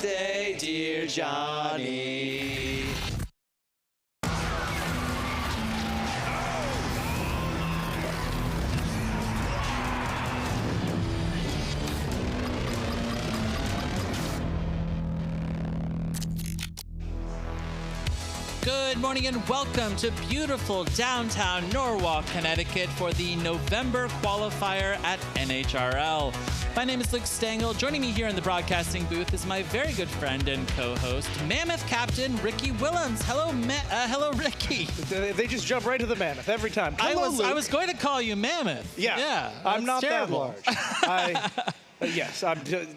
birthday, dear Johnny. Good morning and welcome to beautiful downtown Norwalk, Connecticut for the November qualifier at NHRL. My name is Luke Stengel. Joining me here in the broadcasting booth is my very good friend and co-host, Mammoth Captain Ricky Willems. Hello, Ricky. They just jump right to the Mammoth every time. I was going to call you Mammoth. Yeah, I'm not terrible. That large. Yes,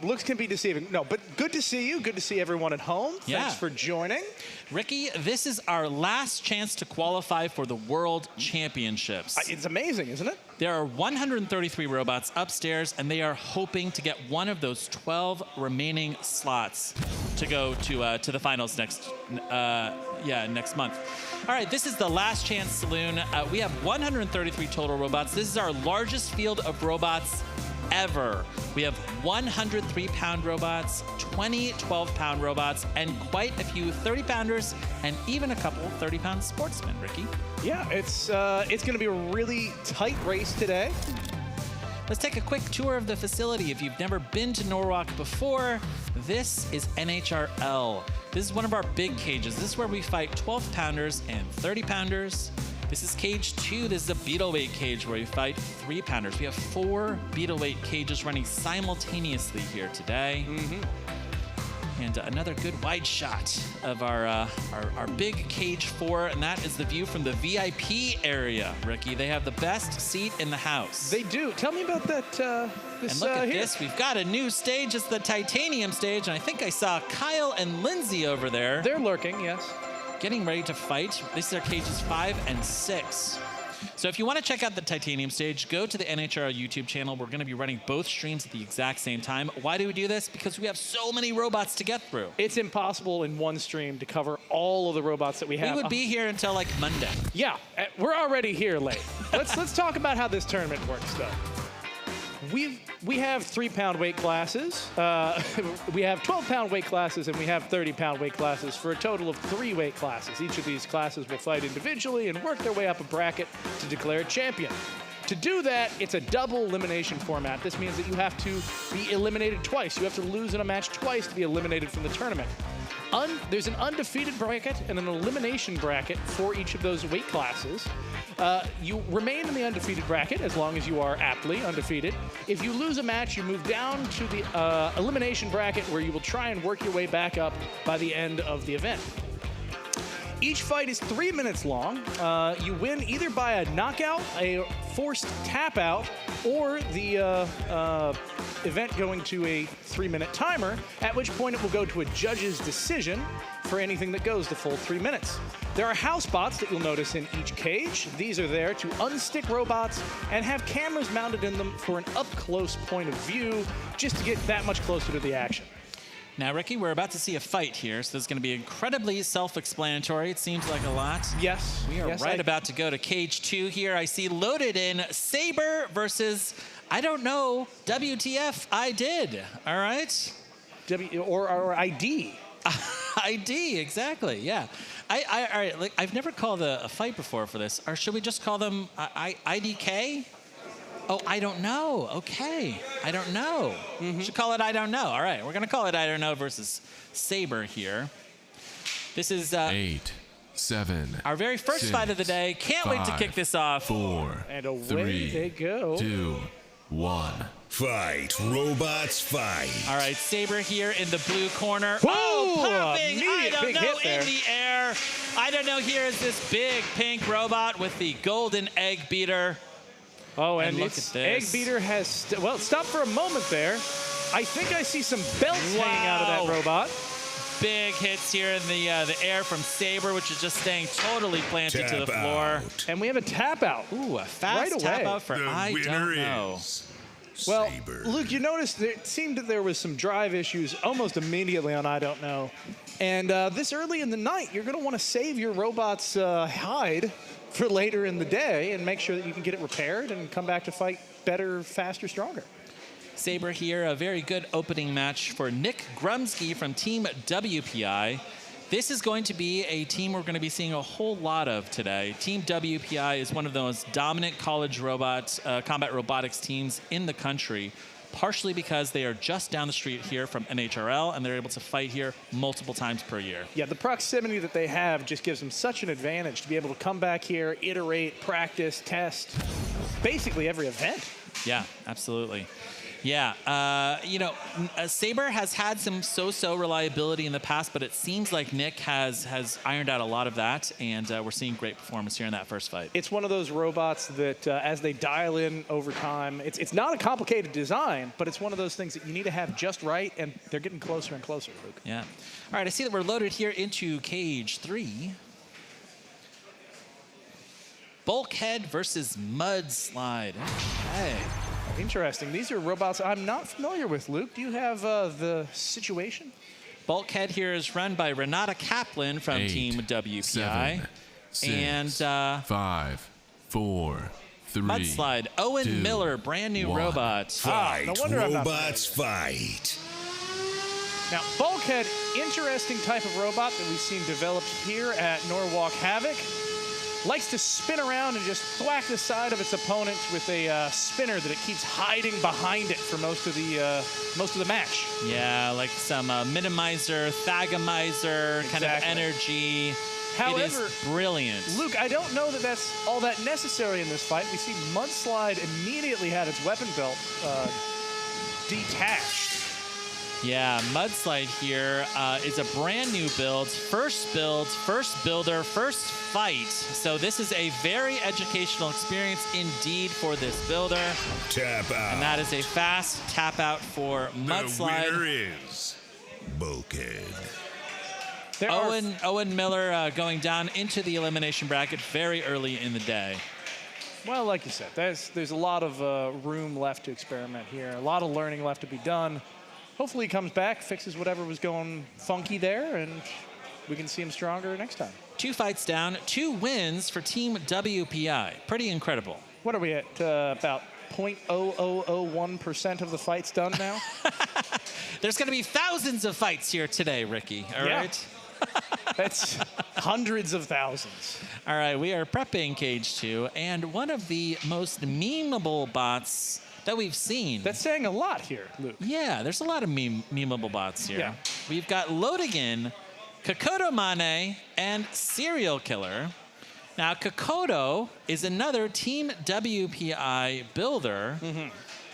looks can be deceiving. No, but good to see you. Good to see everyone at home. Yeah. Thanks for joining. Ricky, this is our last chance to qualify for the World Championships. It's amazing, isn't it? There are 133 robots upstairs, and they are hoping to get one of those 12 remaining slots to go to the finals next month. All right, this is the last chance saloon. We have 133 total robots. This is our largest field of robots ever. We have 100 3-pound robots, 20 12-pound robots, and quite a few 30-pounders, and even a couple 30-pound sportsmen, Ricky. Yeah, it's going to be a really tight race today. Let's take a quick tour of the facility. If you've never been to Norwalk before, this is NHRL. This is one of our big cages. This is where we fight 12-pounders and 30-pounders. This is cage 2. This is a beetleweight cage where we fight 3-pounders. We have 4 beetleweight cages running simultaneously here today. And another good wide shot of our big cage 4, and that is the view from the VIP area, Ricky. They have the best seat in the house. They do. Tell me about that. And look at this. We've got a new stage. It's the titanium stage, and I think I saw Kyle and Lindsay over there. They're lurking, yes. Getting ready to fight. These are cages 5 and 6. So if you want to check out the titanium stage, go to the NHRL YouTube channel. We're going to be running both streams at the exact same time. Why do we do this? Because we have so many robots to get through. It's impossible in one stream to cover all of the robots that we have. We would be here until like Monday. Yeah, we're already here late. Let's talk about how this tournament works, though. We have 3-pound weight classes. We have 12-pound weight classes, and we have 30-pound weight classes for a total of 3 weight classes. Each of these classes will fight individually and work their way up a bracket to declare a champion. To do that, it's a double elimination format. This means that you have to be eliminated twice. You have to lose in a match twice to be eliminated from the tournament. There's an undefeated bracket and an elimination bracket for each of those weight classes. You remain in the undefeated bracket as long as you are aptly undefeated. If you lose a match, you move down to the elimination bracket where you will try and work your way back up by the end of the event. Each fight is 3 minutes long. You win either by a knockout, a forced tap out, or the event going to a 3-minute timer, at which point it will go to a judge's decision for anything that goes the full 3 minutes. There are house bots that you'll notice in each cage. These are there to unstick robots and have cameras mounted in them for an up-close point of view, just to get that much closer to the action. Now, Ricky, we're about to see a fight here, so this is going to be incredibly self-explanatory. It seems like a lot. Yes. We are about to go to cage 2 here. I see loaded in Saber versus, I don't know, WTF I did. All right? Or ID. ID, exactly, yeah. All right, like, I've never called a fight before for this. Or should we just call them IDK? Oh, I don't know. Okay. I don't know. Should call it I don't know. All right. We're going to call it I don't know versus Saber here. This is 8, 7. our very first 6, fight of the day. Can't wait to 5, kick this off. 4, And away 3, they go. 2, 1. Fight, robots, fight. All right. Saber here in the blue corner. Whoa, oh, popping. I immediate don't big know hit there. in the air. I don't know. Here is this big pink robot with the golden egg beater. Oh, and look its at this. egg beater has, stop for a moment there. I think I see some belts hanging out of that robot. Big hits here in the air from Saber, which is just staying totally planted to the floor. Out. And we have a tap out. Ooh, a fast Right tap away. out for The I winner don't know. is Well, Saber. Luke, you noticed it seemed that there was some drive issues almost immediately on I Don't Know. And this early in the night, you're going to want to save your robot's hide for later in the day and make sure that you can get it repaired and come back to fight better, faster, stronger. Saber here, a very good opening match for Nick Grumsky from Team WPI. This is going to be a team we're going to be seeing a whole lot of today. Team WPI is one of the most dominant college combat robotics teams in the country, partially because they are just down the street here from NHRL, and they're able to fight here multiple times per year. Yeah, the proximity that they have just gives them such an advantage to be able to come back here, iterate, practice, test, basically every event. Yeah, absolutely. Yeah, you know, Saber has had some so-so reliability in the past, but it seems like Nick has ironed out a lot of that, and we're seeing great performance here in that first fight. It's one of those robots that as they dial in over time, it's not a complicated design, but it's one of those things that you need to have just right, and they're getting closer and closer, Luke. Yeah. All right, I see that we're loaded here into Cage 3. Bulkhead versus Mudslide. Okay. Interesting. These are robots I'm not familiar with, Luke. Do you have the situation? Bulkhead here is run by Renata Kaplan from 8, Team WPI. 7, 6, 5, 4, 3. Mudslide, Owen 2, Miller, brand new 1. robot. Fight, no wonder I'm not robots, fight. Now, Bulkhead, interesting type of robot that we've seen developed here at Norwalk Havoc. Likes to spin around and just thwack the side of its opponent with a spinner that it keeps hiding behind it for most of the match. Yeah, like some minimizer, thagomizer kind of energy. However, it is brilliant. Luke, I don't know that that's all that necessary in this fight. We see Mudslide immediately had its weapon belt detached. Yeah, Mudslide here is a brand new build, first builder, first fight. So this is a very educational experience indeed for this builder. Tap out. And that is a fast tap out for Mudslide. The winner is Bulkhead. Owen Miller going down into the elimination bracket very early in the day. Well, like you said, there's a lot of room left to experiment here, a lot of learning left to be done. Hopefully he comes back, fixes whatever was going funky there, and we can see him stronger next time. 2 fights down, 2 wins for Team WPI. Pretty incredible. What are we at, about 0.0001% of the fights done now? There's going to be thousands of fights here today, Ricky, all right? That's hundreds of thousands. All right, we are prepping Cage 2, and one of the most memeable bots that we've seen. That's saying a lot here, Luke. Yeah, there's a lot of memeable bots here. Yeah. We've got loading in Kokoto Mane and Serial Killer. Now, Kokoto is another Team WPI builder.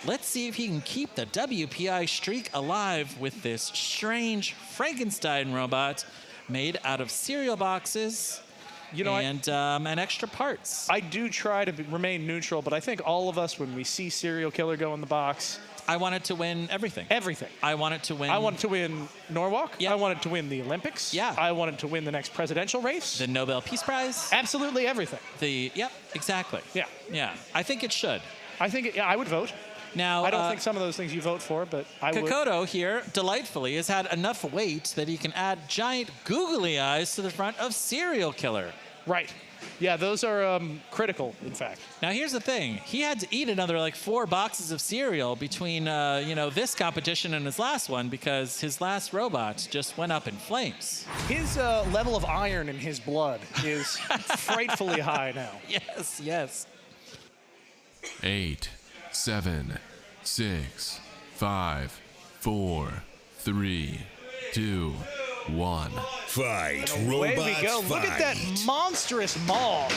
Let's see if he can keep the WPI streak alive with this strange Frankenstein robot made out of cereal boxes. You know, and extra parts. I do try to remain neutral, but I think all of us, when we see Serial Killer go in the box, I want it to win everything. Everything. I want it to win. I want it to win Norwalk. Yeah. I want it to win the Olympics. Yeah. I want it to win the next presidential race. The Nobel Peace Prize. Absolutely everything. Yep, exactly. Yeah. Yeah, I think it should. I think, I would vote. Now, I don't think some of those things you vote for, but I would. Kokoto here, delightfully, has had enough weight that he can add giant googly eyes to the front of Serial Killer. Right. Yeah, those are critical, in fact. Now, here's the thing. He had to eat another, like, 4 boxes of cereal between, this competition and his last one because his last robot just went up in flames. His level of iron in his blood is frightfully high now. Yes, yes. 8, 7, 6, 5, 4, 3, 2, 1. Fight, Away robots, we go. fight. Look at that monstrous maul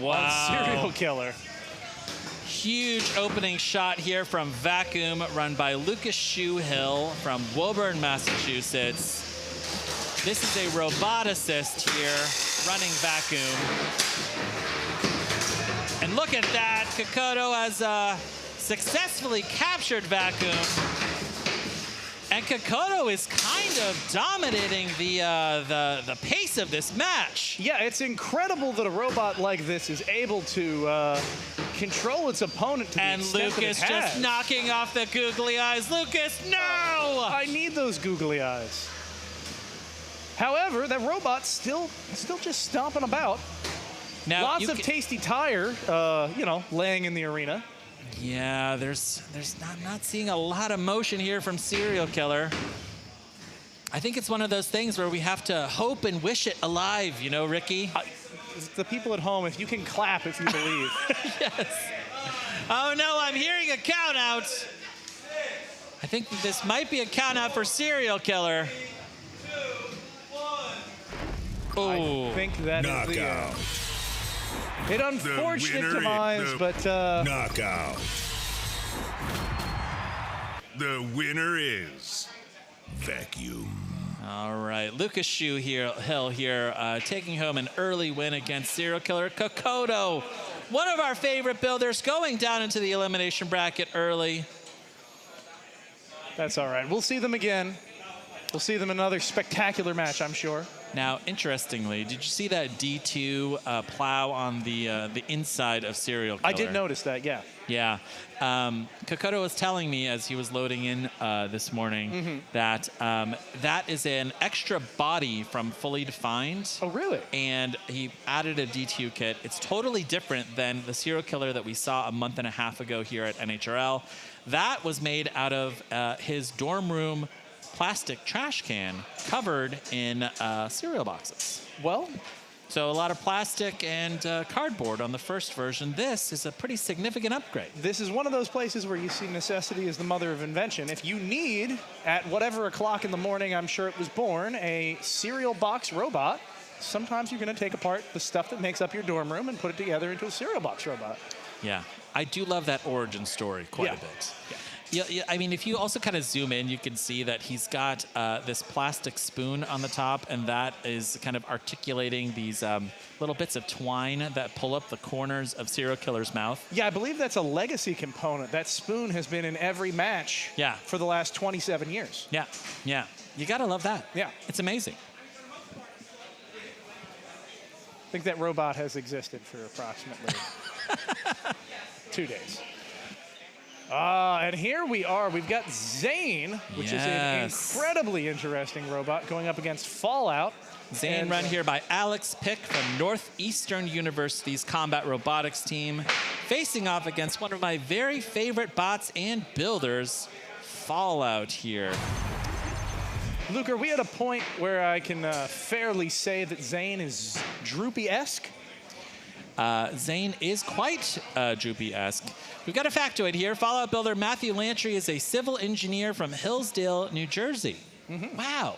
on Serial Killer. Huge opening shot here from Vacuum, run by Lucas Shoehill from Woburn, Massachusetts. This is a roboticist here running Vacuum. And look at that. Kokoto has successfully captured Vacuum. And Kokoto is kind of dominating the pace of this match. Yeah, it's incredible that a robot like this is able to control its opponent to the And extent that it Lucas has. just knocking off the googly eyes. Lucas, no! I need those googly eyes. However, that robot's still just stomping about. Now, Lots of tasty tire, laying in the arena. Yeah, there's not seeing a lot of motion here from Serial Killer. I think it's one of those things where we have to hope and wish it alive, you know, Ricky? The people at home, if you can clap if you believe. Yes. Oh no, I'm hearing a count out. I think this might be a count out for Serial Killer. I think that is the Knockout. An unfortunate winner demise, but knockout. The winner is Vacuum. All right, Lucas Hill here, taking home an early win against Serial Killer. Kokoto, one of our favorite builders, going down into the elimination bracket early. that's all right. We'll see them again. We'll see them in another spectacular match, I'm sure. Now, interestingly, did you see that D2 plow on the inside of Serial Killer? I did notice that, yeah. Yeah. Kokoto was telling me as he was loading in this morning that that is an extra body from Fully Defined. Oh, really? And he added a D2 kit. It's totally different than the Serial Killer that we saw a month and a half ago here at NHRL. That was made out of his dorm room plastic trash can covered in cereal boxes. Well, so a lot of plastic and cardboard on the first version. This is a pretty significant upgrade. this is one of those places where you see necessity is the mother of invention. If you need, at whatever o'clock in the morning I'm sure it was born, a cereal box robot, sometimes you're going to take apart the stuff that makes up your dorm room and put it together into a cereal box robot. Yeah, I do love that origin story quite a bit. Yeah, I mean, if you also kind of zoom in, you can see that he's got this plastic spoon on the top, and that is kind of articulating these little bits of twine that pull up the corners of Serial Killer's mouth. Yeah, I believe that's a legacy component. That spoon has been in every match for the last 27 years. Yeah, yeah. You got to love that. Yeah. It's amazing. I think that robot has existed for approximately 2 days. And here we are. We've got Zane, which is an incredibly interesting robot going up against Fallout. Zane run here by Alex Pick from Northeastern University's Combat Robotics team, facing off against one of my very favorite bots and builders, Fallout here. Luke, are we at a point where I can fairly say that Zane is Droopy-esque? Zane is quite Droopy-esque. We've got a factoid here. Fallout builder Matthew Lantry is a civil engineer from Hillsdale, New Jersey. Wow.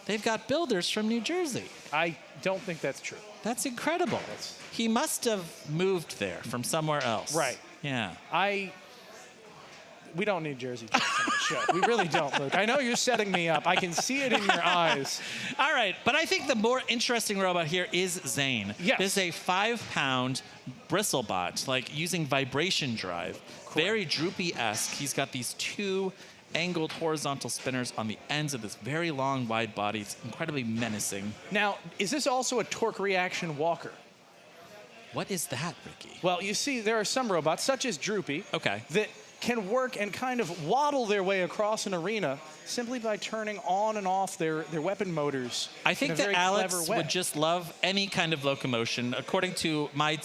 They've got builders from New Jersey. I don't think that's true. That's incredible. He must have moved there from somewhere else. Right. Yeah. We don't need Jersey jokes on the show. We really don't, Luke. I know you're setting me up. I can see it in your eyes. All right, but I think the more interesting robot here is Zane. Yes. This is a 5-pound bristle bot, like using vibration drive. Correct. Very Droopy-esque. He's got these 2 angled horizontal spinners on the ends of this very long, wide body. It's incredibly menacing. Now, is this also a torque reaction walker? What is that, Ricky? Well, you see, there are some robots, such as Droopy, that can work and kind of waddle their way across an arena simply by turning on and off their weapon motors. I think that Alex would just love any kind of locomotion, according to my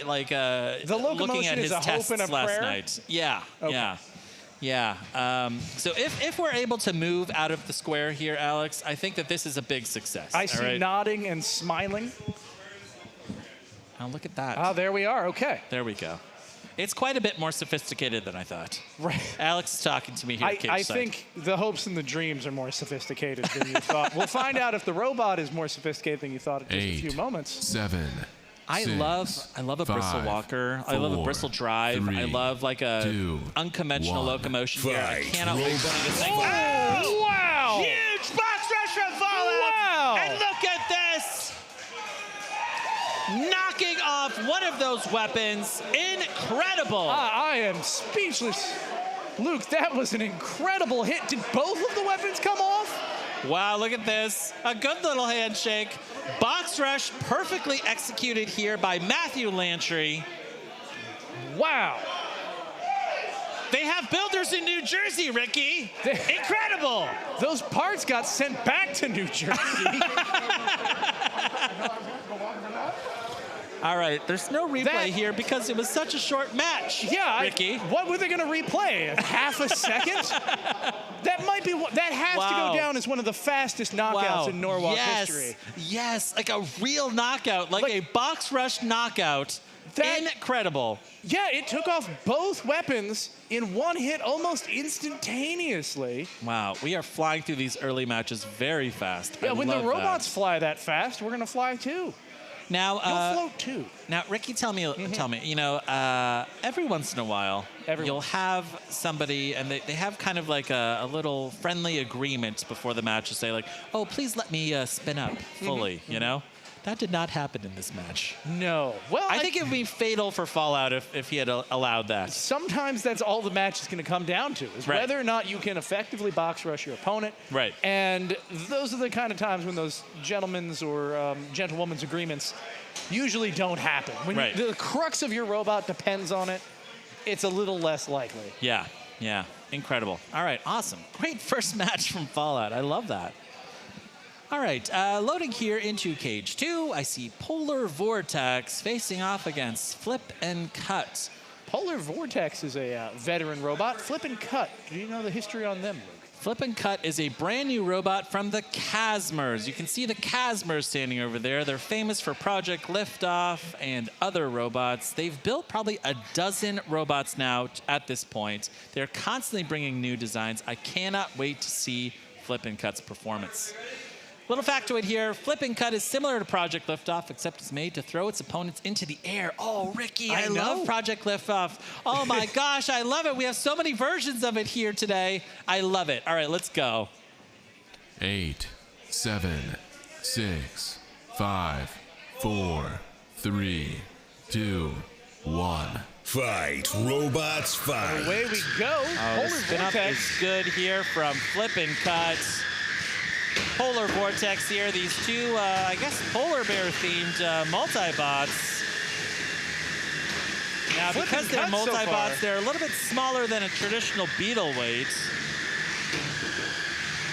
like the locomotion looking at his is a tests hope and a last prayer? night. Yeah, Okay. yeah. So if we're able to move out of the square here, Alex, I think that this is a big success. I see nodding and smiling. Oh, look at that. Ah, there we are. Okay. There we go. It's quite a bit more sophisticated than I thought. Right. Alex is talking to me here at I think the hopes and the dreams are more sophisticated than you thought. We'll find out if the robot is more sophisticated than you thought in just a few moments. 7. I love a bristle walker. I love a bristle drive. 3, I love like a 2, unconventional 1. locomotion here. I cannot wait to see this thing. Oh, wow! Huge box rush from Fallout! Wow! And look at this! Knocking off one of those weapons. Incredible! I am speechless. Luke, that was an incredible hit. Did both of the weapons come off? Wow, look at this. A good little handshake. Box rush perfectly executed here by Matthew Lantry. Wow. They have builders in New Jersey, Ricky. Incredible. Those parts got sent back to New Jersey. All right, there's no replay here because it was such a short match. Yeah, Ricky. What were they going to replay? Half a second? That might be. That has to go down as one of the fastest knockouts in Norwalk history. Yes, like a real knockout, like a box rush knockout. Incredible. Yeah, it took off both weapons in one hit almost instantaneously. Wow, we are flying through these early matches very fast. Yeah, when the robots fly that fast, we're going to fly too. Now, you'll float too. Now, Ricky, tell me, you know, every once in a while, you'll have somebody, and they have kind of like a little friendly agreement before the match to say like, oh, please let me spin up fully, you know? That did not happen in this match. No. Well, I think it would be fatal for Fallout if he had allowed that. Sometimes that's all the match is going to come down to, is whether or not you can effectively box rush your opponent. Right. And those are the kind of times when those gentlemen's or gentlewomen's agreements usually don't happen. When the crux of your robot depends on it, it's a little less likely. Yeah, yeah. Incredible. All right, awesome. Great first match from Fallout. I love that. All right, loading here into Cage 2, I see Polar Vortex facing off against Flip and Cut. Polar Vortex is a veteran robot. Flip and Cut, do you know the history on them, Luke? Flip and Cut is a brand new robot from the Casmers. You can see the Casmers standing over there. They're famous for Project Liftoff and other robots. They've built probably a dozen robots now at this point. They're constantly bringing new designs. I cannot wait to see Flip and Cut's performance. Little factoid here, Flip and Cut is similar to Project Liftoff, except it's made to throw its opponents into the air. Oh, Ricky, I love Project Liftoff. Oh my gosh, I love it. We have so many versions of it here today. I love it. All right, let's go. 8, 7, 6, 5, 4, 3, 2, 1. Fight, robots, fight. Away we go. Oh, the spin up is good here from Flip and Cut. Polar Vortex here, these two, I guess, polar bear-themed multi-bots. Now, because they're multi-bots, they're a little bit smaller than a traditional beetle weight.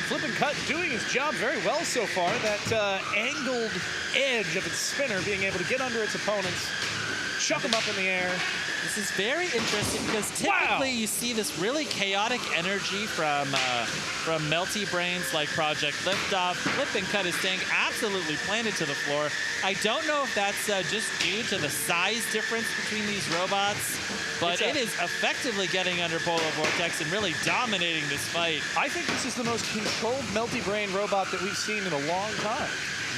Flip and Cut doing his job very well so far. That angled edge of its spinner being able to get under its opponents, chuck them up in the air. This is very interesting because typically you see this really chaotic energy from melty brains like Project Liftoff. Flip and Cut is staying absolutely planted to the floor. I don't know if that's just due to the size difference between these robots, but it is effectively getting under Polar Vortex and really dominating this fight. I think this is the most controlled melty brain robot that we've seen in a long time.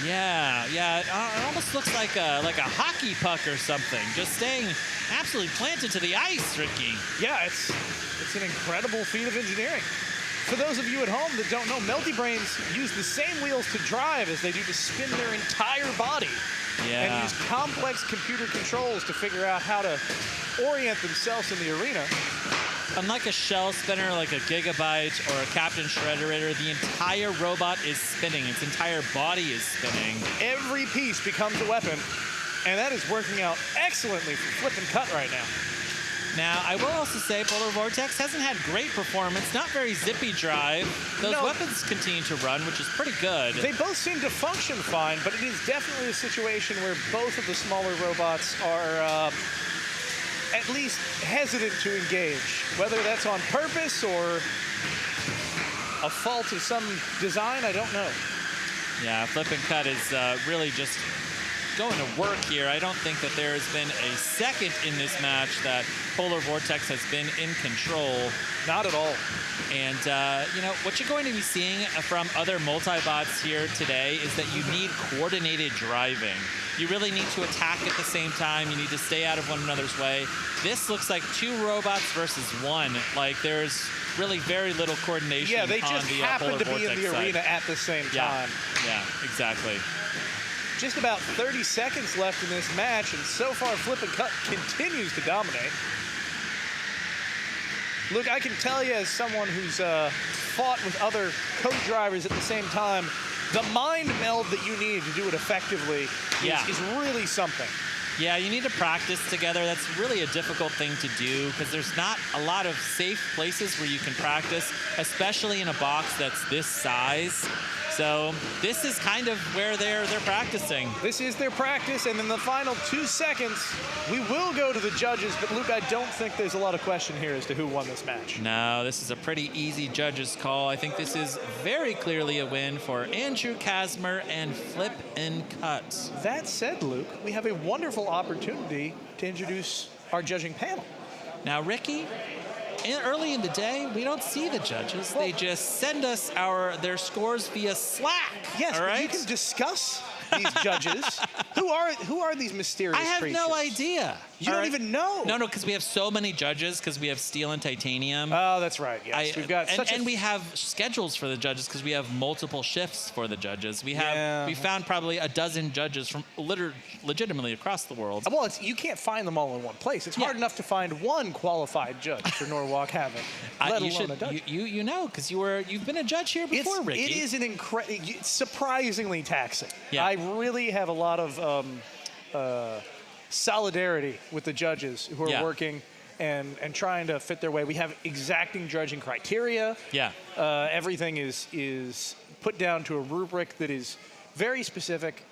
Yeah, it almost looks like a hockey puck or something, just staying absolutely planted to the ice, Ricky. Yeah, it's an incredible feat of engineering. For those of you at home that don't know, melty brains use the same wheels to drive as they do to spin their entire body. Yeah. And use complex computer controls to figure out how to orient themselves in the arena. Unlike a shell spinner like a Gigabyte or a Captain Shredderator, the entire robot is spinning. Its entire body is spinning. Every piece becomes a weapon, and that is working out excellently for Flip and Cut right now. Now, I will also say Polar Vortex hasn't had great performance, not very zippy drive. Those weapons continue to run, which is pretty good. They both seem to function fine, but it is definitely a situation where both of the smaller robots are at least hesitant to engage. Whether that's on purpose or a fault of some design, I don't know. Yeah, Flip and Cut is really just going to work here. I don't think that there has been a second in this match that Polar Vortex has been in control. Not at all. And, you know, what you're going to be seeing from other multi-bots here today is that you need coordinated driving. You really need to attack at the same time. You need to stay out of one another's way. This looks like two robots versus one. Like, there's really very little coordination. Yeah, they just happen to be in the arena at the same time. Yeah, exactly. Just about 30 seconds left in this match, and so far Flip and Cut continues to dominate. Look, I can tell you as someone who's fought with other co-drivers at the same time, the mind meld that you need to do it effectively is really something. Yeah, you need to practice together. That's really a difficult thing to do because there's not a lot of safe places where you can practice, especially in a box that's this size. So this is kind of where they're practicing. This is their practice, and in the final 2 seconds, we will go to the judges, but Luke, I don't think there's a lot of question here as to who won this match. No, this is a pretty easy judges call. I think this is very clearly a win for Andrew Kazmer and Flip and Cut. That said, Luke, we have a wonderful opportunity to introduce our judging panel. Now, Ricky, early in the day, we don't see the judges. They just send us their scores via Slack. Yes, all but right? you can discuss these judges. Who are these mysterious creatures? I have no idea. You don't even know. No, because we have so many judges because we have steel and titanium. Oh, that's right. Yes, we've got and we have schedules for the judges because we have multiple shifts for the judges. We found probably a dozen judges from legitimately across the world. Well, you can't find them all in one place. It's hard enough to find one qualified judge for Norwalk Havoc, let alone a judge. You know, because you've been a judge here before, Ricky. It is it's surprisingly taxing. Yeah. I really have a lot of solidarity with the judges who are working and trying to fit their way. We have exacting judging criteria. Yeah. Everything is put down to a rubric that is very specific.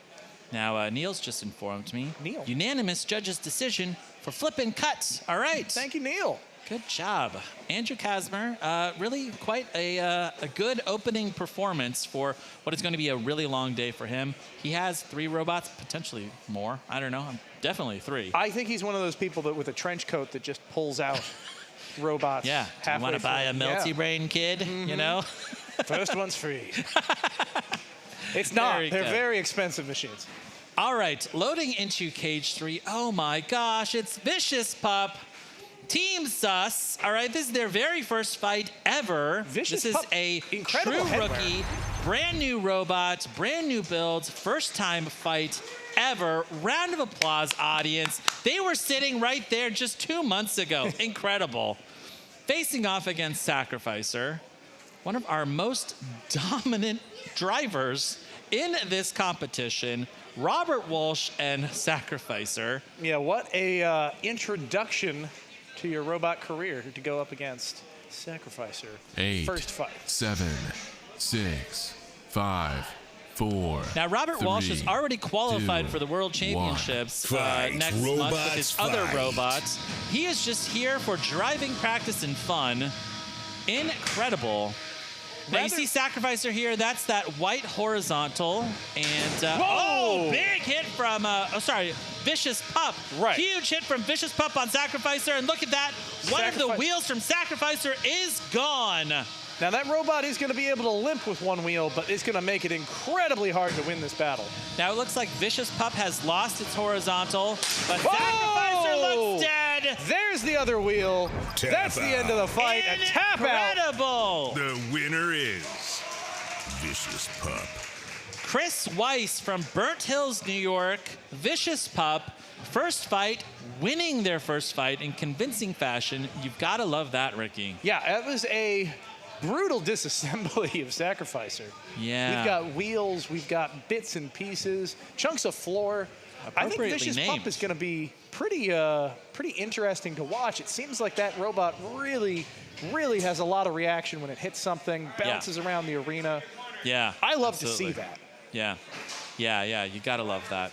Now, Neil's just informed me. Neil. Unanimous judge's decision for Flip and Cut. All right. Thank you, Neil. Good job. Andrew Kazmer, really quite a good opening performance for what is going to be a really long day for him. He has 3 robots, potentially more. I don't know. Definitely 3. I think he's one of those people that with a trench coat that just pulls out robots. Yeah. Do you want to buy a multi-brain kid? You know? First one's free. It's not. They're very expensive machines. All right. Loading into cage 3. Oh, my gosh. It's Vicious Pup. Team Sus, all right, this is their very first fight ever. This is a true rookie, brand new robot, brand new builds, first time fight ever. Round of applause, audience. They were sitting right there just 2 months ago. Incredible. Facing off against Sacrificer, one of our most dominant drivers in this competition, Robert Walsh and Sacrificer. Yeah, what a introduction to your robot career to go up against Sacrificer. 8, first fight. 7, 6, 5, 4. Now, Robert Walsh is already qualified 2, for the World Championships next month with his other robots. He is just here for driving practice and fun. Incredible. Now, you see Sacrificer here. That's that white horizontal. And, big hit from, Vicious Pup. Right. Huge hit from Vicious Pup on Sacrificer. And look at that. One of the wheels from Sacrificer is gone. Now, that robot is going to be able to limp with one wheel, but it's going to make it incredibly hard to win this battle. Now, it looks like Vicious Pup has lost its horizontal, but Sacrificer looks dead. There's the other wheel. That's the end of the fight. A tap out. Incredible. The winner is Vicious Pup. Chris Weiss from Burnt Hills, New York. Vicious Pup. First fight, winning their first fight in convincing fashion. You've got to love that, Ricky. Yeah, that was a brutal disassembly of Sacrificer. Yeah. We've got wheels, we've got bits and pieces, chunks of floor. I think Vicious Pup is going to be pretty interesting to watch. It seems like that robot really has a lot of reaction when it hits something, bounces around the arena. Yeah. I love to see that. Yeah. You got to love that.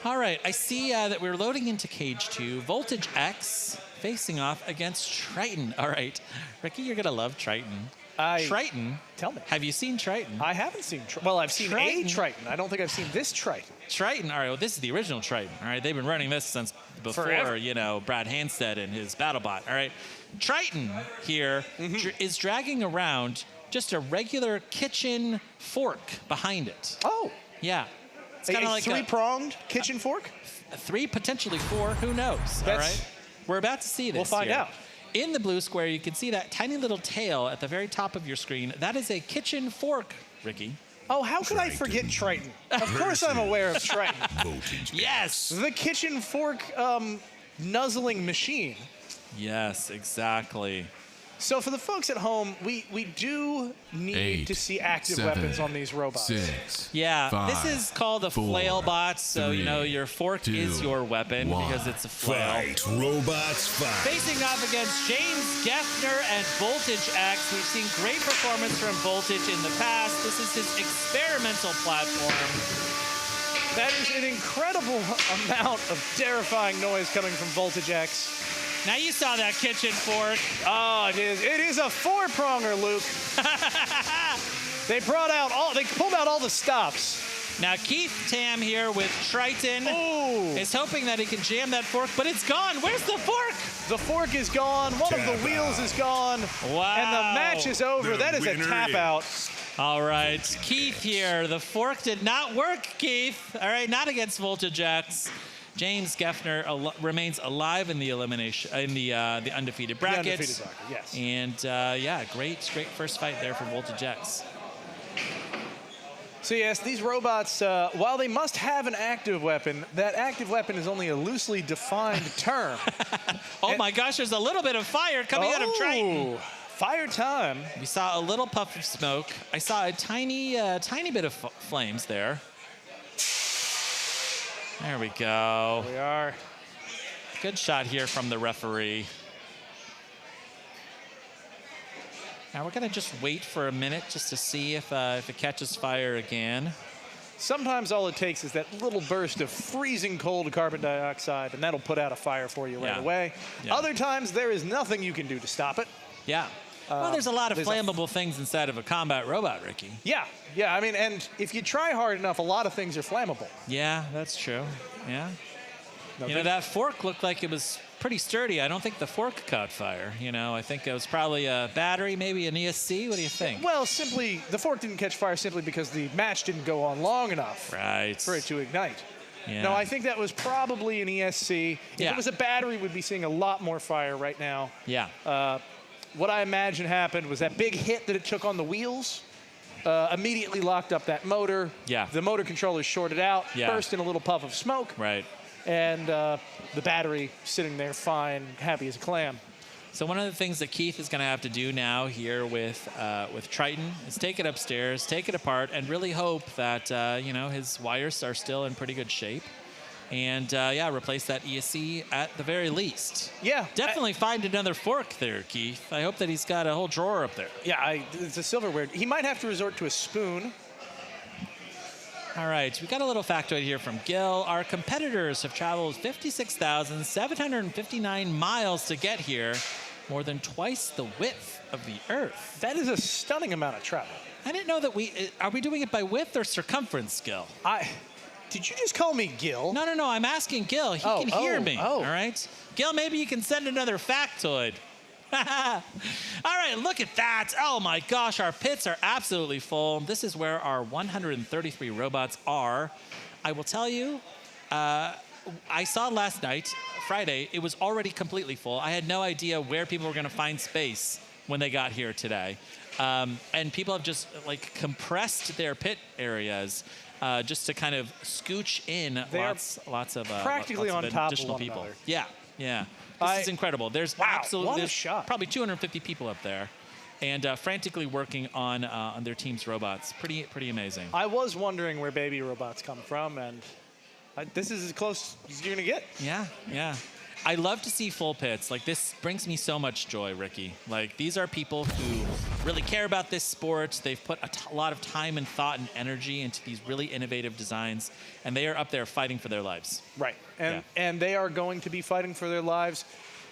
All right, I see that we're loading into cage 2. Voltage X facing off against Triton. All right, Ricky, you're going to love Triton. Triton? Tell me. Have you seen Triton? I haven't seen Triton. Well, I've seen a Triton. I don't think I've seen this Triton. Triton, all right, well, this is the original Triton. All right, they've been running this since before, forever. Brad Hanstead and his BattleBot. All right, Triton here is dragging around just a regular kitchen fork behind it. Oh. Yeah. It's kind of like three-pronged kitchen fork? 3, potentially 4, who knows, all right? We're about to see this. We'll find out. In the blue square, you can see that tiny little tail at the very top of your screen. That is a kitchen fork, Ricky. Oh, how could I forget Triton? Of course I'm aware of Triton. Yes! The kitchen fork nuzzling machine. Yes, exactly. So for the folks at home, we do need to see active weapons on these robots. 6. Yeah, 5, this is called a 4, flail bot, so 3, you know your fork 2, is your weapon 1. because it's a flail. Fight, robots, fight. Facing off against James Geffner and Voltage X. We've seen great performance from Voltage in the past. This is his experimental platform. That is an incredible amount of terrifying noise coming from Voltage X. Now you saw that kitchen fork. Oh, it is. It is a 4-pronger, Luke. They pulled out all the stops. Now Keith Tam here with Triton is hoping that he can jam that fork, but it's gone. Where's the fork? The fork is gone. One of the wheels is gone. Wow. And the match is over. The That is a winner tap is- out. All right, Keith here. The fork did not work, Keith. All right, not against Voltage X. James Geffner remains alive in the elimination in the undefeated bracket. The undefeated bracket, yes. And yeah, great first fight there for Voltage X. So yes, these robots, while they must have an active weapon, that active weapon is only a loosely defined term. Oh my gosh, there's a little bit of fire coming out of Triton. Fire time. We saw a little puff of smoke. I saw a tiny bit of flames there. There we go. We are. Good shot here from the referee. Now we're gonna just wait for a minute just to see if it catches fire again. Sometimes all it takes is that little burst of freezing cold carbon dioxide, and that'll put out a fire for you right away. Yeah. Other times, there is nothing you can do to stop it. Yeah. Well, there's a lot of there's flammable things inside of a combat robot, Ricky. Yeah, I mean, and if you try hard enough, a lot of things are flammable. Yeah, that's true. Yeah. No, You know, that fork looked like it was pretty sturdy. I don't think the fork caught fire. You know, I think it was probably a battery, maybe an ESC. What do you think? Well, simply, the fork didn't catch fire simply because the match didn't go on long enough for it to ignite. Yeah. No, I think that was probably an ESC. If it was a battery, we'd be seeing a lot more fire right now. Yeah. What I imagine happened was that big hit that it took on the wheels immediately locked up that motor. Yeah. The motor controller shorted out, burst in a little puff of smoke. Right. And the battery sitting there fine, happy as a clam. So one of the things that Keith is going to have to do now here with Triton is take it upstairs, take it apart, and really hope that you know, his wires are still in pretty good shape. And yeah, replace that ESC at the very least. Yeah. Definitely find another fork there, Keith. I hope that he's got a whole drawer up there. Yeah, it's a silverware. He might have to resort to a spoon. All right, we got a little factoid here from Gil. Our competitors have traveled 56,759 miles to get here, more than twice the width of the Earth. That is a stunning amount of travel. I didn't know that are we doing it by width or circumference, Gil? Did you just call me Gil? No, I'm asking Gil. He can hear me, all right? Gil, maybe you can send another factoid. All right, look at that. Oh my gosh, our pits are absolutely full. This is where our 133 robots are. I will tell you, I saw last night, Friday, it was already completely full. I had no idea where people were going to find space when they got here today. And people have just like compressed their pit areas just to kind of scooch in lots of practically lots on of top additional of one people. another. Yeah. This is incredible. There's absolutely probably 250 people up there, and frantically working on their team's robots. Pretty amazing. I was wondering where baby robots come from, and this is as close as you're gonna get. Yeah. I love to see full pits. Like, this brings me so much joy, Ricky. Like, these are people who really care about this sport. They've put a lot of time and thought and energy into these really innovative designs, and they are up there fighting for their lives. Right, and they are going to be fighting for their lives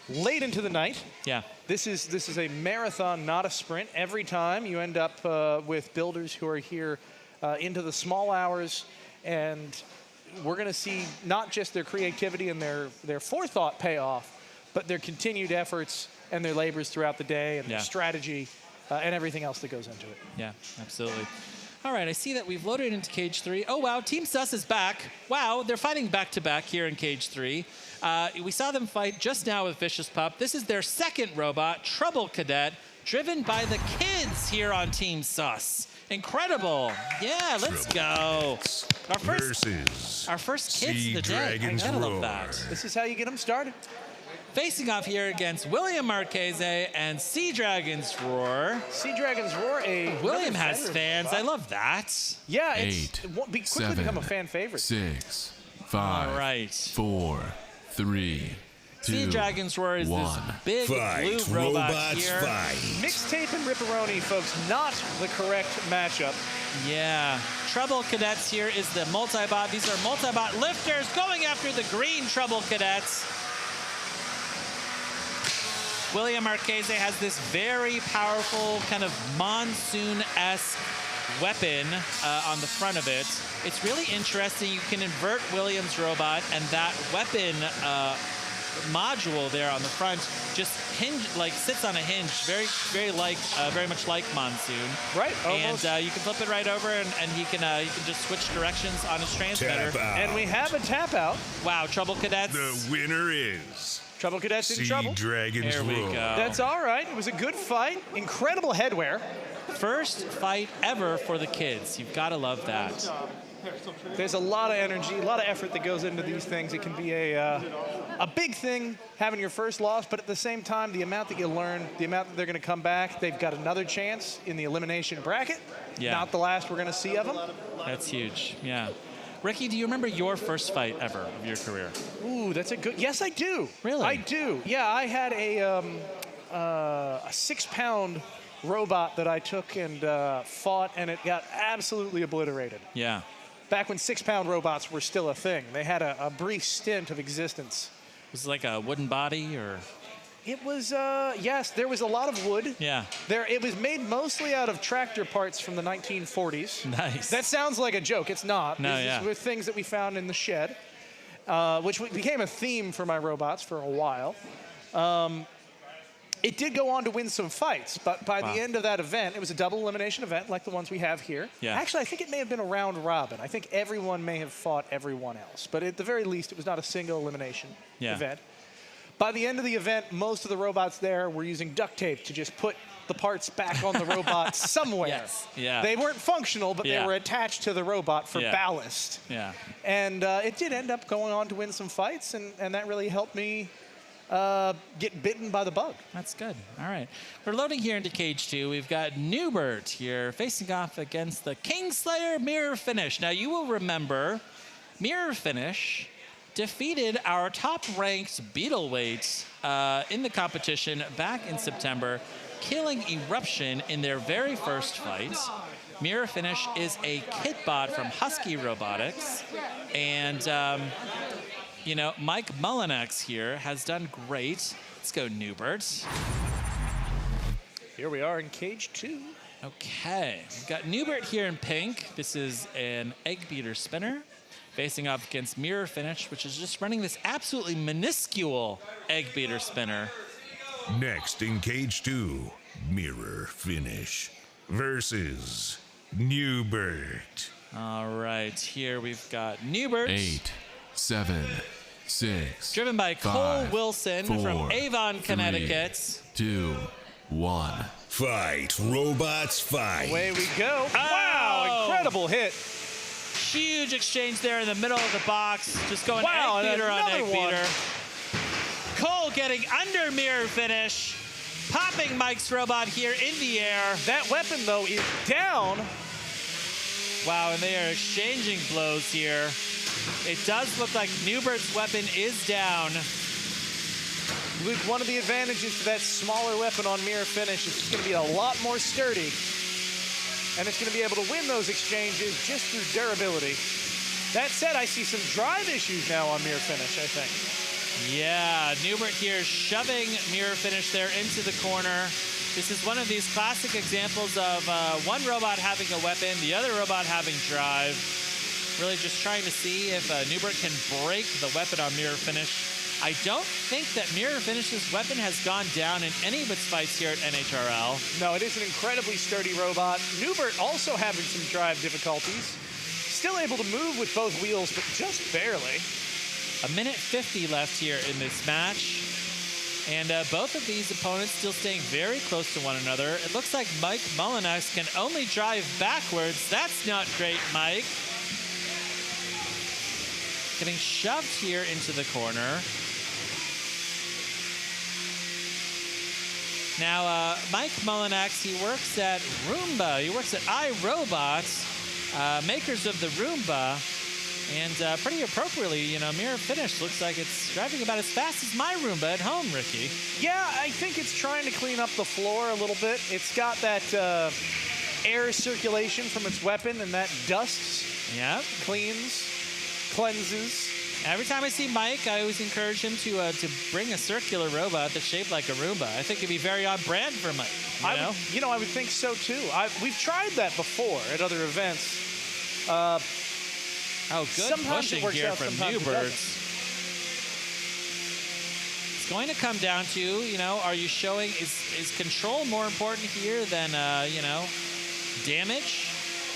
late into the night. Yeah. This is a marathon, not a sprint. Every time you end up with builders who are here into the small hours, and we're going to see not just their creativity and their forethought pay off, but their continued efforts and their labors throughout the day and their strategy and everything else that goes into it. Yeah, absolutely. All right, I see that we've loaded into Cage 3. Oh, wow, Team Sus is back. Wow, they're fighting back-to-back here in Cage 3. We saw them fight just now with Vicious Pup. This is their second robot, Trouble Cadet, driven by the kids here on Team Sus. Incredible. Yeah, let's go. Our first kids of the day. I gotta love that. This is how you get them started. Facing off here against William Marchese and Sea Dragon's Roar. Sea Dragon's Roar, William has fans. I love that. Yeah, Eight, it won't quickly 7, become a fan favorite. 6, 5, All right. 4, 3, 2, Sea Dragon's Roar is 1. this big Fight, blue robot robots, here. fight. Mixtape and Ripperoni, folks, not the correct matchup. Yeah. Trouble Cadets here is the multi-bot. These are multi-bot lifters going after the green Trouble Cadets. William Marchese has this very powerful kind of monsoon-esque weapon on the front of it. It's really interesting. You can invert William's robot, and that weapon module there on the front just sits on a hinge, very much like Monsoon. Right. Almost. And you can flip it right over, and he can just switch directions on his transmitter. Tap out. And we have a tap out. Wow, Trouble Cadets. The winner is Trouble Cadets in Sea trouble. Dragon's There we Roar. go. That's all right. It was a good fight. Incredible headwear. First fight ever for the kids. You've got to love that. There's a lot of energy, a lot of effort that goes into these things. It can be a big thing having your first loss, but at the same time, the amount that you learn, the amount that they're going to come back, they've got another chance in the elimination bracket. Yeah. Not the last we're going to see of them. That's huge. Yeah. Ricky, do you remember your first fight ever of your career? Ooh, that's a good. Yes, I do. Really? I do. Yeah, I had a 6-pound robot that I took and fought, and it got absolutely obliterated. Yeah. Back when 6-pound robots were still a thing, they had a brief stint of existence. Was it like a wooden body or? It was, yes, there was a lot of wood. Yeah. It was made mostly out of tractor parts from the 1940s. Nice. That sounds like a joke. It's not. No, These yeah. were things that we found in the shed, which became a theme for my robots for a while. It did go on to win some fights, but by the end of that event, it was a double elimination event like the ones we have here. Yeah. Actually, I think it may have been a round robin. I think everyone may have fought everyone else, but at the very least, it was not a single elimination event. By the end of the event, most of the robots there were using duct tape to just put the parts back on the robot somewhere. Yes. Yeah. They weren't functional, but Yeah. they were attached to the robot for Yeah. ballast. Yeah. And it did end up going on to win some fights, and that really helped me get bitten by the bug. That's good. All right. We're loading here into Cage 2. We've got Nubert here facing off against the Kingslayer Mirror Finish. Now, you will remember Mirror Finish defeated our top-ranked Beetleweight in the competition back in September, killing Eruption in their very first fight. Mirror Finish is a kit bot from Husky Robotics. And, you know, Mike Mullinex here has done great. Let's go, Nubert. Here we are in Cage 2. Okay, we've got Nubert here in pink. This is an egg beater spinner facing off against Mirror Finish, which is just running this absolutely minuscule egg beater spinner. Next in Cage 2, Mirror Finish versus Nubert. All right, here we've got Nubert. 8, 7, 6. Driven by Cole 5, Wilson 4, from Avon, 3, Connecticut. 2, 1. Fight, robots, fight. Away we go. Oh! Wow, incredible hit. Huge exchange there in the middle of the box. Just going Wow, egg and beater on another egg one. beater. Cole getting under Mirror Finish. Popping Mike's robot here in the air. That weapon, though, is down. Wow, and they are exchanging blows here. It does look like Nubert's weapon is down. Luke, one of the advantages to that smaller weapon on Mirror Finish is it's going to be a lot more sturdy. And it's going to be able to win those exchanges just through durability. That said, I see some drive issues now on Mirror Finish, I think. Yeah, Nubert here shoving Mirror Finish there into the corner. This is one of these classic examples of one robot having a weapon, the other robot having drive. Really just trying to see if Nubert can break the weapon on Mirror Finish. I don't think that Mirror Finish's weapon has gone down in any of its fights here at NHRL. No, it is an incredibly sturdy robot. Nubert also having some drive difficulties. Still able to move with both wheels, but just barely. 1:50 left here in this match. And both of these opponents still staying very close to one another. It looks like Mike Mullinex can only drive backwards. That's not great, Mike. Getting shoved here into the corner. Now, Mike Mullinax, he works at Roomba. He works at iRobot, makers of the Roomba. And pretty appropriately, you know, mirror finish looks like it's driving about as fast as my Roomba at home, Ricky. Yeah, I think it's trying to clean up the floor a little bit. It's got that air circulation from its weapon, and that dust cleanses. Every time I see Mike, I always encourage him to bring a circular robot that's shaped like a Roomba. I think it'd be very on brand for Mike. You know? I would think so too. We've tried that before at other events. Oh, good sometimes pushing it works here out, from sometimes it Nubert. doesn't. It's going to come down to, you know, are you showing, is control more important here than, you know, damage?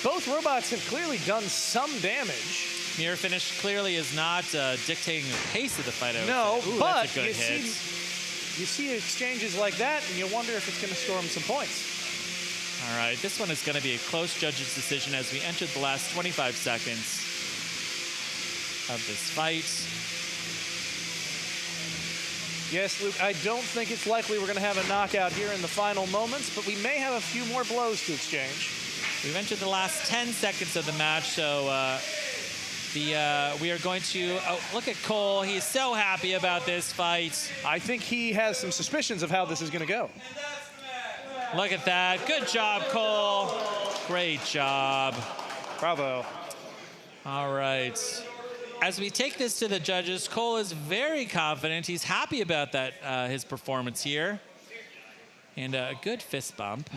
Both robots have clearly done some damage. Mirror finish clearly is not dictating the pace of the fight. No, Ooh, but that's a good hit. You see exchanges like that, and you wonder if it's going to score him some points. All right, this one is going to be a close judge's decision as we enter the last 25 seconds of this fight. Yes, Luke, I don't think it's likely we're going to have a knockout here in the final moments, but we may have a few more blows to exchange. We've entered the last 10 seconds of the match, so we are going to, oh, look at Cole. He's so happy about this fight. I think he has some suspicions of how this is going to go. Look at that. Good job, Cole. Great job. Bravo. All right. As we take this to the judges, Cole is very confident. He's happy about that, his performance here. And a good fist bump.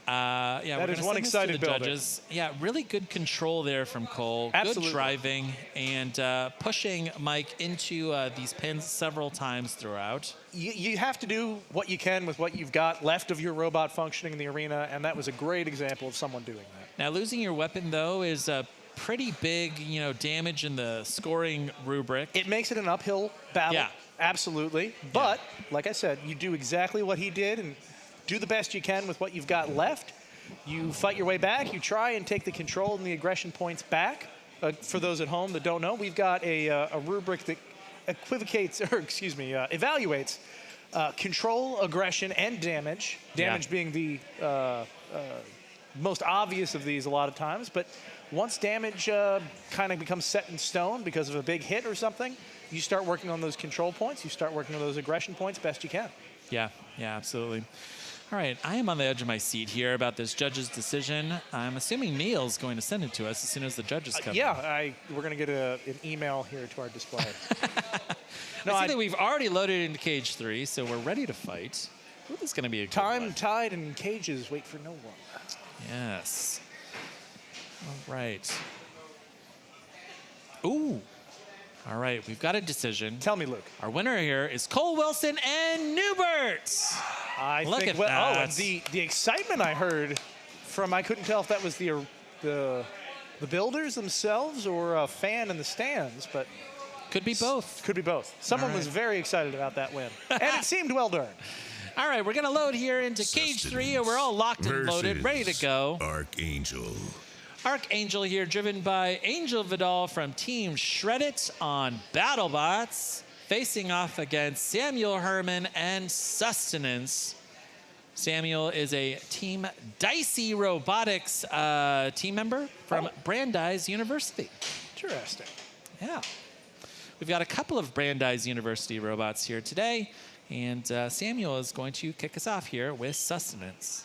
Yeah, that is one excited builder. Judges. Yeah, really good control there from Cole. Absolutely. Good driving and pushing Mike into these pins several times throughout. You have to do what you can with what you've got left of your robot functioning in the arena, and that was a great example of someone doing that. Now, losing your weapon, though, is a pretty big, you know, damage in the scoring rubric. It makes it an uphill battle. Yeah. Absolutely. But, like I said, you do exactly what he did and do the best you can with what you've got left. You fight your way back. You try and take the control and the aggression points back. For those at home that don't know, we've got a rubric that evaluates control, aggression, and damage. Damage being the most obvious of these a lot of times. But once damage kind of becomes set in stone because of a big hit or something, you start working on those control points. You start working on those aggression points best you can. Yeah, absolutely. All right, I am on the edge of my seat here about this judge's decision. I'm assuming Neil's going to send it to us as soon as the judges come. We're going to get an email here to our display. I see that we've already loaded into cage 3, so we're ready to fight. Ooh, this is going to be a good one. Time, tide, and cages wait for no one. Yes. All right. Ooh. All right, we've got a decision. Tell me, Luke. Our winner here is Cole Wilson and Nubert. Look at that. Oh, and the excitement I heard from, I couldn't tell if that was the builders themselves or a fan in the stands, but could be both. Could be both. Someone was very excited about that win, and it seemed well done. All right, we're going to load here into cage 3, and we're all locked and loaded, ready to go. Archangel. Archangel here, driven by Angel Vidal from Team Shreddit on BattleBots, facing off against Samuel Herman and Sustenance. Samuel is a Team Dicey Robotics team member from Brandeis University. Interesting. Yeah. We've got a couple of Brandeis University robots here today, and Samuel is going to kick us off here with Sustenance.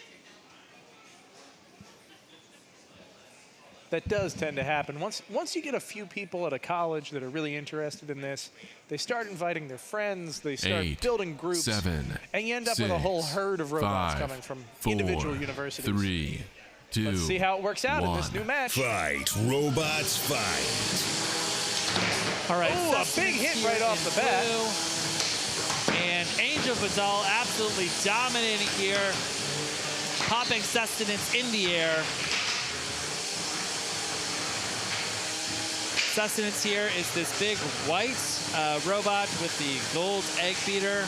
That does tend to happen. Once you get a few people at a college that are really interested in this, they start inviting their friends, they start building groups, 7, and you end up with a whole herd of robots coming from individual universities. 3, 2, Let's see how it works out in this new match. Fight, robots, fight. All right. Ooh, a big hit right off the bat. And Angel Vidal absolutely dominating here, popping Sustenance in the air. Sustenance here is this big white robot with the gold egg beater.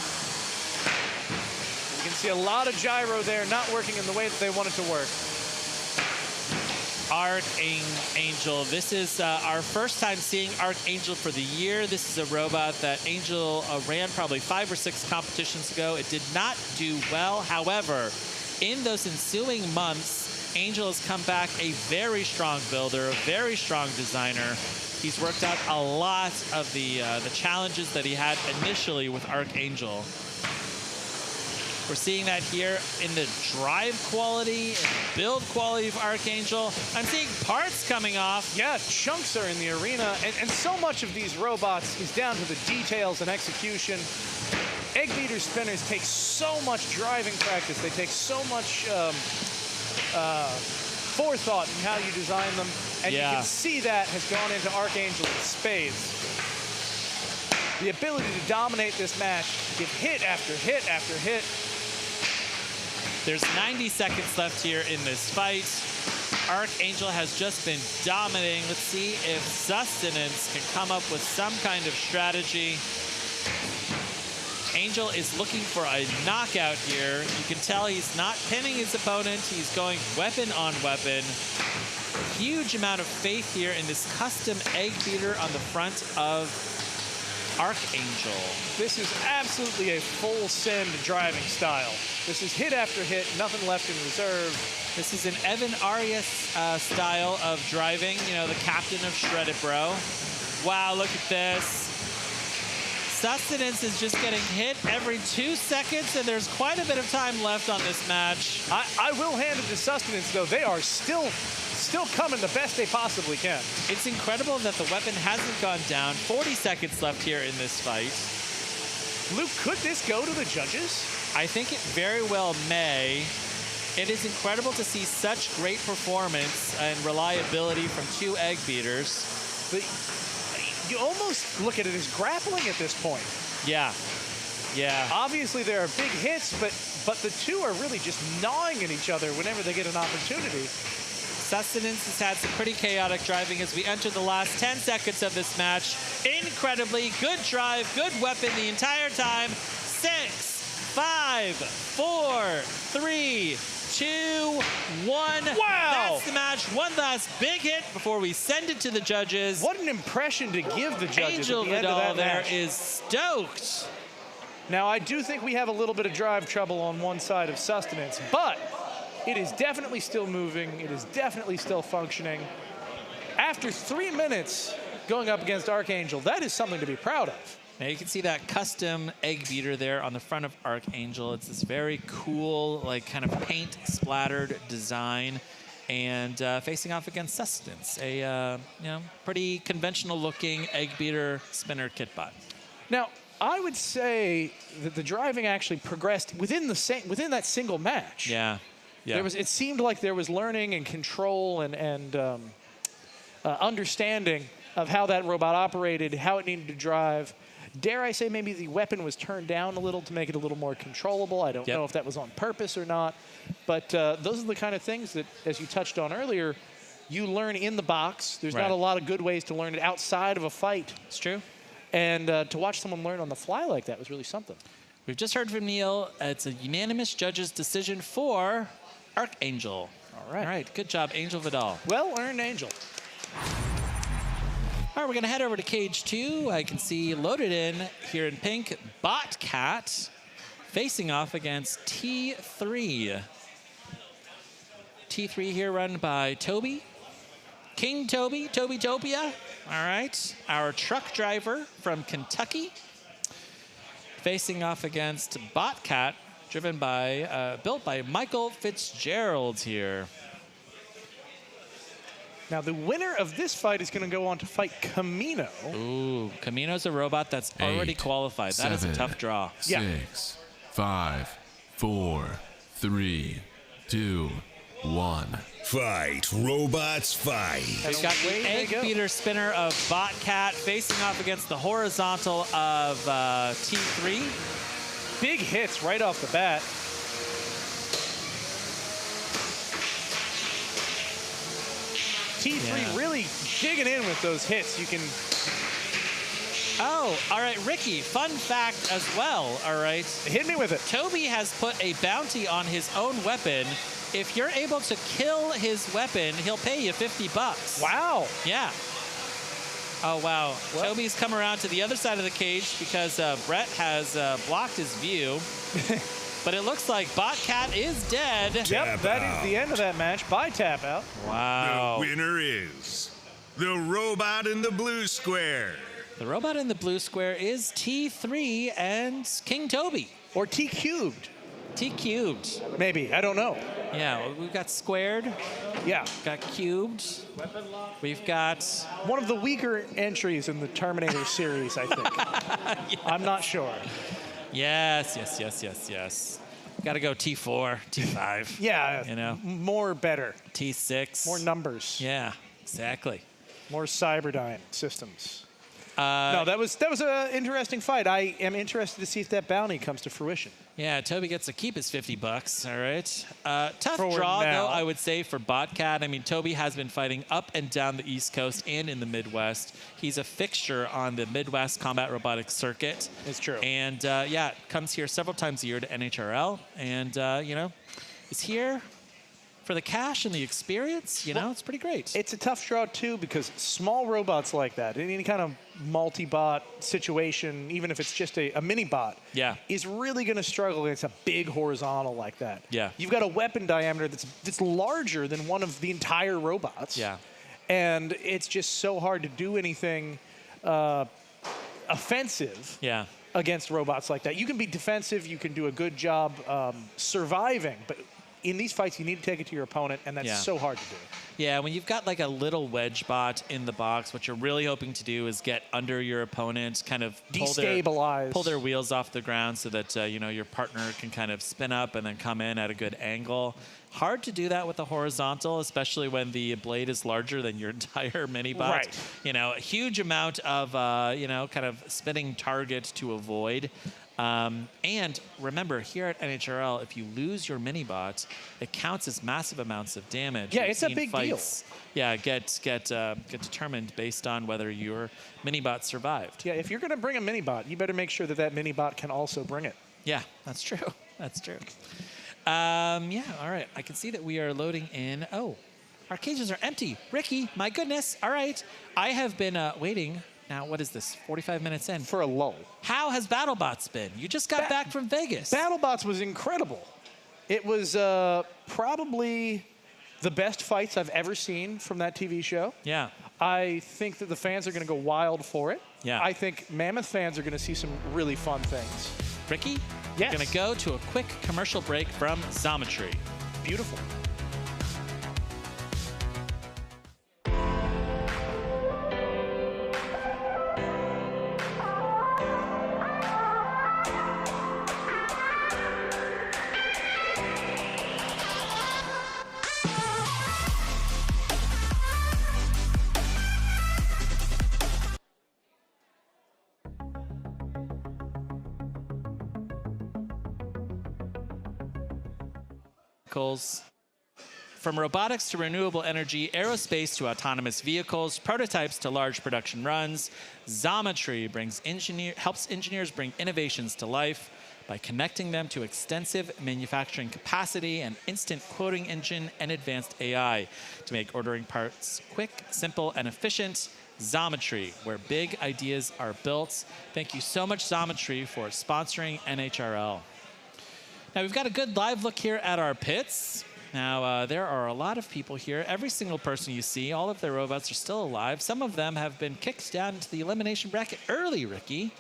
You can see a lot of gyro there, not working in the way that they want it to work. Our Archangel. This is our first time seeing Archangel for the year. This is a robot that Angel ran probably 5 or 6 competitions ago. It did not do well. However, in those ensuing months, Angel has come back a very strong builder, a very strong designer. He's worked out a lot of the challenges that he had initially with Archangel. We're seeing that here in the drive quality and build quality of Archangel. I'm seeing parts coming off. Yeah, chunks are in the arena, and so much of these robots is down to the details and execution. Egg beater spinners take so much driving practice. They take so much forethought in how you design them, and you can see that has gone into Archangel in spades. The ability to dominate this match, give hit after hit after hit. There's 90 seconds left here in this fight. Archangel has just been dominating. Let's see if Sustenance can come up with some kind of strategy. Angel is looking for a knockout here. You can tell he's not pinning his opponent. He's going weapon on weapon. Huge amount of faith here in this custom egg beater on the front of Archangel. This is absolutely a full send driving style. This is hit after hit, nothing left in reserve. This is an Evan Arias style of driving, you know, the captain of Shredded Bro. Wow, look at this. Sustenance is just getting hit every 2 seconds, and there's quite a bit of time left on this match. I will hand it to Sustenance, though. They are still coming the best they possibly can. It's incredible that the weapon hasn't gone down. 40 seconds left here in this fight. Luke, could this go to the judges? I think it very well may. It is incredible to see such great performance and reliability from 2 egg beaters. But you almost look at it as grappling at this point. Yeah. Yeah. Obviously, there are big hits, but the 2 are really just gnawing at each other whenever they get an opportunity. Sustenance has had some pretty chaotic driving as we enter the last 10 seconds of this match. Incredibly good drive, good weapon the entire time. 6, 5, 4, 3, 2, 1. Wow! That's the match. One last big hit before we send it to the judges. What an impression to give the judges at the end of that match. There is stoked. Now, I do think we have a little bit of drive trouble on one side of Sustenance, but it is definitely still moving. It is definitely still functioning. After 3 minutes going up against Archangel, that is something to be proud of. Now you can see that custom egg beater there on the front of Archangel. It's this very cool, like kind of paint splattered design, and facing off against Sustenance, a you know, pretty conventional looking egg beater spinner kitbot. Now, I would say that the driving actually progressed within that single match. Yeah. Yeah. It seemed like there was learning and control and understanding of how that robot operated, how it needed to drive. Dare I say maybe the weapon was turned down a little to make it a little more controllable. I don't know if that was on purpose or not. But those are the kind of things that, as you touched on earlier, you learn in the box. There's not a lot of good ways to learn it outside of a fight. It's true. And to watch someone learn on the fly like that was really something. We've just heard from Neil. It's a unanimous judges' decision for Archangel. All right, good job, Angel Vidal. Well earned, Angel. All right, we're going to head over to cage 2. I can see loaded in here in pink, BotCat facing off against T3. T3 here run by Toby. King Toby, Tobytopia. All right, our truck driver from Kentucky. Facing off against BotCat, driven by, built by Michael Fitzgerald here. Now, the winner of this fight is going to go on to fight Camino. Ooh, Camino's a robot that's already qualified. That is a tough draw. 6, 5, 4, 3, 2, 1. Fight, robots, fight. We've got the egg beater spinner of BotCat facing off against the horizontal of T3. Big hits right off the bat. T3 really digging in with those hits. You can... Oh, all right, Ricky, fun fact as well, all right? Hit me with it. Toby has put a bounty on his own weapon if you're able to kill his weapon, he'll pay you $50. Wow. Yeah. Oh, wow. Well. Toby's come around to the other side of the cage because Brett has blocked his view. But it looks like BotCat is dead. Yep, that is the end of that match by tap out. Wow. The winner is the robot in the blue square. The robot in the blue square is T3 and King Toby. Or T cubed. T cubed. Maybe, I don't know. Yeah, we've got squared, Yeah. got cubed. We've got... One of the weaker entries in the Terminator series, I think. Yes. I'm not sure. Yes. Got to go T4, T5. Yeah, You know, more better. T6. More numbers. Yeah, exactly. More Cyberdyne systems. No, that was an interesting fight. I am interested to see if that bounty comes to fruition. Yeah, Toby gets to keep his $50. All right. Tough For draw, now. though, I would say, for BotCat. I mean, Toby has been fighting up and down the East Coast and in the Midwest. He's a fixture on the Midwest Combat Robotics circuit. It's true. And, yeah, comes here several times a year to NHRL. And, you know, is here for the cash and the experience. You know, it's pretty great. It's a tough draw, too, because small robots like that, in any kind of multi-bot situation, even if it's just a mini-bot, Yeah. is really going to struggle against a big horizontal like that. Yeah. You've got a weapon diameter that's larger than one of the entire robots. Yeah. And it's just so hard to do anything offensive Yeah. against robots like that. You can be defensive, you can do a good job surviving, but in these fights, you need to take it to your opponent, and that's Yeah. so hard to do. Yeah, when you've got like a little wedge bot in the box, what you're really hoping to do is get under your opponent, kind of Destabilize. pull their wheels off the ground so that you know, your partner can kind of spin up and then come in at a good angle. Hard to do that with the horizontal, especially when the blade is larger than your entire mini bot. Right. You know, a huge amount of you know, kind of spinning target to avoid. And remember, here at NHRL, if you lose your mini-bot, it counts as massive amounts of damage. Yeah, We've it's a seen big fights, yeah, get determined based on whether your mini-bot survived. Yeah, if you're going to bring a mini-bot, you better make sure that that mini-bot can also bring it. Yeah, that's true. That's true. Yeah, all right. I can see that we are loading in. Oh, our cages are empty. Ricky, my goodness. All right. I have been waiting. Now, what is this? 45 minutes in. For a lull. How has BattleBots been? You just got back from Vegas. BattleBots was incredible. It was probably the best fights I've ever seen from that TV show. Yeah. I think that the fans are going to go wild for it. Yeah. I think Mammoth fans are going to see some really fun things. Ricky, Yes. we're going to go to a quick commercial break from Xometry. Beautiful. From robotics to renewable energy, aerospace to autonomous vehicles, prototypes to large production runs, Xometry helps engineers bring innovations to life by connecting them to extensive manufacturing capacity, an instant quoting engine, and advanced AI to make ordering parts quick, simple, and efficient. Xometry, where big ideas are built. Thank you so much, Xometry, for sponsoring NHRL. Now, we've got a good live look here at our pits. Now, there are a lot of people here. Every single person you see, all of their robots are still alive. Some of them have been kicked down into the elimination bracket early, Ricky.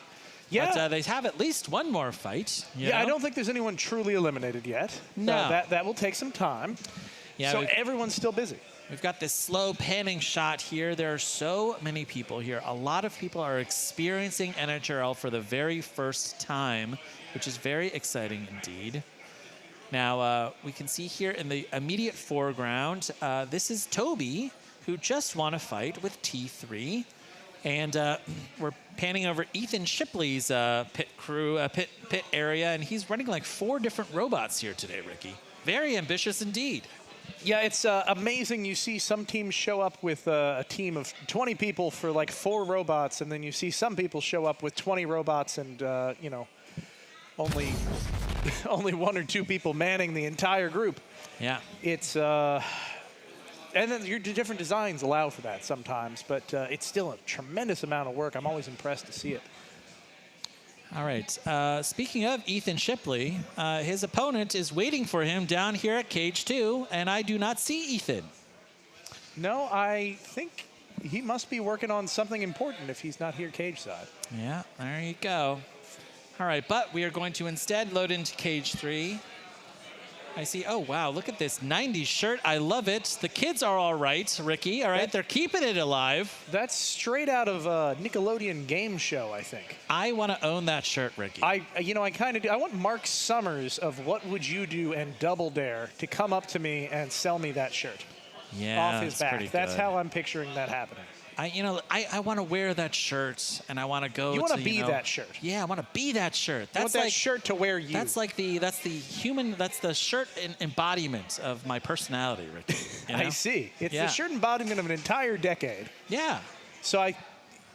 Yeah. But they have at least one more fight. You Yeah, I know? don't think there's anyone truly eliminated yet. No. That will take some time. Yeah, so everyone's still busy. We've got this slow panning shot here. There are so many people here. A lot of people are experiencing NHRL for the very first time, which is very exciting indeed. Now, we can see here in the immediate foreground, this is Toby, who just won a fight with T3. And we're panning over Ethan Shipley's pit crew, pit area, and he's running like 4 different robots here today, Ricky. Very ambitious indeed. Yeah, it's amazing. You see some teams show up with a team of 20 people for like 4 robots, and then you see some people show up with 20 robots and, you know, only only 1 or 2 people manning the entire group. Yeah. It's and then your different designs allow for that sometimes, but it's still a tremendous amount of work. I'm always impressed to see it. All right. Speaking of Ethan Shipley, his opponent is waiting for him down here at Cage 2, and I do not see Ethan. No, I think he must be working on something important if he's not here cage side. Yeah, there you go. All right, but we are going to instead load into Cage 3. I see, oh, wow, look at this 90s shirt. I love it. The kids are all right, Ricky, all right? They're keeping it alive. That's straight out of a Nickelodeon game show, I think. I want to own that shirt, Ricky. I kind of do. I want Mark Summers of What Would You Do and Double Dare to come up to me and sell me that shirt. Yeah, off his back. That's how I'm picturing that happening. I want to wear that shirt, and I want to go. You want to be that shirt. Yeah, I want to be that shirt. That's want that shirt to wear you. That's like that's the shirt embodiment of my personality, Ricky. You know? I see. It's the shirt embodiment of an entire decade. Yeah. So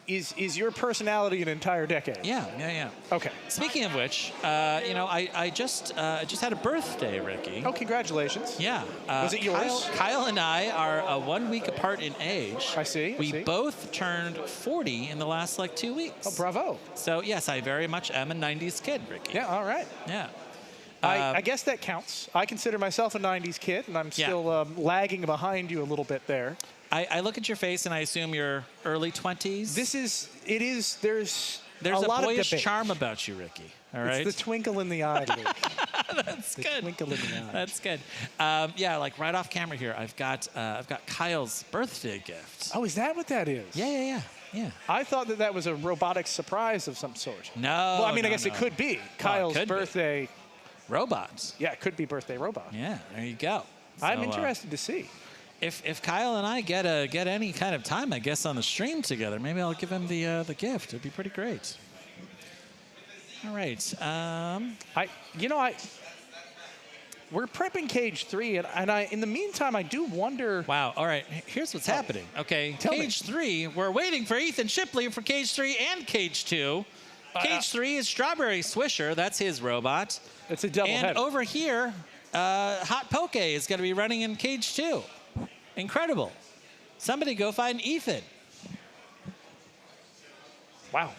is your personality an entire decade? Yeah. Okay. Speaking of which, I just had a birthday, Ricky. Oh, congratulations. Yeah. Was it yours? Kyle and I are 1 week apart in age. I see. We both turned 40 in the last 2 weeks. Oh, bravo. So yes, I very much am a 90s kid, Ricky. Yeah. All right. Yeah. I guess that counts. I consider myself a 90s kid, and I'm still lagging behind you a little bit there. I look at your face and I assume you're early 20s. There's a lot boyish of charm about you, Ricky. All right. It's the twinkle in the eye, Luke. That's good. The twinkle in the eye. That's good. Right off camera here, I've got Kyle's birthday gift. Oh, is that what that is? Yeah. I thought that was a robotic surprise of some sort. No. Well, I mean, I guess it could be Kyle's birthday. Robots. Yeah, it could be birthday robot. Yeah, there you go. So, I'm interested to see. If Kyle and I get any kind of time, I guess, on the stream together, maybe I'll give him the gift. It'd be pretty great. All right. We're prepping Cage 3, and in the meantime, I do wonder. Wow. All right. Here's what's happening. Okay. Cage 3. We're waiting for Ethan Shipley for Cage 3 and Cage 2. Cage 3 is Strawberry Swisher. That's his robot. It's a double header. And over here, Hot Poké is going to be running in Cage 2. Incredible. Somebody go find Ethan. Wow.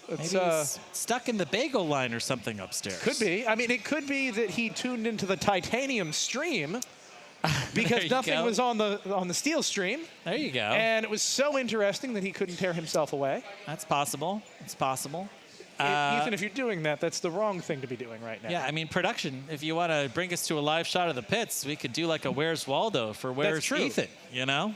Maybe he's stuck in the bagel line or something upstairs. Could be. I mean, it could be that he tuned into the titanium stream because nothing was on the steel stream. There you go. And it was so interesting that he couldn't tear himself away. That's possible. It's possible. Ethan, if you're doing that, that's the wrong thing to be doing right now. Yeah, I mean, production, if you want to bring us to a live shot of the pits, we could do like a Where's Waldo for Where's Ethan, you know?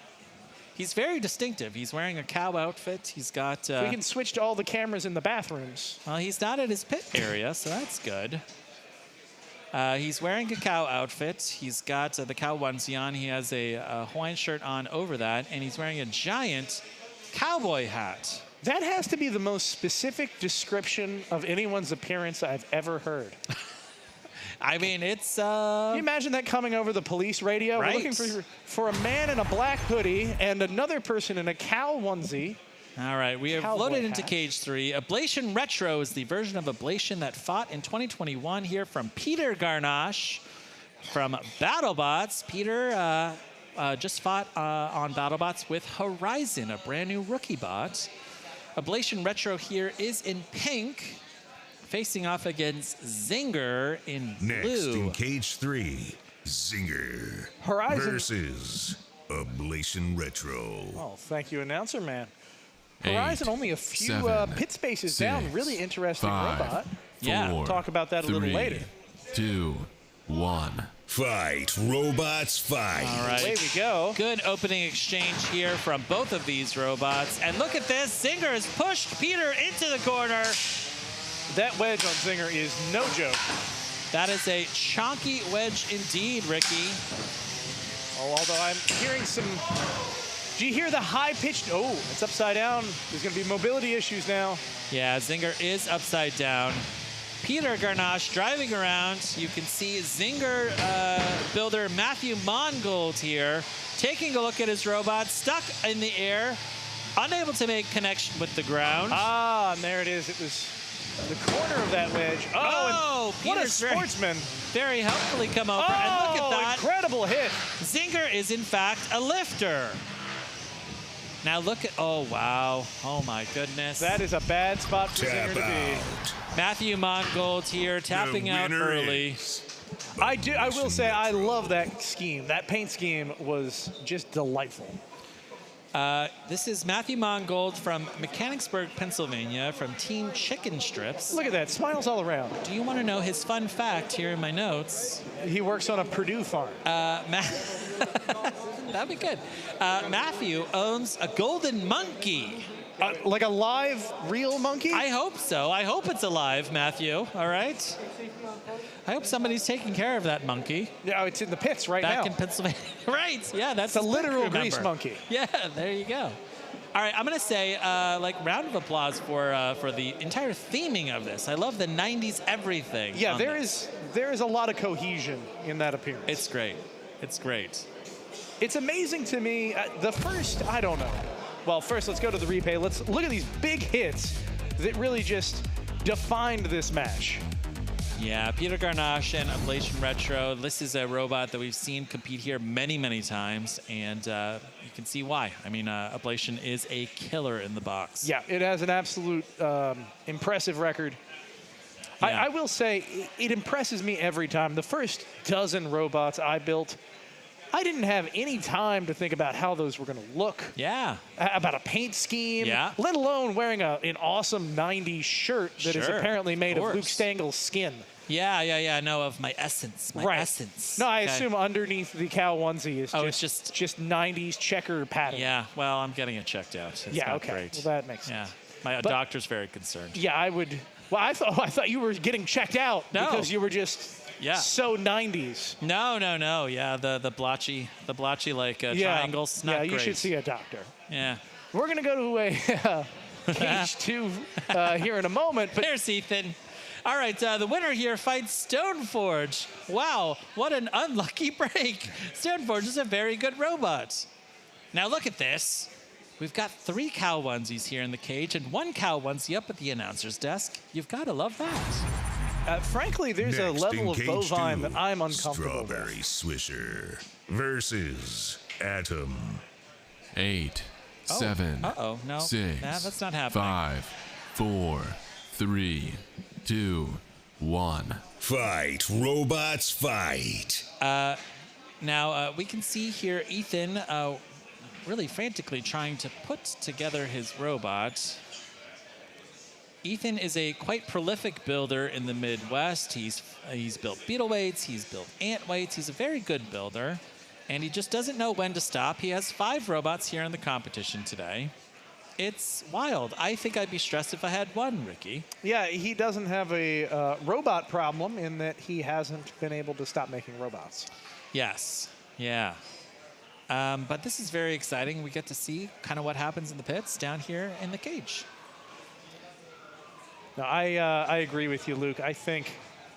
He's very distinctive. He's wearing a cow outfit. He's got... we can switch to all the cameras in the bathrooms. Well, he's not at his pit area, so that's good. He's wearing a cow outfit. He's got the cow onesie on. He has a Hawaiian shirt on over that, and he's wearing a giant cowboy hat. That has to be the most specific description of anyone's appearance I've ever heard. I mean, it's... Can you imagine that coming over the police radio? Right. We're looking for a man in a black hoodie and another person in a cow onesie. All right, we have loaded into Cage 3. Ablation Retro is the version of Ablation that fought in 2021 here from Peter Garnash from BattleBots. Peter just fought on BattleBots with Horizon, a brand new rookie bot. Ablation Retro here is in pink, facing off against Zinger in blue. Next in Cage 3, Zinger Horizon versus Ablation Retro. Oh, thank you, announcer man. 8, Horizon only a few 7, pit spaces 6, down. Really interesting 5, robot. 4, Yeah, we'll talk about that a little 3, later. 2, 1. Fight, robots, fight. All right. Away we go. Good opening exchange here from both of these robots. And look at this. Zinger has pushed Peter into the corner. That wedge on Zinger is no joke. That is a chonky wedge indeed, Ricky. Oh, although I'm hearing some... Do you hear the high-pitched... Oh, it's upside down. There's going to be mobility issues now. Yeah, Zinger is upside down. Peter Garnash driving around. You can see Zinger builder Matthew Mongold here taking a look at his robot, stuck in the air, unable to make connection with the ground. Ah, and there it is. It was the corner of that wedge. Oh, and what a Peter's sportsman. Very helpfully come over. Oh, And look at that. incredible hit. Zinger is, in fact, a lifter. Now look at, oh, wow. Oh, my goodness. That is a bad spot for Zinger to be. Matthew Mongold here, tapping out early. I will say, I love that scheme. That paint scheme was just delightful. This is Matthew Mongold from Mechanicsburg, Pennsylvania, from Team Chicken Strips. Look at that, smiles all around. Do you want to know his fun fact here in my notes? He works on a Purdue farm. That'd be good. Matthew owns a golden monkey. Like a live, real monkey? I hope so. I hope it's alive, Matthew. All right? I hope somebody's taking care of that monkey. Yeah, it's in the pits right now. Back in Pennsylvania. Right. Yeah, that's a literal crew grease member. monkey. Yeah, there you go. All right, I'm going to say, round of applause for the entire theming of this. I love the 90s everything. Yeah, there is a lot of cohesion in that appearance. It's great. It's great. It's amazing to me. The first, I don't know. Well, first, let's go to the replay. Let's look at these big hits that really just defined this match. Yeah, Peter Garnache and Ablation Retro. This is a robot that we've seen compete here many, many times, and you can see why. I mean, Ablation is a killer in the box. Yeah, it has an absolute impressive record. Yeah. I will say, it impresses me every time. The first dozen robots I built, I didn't have any time to think about how those were going to look. Yeah. About a paint scheme. Yeah. Let alone wearing an awesome 90s shirt that is apparently made of Luke Stangel's skin. Yeah, I know of my essence. My essence. No, I assume underneath the cow onesie is it's just 90s checker pattern. Yeah, well, I'm getting it checked out. It's yeah, not okay. great. Well, that makes sense. Yeah, my doctor's very concerned. Yeah, I would. Well, I thought you were getting checked out because you were just so 90s. No. Yeah, the blotchy like triangles. Not you great. should see a doctor. Yeah. We're gonna go to a cage 2 here in a moment. But there's Ethan. All right, the winner here fights Stoneforge. Wow, what an unlucky break. Stoneforge is a very good robot. Now look at this. We've got 3 cow onesies here in the cage and 1 cow onesie up at the announcer's desk. You've got to love that. Frankly, there's a level of bovine that I'm uncomfortable Strawberry Swisher versus Atom. 8, 7, no. 6, that's not happening. 5, 4, 3, 2, 1. Fight, robots, fight. Now, we can see here Ethan really frantically trying to put together his robot. Ethan is a quite prolific builder in the Midwest. He's built beetle weights, he's built ant weights. He's a very good builder, and he just doesn't know when to stop. He has 5 robots here in the competition today. It's wild. I think I'd be stressed if I had 1, Ricky. Yeah, he doesn't have a robot problem in that he hasn't been able to stop making robots. Yes, yeah. But this is very exciting. We get to see kind of what happens in the pits down here in the cage. No, I agree with you, Luke. I think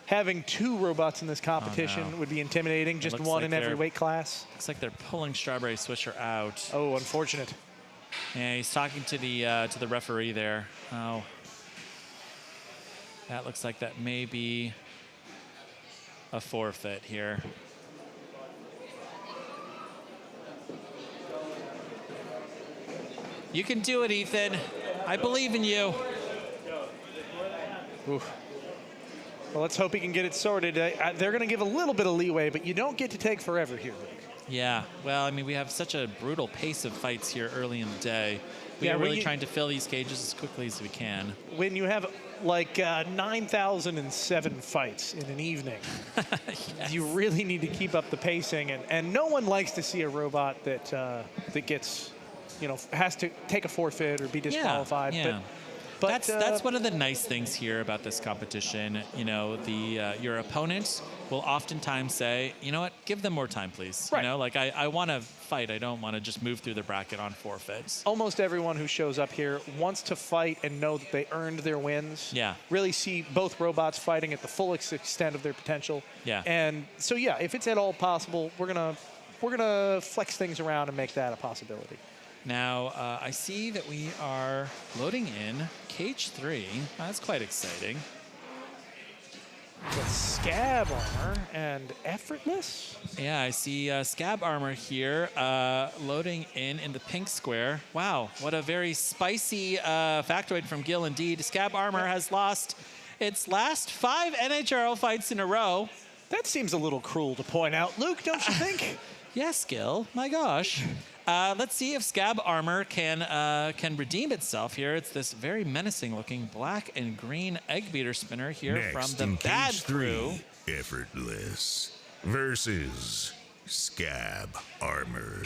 having 2 robots in this competition would be intimidating. Just 1 in every weight class. Looks like they're pulling Strawberry Swisher out. Oh, unfortunate. Yeah, he's talking to the referee there. Oh, that looks like that may be a forfeit here. You can do it, Ethan. I believe in you. Oof. Well, let's hope he can get it sorted. They're going to give a little bit of leeway, but you don't get to take forever here, Luke. Yeah, well, I mean, we have such a brutal pace of fights here early in the day. We are really trying to fill these cages as quickly as we can. When you have like 9,007 fights in an evening, yes. You really need to keep up the pacing, and no one likes to see a robot that that gets, has to take a forfeit or be disqualified. Yeah. But that's one of the nice things here about this competition. Your opponent will oftentimes say, you know what, give them more time, please. Right. I want to fight. I don't want to just move through the bracket on forfeits. Almost everyone who shows up here wants to fight and know that they earned their wins. Yeah. Really see both robots fighting at the full extent of their potential. Yeah. And so, yeah, if it's at all possible, we're gonna flex things around and make that a possibility. Now, I see that we are loading in Cage 3. That's quite exciting. With Scab Armour and Effortless. Yeah, I see Scab Armour here loading in the pink square. Wow, what a very spicy factoid from Gil indeed. Scab Armour has lost its last 5 NHRL fights in a row. That seems a little cruel to point out, Luke, don't you think? Yes, Gil, my gosh. Let's see if Scab Armour can redeem itself here. It's this very menacing-looking black and green egg beater spinner here Next from in the Bad Cage Crew. 3, Effortless versus Scab Armour.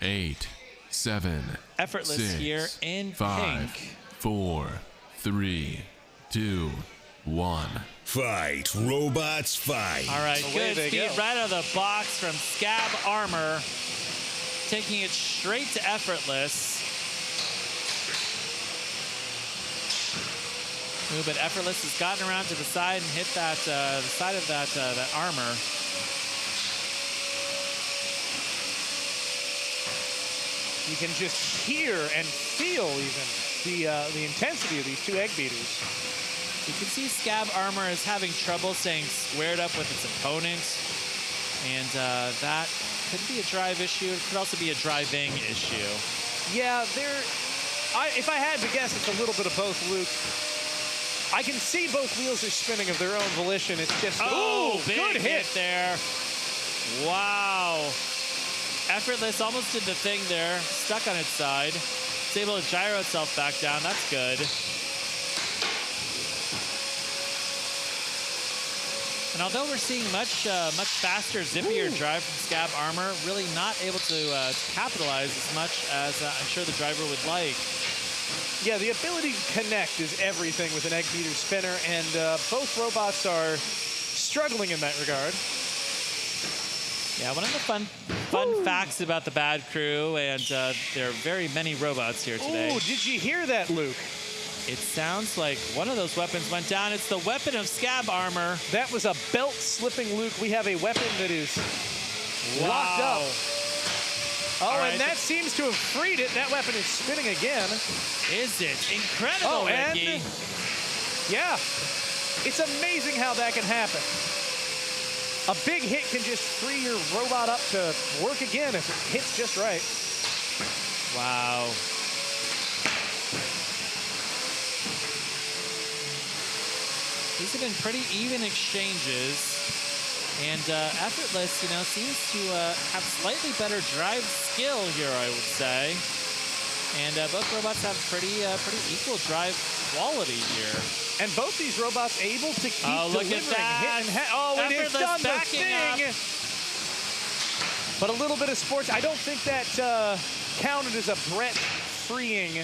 8, 7, Effortless 6, here in 5, pink. 4, 3, 2, 1. Fight, robots, fight. All right, Away good they speed go. right out of the box from Scab Armour, taking it straight to Effortless. Ooh, but Effortless has gotten around to the side and hit that the side of that armor. You can just hear and feel even the intensity of these 2 egg beaters. You can see Scab Armour is having trouble staying squared up with its opponent, and that could be a drive issue. It could also be a driving issue. Yeah, if I had to guess, it's a little bit of both, Luke. I can see both wheels are spinning of their own volition. It's just, Big good hit. there. Wow. Effortless almost did the thing there, stuck on its side. It's able to gyro itself back down. That's good. And although we're seeing much faster, zippier drive from Scab Armour, really not able to capitalize as much as I'm sure the driver would like. Yeah, the ability to connect is everything with an egg beater spinner, and both robots are struggling in that regard. Yeah, one of the fun facts about the Bad Crew, and there are very many robots here today. Oh, did you hear that, Luke? It sounds like one of those weapons went down. It's the weapon of Scab Armour. That was a belt slipping, Luke. We have a weapon that is locked up. Oh, right, and that seems to have freed it. That weapon is spinning again. Is it? Incredible, Ricky. Yeah, it's amazing how that can happen. A big hit can just free your robot up to work again if it hits just right. Wow. These have been pretty even exchanges. And Effortless, seems to have slightly better drive skill here, I would say. And both robots have pretty equal drive quality here. And both these robots able to keep look delivering at that. hit and it has Effortless done the backing thing. up. But a little bit of sports. I don't think that counted as a Brett freeing.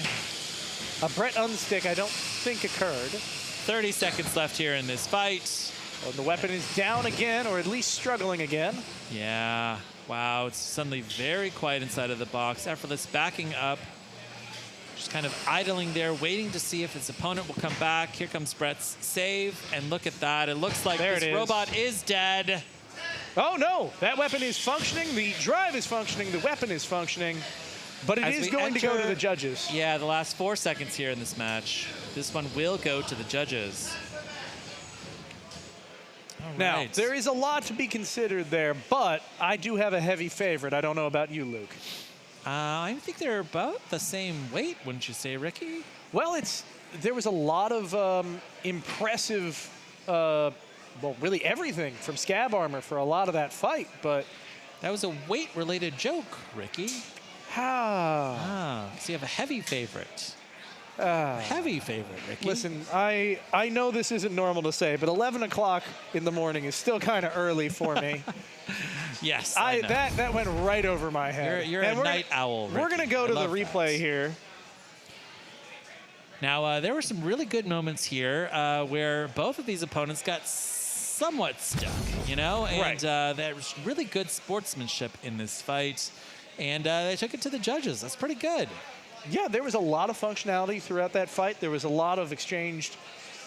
A Brett unstick, I don't think occurred. 30 seconds left here in this fight. Well, the weapon is down again, or at least struggling again. Yeah, wow, it's suddenly very quiet inside of the box. Effortless backing up, just kind of idling there, waiting to see if his opponent will come back. Here comes Brett's save, and look at that. It looks like this robot is dead. Oh, no, that weapon is functioning. The drive is functioning. The weapon is functioning. But it is going to go to the judges. Yeah, the last 4 seconds here in this match. This one will go to the judges. Now, Right. there is a lot to be considered there, but I do have a heavy favorite. I don't know about you, Luke. I think they're about the same weight, wouldn't you say, Ricky? Well, there was a lot of impressive, well, really everything from Scab Armour for a lot of that fight, but... That was a weight-related joke, Ricky. Ah. So you have a heavy favorite. Heavy favorite, Ricky. Listen, I know this isn't normal to say, but 11 o'clock in the morning is still kind of early for me. Yes, I know. That went right over my head. You're a night owl, Ricky. We're going to go to the I love replay that. here. Now, there were some really good moments here where both of these opponents got somewhat stuck, And Right. there was really good sportsmanship in this fight. And they took it to the judges. That's pretty good. Yeah, there was a lot of functionality throughout that fight. There was a lot of exchanged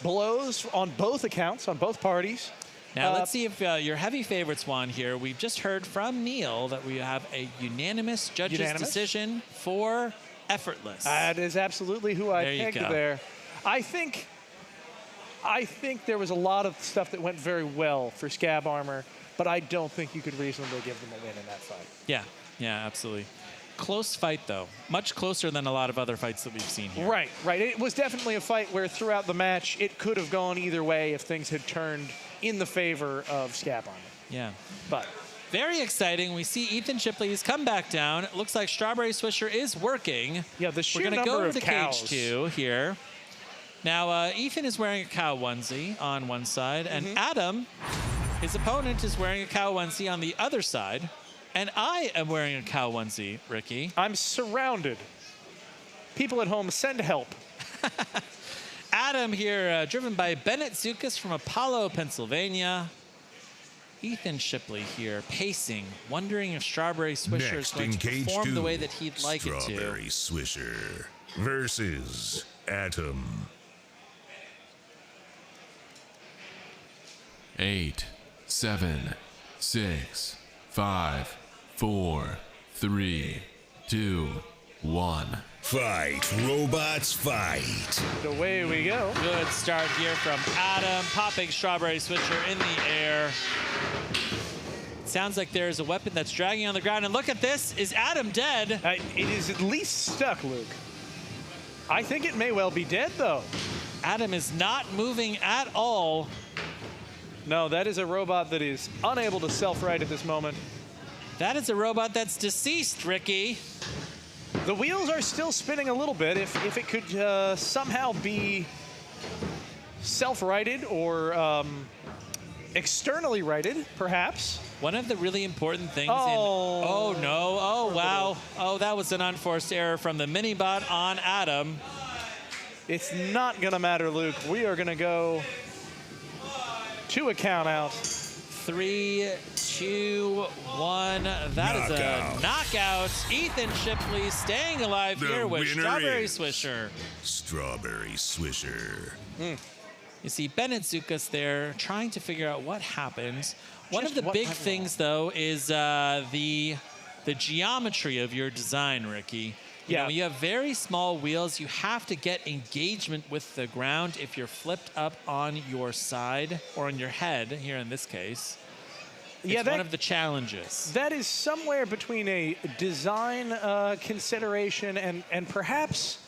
blows on both accounts, on both parties. Now, let's see if your heavy favorites won here. We've just heard from Neil that we have a unanimous judge's decision for Effortless. That is absolutely who I picked there. I think there was a lot of stuff that went very well for Scab Armour, but I don't think you could reasonably give them a win in that fight. Yeah, absolutely. Close fight, though. Much closer than a lot of other fights that we've seen here. Right. It was definitely a fight where throughout the match, it could have gone either way if things had turned in the favor of Scab Armour. Yeah. But very exciting. We see Ethan Shipley's come back down. It looks like Strawberry Swisher is working. Yeah, the sheer We're going to number go of to cows. cage 2 here. Now, Ethan is wearing a cow onesie on one side, and Adam, his opponent, is wearing a cow onesie on the other side. And I am wearing a cow onesie, Ricky. I'm surrounded. People at home, send help. Adam here, driven by Bennett Zukas from Apollo, Pennsylvania. Ethan Shipley here, pacing, wondering if Strawberry Swisher is going to perform the way that he'd like it to. Strawberry Swisher versus Atom. 8, 7, 6, 5, 4, 3, 2, 1. Fight, robots, fight. Away we go. Good start here from Adam, popping Strawberry Swisher in the air. Sounds like there's a weapon that's dragging on the ground. And look at this. Is Adam dead? It is at least stuck, Luke. I think it may well be dead, though. Adam is not moving at all. No, that is a robot that is unable to self-right at this moment. That is a robot that's deceased, Ricky. The wheels are still spinning a little bit. If it could somehow be self-righted or externally righted, perhaps. One of the really important things oh no, oh wow. Oh, that was an unforced error from the mini-bot on Adam. It's not gonna matter, Luke. We are gonna go to a count out. 3, 2, 1. That is a knockout. Ethan Shipley staying alive here with Strawberry Swisher. Strawberry Swisher. You see Bennett Zukas there trying to figure out what happened. One of the big things, though, is the geometry of your design, Ricky. You know, when you have very small wheels, you have to get engagement with the ground if you're flipped up on your side or on your head, here in this case. It's one of the challenges. That is somewhere between a design consideration and perhaps,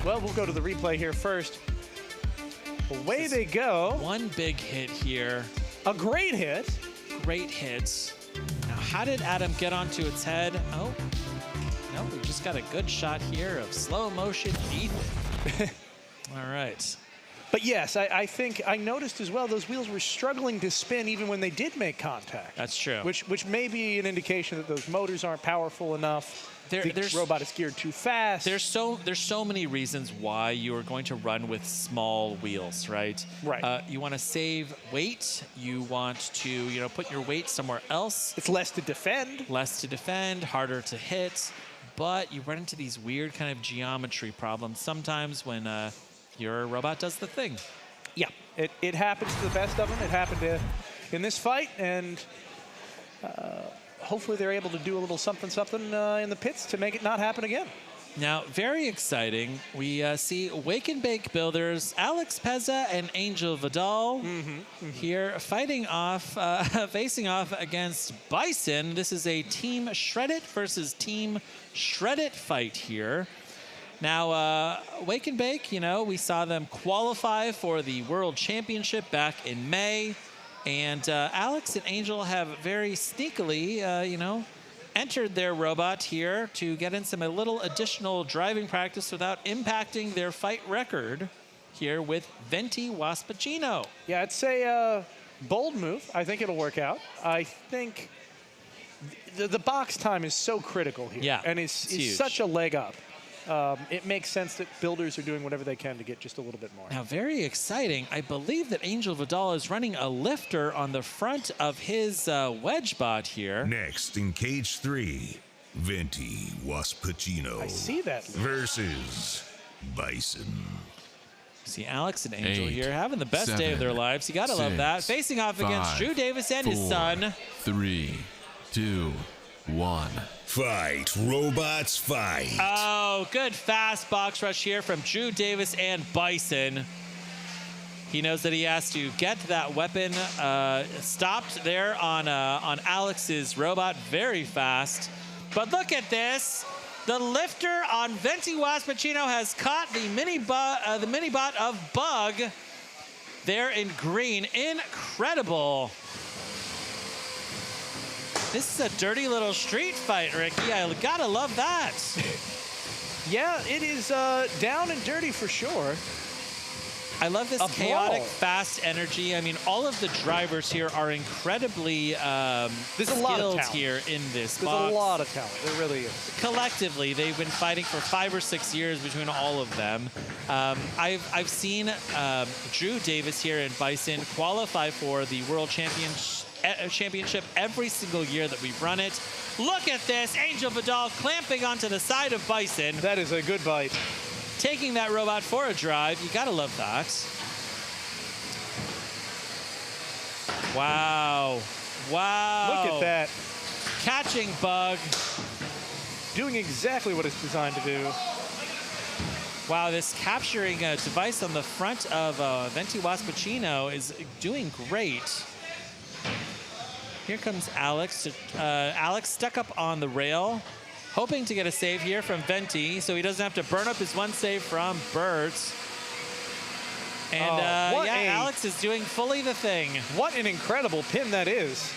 well, we'll go to the replay here first. Away they go. One big hit here. A great hit. Great hits. Now, how did Adam get onto its head? Oh, no, we just got a good shot here of slow motion Ethan. All right. But yes, I think I noticed as well those wheels were struggling to spin even when they did make contact. That's true. Which may be an indication that those motors aren't powerful enough. The robot is geared too fast. There's so many reasons why you are going to run with small wheels, right? Right. You want to save weight. You want to, put your weight somewhere else. It's less to defend. Less to defend, harder to hit. But you run into these weird kind of geometry problems sometimes when your robot does the thing. Yeah, it happens to the best of them. It happened in this fight, and hopefully they're able to do a little something in the pits to make it not happen again. Now, very exciting. We see Wake and Bake builders Alex Pezza and Angel Vidal here fighting off, facing off against Bison. This is a Team Shreddit versus Team Shreddit fight here. Now, Wake and Bake, we saw them qualify for the World Championship back in May. And Alex and Angel have very sneakily, entered their robot here to get in a little additional driving practice without impacting their fight record here with Venti Waspachino. Yeah, it's a bold move. I think it'll work out. I think the box time is so critical here. Yeah, and it's such a leg up. It makes sense that builders are doing whatever they can to get just a little bit more. Now, very exciting. I believe that Angel Vidal is running a lifter on the front of his wedge bot here. Next in cage 3, Venti Waspachino. I see that. Versus Bison. See Alex and Angel 8, here having the best day of their 7, lives. You gotta love that. 6, Facing off against 5, Drew Davis and his 4, son. 3, 2, 1. Fight, robots, fight. Oh, good fast box rush here from Drew Davis and Bison. He knows that he has to get that weapon stopped there on Alex's robot very fast. But look at this. The lifter on Venti Waspachino has caught the mini-bot of Bug there in green. Incredible. This is a dirty little street fight, Ricky. I gotta love that. Yeah, it is down and dirty for sure. I love this chaotic, fast energy. I mean, all of the drivers here are incredibly There's a lot of skilled talent. here in this There's box. a lot of talent. There really is. Collectively, they've been fighting for 5 or 6 years between all of them. I've seen Drew Davis here in Bison qualify for the World Championship every single year that we've run it. Look at this, Angel Vidal clamping onto the side of Bison. That is a good bite. Taking that robot for a drive. You gotta love that. Wow. Wow. Look at that. Catching Bug. Doing exactly what it's designed to do. Wow, this capturing device on the front of Venti Waspachino is doing great. Here comes Alex. Alex stuck up on the rail, hoping to get a save here from Venti, so he doesn't have to burn up his one save from Bert. And Alex is doing fully the thing. What an incredible pin that is.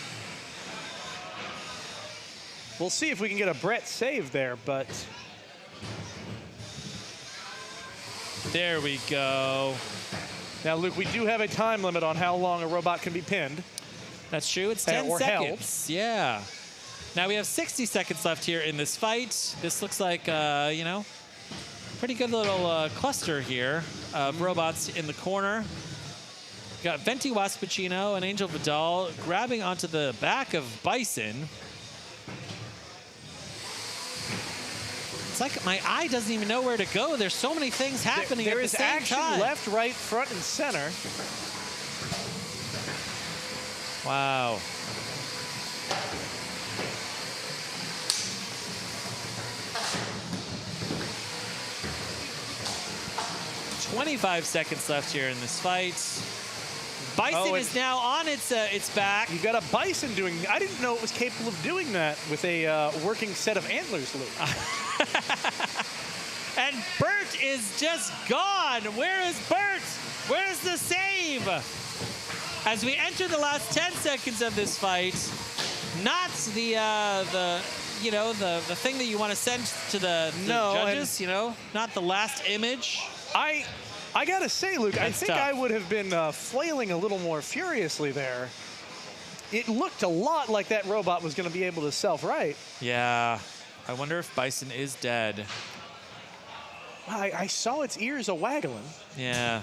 We'll see if we can get a Brett save there, but... There we go. Now, Luke, we do have a time limit on how long a robot can be pinned. That's true. It's 10 or seconds. held. Yeah. Now we have 60 seconds left here in this fight. This looks like, you know, pretty good little cluster here of robots in the corner. Got Venti Waspachino and Angel Vidal grabbing onto the back of Bison. It's like my eye doesn't even know where to go. There's so many things happening at the same time. There is action left, right, front, and center. Wow. "25 seconds left here in this fight. Bison is now on its back. You got a Bison doing... I didn't know it was capable of doing that with a working set of antlers, Luke. And Bert is just gone. Where is Bert? Where's the save? As we enter the last 10 seconds of this fight, not the thing that you want to send to the judges, you know, not the last image. I gotta say, Luke, I think tough. I would have been flailing a little more furiously there. It looked a lot like that robot was going to be able to self-right. Yeah. I wonder if Bison is dead. I saw its ears a-waggling. Yeah.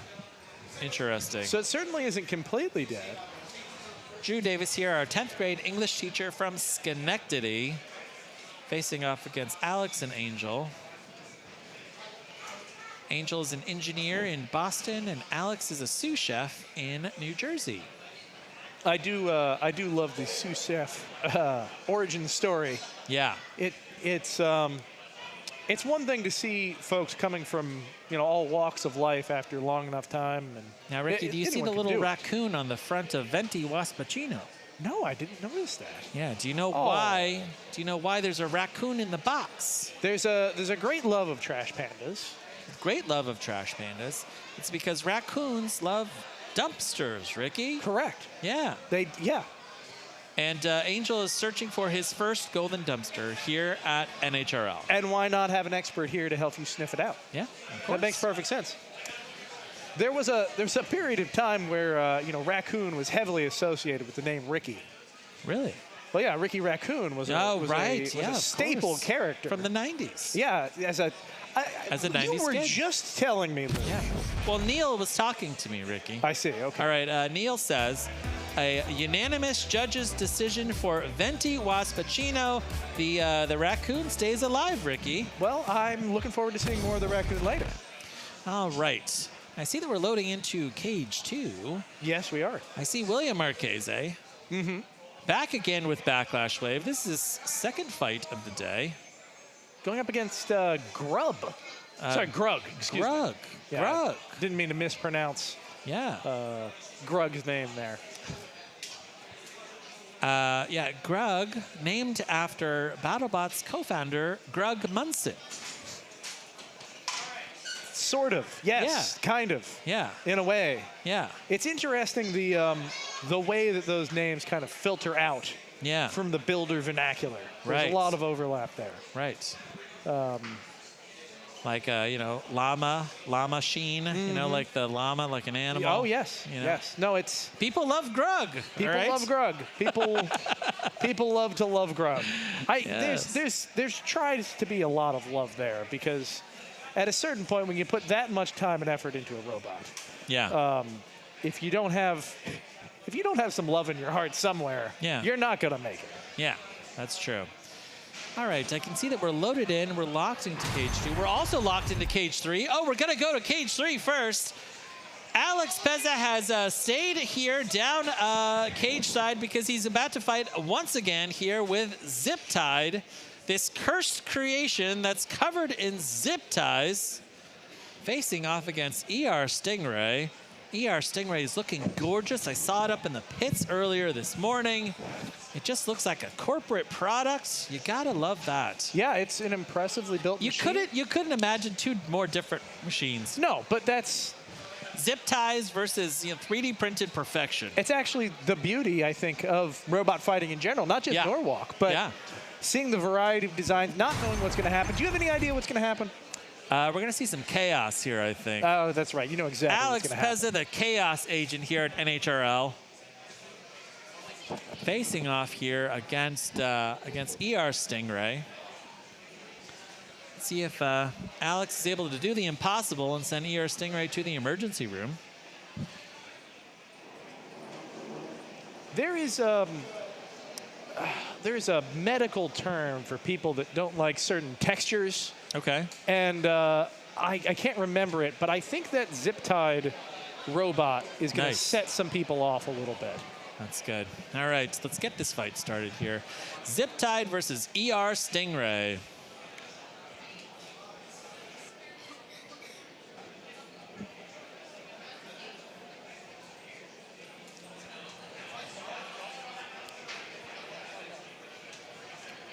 Interesting. So it certainly isn't completely dead. Drew Davis here, our 10th grade English teacher from Schenectady, facing off against Alex and Angel. Angel is an engineer in Boston, and Alex is a sous chef in New Jersey. I do love the sous chef origin story. Yeah. It's one thing to see folks coming from, you know, all walks of life after long enough time. And now, Ricky, do you see the little raccoon on the front of Venti Waspachino? No, I didn't notice that. Yeah. Do you know why? Do you know why there's a raccoon in the box? There's a great love of trash pandas. Great love of trash pandas. It's because raccoons love dumpsters, Ricky. Correct. Yeah. Yeah. And Angel is searching for his first golden dumpster here at NHRL. And why not have an expert here to help you sniff it out? Yeah, that makes perfect sense. There's a period of time where you know, raccoon was heavily associated with the name Ricky. Really? Well, yeah, Ricky Raccoon was a staple character from the 90s. Yeah, as a 90s You were kid. Just telling me, Luke. Yeah. Well, Neil was talking to me, Ricky. I see. Okay. All right. Neil says a unanimous judge's decision for Venti Waspachino. The raccoon stays alive, Ricky. Well, I'm looking forward to seeing more of the raccoon later. All right. I see that we're loading into cage 2. Yes, we are. I see William Marchese. Back again with Backlash Wave. This is second fight of the day. Going up against GRUG. Sorry, GRUG. Excuse me. GRUG. Yeah, GRUG. Didn't mean to mispronounce Yeah. GRUG's name there. Yeah, GRUG, named after BattleBot's co-founder, GRUG Munson. Sort of. Yes. Yeah. Kind of. Yeah. In a way. Yeah. It's interesting the way that those names kind of filter out Yeah. from the builder vernacular. There's Right. a lot of overlap there. Right. Like, you know, llama sheen, you know, like the llama, like an animal. Oh, yes. You know? Yes. No, it's... People love GRUG. People all right? love GRUG. People love to love GRUG. Yes. There's tries to be a lot of love there because at a certain point when you put that much time and effort into a robot, Yeah. if you don't have some love in your heart somewhere, Yeah. you're not gonna make it. Yeah, that's true. All right, I can see that we're loaded in. We're locked into cage 2. We're also locked into cage 3. Oh, we're going to go to cage 3 first. Alex Pezza has stayed here down cage side because he's about to fight once again here with Zip Tied, this cursed creation that's covered in zip ties, facing off against ER Stingray. ER Stingray is looking gorgeous. I saw it up in the pits earlier this morning. It just looks like a corporate product. You gotta love that. Yeah, it's an impressively built machine. You couldn't imagine two more different machines. No, but that's... Zip ties versus 3D printed perfection. It's actually the beauty, I think, of robot fighting in general, not just Norwalk, but seeing the variety of designs, not knowing what's going to happen. Do you have any idea what's going to happen? We're going to see some chaos here, I think. Oh, that's right. You know exactly Alex what's going to happen. Pezza, the chaos agent here at NHRL. Facing off here against ER Stingray. Let's see if Alex is able to do the impossible and send ER Stingray to the emergency room. There's a medical term for people that don't like certain textures. Okay. And I can't remember it, but I think that zip-tied robot is going to set some people off a little bit. That's good. All right, let's get this fight started here. Zip Tied versus ER Stingray.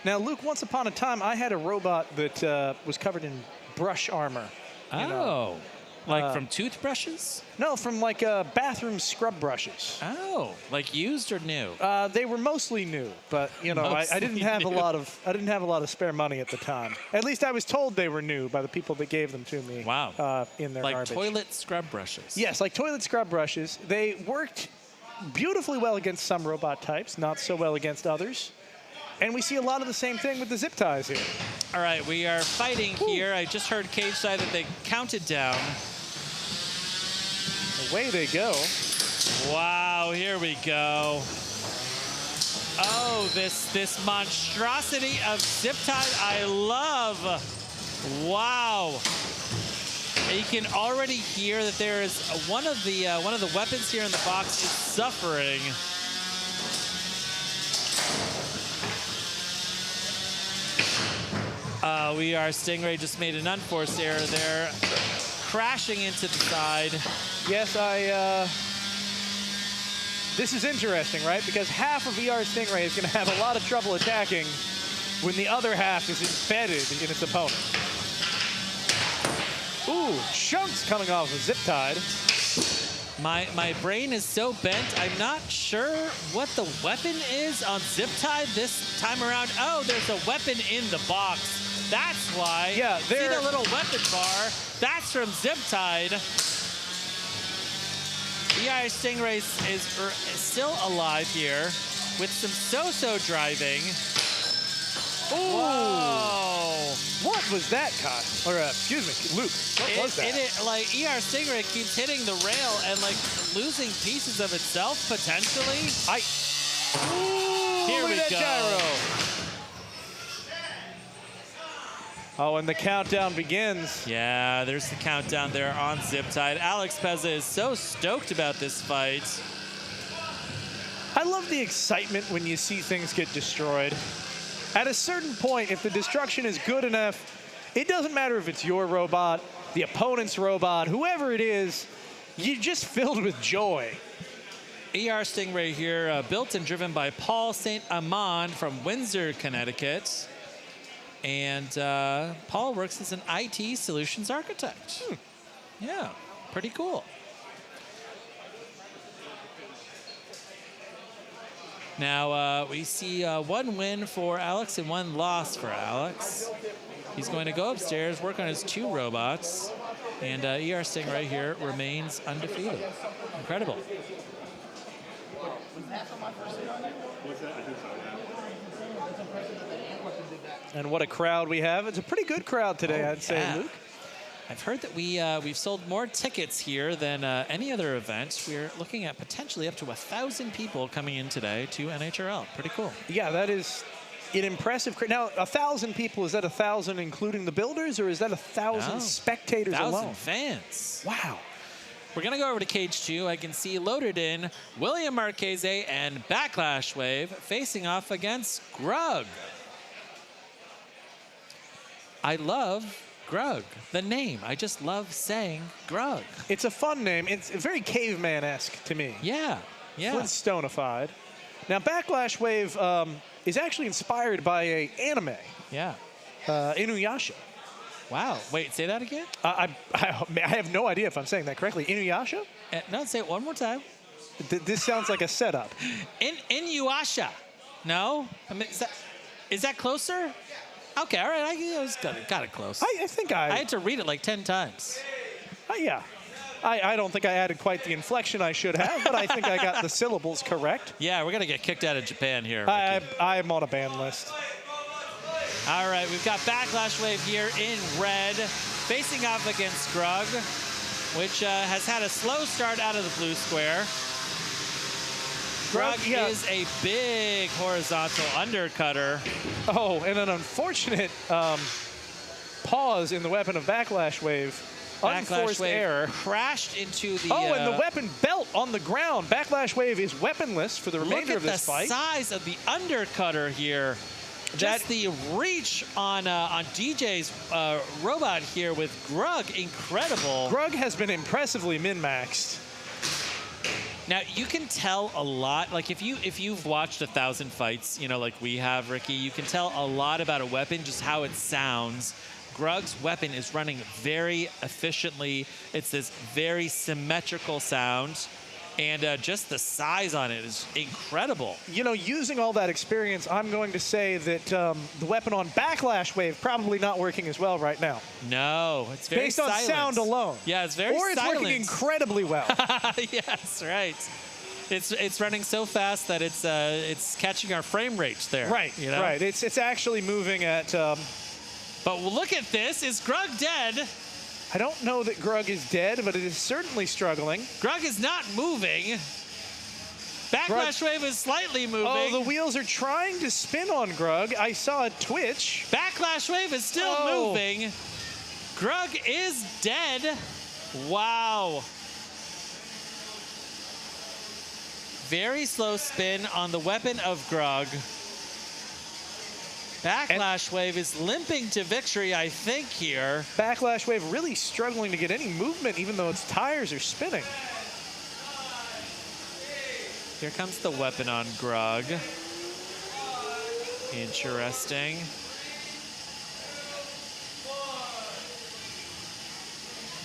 Now, Luke, once upon a time, I had a robot that was covered in brush armor. Oh. Like from toothbrushes? No, from like bathroom scrub brushes. Oh, like used or new? They were mostly new, but I didn't have a lot of spare money at the time. At least I was told they were new by the people that gave them to me. Wow. In their like garbage. toilet scrub brushes. Yes, like toilet scrub brushes. They worked beautifully well against some robot types, not so well against others. And we see a lot of the same thing with the zip ties here. All right, we are fighting here. I just heard Cage side that they counted down. Away they go. Wow, here we go. Oh, this monstrosity of zip tie I love. Wow. And you can already hear that there is one of the weapons here in the box is suffering. We are Stingray just made an unforced error there, crashing into the side. Yes, this is interesting, right? Because half of ER Stingray is going to have a lot of trouble attacking when the other half is embedded in its opponent. Ooh, chunks coming off of zip tied. My brain is so bent, I'm not sure what the weapon is on zip tie this time around. Oh, there's a weapon in the box. That's why. Yeah, see the little weapon bar? That's from zip tied. EI Stingray is still alive here with some so-so driving. Ooh. Whoa. What was that, Kyle? Or, excuse me, Luke. What was that? Like, ER Stingray keeps hitting the rail and, like, losing pieces of itself, potentially. Ooh, here we go. Gyro. Oh, and the countdown begins. Yeah, there's the countdown there on Ziptide. Alex Pezza is so stoked about this fight. I love the excitement when you see things get destroyed. At a certain point, if the destruction is good enough, it doesn't matter if it's your robot, the opponent's robot, whoever it is, you're just filled with joy. ER Stingray here, built and driven by Paul St. Amand from Windsor, Connecticut. And Paul works as an IT solutions architect. Yeah, pretty cool. Now, we see one win for Alex and one loss for Alex. He's going to go upstairs, work on his 2 robots, and ER Stingray here remains undefeated. Incredible. And what a crowd we have. It's a pretty good crowd today, I'd say, Luke. I've heard that we've sold more tickets here than any other event. We're looking at potentially up to 1,000 people coming in today to NHRL. Pretty cool. Yeah, that is an impressive crowd. Now, 1,000 people, is that 1,000 including the builders, or is that 1,000 spectators 1,000 alone? fans. Wow. We're going to go over to Cage 2. I can see loaded in William Marchese and Backlash Wave facing off against GRUG. I love GRUG, the name. I just love saying GRUG. It's a fun name. It's very caveman-esque to me. Yeah, yeah. Flintstone-ified. Now, Backlash Wave is actually inspired by an anime. Yeah. Inuyasha. Wow. Wait, say that again? I have no idea if I'm saying that correctly. Inuyasha? No, say it one more time. This sounds like a setup. Inuyasha. No? I mean, is that closer? Okay, all right. I got it close. I think I had to read it like 10 times. Yeah. I don't think I added quite the inflection I should have, but I think I got the syllables correct. Yeah, we're going to get kicked out of Japan here. I'm on a ban list. All right, we've got Backlash Wave here in red, facing off against GRUG, which has had a slow start out of the blue square. GRUG is a big horizontal undercutter. Oh, and an unfortunate pause in the weapon of Backlash Wave. Unforced error. Crashed into the... Oh, and the weapon belt on the ground. Backlash Wave is weaponless for the remainder of this fight. Look at the size of the undercutter here. Just the reach on DJ's robot here with GRUG, incredible. GRUG has been impressively min-maxed. Now you can tell a lot. Like if you've watched 1,000 fights, you know, like we have, Ricky, you can tell a lot about a weapon, just how it sounds. GRUG's weapon is running very efficiently. It's this very symmetrical sound. And just the size on it is incredible. You know, using all that experience, I'm going to say that the weapon on Backlash Wave probably not working as well right now. No, it's very based on sound alone. Yeah, it's very silent. Or it's working incredibly well. Yes, right. It's running so fast that it's catching our frame rates there. Right, you know? right. It's actually moving at... But look at this. Is GRUG dead? I don't know that GRUG is dead, but it is certainly struggling. GRUG is not moving. Backlash Wave is slightly moving. Oh, the wheels are trying to spin on GRUG. I saw a twitch. Backlash Wave is still moving. GRUG is dead. Wow. Very slow spin on the weapon of GRUG. Backlash Wave is limping to victory, I think, here. Backlash Wave really struggling to get any movement, even though its tires are spinning. Here comes the weapon on GRUG. Interesting.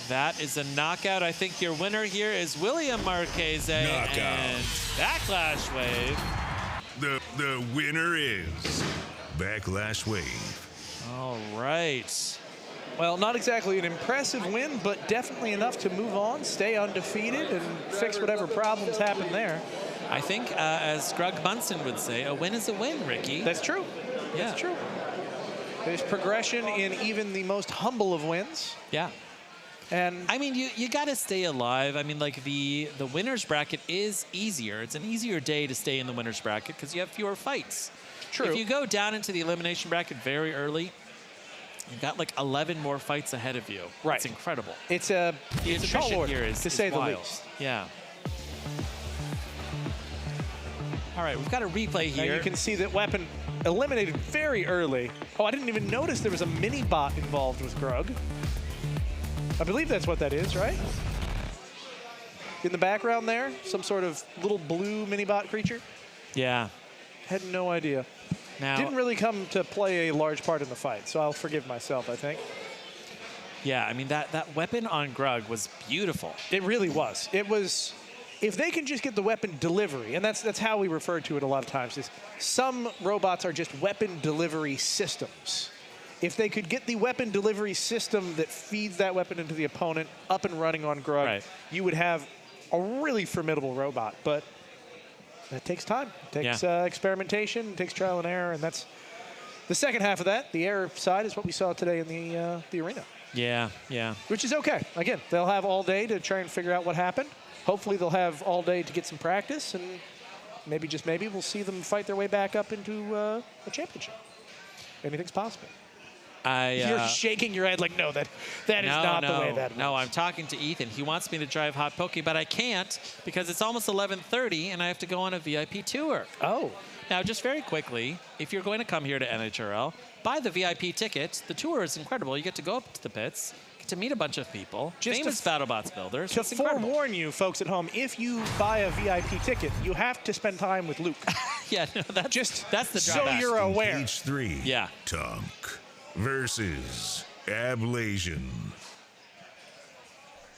That is a knockout. I think your winner here is William Marchese. Knockout. And Backlash Wave. The winner is Backlash Wave. All right. Well, not exactly an impressive win, but definitely enough to move on, stay undefeated, and fix whatever problems happen there. I think, as GRUG Bunsen would say, a win is a win, Ricky. That's true. Yeah. That's true. There's progression in even the most humble of wins. Yeah. And I mean, you got to stay alive. I mean, like the winner's bracket is easier. It's an easier day to stay in the winner's bracket because you have fewer fights. True. If you go down into the elimination bracket very early, You've got like 11 more fights ahead of you. Right. It's incredible. It's a The it's a tall attrition order, here is to say the wild. least. Yeah. All right, we've got a replay Now here. you can see that weapon eliminated very early. Oh, I didn't even notice there was a mini bot involved with GRUG. I believe that's what that is, right? In the background there, some sort of little blue mini bot creature. Yeah. Had no idea. Now, Didn't really come to play a large part in the fight, so I'll forgive myself, I think. yeah, I mean, that weapon on GRUG was beautiful. It really was. It was, if they can just get the weapon delivery, and that's how we refer to it a lot of times, is some robots are just weapon delivery systems. If they could get the weapon delivery system that feeds that weapon into the opponent up and running on GRUG, Right. you would have a really formidable robot. But that takes time. It takes experimentation, it takes trial and error, and that's the second half of that. The error side is what we saw today in the arena, Yeah, yeah. which is okay. Again, they'll have all day to try and figure out what happened. Hopefully they'll have all day to get some practice, and maybe, just maybe, we'll see them fight their way back up into a championship. Anything's possible. You're shaking your head like, no, that is not the way that works. No, I'm talking to Ethan. He wants me to drive Hot Poké, but I can't because it's almost 11:30 and I have to go on a VIP tour. Oh. Now, just very quickly, if you're going to come here to NHRL, buy the VIP ticket. The tour is incredible. You get to go up to the pits, get to meet a bunch of people, Just famous BattleBots builders. To It's incredible. forewarn you folks at home, if you buy a VIP ticket, you have to spend time with Luke. Yeah, no, that's the so drawback. you're aware. Page 3. Yeah. TONK versus Ablation.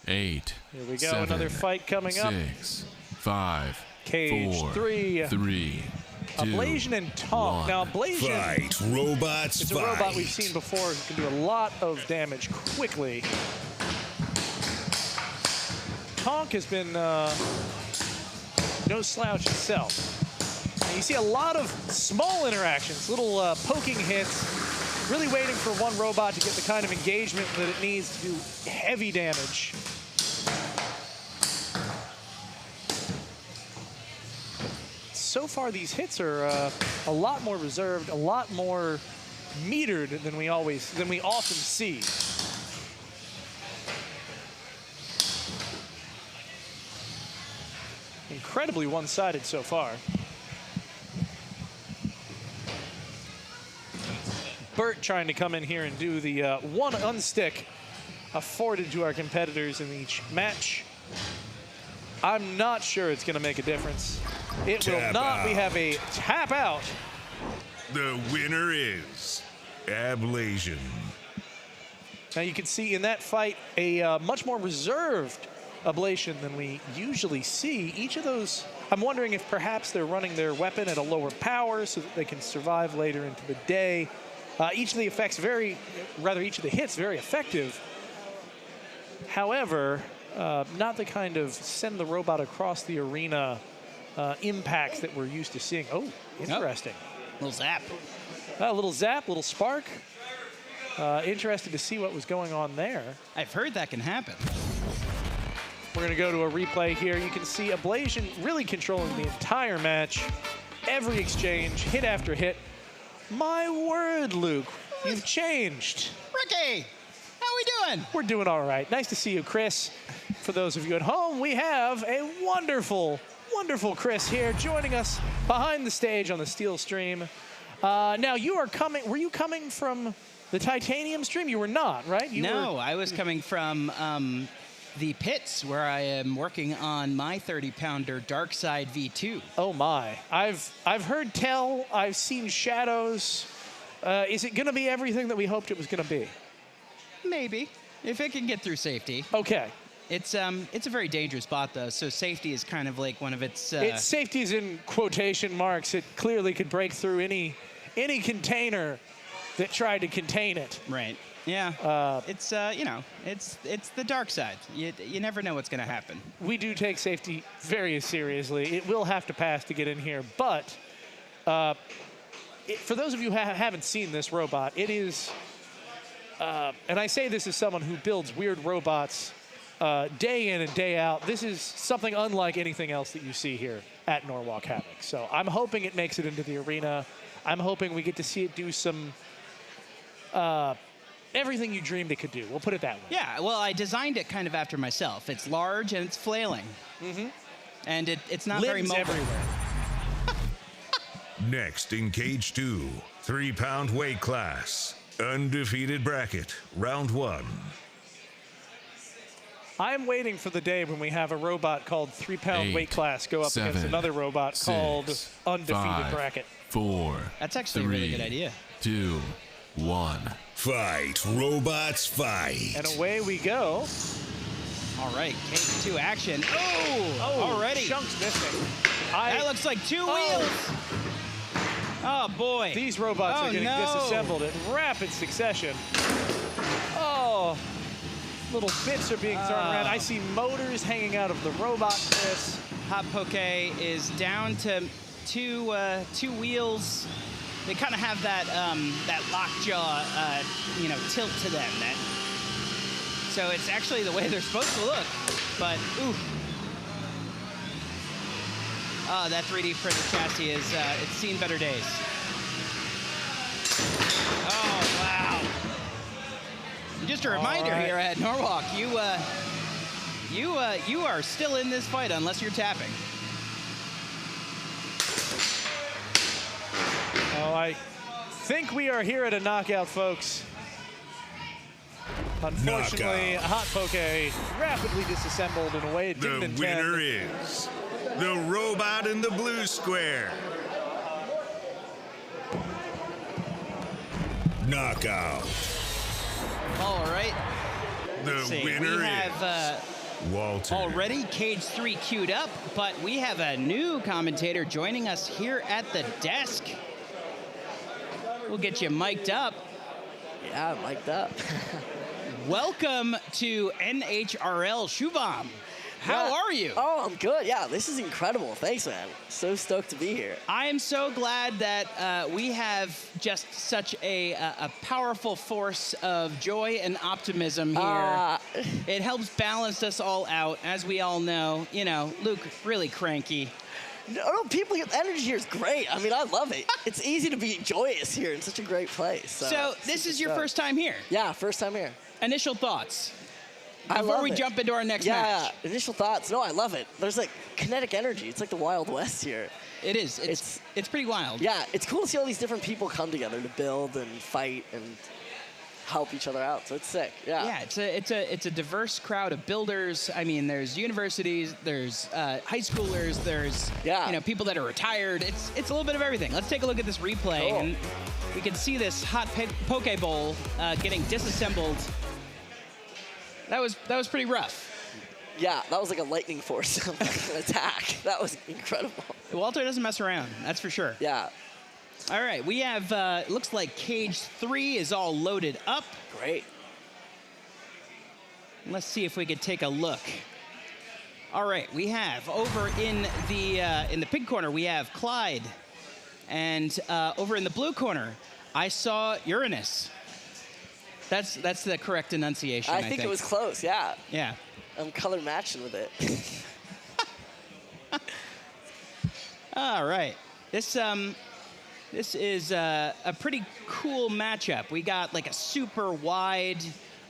8. Here we go, another fight coming up. 6, 5, Cage 4, 3. 3, 2, Ablation and TONK. 1. Now, Ablation Fight. Robots is a fight. robot we've seen before who can do a lot of damage quickly. TONK has been no slouch itself. And you see a lot of small interactions, little poking hits, really waiting for one robot to get the kind of engagement that it needs to do heavy damage. So far, these hits are a lot more reserved, a lot more metered than we often see. Incredibly one-sided so far. Bert trying to come in here and do the one unstick afforded to our competitors in each match. I'm not sure it's going to make a difference. It will Tap not. out. We have a tap out. The winner is Ablation. Now you can see in that fight a much more reserved Ablation than we usually see. Each of those, I'm wondering if perhaps they're running their weapon at a lower power so that they can survive later into the day. Each of the effects each of the hits very effective. However, not the kind of send the robot across the arena impacts that we're used to seeing. Oh, interesting. Little zap. A little zap, little spark. Interested to see what was going on there. I've heard that can happen. We're going to go to a replay here. You can see Ablation really controlling the entire match. Every exchange, hit after hit. My word, Luke, you've changed. Ricky, how we doing? We're doing all right. Nice to see you, Chris. For those of you at home, we have a wonderful, wonderful Chris here joining us behind the stage on the Steel stream. Now, you are coming, were you coming from the Titanium stream? You were not, right? No, I was coming from the pits where I am working on my 30-pounder Dark Side V2. Oh my! I've heard tell. I've seen shadows. Is it going to be everything that we hoped it was going to be? Maybe, if it can get through safety. Okay. It's a very dangerous bot though, so safety is kind of like one of its. Its safety is in quotation marks. It clearly could break through any container that tried to contain it. Right. Yeah. It's you know, it's the dark side. You never know what's going to happen. We do take safety very seriously. It will have to pass to get in here, but for those of you who haven't seen this robot, it is, and I say this as someone who builds weird robots day in and day out. This is something unlike anything else that you see here at Norwalk Havoc. So I'm hoping it makes it into the arena. I'm hoping we get to see it do some everything you dreamed it could do. We'll put it that way. Yeah, well, I designed it kind of after myself. It's large and it's flailing. And it's not very Limbs mobile. everywhere. Next in Cage 2, 3-pound weight class. Undefeated bracket, round 1. I'm waiting for the day when we have a robot called 3-pound 8, weight class go up against 7, another robot 6, called undefeated 5, bracket. 4. That's actually a really good idea. 2, 1. Fight, robots, fight. And away we go. All right, Cage 2 action. Oh, already. Chunks missing. That looks like 2 wheels. Oh, boy. These robots are getting disassembled in rapid succession. Oh, little bits are being thrown around. I see motors hanging out of the robot piss. Hot Poké is down to two wheels. They kind of have that that lockjaw, tilt to them. So it's actually the way they're supposed to look. But ooh, that 3D printed chassis is it's seen better days. Oh wow! And just a reminder here at Norwalk, you are still in this fight unless you're tapping. Oh, I think we are here at a knockout, folks. Unfortunately, Hot Poké rapidly disassembled in a way it didn't The intend. winner is the robot in the blue square. Knockout. All right. The See, winner we have is Walter. already Cage 3 queued up, but we have a new commentator joining us here at the desk. We'll get you mic'd up. Yeah, I'm mic'd up. Welcome to NHRL Shubham. How are you? Oh, I'm good. Yeah, this is incredible. Thanks, man. So stoked to be here. I am so glad that we have just such a powerful force of joy and optimism here. It helps balance us all out, as we all know. You know, Luke, really cranky. No, people, the energy here is great. I mean, I love it. It's easy to be joyous here in such a great place. So this is your first time here? Yeah, first time here. Initial thoughts? I Before love we it. jump into our next match. Yeah, initial thoughts. No, I love it. There's like kinetic energy. It's like the Wild West here. It is. It's pretty wild. Yeah, it's cool to see all these different people come together to build and fight and help each other out. So it's sick. Yeah. Yeah, it's a diverse crowd of builders. I mean, there's universities, there's high schoolers, there's people that are retired. It's a little bit of everything. Let's take a look at this replay, Cool. and we can see this hot Poké Bowl getting disassembled. That was pretty rough. Yeah, that was like a lightning force attack. That was incredible. Walter doesn't mess around, that's for sure. Yeah. All right, we have, looks like Cage 3 is all loaded up. Great. Let's see if we could take a look. All right, we have over in the pig corner, we have Clyde. And over in the blue corner, I saw Uranus. That's the correct enunciation, I think. It was close, yeah. Yeah. I'm color matching with it. All right. This is a pretty cool matchup. We got like a super wide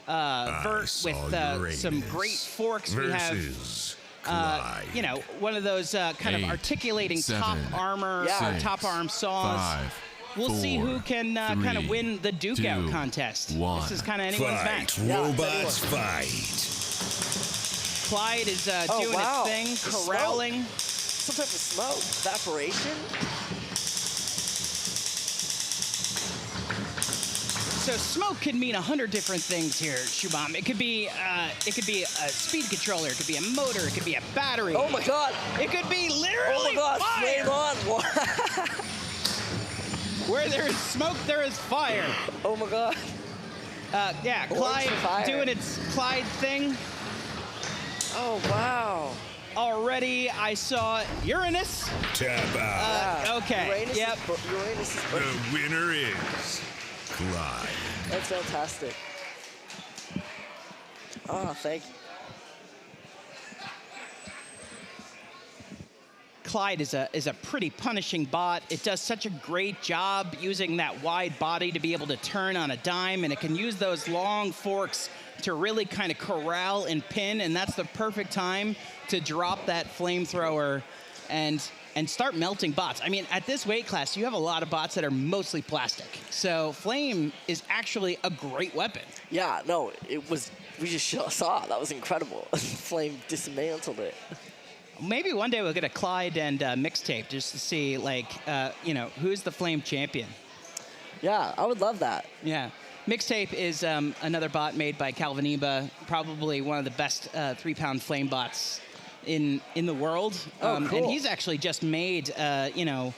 vert with some great forks. We have one of those kind of articulating top armor, top arm saws. We'll see who can kind of win the Duke Out contest. This is kind of anyone's match. Robots fight. Clyde is doing its thing, corralling. Some type of smoke, evaporation. So smoke can mean 100 different things here, Shubham. It could be a speed controller, it could be a motor, it could be a battery. Oh my God! It could be literally fire. Flame on! Where there is smoke, there is fire. Oh my God! Yeah, Clyde doing its Clyde thing. Oh wow! Already, I saw Uranus. Tap out. Okay. Uranus yep. Uranus is The winner is Clyde. That's fantastic. Oh, thank you. Clyde is a pretty punishing bot. It does such a great job using that wide body to be able to turn on a dime, and it can use those long forks to really kind of corral and pin, and that's the perfect time to drop that flamethrower and start melting bots. I mean, at this weight class, you have a lot of bots that are mostly plastic. So flame is actually a great weapon. Yeah, no, it was, we just saw, that was incredible. Flame dismantled it. Maybe one day we'll get a Clyde and mixtape just to see, like, you know, who's the flame champion. Yeah, I would love that. Yeah. Mixtape is another bot made by Calviniba, probably one of the best 3-pound flame bots in the world. Cool. And he's actually just made, you know,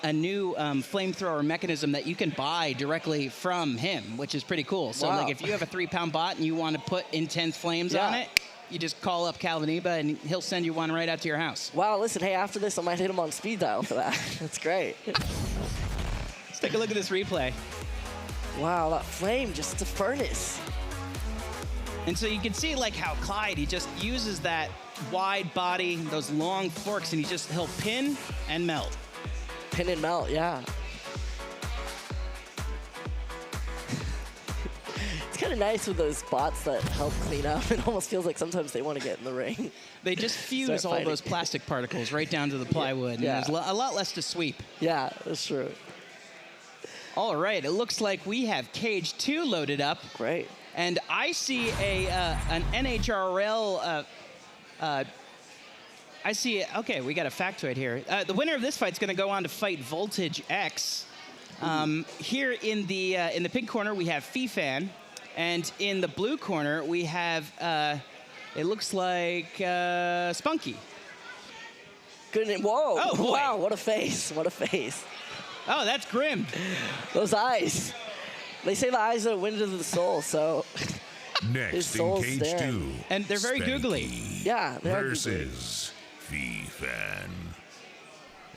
a new flamethrower mechanism that you can buy directly from him, which is pretty cool. So, Wow. like, if you have a 3-pound bot and you want to put intense flames on it, you just call up Calviniba and he'll send you one right out to your house. Wow, listen, hey, after this, I might hit him on speed dial for that. That's great. Let's take a look at this replay. Wow, that flame, just a furnace. And so you can see, like, how Clyde, he just uses that wide body, those long forks, and he'll pin and melt. Pin and melt, yeah. It's kind of nice with those bots that help clean up. It almost feels like sometimes they want to get in the ring. They just fuse Start all fighting. those plastic particles right down to the plywood. And Yeah. there's a lot less to sweep. Yeah, that's true. All right, it looks like we have Cage 2 loaded up. Great. And I see an NHRL. I see. Okay, we got a factoid here. The winner of this fight is going to go on to fight Voltage X. Here in the pink corner we have Fifan, and in the blue corner we have. It looks like Spunky. Good. Whoa. Oh, boy. Wow, what a face. What a face. Oh, that's grim. Those eyes. They say the eyes are the windows of the soul, so His Next in soul's Cage staring. 2. And they're very googly. Spanky yeah. they are good. versus Fifan.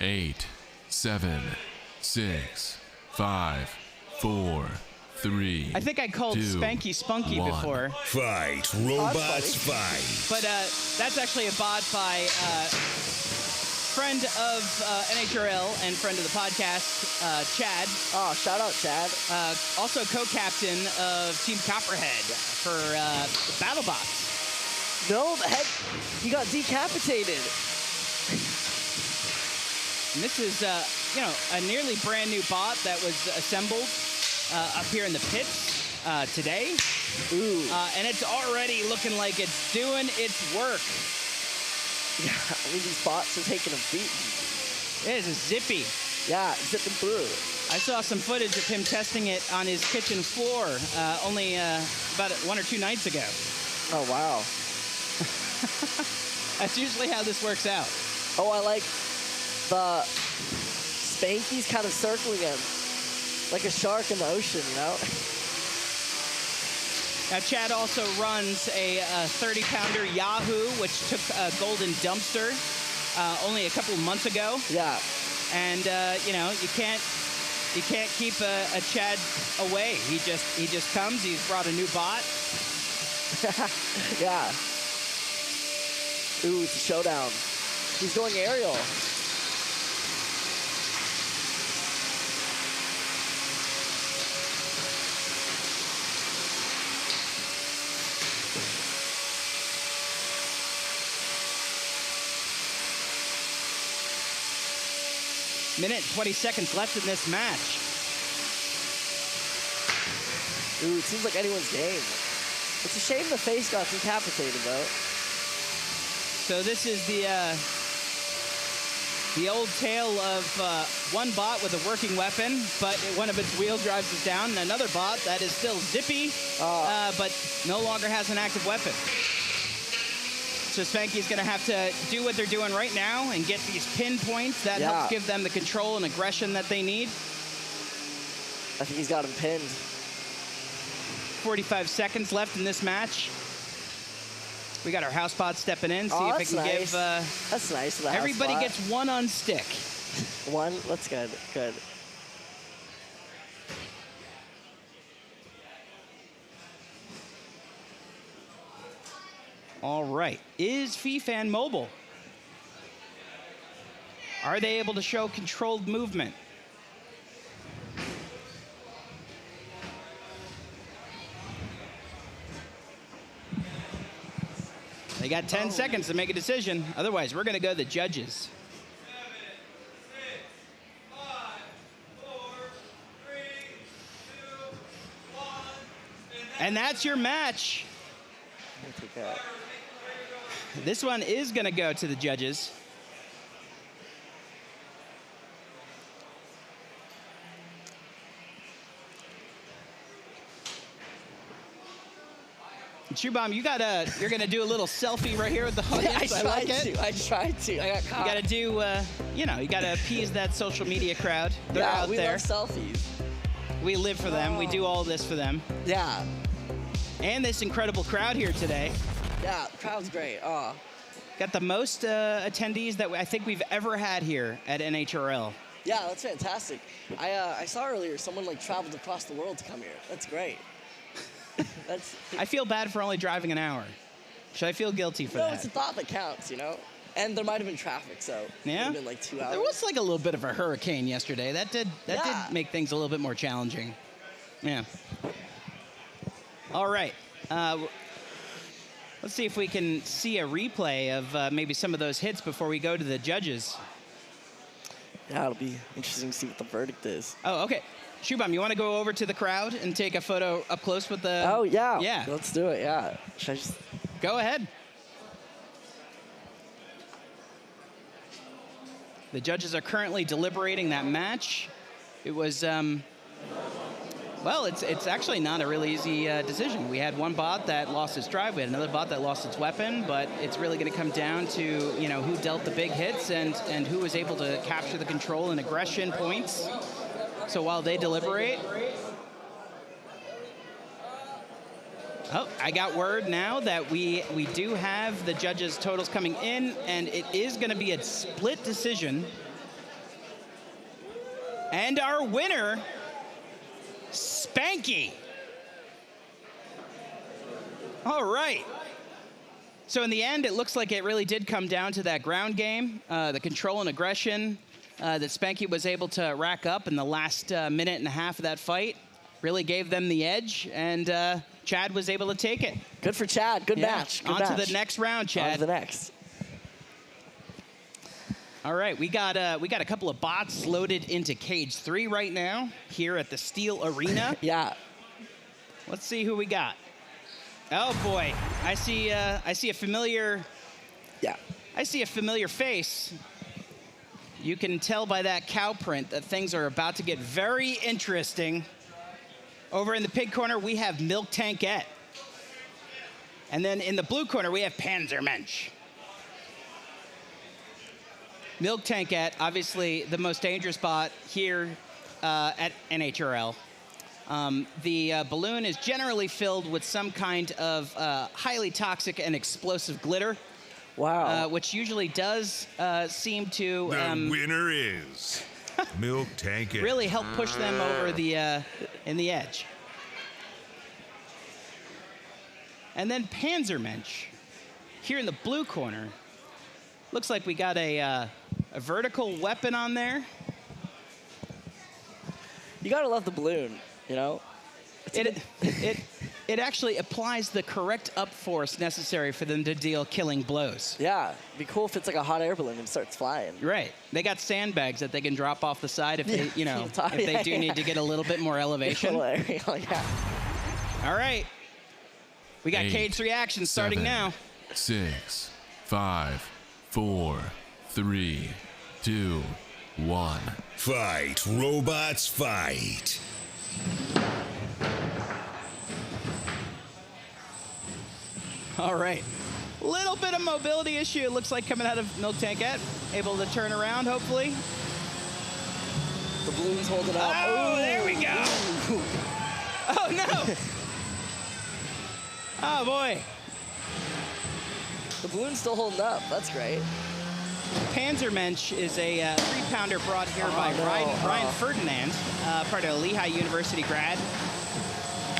8, 7, 6, 5, 4, 3. I think I called 2, Spanky Spunky 1. before. Fight, robots, fight. But that's actually a bot by friend of NHRL and friend of the podcast, Chad. Oh, shout out, Chad. Also co-captain of Team Copperhead for BattleBots. No, the heck, he got decapitated. And this is, you know, a nearly brand new bot that was assembled up here in the pits today. Ooh. And it's already looking like it's doing its work. Yeah, I mean, these bots are taking a beat. It is zippy. Yeah, zipping through. I saw some footage of him testing it on his kitchen floor only about 1 or 2 nights ago. Oh, wow. That's usually how this works out. Oh, I like the Spanky's kind of circling him. Like a shark in the ocean, you know? Now, Chad also runs a 30-pounder Yahoo, which took a golden dumpster only a couple of months ago. Yeah. And you know, you can't keep a Chad away. He just comes. He's brought a new bot. Yeah. Ooh, it's a showdown. He's going aerial. Minute and 20 seconds left in this match. Ooh, it seems like anyone's game. It's a shame the face got decapitated, though. So this is the old tale of one bot with a working weapon, but one of its wheel drives it down, and another bot that is still zippy, but no longer has an active weapon. So Spanky's going to have to do what they're doing right now and get these pinpoints. That helps give them the control and aggression that they need. I think he's got him pinned. 45 seconds left in this match. We got our house bot stepping in. See if it can give. That's nice. The everybody house bot. gets one on stick. One. That's good. Good. All right. Is Fifan mobile? Are they able to show controlled movement? They got 10 seconds to make a decision. Otherwise, we're going to go to the judges. 7, 6, 5, 4, 3, 2, 1. And that's your match. I'll take that. This one is going to go to the judges. Shoebomb, you're gonna do a little selfie right here with the audience. I like it. I tried to. I got caught. You gotta do, you gotta appease that social media crowd. They're out we there. love selfies. We live for them. We do all this for them. Yeah. And this incredible crowd here today. Yeah, the crowd's great. Oh. Got the most attendees that I think we've ever had here at NHRL. Yeah, that's fantastic. I saw earlier someone like traveled across the world to come here. That's great. I feel bad for only driving an hour. Should I feel guilty for that? No, it's a thought that counts, you know? And there might have been traffic, so it would Yeah? have been like 2 hours. There was like a little bit of a hurricane yesterday. That did make things a little bit more challenging. Yeah. All right. Let's see if we can see a replay of maybe some of those hits before we go to the judges. Yeah, it'll be interesting to see what the verdict is. Oh, okay. Shoebomb, you want to go over to the crowd and take a photo up close with the... Oh, yeah. Yeah. Let's do it, yeah. Should I just... Go ahead. The judges are currently deliberating that match. It was, well, it's actually not a really easy decision. We had one bot that lost its drive. We had another bot that lost its weapon, but it's really going to come down to, who dealt the big hits and who was able to capture the control and aggression points. So while they deliberate... Oh, I got word now that we do have the judges' totals coming in, and it is going to be a split decision. And our winner, Spanky. All right. So in the end, it looks like it really did come down to that ground game, the control and aggression that Spanky was able to rack up in the last minute and a half of that fight. Really gave them the edge, and Chad was able to take it. Good for Chad. Good match. Good on match. to the next round, Chad. On to the next. All right, we got a couple of bots loaded into Cage 3 right now here at the Steel Arena. Yeah. Let's see who we got. Oh boy, I see a familiar. Yeah. I see a familiar face. You can tell by that cow print that things are about to get very interesting. Over in the pig corner, we have Milk Tankette. And then in the blue corner, we have Panzermensch. Milk Tankette, obviously the most dangerous bot here at NHRL. The balloon is generally filled with some kind of highly toxic and explosive glitter. Wow. Which usually does seem to... The winner is Milk Tankette. Really help push them over the in the edge. And then Panzermensch, here in the blue corner. Looks like we got a vertical weapon on there. You gotta love the balloon, you know? It actually applies the correct up force necessary for them to deal killing blows. Yeah, it'd be cool if it's like a hot air balloon and starts flying. Right. They got sandbags that they can drop off the side if they, if they do need to get a little bit more elevation. Yeah. All right. We got 8, Cage 3 action starting 7, now. 6, 5, 4, 3, 2, 1. Fight, robots, fight. All right. Little bit of mobility issue, it looks like, coming out of Milk Tankette. Able to turn around, hopefully. The balloon's holding up. Oh, there we go. Oh, no. Oh, boy. The balloon's still holding up. That's great. Panzermensch is a 3-pounder brought here by Ryan Ferdinand, part of Lehigh University grad.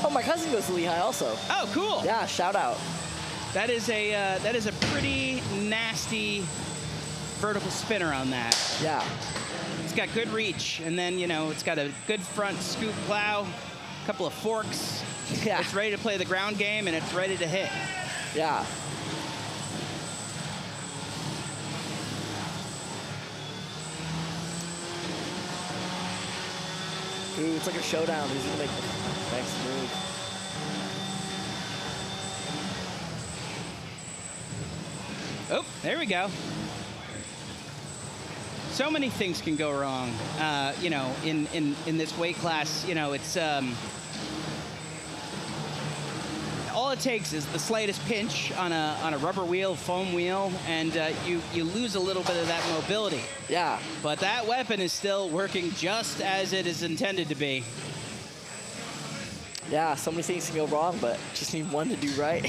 Oh, my cousin goes to Lehigh also. Oh, cool. Yeah, shout out. That is a pretty nasty vertical spinner on that. Yeah. It's got good reach, and then, you know, it's got a good front scoop plow, a couple of forks. Yeah. It's ready to play the ground game, and it's ready to hit. Yeah. Ooh, it's like a showdown. Who's gonna make the next move? Oh, there we go. So many things can go wrong, you know, in this weight class. You know, it's all it takes is the slightest pinch on a rubber wheel, foam wheel, and you lose a little bit of that mobility. Yeah. But that weapon is still working just as it is intended to be. Yeah, so many things can go wrong, but just need one to do right.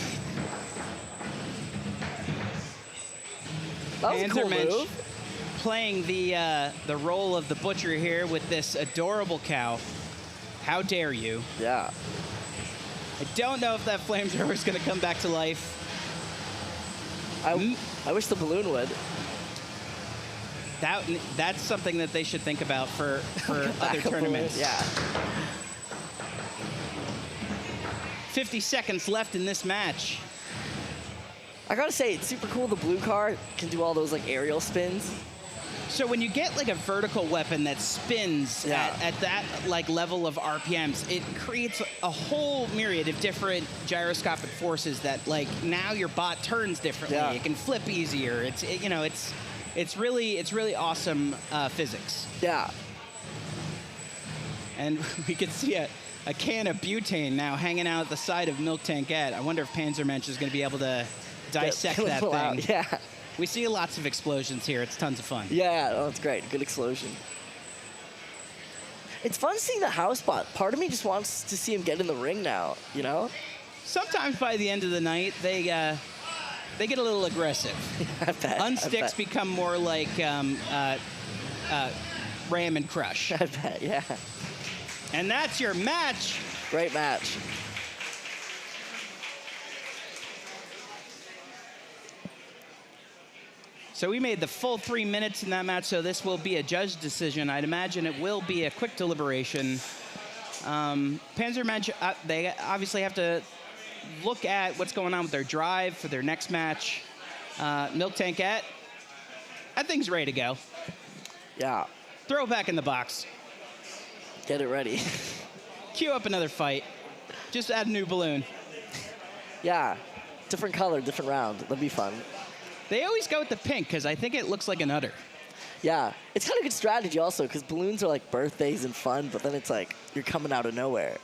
That was a cool Panzermensch move. playing the role of the butcher here with this adorable cow. How dare you? Yeah. I don't know if that flamethrower is going to come back to life. I wish the balloon would. That's something that they should think about for other Backup tournaments. balloon, yeah. 50 seconds left in this match. I gotta say, it's super cool. The blue car can do all those like aerial spins. So when you get like a vertical weapon that spins Yeah. at that like level of RPMs, it creates a whole myriad of different gyroscopic forces that like now your bot turns differently. Yeah. It can flip easier. It's really awesome physics. Yeah. And we can see a can of butane now hanging out at the side of Milk Tankette. I wonder if Panzermensch is going to be able to dissect that Pull thing. out, yeah. We see lots of explosions here. It's tons of fun. Yeah, oh, it's great. Good explosion. It's fun seeing the house bot. Part of me just wants to see him get in the ring now, you know? Sometimes by the end of the night, they get a little aggressive. I bet. Unsticks become more like ram and crush. I bet, yeah. And that's your match. Great match. So we made the full 3 minutes in that match, so this will be a judge decision. I'd imagine it will be a quick deliberation. Panzermensch, they obviously have to look at what's going on with their drive for their next match. Milk Tankette, that thing's ready to go. Yeah. Throw it back in the box. Get it ready. Cue up another fight. Just add a new balloon. Yeah. Different color, different round. That'd be fun. They always go with the pink because I think it looks like an udder. Yeah. It's kind of good strategy also because balloons are like birthdays and fun, but then it's like you're coming out of nowhere.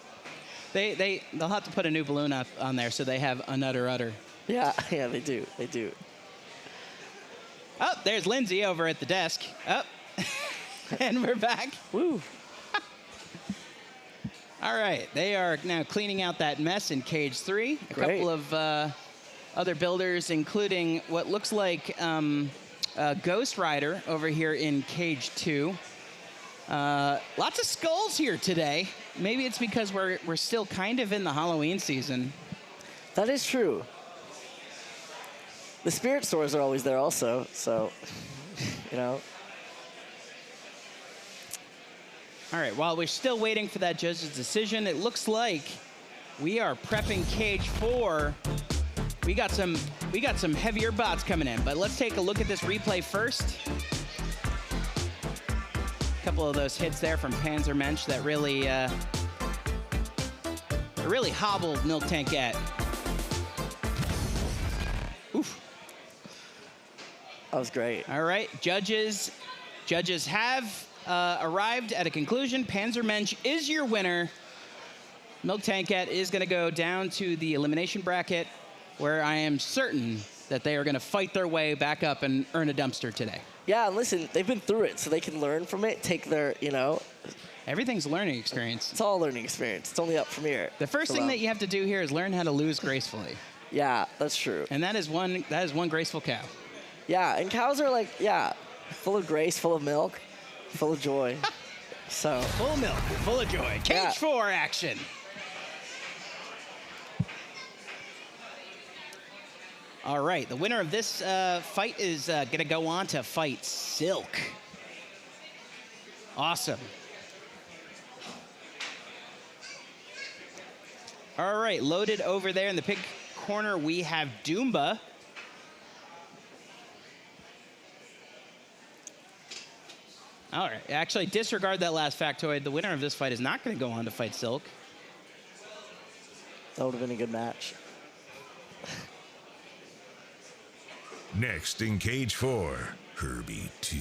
They'll have to put a new balloon up on there so they have an udder. Yeah, yeah, they do. They do. Oh, there's Lindsay over at the desk. Oh, and we're back. Woo. All right, they are now cleaning out that mess in cage 3. A Great. couple of other builders, including what looks like Ghost Rider over here in cage 2. Lots of skulls here today. Maybe it's because we're still kind of in the Halloween season. That is true. The spirit stores are always there also, so, you know. All right, while we're still waiting for that judge's decision, it looks like we are prepping cage 4. We got some heavier bots coming in, but let's take a look at this replay first. A couple of those hits there from Panzermensch that really hobbled Milk Tankette. Oof. That was great. All right, judges have arrived at a conclusion. Panzermensch is your winner. Milk Tankette is going to go down to the elimination bracket, where I am certain that they are going to fight their way back up and earn a dumpster today. Yeah, and listen, they've been through it, so they can learn from it, take their, you know. Everything's a learning experience. It's all a learning experience. It's only up from here. The first thing that you have to do here is learn how to lose gracefully. Yeah, that's true. And that is one graceful cow. Yeah, and cows are like, yeah, full of grace, full of milk, full of joy. So. Full of milk, full of joy. Cage Yeah. 4 action. All right, the winner of this fight is going to go on to fight Silk. Awesome. All right, loaded over there in the pig corner, we have Doomba. All right, actually, disregard that last factoid. The winner of this fight is not going to go on to fight Silk. That would have been a good match. Next in cage 4, Herbie 2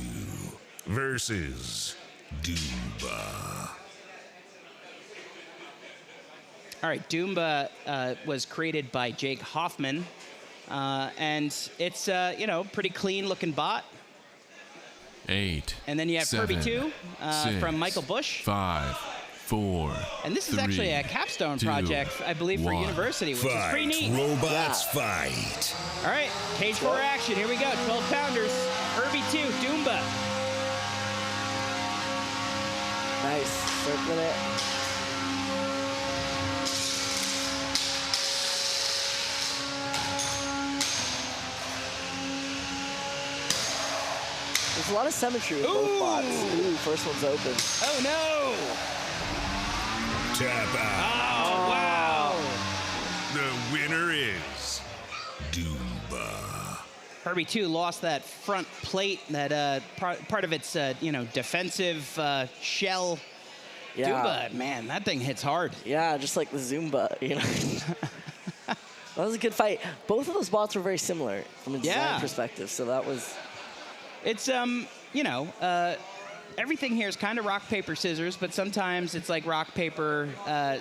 versus Doomba. All right, Doomba was created by Jake Hoffman, and it's you know, pretty clean looking bot. 8. And then you have 7, Herbie 2 6, from Michael Bush. 5, 4. And this is 3, actually a capstone 2, project, I believe, for 1. University, which is pretty neat. Robots, fight. All right, cage 4 action. Here we go. 12 pounders. Herbie 2, Doomba. Nice. Circling it. There's a lot of symmetry with both bots. Ooh, first one's open. Oh, no. Tap out. Oh, wow. The winner is Doomba. Herbie 2 lost that front plate, that part of its you know, defensive shell. Yeah. Doomba, man, that thing hits hard. Yeah, just like the Zumba, you know. That was a good fight. Both of those bots were very similar from a design perspective, so that was... It's, you know, everything here is kind of rock, paper, scissors, but sometimes it's like rock, paper,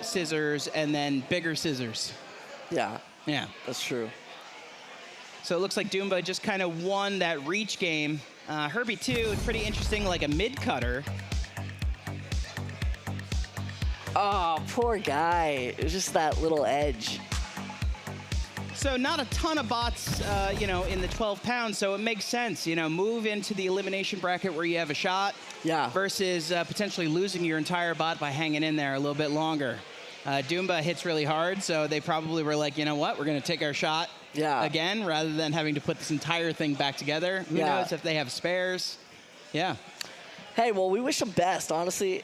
scissors, and then bigger scissors. Yeah, Yeah. that's true. So it looks like Doomba just kind of won that reach game. Herbie 2 is pretty interesting, like a mid-cutter. Oh, poor guy. It was just that little edge. So not a ton of bots, you know, in the 12 pounds, so it makes sense. You know, move into the elimination bracket where you have a shot versus potentially losing your entire bot by hanging in there a little bit longer. Doomba hits really hard, so they probably were like, you know what, we're going to take our shot again rather than having to put this entire thing back together. Who knows if they have spares? Yeah. Hey, well, we wish them best, honestly,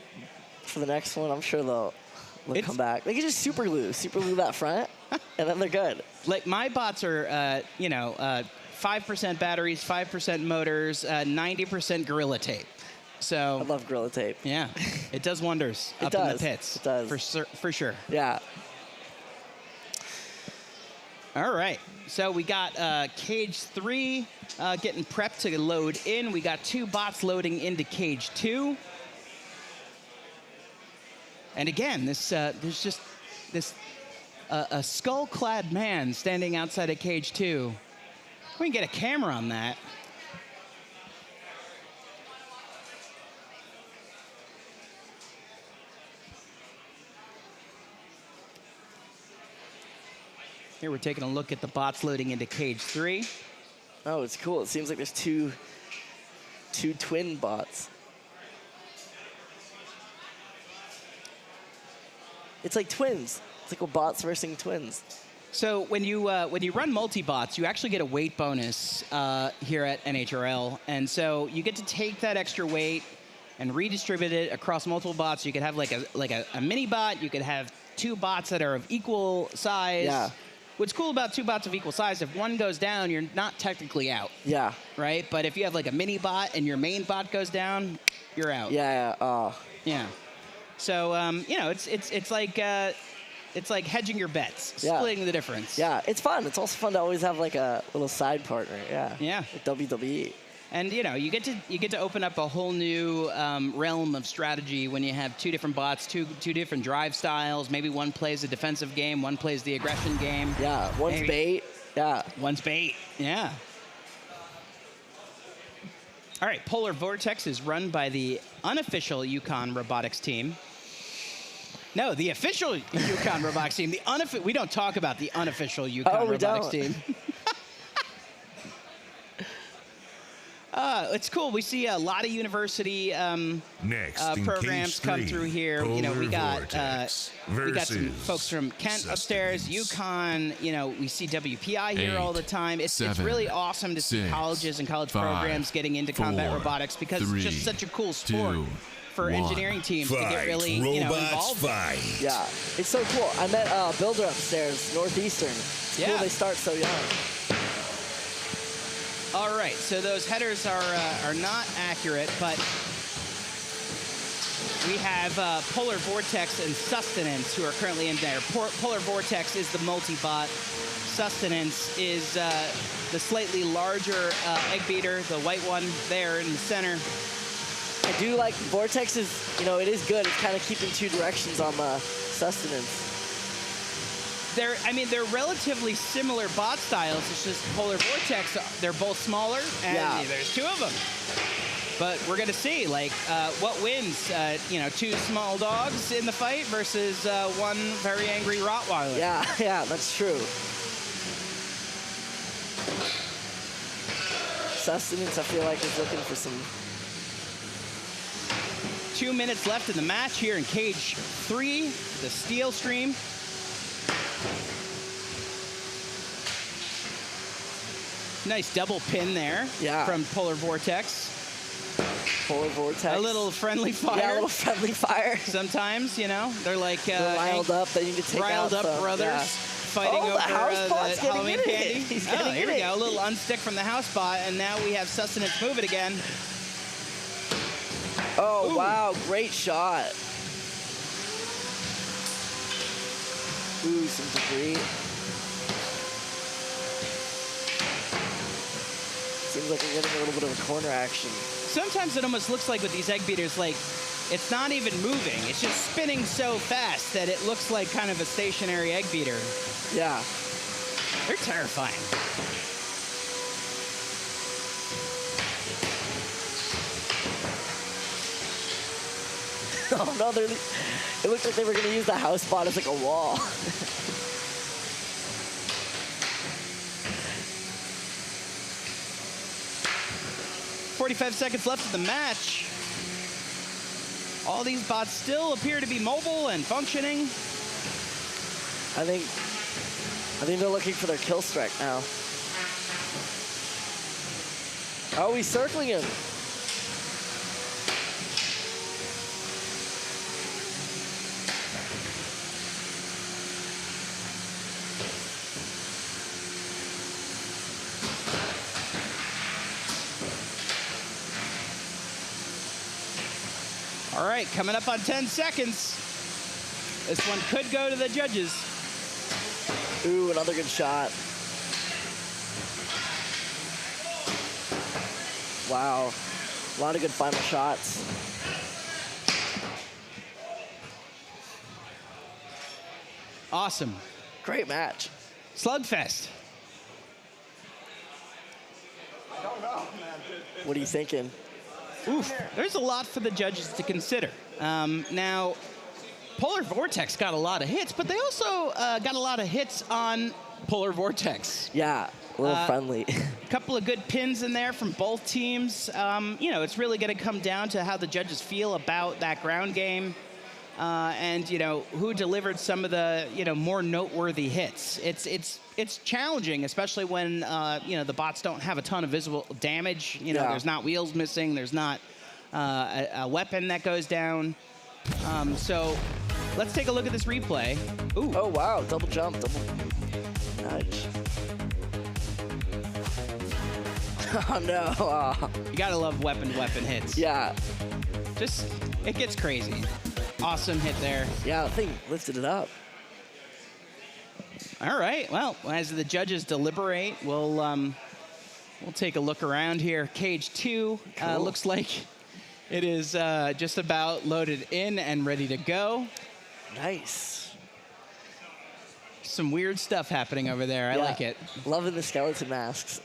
for the next one. I'm sure they'll come back. They can just super glue that front, and then they're good. Like, my bots are, you know, 5% batteries, 5% motors, 90% Gorilla Tape. So I love Gorilla Tape. Yeah, it does wonders up in the pits. It does. For sure. Yeah. All right, so we got cage 3 getting prepped to load in. We got 2 bots loading into cage 2. And again, this there's just this a skull-clad man standing outside of cage 2. We can get a camera on that. Here we're taking a look at the bots loading into cage 3. Oh, it's cool. It seems like there's two twin bots. It's like twins. It's like bots versus twins. So when you run multi-bots, you actually get a weight bonus here at NHRL, and so you get to take that extra weight and redistribute it across multiple bots. You could have like a mini bot. You could have 2 bots that are of equal size. Yeah. What's cool about 2 bots of equal size, if one goes down, you're not technically out. Yeah. Right? But if you have like a mini bot and your main bot goes down, you're out. Yeah. Oh. Yeah. So you know, it's like hedging your bets, splitting the difference. Yeah, it's fun. It's also fun to always have like a little side partner. Yeah. Yeah. Like WWE. And you know, you get to open up a whole new realm of strategy when you have 2 different bots, two different drive styles. Maybe one plays a defensive game, one plays the aggression game. Yeah, one's bait. Yeah. One's bait. Yeah. All right, Polar Vortex is run by the unofficial Yukon robotics team. No, the official Yukon robotics team. We don't talk about the unofficial Yukon robotics team. It's cool. We see a lot of university Next, in programs cage come 3, through here. You know, we got Vortex we got some versus folks from Kent upstairs, Sustenance. UConn. You know, we see WPI here all the 8, time. It's 7, really awesome to see 6, colleges and college 5, programs getting into combat 4, robotics because 3, it's just such a cool sport 2, for 1. engineering teams to get Fight, really robots, involved. fight. Yeah, it's so cool. I met Builder upstairs, Northeastern. It's cool Yeah. they start so young. All right, so those headers are not accurate, but we have Polar Vortex and Sustenance who are currently in there. Polar Vortex is the multi-bot. Sustenance is the slightly larger egg beater, the white one there in the center. I do like Vortex is, you know, it is good. It's kind of keeping two directions on the Sustenance. They're relatively similar bot styles. It's just Polar Vortex, they're both smaller, and Yeah. there's two of them. But we're gonna see, like, what wins? You know, two small dogs in the fight versus one very angry Rottweiler. Yeah, yeah, that's true. Sustenance, I feel like, is looking for some. 2 minutes left in the match here in Cage 3, the Steel Stream. Nice double pin there from Polar Vortex. Polar Vortex. A little friendly fire. Yeah, a little friendly fire. Sometimes, you know, they're like They're riled up. They need to take riled out up some, brothers yeah. fighting Oh, the over house bot's the getting Halloween in it. candy. He's Oh, getting here in we it. go. A little unstick from the house bot, and now we have Sustenance move it again. Oh, Ooh. wow. Great shot. Ooh, some debris. Seems like we're getting a little bit of a corner action. Sometimes it almost looks like with these egg beaters, like it's not even moving. It's just spinning so fast that it looks like kind of a stationary egg beater. Yeah. They're terrifying. Oh, no, it looked like they were going to use the house bot as like a wall. 45 seconds left of the match. All these bots still appear to be mobile and functioning. I think they're looking for their kill strike now. Oh, he's circling him. All right, coming up on 10 seconds. This one could go to the judges. Ooh, another good shot. Wow. A lot of good final shots. Awesome. Great match. Slugfest. What are you thinking? Oof, there's a lot for the judges to consider. Now, Polar Vortex got a lot of hits, but they also got a lot of hits on Polar Vortex. Yeah, a little friendly. A couple of good pins in there from both teams. You know, it's really going to come down to how the judges feel about that ground game. And, you know, who delivered some of the, you know, more noteworthy hits. It's challenging, especially when, you know, the bots don't have a ton of visible damage. You know, Yeah. there's not wheels missing. There's not a weapon that goes down. So let's take a look at this replay. Ooh. Oh, wow. Double jump. Double nudge. Oh, no. Oh. You got to love weapon hits. Yeah. Just, it gets crazy. Awesome hit there. Yeah, the thing lifted it up. All right. Well, as the judges deliberate, we'll take a look around here. Cage 2 Cool. looks like it is just about loaded in and ready to go. Nice. Some weird stuff happening over there. I Yeah. like it. Loving the skeleton masks.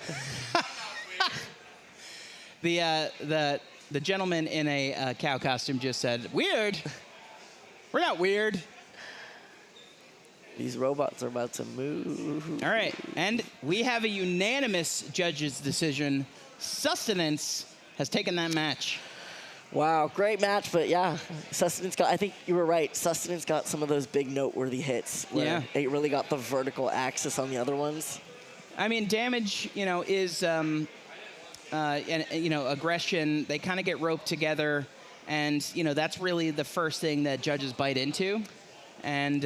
The gentleman in a cow costume just said, "Weird." We're not weird. These robots are about to move. All right, and we have a unanimous judges' decision Sustenance has taken that match. Wow, great match, but yeah, Sustenance got, I think you were right, Sustenance got some of those big noteworthy hits where Yeah. it really got the vertical axis on the other ones. I mean, damage, is, and, aggression, they kind of get roped together, and, that's really the first thing that judges bite into. And,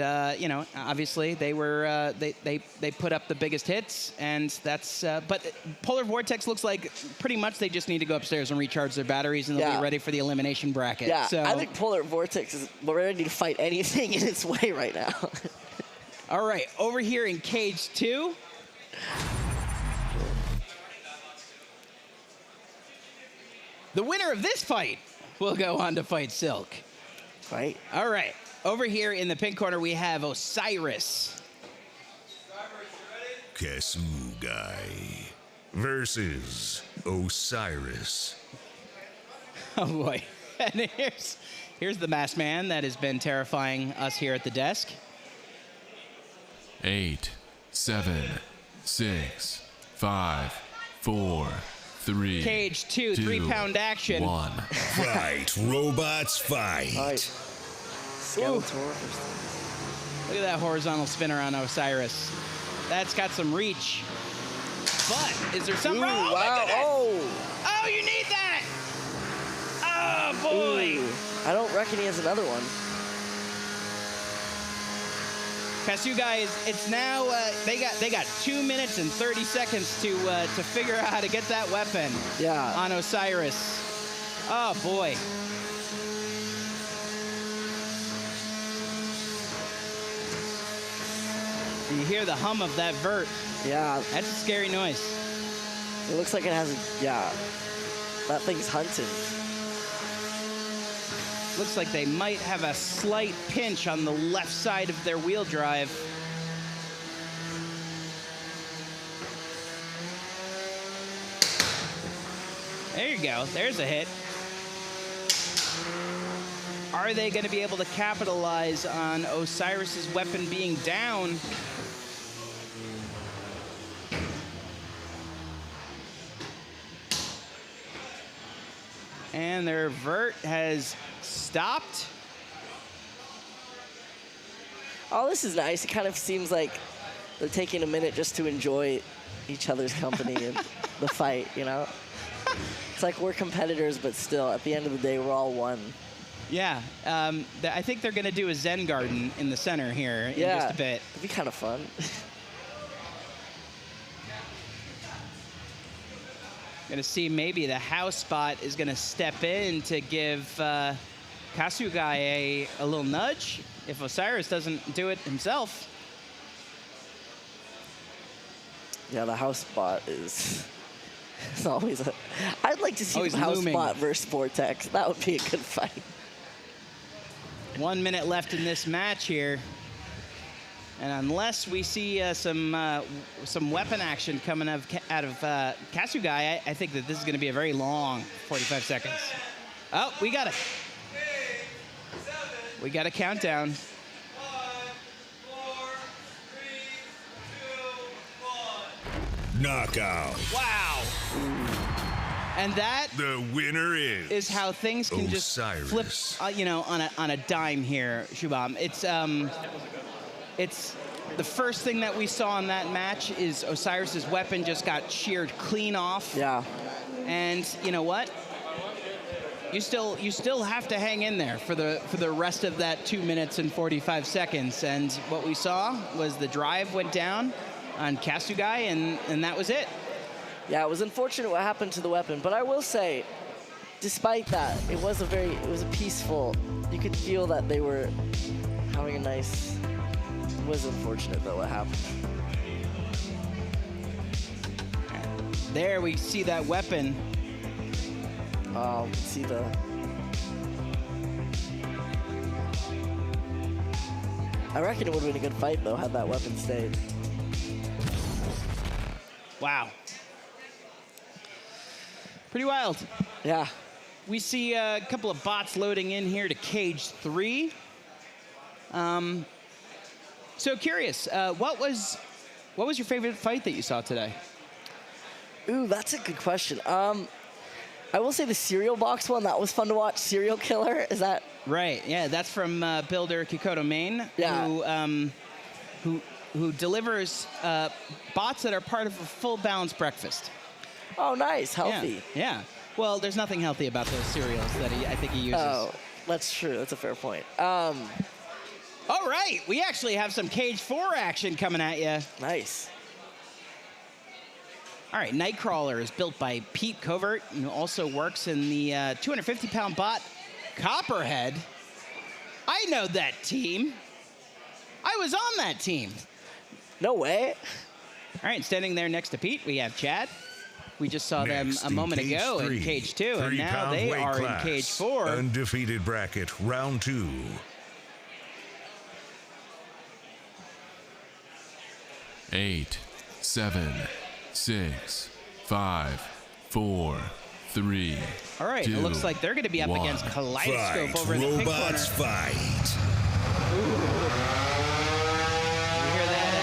obviously they were, they put up the biggest hits, and that's, but Polar Vortex looks like pretty much they just need to go upstairs and recharge their batteries, and they'll Yeah. be ready for the elimination bracket. Yeah, So, I think Polar Vortex is ready to fight anything in its way right now. all right, over here in cage 2. The winner of this fight will go on to fight Silk. Right? All right. Over here in the pink corner, we have Osiris. Kasugai versus Osiris. Oh, boy. And here's the masked man that has been terrifying us here at the desk. 8, 7, 6, 5, 4, 3. Cage 2, 2, 3-pound action. 1. Fight, robots, fight. All right. Skeletor. Look at that horizontal spinner on Osiris. That's got some reach. But is there some... Ooh, oh, my wow. goodness. Oh. Oh, you need that. Oh, boy. Ooh. I don't reckon he has another one. Kasugai it's now they got 2 minutes and 30 seconds to figure out how to get that weapon Yeah. on Osiris. Oh boy. You hear the hum of that vert. Yeah. That's a scary noise. It looks like it has a, yeah. That thing's hunting. Looks like they might have a slight pinch on the left side of their wheel drive. There you go. There's a hit. Are they going to be able to capitalize on Osiris's weapon being down? And their vert has stopped. Oh, this is nice. It kind of seems like they're taking a minute just to enjoy each other's company and the fight, you know? It's like we're competitors, but still, at the end of the day, we're all one. Yeah, I think they're going to do a Zen garden in the center here in just a bit. It'd be kind of fun. Going to see maybe the house spot is going to step in to give Kasugai a little nudge if Osiris doesn't do it himself. Yeah, the house spot is it's always a... I'd like to see Always the house looming. spot versus Vortex. That would be a good fight. 1 minute left in this match here. And unless we see some weapon action coming out of Kasugai, I think that this is going to be a very long 45 seconds. Oh, we got it. We got a countdown. 5, 4, 3, 2, 1. Knockout. Wow. And that The winner is how things can just flip, Osiris. on a dime here, Shubham. It's the first thing that we saw in that match is Osiris's weapon just got sheared clean off. Yeah. And you know what? You still have to hang in there for the rest of that 2 minutes and 45 seconds. And what we saw was the drive went down on Kasugai, and that was it. Yeah, it was unfortunate what happened to the weapon, but I will say, despite that, it was a peaceful, you could feel that they were having a nice, it was unfortunate though what happened. There we see that weapon. Oh, see the... I reckon it would have been a good fight though, had that weapon stayed. Wow. Pretty wild. Yeah. We see a couple of bots loading in here to cage 3. So curious, what was your favorite fight that you saw today? Ooh, that's a good question. I will say the cereal box one, that was fun to watch. Serial Killer, is that? Right, yeah, that's from builder Kikoto Main, Yeah. who delivers bots that are part of a full balanced breakfast. Oh, nice, healthy. Yeah. Well, there's nothing healthy about those cereals that I think he uses. Oh, that's true. That's a fair point. All right, we actually have some Cage 4 action coming at you. Nice. All right, Nightcrawler is built by Pete Covert, who also works in the 250-pound bot Copperhead. I know that team. I was on that team. No way. All right, standing there next to Pete, we have Chad. We just saw Next them a moment in ago in Cage 2, and now 3-pound they weight are class. in Cage 4. Undefeated bracket, round 2. Eight, 7, 6, 5, 4, 3. All right, it looks like they're going to be up against Kaleidoscope Fight, over in the pink corner. robots, fight. You hear that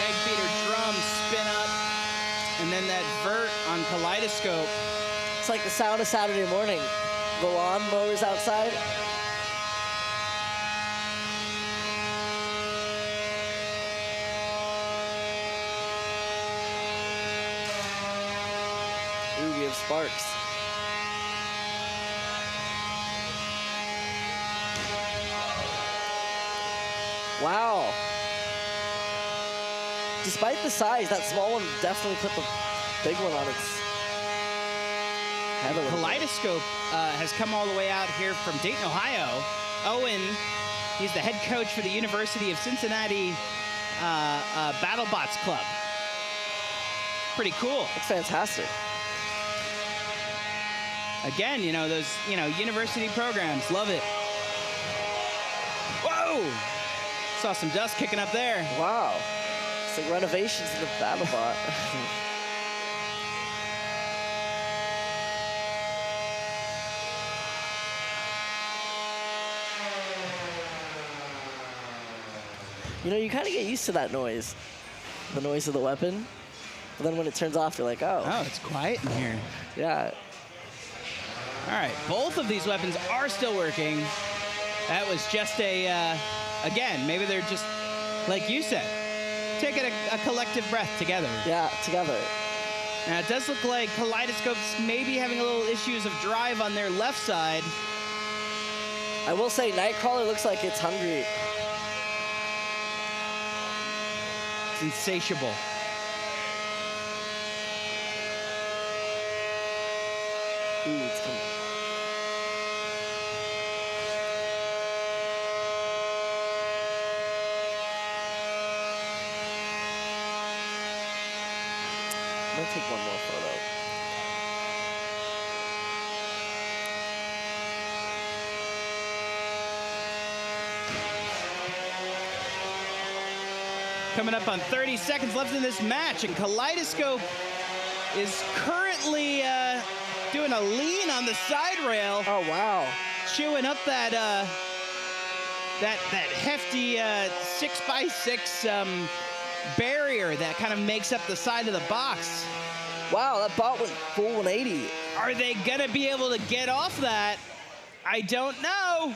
egg beater drum spin up, and then that vert on Kaleidoscope. It's like the sound of Saturday morning. The lawnmowers outside. Ooh, we have sparks. Wow. Despite the size, that small one definitely put the big one on its head a little bit. Kaleidoscope has come all the way out here from Dayton, Ohio. Owen, he's the head coach for the University of Cincinnati BattleBots Club. Pretty cool. It's fantastic. Again, those, university programs, love it. Whoa! Saw some dust kicking up there. Wow. It's like renovations in the BattleBot. You kind of get used to that noise. The noise of the weapon. But then when it turns off, you're like, oh. Oh, it's quiet in here. Yeah. All right, both of these weapons are still working. That was just again, maybe they're just, like you said, taking a collective breath together. Yeah, together. Now, it does look like Kaleidoscope's maybe having a little issues of drive on their left side. I will say, Nightcrawler looks like it's hungry. It's insatiable. Ooh, it's coming. I'm gonna take one more photo. Coming up on 30 seconds left in this match, and Kaleidoscope is currently doing a lean on the side rail. Oh, wow. Chewing up that hefty 6x6 barrier that kind of makes up the side of the box. Wow, that bot went full 180. Are they gonna be able to get off that? I don't know.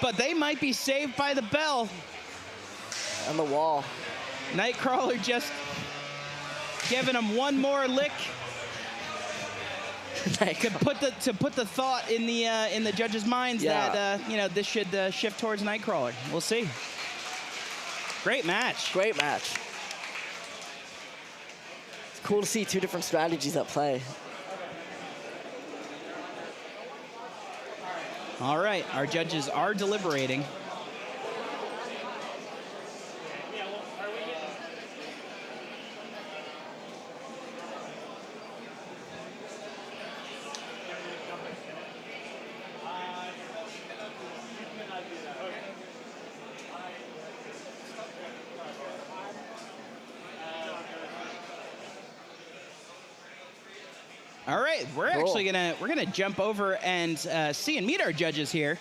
But they might be saved by the bell. On the wall. Nightcrawler just giving them one more lick to put the thought in the judges' minds that this should shift towards Nightcrawler. We'll see. Great match. Great match. It's cool to see two different strategies at play. All right, our judges are deliberating. All right, we're actually gonna jump over and see and meet our judges here.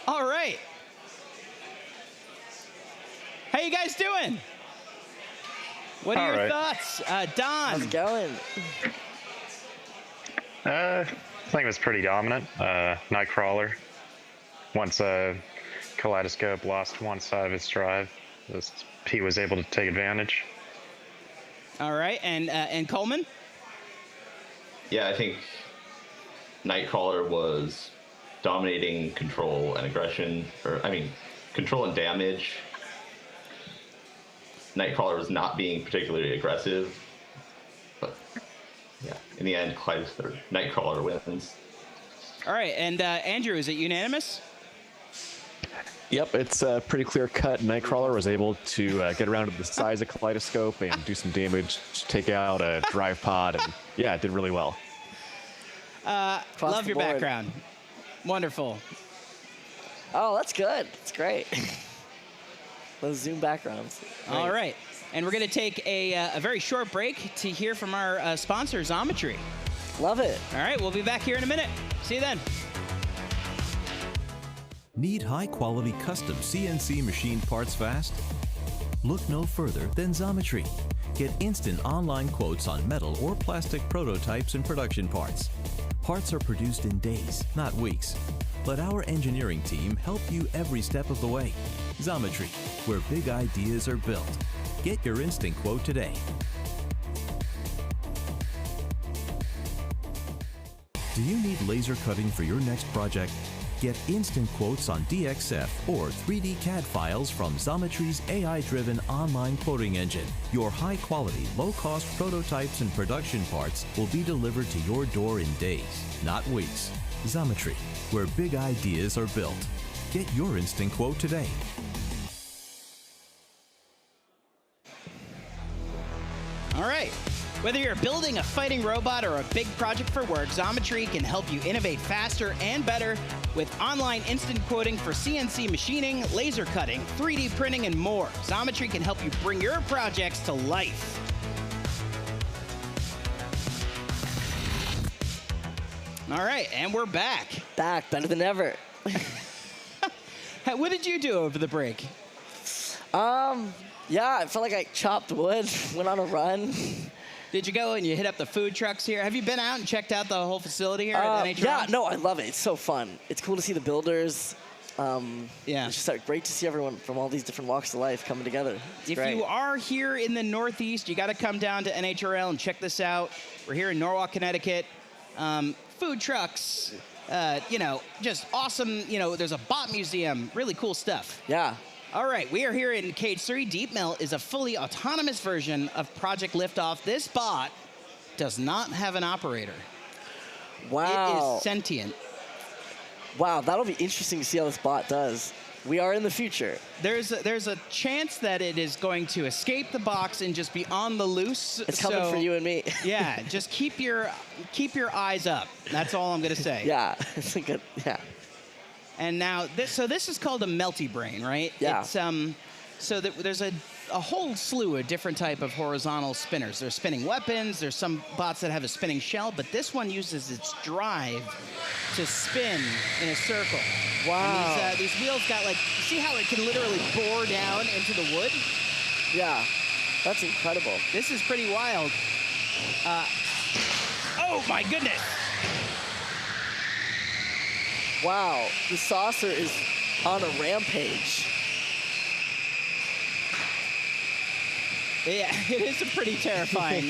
All right, you guys doing? What are All your right. thoughts? Don. How's it going? I think it was pretty dominant. Nightcrawler. Once Kaleidoscope lost one side of its drive, he was able to take advantage. All right, and Coleman? Yeah, I think Nightcrawler was dominating control and aggression, control and damage. Nightcrawler was not being particularly aggressive, but yeah, in the end, Nightcrawler wins. All right, and Andrew, is it unanimous? Yep, it's pretty clear cut. Nightcrawler was able to get around to the size of Kaleidoscope and do some damage, take out a drive pod, and yeah, it did really well. Love your background. Wonderful. Oh, that's good. That's great. Those Zoom backgrounds. Great. All right, and we're going to take a very short break to hear from our sponsor, Xometry. Love it. All right, we'll be back here in a minute. See you then. Need high-quality custom CNC machine parts fast? Look no further than Xometry. Get instant online quotes on metal or plastic prototypes and production parts. Parts are produced in days, not weeks. Let our engineering team help you every step of the way. Xometry, where big ideas are built. Get your instant quote today. Do you need laser cutting for your next project? Get instant quotes on DXF or 3D CAD files from Xometry's AI-driven online quoting engine. Your high-quality, low-cost prototypes and production parts will be delivered to your door in days, not weeks. Xometry, where big ideas are built. Get your instant quote today. All right. Whether you're building a fighting robot or a big project for work, Xometry can help you innovate faster and better with online instant quoting for CNC machining, laser cutting, 3D printing, and more. Xometry can help you bring your projects to life. All right, and we're back. Back, better than ever. What did you do over the break? Yeah, I felt like I chopped wood, went on a run. Did you go and you hit up the food trucks here? Have you been out and checked out the whole facility here at NHRL? Yeah, no, I love it. It's so fun. It's cool to see the builders. Yeah. It's just great to see everyone from all these different walks of life coming together. It's if great. you are here in the Northeast, you got to come down to NHRL and check this out. We're here in Norwalk, Connecticut. Food trucks, just awesome. There's a bot museum, really cool stuff. Yeah. All right, we are here in Cage 3. Deep Melt is a fully autonomous version of Project Liftoff. This bot does not have an operator. Wow. It is sentient. Wow, that'll be interesting to see how this bot does. We are in the future. There's a chance that it is going to escape the box and just be on the loose. It's coming for you and me. Yeah, just keep your eyes up. That's all I'm gonna say. Yeah, it's a good. Yeah. And now this is called a melty brain, right? Yeah. It's so that there's a whole slew of different type of horizontal spinners. There's spinning weapons. There's some bots that have a spinning shell, but this one uses its drive to spin in a circle. Wow. And these wheels got you see how it can literally bore down into the wood? Yeah. That's incredible. This is pretty wild. Oh my goodness. Wow, the saucer is on a rampage. Yeah, it is a pretty terrifying.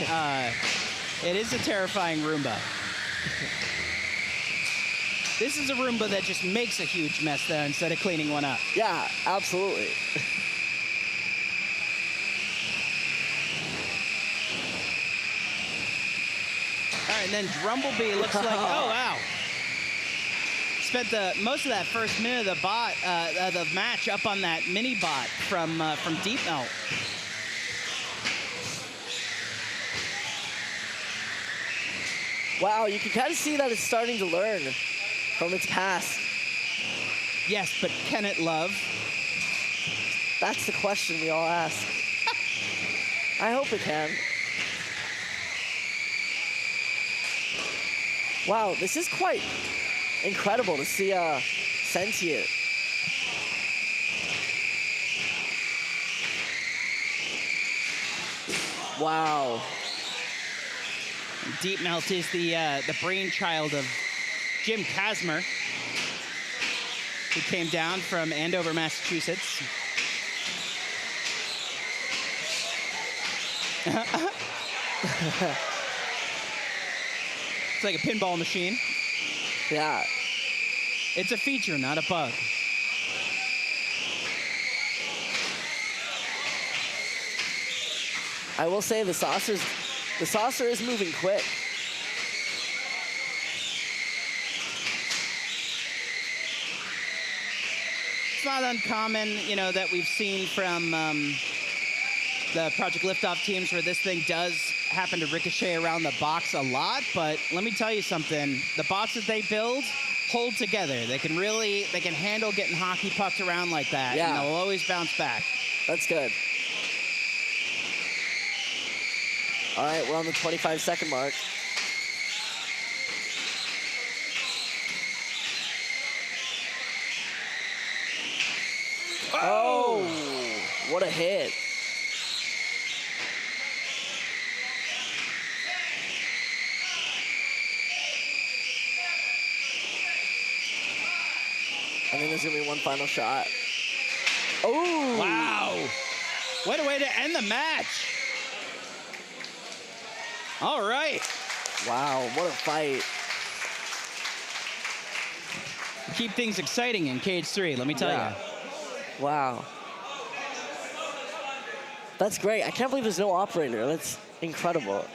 It is a terrifying Roomba. This is a Roomba that just makes a huge mess there instead of cleaning one up. Yeah, absolutely. All right, and then Drumblebee looks like, oh wow. Spent most of that first minute of the match up on that mini bot from Deep Melt. Wow, you can kind of see that it's starting to learn from its past. Yes, but can it love? That's the question we all ask. I hope it can. Wow, this is quite incredible to see sentient. Wow. Deep Melt is the brainchild of Jim Kasmer, who came down from Andover, Massachusetts. It's like a pinball machine. Yeah. It's a feature, not a bug. I will say the saucer is moving quick. It's not uncommon, you know, that we've seen from the Project Liftoff teams where this thing does happen to ricochet around the box a lot, but let me tell you something. The bots that they build hold together. They can handle getting hockey pucked around like that, Yeah. and they'll always bounce back. That's good. All right, we're on the 25-second mark. Oh, what a hit. I think there's gonna be one final shot. Oh! Wow. What a way to end the match. All right. Wow, what a fight. Keep things exciting in Cage 3, let me tell you. Wow. That's great. I can't believe there's no operator. That's incredible.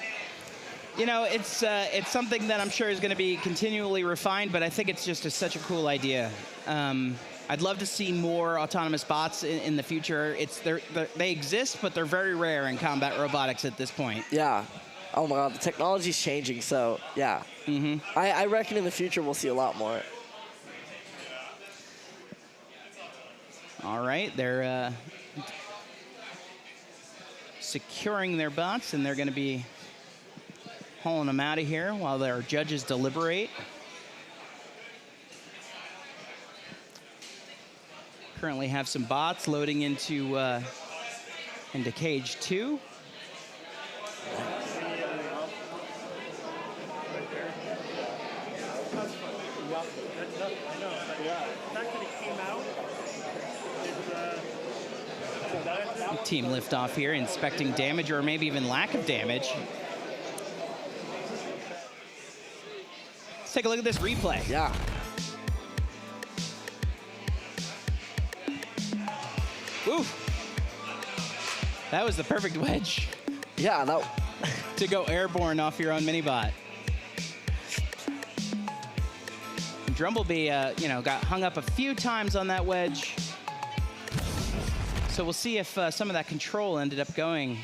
You know, it's something that I'm sure is going to be continually refined, but I think it's just such a cool idea. I'd love to see more autonomous bots in the future. They exist, but they're very rare in combat robotics at this point. Yeah. Oh my God, the technology's changing, so yeah. I reckon in the future we'll see a lot more. All right, they're securing their bots, and they're going to be hauling them out of here while their judges deliberate. Currently have some bots loading into Cage 2. Team Liftoff here, inspecting damage or maybe even lack of damage. Let's take a look at this replay. Yeah. Oof. That was the perfect wedge. Yeah, that... to go airborne off your own mini-bot. Drumblebee, you know, got hung up a few times on that wedge. So we'll see if some of that control ended up going.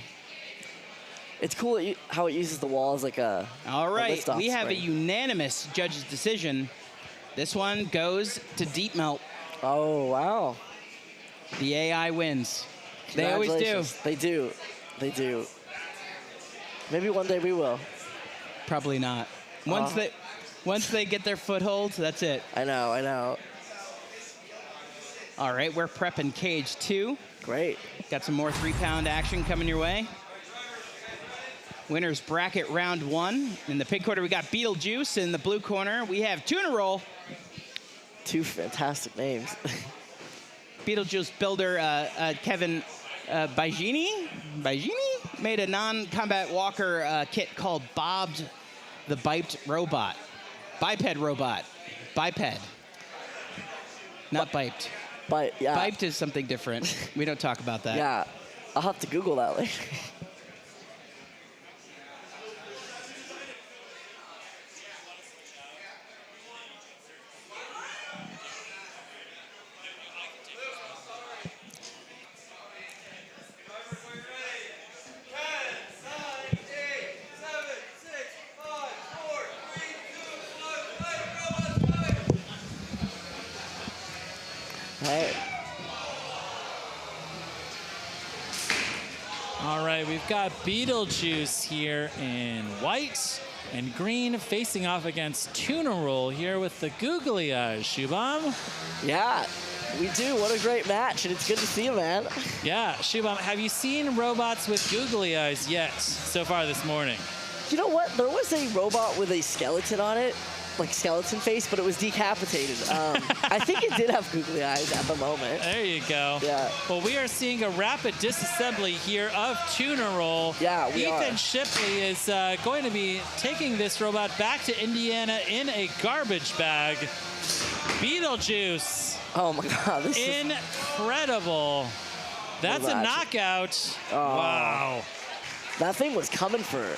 It's cool how it uses the wall as like a... All right, liftoff we have a spring. unanimous judge's decision. This one goes to Deep Melt. Oh, wow. The AI wins. They always do. Congratulations. They do. They do. Maybe one day we will. Probably not. Once they get their foothold, that's it. I know, I know. All right, we're prepping Cage 2. Great. Got some more 3-pound action coming your way. Winners bracket round 1. In the pink corner, we got Beetlejuice. In the blue corner, we have Tuna Roll. Two fantastic names. Beetlejuice builder Kevin Bigini made a non-combat walker kit called Bobbed the Biped Robot. Biped robot. Biped. Not biped. But yeah. Biped is something different. We don't talk about that. Yeah. I'll have to Google that later. All right, we've got Beetlejuice here in white and green facing off against Tuna Roll here with the googly eyes. Shubham? Yeah, We do. What a great match, and it's good to see you, man. Yeah, Shubham, have you seen robots with googly eyes yet so far this morning? You know what? There was a robot with a skeleton on it, like skeleton face, but it was decapitated. I think it did have googly eyes at the moment. There you go. Yeah. Well, we are seeing a rapid disassembly here of Tuner Roll. Yeah, we are. Ethan Shipley is going to be taking this robot back to Indiana in a garbage bag. Beetlejuice. Oh my God, this is incredible. That's a knockout. Oh. Wow. That thing was coming for her.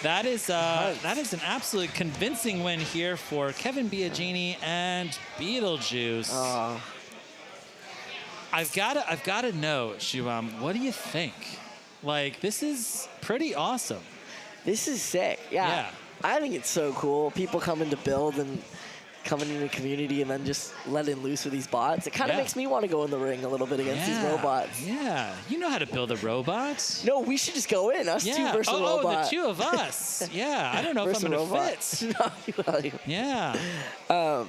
That is an absolute convincing win here for Kevin Biagini and Beetlejuice. I've got to know, Shubham, what do you think? Like, this is pretty awesome. This is sick. Yeah. I think it's so cool. People coming to build and coming into the community and then just letting loose with these bots. It kind of makes me want to go in the ring a little bit against these robots. Yeah, you know how to build a robot. No, we should just go in, us two versus a robot. Oh, the two of us. Yeah, I don't know if I'm going to fit. No, yeah.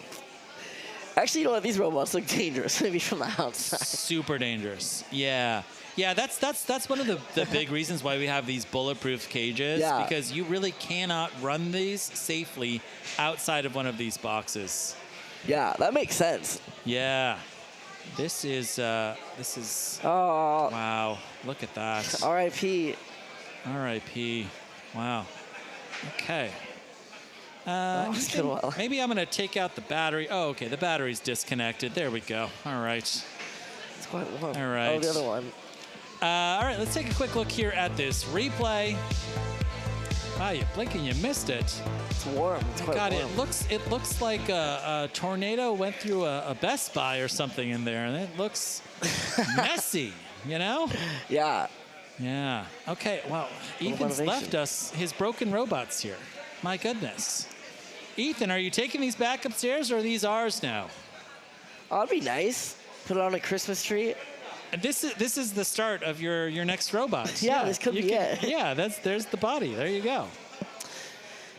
Actually, you know what? These robots look dangerous, maybe from the outside. Super dangerous. Yeah. Yeah, that's one of the big reasons why we have these bulletproof cages, because you really cannot run these safely outside of one of these boxes. Yeah, that makes sense. Yeah. This is oh, wow, look at that. R.I.P. R.I.P. Wow. Okay. Maybe I'm gonna take out the battery. Oh, okay, the battery's disconnected. There we go. All right. It's quite warm. All right. Oh, the other one. All right, let's take a quick look here at this replay. Wow, you blink and you missed it. It's warm. It's quite warm. It looks like a tornado went through a Best Buy or something in there, and it looks messy, you know? Yeah. Yeah. Okay, well, Ethan's left us his broken robots here. My goodness. Ethan, are you taking these back upstairs, or are these ours now? Oh, that'd be nice. Put it on a Christmas tree. And this is the start of your next robot. Yeah, this could be it. Yeah, there's the body. There you go.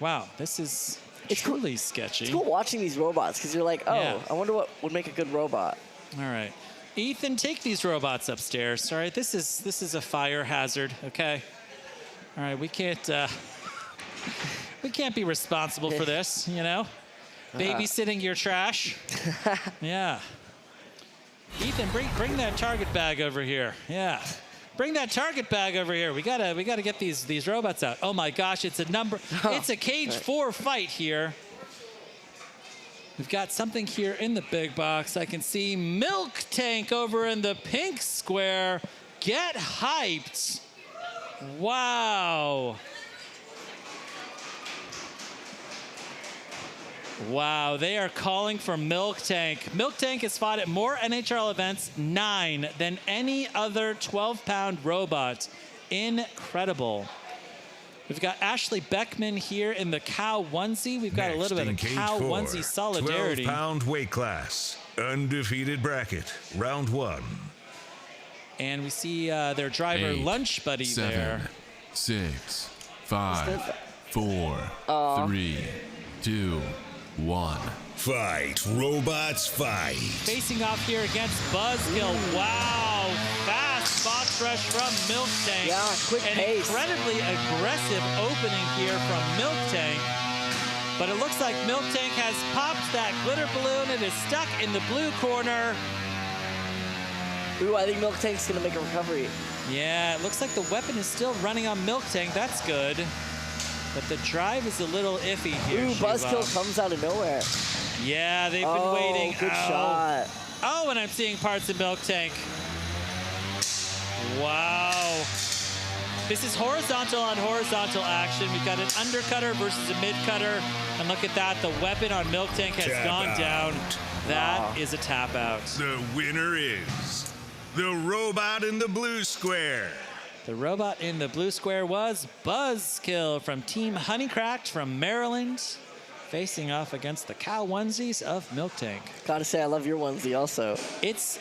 Wow, this is truly sketchy. It's cool watching these robots because you're like, oh, I wonder what would make a good robot. All right, Ethan, take these robots upstairs. All right, this is a fire hazard. Okay. All right, we can't be responsible for this. You know, babysitting your trash. Yeah. Ethan, bring that target bag over here. Yeah. Bring that target bag over here. We gotta get these robots out. Oh my gosh, it's a cage 4 fight here. We've got something here in the big box. I can see Milk Tank over in the pink square. Get hyped. Wow. Wow, they are calling for Milk Tank. Milk Tank has fought at more NHRL events, 9, than any other 12-pound robot. Incredible. We've got Ashley Beckman here in the cow onesie. We've got a little bit of cow onesie solidarity. 12-pound weight class, undefeated bracket, round 1. And we see their driver 8, lunch buddy 7, there. 6, 5, 4, 3, 2, 1. Fight, robots, fight. Facing off here against Buzz-Kill. Wow, fast box rush from Milk Tank. Yeah, quick pace. Incredibly aggressive opening here from Milk Tank. But it looks like Milk Tank has popped that glitter balloon. It is stuck in the blue corner. Ooh, I think Milk Tank's gonna make a recovery. Yeah, it looks like the weapon is still running on Milk Tank. That's good. But the drive is a little iffy here. Ooh, Buzz-Kill comes out of nowhere. Yeah, they've been waiting. Good shot. Oh, and I'm seeing parts of Milk Tank. Wow. This is horizontal on horizontal action. We've got an undercutter versus a mid-cutter. And look at that, the weapon on Milk Tank has gone down. That is a tap out. The winner is the robot in the blue square. The robot in the blue square was Buzz-Kill from Team Honeycracked from Maryland, facing off against the cow onesies of Milk Tank. Gotta say, I love your onesie also. It's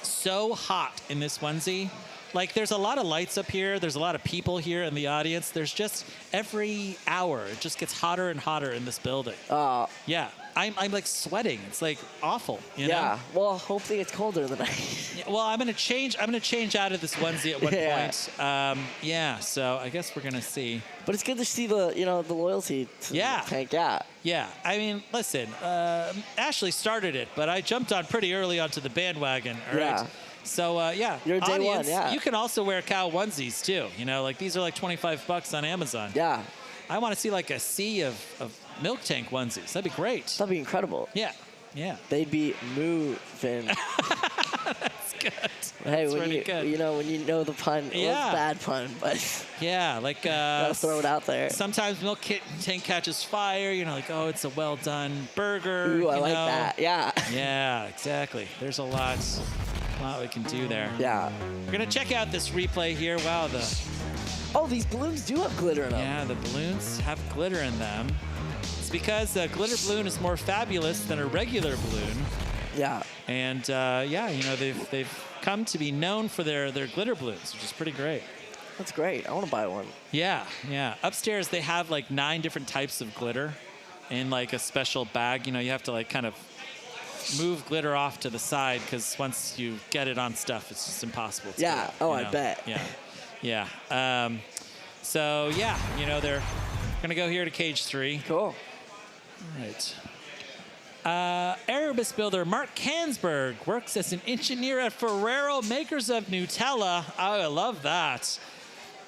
so hot in this onesie. Like, there's a lot of lights up here. There's a lot of people here in the audience. There's just every hour, it just gets hotter and hotter in this building. Yeah. I'm like sweating. It's like awful. You Yeah. know? Well, hopefully it's colder tonight. Yeah, well, I'm gonna change out of this onesie at one point. Yeah. So I guess we're gonna see. But it's good to see the the loyalty to the tank. Yeah. Yeah. I mean, listen. Ashley started it, but I jumped on pretty early onto the bandwagon. All right. Yeah. So yeah, You're a day audience, one, yeah. you can also wear cow onesies too. You know, like these are like $25 on Amazon. Yeah. I want to see like a sea of milk tank onesies. That'd be great. That'd be incredible. Yeah. Yeah. They'd be moving. That's good. Hey, That's when pretty you good. when you know the pun, Yeah. well, it's a bad pun, but Yeah, like gotta throw it out there. sometimes milk tank catches fire. You know, like oh, it's a well done burger. Ooh, I you like know? that. Yeah. Yeah, exactly. There's a lot we can do there. Yeah. We're gonna check out this replay here. Wow, Oh, these balloons do have glitter in them. yeah, the balloons have glitter in them. It's because a glitter balloon is more fabulous than a regular balloon. Yeah. And yeah, you know they've come to be known for their glitter balloons, which is pretty great. That's great. I want to buy one. Yeah, yeah. Upstairs they have like 9 different types of glitter in like a special bag. You know, you have to like kind of move glitter off to the side because once you get it on stuff, it's just impossible to Yeah. do, Oh, you I know? bet. Yeah, yeah. So yeah, you know they're gonna go here to cage 3. Cool. All right. Erebus builder Mark Kansberg works as an engineer at Ferrero, makers of Nutella. Oh, I love that.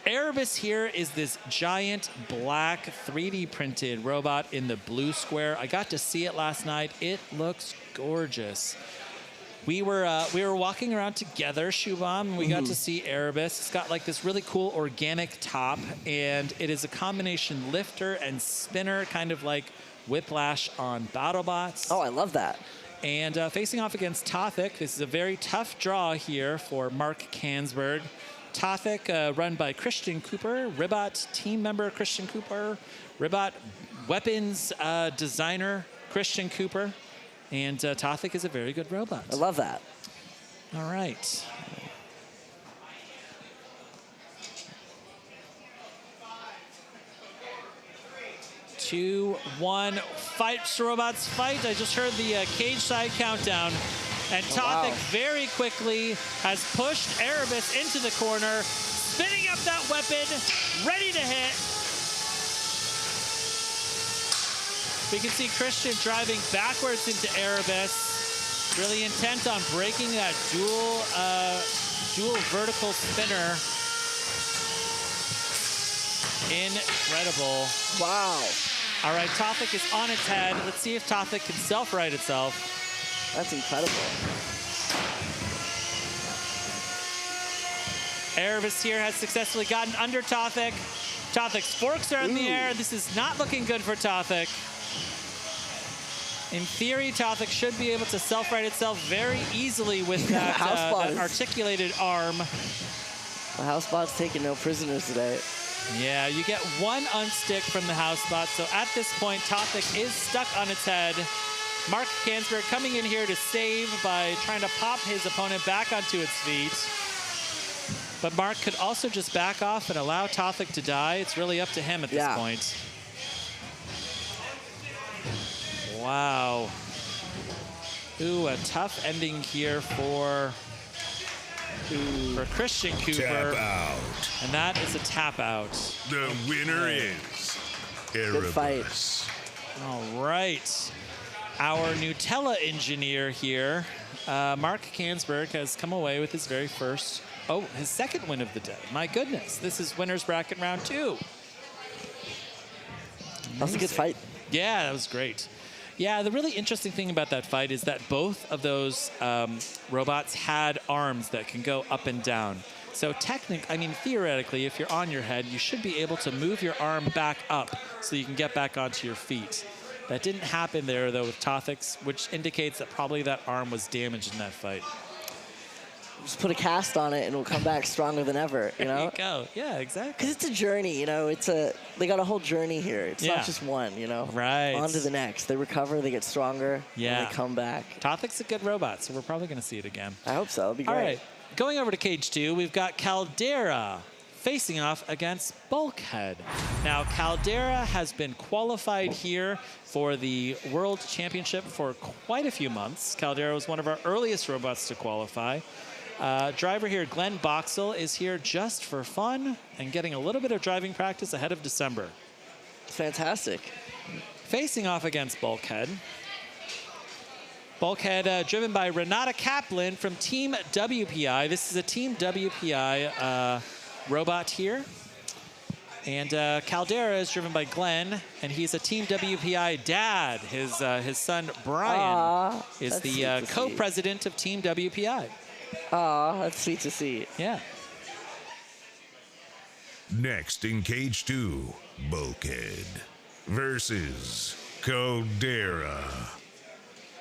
Erebus here is this giant black 3D printed robot in the blue square. I got to see it last night. It looks gorgeous. We were walking around together, Shubham, and we got to see Erebus. It's got like this really cool organic top, and it is a combination lifter and spinner, kind of like Whiplash on BattleBots. Oh, I love that. And facing off against Tothic, this is a very tough draw here for Mark Kansberg. Tothic, run by Christian Cooper, Ribot team member Christian Cooper, Ribot weapons designer Christian Cooper, and Tothic is a very good robot. I love that. All right. Two, one, fight, robots, fight. I just heard the cage side countdown. And Tothic very quickly has pushed Erebus into the corner, spinning up that weapon, ready to hit. We can see Christian driving backwards into Erebus, really intent on breaking that dual vertical spinner. Incredible. Wow. All right, Tothic is on its head. Let's see if Tothic can self-right itself. That's incredible. Erebus here has successfully gotten under Tothic. Tothic's forks are in the air. This is not looking good for Tothic. In theory, Tothic should be able to self-right itself very easily with that, that articulated arm. The house bot's taking no prisoners today. Yeah, you get one unstick from the house bot. So at this point, Tothic is stuck on its head. Mark Kansberg coming in here to save by trying to pop his opponent back onto its feet. But Mark could also just back off and allow Tothic to die. It's really up to him at this point. Wow. Ooh, a tough ending here for Christian Cooper. Tap out. And that is a tap out. The winner is Good fight. Erebus. All right. Our Nutella engineer here, Mark Kansberg, has come away with his very first, his second win of the day. My goodness, this is winner's bracket round 2. That was a good fight. Yeah, that was great. Yeah, the really interesting thing about that fight is that both of those robots had arms that can go up and down. So theoretically, if you're on your head, you should be able to move your arm back up so you can get back onto your feet. That didn't happen there, though, with Tothic's, which indicates that probably that arm was damaged in that fight. Just put a cast on it and it'll come back stronger than ever, you know? There you go. Yeah, exactly. Because it's a journey, you know? They got a whole journey here. It's not just one, you know? Right. On to the next. They recover, they get stronger, and they come back. Tothic's a good robot, so we're probably going to see it again. I hope so. It'll be great. All right. Going over to cage 2, we've got Caldera facing off against BULKHEAD. Now, Caldera has been qualified here for the World Championship for quite a few months. Caldera was one of our earliest robots to qualify. Driver here, Glenn Boxall, is here just for fun and getting a little bit of driving practice ahead of December. Fantastic. Facing off against BULKHEAD. BULKHEAD driven by Renata Kaplan from Team WPI. This is a Team WPI robot here. And Caldera is driven by Glenn, and he's a Team WPI dad. His son, Brian, is the co-president of Team WPI. Aw, that's sweet to see. Yeah. Next in Cage 2, BULKHEAD versus Caldera.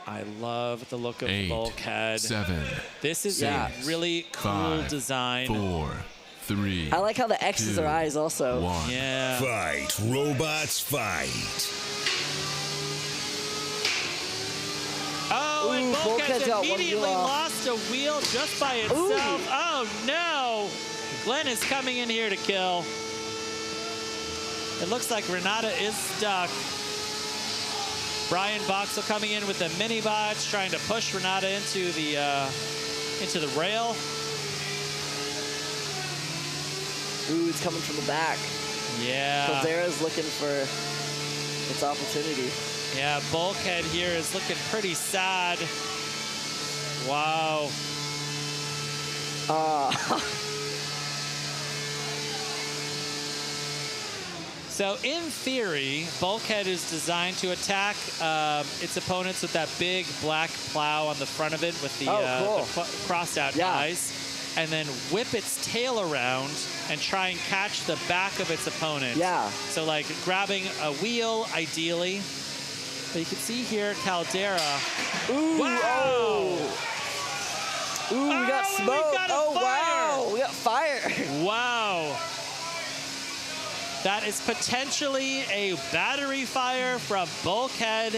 I love the look of 8, BULKHEAD. 7. This is a really cool 5, design. 4, 3. I like how the X's are eyes also. 1. Yeah. Fight, robots, fight. Oh, and BULKHEAD's got BULKHEAD one immediately wheel off. lost a wheel just by itself. Oh, no. Glenn is coming in here to kill. It looks like Renata is stuck. Brian Boxall coming in with the mini bots, trying to push Renata into the rail. Ooh, it's coming from the back. Yeah. Caldera's looking for its opportunity. Yeah, BULKHEAD here is looking pretty sad. Wow. So in theory, BULKHEAD is designed to attack its opponents with that big black plow on the front of it with the, the crossed out eyes, and then whip its tail around and try and catch the back of its opponent. Yeah. So like grabbing a wheel, ideally. But you can see here, Caldera. Ooh, wow! Ooh, we got smoke. Oh, wow, we got fire. Wow. That is potentially a battery fire from BULKHEAD.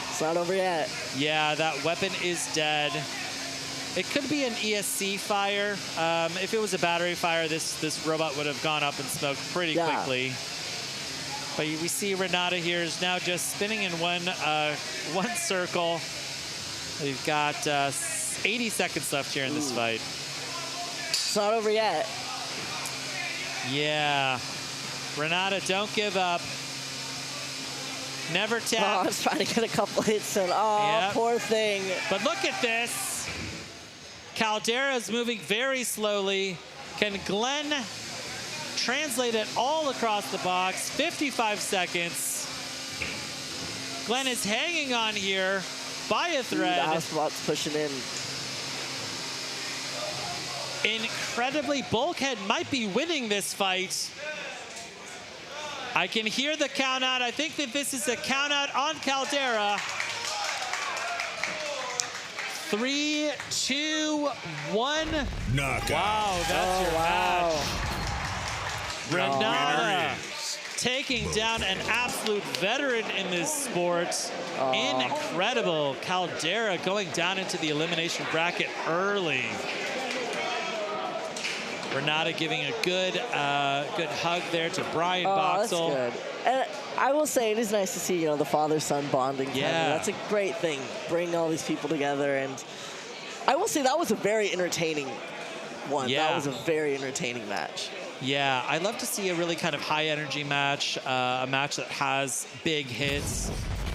It's not over yet. Yeah, that weapon is dead. It could be an ESC fire. If it was a battery fire, this robot would have gone up and smoked pretty quickly. But we see Renata here is now just spinning in one circle. We've got 80 seconds left here in this fight. It's not over yet. Yeah. Renata, don't give up. Never tap. Oh, I was trying to get a couple hits in. Oh, poor thing. But look at this. Caldera is moving very slowly. Can Glenn translate it all across the box? 55 seconds. Glenn is hanging on here by a thread. The house bot's pushing in. Incredibly, BULKHEAD might be winning this fight. I can hear the count out. I think that this is a count out on Caldera. 3, 2, 1. Knockout. Wow, that's your match. Renata taking down an absolute veteran in this sport. Incredible. Caldera going down into the elimination bracket early. Renata giving a good hug there to Brian Boxall. That's good. And I will say it is nice to see, the father-son bonding. Yeah. That's a great thing, bringing all these people together. And I will say that was a very entertaining one. Yeah. That was a very entertaining match. Yeah, I love to see a really kind of high-energy match, a match that has big hits.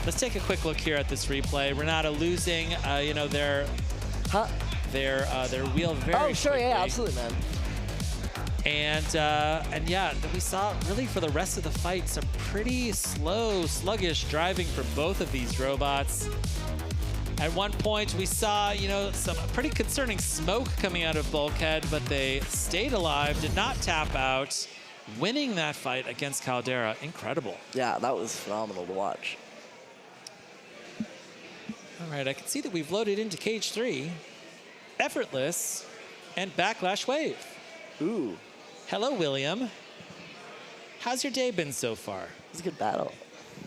Let's take a quick look here at this replay. Renata losing, their wheel very Oh, sure, quickly. yeah, absolutely, man. And yeah, we saw really for the rest of the fight some pretty slow, sluggish driving for both of these robots. At one point, we saw, some pretty concerning smoke coming out of BULKHEAD, but they stayed alive, did not tap out, winning that fight against Caldera. Incredible. Yeah, that was phenomenal to watch. All right, I can see that we've loaded into Cage 3, Effortless, and Backlash Wave. Ooh. Hello, William. How's your day been so far? It's a good battle.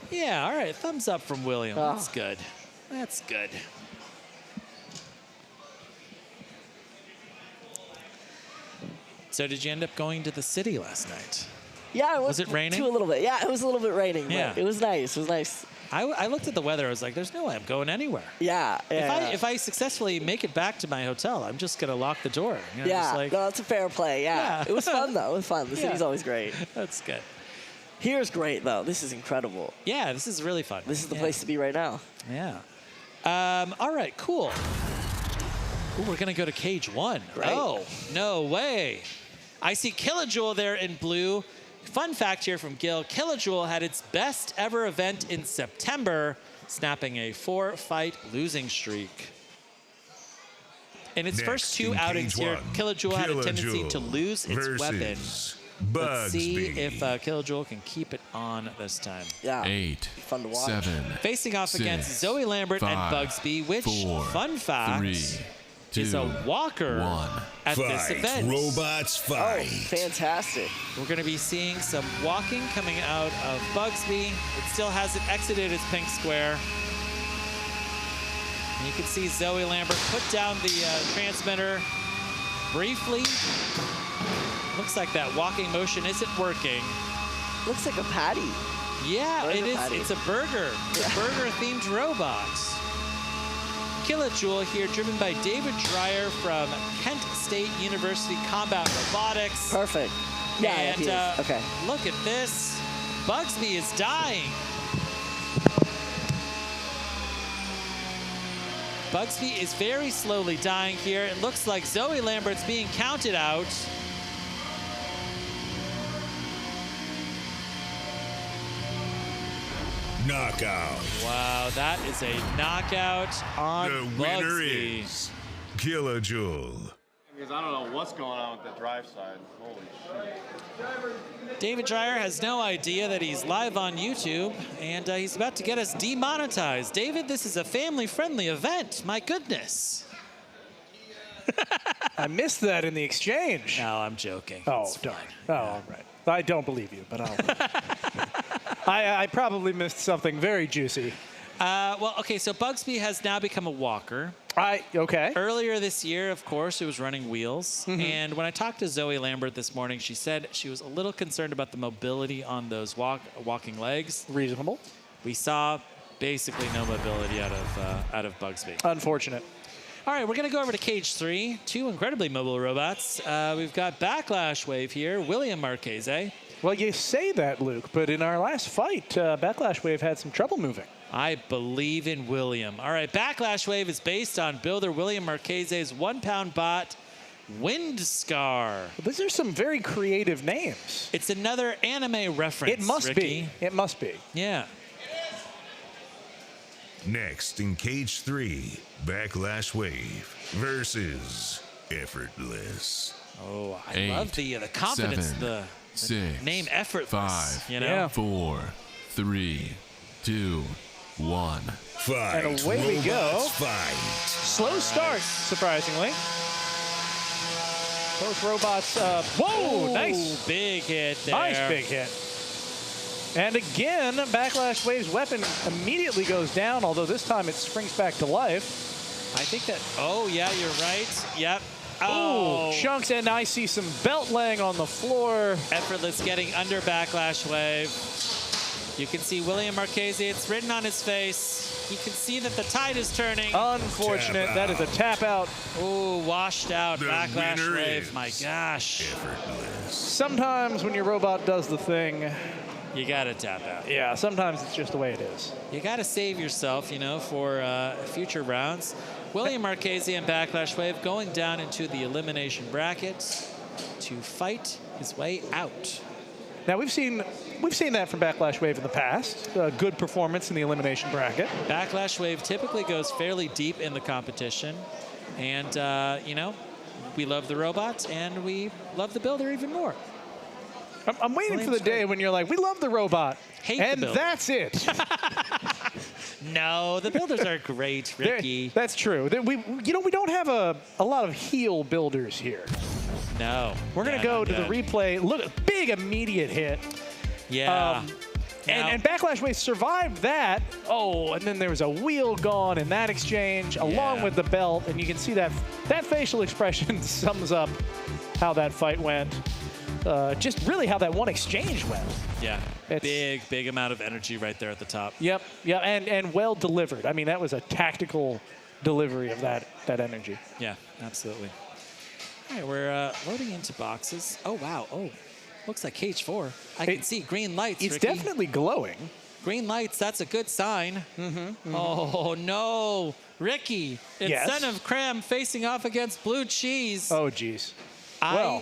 Yeah, all right. Thumbs up from William. That's good. That's good. So did you end up going to the city last night? Yeah, I Was it raining? To a little bit. Yeah, it was a little bit raining. Yeah. But it was nice. It was nice. I looked at the weather. I was like, there's no way I'm going anywhere. Yeah. If I successfully make it back to my hotel, I'm just going to lock the door. You know, Yeah. just like, No, that's a fair play. Yeah. It was fun, though. It was fun. The city's always great. That's good. Here's great, though. This is incredible. Yeah, this is really fun. This is the place to be right now. Yeah. All right, cool. Ooh, we're going to go to cage 1. Great. Oh, no way. I see Killajoule there in blue. Fun fact here from Gil, Killajoule had its best ever event in September, snapping a 4-fight losing streak. In its first 2 outings here, Killajoule had a tendency to lose its weapon. Let's see if Killajoule can keep it on this time. Yeah. 8, Fun to watch. 7, Facing off 6, against Zoe Lambert 5, and Bugsby, which, 4, fun fact, 3, 2, is a walker 1. at this event. Robots Oh, fight. fantastic. We're going to be seeing some walking coming out of Bugsby. It still hasn't exited its pink square. And you can see Zoe Lambert put down the transmitter briefly. Looks like that walking motion isn't working. Looks like a patty. Yeah, Burger it is. patty. It's a burger. It's a burger-themed robot. Killajoule here, driven by David Dreyer from Kent State University Combat Robotics. Perfect. Yeah, And he is. Okay. look at this. Bugsby is dying. Bugsby is very slowly dying here. It looks like Zoe Lambert's being counted out. Knockout. Wow, that is a knockout on The winner Bugsby. is Killajoule. Because I don't know what's going on with the drive side. Holy shit. David Dreyer has no idea that he's live on YouTube, and he's about to get us demonetized. David, this is a family-friendly event. My goodness. I missed that in the exchange. No, I'm joking. Oh, It's darn. fine. Oh, all right. I don't believe you, but I'll. I probably missed something very juicy. Well, okay, so Bugsby has now become a walker. Okay. Earlier this year, of course, it was running wheels. And when I talked to Zoe Lambert this morning, she said she was a little concerned about the mobility on those walking legs. Reasonable. We saw basically no mobility out of Bugsby. Unfortunate. All right, we're going to go over to cage 3. 2 incredibly mobile robots. We've got Backlash Wave here, William Marchese. Well, you say that, Luke, but in our last fight, Backlash Wave had some trouble moving. I believe in William. All right, Backlash Wave is based on builder William Marchese's 1-pound bot, Wind Scar. These are some very creative names. It's another anime reference, It must Ricky. be. It must be. Yeah. Next in cage 3, Backlash Wave versus Effortless. Oh, I 8, love the confidence, 7, the 6, name Effortless. 5, you know? Yeah. 4, 3, 2, 1. Fight. And away we go. Robots fight. Slow start, surprisingly. Both robots. Whoa! Ooh, Nice. Big hit there. Nice big hit. And again, Backlash Wave's weapon immediately goes down, although this time it springs back to life. I think that, oh yeah, you're right. Yep. Oh, chunks, and I see some belt laying on the floor. Effortless getting under Backlash Wave. You can see William Marchese, it's written on his face. You can see that the tide is turning. Unfortunate, that is a tap out. Ooh, washed out, The Backlash winner Wave, is my gosh. Effortless. Sometimes when your robot does the thing, You gotta tap out. yeah, sometimes it's just the way it is. You gotta save yourself, you know, for future rounds. William Marchese and Backlash Wave going down into the elimination bracket to fight his way out. Now we've seen that from Backlash Wave in the past. A good performance in the elimination bracket. Backlash Wave typically goes fairly deep in the competition. And, you know, we love the robot and we love the builder even more. I'm waiting for the day when you're like, we love the robot, Hate the and builder. that's it. No, the builders are great, Ricky. That's true. We don't have a lot of heel builders here. No. We're going to go to the replay. Look, big immediate hit. Yeah. And Backlash Wave survived that. Oh, and then there was a wheel gone in that exchange, along with the belt. And you can see that facial expression sums up how that fight went. Just really how that one exchange went. Yeah, big amount of energy right there at the top. Yep, yeah, and well delivered. I mean, that was a tactical delivery of that energy. Yeah, absolutely. All right, we're loading into boxes. Oh, wow. Oh, looks like cage 4. I can see green lights, It's Ricky. definitely glowing. Green lights, that's a good sign. Oh, no. Ricky, it's Yes? Son of Cram facing off against Blue Cheese. Oh, geez. I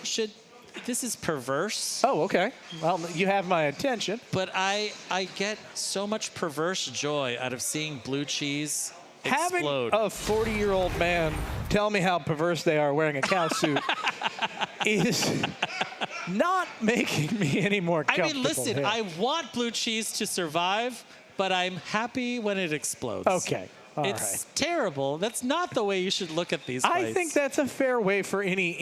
should... This is perverse. Oh, okay. Well, you have my attention. But I get so much perverse joy out of seeing Blue Cheese explode. Having a 40-year-old man tell me how perverse they are wearing a cow suit is not making me any more I comfortable. mean, listen, here. I want Blue Cheese to survive, but I'm happy when it explodes. Okay. It's terrible. That's not the way you should look at these fights. I think that's a fair way for any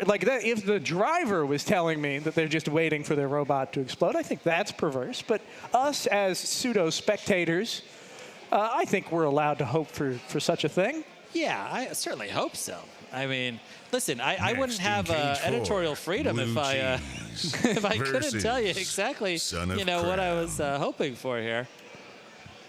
like that. If the driver was telling me that they're just waiting for their robot to explode, I think that's perverse. But us as pseudo spectators, I think we're allowed to hope for such a thing. Yeah, I certainly hope so. I mean, listen, I wouldn't have editorial freedom if I if I couldn't tell you exactly what I was hoping for here.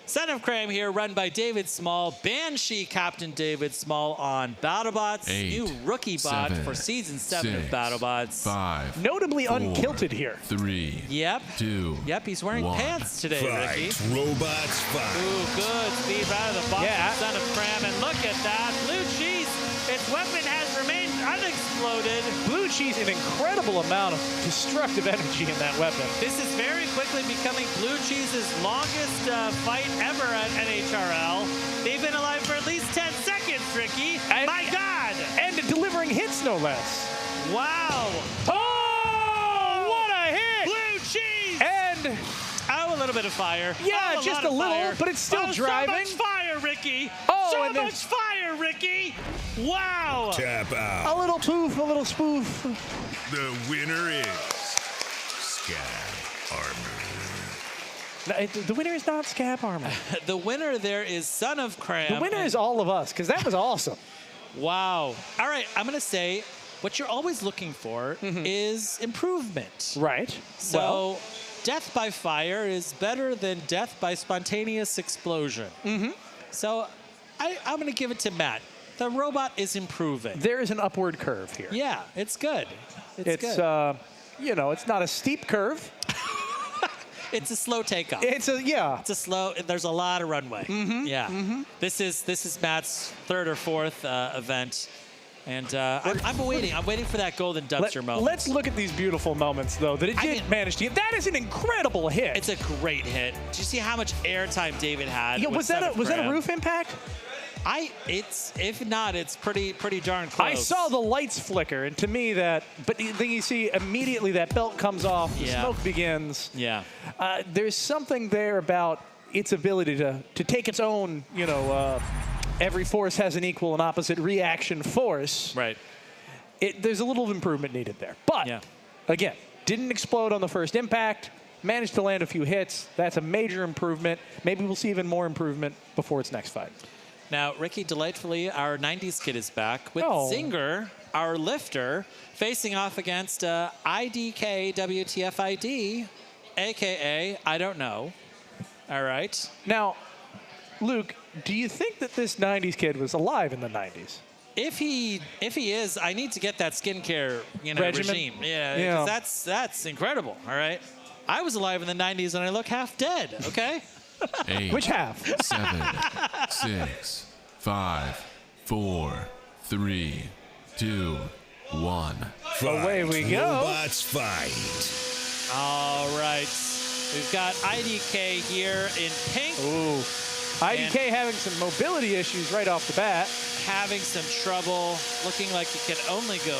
Son of Cram here, run by David Small. Banshee Captain David Small on BattleBots. 8, New rookie bot 7, for Season 7 of 6, BattleBots. 5. Notably 4, unkilted here. 3. Yep. 2. Yep, he's wearing 1. pants today, Ricky. Robots fight. Ooh, good speed right out of the box. Yeah. Son of Cram, and look at that. Blue Cheese, its weapon has remained unexploded. Blue Cheese, an incredible amount of destructive energy in that weapon. This is very quickly becoming Blue Cheese's longest fight ever at NHRL. They've been alive for at least 10 seconds, Ricky. My God! And delivering hits, no less. Wow! Oh, what a hit! Blue Cheese! And a little bit of fire. Yeah, just a little, fire. but it's still driving. So much fire, Ricky! Oh, so and much fire, Ricky! Wow! Tap out. A little poof, a little spoof. The winner is Scab Armour. No, the winner is not Scab Armour. The winner there is Son of Cram. The winner is all of us, because that was awesome. Wow. All right, I'm going to say what you're always looking for is improvement. Right. So death by fire is better than death by spontaneous explosion. So I'm going to give it to Matt. The robot is improving. There is an upward curve here. Yeah, it's good. It's good. It's not a steep curve. It's a slow takeoff. It's a slow. There's a lot of runway. This is Matt's third or fourth event, and I'm waiting. I'm waiting for that golden dumpster moment. Let's look at these beautiful moments, though, that it did manage to get. That is an incredible hit. It's a great hit. Did you see how much airtime David had? Yeah, was that a roof impact? If not, it's pretty darn close. I saw the lights flicker, and to me but then you see immediately that belt comes off, the smoke begins. Yeah. There's something there about its ability to take its own, every force has an equal and opposite reaction force. Right. There's a little improvement needed there. But, again, didn't explode on the first impact, managed to land a few hits. That's a major improvement. Maybe we'll see even more improvement before its next fight. Now, Ricky, delightfully, our 90s kid is back with Zinger, our lifter, facing off against IDKWTFID, a.k.a. I don't know. All right. Now, Luke, do you think that this 90s kid was alive in the 90s? If he is, I need to get that skincare regime. Yeah, that's incredible. All right. I was alive in the 90s and I look half dead. Okay. 8. Which half? 7, 6, 5, 4, 3, 2, 1. Away we go. Robots fight. All right. We've got IDK here in pink. Ooh. IDK having some mobility issues right off the bat. Having some trouble. Looking like it can only go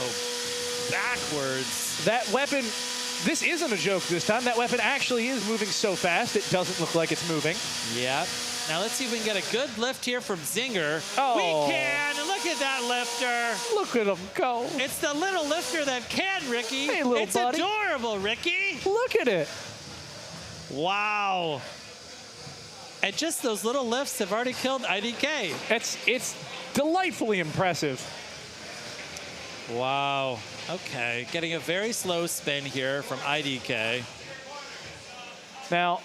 backwards. That weapon... This isn't a joke this time. That weapon actually is moving so fast, it doesn't look like it's moving. Yeah. Now let's see if we can get a good lift here from Zinger. Oh. We can. Look at that lifter. Look at him go. It's the little lifter that can, Ricky. Hey, little buddy. It's adorable, Ricky. Look at it. Wow. And just those little lifts have already killed IDK. It's delightfully impressive. Wow. Okay. Getting a very slow spin here from IDK. Now,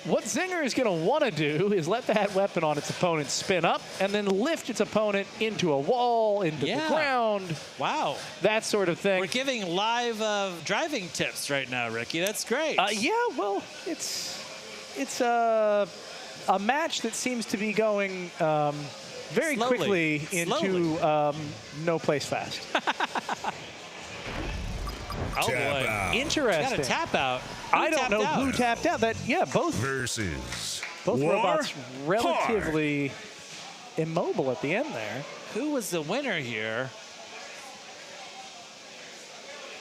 what Zinger is going to want to do is let that weapon on its opponent spin up and then lift its opponent into a wall, into the ground. Wow. That sort of thing. We're giving live driving tips right now, Ricky. That's great. Yeah, well, it's a match that seems to be going very Slowly. quickly into no place fast. Oh boy. out. Interesting. Got a tap out. I don't know who tapped out. That both Versus robots relatively immobile at the end there. Who was the winner here?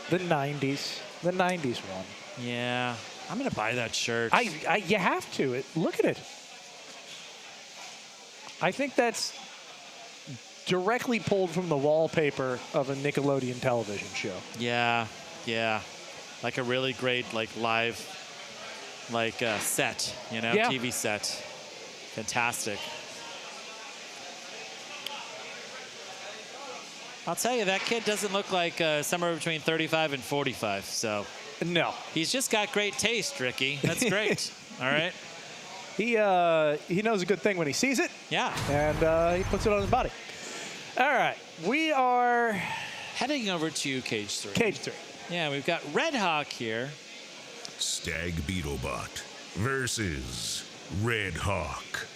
The 90s. The 90s one. Yeah. I'm going to buy that shirt. You have to. Look at it. I think that's directly pulled from the wallpaper of a Nickelodeon television show. Yeah. Yeah. Like a really great live set, you know, Yeah. TV set. Fantastic. I'll tell you, that kid doesn't look like somewhere between 35 and 45, so. No. He's just got great taste, Ricky. That's great. All right. He knows a good thing when he sees it. Yeah. And he puts it on his body. All right. We are heading over to Cage 3. Cage 3. Yeah, we've got Red Hawk here. Stag Beetlebot versus Red Hawk.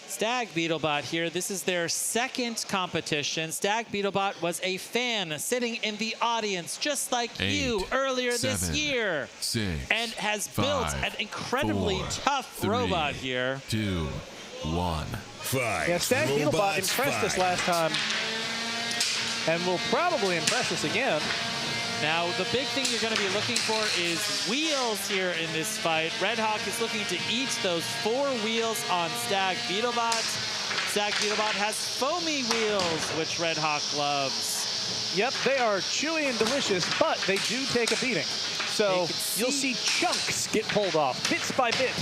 Stag Beetlebot here. This is their second competition. Stag Beetlebot was a fan sitting in the audience, just like 8, you earlier this 7, year. 6, and has 5, built an incredibly 4, tough 3, robot here. 2, 1. Fight. Yeah, Stag Beetlebot Robots impressed us fight. last time. And will probably impress us again. Now, the big thing you're going to be looking for is wheels here in this fight. Red Hawk is looking to eat those 4 wheels on Stag Beetlebot. Stag Beetlebot has foamy wheels, which Red Hawk loves. Yep, they are chewy and delicious, but they do take a beating. So you'll see chunks get pulled off, bits by bit.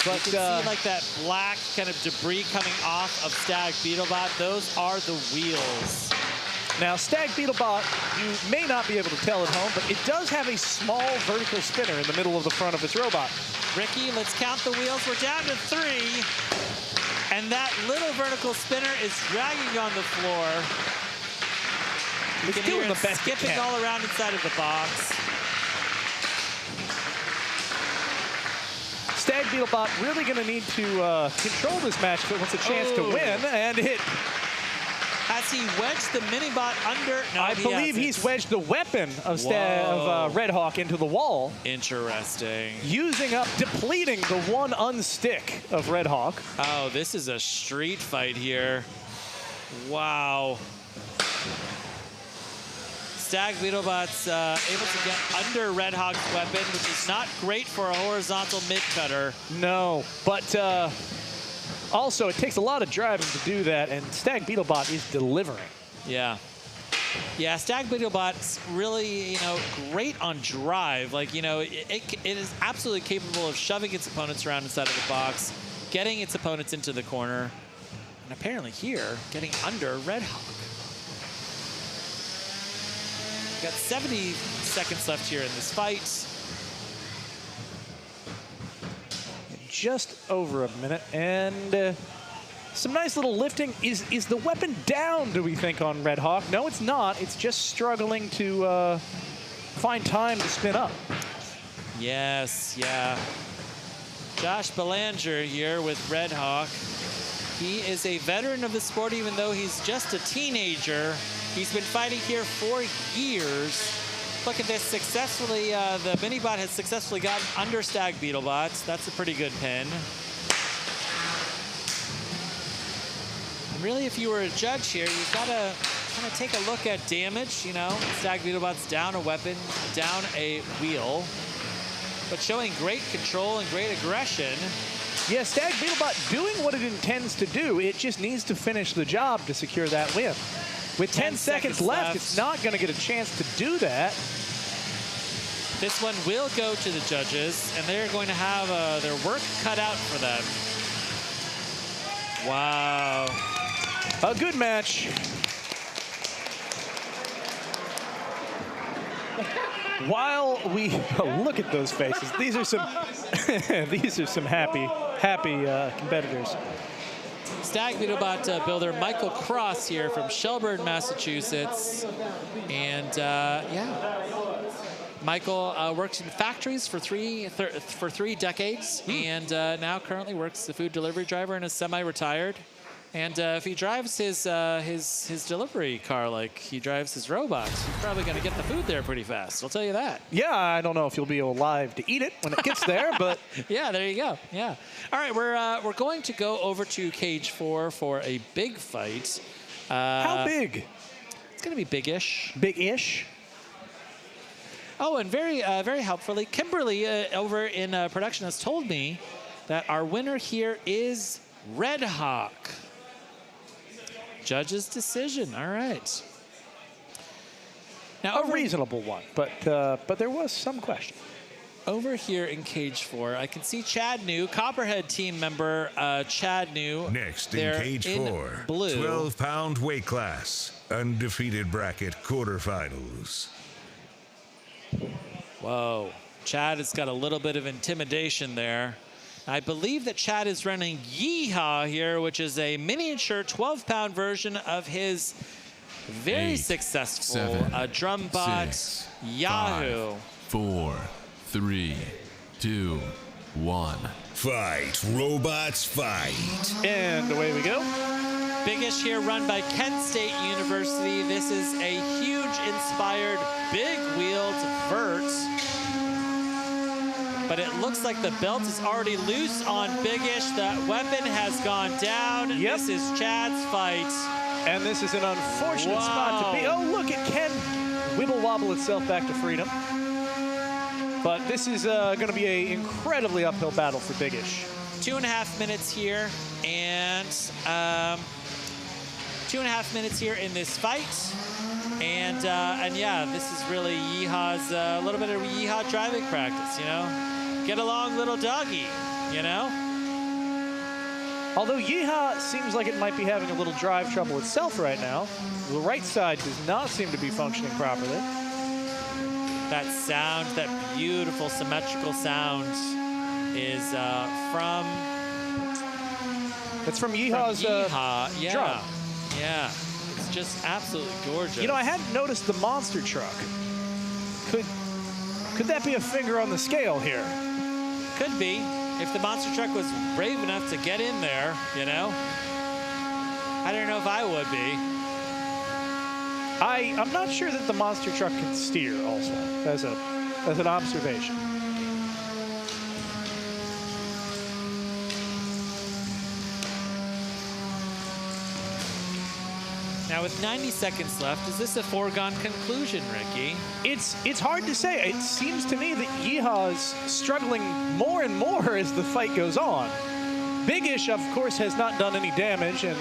But you can see like that black kind of debris coming off of Stag Beetlebot. Those are the wheels. now, Stag Beetlebot, you may not be able to tell at home, but it does have a small vertical spinner in the middle of the front of its robot. Ricky, let's count the wheels. We're down to 3. And that little vertical spinner is dragging on the floor. You It's can hear doing it the best it skipping can. all around inside of the box. Stag Beetlebot really going to need to control this match if it wants a chance to win, and it... Has he wedged the Minibot under? No, I believe he's wedged the weapon of Red Hawk into the wall. Interesting. Using up, depleting the one unstick of Red Hawk. Oh, this is a street fight here. Wow. Stag Beetlebot's able to get under Red Hawk's weapon, which is not great for a horizontal mid-cutter. No, but also it takes a lot of driving to do that, and Stag Beetlebot is delivering. Yeah. Yeah, Stag Beetlebot's really, great on drive. Like, it is absolutely capable of shoving its opponents around inside of the box, getting its opponents into the corner, and apparently here, getting under Red Hawk. Got 70 seconds left here in this fight. Just over a minute, and some nice little lifting. Is the weapon down, do we think, on Red Hawk? No, it's not. It's just struggling to find time to spin up. Yes, yeah. Josh Belanger here with Red Hawk. He is a veteran of the sport, even though he's just a teenager. He's been fighting here for years. Look at this, successfully, the Minibot has successfully gotten under Stag Beetlebot. That's a pretty good pin. And really, if you were a judge here, you've got to kind of take a look at damage. Stag Beetlebot's down a weapon, down a wheel, but showing great control and great aggression. Yeah, Stag Beetlebot doing what it intends to do. It just needs to finish the job to secure that win. With 10 seconds left, it's not going to get a chance to do that. This one will go to the judges, and they're going to have their work cut out for them. Wow. A good match. while we look at those faces, these are some these are some happy competitors. Stag Beetlebot builder Michael Cross here from Shelburne, Massachusetts. And yeah, Michael works in factories for three decades, and now currently works as a food delivery driver and is semi-retired. And if he drives his delivery car like he drives his robots, he's probably going to get the food there pretty fast. I'll tell you that. Yeah, I don't know if you'll be alive to eat it when it gets there, but yeah, there you go. Yeah. All right, we're going to go over to cage 4 for a big fight. How big? It's going to be big-ish. Big-ish. Oh, and very helpfully, Kimberly over in production has told me that our winner here is Red Hawk. Judge's decision. All right. Now, a reasonable one, but there was some question. Over here in cage 4, I can see Chad New, Copperhead team member Chad New. Next in cage 4, blue. 12-pound weight class, undefeated bracket quarterfinals. Whoa, Chad has got a little bit of intimidation there. I believe that Chad is running Yeehaw here, which is a miniature 12-pound version of his very successful drum bot, 6, Yahoo. 5, 4, 3, 2, 1. Fight, robots, fight. And away we go. Biggish here, run by Kent State University. This is a huge inspired big-wheeled vert. But it looks like the belt is already loose on Biggish. That weapon has gone down. Yep. This is Chad's fight. And this is an unfortunate spot to be. Oh, look, it can wibble-wobble itself back to freedom. But this is going to be an incredibly uphill battle for Biggish. 2.5 minutes here, and 2.5 minutes here in this fight. And yeah, this is really Yeehaw's, a little bit of Yeehaw driving practice, you know? Get along, little doggy, you know? Although Yeehaw seems like it might be having a little drive trouble itself right now. The right side does not seem to be functioning properly. That sound, that beautiful symmetrical sound is from... It's from Yeehaw's Yeehaw. Yeah. drum. Yeah. It's just absolutely gorgeous. You know, I hadn't noticed the monster truck. Could that be a finger on the scale here? Could be. If the monster truck was brave enough to get in there, you know? I don't know if I would be. I'm not sure that the monster truck can steer also, as an observation. Now with 90 seconds left, is this a foregone conclusion, Ricky? It's hard to say. It seems to me that Yeehaw is struggling more and more as the fight goes on. Biggish, of course, has not done any damage and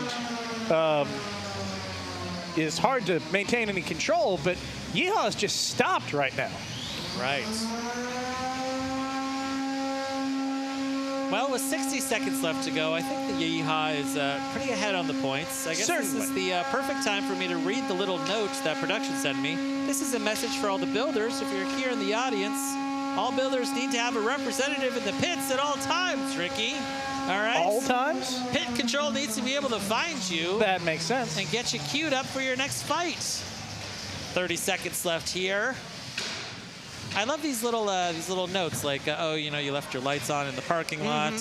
is hard to maintain any control, but Yeehaw's just stopped right now. Right. Well, with 60 seconds left to go, I think the Yeehaw is pretty ahead on the points. I guess this is the perfect time for me to read the little note that production sent me. This is a message for all the builders. If you're here in the audience, all builders need to have a representative in the pits at all times, Ricky. All right? All times? Pit control needs to be able to find you. That makes sense. And get you queued up for your next fight. 30 seconds left here. I love these little notes like, oh, you know, you left your lights on in the parking lot.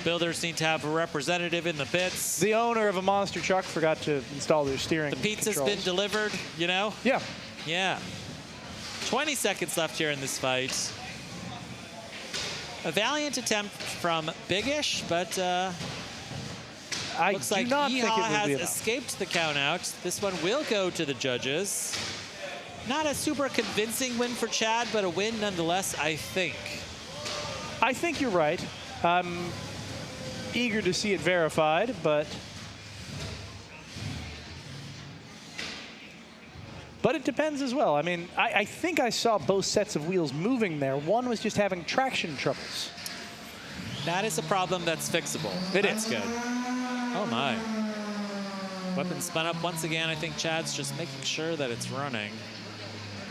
Builders need to have a representative in the pits. The owner of a monster truck forgot to install their steering The pizza's controls. been delivered, you know? Yeah. Yeah. 20 seconds left here in this fight. A valiant attempt from Biggish, but looks like Yeehaw has escaped the count out. This one will go to the judges. Not a super convincing win for Chad, but a win nonetheless, I think. I think you're right. I'm eager to see it verified, but it depends as well. I mean, I think I saw both sets of wheels moving there. One was just having traction troubles. That is a problem that's fixable. That's good. Oh, my. Weapon spun up once again. I think Chad's just making sure that it's running.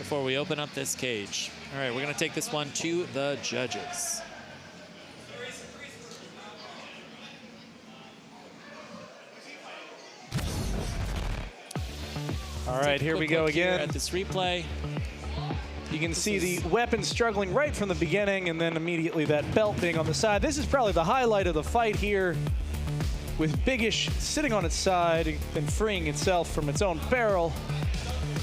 before we open up this cage. All right, we're going to take this one to the judges. All right, here we go again. At this replay. You can see the weapon struggling right from the beginning, and then immediately that belt being on the side. This is probably the highlight of the fight here, with Biggish sitting on its side and freeing itself from its own barrel.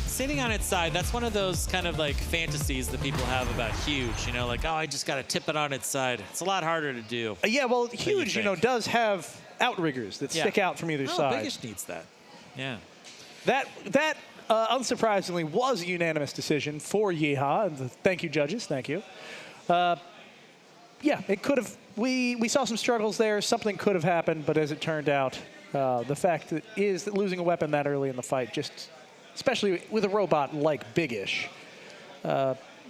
Sitting on its side, that's one of those kind of like fantasies that people have about Huge, you know, like, oh, I just got to tip it on its side. It's a lot harder to do. Yeah, well, Huge, you know, does have outriggers that stick out from either side. Biggish needs that. Yeah. That unsurprisingly, was a unanimous decision for Yeehaw. And thank you, judges. Thank you. Yeah, it could have. We saw some struggles there. Something could have happened, but as it turned out, the fact is that losing a weapon that early in the fight, just especially with a robot like Biggish,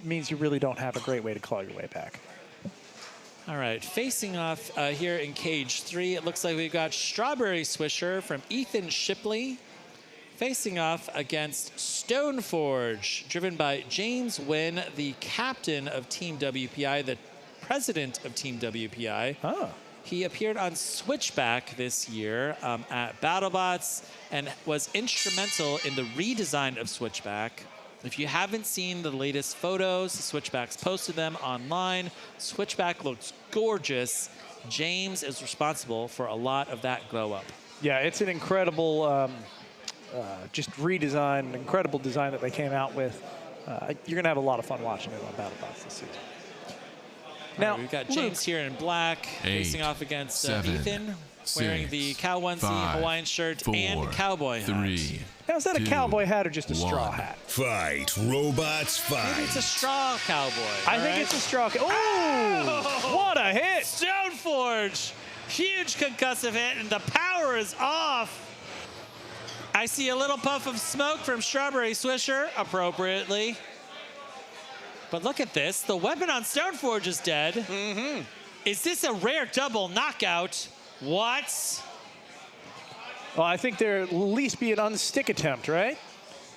means you really don't have a great way to claw your way back. All right, facing off here in cage 3, it looks like we've got Strawberry Swisher from Ethan Shipley, facing off against Stoneforge, driven by James Wynn, the captain of Team WPI, the president of Team WPI. Oh. He appeared on Switchback this year at BattleBots and was instrumental in the redesign of Switchback. If you haven't seen the latest photos, Switchback's posted them online. Switchback looks gorgeous. James is responsible for a lot of that glow up. Yeah, it's an incredible just redesign, incredible design that they came out with. You're going to have a lot of fun watching it on BattleBots this season. Now, we've got James here in black, facing off against Ethan, wearing the cow onesie, Hawaiian shirt, and cowboy hat. Now, is that a cowboy hat or just a straw hat? Fight, robots, fight. Maybe it's a straw cowboy. I think it's a straw cowboy. Oh, what a hit! Stoneforge, huge concussive hit, and the power is off. I see a little puff of smoke from Strawberry Swisher, appropriately. But look at this. The weapon on Stoneforge is dead. Mm-hmm. Is this a rare double knockout? What? Well, I think there at least be an unstick attempt, right?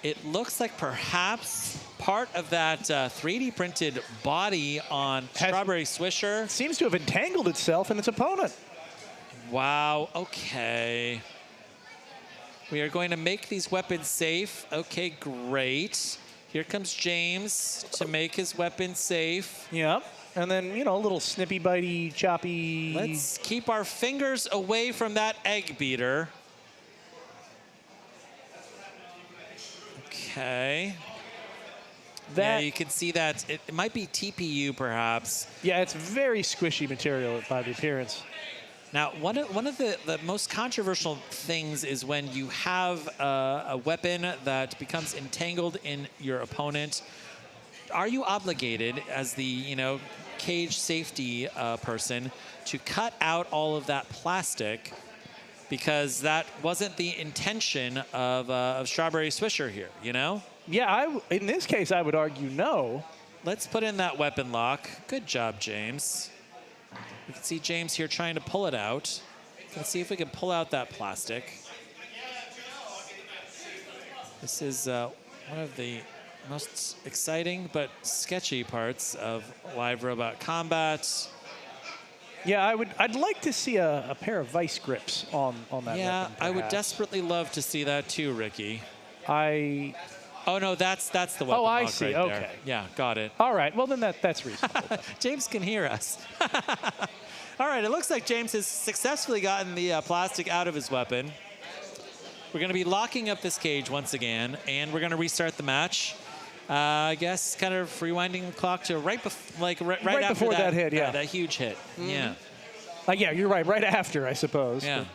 It looks like perhaps part of that 3D printed body on Strawberry Swisher seems to have entangled itself in its opponent. Wow, okay. We are going to make these weapons safe. Okay, great. Here comes James to make his weapon safe. Yep. And then, you know, a little snippy, bitey, choppy. Let's keep our fingers away from that egg beater. Okay. Yeah, you can see that. It might be TPU, perhaps. Yeah, it's very squishy material by the appearance. Now, one of the most controversial things is when you have a weapon that becomes entangled in your opponent. Are you obligated, as the, you know, cage safety person, to cut out all of that plastic? Because that wasn't the intention of Strawberry Swisher here, you know? Yeah, in this case, I would argue no. Let's put in that weapon lock. Good job, James. We can see James here trying to pull it out. Let's see if we can pull out that plastic. This is one of the most exciting but sketchy parts of live robot combat. Yeah, I'd like to see a pair of vice grips on that yeah, weapon, I would desperately love to see that too, Ricky. Oh no, that's the weapon. Oh, I see. Right okay. There. Yeah, got it. All right. Well, then that's reasonable. James can hear us. All right. It looks like James has successfully gotten the plastic out of his weapon. We're going to be locking up this cage once again, and we're going to restart the match. I guess kind of rewinding the clock to right after before that hit. Yeah, that huge hit. Mm-hmm. Yeah. Yeah, you're right. Right after, I suppose. Yeah.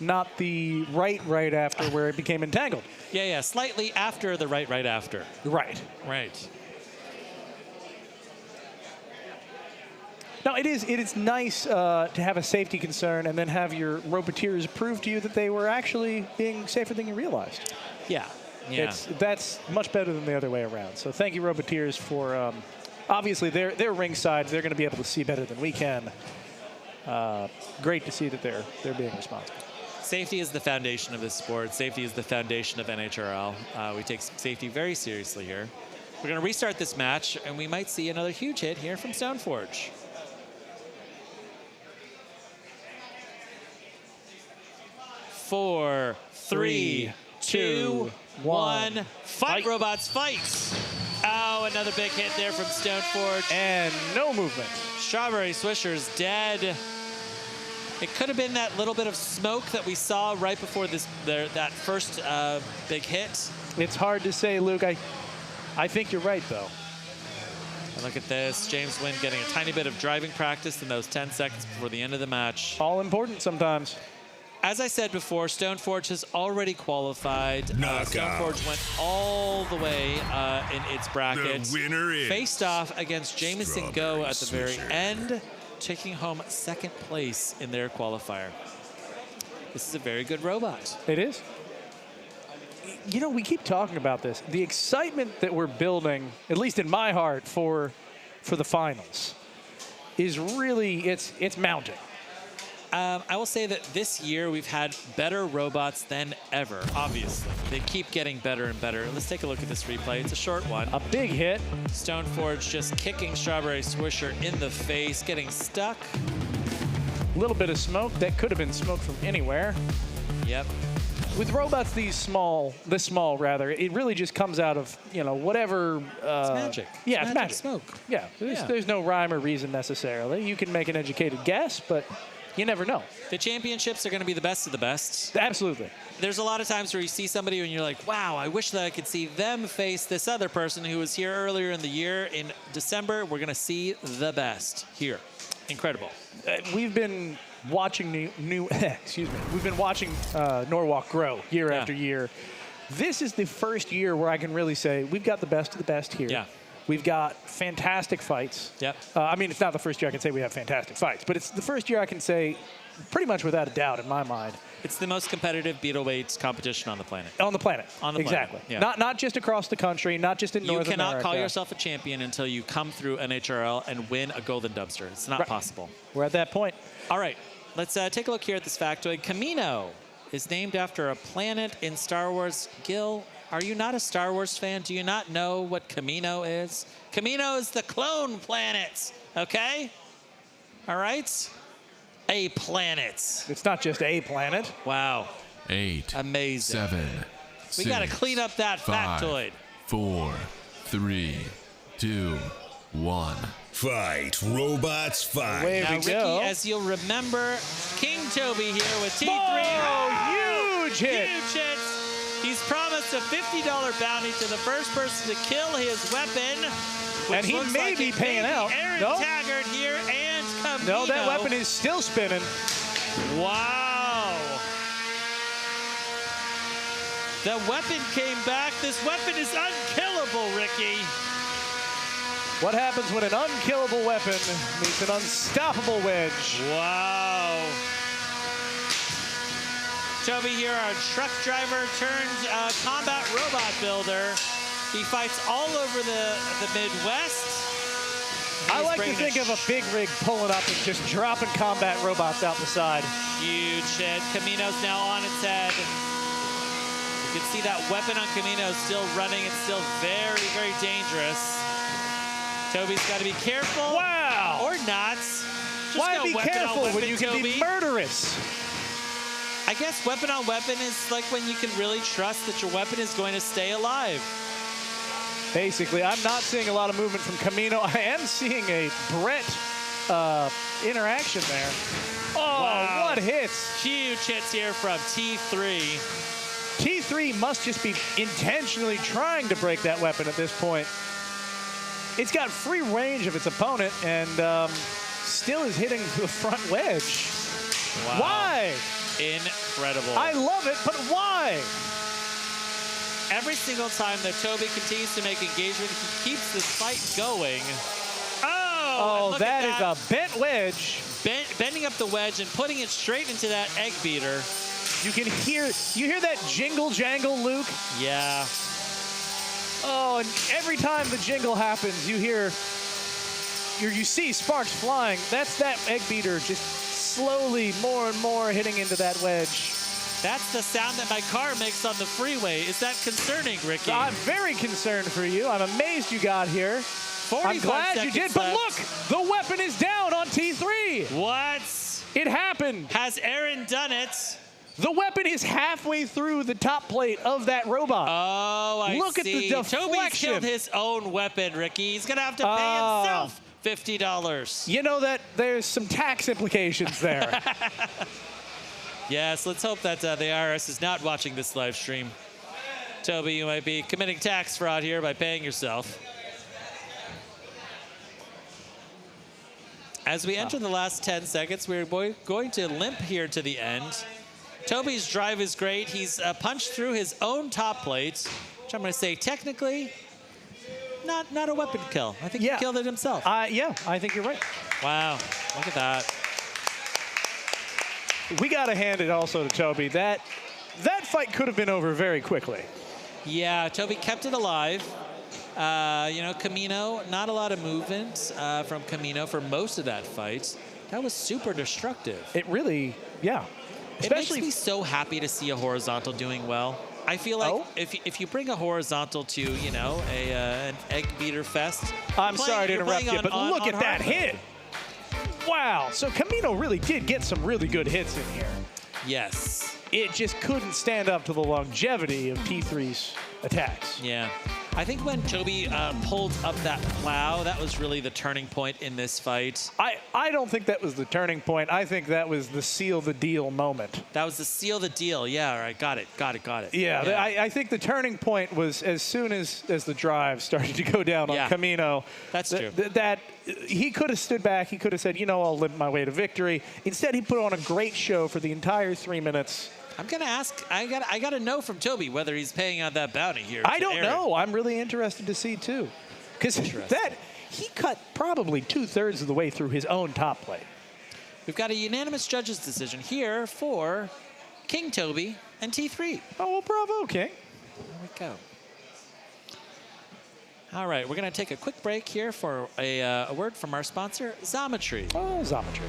Not the right after where it became entangled. Yeah, slightly after the right after. Right. Right. Now, it is nice to have a safety concern and then have your roboteers prove to you that they were actually being safer than you realized. Yeah. That's much better than the other way around. So thank you, roboteers, for obviously they're ringside. They're going to be able to see better than we can. Great to see that they're being responsible. Safety is the foundation of this sport. Safety is the foundation of NHRL. We take safety very seriously here. We're going to restart this match, and we might see another huge hit here from Stoneforge. Four, three, two, one. Fight, robots, fight! Oh, another big hit there from Stoneforge. And no movement. Strawberry Swisher's dead. It could have been that little bit of smoke that we saw right before that first big hit. It's hard to say, Luke. I think you're right, though. And look at this. James Wynn getting a tiny bit of driving practice in those 10 seconds before the end of the match. All important sometimes. As I said before, Stoneforge has already qualified. Stoneforge went all the way in its bracket. The winner is faced off against Jameson Go at the very Swisher. end, taking home second place in their qualifier. This is a very good robot. It is. You know, we keep talking about this. The excitement that we're building, at least in my heart, for the finals, is really it's mounting. I will say that this year we've had better robots than ever, obviously. They keep getting better and better. Let's take a look at this replay. It's a short one. A big hit. Stoneforge just kicking Strawberry Swisher in the face, getting stuck. A little bit of smoke. That could have been smoke from anywhere. Yep. With robots this small, it really just comes out of, whatever. It's magic. Yeah, it's magic. Smoke. Yeah, there's no rhyme or reason necessarily. You can make an educated guess, but you never know. The championships are going to be the best of the best. Absolutely. There's a lot of times where you see somebody and you're like, wow, I wish that I could see them face this other person who was here earlier in the year. In December, we're going to see the best here. Incredible. We've been watching we've been watching Norwalk grow year after year. This is the first year where I can really say we've got the best of the best here. Yeah. We've got fantastic fights. Yep. I mean, it's not the first year I can say we have fantastic fights, but it's the first year I can say pretty much without a doubt in my mind. It's the most competitive beetleweight competition on the planet. On the planet. On the exactly. planet. Yeah. Not just across the country, not just in North America. You cannot call yourself a champion until you come through NHRL and win a golden dumpster. It's not possible. We're at that point. All right. Let's take a look here at this factoid. Kamino is named after a planet in Star Wars. Gil, are you not a Star Wars fan? Do you not know what Kamino is? Kamino is the clone planet, okay? All right? A planet. It's not just a planet. Wow. 8. Amazing. 7. We got to 6, clean up that 5, factoid. 4, 3, 2, 1. Fight, robots, fight. Away Now, we Ricky, go. as you'll remember, King Toby here with T3. Oh, huge hit. Huge hits. He's promised a $50 bounty to the first person to kill his weapon. Which And he looks may like be it paying may be out. Aaron No. Taggart here and Kamino. No, that weapon is still spinning. Wow. The weapon came back. This weapon is unkillable, Ricky. What happens when an unkillable weapon meets an unstoppable wedge? Wow. Toby here, our truck driver turned combat robot builder. He fights all over the Midwest. I like to think of a big rig pulling up and just dropping combat robots out the side. Huge hit. Kamino's now on its head. You can see that weapon on Kamino still running. It's still very, very dangerous. Toby's got to be careful. Wow. Or not. Just Why go be weapon careful on weapon, when you can Toby. be murderous? I guess weapon on weapon is like when you can really trust that your weapon is going to stay alive. Basically, I'm not seeing a lot of movement from Kamino. I am seeing a Brett interaction there. Oh, Wow. what hits. Huge hits here from T3. T3 must just be intentionally trying to break that weapon at this point. It's got free range of its opponent and still is hitting the front wedge. Wow. Why? Incredible. I love it, but why? Every single time that Toby continues to make engagement, he keeps this fight going. Oh, Oh, that is a bent wedge. Bending up the wedge and putting it straight into that egg beater. You hear that jingle jangle, Luke? Yeah. Oh, and every time the jingle happens, you see sparks flying. That's that egg beater just slowly more and more hitting into that wedge. That's the sound that my car makes on the freeway. Is that concerning, Ricky? I'm very concerned for you. I'm amazed you got here. I'm glad you did, but look, the weapon is down on T3. What? It happened. Has Aaron done it? The weapon is halfway through the top plate of that robot. Oh, I see. Look at the deflection. Toby's killed his own weapon, Ricky. He's going to have to pay himself $50. You know that there's some tax implications there. Yes, let's hope that the IRS is not watching this live stream. Toby, you might be committing tax fraud here by paying yourself. As we enter the last 10 seconds, we're going to limp here to the end. Toby's drive is great. He's punched through his own top plate, which I'm going to say technically not a weapon kill. I think he killed it himself. Yeah, I think you're right. Wow, look at that. We got to hand it also to Toby. That fight could have been over very quickly. Yeah, Toby kept it alive. You know, Camino, not a lot of movement from Camino for most of that fight. That was super destructive. It really, yeah. Especially, it makes me so happy to see a horizontal doing well. I feel like if you bring a horizontal to, you know, an egg beater fest. I'm sorry to interrupt you, but look at that hit. Wow. So Camino really did get some really good hits in here. Yes. It just couldn't stand up to the longevity of T3's attacks. Yeah. I think when Toby pulled up that plow, that was really the turning point in this fight. I don't think that was the turning point. I think that was the seal the deal moment. That was the seal the deal. Yeah, all right, got it. Yeah, I think the turning point was as soon as the drive started to go down on Camino. That's true. That he could have stood back. He could have said, you know, I'll limp my way to victory. Instead, he put on a great show for the entire 3 minutes. I'm gonna ask. I gotta know from Toby whether he's paying out that bounty here. I don't know. I'm really interested to see too, because he cut probably 2/3 of the way through his own top plate. We've got a unanimous judges decision here for King Toby and T3. Oh, well, bravo, King. There we go. All right, we're gonna take a quick break here for a word from our sponsor, Xometry. Oh, Xometry.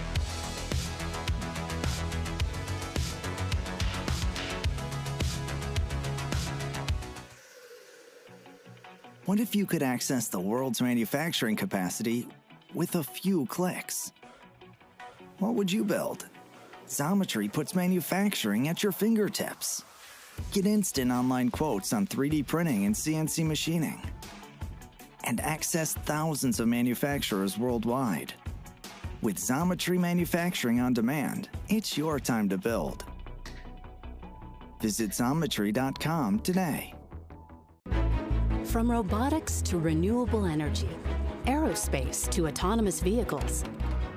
What if you could access the world's manufacturing capacity with a few clicks? What would you build? Xometry puts manufacturing at your fingertips. Get instant online quotes on 3D printing and CNC machining. And access thousands of manufacturers worldwide. With Xometry Manufacturing on Demand, it's your time to build. Visit Xometry.com today. From robotics to renewable energy, aerospace to autonomous vehicles,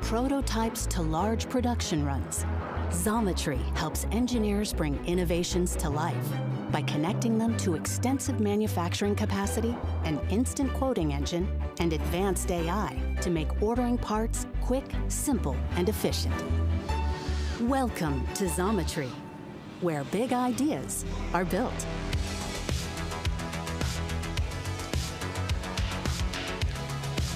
prototypes to large production runs, Xometry helps engineers bring innovations to life by connecting them to extensive manufacturing capacity, an instant quoting engine, and advanced AI to make ordering parts quick, simple, and efficient. Welcome to Xometry, where big ideas are built.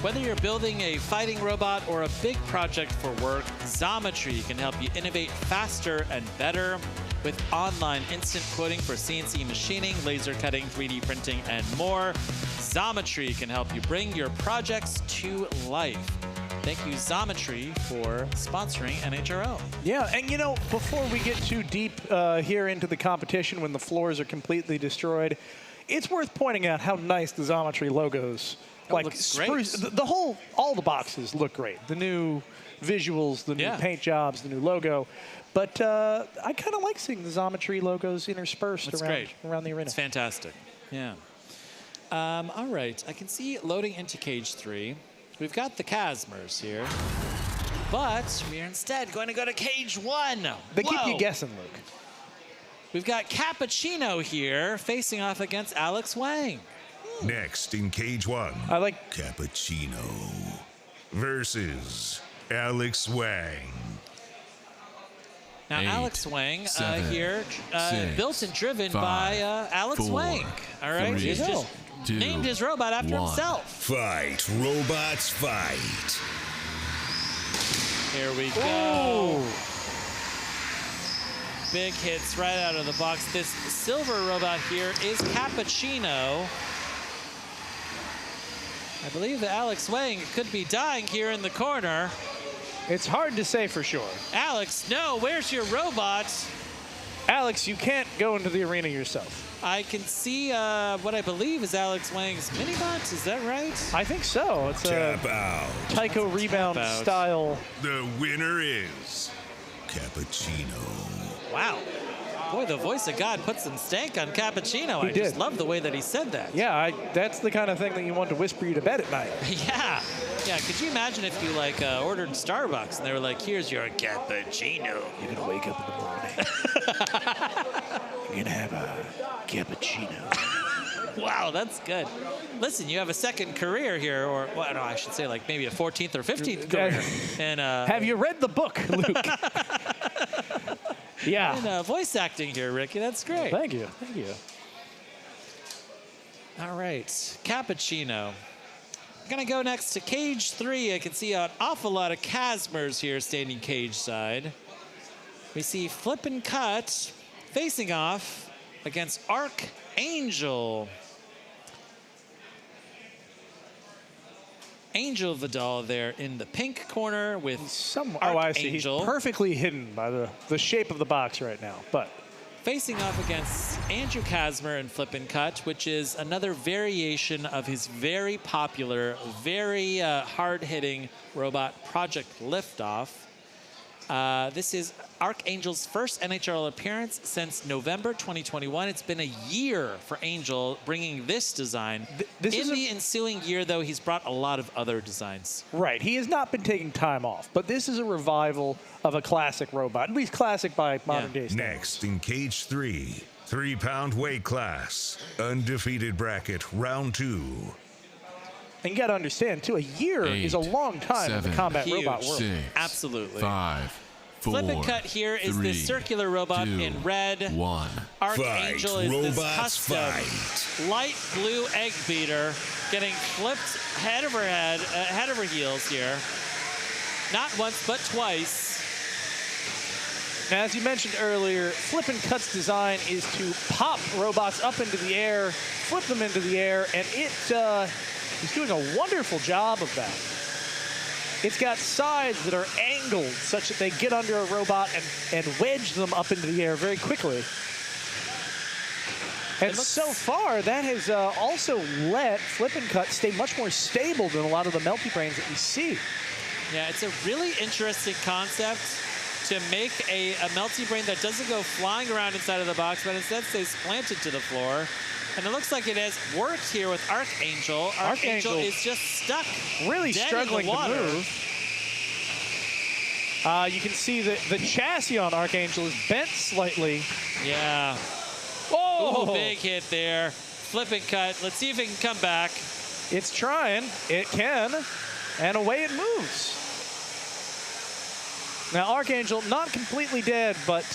Whether you're building a fighting robot or a big project for work, Xometry can help you innovate faster and better with online instant quoting for CNC machining, laser cutting, 3D printing, and more. Xometry can help you bring your projects to life. Thank you, Xometry, for sponsoring NHRL. Yeah, and you know, before we get too deep here into the competition when the floors are completely destroyed, it's worth pointing out how nice the Xometry logos. Like spruce, all the boxes look great. The new visuals, the new paint jobs, the new logo. But I kind of like seeing the Xometry logos interspersed around the arena. It's fantastic. Yeah. All right. I can see loading into cage 3. We've got the Casmers here. But we're instead going to go to cage 1. They keep you guessing, Luke. We've got Cappuccino here facing off against Alex Wang. Next in cage 1, I like Cappuccino versus Alex Wang. Now, 8, Alex Wang 7, here, 6, built and driven 5, by Alex 4, Wang. All right, 3, he's just 2, named his robot after 1. himself. Fight, robots, fight. Here we go. big hits right out of the box. This silver robot here is Cappuccino. I believe that Alex Wang could be dying here in the corner. It's hard to say for sure. Alex, no, where's your robot? Alex, you can't go into the arena yourself. I can see what I believe is Alex Wang's minibot. Is that right? I think so. It's Tap out. Tycho Rebound style. The winner is Cappuccino. Wow. Boy, the voice of God put some stank on Cappuccino. I just love the way that he said that. Yeah, that's the kind of thing that you want to whisper you to bed at night. Yeah. Yeah, could you imagine if you like ordered Starbucks and they were like, here's your cappuccino. You're gonna wake up in the morning. You're gonna have a cappuccino. Wow, that's good. Listen, you have a second career here, or well, no, I should say like maybe a 14th or 15th career. And have you read the book, Luke? Yeah. And voice acting here, Ricky. That's great. Thank you. Thank you. All right, Cappuccino. I'm gonna go next to cage 3. I can see an awful lot of Casmers here standing cage side. We see Flip and Cut facing off against Archangel. Angel Vidal there in the pink corner with Archangel. Oh, I see. He's perfectly hidden by the shape of the box right now, but facing off against Andrew Casmer and Flip and Cut, which is another variation of his very popular, very hard-hitting robot Project Liftoff. This is Archangel's first NHRL appearance since November 2021. It's been a year for Angel bringing this design. In the ensuing year, though, he's brought a lot of other designs. Right. He has not been taking time off, but this is a revival of a classic robot, at least classic by modern day standards. Next in cage 3, 3-pound weight class, undefeated bracket, round 2. And you got to understand, too, a year is a long time in the combat robot world. 6, Absolutely. 5, 4, Flip and Cut here is 3, this circular robot 2, in red. 1. Archangel Fight, is this robots, custom light blue egg beater getting flipped head over heels here. Not once, but twice. Now, as you mentioned earlier, Flip and Cut's design is to pop robots up into the air, flip them into the air, and he's doing a wonderful job of that. It's got sides that are angled such that they get under a robot and wedge them up into the air very quickly. And so far, that has also let Flip and Cut stay much more stable than a lot of the melty brains that we see. Yeah, it's a really interesting concept to make a melty brain that doesn't go flying around inside of the box, but instead stays planted to the floor. And it looks like it has worked here with Archangel. Archangel is just stuck, really struggling to move. You can see that the chassis on Archangel is bent slightly. Yeah. Oh, ooh, big hit there. Flip and Cut. Let's see if it can come back. It's trying. It can. And away it moves. Now, Archangel, not completely dead, but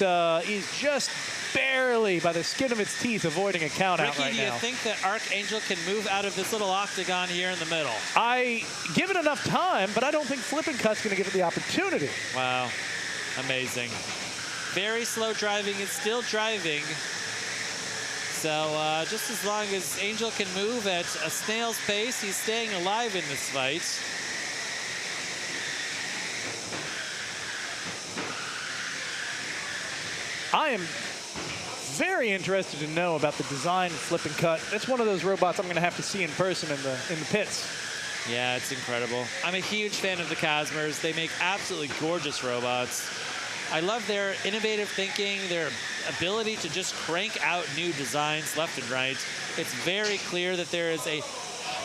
he's just barely, by the skin of its teeth, avoiding a count out right now. Ricky, do you think that Archangel can move out of this little octagon here in the middle? I give it enough time, but I don't think Flip and Cut's going to give it the opportunity. Wow. Amazing. Very slow driving. It's still driving. So just as long as Angel can move at a snail's pace, he's staying alive in this fight. I am very interested to know about the design of Flip and Cut. That's one of those robots I'm going to have to see in person in the pits. Yeah, it's incredible. I'm a huge fan of the Casmers. They make absolutely gorgeous robots. I love their innovative thinking, their ability to just crank out new designs left and right. It's very clear that there is a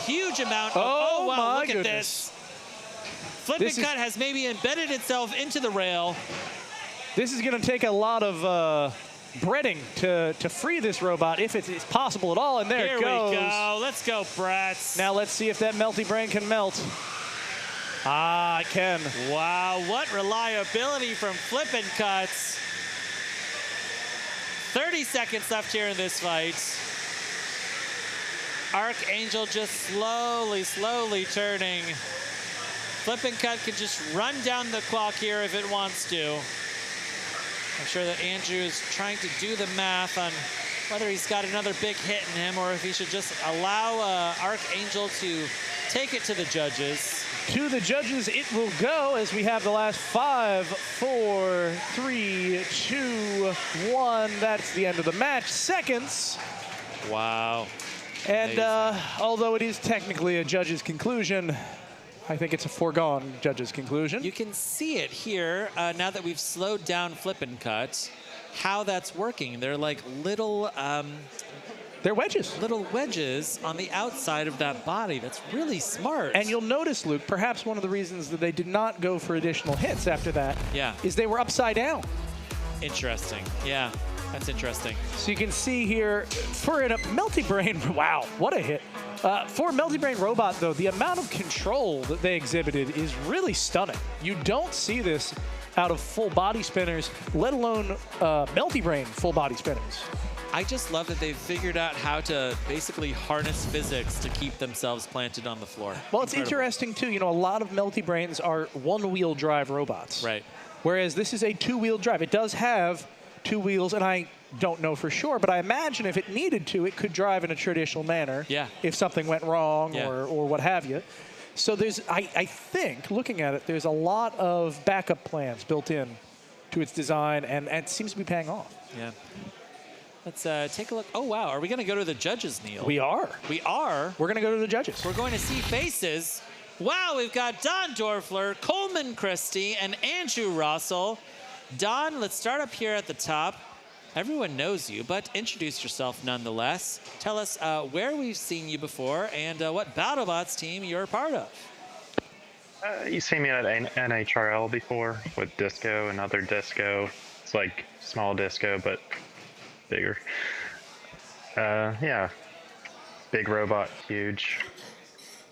huge amount of, oh wow, look at this. Flip and Cut has maybe embedded itself into the rail. This is going to take a lot of breading to free this robot, if it's possible at all. And there it goes. Here we go. Let's go, brats. Now let's see if that melty brain can melt. Ah, it can. Wow, what reliability from Flip and Cuts. 30 seconds left here in this fight. Archangel just slowly turning. Flip and Cut can just run down the clock here if it wants to. I'm sure that Andrew is trying to do the math on whether he's got another big hit in him or if he should just allow Archangel to take it to the judges. To the judges it will go as we have the last 5, 4, 3, 2, 1. That's the end of the match. Seconds. Wow. And although it is technically a judge's conclusion, I think it's a foregone judge's conclusion. You can see it here now that we've slowed down Flip and Cut, how that's working. They're like little... they're wedges. Little wedges on the outside of that body. That's really smart. And you'll notice, Luke, perhaps one of the reasons that they did not go for additional hits after that is they were upside down. Interesting. Yeah, that's interesting. So you can see here, for a Melty Brain, wow, what a hit. For a Melty Brain robot, though, the amount of control that they exhibited is really stunning. You don't see this out of full body spinners, let alone Melty Brain full body spinners. I just love that they've figured out how to basically harness physics to keep themselves planted on the floor. Well, it's interesting, too. You know, a lot of Melty Brains are one-wheel drive robots. Right. Whereas this is a two-wheel drive. It does have 2 wheels, and I don't know for sure, but I imagine if it needed to, it could drive in a traditional manner if something went wrong or what have you. So there's, I think, looking at it, there's a lot of backup plans built in to its design, and it seems to be paying off. Yeah. Let's take a look. Oh, wow. Are we going to go to the judges, Neil? We are. We are? We're going to go to the judges. We're going to see faces. Wow, we've got Don Dorfler, Coleman Christie, and Andrew Russell. Don, let's start up here at the top. Everyone knows you, but introduce yourself nonetheless. Tell us where we've seen you before and what BattleBots team you're a part of. You've seen me at NHRL before with Disco and other Disco. It's like small Disco, but bigger. Yeah. Big robot, huge.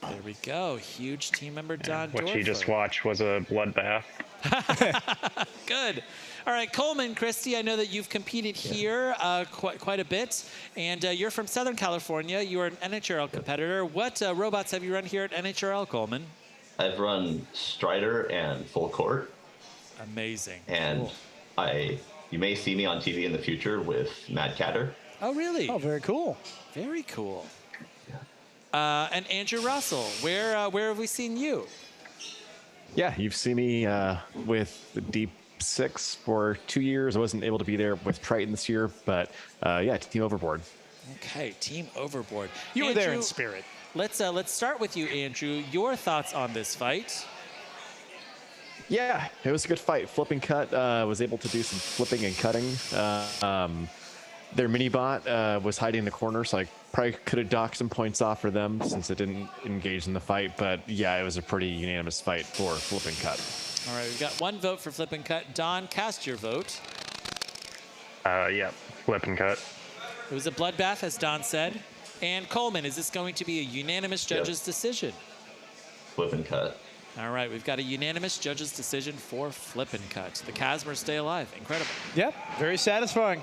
There we go. Huge team member Don Dorfler. What you just watched was a bloodbath. Good. All right, Coleman Christie, I know that you've competed here quite a bit, and you're from Southern California. You are an NHRL competitor. What robots have you run here at NHRL, Coleman? I've run Strider and Full Court. Amazing. And cool. You may see me on TV in the future with Mad Catter. Oh, really? Oh, very cool. Very cool. And Andrew Russell, where have we seen you? Yeah, you've seen me with the Deep 6 for 2 years. I wasn't able to be there with Triton this year, but yeah, Team Overboard. Okay, Team Overboard. You were there in spirit. Let's start with you, Andrew. Your thoughts on this fight? Yeah, it was a good fight. Flip and Cut was able to do some flipping and cutting. Their mini bot was hiding in the corner, so I probably could have docked some points off for them since it didn't engage in the fight. But yeah, it was a pretty unanimous fight for Flip and Cut. All right, we've got 1 vote for Flip and Cut. Don, cast your vote. Yeah, Flip and Cut. It was a bloodbath, as Don said. And Coleman, is this going to be a unanimous judge's decision? Flip and Cut. All right, we've got a unanimous judge's decision for Flip and Cut. The Casmers stay alive. Incredible. Yep, very satisfying.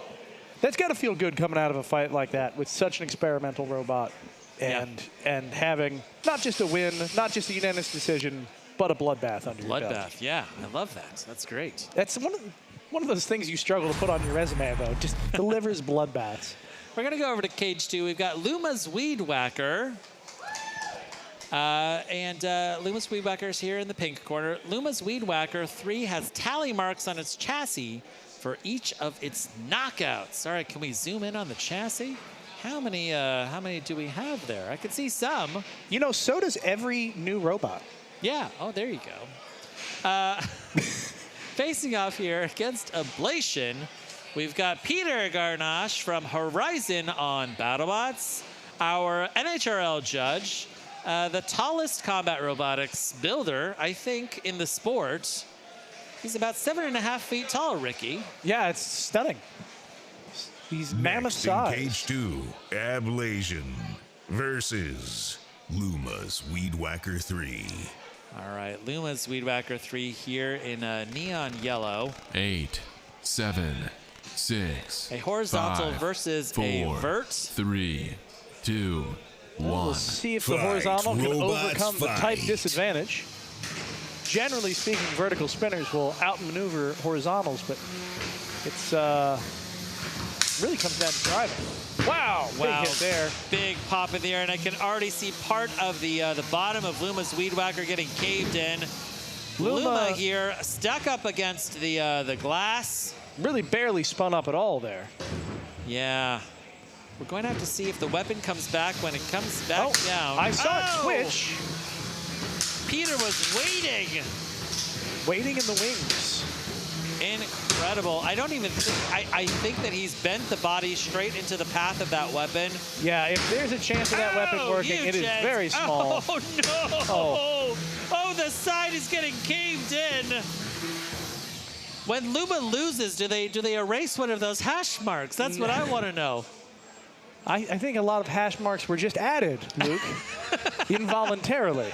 That's got to feel good coming out of a fight like that with such an experimental robot and having not just a win, not just a unanimous decision, but a bloodbath under your belt. Bloodbath, yeah. I love that. That's great. That's one of those things you struggle to put on your resume, though. Just delivers bloodbaths. We're going to go over to Cage 2. We've got Luma's Weed Whacker. Luma's Weed Whacker is here in the pink corner. Luma's Weed Whacker 3 has tally marks on its chassis for each of its knockouts. All right, can we zoom in on the chassis? How many do we have there? I can see some. You know, so does every new robot. Yeah. Oh, there you go. Facing off here against Ablation, we've got Peter Garnache from Horizon on BattleBots, our NHRL judge, the tallest combat robotics builder, I think, in the sport. He's about 7.5 feet tall, Ricky. Yeah, it's stunning. He's mammoth size. Cage 2, Ablation versus Luma's Weed Whacker 3. All right, Luma's Weed Whacker 3 here in neon yellow. 8, 7, 6. A horizontal 5, versus 4, a vert. 3, 2, 1. We'll see if the horizontal can overcome the type disadvantage. Generally speaking, vertical spinners will outmaneuver horizontals, but It's really comes down to driving. Wow, big hit there. Big pop in the air, and I can already see part of the bottom of Luma's Weed Whacker getting caved in. Luma here stuck up against the glass. Really barely spun up at all there. Yeah. We're going to have to see if the weapon comes back when it comes back down. I saw it switch. Peter was waiting. Waiting in the wings. Incredible. I don't even think, I think that he's bent the body straight into the path of that weapon. Yeah, if there's a chance of that weapon working, it is very small. Oh, no. Oh, the side is getting caved in. When Luma loses, do they erase one of those hash marks? That's what I want to know. I think a lot of hash marks were just added, Luke, involuntarily.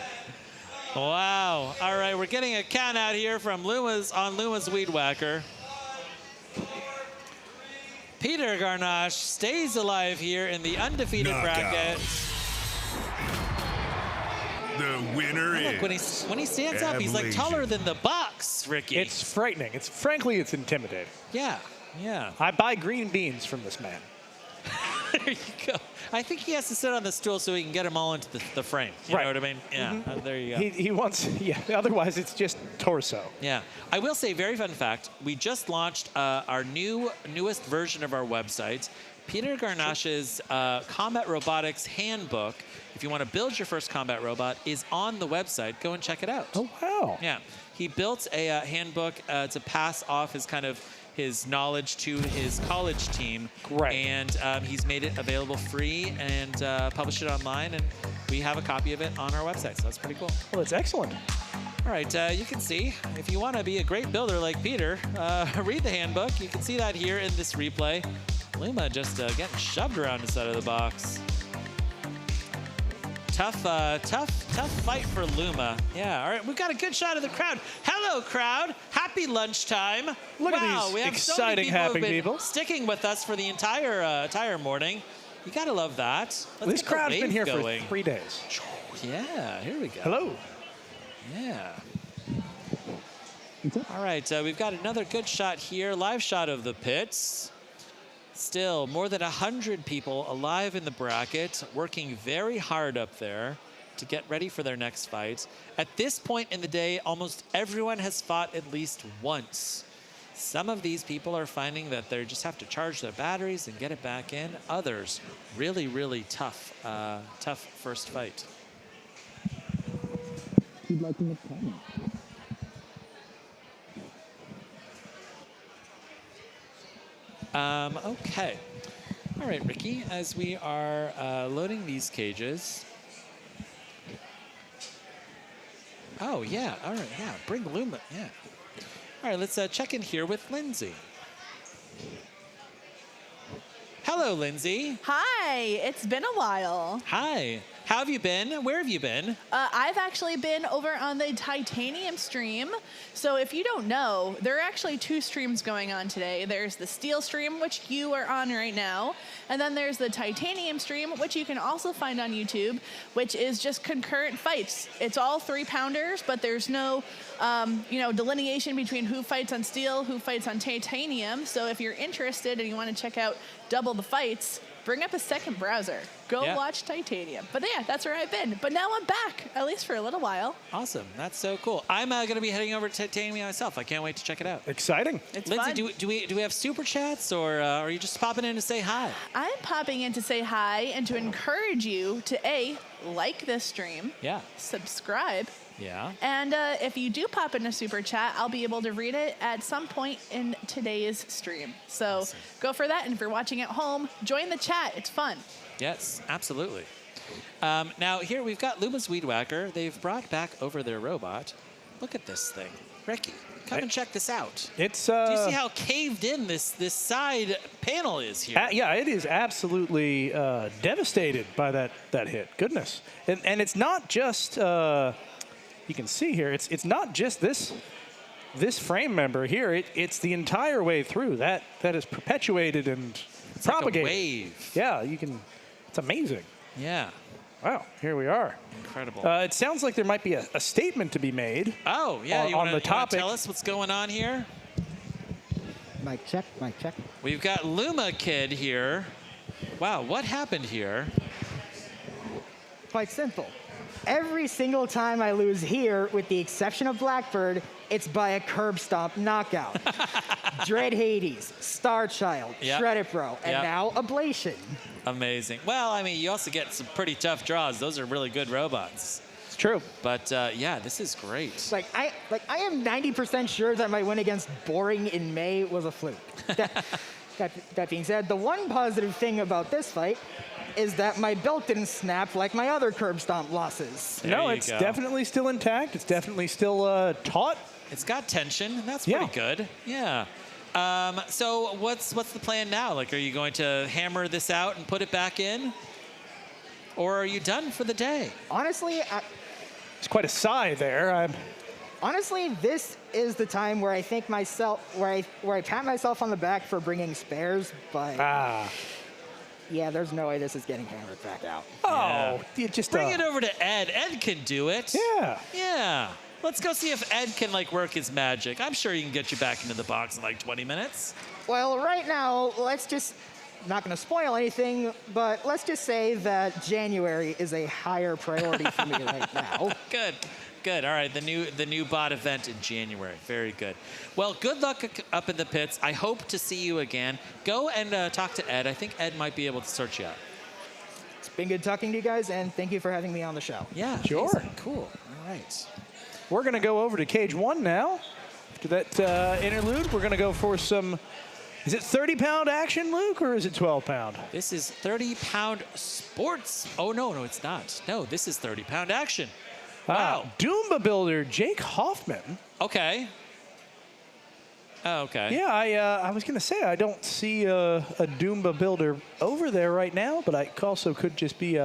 Wow. All right, we're getting a count out here from Luma's Weed Whacker. Peter Garnache stays alive here in the undefeated bracket. The winner is when he stands up, he's like taller than the box, Ricky. It's frightening. Frankly, it's intimidating. Yeah, yeah. I buy green beans from this man. There you go. I think he has to sit on the stool so he can get them all into the frame. You know what I mean? Yeah, there you go. He wants, otherwise it's just torso. Yeah. I will say, very fun fact, we just launched our newest version of our website, Peter Garnache's Combat Robotics Handbook. If you want to build your first combat robot, is on the website. Go and check it out. Oh, wow. Yeah. He built a handbook to pass off his knowledge to his college team. Right. And he's made it available free and published it online, and we have a copy of it on our website, so that's pretty cool. Well, that's excellent. All right, you can see, if you want to be a great builder like Peter, read the handbook. You can see that here in this replay. Luma just getting shoved around inside of the box. Tough fight for Luma. Yeah, all right, we've got a good shot of the crowd. Hello, crowd. Happy lunchtime. Look at these we have exciting, so many happy people, people sticking with us for the entire morning. You gotta love that. This crowd's been here for 3 days. Yeah, here we go. Hello. Yeah. All right, we've got another good shot here. Live shot of the pits. Still, more than 100 people alive in the bracket, working very hard up there to get ready for their next fight. At this point in the day, almost everyone has fought at least once. Some of these people are finding that they just have to charge their batteries and get it back in. Others, really, really tough first fight. Okay. All right, Ricky, as we are loading these cages. Oh, yeah. All right, yeah. Bring Luma. Yeah. All right, let's check in here with Lindsay. Hello, Lindsay. Hi. It's been a while. Hi. How have you been? Where have you been? I've actually been over on the Titanium stream. So if you don't know, there are actually 2 streams going on today. There's the Steel stream, which you are on right now. And then there's the Titanium stream, which you can also find on YouTube, which is just concurrent fights. It's all 3-pounders, but there's no delineation between who fights on Steel, who fights on Titanium. So if you're interested and you want to check out double the fights, bring up a second browser. Go watch Titanium. But yeah, that's where I've been. But now I'm back, at least for a little while. Awesome. That's so cool. I'm going to be heading over to Titanium myself. I can't wait to check it out. Exciting. It's Lindsay, fun. do we have super chats, or are you just popping in to say hi? I'm popping in to say hi and to encourage you to A, like this stream. Yeah. Subscribe. Yeah. And if you do pop in a super chat, I'll be able to read it at some point in today's stream. So go for that. And if you're watching at home, join the chat. It's fun. Yes, absolutely. Now, here we've got Luma's Weed Whacker. They've brought back over their robot. Look at this thing. Ricky, come and check this out. It's do you see how caved in this side panel is here? Yeah, it is absolutely devastated by that hit. Goodness. And it's not just... you can see here, it's not just this frame member here. It's the entire way through. That is perpetuated and propagated. Like a wave. Yeah, you can. It's amazing. Yeah. Wow, here we are. Incredible. It sounds like there might be a statement to be made. Oh, yeah. On the topic. Tell us what's going on here? Mic check, mic check. We've got Luma Kid here. Wow, what happened here? Quite simple. Every single time I lose here, with the exception of Blackbird, it's by a curb stomp knockout. Dread Hades, Starchild, Yep. Shredded Bro, and Yep. now Ablation. Amazing. Well, I mean, you also get some pretty tough draws. Those are really good robots. It's true. But yeah, this is great. I am 90% sure that my win against Boring in May was a fluke. That being said, the one positive thing about this fight is that my belt didn't snap like my other curb stomp losses. No, it's definitely still intact. It's definitely still taut. It's got tension, and that's pretty good. Yeah. So what's the plan now? Like, are you going to hammer this out and put it back in? Or are you done for the day? Honestly, it's quite a sigh there. Honestly, this is the time where I think where I pat myself on the back for bringing spares, but yeah, there's no way this is getting hammered back out. Oh, you just bring it over to Ed. Ed can do it. Yeah. Yeah. Let's go see if Ed can like work his magic. I'm sure he can get you back into the box in like 20 minutes. Well, right now, let's just, not going to spoil anything, but let's just say that January is a higher priority for me right now. Good. Good. All right, the new bot event in January. Very good. Well, good luck up in the pits. I hope to see you again. Go and talk to Ed. I think Ed might be able to sort you out. It's been good talking to you guys, and thank you for having me on the show. Yeah, sure. Amazing. Cool. All right. We're going to go over to cage 1 now. After that interlude, we're going to go for some... Is it 30-pound action, Luke, or is it 12-pound? This is 30-pound sports. Oh, no, it's not. No, this is 30-pound action. Wow. Doomba builder Jake Hoffman. Okay. Oh, okay. Yeah, I was going to say, I don't see a Doomba builder over there right now, but I also could just be,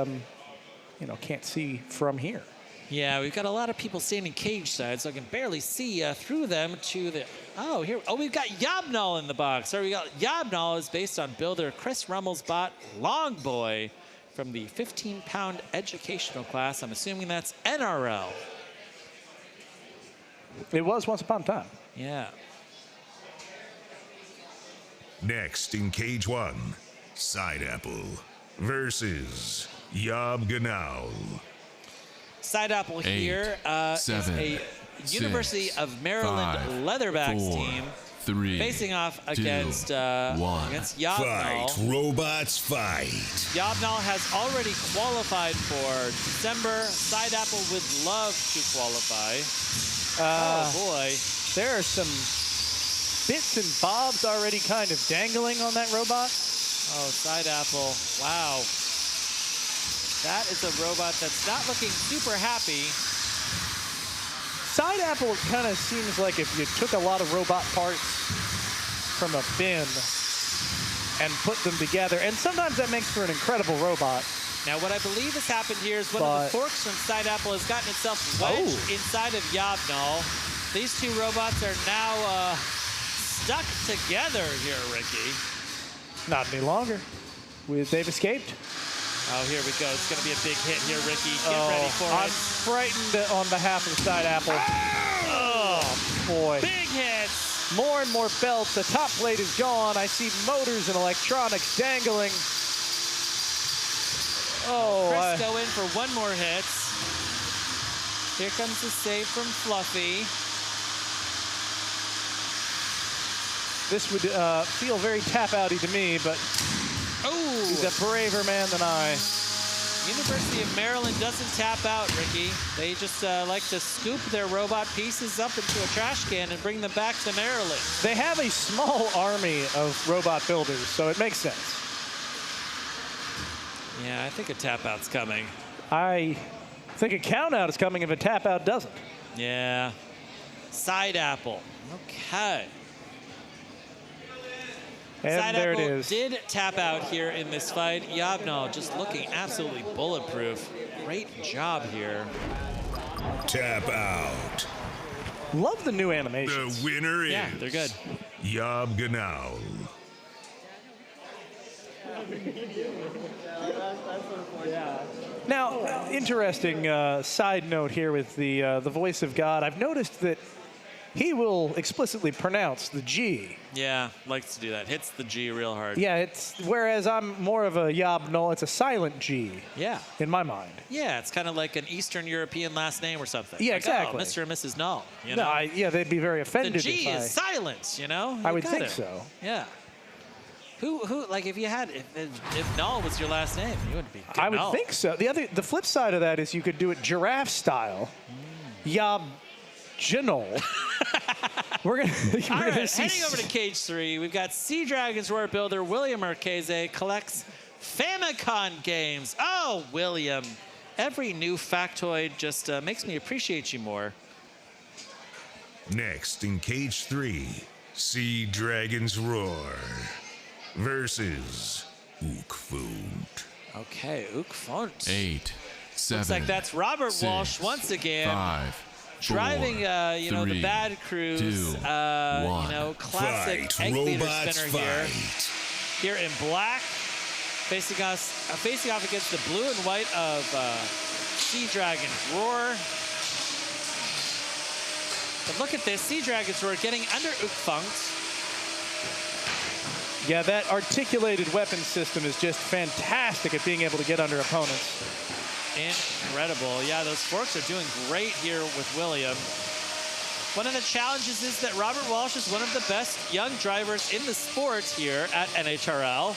can't see from here. Yeah, we've got a lot of people standing cage side, so I can barely see through them to the... Oh, here. Oh, we've got YOB GNOL in the box. So we got YOB GNOL is based on builder Chris Rummel's bot Long Boy from the 15-pound educational class. I'm assuming that's NRL. It was once upon a time. Yeah. Next in cage 1, Side Apple versus YOB GNOL. Side Apple here is a University of Maryland 5, Leatherbacks 4, team 3, facing off 2, against YOB GNOL. Fight, robots, fight. YOB GNOL has already qualified for December. Side Apple would love to qualify. Oh boy. There are some bits and bobs already kind of dangling on that robot. Oh, Side Apple, wow. That is a robot that's not looking super happy. Side Apple kind of seems like if you took a lot of robot parts from a bin and put them together, and sometimes that makes for an incredible robot. Now, what I believe has happened here is one of the forks from Side Apple has gotten itself wedged inside of YOB GNOL. These two robots are now stuck together here, Ricky. Not any longer. They've escaped. Oh, here we go. It's going to be a big hit here, Ricky. Get ready for it. I'm frightened on behalf of Side Apple. Oh, boy. Big hits. More and more belts. The top plate is gone. I see motors and electronics dangling. Oh, Chris go in for one more hit. Here comes the save from Fluffy. This would feel very tap-outy to me, but he's a braver man than I. University of Maryland doesn't tap out, Ricky. They just like to scoop their robot pieces up into a trash can and bring them back to Maryland. They have a small army of robot builders, so it makes sense. Yeah, I think a tap out's coming. I think a count out is coming if a tap out doesn't. Yeah. Side Apple. Okay. And Side there Apple it is. did tap out here in this fight. YOB GNOL just looking absolutely bulletproof. Great job here. Tap out. Love the new animations. The winner is... Yeah, they're good. YOB GNOL. Now, interesting side note here with the voice of God. I've noticed that he will explicitly pronounce the G. Yeah, likes to do that. Hits the G real hard. Yeah, it's whereas I'm more of a YOB GNOL, it's a silent G. Yeah. In my mind. Yeah, it's kind of like an Eastern European last name or something. Yeah, like, exactly. Oh, Mr. and Mrs. Null. You No, know? yeah, they'd be very offended The G if is silent, you know? I You would got think it. so. Yeah. Who, like, if you had, if Null was your last name, you would be good I would Null. think so. The flip side of that is you could do it giraffe style. YOB GNOL. We're gonna All right, see heading over to cage 3, we've got Sea Dragon's Roar builder William Marchese collects Famicom games. Oh, William. Every new factoid just makes me appreciate you more. Next in cage 3, Sea Dragon's Roar versus Uch Funt. Okay, Uch Funt. 8, 7. Looks like that's Robert 6, Walsh once again. 5. Driving, 4, you know, the 3, bad cruise, 2, you 1. know, classic Fight, egg beater robots, spinner here. fight. Here in black, facing off against the blue and white of Sea Dragon's Roar. But look at this, Sea Dragon's Roar getting under Uch Funt. Yeah, that articulated weapon system is just fantastic at being able to get under opponents. Incredible. Yeah, those forks are doing great here with William. One of the challenges is that Robert Walsh is one of the best young drivers in the sport here at NHRL.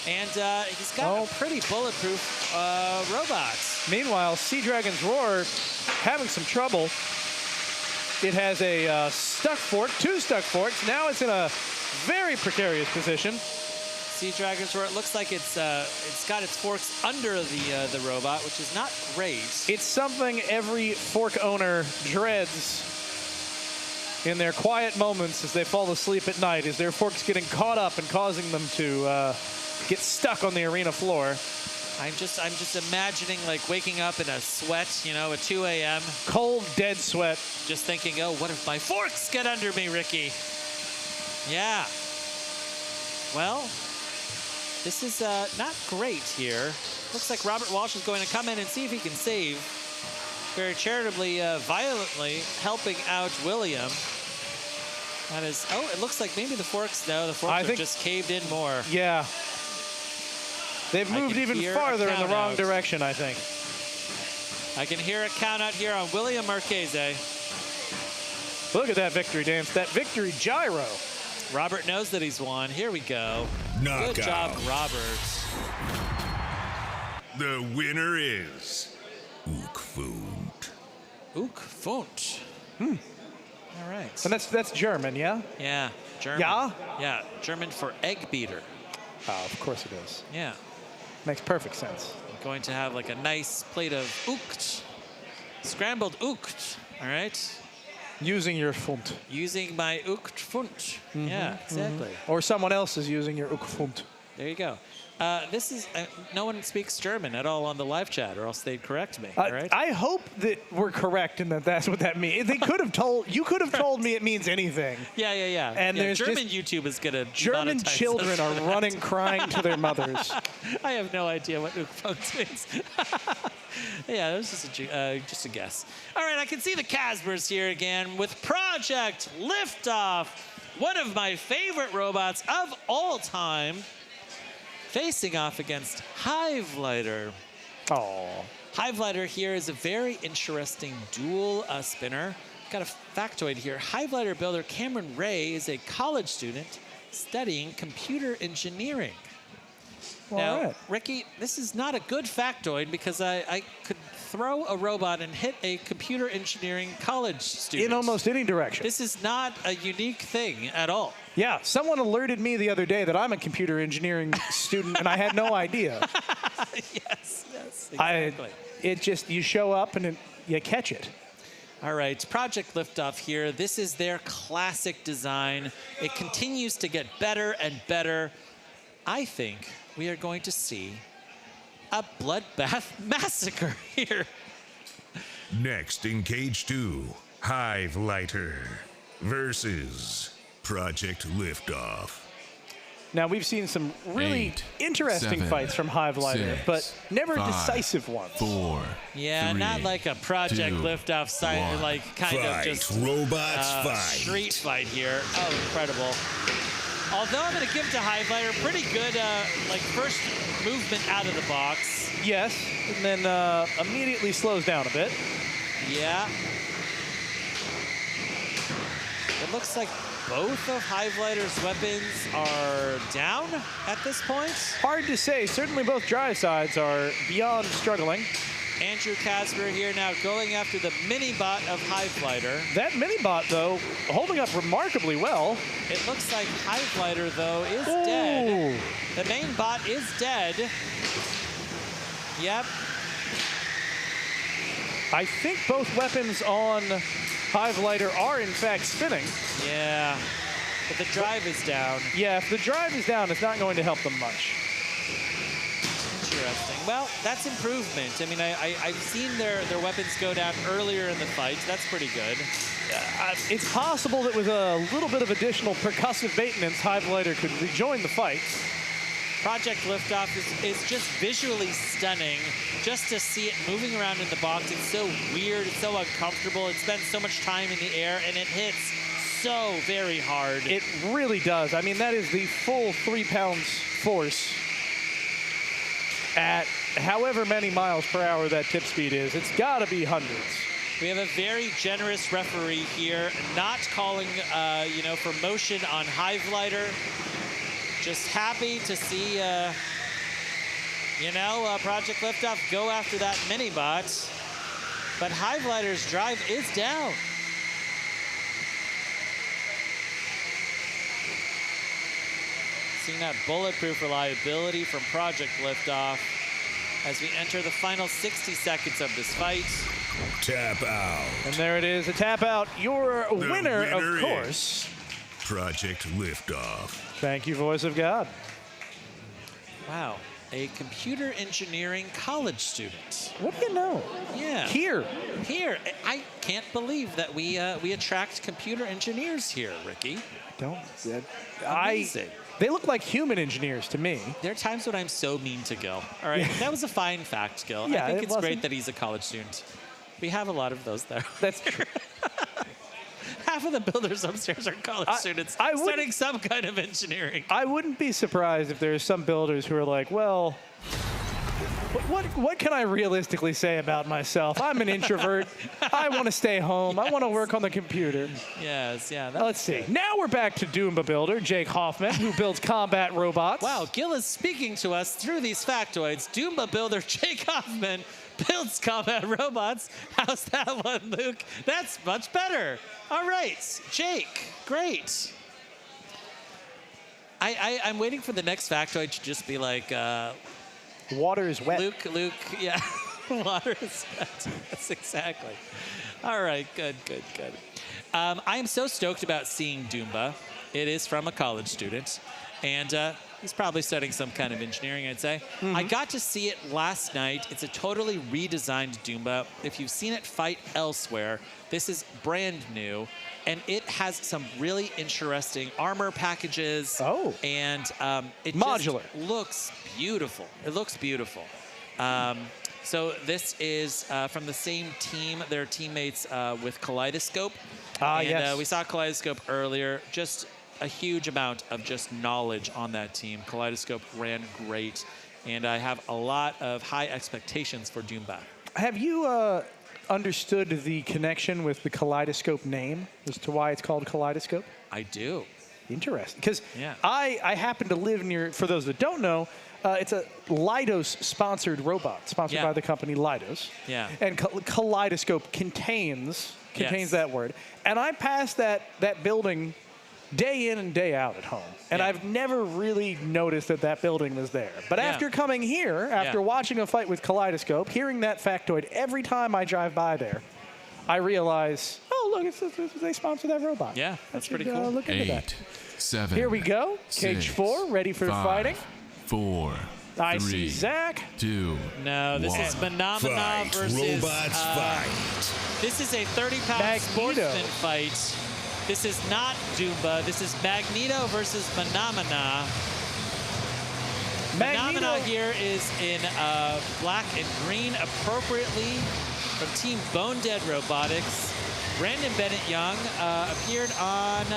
And he's got a pretty bulletproof robots. Meanwhile, Sea Dragon's Roar having some trouble. It has a stuck fork, 2 stuck forks. Now it's in a very precarious position. Sea Dragon's Roar, it looks like it's got its forks under the robot, which is not great. It's something every fork owner dreads in their quiet moments as they fall asleep at night, is their forks getting caught up and causing them to get stuck on the arena floor. I'm just imagining like waking up in a sweat, you know, at 2 a.m. Cold, dead sweat. Just thinking, oh, what if my forks get under me, Ricky? Yeah. Well, this is not great here. Looks like Robert Walsh is going to come in and see if he can save. Very charitably, violently helping out William. That is, oh, it looks like maybe the forks, no, the forks are just caved in more. Yeah. They've moved even farther in the wrong direction, I think. I can hear a count out here on William Marchese. Look at that victory dance, that victory gyro. Robert knows that he's won. Here we go. Knockout. Good job, Robert. The winner is Uch Funt. Uch Funt. All right. And that's German, yeah? Yeah, German. Yeah? Yeah, German for egg beater. Oh, of course it is. Yeah. Makes perfect sense. I'm going to have like a nice plate of Ucht. Scrambled Ucht, all right? Using your Funt. Using my Uch Funt. Yeah, exactly. Or someone else is using your Uch Funt. There you go. This is, no one speaks German at all on the live chat, or else they'd correct me, all right? I hope that we're correct and that's what that means. They could have told, you could have told me it means anything. Yeah. And yeah, there's German YouTube is gonna German monetize children us. are running crying to their mothers. I have no idea what Uch Funt means. Yeah, that was just a guess. All right, I can see the Casbers here again with Project Liftoff, one of my favorite robots of all time, facing off against Hivelighter. Oh. Hivelighter here is a very interesting dual spinner. Got a factoid here. Hivelighter builder Cameron Ray is a college student studying computer engineering. Now, right. Ricky, this is not a good factoid because I could throw a robot and hit a computer engineering college student. In almost any direction. This is not a unique thing at all. Yeah, someone alerted me the other day that I'm a computer engineering student and I had no idea. Yes, exactly. It just, you show up and you catch it. All right, Project Liftoff here. This is their classic design. It continues to get better and better. I think we are going to see a bloodbath massacre here. Next in cage 2, Hivelighter versus Project Liftoff. Now, we've seen some really interesting 7, fights from Hive Lighter, 6, but never 5, decisive ones. 4. Yeah, 3, not like a Project 2, Liftoff site, 1. like kind of just robots fight. street fight here. Oh, incredible. Although I'm going to give to Hive Lighter pretty good, like first movement out of the box. Yes, and then immediately slows down a bit. Yeah. It looks like both of Hive Lighter's weapons are down at this point. Hard to say. Certainly both dry sides are beyond struggling. Andrew Casper here now going after the mini-bot of Hive Lighter. That mini-bot, though, holding up remarkably well. It looks like Hive Lighter, though, is dead. The main bot is dead. Yep. I think both weapons on Hive Lighter are, in fact, spinning. Yeah, but the drive is down. Yeah, if the drive is down, it's not going to help them much. Interesting. Well, that's improvement. I mean, I've seen their weapons go down earlier in the fight. That's pretty good. It's possible that with a little bit of additional percussive maintenance, Hive Lighter could rejoin the fight. Project Liftoff is just visually stunning. Just to see it moving around in the box, it's so weird, it's so uncomfortable. It spends so much time in the air, and it hits so very hard. It really does. I mean, that is the full 3 pounds force at however many miles per hour that tip speed is. It's got to be hundreds. We have a very generous referee here, not calling, for motion on Hive Lighter. Just happy to see, Project Liftoff go after that mini-bot. But Hive Lighter's drive is down. Seeing that bulletproof reliability from Project Liftoff as we enter the final 60 seconds of this fight. Tap out. And there it is, a tap out. Your winner, of course. Project Liftoff. Thank you, Voice of God. Wow, a computer engineering college student. What do you know? Yeah. Here. I can't believe that we attract computer engineers here, Ricky. Amazing. They look like human engineers to me. There are times when I'm so mean to Gil. All right, that was a fine fact, Gil. Yeah, I think it's great that he's a college student. We have a lot of those there. That's true. Half of the builders upstairs are college students studying some kind of engineering. I wouldn't be surprised if there's some builders who are like, well, what can I realistically say about myself? I'm an introvert. I want to stay home. I want to work on the computer. Yes, yeah. Let's see. Now we're back to Doomba builder, Jake Hoffman, who builds combat robots. Wow, Gil is speaking to us through these factoids. Doomba builder Jake Hoffman builds combat robots. How's that one, Luke? That's much better. All right, Jake, great. I'm waiting for the next factoid to just be like... water is wet. Luke, yeah. Water is wet. That's exactly. All right, good. I am so stoked about seeing Doomba. It is from a college student. And he's probably studying some kind of engineering, I'd say. Mm-hmm. I got to see it last night. It's a totally redesigned Doomba. If you've seen it fight elsewhere, this is brand new. And it has some really interesting armor packages. Oh. And it modular. Just looks beautiful. It looks beautiful. So this is from the same team. They're teammates with Kaleidoscope. Yes. We saw Kaleidoscope earlier. Just a huge amount of just knowledge on that team. Kaleidoscope ran great. And I have a lot of high expectations for Doomba. Have you understood the connection with the Kaleidoscope name as to why it's called Kaleidoscope? I do. Interesting. Because I happen to live near, for those that don't know, it's a Leidos-sponsored robot, sponsored by the company Leidos. Yeah. And Kaleidoscope contains that word. And I pass that building day in and day out at home. And I've never really noticed that building was there. But after coming here, after watching a fight with Kaleidoscope, hearing that factoid every time I drive by there, I realize, oh, look, they sponsor that robot. Yeah, that's pretty cool. Look into that. 7. Here we go. Cage 4, ready for 5, fighting. 4. I 3, see Zach. 2. No, this 1. is Phenomena versus... Robots fight. This is a 30-pound sportsman fight. This is not Doomba. This is Magneto versus Phenomena. Phenomena here is in black and green appropriately from Team Bone Dead Robotics. Brandon Bennett Young appeared on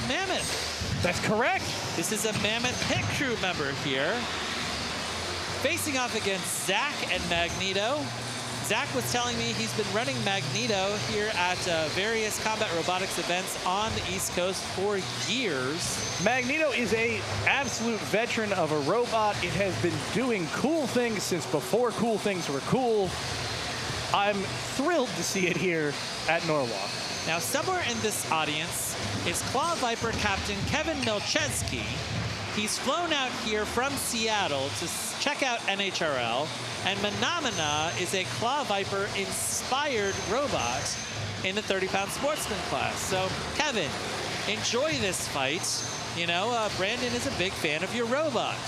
Mammoth. That's correct. This is a Mammoth pit crew member here. Facing off against Zach and Magneto. Zach was telling me he's been running Magneto here at various combat robotics events on the East Coast for years. Magneto is a absolute veteran of a robot. It has been doing cool things since before cool things were cool. I'm thrilled to see it here at Norwalk. Now, somewhere in this audience is Claw Viper Captain Kevin Milcheski. He's flown out here from Seattle to check out NHRL, and Phenomena is a Claw Viper inspired robot in the 30-pound sportsman class. So, Kevin, enjoy this fight. You know, Brandon is a big fan of your robot.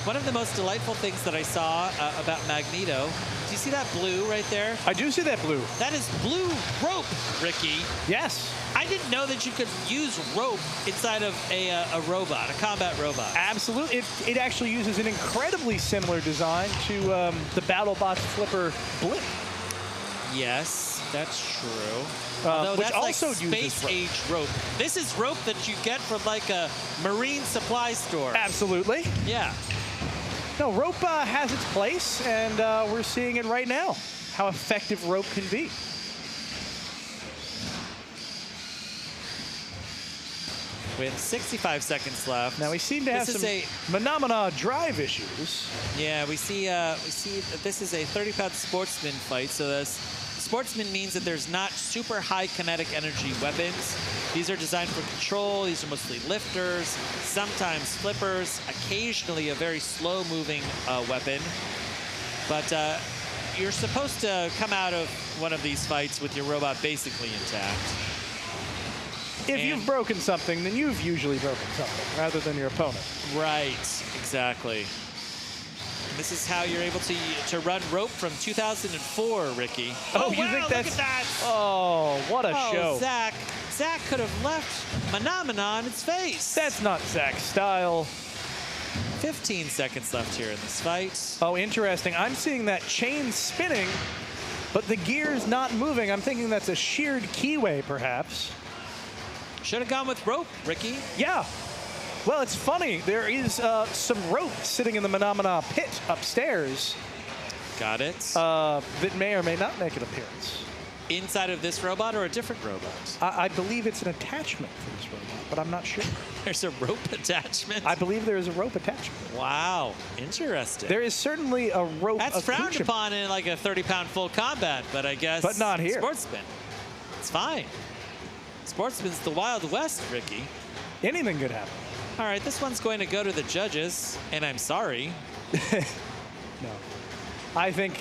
One of the most delightful things that I saw about Magneto, do you see that blue right there? I do see that blue. That is blue rope, Ricky. Yes. I didn't know that you could use rope inside of a robot, a combat robot. Absolutely. It actually uses an incredibly similar design to the BattleBots Flipper Blip. Yes, that's true. Which that's also like uses space-age rope. This is rope that you get from like a marine supply store. Absolutely. Yeah. No, rope has its place, and we're seeing it right now, how effective rope can be. With 65 seconds left. Now we seem to have some Phenomena drive issues. Yeah, we see that this is a 30-pound sportsman fight. So this sportsman means that there's not super high kinetic energy weapons. These are designed for control. These are mostly lifters, sometimes flippers, occasionally a very slow-moving weapon. But you're supposed to come out of one of these fights with your robot basically intact. If you've broken something, then you've usually broken something, rather than your opponent. Right, exactly. And this is how you're able to run rope from 2004, Ricky. Oh, wow, you think that's... look at that! Oh, what a show. Zach could have left Phenomena on its face. That's not Zach's style. 15 seconds left here in this fight. Oh, interesting. I'm seeing that chain spinning, but the gear's not moving. I'm thinking that's a sheared keyway, perhaps. Should have gone with rope, Ricky. Yeah. Well, it's funny. There is some rope sitting in the Phenomena pit upstairs. Got it. That may or may not make an appearance. Inside of this robot or a different robot? I believe it's an attachment for this robot, but I'm not sure. There's a rope attachment? I believe there is a rope attachment. Wow. Interesting. There is certainly a rope That's frowned upon in like a 30-pound full combat, but I guess... But not here. Sportsman. It's fine. Sportsman's the Wild West, Ricky. Anything could happen. All right, this one's going to go to the judges, and I'm sorry. No. I think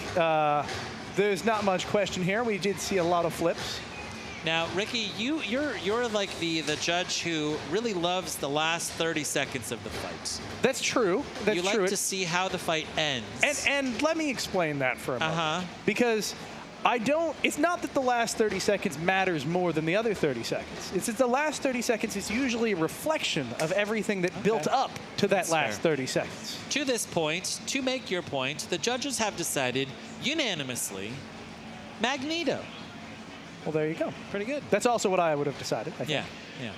there's not much question here. We did see a lot of flips. Now, Ricky, you're like the judge who really loves the last 30 seconds of the fight. That's true. That's you true. like to see how the fight ends. And let me explain that for a moment. Because it's not that the last 30 seconds matters more than the other 30 seconds. It's that the last 30 seconds is usually a reflection of everything that built up to that last 30 seconds. To this point, to make your point, the judges have decided unanimously Magneto. Well, there you go. Pretty good. That's also what I would have decided, I think. Yeah.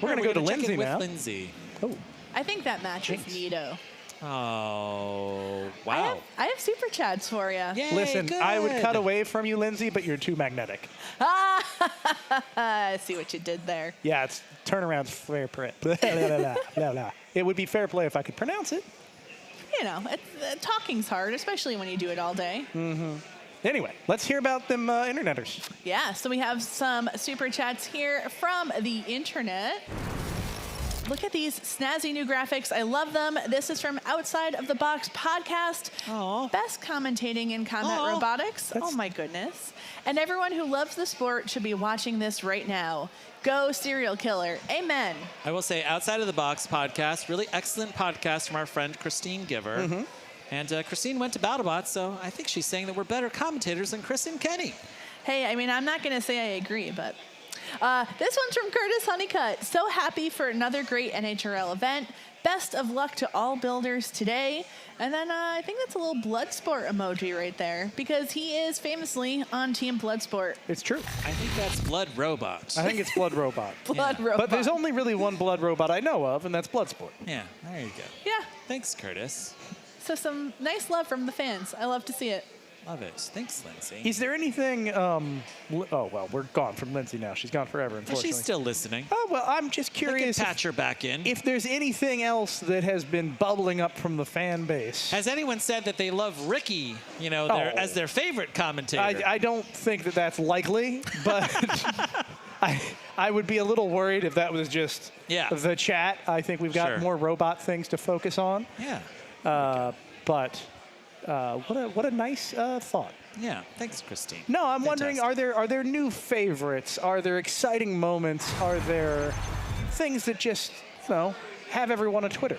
We're going to go to check Lindsay in with now. Lindsay. Oh. I think that matches Nito. Oh, wow. I have super chats for you. Listen, I would cut away from you, Lindsay, but you're too magnetic. I see what you did there. Yeah, it's turnaround's fair play. It would be fair play if I could pronounce it. You know, talking's hard, especially when you do it all day. Mm-hmm. Anyway, let's hear about them interneters. Yeah, so we have some super chats here from the internet. Look at these snazzy new graphics. I love them. This is from Outside of the Box podcast. Aww. Best commentating in combat robotics. Oh my goodness. And everyone who loves the sport should be watching this right now. Go serial killer. Amen. I will say Outside of the Box podcast, really excellent podcast from our friend Christine Giver. Mm-hmm. And Christine went to BattleBots, so I think she's saying that we're better commentators than Chris and Kenny. Hey, I mean, I'm not going to say I agree, but This one's from Curtis Honeycutt. So happy for another great NHRL event. Best of luck to all builders today. And then I think that's a little Bloodsport emoji right there because he is famously on Team Bloodsport. It's true. I think that's Blood Robot. I think it's Blood Robot. Blood Robot. But there's only really one Blood Robot I know of, and that's Bloodsport. Yeah, there you go. Yeah. Thanks, Curtis. So some nice love from the fans. I love to see it. Love it. Thanks, Lindsay. Is there anything? Oh well, we're gone from Lindsay now. She's gone forever, unfortunately. She's still listening. Oh well, I'm just curious. We can patch her back in. If there's anything else that has been bubbling up from the fan base. Has anyone said that they love Ricky, you know, as their favorite commentator? I don't think that that's likely, but I would be a little worried if that was just the chat. I think we've got more robot things to focus on. Yeah. But what a nice thought. Yeah, thanks, Christine. No, I'm wondering, are there new favorites? Are there exciting moments? Are there things that just, have everyone on Twitter?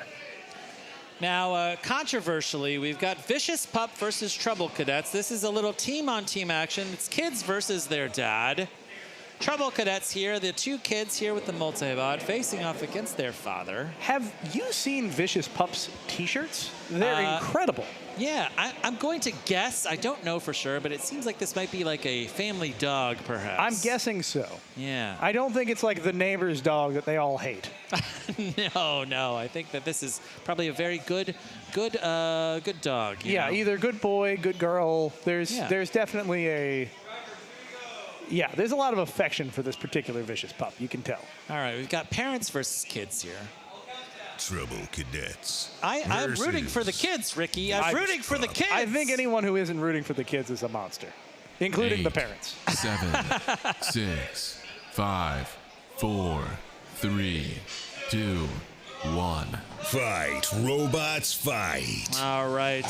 Now, controversially, we've got Vicious Pup versus Trouble Cadets. This is a little team-on-team action. It's kids versus their dad. Trouble Cadets here, the two kids here with the multi-bot facing off against their father. Have you seen Vicious Pup's t-shirts? They're incredible. Yeah, I'm going to guess. I don't know for sure, but it seems like this might be like a family dog, perhaps. I'm guessing so. Yeah. I don't think it's like the neighbor's dog that they all hate. No. I think that this is probably a very good dog. You know? Either good boy, good girl. There's definitely there's a lot of affection for this particular Vicious Pup. You can tell. All right, we've got parents versus kids here. Trouble Cadets. I'm rooting for the kids, Ricky. I'm rooting for the kids. I think anyone who isn't rooting for the kids is a monster, including 8, the parents. 7, 6, 5, 4, 3, 2, 1. Fight, robots, fight. All right.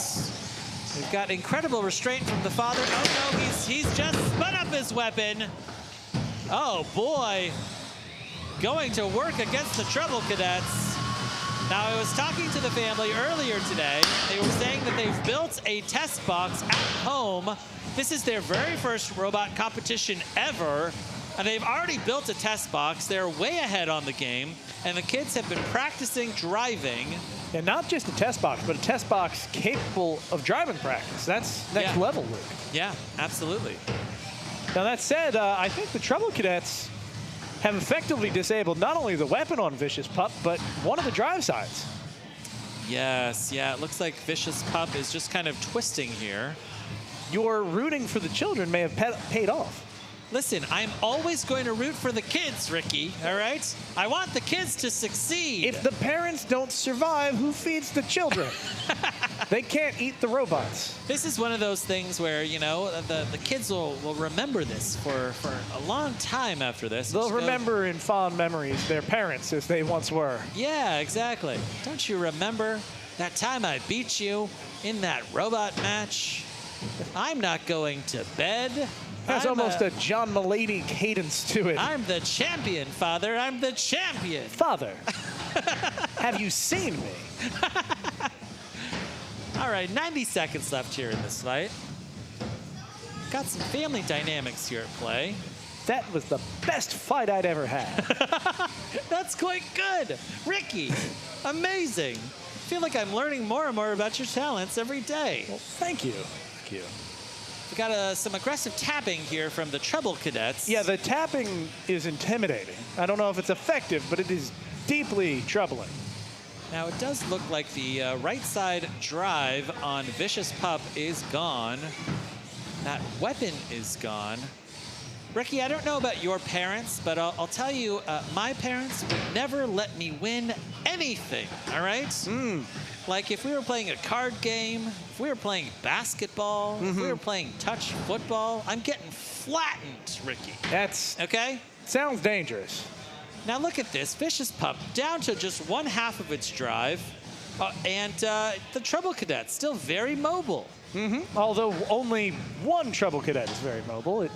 We've got incredible restraint from the father. Oh no, he's just spun up his weapon. Oh boy. Going to work against the Trouble Cadets. Now, I was talking to the family earlier today. They were saying that they've built a test box at home. This is their very first robot competition ever, and they've already built a test box. They're way ahead on the game, and the kids have been practicing driving. And not just a test box, but a test box capable of driving practice. That's next level, Luke. Yeah, absolutely. Now, that said, I think the Trouble Cadets have effectively disabled not only the weapon on Vicious Pup, but one of the drive sides. Yes, yeah, it looks like Vicious Pup is just kind of twisting here. Your rooting for the children may have paid off. Listen, I'm always going to root for the kids, Ricky, all right? I want the kids to succeed. If the parents don't survive, who feeds the children? They can't eat the robots. This is one of those things where, you know, the kids will remember this for a long time after this. They'll remember in fond memories their parents as they once were. Yeah, exactly. Don't you remember that time I beat you in that robot match? I'm not going to bed. There's almost a John Mulaney cadence to it. I'm the champion, Father. I'm the champion. Father, have you seen me? All right, 90 seconds left here in this fight. Got some family dynamics here at play. That was the best fight I'd ever had. That's quite good. Ricky, amazing. I feel like I'm learning more and more about your talents every day. Well, thank you. Thank you. We got some aggressive tapping here from the Trouble Cadets. Yeah, the tapping is intimidating. I don't know if it's effective, but it is deeply troubling. Now, it does look like the right side drive on Vicious Pup is gone. That weapon is gone. Ricky, I don't know about your parents, but I'll tell you, my parents would never let me win anything, all right? Like if we were playing a card game, if we were playing basketball, if we were playing touch football, I'm getting flattened, Ricky. That's okay. Sounds dangerous. Now look at this, Vicious Pup down to just 1/2 of its drive, and the Trouble Cadet still very mobile. Although only one Trouble Cadet is very mobile, it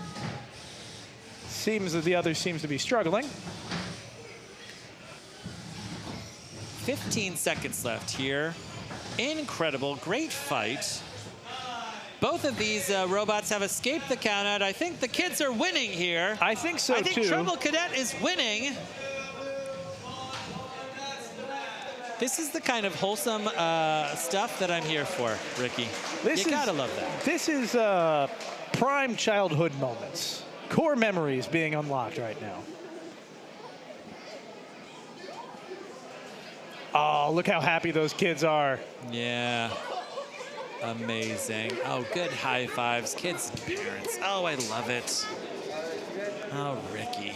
seems that the other seems to be struggling. 15 seconds left here. Incredible, great fight. Both of these robots have escaped the countout. I think the kids are winning here. I think so, I think too. Treble Cadet is winning. This is the kind of wholesome stuff that I'm here for, Ricky. You gotta love that. This is prime childhood moments. Core memories being unlocked right now. Oh, look how happy those kids are. Yeah. Amazing. Oh, good high fives. Kids and parents. Oh, I love it. Oh, Ricky.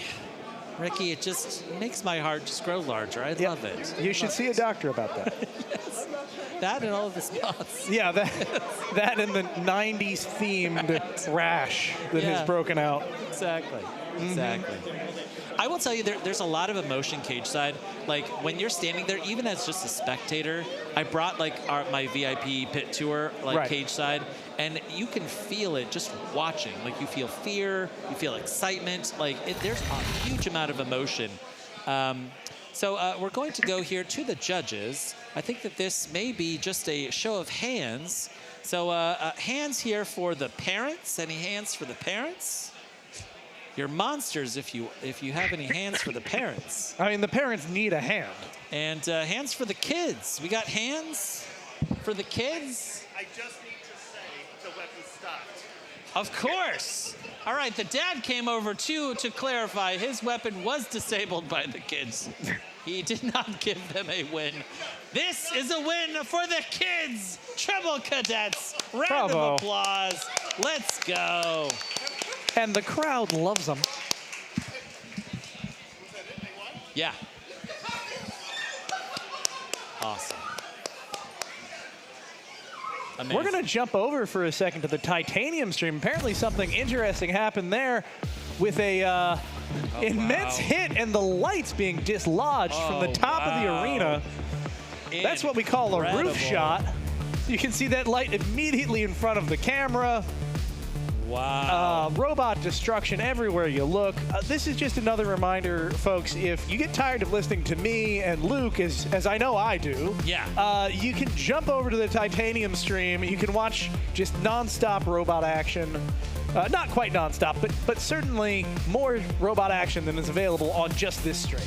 Ricky, it just makes my heart just grow larger. I love it. You should see a doctor about that. Yes. That and all of the spots. Yeah, that and the 90s themed rash that has broken out. Exactly. Exactly. I will tell you, there's a lot of emotion cage side. Like when you're standing there, even as just a spectator, I brought like my VIP pit tour, like cage side, and you can feel it just watching. Like you feel fear, you feel excitement. Like there's a huge amount of emotion. So we're going to go here to the judges. I think that this may be just a show of hands. So hands here for the parents. Any hands for the parents? You're monsters if you have any hands for the parents. I mean, the parents need a hand. And hands for the kids. We got hands for the kids. I just need to say the weapon stopped. Of course. All right, the dad came over too to clarify his weapon was disabled by the kids. He did not give them a win. This is a win for the kids. Treble Cadets. Round of applause. Let's go. And the crowd loves them. Yeah. Awesome. Amazing. We're going to jump over for a second to the Titanium stream. Apparently something interesting happened there with a immense hit and the lights being dislodged from the top of the arena. That's what we call a roof shot. You can see that light immediately in front of the camera. Wow. Robot destruction everywhere you look. This is just another reminder, folks, if you get tired of listening to me and Luke, as I know I do, you can jump over to the Titanium stream. You can watch just nonstop robot action. Not quite nonstop, but certainly more robot action than is available on just this stream.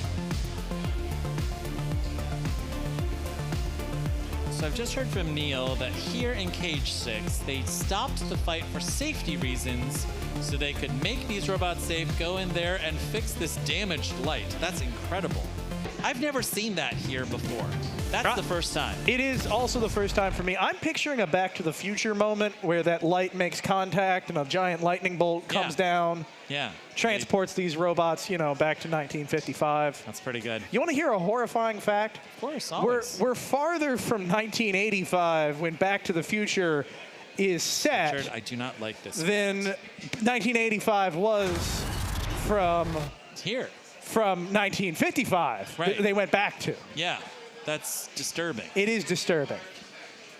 So I've just heard from Neil that here in Cage 6, they stopped the fight for safety reasons so they could make these robots safe, go in there and fix this damaged light. That's incredible. I've never seen that here before. That's the first time. It is also the first time for me. I'm picturing a Back to the Future moment where that light makes contact and a giant lightning bolt comes down. Yeah. Transports these robots, you know, back to 1955. That's pretty good. You want to hear a horrifying fact? Of course, always. We're farther from 1985 when Back to the Future is set. Richard, I do not like this. Than 1985 was from here. From 1955. Right. They went back to. Yeah, that's disturbing. It is disturbing.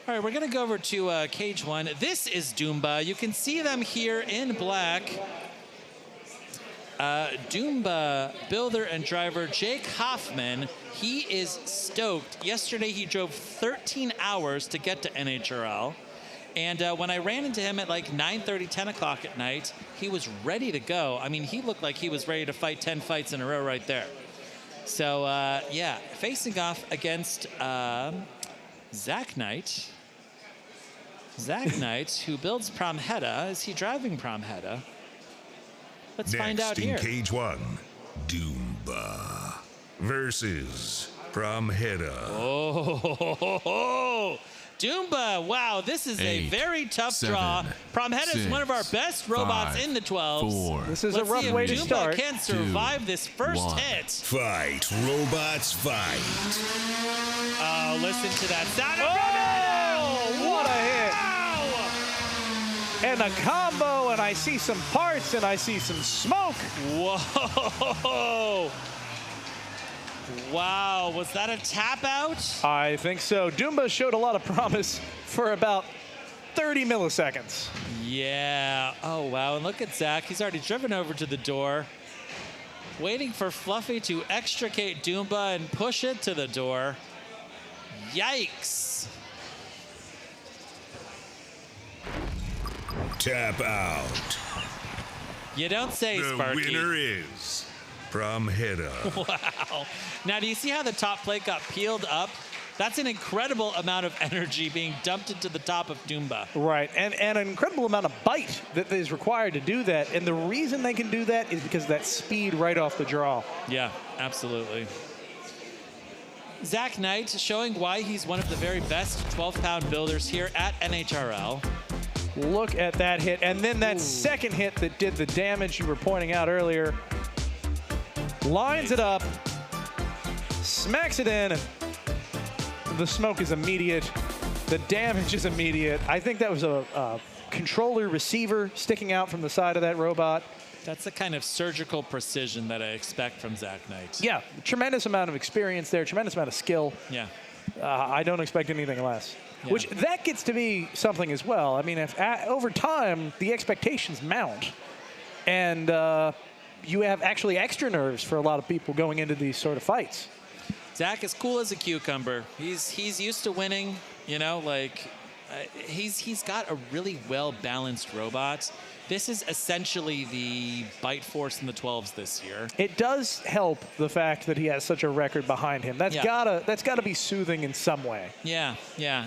All right, we're going to go over to Cage 1. This is Doomba. You can see them here in black. Doomba builder and driver Jake Hoffman, he is stoked. Yesterday he drove 13 hours to get to NHRL. And when I ran into him at like 9:30, 10 o'clock at night, he was ready to go. I mean, he looked like he was ready to fight 10 fights in a row right there. So, yeah, facing off against Zach Knight. Zach Knight, who builds Promheta. Is he driving Promheta? Let's find out here. Next in Cage 1, Doomba versus Promheta. Oh, Doomba, wow, this is a very tough draw. Promheta is one of our best robots in the 12s. This is a rough way to start. Doomba can survive this first hit. Fight, robots, fight. Oh, listen to that sound. Oh, what a hit. And a combo, and I see some parts, and I see some smoke. Whoa. Wow, was that a tap out? I think so. Doomba showed a lot of promise for about 30 milliseconds. Yeah. Oh, wow. And look at Zach. He's already driven over to the door, waiting for Fluffy to extricate Doomba and push it to the door. Yikes. tap out. You don't say, The Sparky. winner is from head up. Wow. Now, do you see how the top plate got peeled up? That's an incredible amount of energy being dumped into the top of Doomba. Right, and an incredible amount of bite that is required to do that. And the reason they can do that is because of that speed right off the draw. Yeah, absolutely. Zach Knight showing why he's one of the very best 12-pound builders here at NHRL. Look at that hit. And then that second hit that did the damage you were pointing out earlier. Lines it up, smacks it in, and the smoke is immediate. The damage is immediate. I think that was a controller receiver sticking out from the side of that robot. That's the kind of surgical precision that I expect from Zach Knight. Yeah, tremendous amount of experience there, tremendous amount of skill. Yeah. I don't expect anything less. Yeah. Which, that gets to be something as well. I mean, if over time, the expectations mount, and you have actually extra nerves for a lot of people going into these sort of fights. Zach is cool as a cucumber. He's used to winning, you know, like he's got a really well-balanced robot. This is essentially the bite force in the 12s this year. It does help the fact that he has such a record behind him. That's gotta be soothing in some way. Yeah,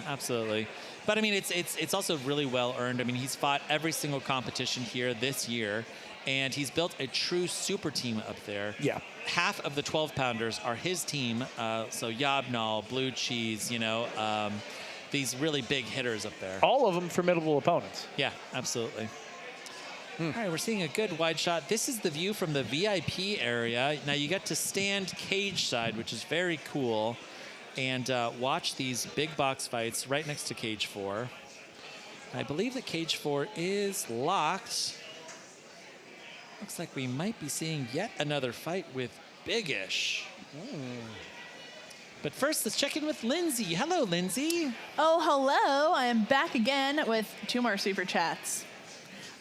absolutely. But I mean, it's also really well earned. I mean, he's fought every single competition here this year, and he's built a true super team up there. Yeah. Half of the 12-pounders are his team. So YOB GNOL, Blue Cheese, you know, these really big hitters up there. All of them formidable opponents. Yeah, absolutely. All right, we're seeing a good wide shot. This is the view from the VIP area. Now you get to stand cage side, which is very cool, and watch these big box fights right next to cage 4. I believe that cage 4 is locked. Looks like we might be seeing yet another fight with Big-ish. But first, let's check in with Lindsay. Hello, Lindsay. Oh, hello. I am back again with 2 more super chats.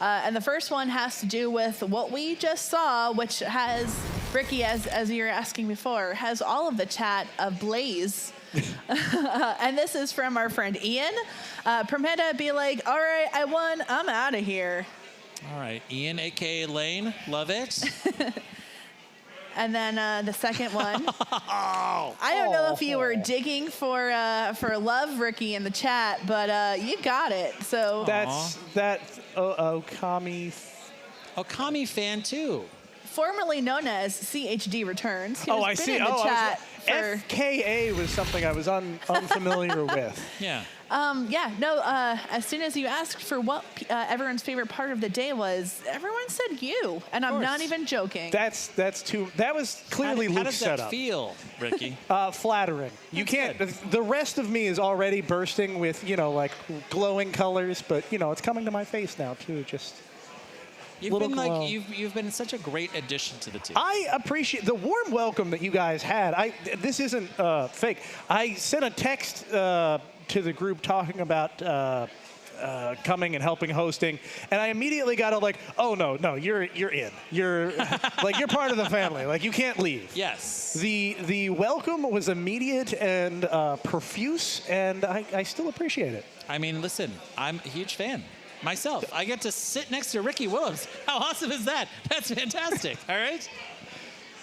And the first one has to do with what we just saw, which has, Ricky, as you were asking before, has all of the chat ablaze. And this is from our friend Ian. Permetta be like, all right, I won. I'm out of here. All right, Ian, a.k.a. Lane. Love it. And then the second one. I don't know if you were digging for love, Ricky, in the chat, but you got it. So that's that Okami. Okami fan too. Formerly known as CHD Returns. Who's I been see. In the chat FKA was something I was unfamiliar with. Yeah. As soon as you asked for what everyone's favorite part of the day was, everyone said you, and I'm not even joking. That was clearly Luke's setup. How does that feel, Ricky? Flattering. You can't. The rest of me is already bursting with like glowing colors, but it's coming to my face now too. Just. You've been such a great addition to the team. I appreciate the warm welcome that you guys had. This isn't fake. I sent a text to the group talking about coming and helping hosting, and I immediately got oh no, you're in. You're you're part of the family. You can't leave. Yes. The welcome was immediate and profuse, and I still appreciate it. I mean, listen, I'm a huge fan. Myself, I get to sit next to Ricky Willems. How awesome is that? That's fantastic. All right.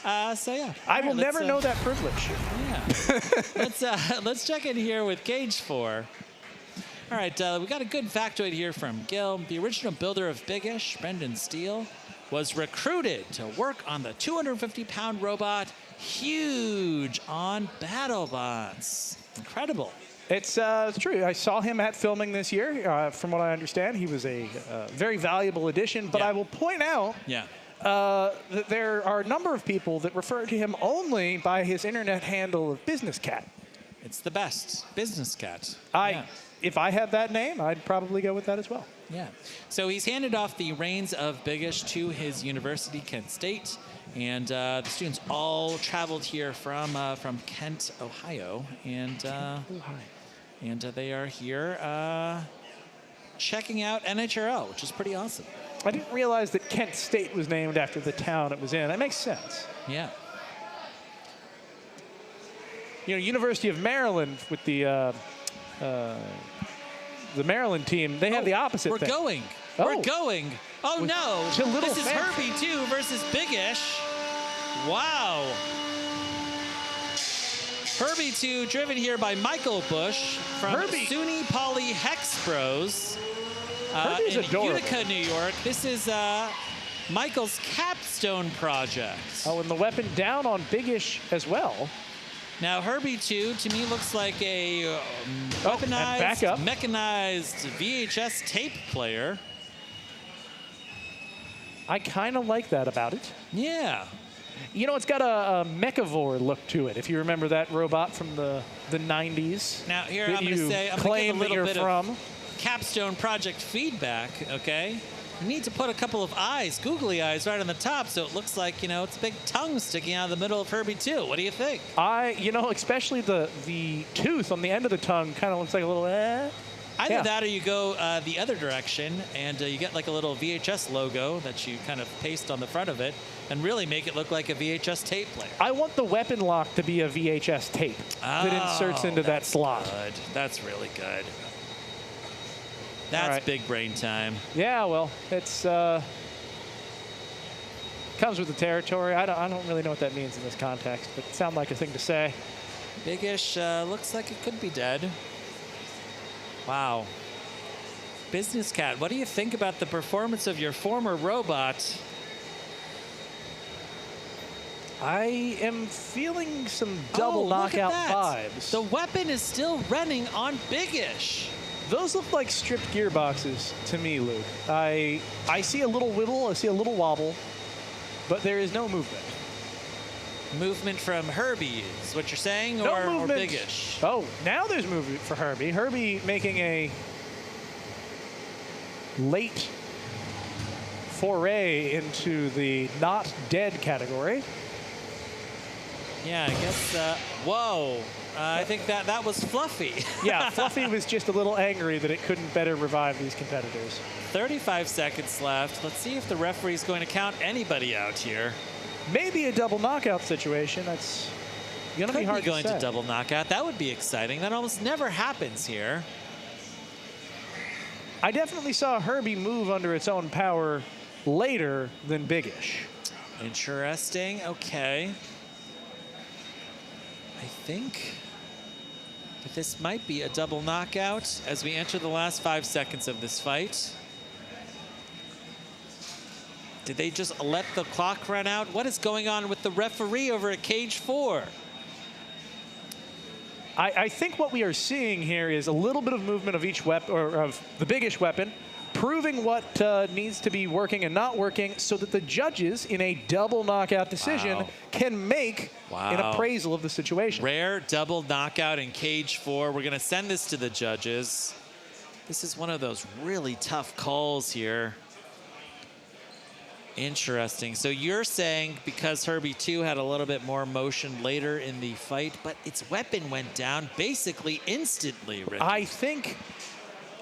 I will never know that privilege. Yeah. Let's check in here with Cage 4. All right, we got a good factoid here from Gil. The original builder of Big-ish, Brendan Steele, was recruited to work on the 250-pound robot, huge on BattleBots. Incredible. It's true. I saw him at filming this year. From what I understand, he was a very valuable addition. But I will point out that there are a number of people that refer to him only by his internet handle of Business Cat. It's the best, Business Cat. If I had that name, I'd probably go with that as well. Yeah. So he's handed off the reins of Big-ish to his university, Kent State. And the students all traveled here from Kent, Ohio. And they are here checking out NHRL, which is pretty awesome. I didn't realize that Kent State was named after the town it was in. That makes sense. Yeah. University of Maryland with the Maryland team, they have the opposite thing. We're going We're going. Oh no! To Little This is Fancy. Herbie 2 versus Bigish. Wow. Herbie 2 driven here by Michael Bush from SUNY Poly Hex Bros Herbie's in adorable. Utica, New York. This is Michael's capstone project. Oh, and the weapon down on Bigish as well. Now, Herbie 2 to me looks like a and back weaponized, up. mechanized VHS tape player. I kind of like that about it. Yeah. You know, it's got a Mechavore look to it, if you remember that robot from the 90s. Now, here that I'm going to you say, I'm going to claim give a that little you're bit from. of capstone project feedback, okay? You need to put a couple of eyes, googly eyes, right on the top so it looks like, you know, it's a big tongue sticking out of the middle of Herbie 2. What do you think? You know, especially the tooth on the end of the tongue kind of looks like a little Either that or you go the other direction and you get like a little VHS logo that you kind of paste on the front of it and really make it look like a VHS tape player. I want the weapon lock to be a VHS tape that inserts into that slot. Good. That's really good. That's big brain time. Yeah, well, it's comes with the territory. I don't really know what that means in this context, but it sounds like a thing to say. Bigish looks like it could be dead. Wow. Business Cat, what do you think about the performance of your former robot? I am feeling some double knockout vibes. The weapon is still running on Bigish. Those look like stripped gearboxes to me, Luke. I see a little wibble, I see a little wobble, but there is no movement. Movement from Herbie is what you're saying, No or movement. Bigish? Oh, now there's movement for Herbie. Herbie making a late foray into the not dead category. Yeah, I guess, whoa. I think that was Fluffy. Yeah, Fluffy was just a little angry that it couldn't better revive these competitors. 35 seconds left. Let's see if the referee's going to count anybody out here. Maybe a double knockout situation. That's going to be hard going to say. to double knockout. That would be exciting. That almost never happens here. I definitely saw Herbie move under its own power later than Bigish. Interesting. Okay. I think that this might be a double knockout as we enter the last 5 seconds of this fight. Did they just let the clock run out? What is going on with the referee over at Cage 4? I think what we are seeing here is a little bit of movement of each weapon, or of the Bigish weapon, proving what needs to be working and not working so that the judges in a double knockout decision can make an appraisal of the situation. Rare double knockout in Cage 4. We're going to send this to the judges. This is one of those really tough calls here. Interesting. So you're saying because Herbie 2 had a little bit more motion later in the fight, but its weapon went down basically instantly, Ricky. I think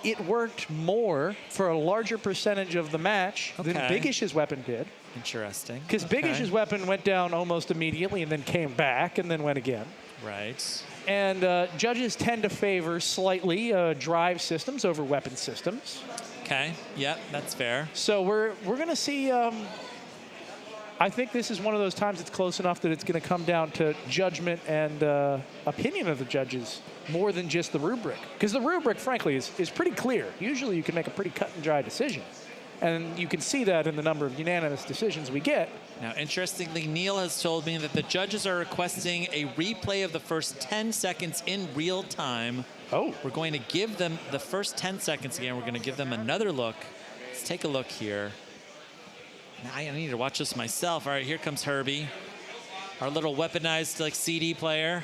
it worked more for a larger percentage of the match than Bigish's weapon did. Interesting. Because Bigish's weapon went down almost immediately and then came back and then went again. Right. And judges tend to favor slightly drive systems over weapon systems. Okay, yep, that's fair. So we're going to see, I think this is one of those times it's close enough that it's going to come down to judgment and opinion of the judges more than just the rubric. Because the rubric, frankly, is pretty clear. Usually you can make a pretty cut and dry decision. And you can see that in the number of unanimous decisions we get. Now, interestingly, Neil has told me that the judges are requesting a replay of the first 10 seconds in real time. Oh. We're going to give them the first 10 seconds again. We're going to give them another look. Let's take a look here. Now, I need to watch this myself. All right, here comes Herbie, our little weaponized like CD player.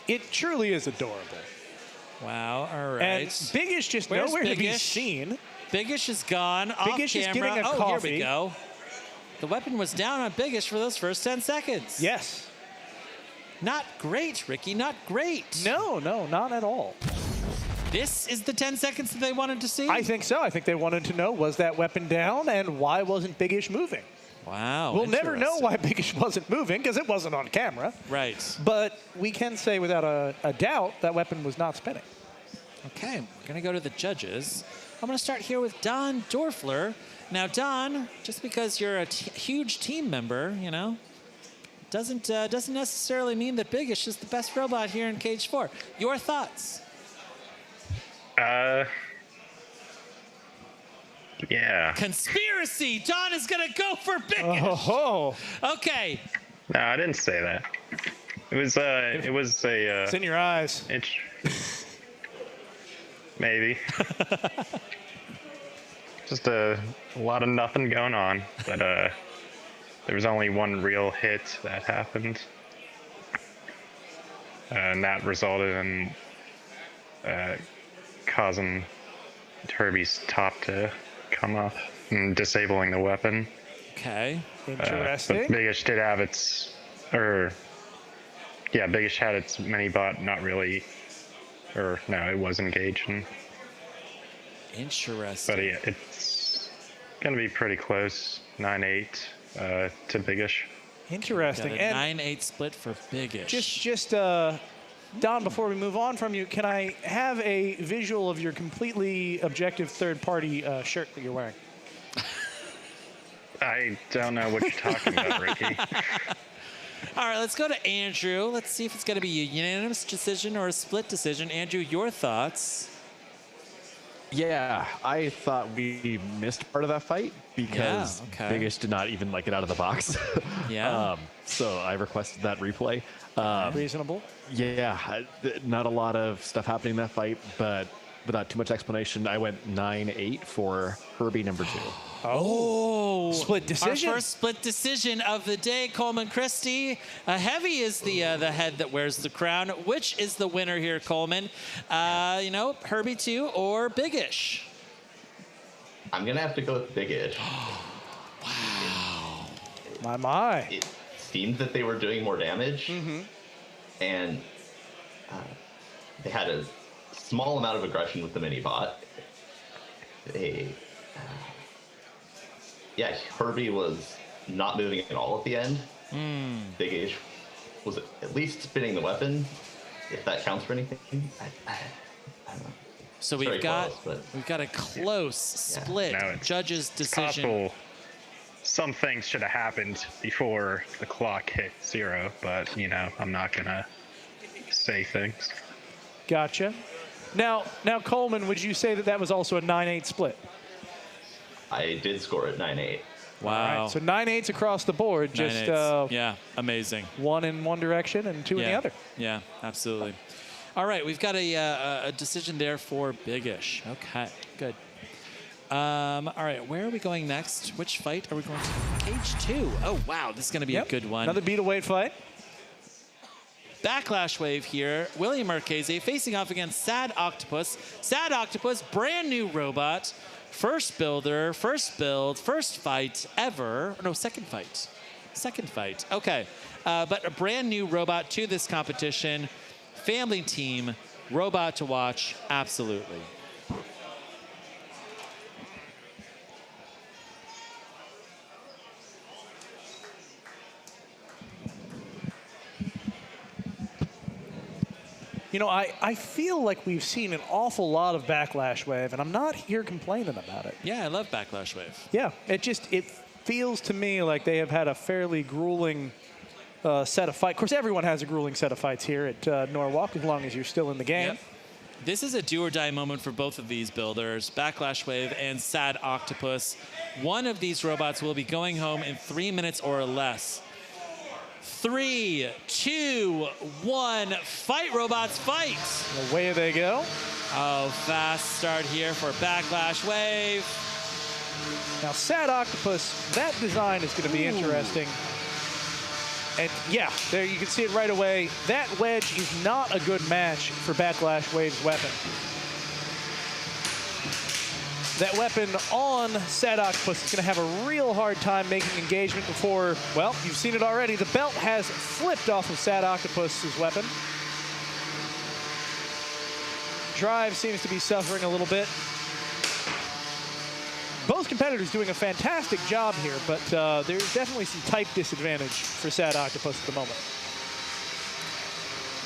It truly is adorable. Wow, all right. And Bigish just Where's nowhere to be Bigish? seen. Bigish is gone off Bigish is camera. getting a Here coffee. we go. The weapon was down on Bigish for those first 10 seconds. Yes. Not great, Ricky, not great. No, not at all. This is the 10 seconds that they wanted to see? I think so. I think they wanted to know, was that weapon down and why wasn't Bigish moving? Wow. We'll never know why Bigish wasn't moving because it wasn't on camera. Right. But we can say without a doubt that weapon was not spinning. Okay, we're going to go to the judges. I'm going to start here with Don Dorfler. Now, Don, just because you're a huge team member, you know, doesn't necessarily mean that Biggish is the best robot here in Cage 4. Your thoughts? Yeah. Conspiracy! Don is going to go for Biggish! Oh. Okay. No, I didn't say that. It was a... It's in your eyes. Maybe. Just a lot of nothing going on, but there was only one real hit that happened, and that resulted in causing Herbie's top to come up and disabling the weapon. Okay. Interesting. But Biggish did have its, Biggish had its mini bot not really, it was engaged. Interesting. But yeah, it's going to be pretty close, 9-8 to Biggish. Interesting. Got a 9-8 split for Biggish. Just Don, before we move on from you, can I have a visual of your completely objective third-party shirt that you're wearing? I don't know what you're talking about, Ricky. All right, let's go to Andrew. Let's see if it's going to be a unanimous decision or a split decision. Andrew, your thoughts? Yeah, I thought we missed part of that fight because Biggish did not even get out of the box. Yeah. So I requested that replay. Reasonable. Yeah, not a lot of stuff happening in that fight, but without too much explanation, I went 9-8 for Herbie number 2. Oh, split decision. Our first split decision of the day. Coleman Christie. Heavy is the head that wears the crown. Which is the winner here, Coleman? Herbie 2 or Biggish? I'm gonna have to go with Biggish. Wow. My. It seemed that they were doing more damage, and they had a small amount of aggression with the mini bot. Herbie was not moving at all at the end. Biggish was at least spinning the weapon, if that counts for anything. I don't know. So we've got a close split. No, it's Judge's decision. Possible some things should have happened before the clock hit 0, but I'm not gonna say things. Gotcha. Now, Coleman, would you say that was also a 9-8 split? I did score it 9-8. Wow. All right, so 9-8s across the board. Just amazing. One in one direction and two in the other. Yeah, absolutely. All right, we've got a decision there for Biggish. Okay, good. All right, where are we going next? Which fight are we going to? Cage 2. Oh, wow, this is going to be a good one. Another beetle weight fight. Backlash wave here. William Marchese facing off against Sad Octopus. Sad Octopus, brand new robot. First builder, first build, first fight ever. No, second fight. Second fight. Okay. But a brand new robot to this competition. Family team, robot to watch, absolutely. I feel like we've seen an awful lot of Backlash Wave, and I'm not here complaining about it. Yeah, I love Backlash Wave. Yeah, it feels to me like they have had a fairly grueling set of fights. Of course, everyone has a grueling set of fights here at Norwalk, as long as you're still in the game. Yep. This is a do-or-die moment for both of these builders, Backlash Wave and Sad Octopus. One of these robots will be going home in 3 minutes or less. 3, 2, 1, fight, robots, fight! Away they go. Oh, fast start here for Backlash Wave. Now, Sad Octopus, that design is going to be interesting. And yeah, there you can see it right away. That wedge is not a good match for Backlash Wave's weapon. That weapon on Sad Octopus is going to have a real hard time making engagement before, well, you've seen it already. The belt has flipped off of Sad Octopus's weapon. Drive seems to be suffering a little bit. Both competitors doing a fantastic job here, but there's definitely some type disadvantage for Sad Octopus at the moment.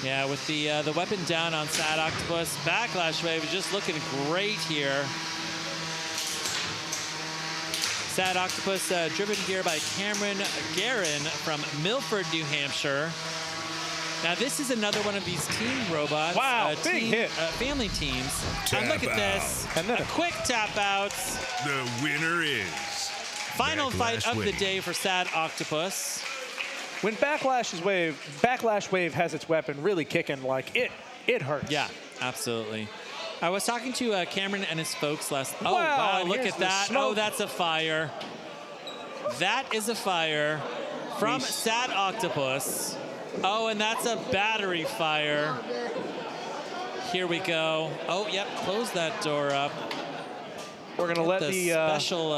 Yeah, with the weapon down on Sad Octopus, Backlash Wave is just looking great here. Sad Octopus, driven here by Cameron Guerin from Milford, New Hampshire. Now this is another one of these team robots. Wow, big hit. Family teams. Tap And look at this. And then a quick tap out. The winner is Final fight Backlash of the Wave. day for Sad Octopus. When Backlash Wave has its weapon really kicking, like it hurts. Yeah, absolutely. I was talking to Cameron and his folks last. Oh, Wow, wow, and look here's at the that. smoke. Oh, that's a fire. That is a fire from Sad Octopus. Oh, and that's a battery fire. Here we go. Oh, yep, close that door up. We're going to let the special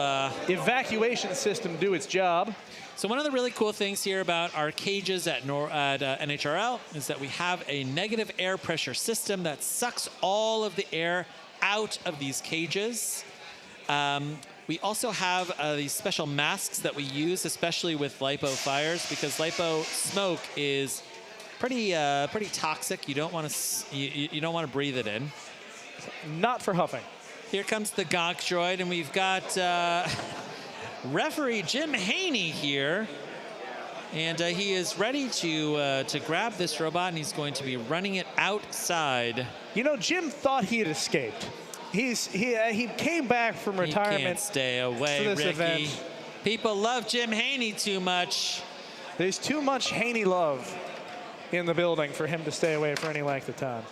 evacuation system do its job. So one of the really cool things here about our cages at NHRL is that we have a negative air pressure system that sucks all of the air out of these cages. We also have these special masks that we use, especially with lipo fires, because lipo smoke is pretty toxic. You don't want to you don't want to breathe it in. Not for huffing. Here comes the Gonk droid, and we've got referee Jim Haney here, and he is ready to grab this robot, and he's going to be running it outside. You know, Jim thought he had escaped. He came back from retirement. He can't stay away, for this Ricky. event. People love Jim Haney too much. There's too much Haney love in the building for him to stay away for any length of time.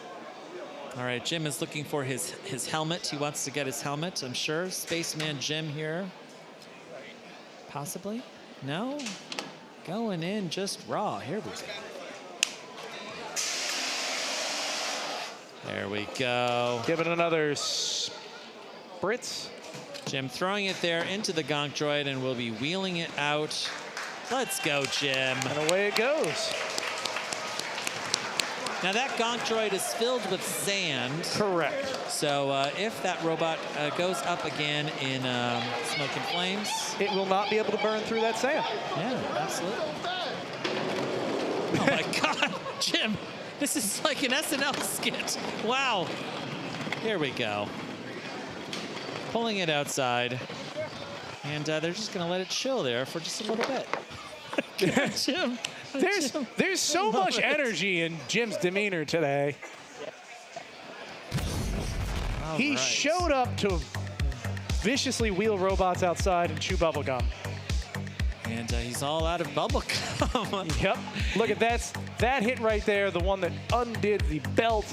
All right, Jim is looking for his helmet. He wants to get his helmet, I'm sure. Spaceman Jim here. Possibly? No? Going in just raw. Here we go. There we go. Give it another spritz. Jim throwing it there into the Gonk droid, and we'll be wheeling it out. Let's go, Jim. And away it goes. Now that Gonk droid is filled with sand. Correct. So if that robot goes up again in smoke and flames, it will not be able to burn through that sand. Yeah, absolutely. Oh my God, Jim, this is like an SNL skit. Wow. Here we go. Pulling it outside, and they're just gonna let it chill there for just a little bit. Jim. There's so much energy in Jim's demeanor today. He showed up to viciously wheel robots outside and chew bubble gum. And he's all out of bubble gum. Yep. Look at that hit right there, the one that undid the belt,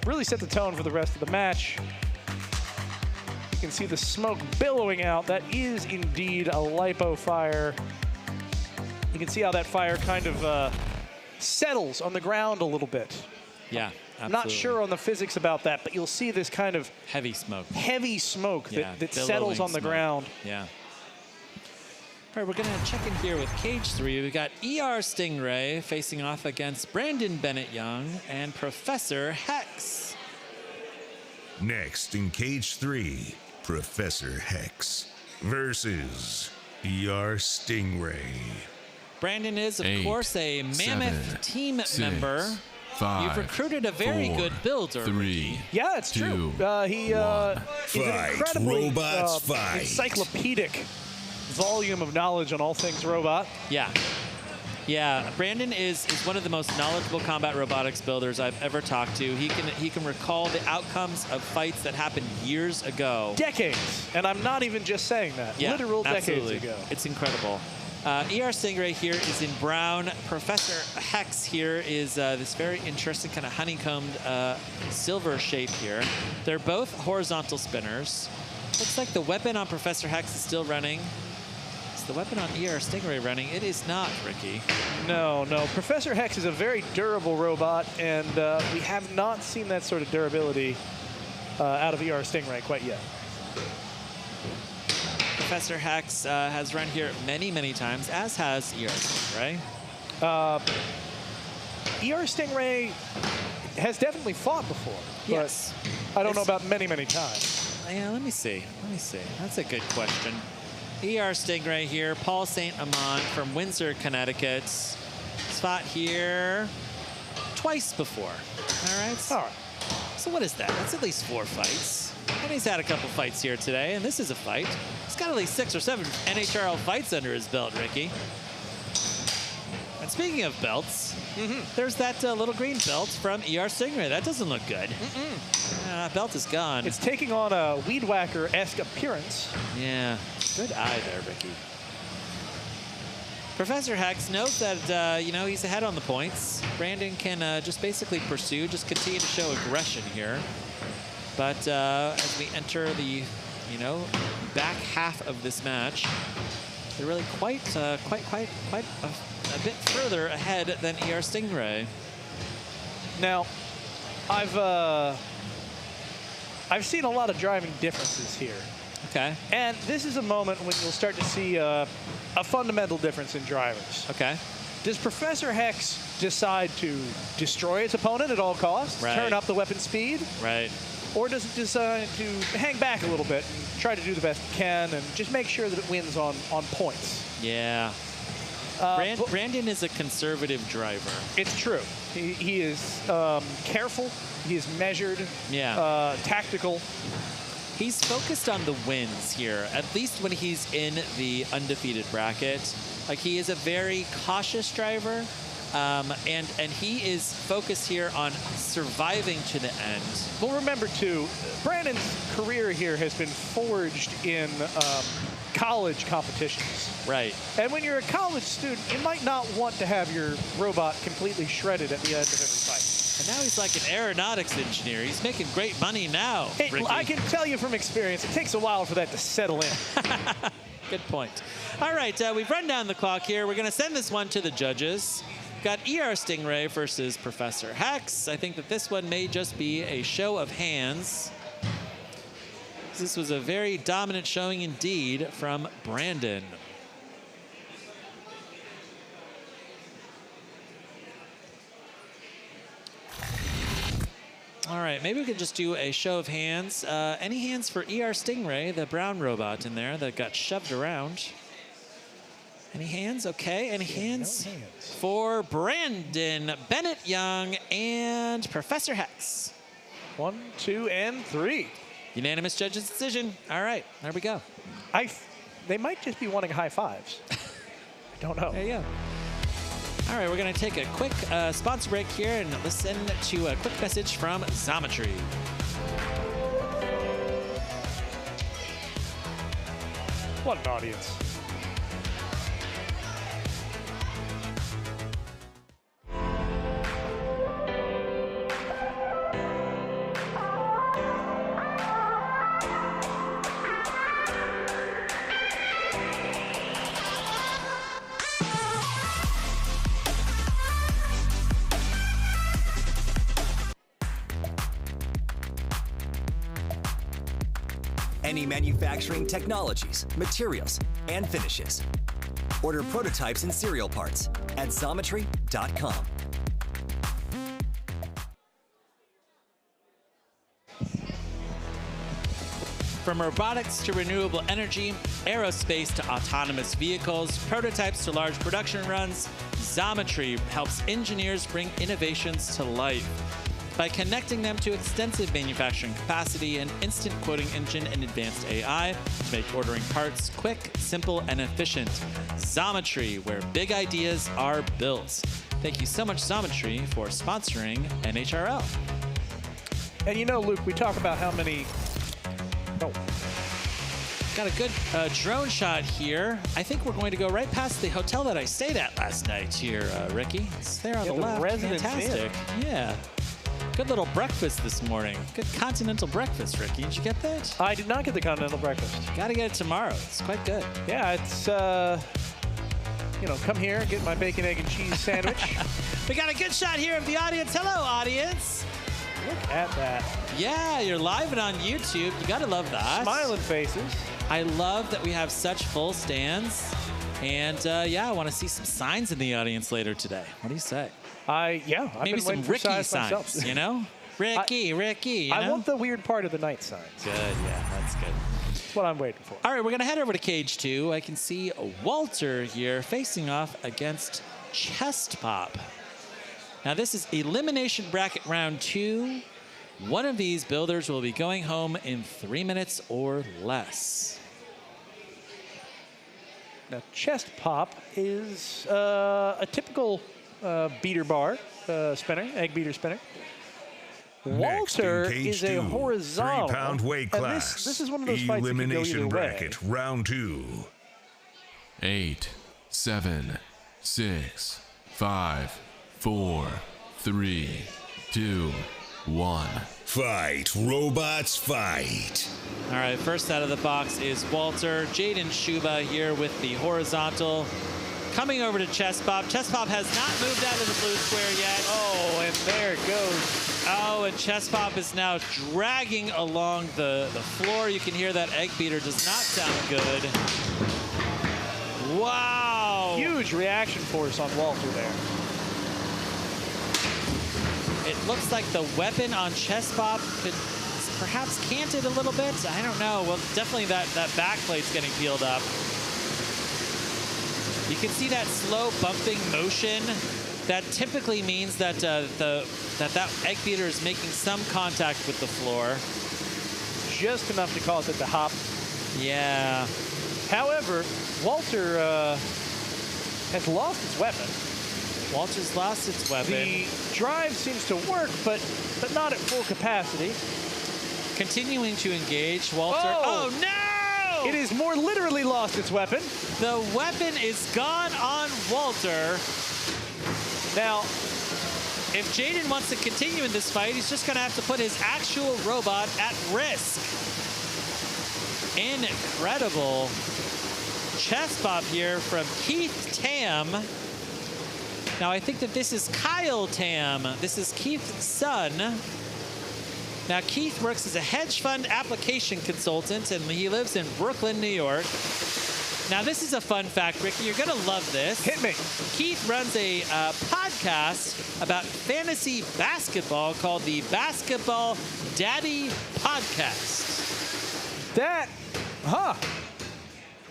really set the tone for the rest of the match. You can see the smoke billowing out. That is indeed a lipo fire. You can see how that fire kind of settles on the ground a little bit. Yeah, I'm not sure on the physics about that, but you'll see this kind of heavy smoke that settles on the ground. Yeah. All right, we're going to check in here with Cage 3. We've got ER Stingray facing off against Brandon Bennett Young and Professor Hex. Next in Cage 3, Professor Hex versus ER Stingray. Brandon is, of course, a Mammoth team member. 5, You've recruited a very 4, good builder. 3, yeah, it's true. He's an incredibly encyclopedic volume of knowledge on all things robot. Yeah. Yeah, Brandon is one of the most knowledgeable combat robotics builders I've ever talked to. He can recall the outcomes of fights that happened years ago. Decades, and I'm not even just saying that. Yeah, literal absolutely. decades ago. It's incredible. ER Stingray here is in brown. Professor Hex here is this very interesting kind of honeycombed silver shape here. They're both horizontal spinners. Looks like the weapon on Professor Hex is still running. Is the weapon on ER Stingray running? It is not, Ricky. No. Professor Hex is a very durable robot, and we have not seen that sort of durability out of ER Stingray quite yet. Professor Hex has run here many, many times, as has ER Stingray. ER Stingray has definitely fought before. Yes. But I don't know about many, many times. Yeah, let me see. That's a good question. ER Stingray here. Paul St. Amand from Windsor, Connecticut. He's fought here twice before. All right. So what is that? That's at least 4 fights. And he's had a couple fights here today, and this is a fight. He's got at least 6 or 7 NHRL fights under his belt, Ricky. And speaking of belts, there's that little green belt from ER Stingray. That doesn't look good. That belt is gone. It's taking on a Weed Whacker-esque appearance. Yeah, good eye there, Ricky. Professor Hex knows that, you know, he's ahead on the points. Brandon can just basically pursue, just continue to show aggression here. But as we enter the, you know, back half of this match, they're really quite a bit further ahead than ER Stingray. Now, I've seen a lot of driving differences here. Okay. And this is a moment when you'll start to see a fundamental difference in drivers. Okay. Does Professor Hex decide to destroy its opponent at all costs, turn up the weapon speed? Right. Or does it decide to hang back a little bit and try to do the best it can and just make sure that it wins on points? Yeah. Brandon is a conservative driver. It's true. He is careful. He is measured. Yeah. Tactical. He's focused on the wins here, at least when he's in the undefeated bracket. Like, he is a very cautious driver, and he is focused here on surviving to the end. Well, remember, too, Brandon's career here has been forged in college competitions. Right. And when you're a college student, you might not want to have your robot completely shredded at the end of every fight. And now he's like an aeronautics engineer. He's making great money now, Ricky. I can tell you from experience, it takes a while for that to settle in. Good point. All right, we've run down the clock here. We're going to send this one to the judges. Got ER Stingray versus Professor Hex. I think that this one may just be a show of hands. This was a very dominant showing indeed from Brandon. All right, maybe we could just do a show of hands. Any hands for ER Stingray, the brown robot in there that got shoved around? Any hands? Okay, any hands? No hands for Brandon, Bennett Young, and Professor Hex. 1, 2, and 3. Unanimous judges' decision. All right, there we go. They might just be wanting high fives. I don't know. There you go. All right, we're going to take a quick sponsor break here and listen to a quick message from Xometry. What an audience. Any manufacturing technologies, materials, and finishes. Order prototypes and serial parts at Xometry.com. From robotics to renewable energy, aerospace to autonomous vehicles, prototypes to large production runs, Xometry helps engineers bring innovations to life. By connecting them to extensive manufacturing capacity, an instant quoting engine, and advanced AI to make ordering parts quick, simple, and efficient. Xometry, where big ideas are built. Thank you so much, Xometry, for sponsoring NHRL. And you know, Luke, we talk about how many... Oh. Got a good drone shot here. I think we're going to go right past the hotel that I stayed at last night here, Ricky. It's there on the left. Fantastic. Yeah. Good little breakfast this morning. Good continental breakfast, Ricky. Did you get that? I did not get the continental breakfast. Got to get it tomorrow. It's quite good. Yeah, it's, you know, come here, get my bacon, egg, and cheese sandwich. We got a good shot here of the audience. Hello, audience. Look at that. Yeah, you're live and on YouTube. You got to love that. Smiling faces. I love that we have such full stands. And, yeah, I want to see some signs in the audience later today. What do you say? Yeah, I've maybe been some Ricky signs, you know? Ricky, you know? I want the weird part of the night signs. Good, yeah, that's good. That's what I'm waiting for. All right, we're going to head over to Cage 2. I can see Walter here facing off against Chest Pop. Now, this is Elimination Bracket Round 2. One of these builders will be going home in 3 minutes or less. Now, chest pop is a typical beater bar spinner, egg beater spinner. Walter is a horizontal. 3-pound weight class. This is one of those fights that can go either bracket, way. round 2. 8, 7, 6, 5, 4, 3, 2, 1. Fight, robots, fight. All right, first out of the box is Walter. Jaden Shuba here with the horizontal. Coming over to Chest Pop. Chest Pop has not moved out of the blue square yet. Oh, and there it goes. Oh, and Chest Pop is now dragging along the floor. You can hear that egg beater does not sound good. Wow. Huge reaction force on Walter there. It looks like the weapon on Chest Pop could perhaps canted a little bit. I don't know. Well, definitely that backplate's getting peeled up. You can see that slow bumping motion. That typically means that that egg beater is making some contact with the floor. Just enough to cause it to hop. Yeah. However, Walter has lost his weapon. Walter's lost its weapon. The drive seems to work, but not at full capacity. Continuing to engage, Walter. Oh no! It is more literally lost its weapon. The weapon is gone on Walter. Now, if Jaden wants to continue in this fight, he's just going to have to put his actual robot at risk. Incredible chest pop here from Keith Tam. Now, I think that this is Kyle Tam. This is Keith's son. Now, Keith works as a hedge fund application consultant, and he lives in Brooklyn, New York. Now, this is a fun fact, Ricky. You're going to love this. Hit me. Keith runs a podcast about fantasy basketball called the Basketball Daddy Podcast. That,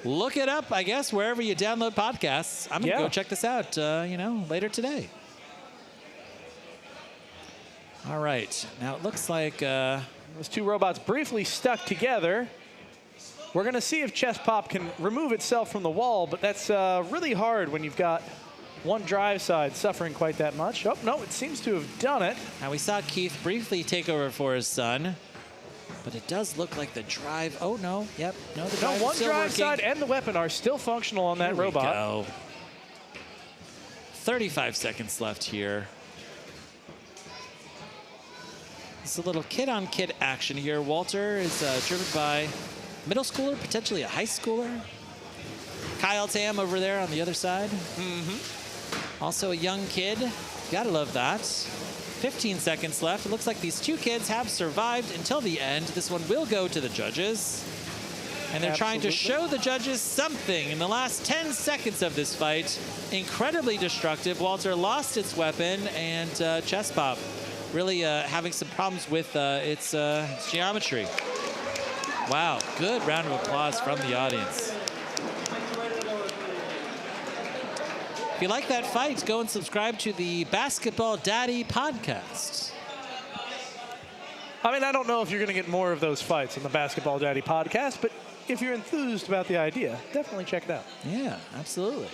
Look it up, I guess, wherever you download podcasts. I'm going to go check this out, later today. All right. Now, it looks like those two robots briefly stuck together. We're going to see if Chest Pop can remove itself from the wall, but that's really hard when you've got one drive side suffering quite that much. Oh, no, it seems to have done it. Now, we saw Keith briefly take over for his son, but it does look like the drive. Oh, no. Yep. No, the drive one is still drive working. side and the weapon are still functional on that Here we robot. go. 35 seconds left here. It's a little kid-on-kid action here. Walter is driven by middle schooler, potentially a high schooler. Kyle Tam over there on the other side. Also a young kid. Gotta love that. 15 seconds left. It looks like these two kids have survived until the end. This one will go to the judges. And they're trying to show the judges something in the last 10 seconds of this fight. Incredibly destructive. Walter lost its weapon, and Chest Pop really having some problems with its geometry. Wow, good round of applause from the audience. If you like that fight, go and subscribe to the Basketball Daddy podcast. I mean, I don't know if you're going to get more of those fights on the Basketball Daddy podcast, but if you're enthused about the idea, definitely check it out. Yeah, absolutely.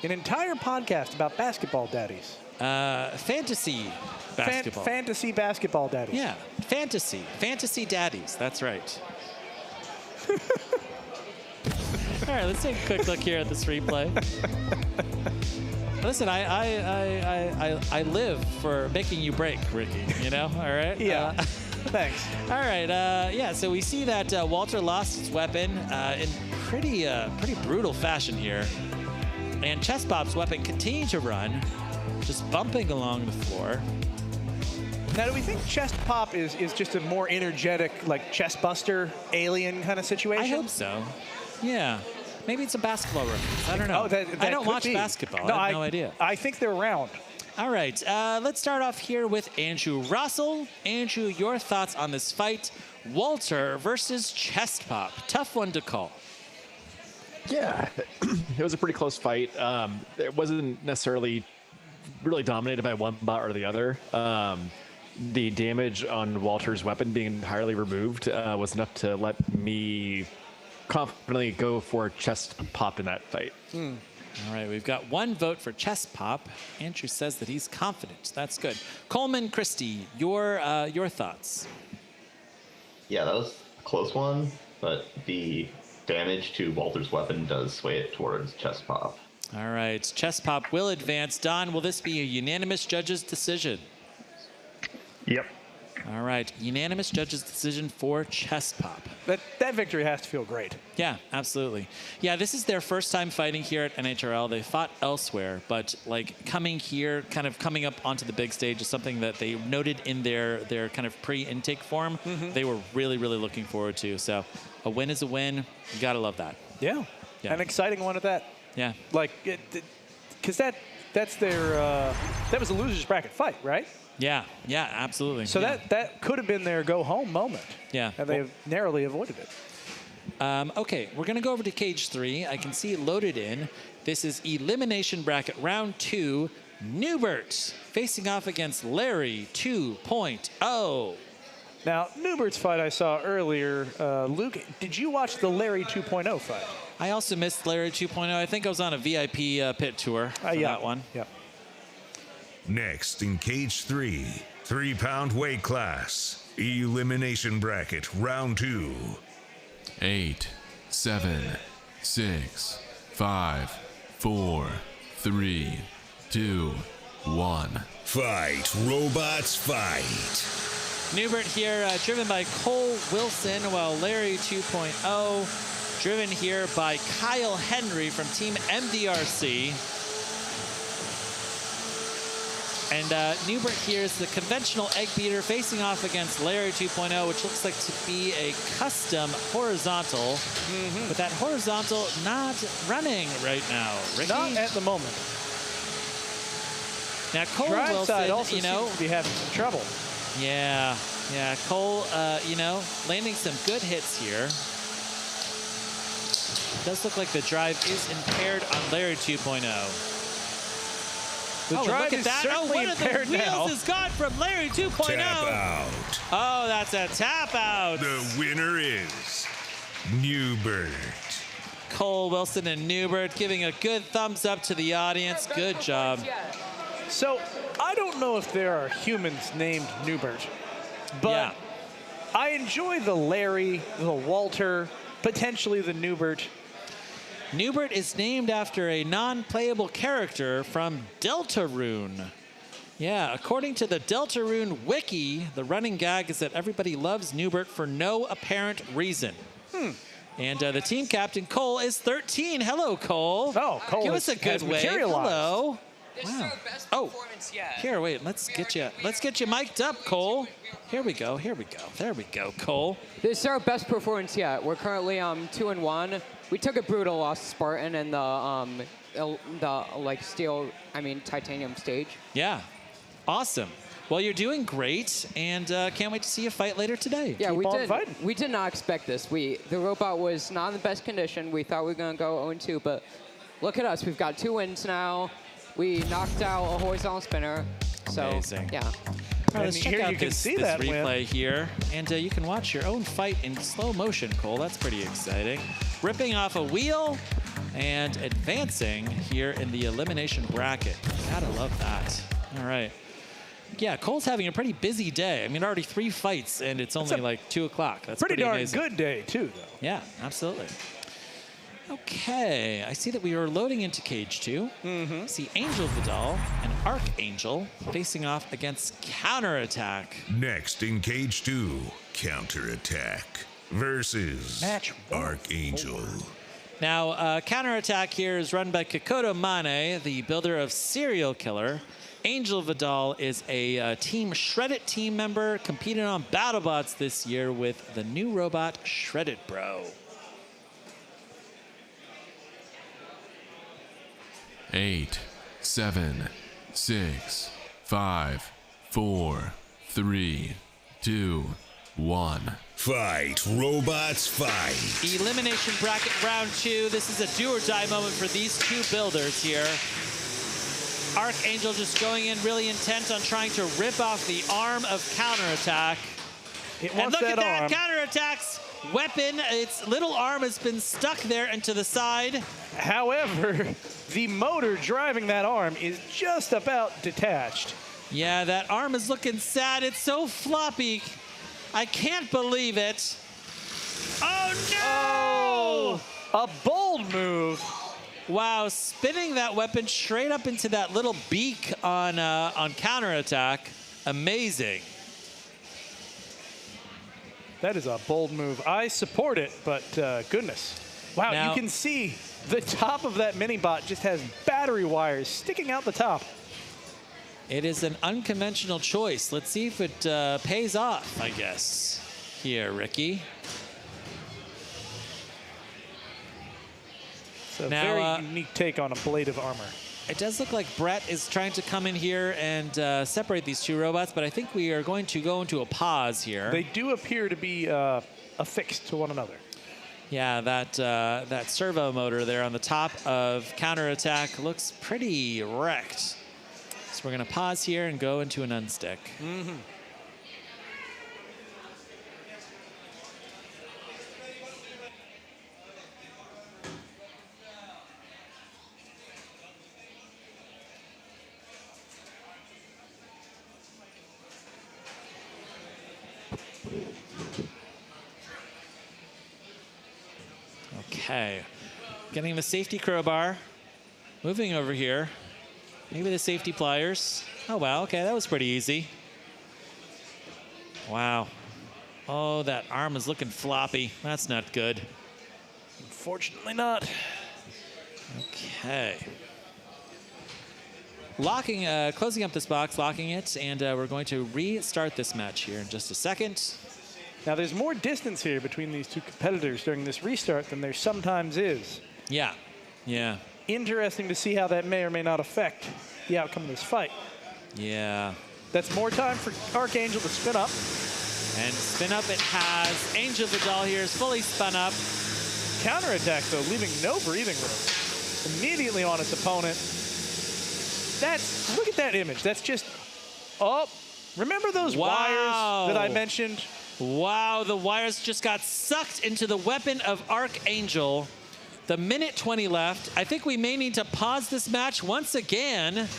An entire podcast about basketball daddies. Fantasy basketball. Fantasy basketball daddies. Yeah, fantasy. Fantasy daddies. That's right. All right, let's take a quick look here at this replay. Listen, I live for making you break, Ricky, you know? All right? Yeah. Thanks. All right, yeah, so we see that Walter lost his weapon in pretty brutal fashion here. And Chest Pop's weapon continued to run, just bumping along the floor. Now, do we think Chest Pop is just a more energetic, like, chest buster, alien kind of situation? I hope so. Yeah. Maybe it's a basketball reference. I don't know. Oh, that I don't could watch be. basketball. No, I have no idea. I think they're round. All right. Let's start off here with Andrew Russell. Andrew, your thoughts on this fight. Walter versus Chest Pop. Tough one to call. Yeah, it was a pretty close fight. It wasn't necessarily really dominated by one bot or the other. The damage on Walter's weapon being entirely removed was enough to let me confidently go for chest pop in that fight. All right, we've got 1 vote for chest pop. Andrew says that he's confident. That's good. Coleman Christie, your thoughts? Yeah, that was a close one, but the damage to Walter's weapon does sway it towards chest pop. All right, chest pop will advance. Don, will this be a unanimous judge's decision? Yep. All right, unanimous judge's decision for chest pop. That victory has to feel great. Yeah, absolutely. Yeah, this is their first time fighting here at NHRL. They fought elsewhere, but like coming here, kind of coming up onto the big stage is something that they noted in their kind of pre-intake form. They were really, really looking forward to. So a win is a win. You gotta love that. Yeah. An exciting one at that. Yeah. Like, because that's their that was a losers bracket fight, right? Yeah, absolutely. So yeah. that could have been their go-home moment. Yeah. And they have narrowly avoided it. Okay, we're going to go over to cage 3. I can see it loaded in. This is elimination bracket round 2. Nubert facing off against Larry 2.0. Now, Nubert's fight I saw earlier. Luke, did you watch the Larry 2.0 fight? I also missed Larry 2.0. I think I was on a VIP pit tour for that one. Yeah. Next in cage 3, 3-pound weight class, elimination bracket, round 2. 8, 7, 6, 5, 4, 3, 2, 1. Fight, robots, fight. Nubert here, driven by Cole Wilson, while Larry 2.0, driven here by Kyle Henry from Team MDRC. And Nubert here is the conventional egg beater facing off against Larry 2.0, which looks like to be a custom horizontal. But that horizontal not running right now. Ricky? Not at the moment. Now Cole Drive Wilson, side also you know, seems to be having some trouble. Yeah, Cole, you know, landing some good hits here. Does look like the drive is impaired on Larry 2.0. The drive look at is that. certainly One of the impaired wheels now. is gone from Larry 2.0. Tap out. Oh, that's a tap out. The winner is Nubert. Cole Wilson and Nubert giving a good thumbs up to the audience. Good job. So, I don't know if there are humans named Nubert, but I enjoy the Larry, the Walter, potentially the Nubert. Nubert is named after a non-playable character from Deltarune. Yeah, according to the Deltarune wiki, the running gag is that everybody loves Nubert for no apparent reason. And the team captain, Cole, is 13. Hello, Cole. Oh, Cole Give us a good wave. Hello. This is our best performance yet. Here, wait. Let's get you mic'd up, Cole. Here we go. There we go, Cole. This is our best performance yet. We're currently 2-1. We took a brutal loss to Spartan in the titanium stage. Yeah, awesome. Well, you're doing great, and can't wait to see you fight later today. Yeah, we did not expect this. The robot was not in the best condition. We thought we were gonna go 0-2, but look at us. We've got 2 wins now. We knocked out a horizontal spinner. So, amazing. Yeah. All right, let's check out this replay win. here. And you can watch your own fight in slow motion, Cole. That's pretty exciting. Ripping off a wheel and advancing here in the elimination bracket. Gotta love that. All right. Yeah, Cole's having a pretty busy day. I mean, already 3 fights, and it's only like 2 o'clock. That's pretty darn amazing. good day, too, though. Yeah, absolutely. Okay, I see that we are loading into cage 2. See Angel Vidal and Archangel facing off against Counterattack. Next in cage 2, Counterattack versus Match Archangel. Now, Counterattack here is run by Kikoto Mane, the builder of Serial Killer. Angel Vidal is a Team Shreddit team member, competing on BattleBots this year with the new robot Shreddit Bro. 8, 7, 6, 5, 4, 3, 2, 1. Fight, robots, fight. Elimination bracket round 2. This is a do or die moment for these 2 builders here. Archangel just going in really intent on trying to rip off the arm of counterattack. And look at that, counterattack's weapon, its little arm has been stuck there and to the side. However, the motor driving that arm is just about detached. Yeah, that arm is looking sad. It's so floppy. I can't believe it. Oh, no! Oh, a bold move. Wow, spinning that weapon straight up into that little beak on counterattack. Amazing. That is a bold move. I support it, but goodness. Wow, Now, you can see the top of that mini-bot just has battery wires sticking out the top. it is an unconventional choice. Let's see if it pays off, I guess. Here, Ricky. It's a very unique take on a blade of armor. It does look like Brett is trying to come in here and separate these two robots, but I think we are going to go into a pause here. They do appear to be affixed to one another. Yeah, that servo motor there on the top of counterattack looks pretty wrecked. So we're going to pause here and go into an unstick. Mm-hmm. Okay, getting the safety crowbar, moving over here. Maybe the safety pliers. Oh, wow, okay, that was pretty easy. Wow. Oh, that arm is looking floppy. That's not good. Unfortunately not. Okay. Locking, closing up this box, locking it, and we're going to restart this match here in just a second. Now, there's more distance here between these two competitors during this restart than there sometimes is. Yeah, yeah. Interesting to see how that may or may not affect the outcome of this fight. Yeah. That's more time for Archangel to spin up. And spin up it has. Angel the doll here is fully spun up. Counterattack, though, leaving no breathing room. Immediately on its opponent. Look at that image. That's just, remember those wires that I mentioned? Wow, the wires just got sucked into the weapon of Archangel. The minute 20 left. I think we may need to pause this match once again.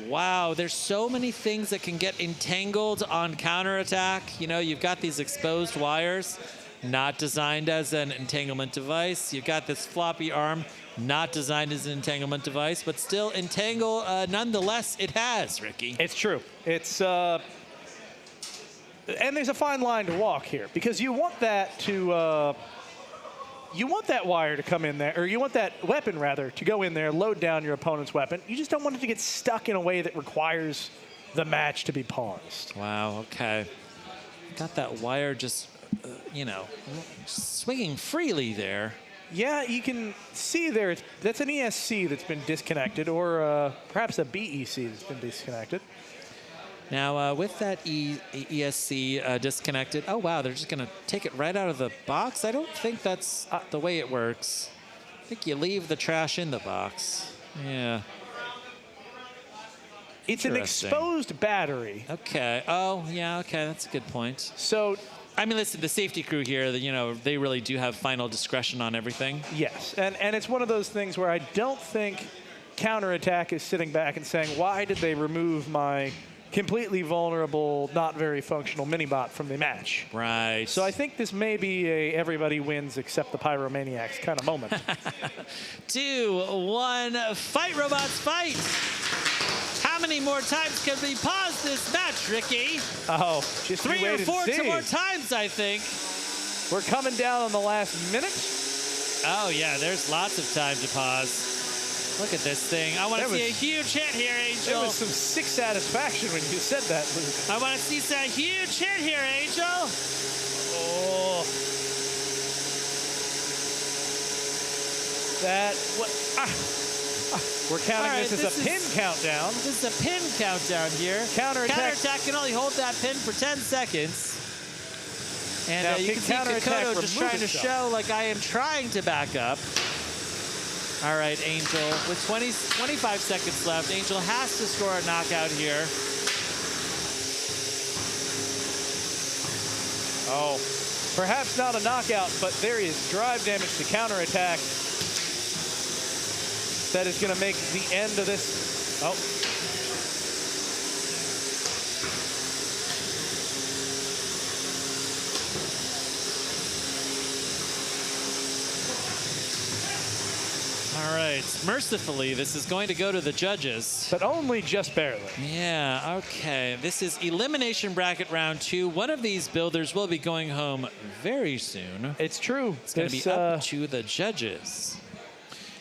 Wow, there's so many things that can get entangled on counterattack. You know, you've got these exposed wires, not designed as an entanglement device. You've got this floppy arm, not designed as an entanglement device, but still entangle nonetheless it has, Ricky. It's true. It's, and there's a fine line to walk here because you want that to, you want that wire to come in there, or you want that weapon, rather, to go in there, load down your opponent's weapon. You just don't want it to get stuck in a way that requires the match to be paused. Wow, okay. Got that wire just, you know, swinging freely there. Yeah, you can see there, that's an ESC that's been disconnected, or perhaps a BEC that's been disconnected. Now, with that ESC disconnected, oh, wow, they're just going to take it right out of the box? I don't think that's the way it works. I think you leave the trash in the box. Yeah. It's an exposed battery. Okay. Oh, yeah, okay, that's a good point. So, I mean, listen, the safety crew here, you know, they really do have final discretion on everything. Yes, and it's one of those things where I don't think counterattack is sitting back and saying, why did they remove my completely vulnerable, not very functional mini-bot from the match? Right. So I think this may be a everybody wins except the Pyromaniacs kind of moment. 2, 1, fight, robots, fight! How many more times can we pause this match, Ricky? Oh, just 3 or 4 see. more times, I think. We're coming down on the last minute. Oh, yeah, there's lots of time to pause. Look at this thing. I want to see a huge hit here, Angel. There was some sick satisfaction when you said that, Luke. I want to see some huge hit here, Angel. Oh. We're counting this as a pin countdown. This is a pin countdown here. Counterattack can only hold that pin for 10 seconds. And now, you can see Kokoto just trying to show like I am trying to back up. All right, Angel, with 25 seconds left, Angel has to score a knockout here. Oh, perhaps not a knockout, but there is drive damage to counterattack. That is going to make the end of this. Oh. All right, mercifully, this is going to go to the judges. But only just barely. Yeah, okay. This is Elimination Bracket Round 2. One of these builders will be going home very soon. It's true. It's going to be up to the judges.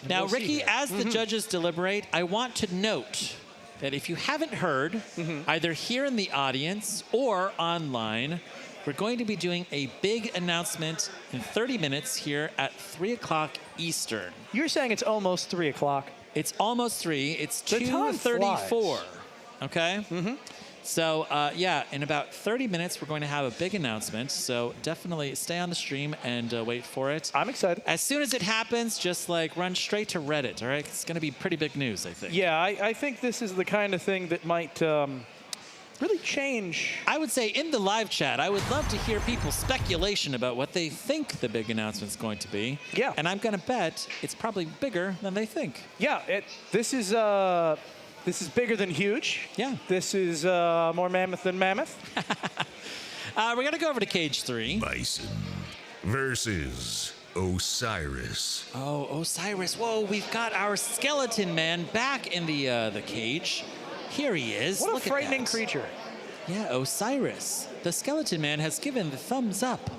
Now, We'll see Ricky, here. as the judges deliberate, I want to note that if you haven't heard, either here in the audience or online, we're going to be doing a big announcement in 30 minutes here at 3 o'clock Eastern. You're saying it's almost 3 o'clock? It's almost 3. It's The time 2:34. Okay? So, yeah, in about 30 minutes, we're going to have a big announcement. So definitely stay on the stream and wait for it. I'm excited. As soon as it happens, just like run straight to Reddit, all right? It's going to be pretty big news, I think. Yeah, I think this is the kind of thing that might really change. I would say in the live chat, I would love to hear people's speculation about what they think the big announcement's going to be. Yeah. And I'm going to bet it's probably bigger than they think. Yeah, this is bigger than huge. Yeah. This is more mammoth than mammoth. We're going to go over to cage 3. Bison versus Osiris. Oh, Osiris. Whoa, we've got our skeleton man back in the cage. Here he is. What a Look at frightening that. creature. Yeah, Osiris. The skeleton man has given the thumbs up.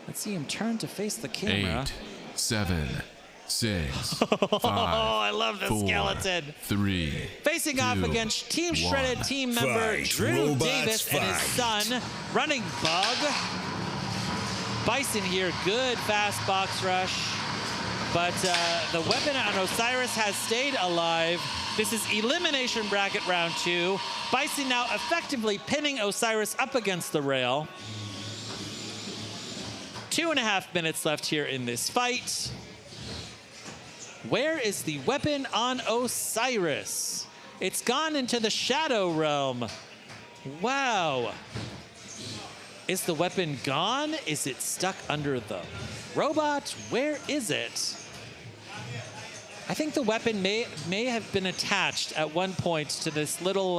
Let's see him turn to face the camera. 8, 7, 6, 5, I love the 4, skeleton. 3, Facing off 2, against Team Shredded 1. team member Fight, Drew robots, Davis and his fight. son, running Bug. Bison here, good fast box rush. But the weapon on Osiris has stayed alive. This is Elimination Bracket Round 2. Bison now effectively pinning Osiris up against the rail. 2.5 minutes left here in this fight. Where is the weapon on Osiris? It's gone into the Shadow Realm. Wow. Is the weapon gone? Is it stuck under the robot? Where is it? I think the weapon may have been attached at one point to this little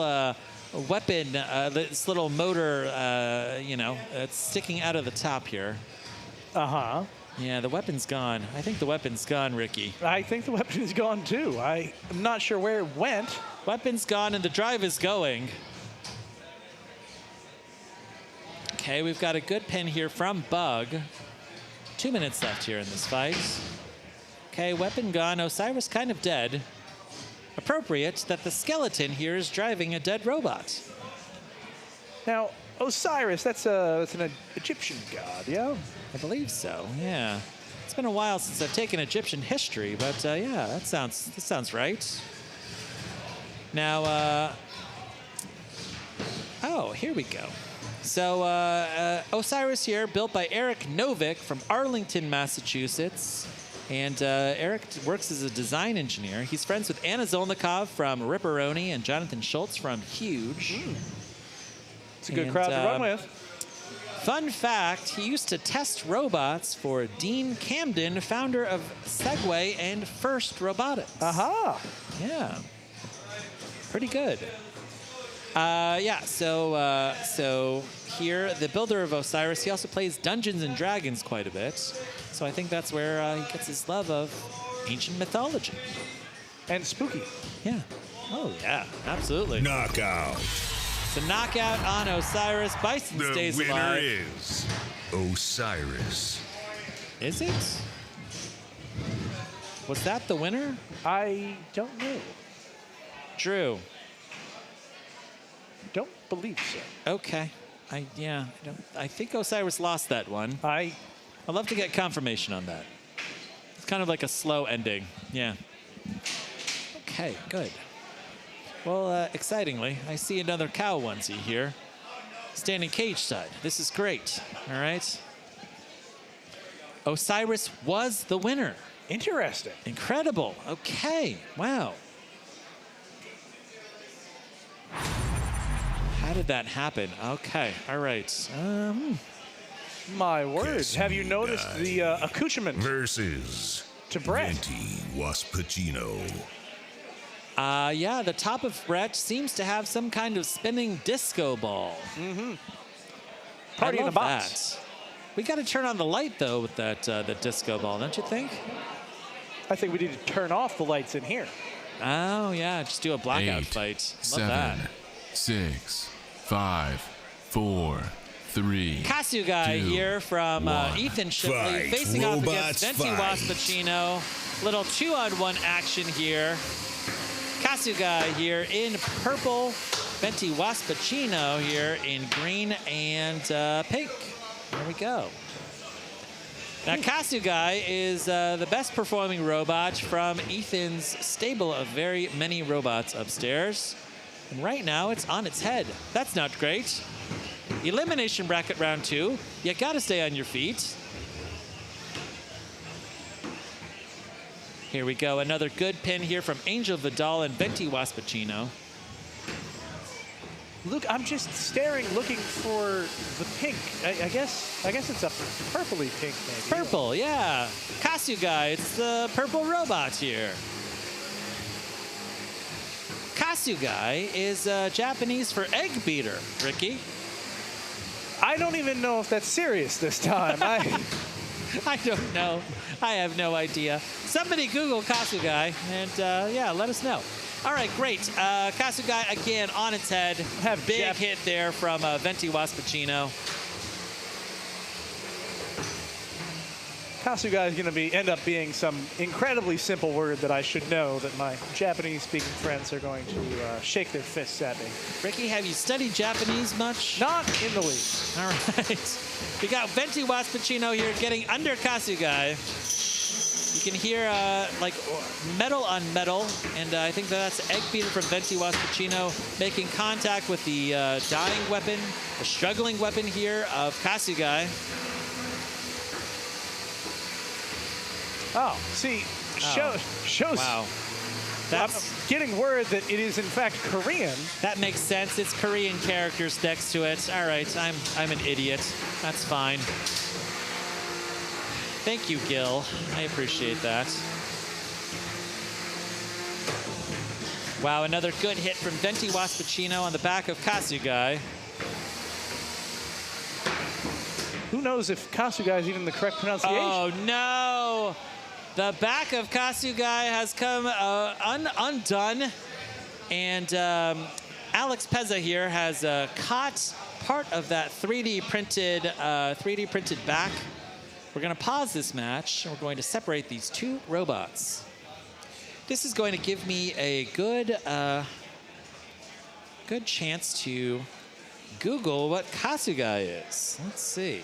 weapon, this little motor, you know, it's sticking out of the top here. Uh-huh. Yeah, the weapon's gone. I think the weapon's gone, Ricky. I think the weapon is gone too. I'm not sure where it went. Weapon's gone and the drive is going. Okay, we've got a good pin here from Bug. 2 minutes left here in this fight. Okay, weapon gone. Osiris kind of dead. Appropriate that the skeleton here is driving a dead robot. Now, Osiris, that's an Egyptian god, yeah? I believe so, yeah. It's been a while since I've taken Egyptian history, but yeah, that sounds right. Now, oh, here we go. So Osiris here, built by Eric Novick from Arlington, Massachusetts. And Eric works as a design engineer. He's friends with Anna Zolnikov from Ripperoni and Jonathan Schultz from Huge. It's a good crowd to run with. Fun fact, he used to test robots for Dean Camden, founder of Segway and First Robotics. Aha. Yeah. Pretty good. Yeah, so here, the builder of Osiris, he also plays Dungeons and Dragons quite a bit. So I think that's where he gets his love of ancient mythology. And spooky. Yeah. Oh, yeah, absolutely. Knockout. It's a knockout on Osiris. Bison stays The winner alive. is Osiris. Is it? Was that the winner? I don't know. Drew. Don't believe so. Okay. I think Osiris lost that one. I'd love to get confirmation on that. It's kind of like a slow ending. Yeah. Okay, good. Well, excitingly, I see another cow onesie here. Standing cage side. This is great. All right. Osiris was the winner. Interesting. Incredible. Okay. Wow. How did that happen? Okay. All right. My word. Have you noticed the accoutrement versus to Brett? Venti Waspachino. Yeah, the top of Brett seems to have some kind of spinning disco ball. Mm-hmm. I Party in love the box. that. We got to turn on the light, though, with that the disco ball, don't you think? I think we need to turn off the lights in here. Oh, yeah. Just do a blackout 8, fight. Love 7, that. 6, 5, 4, 3. Kasugai 2, here from 1. Ethan Shipley Fight, facing off robots, against Venti fight. Waspachino. Little 2-on-1 action here. Kasugai here in purple. Venti Waspachino here in green and pink. There we go. Now, Kasugai is the best performing robot from Ethan's stable of very many robots upstairs. And right now, it's on its head. That's not great. Elimination bracket round 2. You gotta stay on your feet. Here we go. Another good pin here from Angel Vidal and Venti Waspachino. Luke, I'm just staring, looking for the pink. I guess it's a purpley pink, maybe. Purple, yeah. Kasugai, it's the purple robot here. Kasugai is Japanese for egg beater, Ricky. I don't even know if that's serious this time. I don't know. I have no idea. Somebody Google Kasugai and yeah, let us know. All right, great. Kasugai again on its head. Big hit there from Venti Waspachino. Kasugai is going to end up being some incredibly simple word that I should know that my Japanese-speaking friends are going to shake their fists at me. Ricky, have you studied Japanese much? Not in the least. All right. We got Venti Waspachino here getting under Kasugai. You can hear like metal on metal, and I think that's egg beater from Venti Waspachino making contact with the dying weapon, the struggling weapon here of Kasugai. Oh, see, shows. Wow. I'm getting word that it is in fact Korean. That makes sense. It's Korean characters next to it. All right, I'm an idiot. That's fine. Thank you, Gil. I appreciate that. Wow, another good hit from Venti Waspachino on the back of Kasugai. Who knows if Kasugai is even the correct pronunciation? Oh, no. The back of Kasugai has come undone. And Alex Pezza here has caught part of that 3D printed back. We're going to pause this match, and we're going to separate these two robots. This is going to give me a good chance to Google what Kasugai is. Let's see.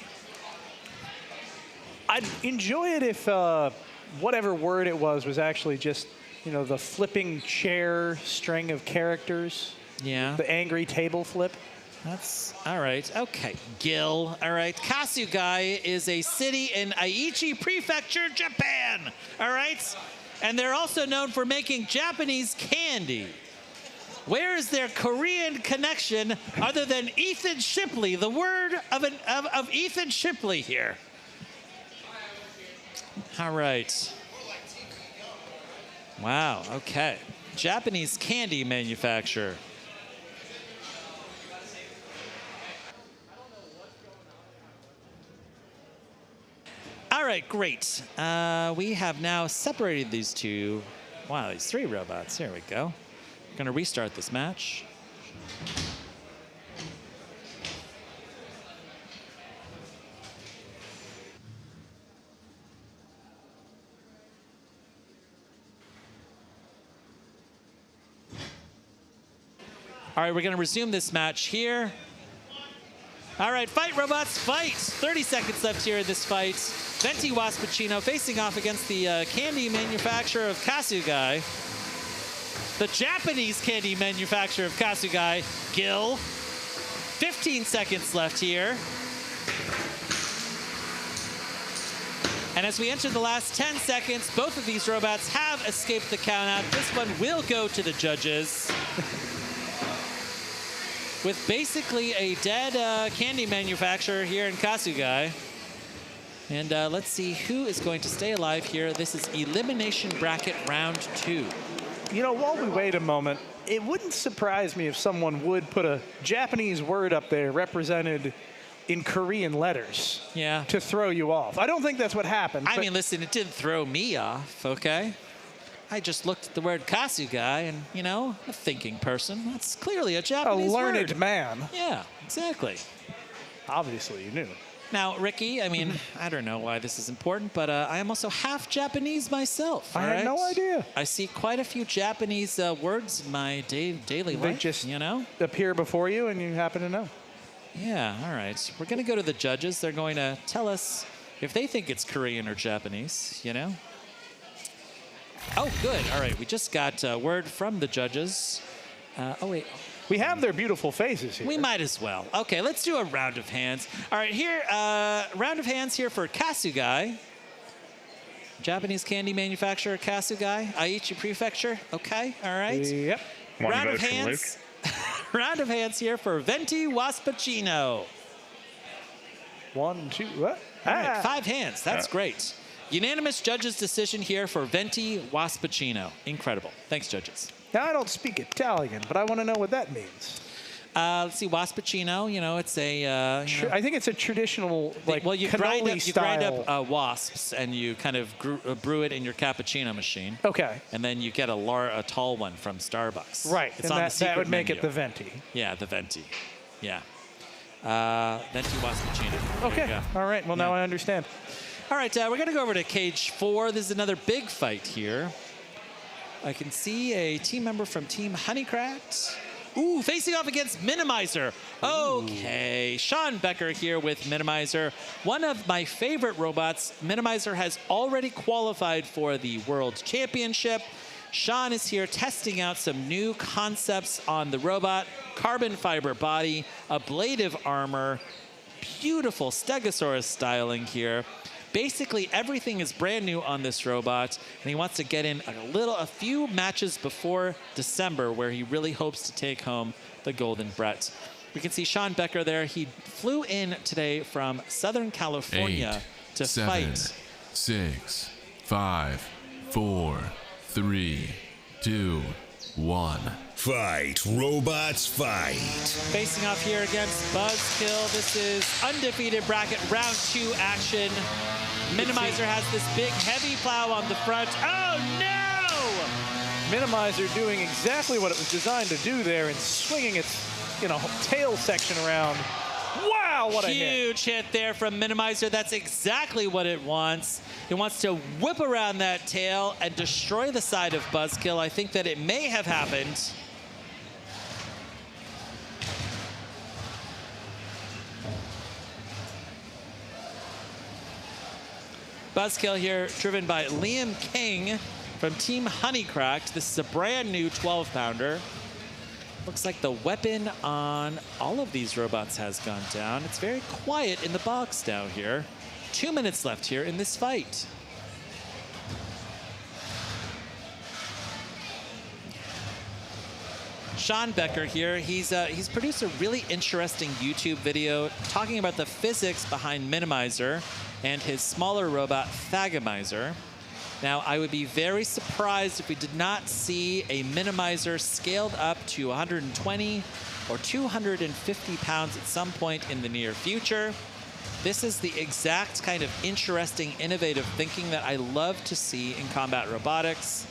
I'd enjoy it if whatever word it was actually just, the flipping chair string of characters. Yeah. The angry table flip. That's all right. Okay, Gil. All right. Kasugai is a city in Aichi Prefecture, Japan. All right. And they're also known for making Japanese candy. Where is their Korean connection other than Ethan Shipley, the word of Ethan Shipley here? All right. Wow. Okay. Japanese candy manufacturer. All right, great. We have now separated these two. Wow, these three robots. Here we go. We're going to restart this match. All right, we're going to resume this match here. All right, fight, robots, fight. 30 seconds left here in this fight. Venti Waspachino facing off against the candy manufacturer of Kasugai. The Japanese candy manufacturer of Kasugai, Gil. 15 seconds left here. And as we enter the last 10 seconds, both of these robots have escaped the countout. This one will go to the judges. With basically a dead candy manufacturer here in Kasugai. And let's see who is going to stay alive here. This is Elimination Bracket Round 2. You know, while we wait a moment, it wouldn't surprise me if someone would put a Japanese word up there represented in Korean letters. Yeah. To throw you off. I don't think that's what happened. I mean, listen, it didn't throw me off, okay? I just looked at the word Kasugai and, you know, a thinking person. That's clearly a Japanese word. A learned man. Yeah, exactly. Obviously, you knew. Now, Ricky, I mean, I don't know why this is important, but I am also half Japanese myself. I had no idea. I see quite a few Japanese words in my daily life. They just, you know, appear before you and you happen to know. Yeah, all right. We're going to go to the judges. They're going to tell us if they think it's Korean or Japanese, you know? Oh, good. All right, we just got word from the judges. Oh, wait. We have their beautiful faces here. We might as well. Okay, let's do a round of hands. All right, here, round of hands here for Kasugai. Japanese candy manufacturer Kasugai, Aichi Prefecture. Okay, all right. Yep. Round of hands. Round of hands here for Venti Waspachino. 1, 2, what? All right, 5 hands. That's great. Unanimous judges' decision here for Venti Waspachino. Incredible. Thanks, judges. Now, I don't speak Italian, but I want to know what that means. Let's see, Waspachino, you know, it's a... I think it's a traditional, like, well, you grind cannoli up wasps, and you kind of brew it in your cappuccino machine. Okay. And then you get a tall one from Starbucks. Right, It's and on the secret that would make menu. it the Venti. Yeah, the Venti. Yeah. Venti Waspachino. Okay, all right, well, now I understand. All right, we're going to go over to cage 4. This is another big fight here. I can see a team member from Team Honeycracked. Ooh, facing off against Minimizer. Okay, Sean Becker here with Minimizer. One of my favorite robots. Minimizer has already qualified for the World Championship. Sean is here testing out some new concepts on the robot. Carbon fiber body, ablative armor, beautiful Stegosaurus styling here. Basically, everything is brand new on this robot, and he wants to get in a few matches before December, where he really hopes to take home the Golden Brett. We can see Sean Becker there. He flew in today from Southern California 8, to 7, fight. 6, 5, 4, 3, 2, 1. Fight, robots, fight. Facing off here against Buzz-Kill. This is undefeated bracket round 2 action. Minimizer has this big heavy plow on the front. Oh no! Minimizer doing exactly what it was designed to do there and swinging its, tail section around. Wow, what a hit. Huge hit there from Minimizer. That's exactly what it wants. It wants to whip around that tail and destroy the side of Buzz-Kill. I think that it may have happened. Buzz-Kill here, driven by Liam King from Team Honeycracked. This is a brand new 12-pounder. Looks like the weapon on all of these robots has gone down. It's very quiet in the box now here. 2 minutes left here in this fight. Sean Becker here, he's produced a really interesting YouTube video talking about the physics behind Minimizer and his smaller robot, Thagomizer. Now, I would be very surprised if we did not see a Minimizer scaled up to 120 or 250 pounds at some point in the near future. This is the exact kind of interesting, innovative thinking that I love to see in combat robotics.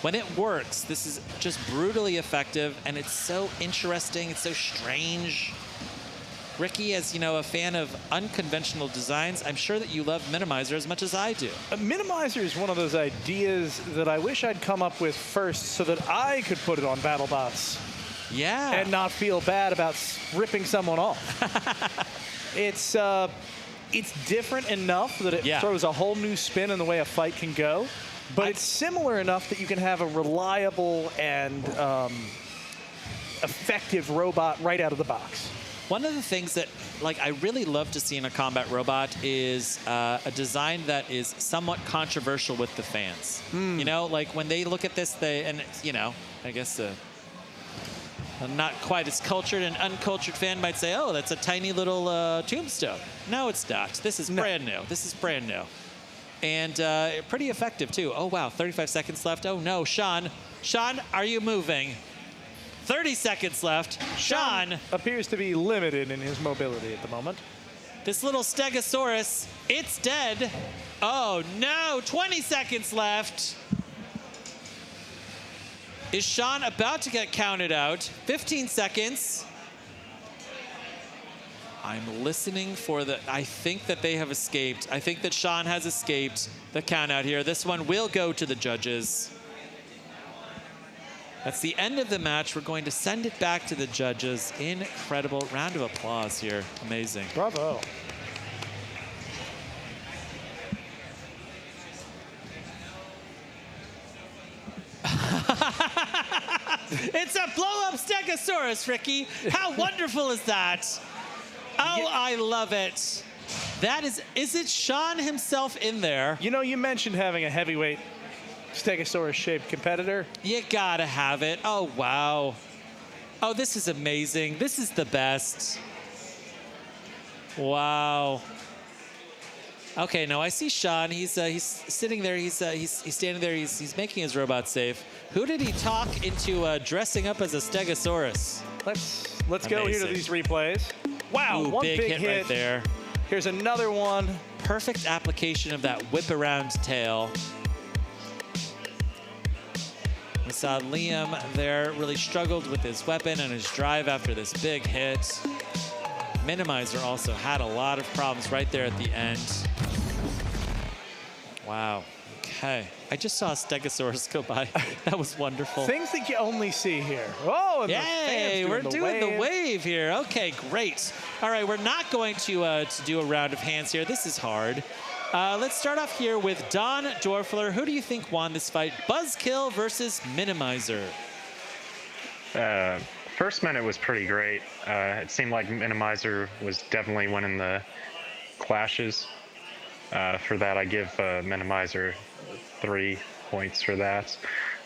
When it works, this is just brutally effective, and it's so interesting, it's so strange. Ricky, as a fan of unconventional designs, I'm sure that you love Minimizer as much as I do. Minimizer is one of those ideas that I wish I'd come up with first so that I could put it on BattleBots. Yeah. And not feel bad about ripping someone off. It's different enough that it throws a whole new spin in the way a fight can go, but it's similar enough that you can have a reliable and effective robot right out of the box. One of the things that, like, I really love to see in a combat robot is a design that is somewhat controversial with the fans. You know, like when they look at this, you know, I guess a not quite as cultured and uncultured fan might say, oh, that's a tiny little tombstone. No, it's not. This is brand new. This is brand new. And pretty effective, too. Oh, wow, 35 seconds left. Oh, no, Sean. Sean, are you moving? 30 seconds left. Sean appears to be limited in his mobility at the moment. This little Stegosaurus, it's dead. Oh, no, 20 seconds left. Is Sean about to get counted out? 15 seconds. I'm listening for the, I think that they have escaped. I think that Sean has escaped the count out here. This one will go to the judges. That's the end of the match. We're going to send it back to the judges. Incredible. Round of applause here. Amazing. Bravo. It's a blow-up Stegosaurus, Ricky. How wonderful is that? Oh, I love it. That is it Sean himself in there? You know, you mentioned having a heavyweight Stegosaurus-shaped competitor. You gotta have it. Oh, wow. Oh, this is amazing. This is the best. Wow. Okay, now I see Sean. He's sitting there. He's standing there. He's making his robot safe. Who did he talk into dressing up as a Stegosaurus? Let's go here to these replays. Wow, Ooh, one big hit right there. Here's another one. Perfect application of that whip around tail. We saw Liam there really struggled with his weapon and his drive after this big hit. Minimizer also had a lot of problems right there at the end. Wow. Okay. I just saw a Stegosaurus go by. That was wonderful. Things that you only see here. Oh, and yay! We're doing the wave here. Okay, great. All right, we're not going to do a round of hands here. This is hard. Let's start off here with Don Dorfler. Who do you think won this fight? Buzz-Kill versus Minimizer. First minute was pretty great. It seemed like Minimizer was definitely winning the clashes. For that, I give Minimizer 3 points for that.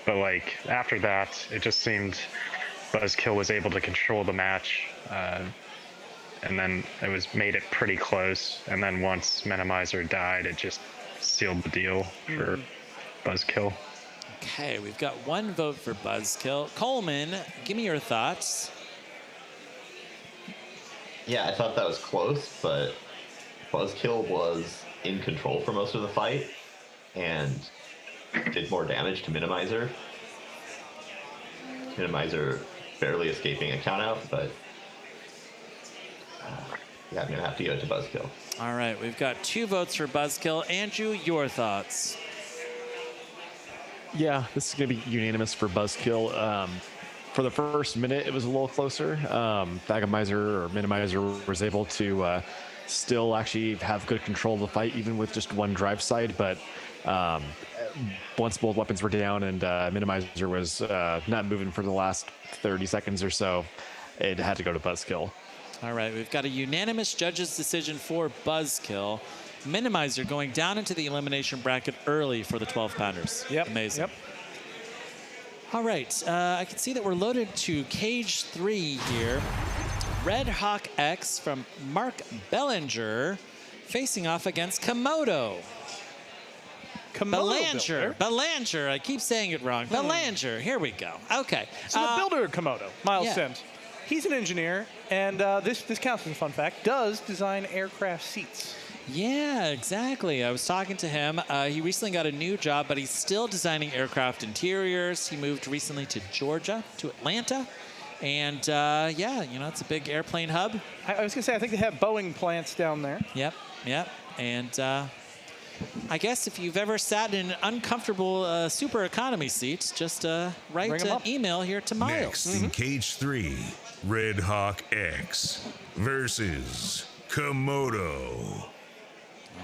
But like after that, it just seemed Buzz-Kill was able to control the match. And then it made it pretty close. And then once Minimizer died, it just sealed the deal for Buzz-Kill. Okay, we've got 1 vote for Buzz-Kill. Coleman, give me your thoughts. Yeah, I thought that was close, but Buzz-Kill was in control for most of the fight and did more damage to Minimizer. Minimizer barely escaping a countout, but yeah, I'm going to have to give it to Buzz-Kill. All right, we've got 2 votes for Buzz-Kill. Andrew, your thoughts? Yeah, this is going to be unanimous for Buzz-Kill. For the first minute, it was a little closer. Thagamizer or Minimizer was able to still actually have good control of the fight, even with just 1 drive side. But once both weapons were down and Minimizer was not moving for the last 30 seconds or so, it had to go to Buzz-Kill. All right, we've got a unanimous judge's decision for Buzz-Kill. Minimizer going down into the elimination bracket early for the 12-pounders. Yep. Amazing. Yep. All right, I can see that we're loaded to cage 3 here. Red Hawk X from Mark Bellinger facing off against Komodo. Belanger. I keep saying it wrong. Belanger. Here we go. Okay. So the builder of Komodo, Miles yeah. Sims, he's an engineer, and this counts as a fun fact, does design aircraft seats. Yeah, exactly. I was talking to him. He recently got a new job, but he's still designing aircraft interiors. He moved recently to Georgia, to Atlanta. And yeah, you know, it's a big airplane hub. I was going to say, I think they have Boeing plants down there. Yep. And I guess if you've ever sat in an uncomfortable super economy seat, just write an email here to Miles. Next in cage 3, Red Hawk X versus Komodo.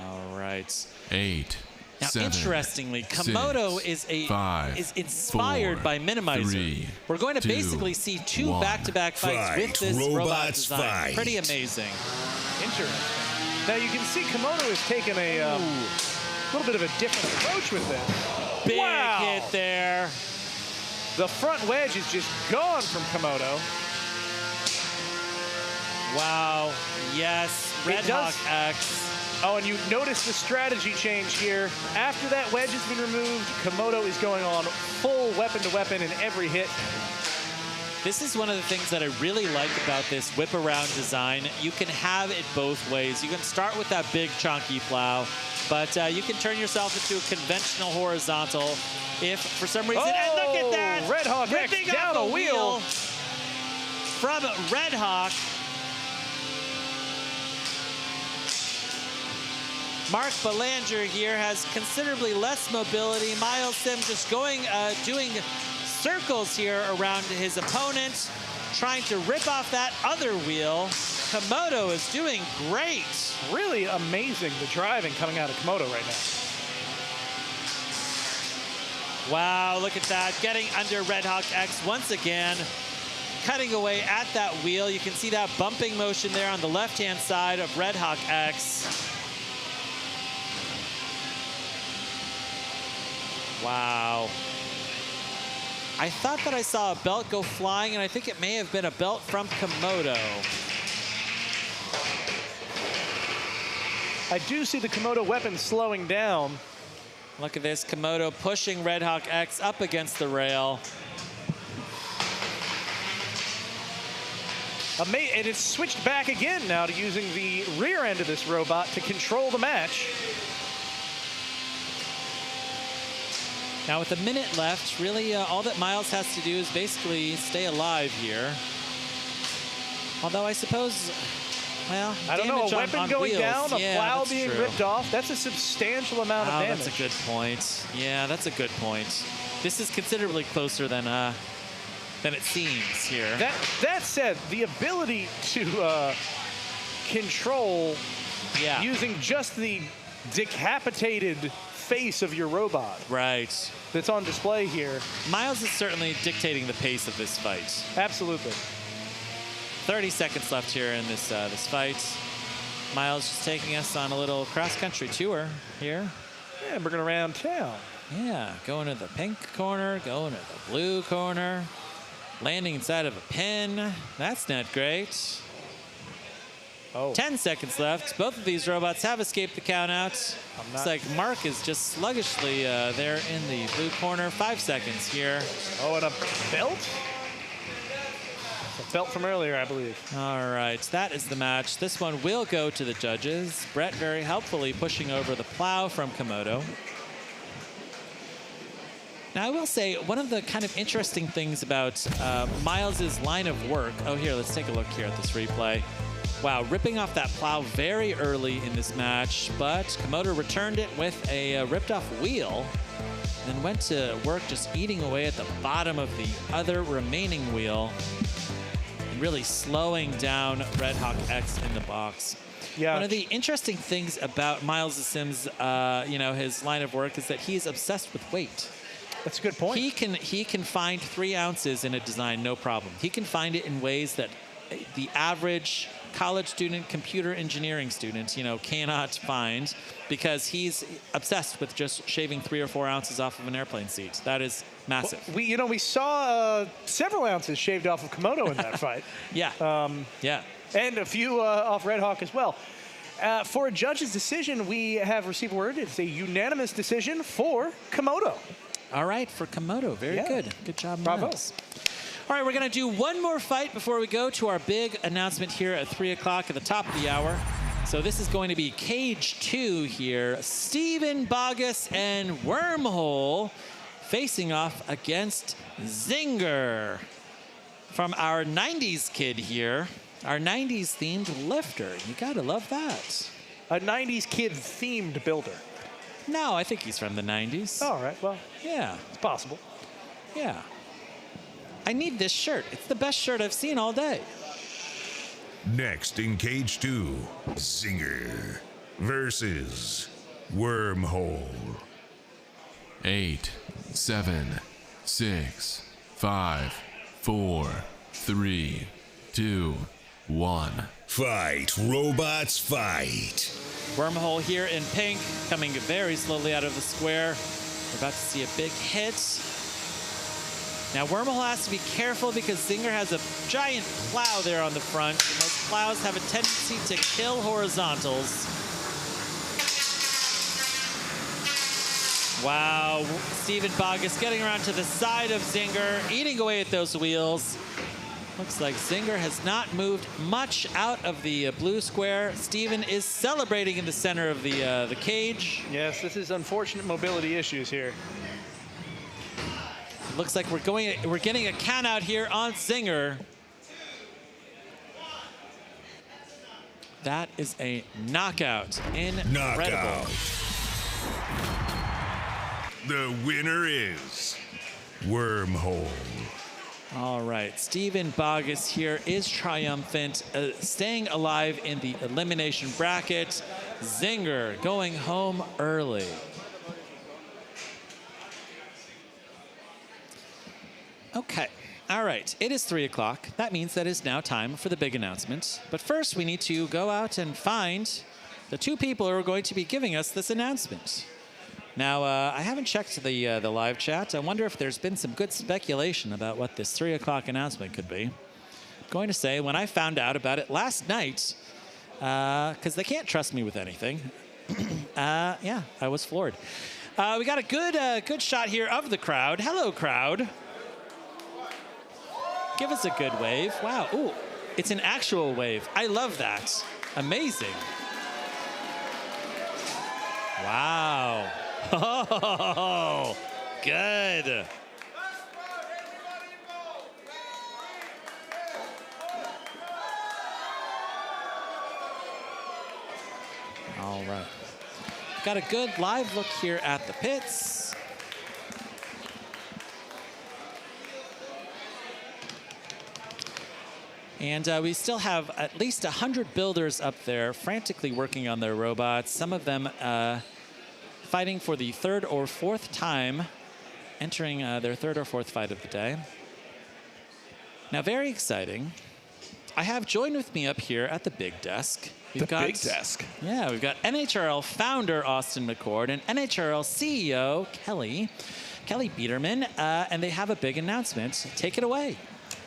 All right. 8, Now, 7, interestingly, Komodo 6, is inspired 4, by Minimizer. 3, We're going to 2, basictle see 2 1. back-to-back fights with this robot robots, design. fight. Pretty amazing. Interesting. Now you can see Komodo has taken a little bit of a different approach with this. Big Wow. hit there. The front wedge is just gone from Komodo. Wow. Yes. Red Hawk X. Oh, and you notice the strategy change here. After that wedge has been removed, Komodo is going on full weapon-to-weapon in every hit. This is one of the things that I really like about this whip-around design. You can have it both ways. You can start with that big, chunky plow, but you can turn yourself into a conventional horizontal if, for some reason, and look at that! Red Hawk X ripping down off a wheel. From Red Hawk. Mark Belanger here has considerably less mobility. Miles Sim just going, doing circles here around his opponent, trying to rip off that other wheel. Komodo is doing great. Really amazing, the driving coming out of Komodo right now. Wow, look at that. Getting under Red Hawk X once again. Cutting away at that wheel. You can see that bumping motion there on the left-hand side of Red Hawk X. Wow. I thought that I saw a belt go flying, and I think it may have been a belt from Komodo. I do see the Komodo weapon slowing down. Look at this, Komodo pushing Red Hawk X up against the rail. And it's switched back again now to using the rear end of this robot to control the match. Now with a minute left, really all that Miles has to do is basically stay alive here. Although I suppose, well, I don't know, a weapon on going wheels. down, a Yeah, plow that's being true. ripped off, that's a substantial amount of damage. That's a good point. Yeah, that's a good point. This is considerably closer than it seems here. That said, the ability to control using just the decapitated face of your robot. Right. That's on display here. Miles is certainly dictating the pace of this fight. Absolutely. 30 seconds left here in this this fight. Miles just taking us on a little cross-country tour here. Yeah, we're going around town. Yeah, going to the pink corner, going to the blue corner, landing inside of a pin. That's not great. 10 seconds left. Both of these robots have escaped the countout. Looks like Mark is just sluggishly there in the blue corner. 5 seconds here. Oh, and a belt? A belt from earlier, I believe. All right, that is the match. This one will go to the judges. Brett very helpfully pushing over the plow from Komodo. Now, I will say, one of the kind of interesting things about Miles's line of work. Oh, here, let's take a look here at this replay. Wow, ripping off that plow very early in this match, but Komodo returned it with a ripped off wheel, then went to work just eating away at the bottom of the other remaining wheel, and really slowing down Red Hawk X in the box. Yeah. One of the interesting things about Miles Sim's, his line of work is that he's obsessed with weight. That's a good point. He can find 3 ounces in a design, no problem. He can find it in ways that the average college student, computer engineering student, cannot find, because he's obsessed with just shaving 3 or 4 ounces off of an airplane seat. That is massive. Well, we saw several ounces shaved off of Komodo in that fight. Yeah. Yeah. And a few off Red Hawk as well. For a judge's decision, we have received word. It's a unanimous decision for Komodo. All right, for Komodo. Very good. Good job, Bravo. Miles. All right, we're going to do one more fight before we go to our big announcement here at 3 o'clock at the top of the hour. So this is going to be Cage 2 here. Steven Bogus and Wormhole facing off against Zinger. From our 90s kid here, our 90s themed lifter. You got to love that. A 90s kid themed builder. No, I think he's from the 90s. All right, well, yeah. It's possible. Yeah. I need this shirt. It's the best shirt I've seen all day. Next in Cage 2, Zinger versus Wormhole. 8, 7, 6, 5, 4, 3, 2, 1. Fight, robots, fight. Wormhole here in pink, coming very slowly out of the square. We're about to see a big hit. Now, Wormhole has to be careful because Zinger has a giant plow there on the front, and those plows have a tendency to kill horizontals. Wow, Steven Bogus getting around to the side of Zinger, eating away at those wheels. Looks like Zinger has not moved much out of the blue square. Steven is celebrating in the center of the cage. Yes, this is unfortunate mobility issues here. Looks like we're getting a count out here on Zinger. That is a knockout. Incredible. Knockout. The winner is Wormhole. All right, Steven Bogus here is triumphant, staying alive in the elimination bracket. Zinger going home early. Okay, all right, it is 3 o'clock. That means that it's now time for the big announcement. But first, we need to go out and find the two people who are going to be giving us this announcement. Now, I haven't checked the live chat. I wonder if there's been some good speculation about what this 3 o'clock announcement could be. I'm going to say, when I found out about it last night, because they can't trust me with anything, yeah, I was floored. We got a good shot here of the crowd. Hello, crowd. Give us a good wave. Wow, ooh, it's an actual wave. I love that. Amazing. Wow. Oh, good. All right. Got a good live look here at the pits. And we still have at least 100 builders up there frantically working on their robots. Some of them fighting for the third or fourth time, entering their third or fourth fight of the day. Now, very exciting. I have joined with me up here at the big desk. Big desk. Yeah, we've got NHRL founder Austin McCord and NHRL CEO Kelly Biederman, and they have a big announcement. Take it away.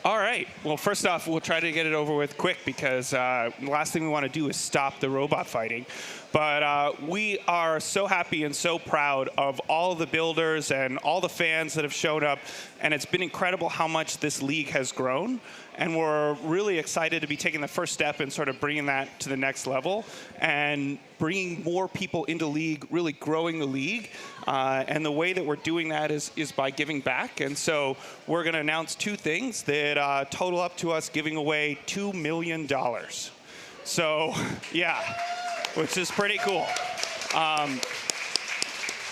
All right. Well, first off, we'll try to get it over with quick because the last thing we want to do is stop the robot fighting. But we are so happy and so proud of all the builders and all the fans that have showed up. And it's been incredible how much this league has grown. And we're really excited to be taking the first step and sort of bringing that to the next level and bringing more people into league, really growing the league. And the way that we're doing that is by giving back. And so we're going to announce two things that total up to us giving away $2 million. So, yeah, which is pretty cool.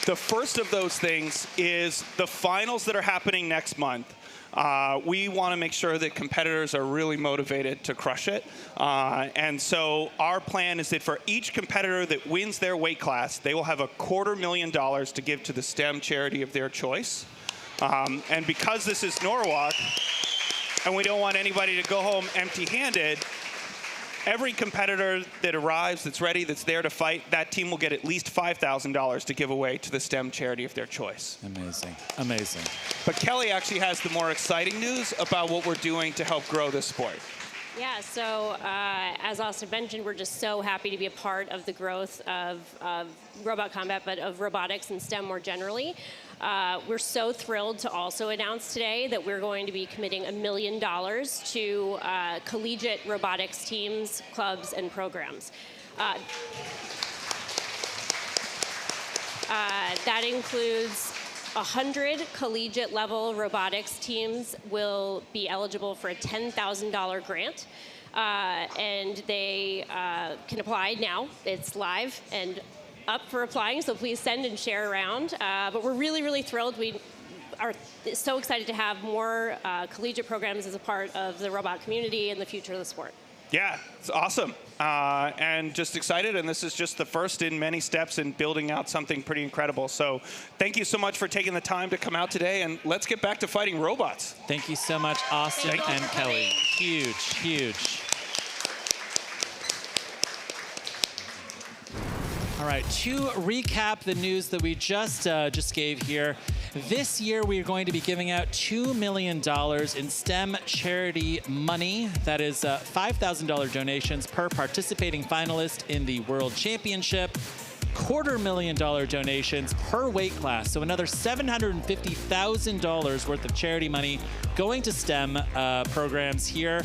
The first of those things is the finals that are happening next month. We want to make sure that competitors are really motivated to crush it. And so our plan is that for each competitor that wins their weight class, they will have $250,000 to give to the STEM charity of their choice. And because this is Norwalk, and we don't want anybody to go home empty-handed, every competitor that arrives, that's ready, that's there to fight, that team will get at least $5,000 to give away to the STEM charity of their choice. Amazing, amazing. But Kelly actually has the more exciting news about what we're doing to help grow this sport. Yeah, so as Austin mentioned, we're just so happy to be a part of the growth of robot combat, but of robotics and STEM more generally. We're so thrilled to also announce today that we're going to be committing $1 million to collegiate robotics teams, clubs, and programs. That includes 100 collegiate level robotics teams will be eligible for a $10,000 grant. And they can apply now. It's live and up for applying, so please send and share around. But we're really, really thrilled. We are so excited to have more collegiate programs as a part of the robot community and the future of the sport. Yeah, it's awesome. and just excited. And this is just the first in many steps in building out something pretty incredible. So thank you so much for taking the time to come out today, and let's get back to fighting robots. Thank you so much, Austin and Kelly. Huge, huge. All right, to recap the news that we just gave here, this year we are going to be giving out $2 million in STEM charity money. That is $5,000 donations per participating finalist in the World Championship. $250,000 donations per weight class. So another $750,000 worth of charity money going to STEM programs here.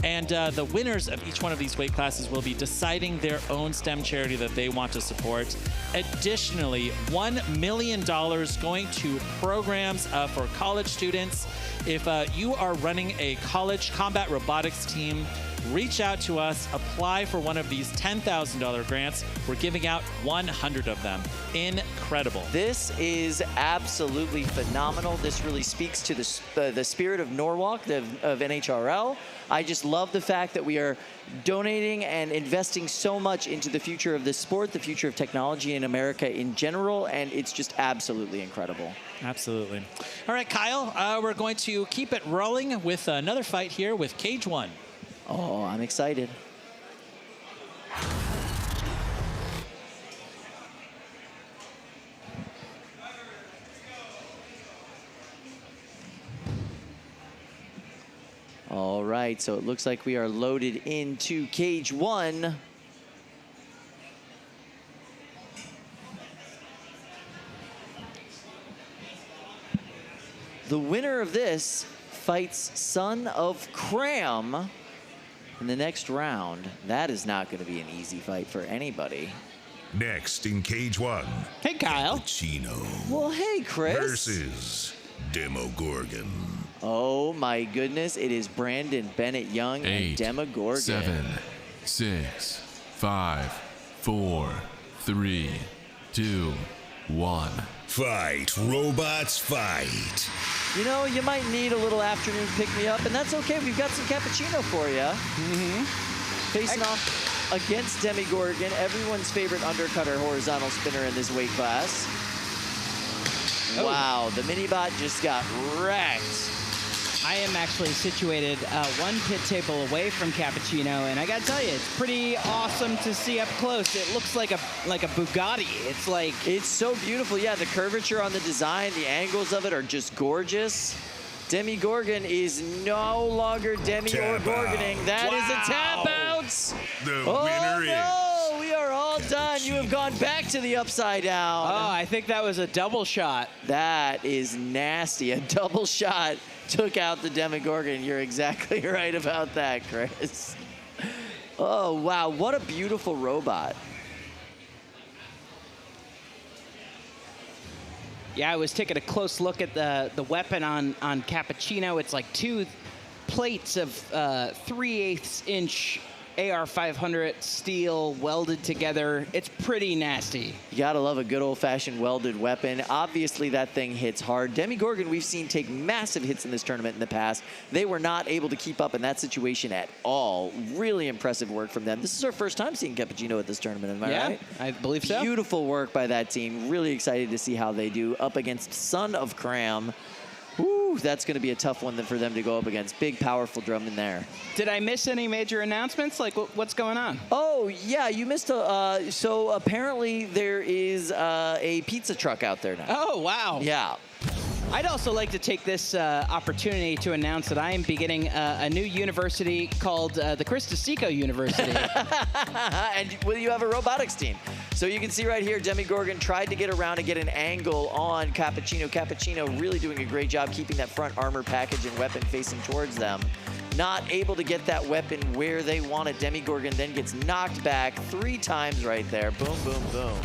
And the winners of each one of these weight classes will be deciding their own STEM charity that they want to support. Additionally, $1 million going to programs for college students. If you are running a college combat robotics team, reach out to us, apply for one of these $10,000 grants. We're giving out 100 of them. Incredible. This is absolutely phenomenal. This really speaks to the spirit of Norwalk, of NHRL. I just love the fact that we are donating and investing so much into the future of this sport, the future of technology in America in general, and it's just absolutely incredible. Absolutely. All right, Kyle, we're going to keep it rolling with another fight here with Cage 1. Oh, I'm excited. All right, so it looks like we are loaded into Cage 1. The winner of this fights Son of Cram in the next round. That is not going to be an easy fight for anybody. Next in Cage 1. Hey, Kyle. Cappuccino. Well, hey, Chris. Versus Demogorgon. Oh, my goodness. It is Brandon Bennett Young 8, and Demogorgon. 7, 6, 5, 4, 3, 2, 1. Fight, robots, fight. You know, you might need a little afternoon pick-me-up, and that's okay. We've got some cappuccino for you. Facing off against Demogorgon, everyone's favorite undercutter horizontal spinner in this weight class. Oh. Wow, the mini-bot just got wrecked. I am actually situated one pit table away from Cappuccino, and I gotta tell you, it's pretty awesome to see up close. It looks like a Bugatti. It's like... It's so beautiful. Yeah, the curvature on the design, the angles of it are just gorgeous. Demogorgon is no longer Demi-Gorgoning. That is a tap out. The winner is... We are all done. You have gone back to the upside down. Oh, I think that was a double shot. That is nasty. A double shot took out the Demogorgon. You're exactly right about that, Chris. Oh, wow. What a beautiful robot. Yeah, I was taking a close look at the weapon on Cappuccino. It's like two plates of 3/8 inch AR-500 steel welded together. It's pretty nasty. You gotta love a good old-fashioned welded weapon. Obviously, that thing hits hard. Demogorgon, we've seen take massive hits in this tournament in the past. They were not able to keep up in that situation at all. Really impressive work from them. This is our first time seeing Cappuccino at this tournament, am I right? I believe so. Beautiful work by that team. Really excited to see how they do up against Son of Cram. Ooh, that's going to be a tough one for them to go up against. Big, powerful drum in there. Did I miss any major announcements? Like, what's going on? Oh, yeah, you missed so apparently there is a pizza truck out there now. Oh, wow. Yeah. I'd also like to take this opportunity to announce that I am beginning a new university called the Chris DeSico University. And well, you have a robotics team. So you can see right here, Demogorgon tried to get around and get an angle on Cappuccino. Cappuccino really doing a great job keeping that front armor package and weapon facing towards them. Not able to get that weapon where they want it. Demogorgon then gets knocked back 3 times right there. Boom, boom, boom.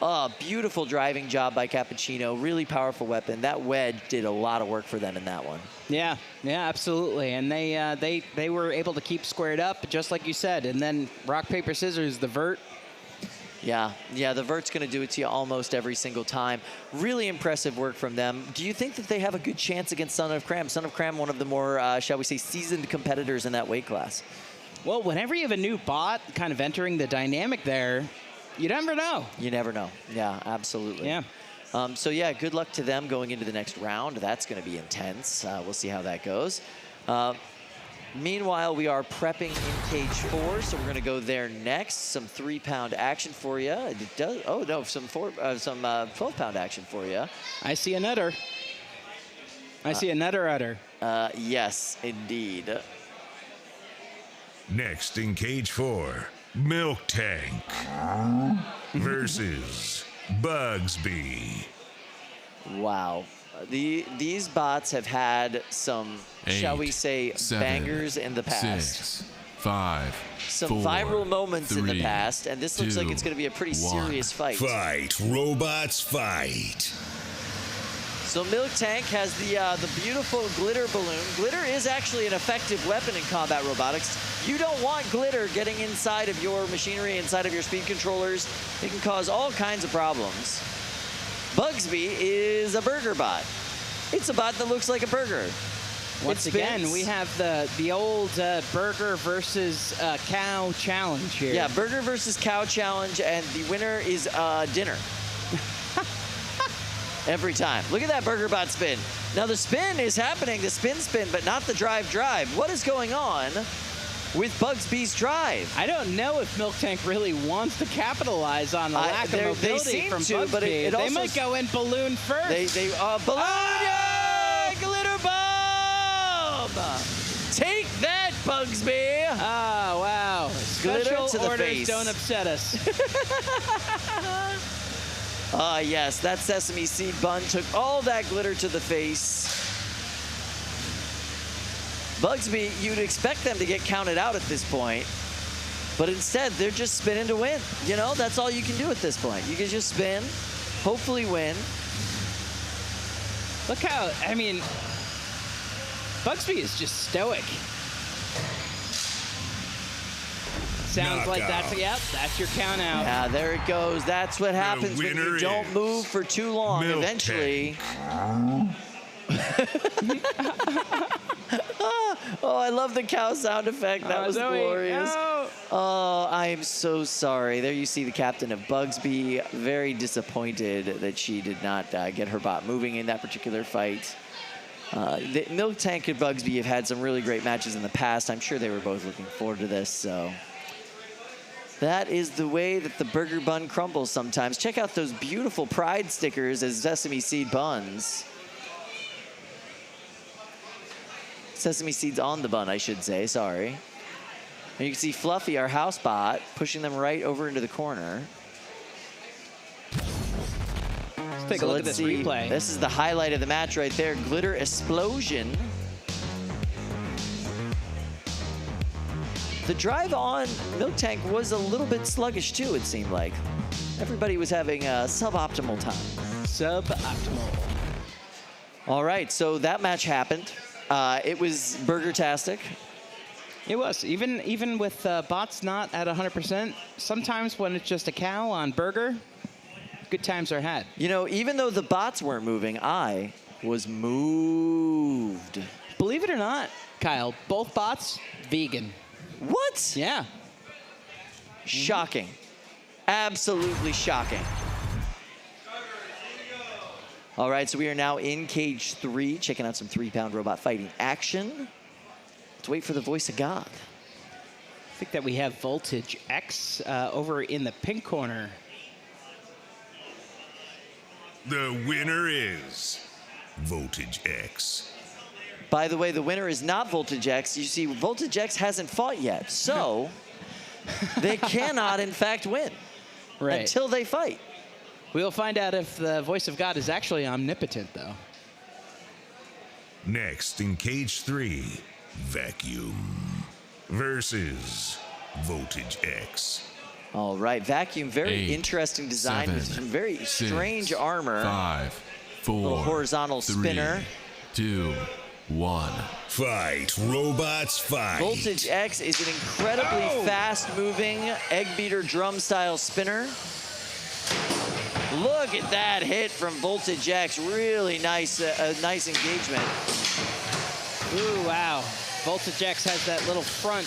Oh, beautiful driving job by Cappuccino. Really powerful weapon. That wedge did a lot of work for them in that one. Yeah, absolutely. And they were able to keep squared up, just like you said. And then rock, paper, scissors, the vert. Yeah, the vert's going to do it to you almost every single time. Really impressive work from them. Do you think that they have a good chance against Son of Cram? Son of Cram, one of the more, shall we say, seasoned competitors in that weight class. Well, whenever you have a new bot kind of entering the dynamic there, you never know. You never know. Yeah, absolutely. Yeah. So yeah, good luck to them going into the next round. That's going to be intense. We'll see how that goes. Meanwhile, we are prepping in cage 4, so we're going to go there next. Some 3-pound action for you. It does. Oh no, some 12-pound action for you. I see a nutter. I see a nutter. Yes, indeed. Next in cage 4, Milk Tank versus Bugsby. Wow. These bots have had some, 8, shall we say, 7, bangers in the past. 6, 5, Some 4, viral moments in the 3, past, and this looks like 2, it's going to be a pretty 1. serious fight. Fight, robots, fight. So Milk Tank has the beautiful glitter balloon. Glitter is actually an effective weapon in combat robotics. You don't want glitter getting inside of your machinery, inside of your speed controllers. It can cause all kinds of problems. Bugsby is a burger bot. It's a bot that looks like a burger. Once again, we have the old burger versus cow challenge here. Yeah, burger versus cow challenge, and the winner is dinner. Every time. Look at that burger bot spin. Now the spin is happening, the spin, but not the drive. What is going on with Bugsby's drive? I don't know if Milk Tank really wants to capitalize on the lack of mobility from Bugsby. But they might go in balloon first. Balloon, yeah! Glitter bomb! Take that, Bugsby! Oh, wow. Glitter Special to the orders face. don't upset us. Yes, that sesame seed bun took all that glitter to the face. Bugsby, you'd expect them to get counted out at this point, but instead they're just spinning to win. You know, that's all you can do at this point. You can just spin, hopefully win. Look how, I mean, Bugsby is just stoic. Sounds like that's your count out. Yeah, there it goes. That's what happens when you don't move for too long. Eventually. Oh, I love the cow sound effect. That was glorious. No. Oh, I am so sorry. There you see the captain of Bugsby, very disappointed that she did not get her bot moving in that particular fight. The Milk Tank and Bugsby have had some really great matches in the past. I'm sure they were both looking forward to this, so... That is the way that the burger bun crumbles sometimes. Check out those beautiful pride stickers as sesame seed buns. Sesame seeds on the bun, I should say, sorry. And you can see Fluffy, our house bot, pushing them right over into the corner. Let's take a look at this replay. This is the highlight of the match right there. Glitter explosion. The drive on Milk Tank was a little bit sluggish too, it seemed like. Everybody was having a suboptimal time. Suboptimal. All right, so that match happened. It was burger-tastic. It was. Even with bots not at 100%, sometimes when it's just a cow on burger, good times are had. You know, even though the bots weren't moving, I was moved. Believe it or not, Kyle, both bots, vegan. What? Yeah. Shocking. Absolutely shocking. All right, so we are now in cage 3, checking out some 3-pound robot fighting action. Let's wait for the voice of God. I think that we have Voltage X over in the pink corner. The winner is Voltage X. By the way, the winner is not Voltage X. You see, Voltage X hasn't fought yet, so they cannot, in fact, win until they fight. We'll find out if the voice of God is actually omnipotent, though. Next in cage 3, Vacuum versus Voltage X. All right, Vacuum, very 8, interesting design 7, with some very 6, strange armor. 5, 4, little horizontal 3, spinner. 2, 1. Fight, robots, fight. Voltage X is an incredibly fast-moving egg beater drum-style spinner. Look at that hit from Voltage X. Really nice, nice engagement. Ooh, wow. Voltage X has that little front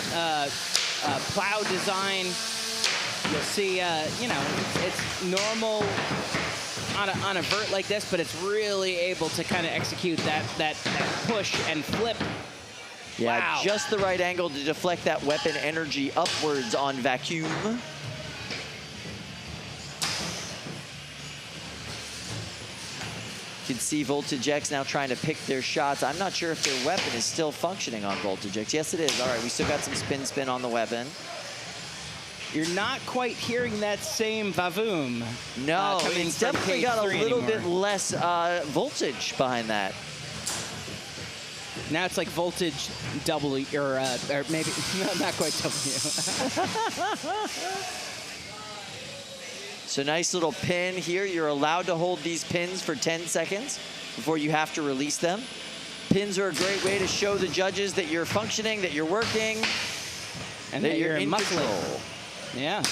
plow design. You'll see, you know, it's normal on a vert like this, but it's really able to kind of execute that push and flip. Yeah, Wow. just the right angle to deflect that weapon energy upwards on vacuum. You can see Voltage X now trying to pick their shots. I'm not sure if their weapon is still functioning on Voltage X. Yes, it is. All right, we still got some spin on the weapon. You're not quite hearing that same vavoom. No, coming it's from definitely got a K3 little anymore. bit less voltage behind that. Now it's like voltage W, or maybe, no, not quite W. So nice little pin here. You're allowed to hold these pins for 10 seconds before you have to release them. Pins are a great way to show the judges that you're functioning, that you're working, And that you're in muscling. control. Yeah.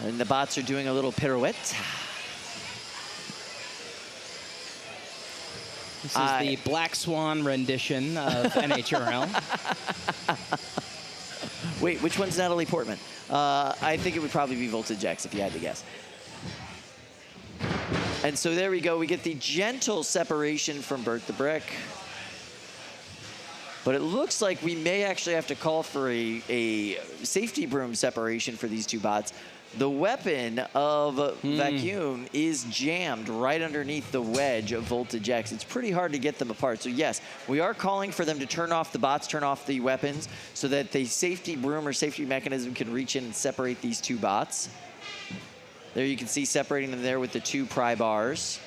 And the bots are doing a little pirouette. This is the Black Swan rendition of NHRL. Wait, which one's Natalie Portman? I think it would probably be Voltage X if you had to guess. And so there we go. We get the gentle separation from Bert the Brick. But it looks like we may actually have to call for a safety broom separation for these two bots. The weapon of Vacuum is jammed right underneath the wedge of Voltage X. It's pretty hard to get them apart. So yes, we are calling for them to turn off the bots, turn off the weapons, so that the safety broom or safety mechanism can reach in and separate these two bots. There you can see separating them there with the two pry bars.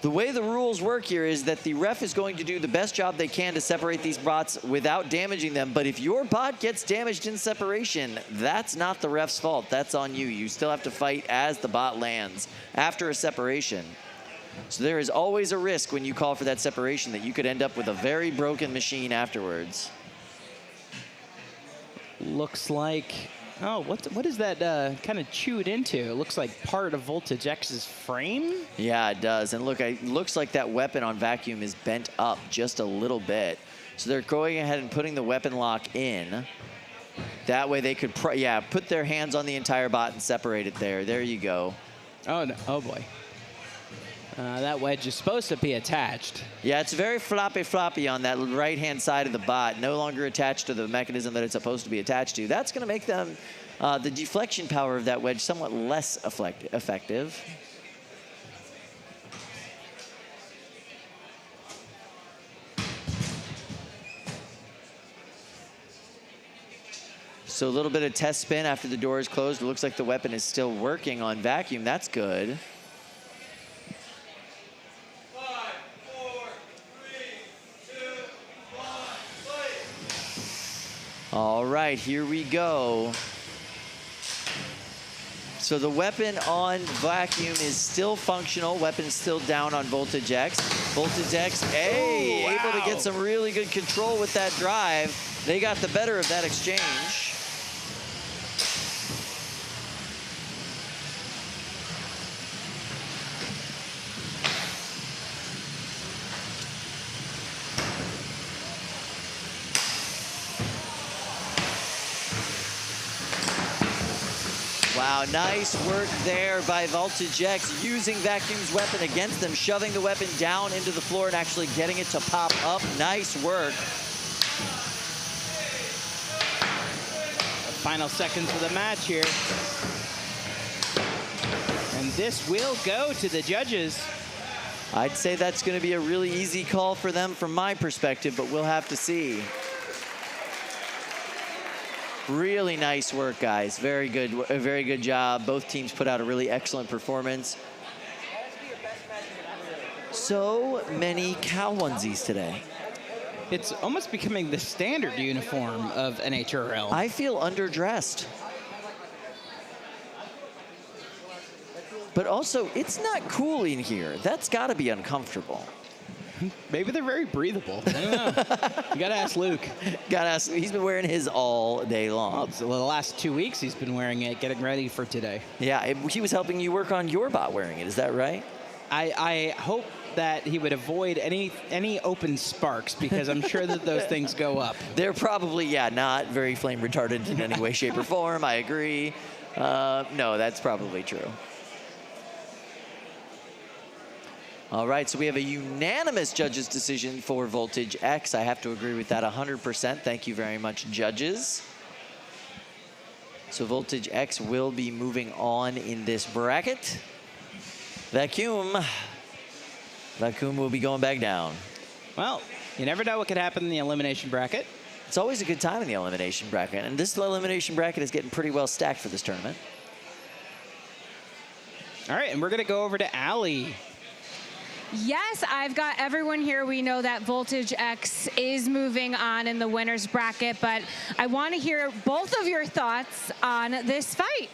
The way the rules work here is that the ref is going to do the best job they can to separate these bots without damaging them. But if your bot gets damaged in separation, that's not the ref's fault. That's on you. You still have to fight as the bot lands after a separation. So there is always a risk when you call for that separation that you could end up with a very broken machine afterwards. Looks like, oh, what is that kind of chewed into? It looks like part of Voltage X's frame. Yeah, it does. And look, it looks like that weapon on Vacuum is bent up just a little bit. So they're going ahead and putting the weapon lock in. That way they could, put their hands on the entire bot and separate it there. There you go. Oh, no. Oh boy. That wedge is supposed to be attached. Yeah, it's very floppy on that right-hand side of the bot, no longer attached to the mechanism that it's supposed to be attached to. That's going to make them, the deflection power of that wedge somewhat less effective. So a little bit of test spin after the door is closed. It looks like the weapon is still working on Vacuum. That's good. All right, here we go. So the weapon on Vacuum is still functional. Weapon's still down on Voltage X. Voltage X, able to get some really good control with that drive. They got the better of that exchange. Wow, nice work there by Voltage X, using Vacuum's weapon against them, shoving the weapon down into the floor and actually getting it to pop up. Nice work. The final seconds of the match here. And this will go to the judges. I'd say that's going to be a really easy call for them from my perspective, but we'll have to see. Really nice work, guys. Very good, a very good job. Both teams put out a really excellent performance. So many cow onesies today. It's almost becoming the standard uniform of NHRL. I feel underdressed. But also, it's not cool in here. That's got to be uncomfortable. Maybe they're very breathable. I don't know. You gotta ask Luke. Gotta ask. He's been wearing his all day long. Well, the last 2 weeks he's been wearing it, getting ready for today. Yeah, he was helping you work on your bot wearing it. Is that right? I hope that he would avoid any open sparks because I'm sure that those things go up. They're probably, yeah, not very flame retardant in any way, shape, or form. I agree. No, that's probably true. All right, so we have a unanimous judges' decision for Voltage X. I have to agree with that 100%. Thank you very much, judges. So Voltage X will be moving on in this bracket. Vacuum will be going back down. Well, you never know what could happen in the elimination bracket. It's always a good time in the elimination bracket, and this elimination bracket is getting pretty well stacked for this tournament. All right, and we're gonna go over to Allie. Yes, I've got everyone here. We know that Voltage X is moving on in the winner's bracket, but I want to hear both of your thoughts on this fight.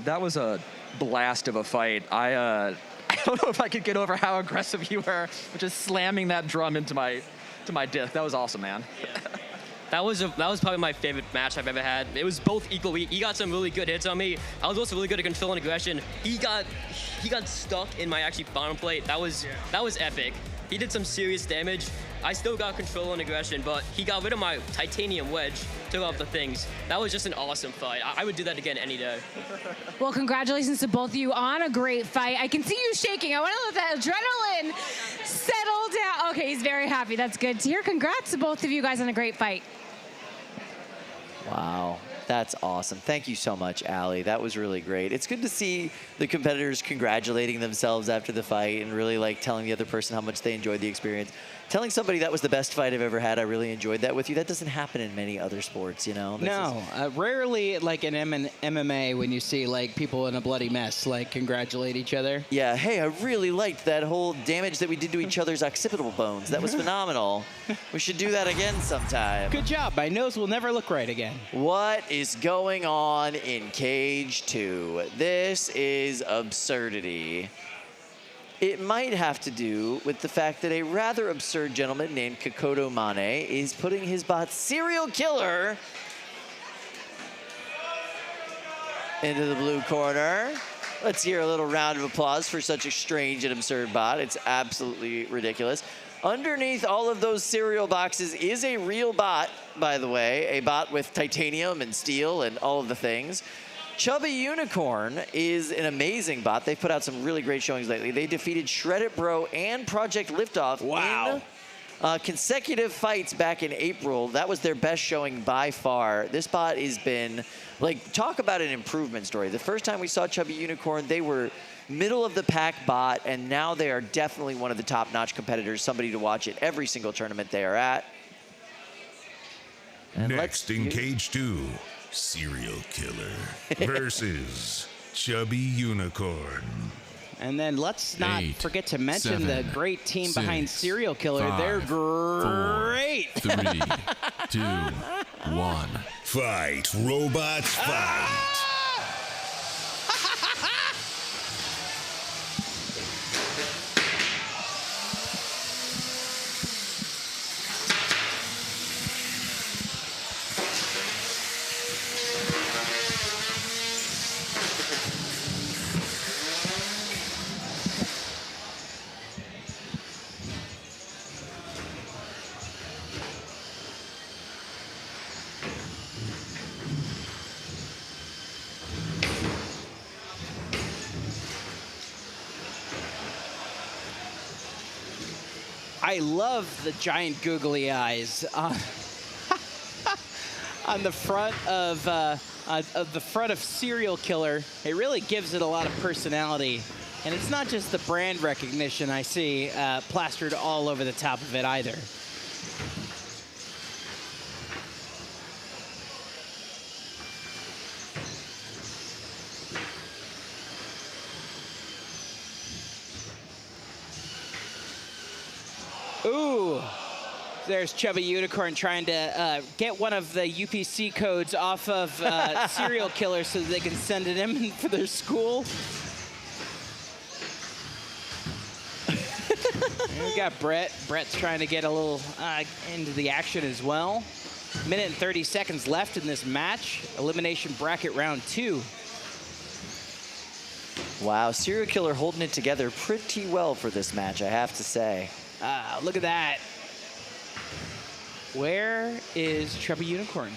That was a blast of a fight. I don't know if I could get over how aggressive you were, just slamming that drum into my disc. That was awesome, man. That was probably my favorite match I've ever had. It was both equal. He got some really good hits on me. I was also really good at controlling aggression. He got stuck in my actually bottom plate. That was epic. He did some serious damage. I still got control and aggression, but he got rid of my titanium wedge, took off the things. That was just an awesome fight. I would do that again any day. Well, congratulations to both of you on a great fight. I can see you shaking. I want to let that adrenaline settle down. Okay, he's very happy. That's good to hear. Congrats to both of you guys on a great fight. Wow, that's awesome. Thank you so much, Allie. That was really great. It's good to see the competitors congratulating themselves after the fight and really like telling the other person how much they enjoyed the experience. Telling somebody that was the best fight I've ever had, I really enjoyed that with you. That doesn't happen in many other sports, you know? No, rarely like in MMA when you see like people in a bloody mess like congratulate each other. Yeah, hey, I really liked that whole damage that we did to each other's occipital bones. That was phenomenal. We should do that again sometime. Good job. My nose will never look right again. What is going on in Cage 2? This is absurdity. It might have to do with the fact that a rather absurd gentleman named Kokoto Mane is putting his bot Serial Killer into the blue corner. Let's hear a little round of applause for such a strange and absurd bot. It's absolutely ridiculous. Underneath all of those cereal boxes is a real bot, by the way, a bot with titanium and steel and all of the things. Chubby Unicorn is an amazing bot. They've put out some really great showings lately. They defeated Shred It Bro and Project Liftoff in consecutive fights back in April. That was their best showing by far. This bot has been, like, talk about an improvement story. The first time we saw Chubby Unicorn, they were middle of the pack bot, and now they are definitely one of the top-notch competitors, somebody to watch at every single tournament they are at. And next in Cage 2, Serial Killer versus Chubby Unicorn. And then let's not forget to mention 7, the great team 6, behind Serial Killer. 5, They're great. 4, 3, 2, 1. Fight, robots, fight. I love the giant googly eyes on the front of Serial Killer. It really gives it a lot of personality, and it's not just the brand recognition I see plastered all over the top of it either. Ooh, there's Chubby Unicorn trying to get one of the UPC codes off of Serial Killer so that they can send it in for their school. We got Brett. Brett's trying to get a little into the action as well. Minute and 30 seconds left in this match. Elimination bracket round 2. Wow, Serial Killer holding it together pretty well for this match, I have to say. Look at that. Where is Chubby Unicorn?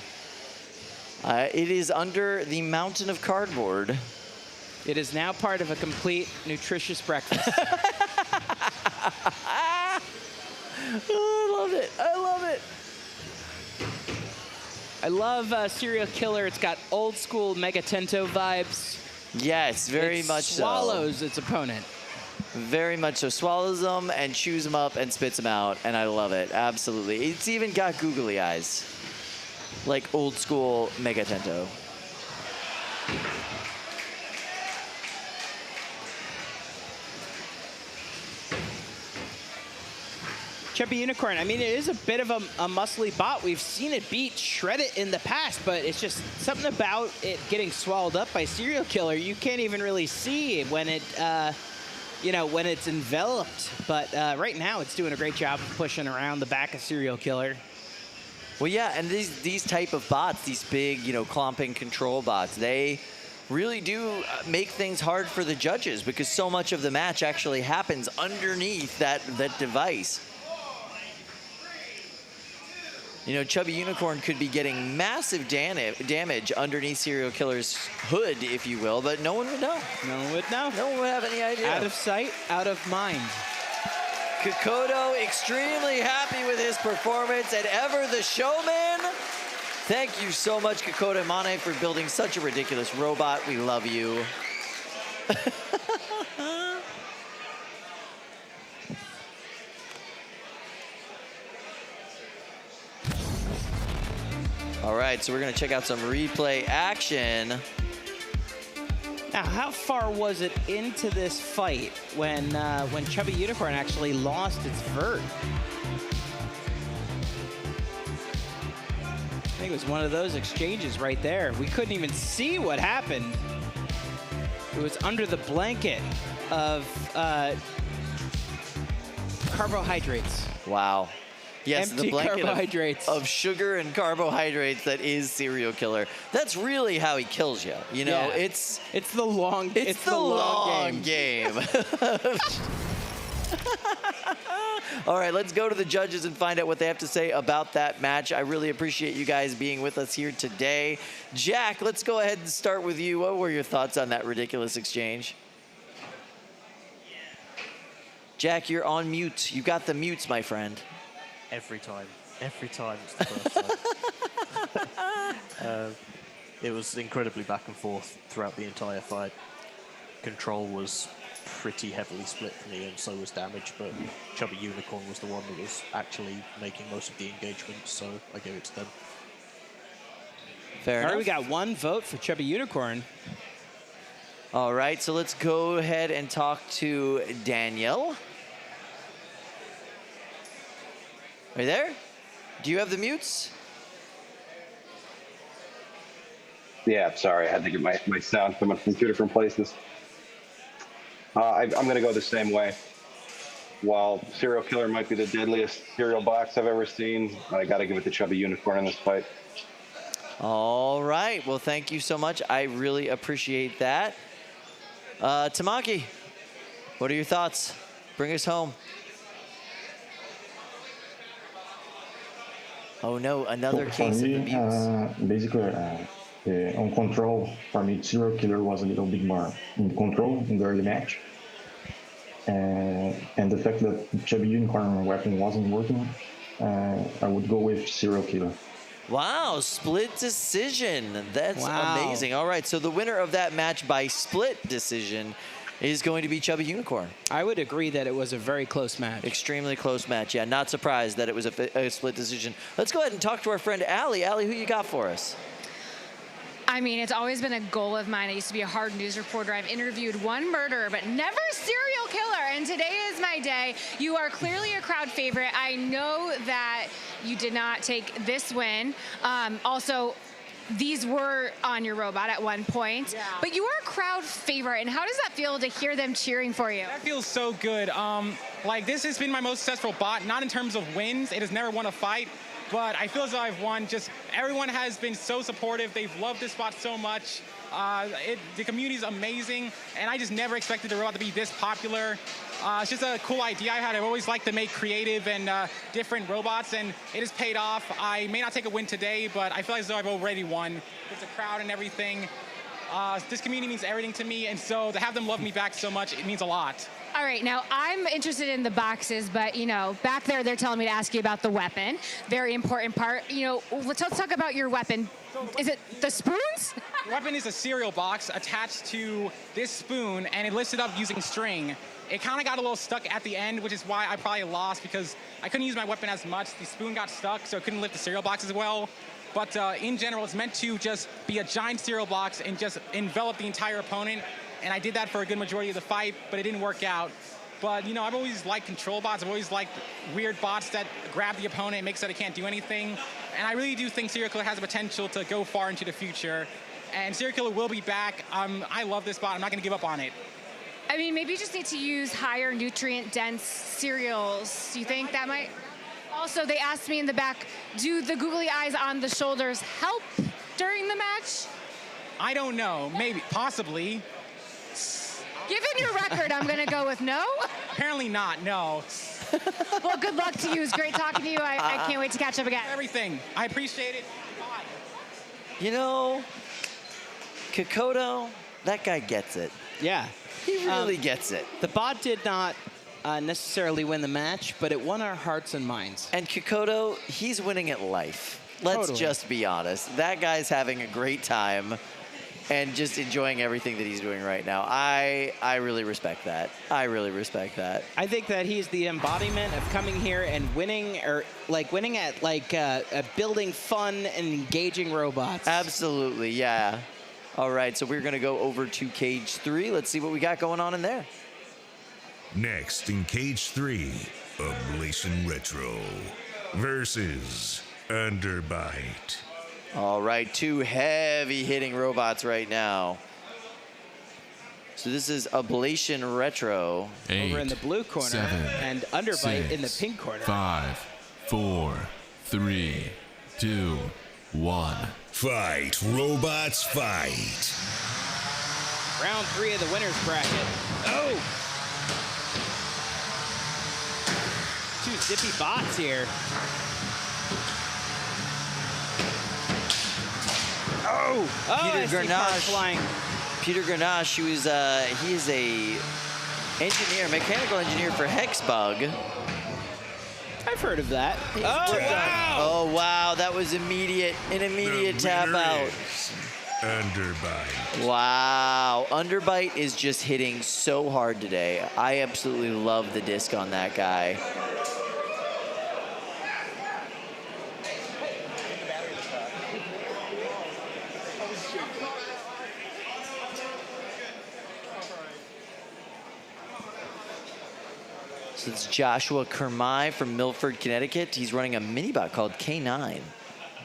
It is under the mountain of cardboard. It is now part of a complete nutritious breakfast. Oh, I love it. I love it. I love Serial Killer. It's got old school Megatento vibes. Yes, very much so. Swallows its opponent. Very much so. Swallows them and chews them up and spits them out, and I love it. Absolutely. It's even got googly eyes, like old school Megatento. Chubby Unicorn, I mean, it is a bit of a muscly bot. We've seen it beat Shreddit in the past, but it's just something about it getting swallowed up by Serial Killer. You can't even really see when it, you know, when it's enveloped. But right now, it's doing a great job of pushing around the back of Serial Killer. Well, yeah, and these type of bots, these big, you know, clomping control bots, they really do make things hard for the judges because so much of the match actually happens underneath that device. You know, Chubby Unicorn could be getting massive damage underneath Serial Killer's hood, if you will, but no one would know. No one would know. No one would have any idea. Out of sight, out of mind. Kokoto extremely happy with his performance, and Ever the Showman. Thank you so much, Kokoto Mane, for building such a ridiculous robot. We love you. All right, so we're gonna check out some replay action. Now, how far was it into this fight when Chubby Unicorn actually lost its vert? I think it was one of those exchanges right there. We couldn't even see what happened. It was under the blanket of carbohydrates. Wow. Yes, Empty the blanket carbohydrates. of sugar and carbohydrates that is Serial Killer. That's really how he kills you. You know, Yeah. it's the long it's the long game. All right, let's go to the judges and find out what they have to say about that match. I really appreciate you guys being with us here today. Jack, let's go ahead and start with you. What were your thoughts on that ridiculous exchange? Jack, you're on mute. You got the mutes, my friend. Every time it's the first time. It was incredibly back and forth throughout the entire fight. Control was pretty heavily split for me, and so was damage, but Chubby Unicorn was the one that was actually making most of the engagement, so I gave it to them. Fair All right, enough. we got one vote for Chubby Unicorn. All right, so let's go ahead and talk to Daniel. Are you there? Do you have the mutes? Yeah, sorry, I had to get my sound coming from 2 different places. I'm going to go the same way. While Serial Killer might be the deadliest cereal box I've ever seen, I got to give it to Chubby Unicorn in this fight. All right, well, thank you so much. I really appreciate that. Tamaki, what are your thoughts? Bring us home. Oh no, another case of the mutes. Basically, on control, for me, Serial Killer was a little bit more in control in the early match. And the fact that Chubby Unicorn weapon wasn't working, I would go with Serial Killer. Wow, split decision. That's Wow. amazing. All right, so the winner of that match by split decision is going to be Chubby Unicorn. I would agree that it was a very close match. Extremely close match. Yeah, not surprised that it was a split decision. Let's go ahead and talk to our friend Allie. Allie, who you got for us? I mean, it's always been a goal of mine. I used to be a hard news reporter. I've interviewed one murderer, but never a serial killer. And today is my day. You are clearly a crowd favorite. I know that you did not take this win. Also, these were on your robot at one point, but you were a crowd favorite. And how does that feel to hear them cheering for you? That feels so good. Like, this has been my most successful bot, not in terms of wins. It has never won a fight, but I feel as though I've won. Just everyone has been so supportive. They've loved this bot so much. The community is amazing, and I just never expected the robot to be this popular. It's just a cool idea I had. I've always liked to make creative and different robots, and it has paid off. I may not take a win today, but I feel as though I've already won with the crowd and everything. This community means everything to me, and so to have them love me back so much, it means a lot. All right, now I'm interested in the boxes, but back there they're telling me to ask you about the weapon. Very important part. Let's talk about your weapon. Is it the spoons? The weapon is a cereal box attached to this spoon, and it lifts it up using string. It kind of got a little stuck at the end, which is why I probably lost, because I couldn't use my weapon as much. The spoon got stuck, so it couldn't lift the cereal box as well. But in general, it's meant to just be a giant cereal box and just envelop the entire opponent. And I did that for a good majority of the fight, but it didn't work out. But, I've always liked control bots. I've always liked weird bots that grab the opponent and make so they can't do anything. And I really do think Serial Killer has the potential to go far into the future. And Serial Killer will be back. I love this bot. I'm not going to give up on it. I mean, maybe you just need to use higher nutrient-dense cereals. Do you think that might? Also, they asked me in the back, do the googly eyes on the shoulders help during the match? I don't know. Maybe. Possibly. Given your record, I'm going to go with no. Apparently not, no. Well, good luck to you. It was great talking to you. I can't wait to catch up again. Everything. I appreciate it. Bye. Kokoto, that guy gets it. Yeah. He really gets it. The bot did not necessarily win the match, but it won our hearts and minds. And Kokoto, he's winning at life. Let's just be honest. That guy's having a great time and just enjoying everything that he's doing right now. I really respect that. I really respect that. I think that he's the embodiment of coming here and winning, or winning at building fun and engaging robots. Absolutely, yeah. All right, so we're gonna go over to cage 3. Let's see what we got going on in there. Next in cage 3, Ablation Retro versus Underbite. All right, 2 heavy-hitting robots right now. So this is Ablation Retro. 8, over in the blue corner, 7, and Underbite 6, in the pink corner. 5, 4, 3, 2, 1. Fight, robots, fight. Round 3 of the winner's bracket. Oh! 2 zippy bots here. Peter SD card flying. Peter Grenache, he is a mechanical engineer for Hexbug. I've heard of that. Oh wow, that was an immediate tap out. Underbite. Wow, Underbite is just hitting so hard today. I absolutely love the disc on that guy. So it's Joshua Kermai from Milford, Connecticut. He's running a mini-bot called K9.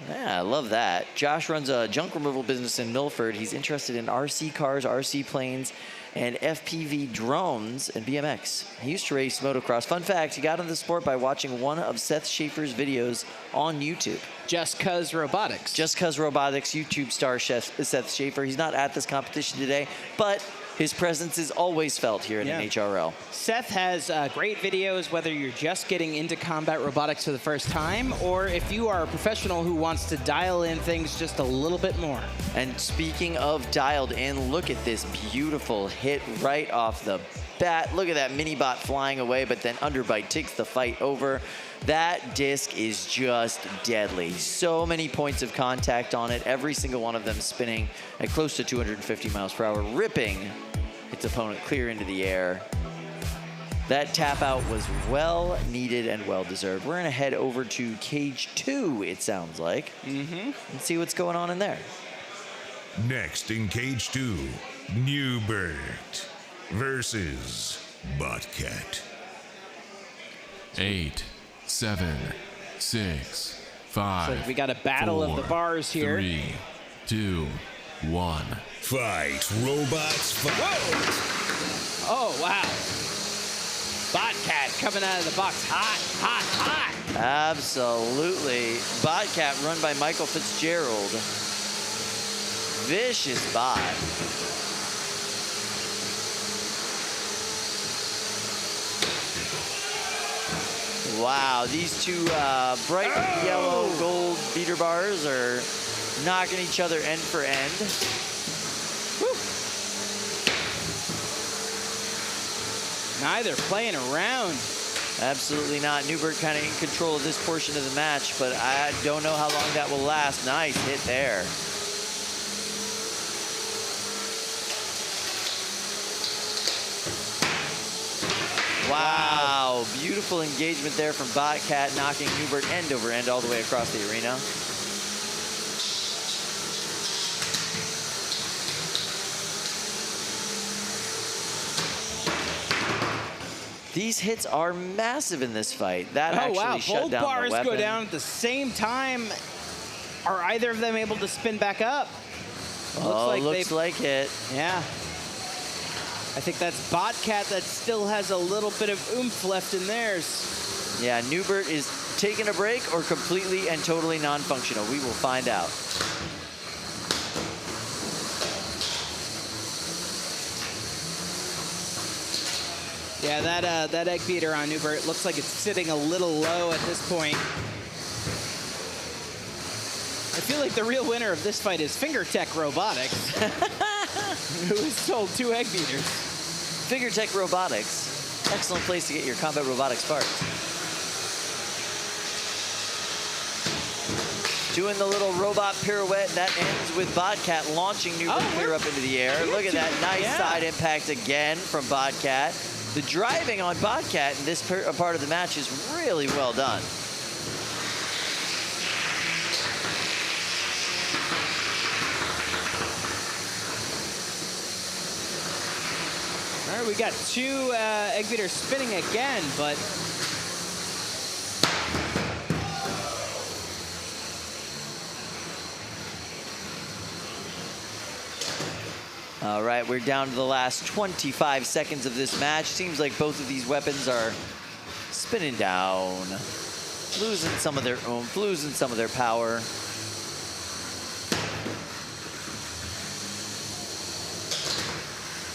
Yeah, I love that. Josh runs a junk removal business in Milford. He's interested in RC cars, RC planes, and FPV drones and BMX. He used to race motocross. Fun fact, he got into the sport by watching one of Seth Schaefer's videos on YouTube. Just Cuz Robotics. Just Cuz Robotics, YouTube star Seth Schaefer. He's not at this competition today, but his presence is always felt here in NHRL. Seth has great videos, whether you're just getting into combat robotics for the first time, or if you are a professional who wants to dial in things just a little bit more. And speaking of dialed in, look at this beautiful hit right off the bat. Look at that mini-bot flying away, but then Underbite takes the fight over. That disc is just deadly. So many points of contact on it, every single one of them spinning at close to 250 miles per hour, ripping its opponent clear into the air. That tap out was well needed and well deserved. We're gonna head over to cage 2, it sounds like, and see what's going on in there. Next in cage 2, Nubert versus BotCat. 8, 7, 6, 5. So we got a battle of the bars here. 3, 2, 1. Fight, robots, fight. Oh, wow. BotCat coming out of the box hot, hot, hot. Absolutely. BotCat run by Michael Fitzgerald. Vicious bot. Wow, these two bright yellow gold beater bars are knocking each other end for end. Woo. Neither playing around. Absolutely not. Nubert kind of in control of this portion of the match, but I don't know how long that will last. Nice hit there. Wow, beautiful engagement there from BotCat, knocking Nubert end over end all the way across the arena. These hits are massive in this fight. That actually shut down the weapon. Both bars go down at the same time. Are either of them able to spin back up? Looks like it. Yeah. I think that's BotCat that still has a little bit of oomph left in theirs. Yeah, Nubert is taking a break or completely and totally non-functional. We will find out. Yeah, that egg beater on Nubert looks like it's sitting a little low at this point. I feel like the real winner of this fight is FingerTech Robotics, who has sold 2 egg beaters. FingerTech Robotics, excellent place to get your combat robotics parts. Doing the little robot pirouette that ends with BotCat launching Nubert clear up into the air. Look at that nice side impact again from BotCat. The driving on BotCat in this part of the match is really well done. All right, we got 2 egg beaters spinning again, but all right, we're down to the last 25 seconds of this match. Seems like both of these weapons are spinning down, losing some of their oomph, losing some of their power.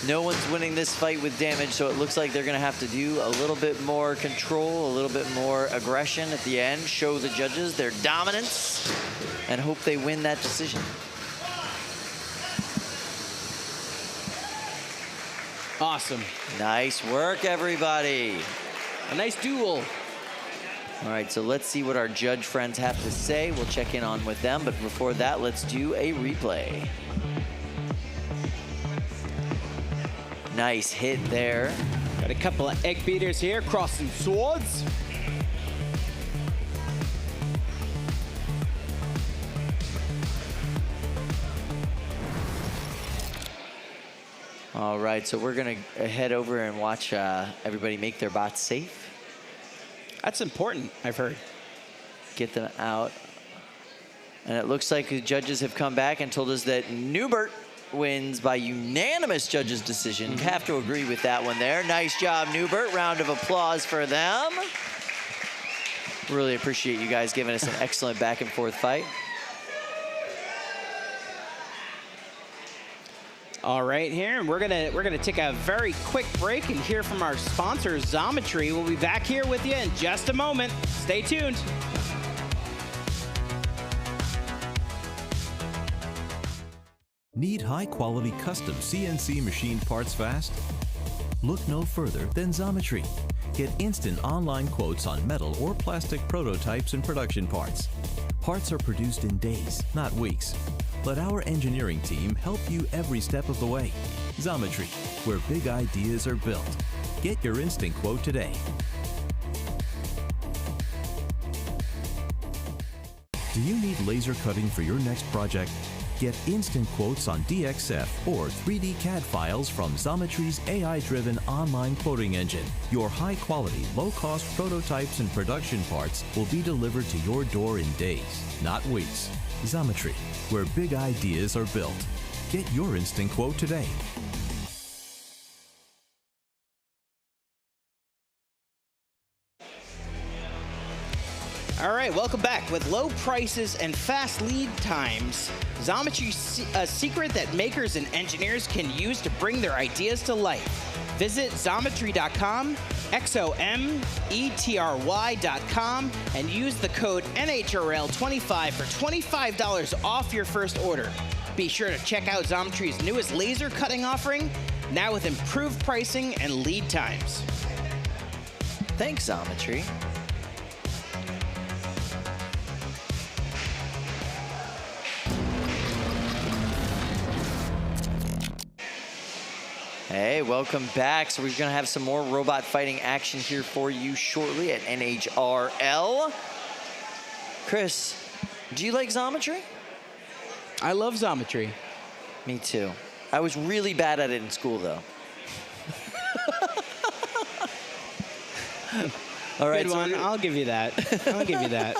No one's winning this fight with damage, so it looks like they're going to have to do a little bit more control, a little bit more aggression at the end, show the judges their dominance, and hope they win that decision. awesome. Nice work, everybody. A nice duel. All right, so let's see what our judge friends have to say. We'll check in on with them, but before that, let's do a replay. Nice hit there. Got a couple of egg beaters here, crossing swords. All right, so we're gonna head over and watch everybody make their bots safe. That's important, I've heard. Get them out. And it looks like the judges have come back and told us that Nubert wins by unanimous judges' decision. Have to agree with that one there. Nice job, Nubert. Round of applause for them. Really appreciate you guys giving us an excellent back and forth fight. All right, here, and we're gonna take a very quick break and hear from our sponsor, Xometry. We'll be back here with you in just a moment. Stay tuned. Need high-quality custom CNC machined parts fast? Look no further than Xometry. Get instant online quotes on metal or plastic prototypes and production parts. Parts are produced in days, not weeks. Let our engineering team help you every step of the way. Xometry, where big ideas are built. Get your instant quote today. Do you need laser cutting for your next project? Get instant quotes on DXF or 3D CAD files from Xometry's AI-driven online quoting engine. Your high-quality, low-cost prototypes and production parts will be delivered to your door in days, not weeks. Xometry, where big ideas are built. Get your instant quote today. All right, welcome back. With low prices and fast lead times, Xometry's a secret that makers and engineers can use to bring their ideas to life. Visit xometry.com, XOMETRY.com, and use the code NHRL25 for $25 off your first order. Be sure to check out Xometry's newest laser cutting offering, now with improved pricing and lead times. Thanks, Xometry. Hey, welcome back. So we're going to have some more robot fighting action here for you shortly at NHRL. Chris, do you like Xometry? I love Xometry. Me too. I was really bad at it in school, though. All right, Good one. I'll give you that. I'll give you that.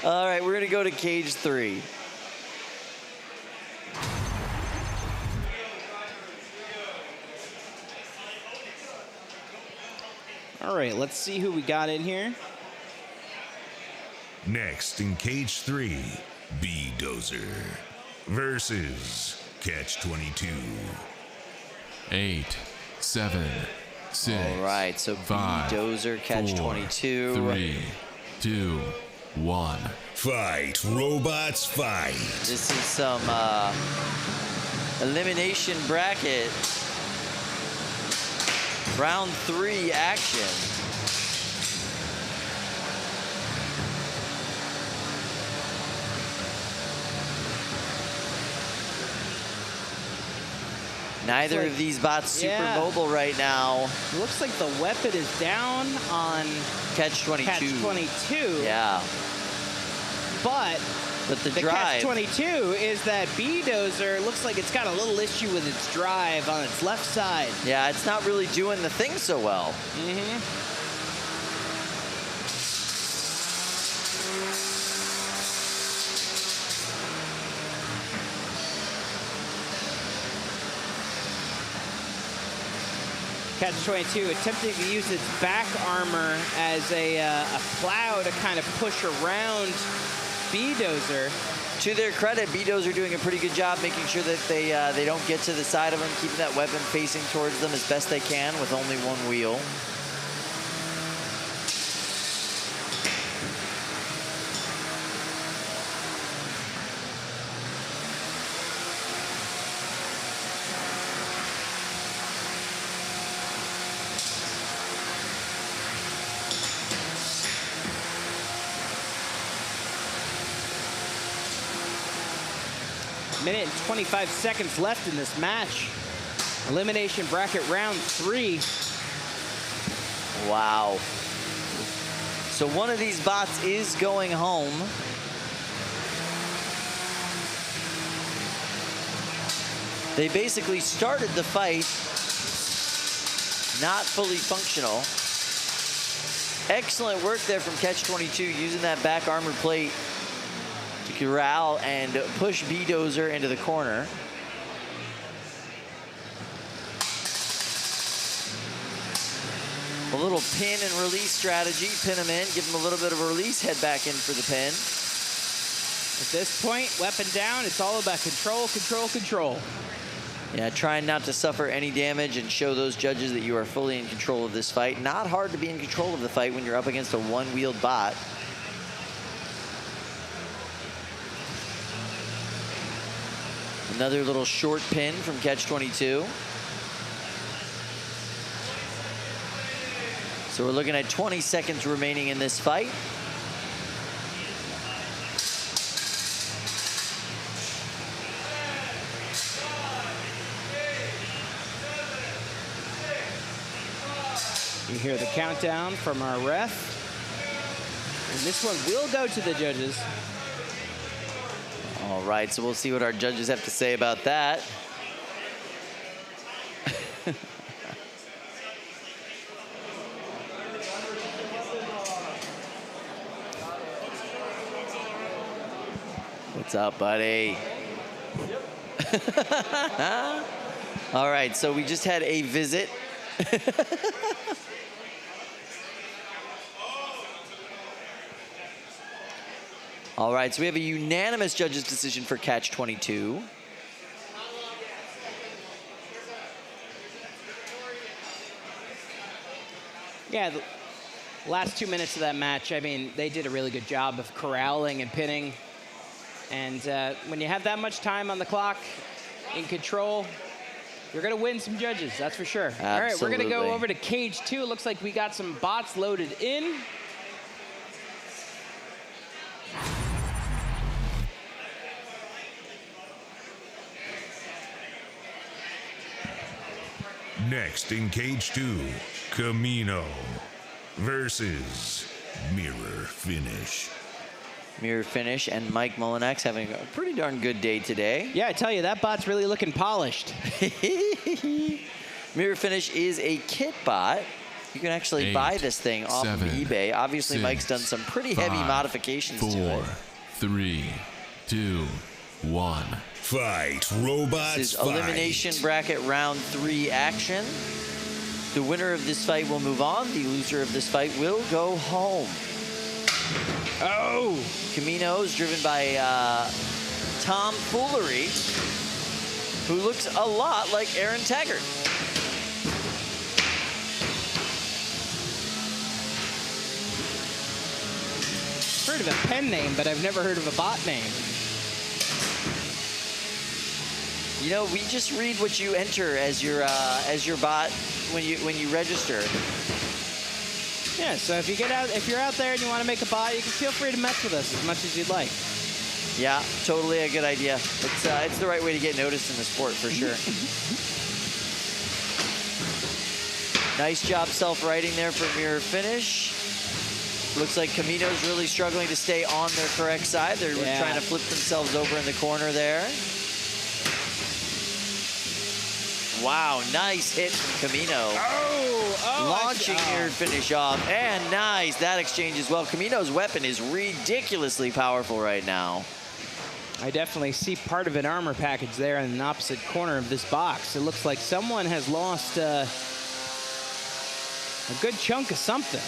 All right, we're going to go to cage 3. All right, let's see who we got in here. Next in cage 3, B-Dozer versus Catch-22. 8, 7, 6. All right, so 5, B-Dozer, Catch-22. 3, 2, 1. Fight, robots, fight. This is some elimination bracket. Round 3 action. Neither of these bots super mobile right now. Looks like the weapon is down on Catch-22. Catch-22. Yeah. But the drive. Catch-22 is that B-Dozer looks like it's got a little issue with its drive on its left side. Yeah, it's not really doing the thing so well. Catch-22 attempting to use its back armor as a plow to kind of push around B-Dozer. To their credit, B-Dozer doing a pretty good job making sure that they don't get to the side of him, keeping that weapon facing towards them as best they can with only one wheel. Minute and 25 seconds left in this match. Elimination bracket round 3. Wow. So one of these bots is going home. They basically started the fight not fully functional. Excellent work there from Catch-22 using that back armor plate to corral and push B-Dozer into the corner. A little pin and release strategy. Pin him in, give him a little bit of a release, head back in for the pin. At this point, weapon down, it's all about control, control, control. Yeah, trying not to suffer any damage and show those judges that you are fully in control of this fight. Not hard to be in control of the fight when you're up against a one-wheeled bot. Another little short pin from Catch-22. So we're looking at 20 seconds remaining in this fight. You hear the countdown from our ref. And this one will go to the judges. All right, so we'll see what our judges have to say about that. What's up, buddy? All right, so we just had a visit. All right, so we have a unanimous judges' decision for catch 22. Yeah, the last 2 minutes of that match, I mean, they did a really good job of corralling and pinning. And when you have that much time on the clock, in control, you're going to win some judges, that's for sure. Absolutely. All right, we're going to go over to cage 2. It looks like we got some bots loaded in. Next in cage 2, Camino versus Mirror Finish. Mirror Finish and Mike Mullinex having a pretty darn good day today. Yeah, I tell you, that bot's really looking polished. Mirror Finish is a kit bot. You can actually buy this thing off of eBay. Obviously, Mike's done some pretty heavy modifications to it. 4, 3, 2, 1. Fight, robots, This is fight. elimination bracket round 3 action. The winner of this fight will move on. The loser of this fight will go home. Oh! Camino is driven by Tom Foolery, who looks a lot like Aaron Taggart. Heard of a pen name, but I've never heard of a bot name. You know, we just read what you enter as your bot when you register. Yeah, so if you're out there and you want to make a bot, you can feel free to mess with us as much as you'd like. Yeah, totally a good idea. It's the right way to get noticed in the sport for sure. Nice job self-righting there for Mirror Finish. Looks like Camino's really struggling to stay on their correct side. They're trying to flip themselves over in the corner there. Wow, nice hit from Camino. Launching Mirror Finish off, and nice, that exchange as well. Camino's weapon is ridiculously powerful right now. I definitely see part of an armor package there in the opposite corner of this box. It looks like someone has lost a good chunk of something.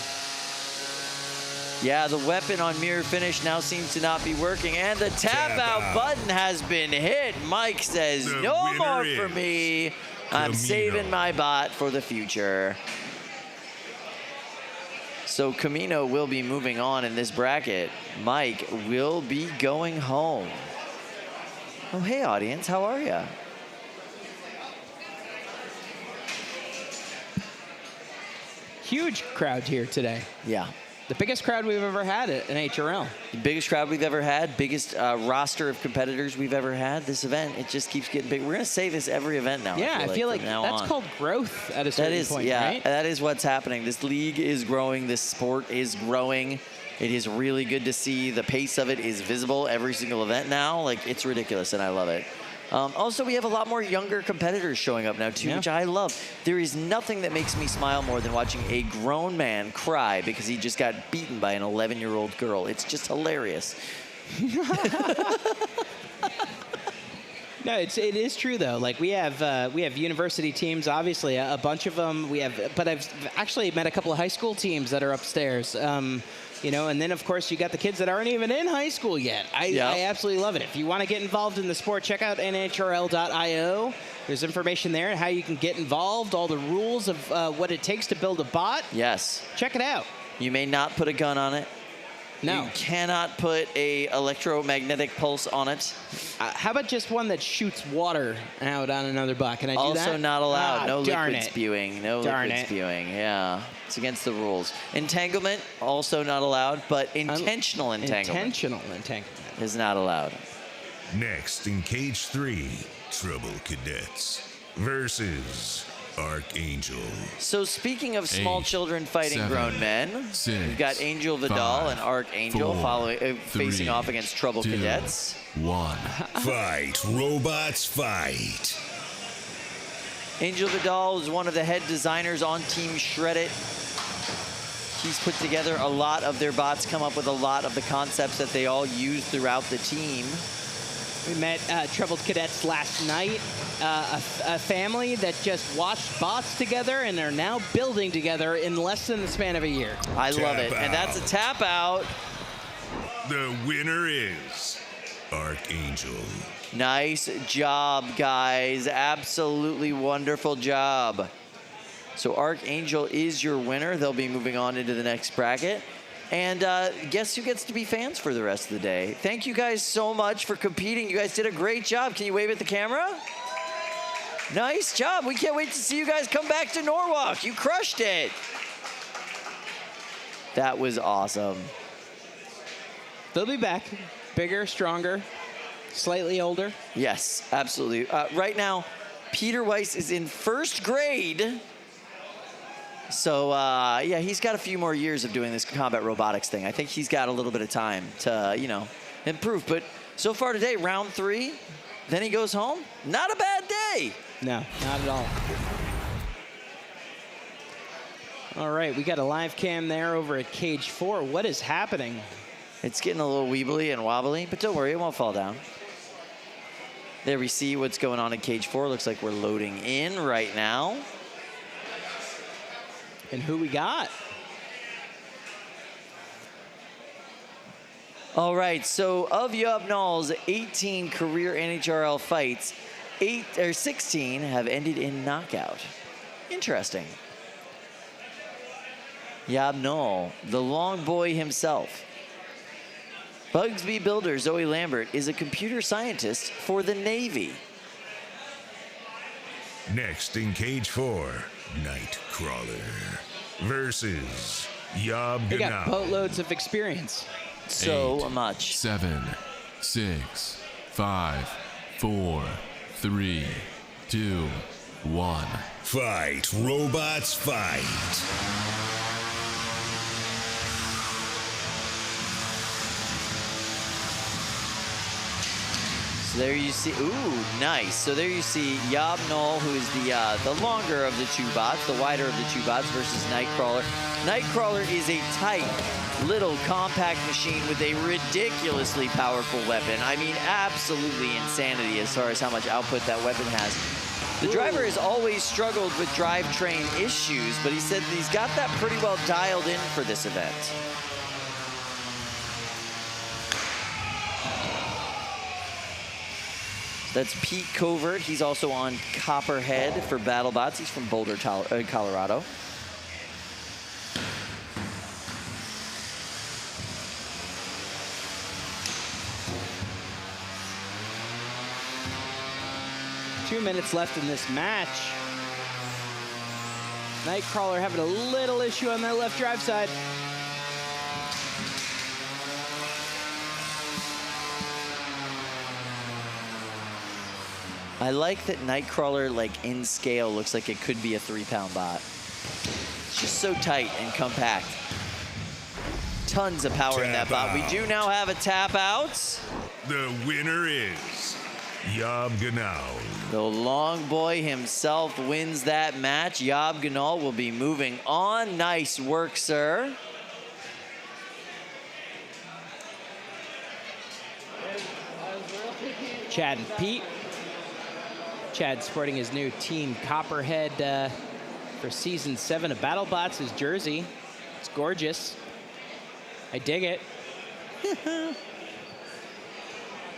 Yeah, the weapon on Mirror Finish now seems to not be working, and the tap out button has been hit. Mike says, no more for me. I'm saving my bot for the future. So Camino will be moving on in this bracket. Mike will be going home. Oh, hey, audience, how are ya? Huge crowd here today. Yeah. The biggest crowd we've ever had at NHRL. The biggest crowd we've ever had, biggest roster of competitors we've ever had. This event, it just keeps getting big. We're going to say this every event now. Yeah, I feel like that's called growth at a certain point, right? That is what's happening. This league is growing. This sport is growing. It is really good to see. The pace of it is visible every single event now. Like, it's ridiculous, and I love it. Also, we have a lot more younger competitors showing up now, too, which I love. There is nothing that makes me smile more than watching a grown man cry because he just got beaten by an 11-year-old girl. It's just hilarious. No, it is true though. Like we have university teams, obviously a bunch of them. But I've actually met a couple of high school teams that are upstairs. You know, and then of course you got the kids that aren't even in high school yet. I absolutely love it. If you want to get involved in the sport, check out NHRL.io. There's information there on how you can get involved, all the rules of what it takes to build a bot. Yes. Check it out. You may not put a gun on it. No. You cannot put a electromagnetic pulse on it. How about just one that shoots water out on another bot? Can I do that? Also not allowed. No liquid it. spewing. No Darn liquid it. spewing. Yeah. It's against the rules. Entanglement, also not allowed, but intentional entanglement is not allowed. Next in cage 3, Trouble Cadets versus Archangel. So speaking of small children fighting grown men, we've got Angel Vidal and Archangel facing off against Trouble Cadets. 1. Fight, robots, fight. Angel Vidal is one of the head designers on Team Shred It. He's put together a lot of their bots, come up with a lot of the concepts that they all use throughout the team. We met Troubled Cadets last night, a family that just watched bots together and are now building together in less than the span of a year. I love it. And that's a tap out. The winner is Archangel. Nice job, guys. Absolutely wonderful job. So Archangel is your winner. They'll be moving on into the next bracket. And guess who gets to be fans for the rest of the day? Thank you guys so much for competing. You guys did a great job. Can you wave at the camera? Nice job. We can't wait to see you guys come back to Norwalk. You crushed it. That was awesome. They'll be back. Bigger, stronger, slightly older. Yes, absolutely. Right now, Peter Weiss is in 1st grade. So, yeah, he's got a few more years of doing this combat robotics thing. I think he's got a little bit of time to, you know, improve. But so far today, round 3, then he goes home. Not a bad day. No, not at all. All right, we got a live cam there over at Cage 4. What is happening? It's getting a little weebly and wobbly, but don't worry, it won't fall down. There we see what's going on in Cage 4. Looks like we're loading in right now. And who we got? All right, so of YOB GNOL's 18 career NHRL fights, 16 have ended in knockout. Interesting. YOB GNOL, the long boy himself. Bugsby builder Zoe Lambert is a computer scientist for the Navy. Next in Cage 4, Nightcrawler versus YOB They got GNOL. boatloads of experience. So much. 7, 6, 5, 4, 3, 2, 1. Fight, robots, fight. So there you see, ooh, nice. So there you see YOB GNOL, who is the longer of the two bots, the wider of the two bots, versus Nightcrawler. Nightcrawler is a tight, little compact machine with a ridiculously powerful weapon. I mean, absolutely insanity as far as how much output that weapon has. The driver has always struggled with drivetrain issues, but he said that he's got that pretty well dialed in for this event. That's Pete Covert. He's also on Copperhead for BattleBots. He's from Boulder, Colorado. Two minutes left in this match. Nightcrawler having a little issue on that left drive side. I like that Nightcrawler, like in scale, looks like it could be a 3-pound bot. It's just so tight and compact. Tons of power in that bot. We do now have a tap out. The winner is YOB GNOL. The long boy himself wins that match. YOB GNOL will be moving on. Nice work, sir. Chad and Pete. Chad sporting his new Team Copperhead for Season 7 of BattleBots, his jersey. It's gorgeous. I dig it.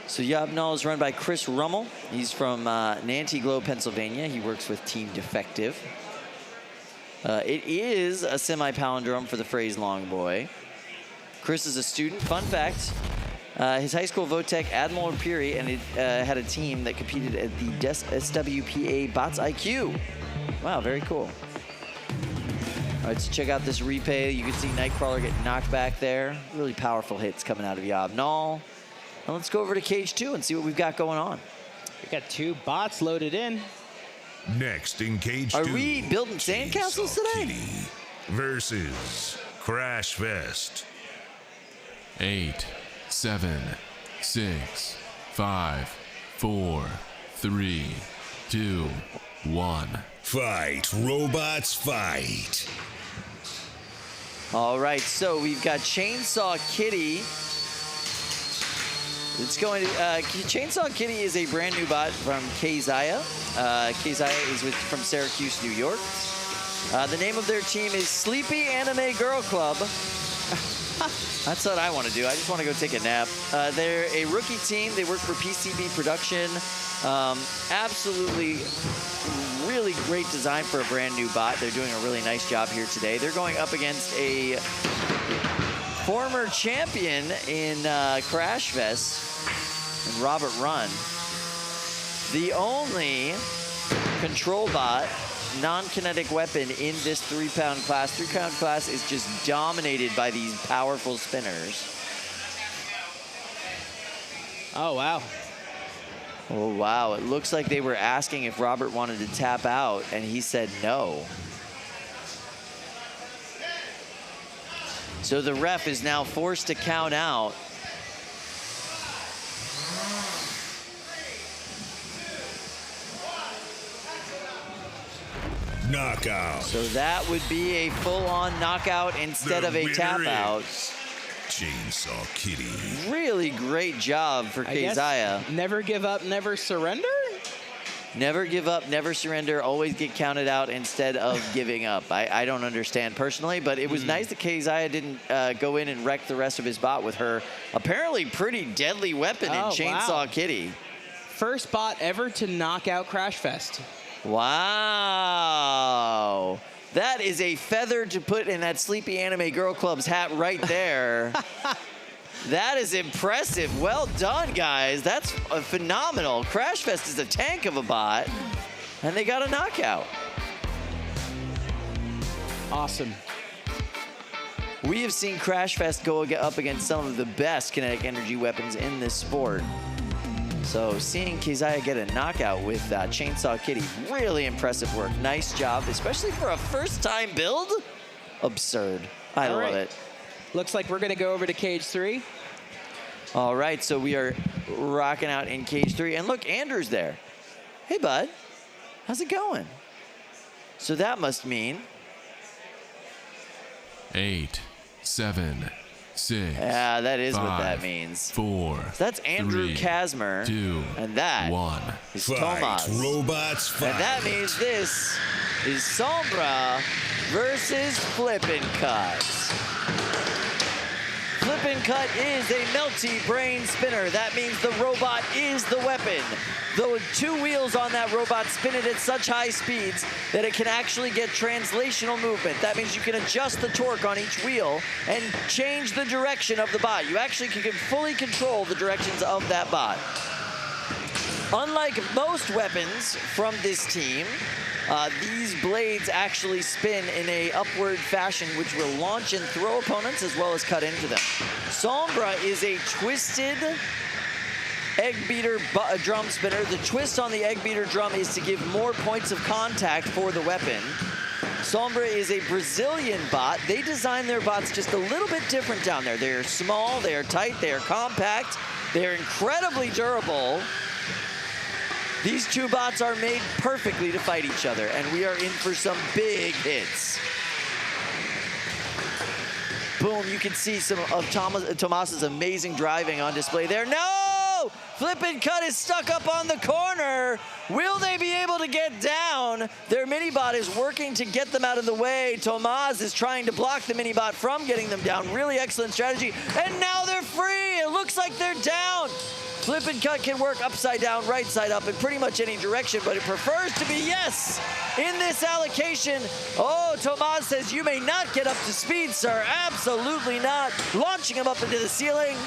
So YOB GNOL is run by Chris Rummel. He's from Nantiglow, Pennsylvania. He works with Team Defective. It is a semi-palindrome for the phrase long boy. Chris is a student. Fun fact, his high school VOTEC, Admiral Piri, and it had a team that competed at the SWPA Bots IQ. Wow, very cool. All right, so check out this replay. You can see Nightcrawler get knocked back there. Really powerful hits coming out of YOB GNOL. Now let's go over to Cage 2 and see what we've got going on. We got two bots loaded in. Next in Cage 2. Are we building sandcastles today? Kitty versus Crash Fest. 8, 7, 6, 5, 4, 3, 2, 1. Fight, robots, fight. All right, so we've got Chainsaw Kitty It's going to, Chainsaw Kitty is a brand new bot from Keziah. Keziah is from Syracuse, New York. The name of their team is Sleepy Anime Girl Club. That's what I want to do. I just want to go take a nap. They're a rookie team. They work for PCB Production. Absolutely really great design for a brand new bot. They're doing a really nice job here today. They're going up against a former champion in Crash Fest, and Robert Run. The only control bot, non-kinetic weapon in this 3-pound class. 3-pound class is just dominated by these powerful spinners. Oh, wow. Oh, wow. It looks like they were asking if Robert wanted to tap out, and he said no. So the ref is now forced to count out. Knockout. So that would be a full-on knockout instead of a tap-out. Chainsaw Kitty. Really great job for Keziah. Never give up, never surrender? Never give up, never surrender, always get counted out instead of giving up. I don't understand personally, but it was nice that Keziah didn't go in and wreck the rest of his bot with her apparently pretty deadly weapon in Chainsaw Kitty. First bot ever to knock out Crash Fest. Wow. That is a feather to put in that Sleepy Anime Girl Club's hat right there. That is impressive. Well done, guys. That's phenomenal. Crash Fest is a tank of a bot, and they got a knockout. Awesome. We have seen Crash Fest go up against some of the best kinetic energy weapons in this sport. So seeing Keziah get a knockout with Chainsaw Kitty, really impressive work. Nice job, especially for a first-time build. Absurd. I love it. Looks like we're going to go over to Cage 3. All right, so we are rocking out in Cage 3. And look, Andrew's there. Hey, bud. How's it going? So that must mean 8, 7, 6. Yeah, that is 5, what that means. 4. So that's Andrew 3, Kasmer. 2, and that 1. is Fight, Tomas. robots, fight. And that means this is Sombra versus Flippin' Cut. Flippin' Cut is a melty brain spinner. That means the robot is the weapon. The 2 wheels on that robot spin it at such high speeds that it can actually get translational movement. That means you can adjust the torque on each wheel and change the direction of the bot. You actually can fully control the directions of that bot. Unlike most weapons from this team, these blades actually spin in a upward fashion, which will launch and throw opponents as well as cut into them. Sombra is a twisted egg beater drum spinner. The twist on the egg beater drum is to give more points of contact for the weapon. Sombra is a Brazilian bot. They design their bots just a little bit different down there. They are small, they are tight, they are compact, they are incredibly durable. These 2 bots are made perfectly to fight each other, and we are in for some big hits. Boom, you can see some of Tomas's amazing driving on display there. No! Flippin' Cut is stuck up on the corner. Will they be able to get down? Their mini-bot is working to get them out of the way. Tomas is trying to block the mini-bot from getting them down. Really excellent strategy. And now they're free. It looks like they're down. Flippin' Cut can work upside down, right side up, in pretty much any direction, but it prefers to be yes in this allocation. Oh, Tomas says, you may not get up to speed, sir. Absolutely not. Launching him up into the ceiling.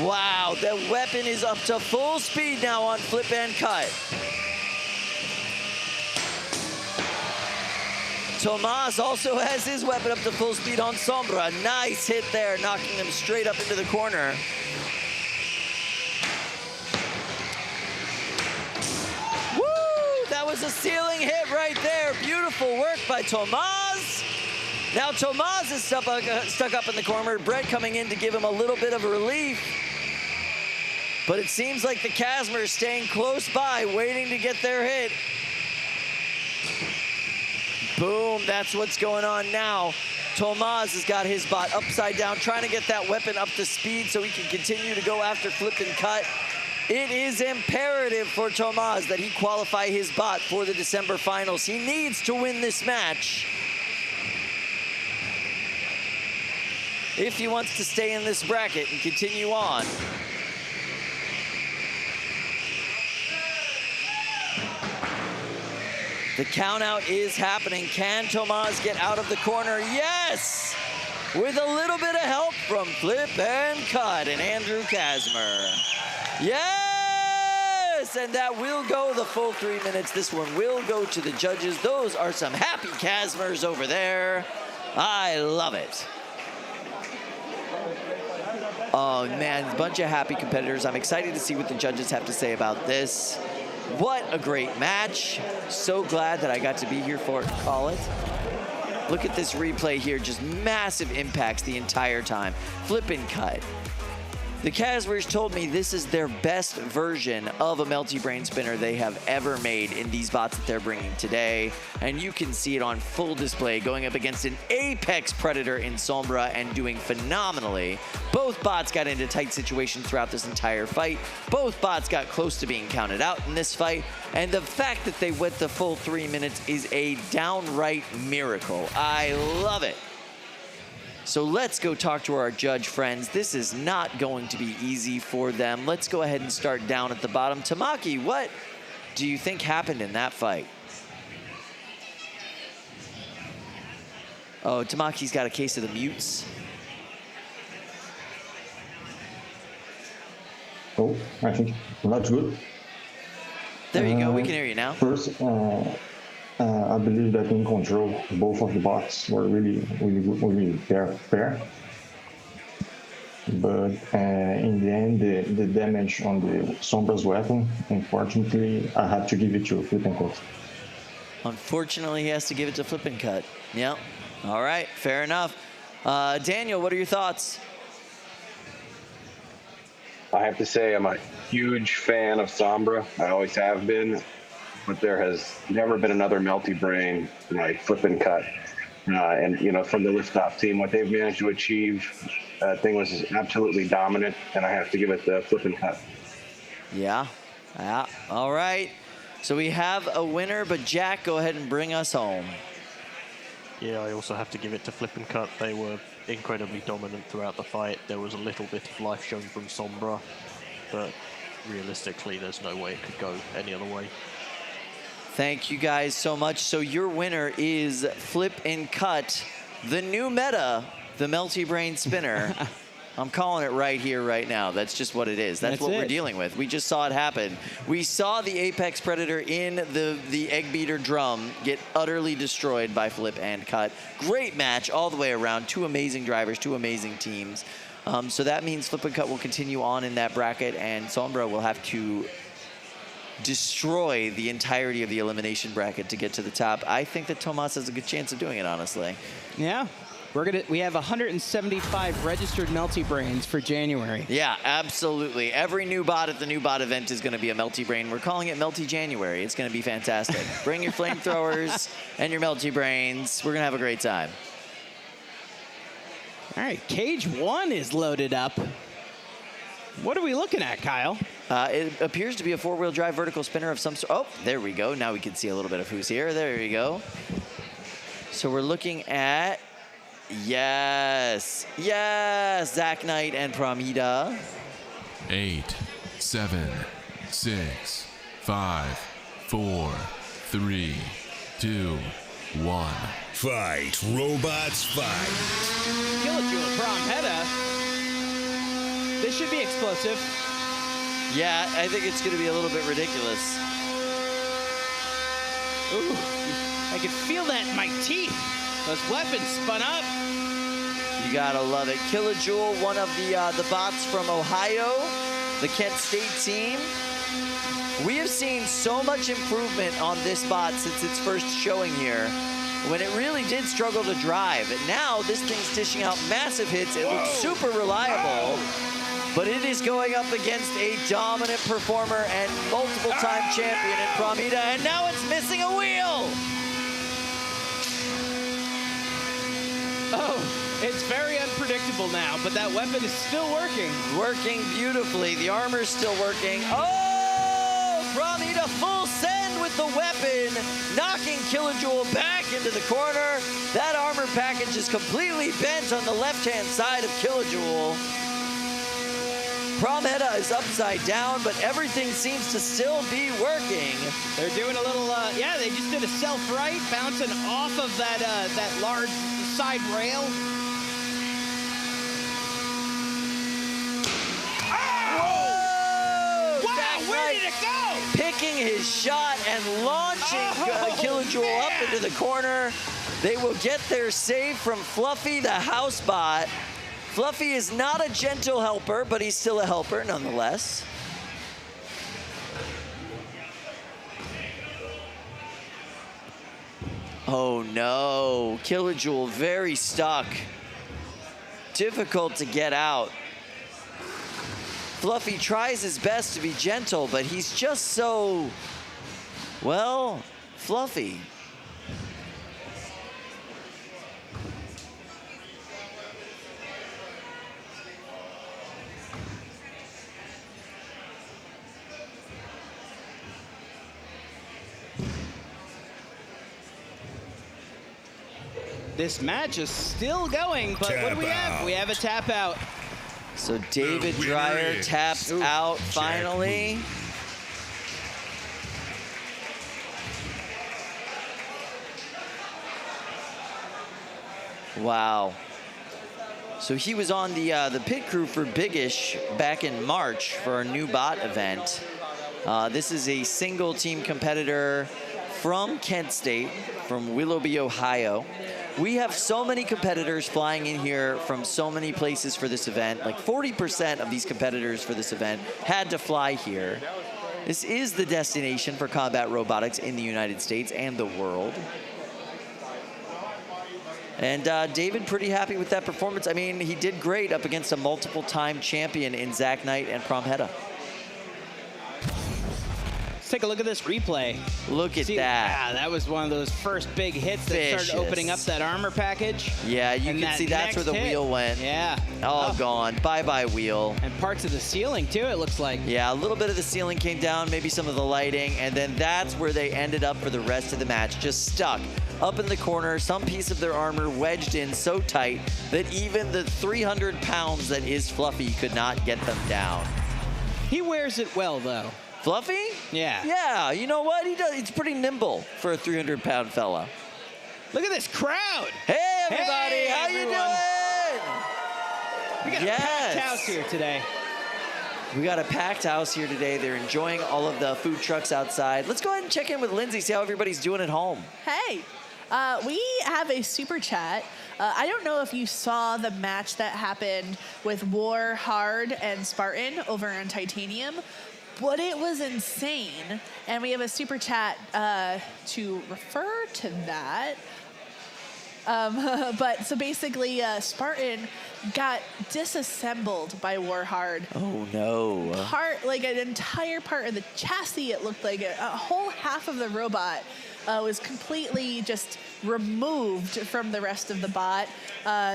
Wow, the weapon is up to full speed now on Flippin' Cut. Tomas also has his weapon up to full speed on Sombra. Nice hit there, knocking him straight up into the corner. Woo! That was a ceiling hit right there. Beautiful work by Tomas. Now Tomas is stuck up in the corner. Brett coming in to give him a little bit of relief. But it seems like the Kasmer is staying close by, waiting to get their hit. Boom, that's what's going on now. Tomas has got his bot upside down, trying to get that weapon up to speed so he can continue to go after flip and cut. It is imperative for Tomas that he qualify his bot for the December finals. He needs to win this match if he wants to stay in this bracket and continue on. The count out is happening. Can Tomas get out of the corner? Yes! With a little bit of help from Flip and Cut and Andrew Kazmer. Yes! And that will go the full 3 minutes. This one will go to the judges. Those are some happy Kazmers over there. I love it. Oh man, a bunch of happy competitors. I'm excited to see what the judges have to say about this. What a great match. So glad that I got to be here for it and call it. Look at this replay here, just massive impacts the entire time. Flip and cut. The Kazmers told me this is their best version of a Melty Brain spinner they have ever made in these bots that they're bringing today. And you can see it on full display going up against an apex predator in Sombra and doing phenomenally. Both bots got into tight situations throughout this entire fight. Both bots got close to being counted out in this fight. And the fact that they went the full 3 minutes is a downright miracle. I love it. So let's go talk to our judge friends. This is not going to be easy for them. Let's go ahead and start down at the bottom. Tamaki, what do you think happened in that fight? Oh, Tamaki's got a case of the mutes. Oh, I think that's good. There you go, we can hear you now. First, I believe that in control, both of the bots were really fair. But in the end, the damage on the Sombra's weapon, unfortunately, I had to give it to Flip and Cut. Unfortunately, he has to give it to Flip and Cut. Yep. All right, fair enough. Daniel, what are your thoughts? I have to say I'm a huge fan of Sombra. I always have been. But there has never been another Melty Brain like Flip and Cut. And, you know, from the Liftoff team, what they've managed to achieve, thing was absolutely dominant, and I have to give it the Flip and Cut. Yeah. All right. So we have a winner, but Jack, go ahead and bring us home. Yeah, I also have to give it to Flip and Cut. They were incredibly dominant throughout the fight. There was a little bit of life shown from Sombra, but realistically, there's no way it could go any other way. Thank you guys so much. So your winner is Flip and Cut, the new meta, the Melty Brain spinner. I'm calling it right here, right now. That's just what it is. That's what we're dealing with. We just saw it happen. We saw the Apex Predator in the Egg Beater drum get utterly destroyed by Flip and Cut. Great match all the way around. Two amazing drivers, two amazing teams. So that means Flip and Cut will continue on in that bracket, and Sombra will have to destroy the entirety of the elimination bracket to get to the top. I think that Tomas has a good chance of doing it, honestly. Yeah. We have 175 registered Melty Brains for January. Yeah, absolutely. Every new bot at the new bot event is going to be a Melty Brain. We're calling it Melty January. It's going to be fantastic. Bring your flamethrowers and your Melty Brains. We're going to have a great time. All right, cage 1 is loaded up. What are we looking at, Kyle? It appears to be a four-wheel drive vertical spinner of some sort. Oh, there we go. Now we can see a little bit of who's here. There you go. So we're looking at, yes, Zach Knight and Pramida. 8, 7, 6, 5, 4, 3, 2, 1. Fight, robots, fight. Kilojoule Pramida. This should be explosive. Yeah, I think it's going to be a little bit ridiculous. Ooh, I can feel that in my teeth. Those weapons spun up. You gotta love it. Kilojoule, one of the bots from Ohio, the Kent State team. We have seen so much improvement on this bot since its first showing here, when it really did struggle to drive. And now this thing's dishing out massive hits. It looks super reliable. But it is going up against a dominant performer and multiple-time champion in Pramida, and now it's missing a wheel! Oh, it's very unpredictable now, but that weapon is still working. Working beautifully. The armor's still working. Oh! Pramita full send with the weapon, knocking Killajool back into the corner. That armor package is completely bent on the left-hand side of Killajool. Pramita is upside down, but everything seems to still be working. They're doing a little, yeah, they just did a self-right, bouncing off of that that large side rail. Whoa! Wow, where did it go? Picking his shot and launching Killajool up into the corner. They will get their save from Fluffy, the house bot. Fluffy is not a gentle helper, but he's still a helper nonetheless. Oh no, Killajool very stuck. Difficult to get out. Fluffy tries his best to be gentle, but he's just so, well, fluffy. This match is still going, but what do we have? We have a tap out. So David Dreyer taps out finally. Wow. So he was on the pit crew for Biggish back in March for our new bot event. This is a single team competitor from Kent State, from Willoughby, Ohio. We have so many competitors flying in here from so many places for this event. Like 40% of these competitors for this event had to fly here. This is the destination for combat robotics in the United States and the world. And David pretty happy with that performance. I mean, he did great up against a multiple-time champion in Zach Knight and Pramheta. Let's take a look at this replay. Look at that. Yeah, that was one of those first big hits that started opening up that armor package. Yeah, you can see that's where the wheel went. Yeah. All gone. Bye-bye wheel. And parts of the ceiling, too, it looks like. Yeah, a little bit of the ceiling came down, maybe some of the lighting, and then that's where they ended up for the rest of the match, just stuck up in the corner, some piece of their armor wedged in so tight that even the 300 pounds that is Fluffy could not get them down. He wears it well, though. Fluffy? Yeah. Yeah, you know what? He does. He's pretty nimble for a 300-pound fella. Look at this crowd. Hey, everybody. Hey, how everyone. You doing? We got a packed house here today. We got a packed house here today. They're enjoying all of the food trucks outside. Let's go ahead and check in with Lindsay, see how everybody's doing at home. Hey. We have a super chat. I don't know if you saw the match that happened with War Hard and Spartan over on Titanium, but it was insane. And we have a super chat to refer to that. But so basically, Spartan got disassembled by War Hard. Oh no! Like an entire part of the chassis. It looked like a whole half of the robot was completely just removed from the rest of the bot.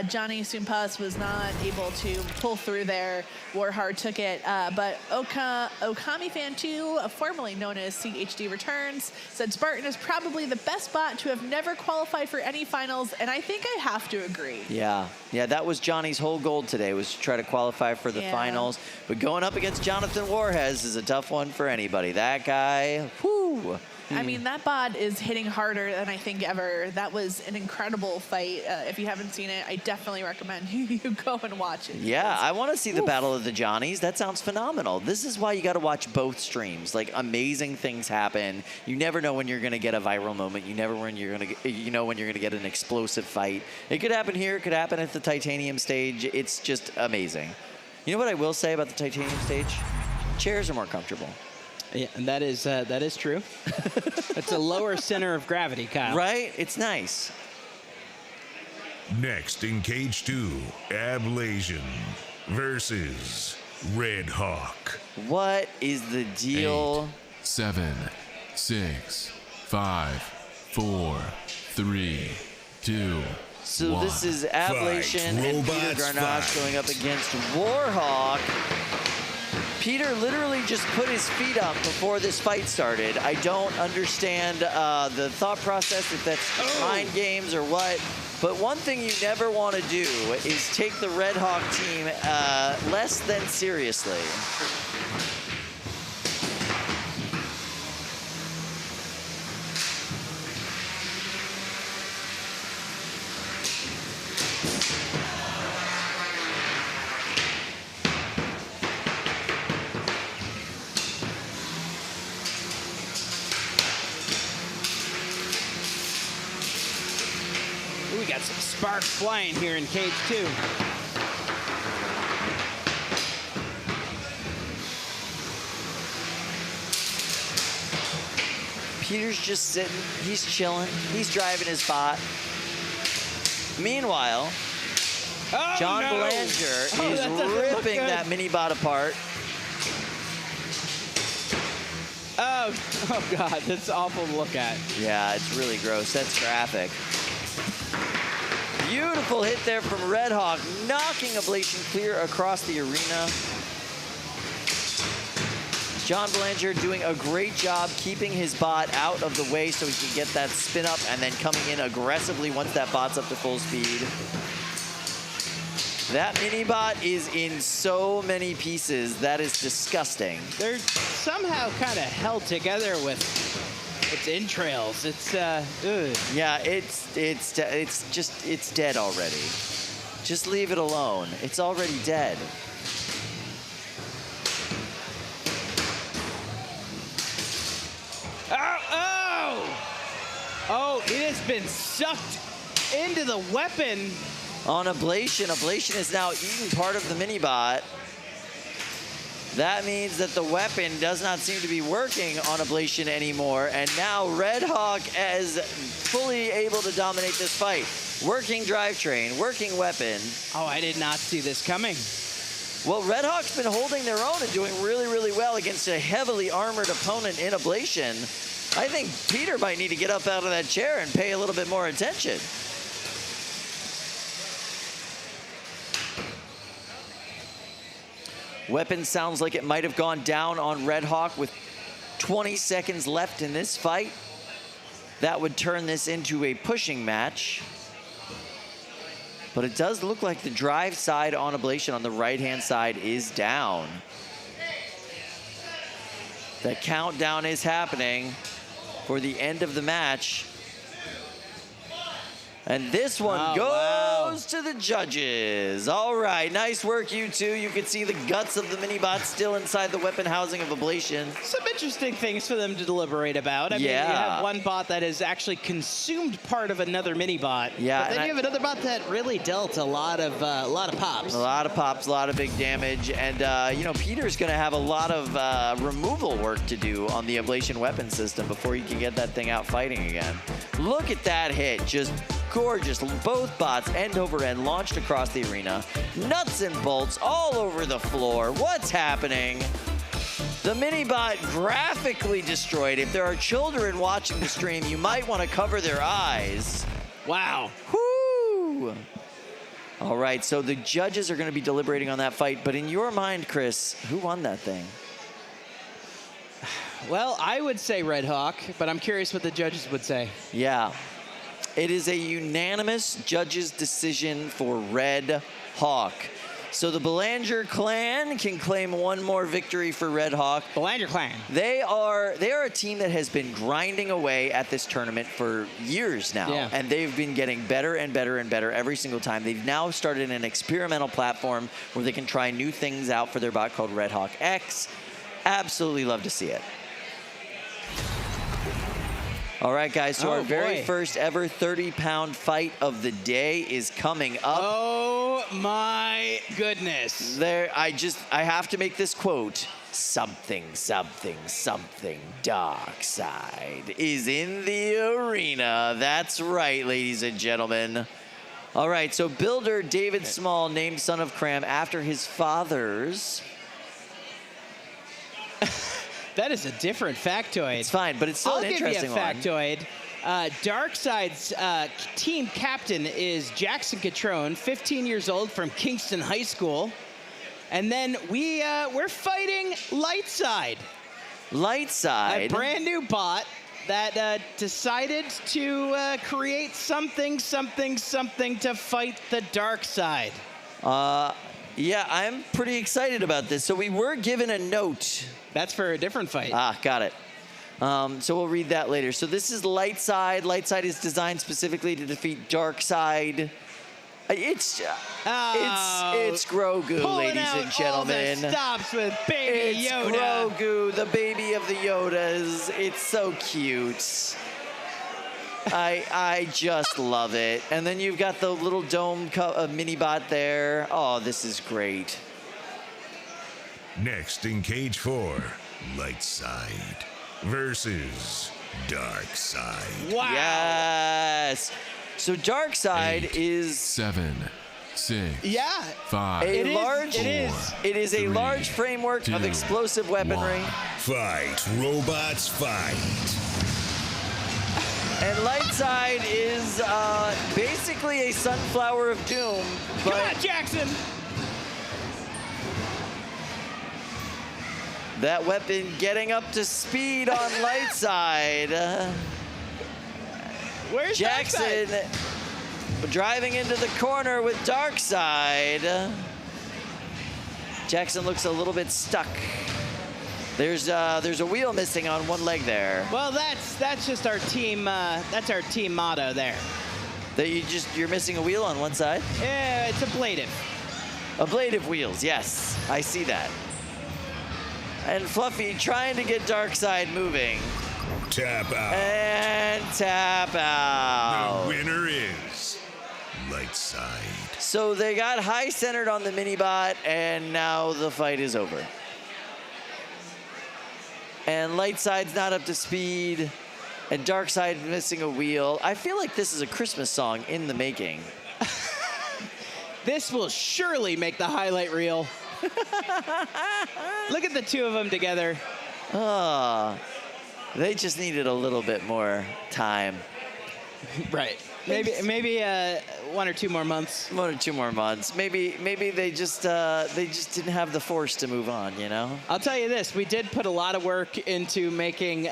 Johnny Sumpas was not able to pull through there. Warhard took it, but Okami Fan 2, formerly known as CHD Returns, said Spartan is probably the best bot to have never qualified for any finals, and I think I have to agree. Yeah, that was Johnny's whole goal today, was to try to qualify for the finals. But going up against Jonathan Warhes is a tough one for anybody. That guy, whoo. I mean, that bot is hitting harder than I think ever. That was an incredible fight. If you haven't seen it, I definitely recommend you go and watch it. Yeah, I want to see the Battle of the Johnnies. That sounds phenomenal. This is why you got to watch both streams. Like, amazing things happen. You never know when you're going to get a viral moment. You never know when you're going to get an explosive fight. It could happen here. It could happen at the Titanium stage. It's just amazing. You know what I will say about the Titanium stage? Chairs are more comfortable. Yeah, and that is true. It's a lower center of gravity, Kyle. Right? It's nice. Next in Cage 2, Ablation versus Red Hawk. What is the deal? 8, 7, 6, 5, 4, 3, 2, So this is Ablation and Peter Garnache going up against Warhawk. Peter literally just put his feet up before this fight started. I don't understand the thought process, if that's mind games or what. But one thing you never want to do is take the Red Hawk team less than seriously. We got some sparks flying here in cage 2. Peter's just sitting, he's chilling, he's driving his bot. Meanwhile, John Belanger is ripping that mini bot apart. Oh God, that's awful to look at. Yeah, it's really gross. That's graphic. Beautiful hit there from Red Hawk, knocking Ablation clear across the arena. John Belanger doing a great job keeping his bot out of the way so he can get that spin up and then coming in aggressively once that bot's up to full speed. That mini bot is in so many pieces. That is disgusting. They're somehow kind of held together with its entrails. It's ugh. Yeah, it's dead already. Just leave it alone. It's already dead. Oh, it has been sucked into the weapon. On Ablation, Ablation is now eating part of the mini bot. That means that the weapon does not seem to be working on Ablation anymore, and now Red Hawk is fully able to dominate this fight. Working drivetrain, working weapon. Oh, I did not see this coming. Well, Red Hawk's been holding their own and doing really, really well against a heavily armored opponent in Ablation. I think Peter might need to get up out of that chair and pay a little bit more attention. Weapon sounds like it might have gone down on Red Hawk with 20 seconds left in this fight. That would turn this into a pushing match. But it does look like the drive side on Ablation on the right-hand side is down. The countdown is happening for the end of the match. And this one goes to the judges. All right, nice work, you two. You can see the guts of the mini-bot still inside the weapon housing of Ablation. Some interesting things for them to deliberate about. I mean, you have one bot that has actually consumed part of another mini-bot. Yeah, but then you have another bot that really dealt a lot of pops. A lot of pops, a lot of big damage. And, you know, Peter's going to have a lot of removal work to do on the Ablation weapon system before he can get that thing out fighting again. Look at that hit. Just gorgeous. Both bots end over end launched across the arena. Nuts and bolts all over the floor. What's happening? The mini-bot graphically destroyed. If there are children watching the stream, you might want to cover their eyes. Wow. Whoo! All right, so the judges are going to be deliberating on that fight. But in your mind, Chris, who won that thing? Well, I would say Red Hawk, but I'm curious what the judges would say. Yeah. It is a unanimous judges' decision for Red Hawk. So the Belanger clan can claim one more victory for Red Hawk. Belanger clan. They are a team that has been grinding away at this tournament for years now. Yeah. And they've been getting better and better and better every single time. They've now started an experimental platform where they can try new things out for their bot called Red Hawk X. Absolutely love to see it. All right, guys, so our very first ever 30-pound fight of the day is coming up. Oh, my goodness. I have to make this quote. Something, something, something dark side is in the arena. That's right, ladies and gentlemen. All right, so builder David Small named Son of Cram after his father's... That is a different factoid. It's fine, but it's still an interesting one. I'll give you a factoid. Darkside's team captain is Jackson Catrone, 15 years old from Kingston High School. And then we're fighting Lightside. Lightside? A brand new bot that decided to create something to fight the dark side. Yeah, I'm pretty excited about this. So we were given a note. That's for a different fight. Ah, got it. So we'll read that later. So this is Lightside. Lightside is designed specifically to defeat Darkside. It's Grogu, ladies and gentlemen. All the stops with baby Yoda. It's Grogu, the baby of the Yodas. It's so cute. I just love it. And then you've got the little dome mini bot there. Oh, this is great. Next in Cage 4, Lightside versus Darkside. Wow. Yes. So Darkside is 7, 6. Yeah. 5. It is a large framework of explosive weaponry. Fight, robots, fight. And Lightside is basically a sunflower of doom. But come on, Jackson. That weapon getting up to speed on Lightside. Where's Jackson driving into the corner with Darkside. Jackson looks a little bit stuck. There's a wheel missing on one leg there. Well, that's just our team. That's our team motto there. That you're missing a wheel on one side. Yeah, it's ablative. Ablative wheels, yes, I see that. And Fluffy trying to get Darkside moving. Tap out. And tap out. The winner is Lightside. So they got high centered on the mini bot, and now the fight is over. And Lightside's not up to speed, and Darkside missing a wheel. I feel like this is a Christmas song in the making. This will surely make the highlight reel. Look at the two of them together. They just needed a little bit more time. Right. Maybe 1 or 2 more months. 1 or 2 more months. Maybe they just didn't have the force to move on, you know? I'll tell you this, we did put a lot of work into making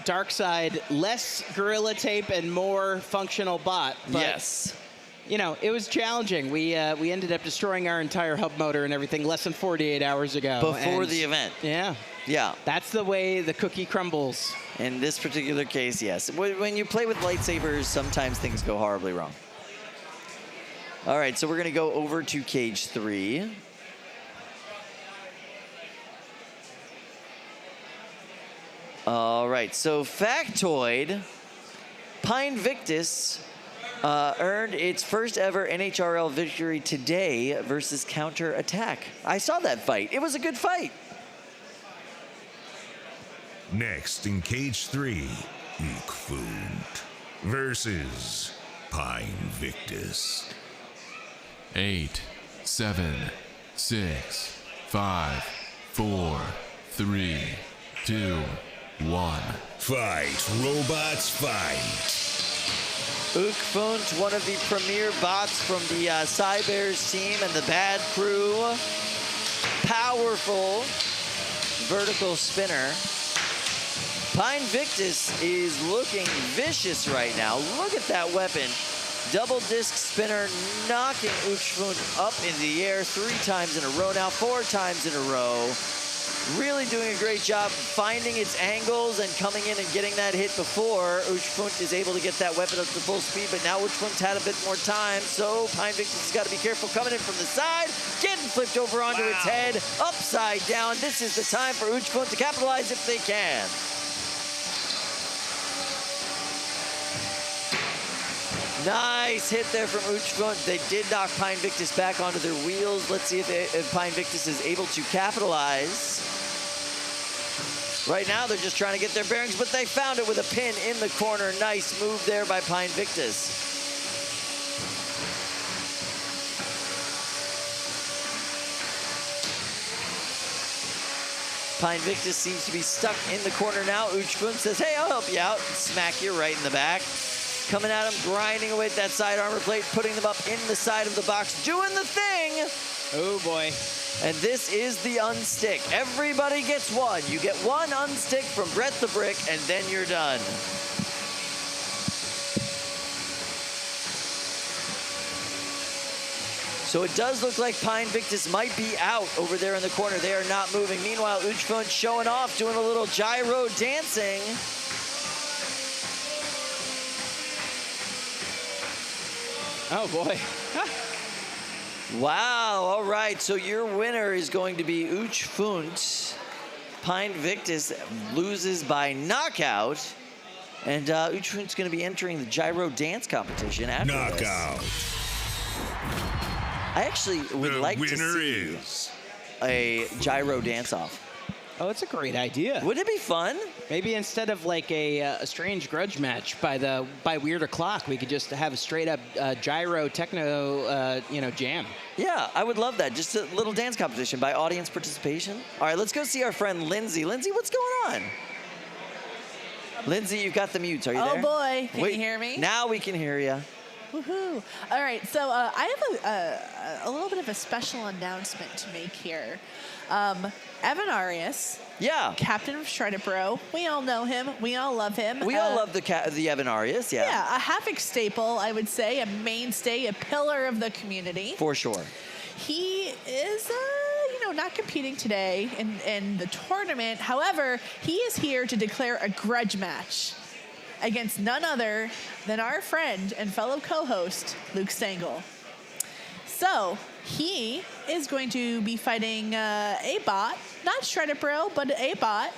Darkside less Gorilla Tape and more functional bot. But, yes. You know, it was challenging. We ended up destroying our entire hub motor and everything less than 48 hours ago. Before the event. Yeah. Yeah. That's the way the cookie crumbles. In this particular case, yes. When you play with lightsabers, sometimes things go horribly wrong. All right, so we're going to go over to Cage 3. All right, so Factoid, Pine Victus earned its first ever NHRL victory today versus Counter Attack. I saw that fight. It was a good fight. Next in Cage 3, Uch Funt versus Pine Victus. 8, 7, 6, 5, 4, 3, 2, 1. Fight, robots, fight. Uch Funt, one of the premier bots from the Saber's team and the Bad Crew. Powerful vertical spinner. Pine Victus is looking vicious right now. Look at that weapon. Double disc spinner knocking Uch Funt up in the air 3 times in a row now, 4 times in a row. Really doing a great job finding its angles and coming in and getting that hit before Uch Funt is able to get that weapon up to full speed, but now Uch Funt's had a bit more time, so Pine Victus has got to be careful coming in from the side, getting flipped over onto its head, upside down. This is the time for Uch Funt to capitalize if they can. Nice hit there from Uch Funt. They did knock Pine Victus back onto their wheels. Let's see if Pine Victus is able to capitalize. Right now, they're just trying to get their bearings, but they found it with a pin in the corner. Nice move there by Pine Victus. Pine Victus seems to be stuck in the corner now. Uch Funt says, hey, I'll help you out. Smack you right in the back. Coming at him, grinding away at that side armor plate, putting them up in the side of the box, doing the thing. Oh, boy. And this is the unstick. Everybody gets one. You get one unstick from Brett the Brick, and then you're done. So it does look like Pine Victus might be out over there in the corner. They are not moving. Meanwhile, Uch Funt showing off, doing a little gyro dancing. Oh, boy. Wow, all right. So your winner is going to be Uch Funt. Pine Victus loses by knockout. And Uch Funt's going to be entering the gyro dance competition after Knockout. This. I actually would like to see a gyro dance-off. Oh, it's a great idea. Wouldn't it be fun? Maybe instead of like a strange grudge match by Weird O'Clock, we could just have a straight-up gyro techno, jam. Yeah, I would love that. Just a little dance competition by audience participation. All right, let's go see our friend Lindsay. Lindsay, what's going on? Lindsay, you've got the mutes. Are you there? Oh, boy. Can Wait, you hear me? Now we can hear you. Woohoo. All right, so I have a little bit of a special announcement to make here. Evan Arias. Yeah. Captain of Shredded Bro. We all know him. We all love him. We all love the Evan Arias, yeah. Yeah, a Havoc staple, I would say, a mainstay, a pillar of the community. For sure. He is, not competing today in the tournament. However, he is here to declare a grudge match against none other than our friend and fellow co-host, Luke Stengel. So he is going to be fighting a bot, not Shredded Bro, but a bot.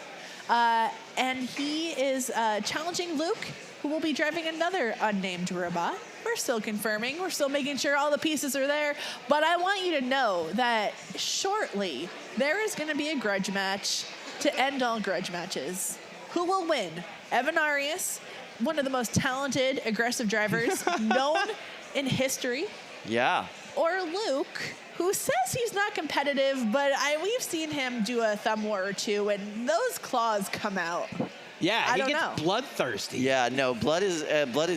And he is challenging Luke, who will be driving another unnamed robot. We're still confirming. We're still making sure all the pieces are there. But I want you to know that shortly there is going to be a grudge match to end all grudge matches. Who will win? Evan Arias, one of the most talented, aggressive drivers known in history. Yeah. Or Luke, who says he's not competitive, but we've seen him do a thumb war or two, and those claws come out. Yeah, he gets bloodthirsty. Yeah, no, blood is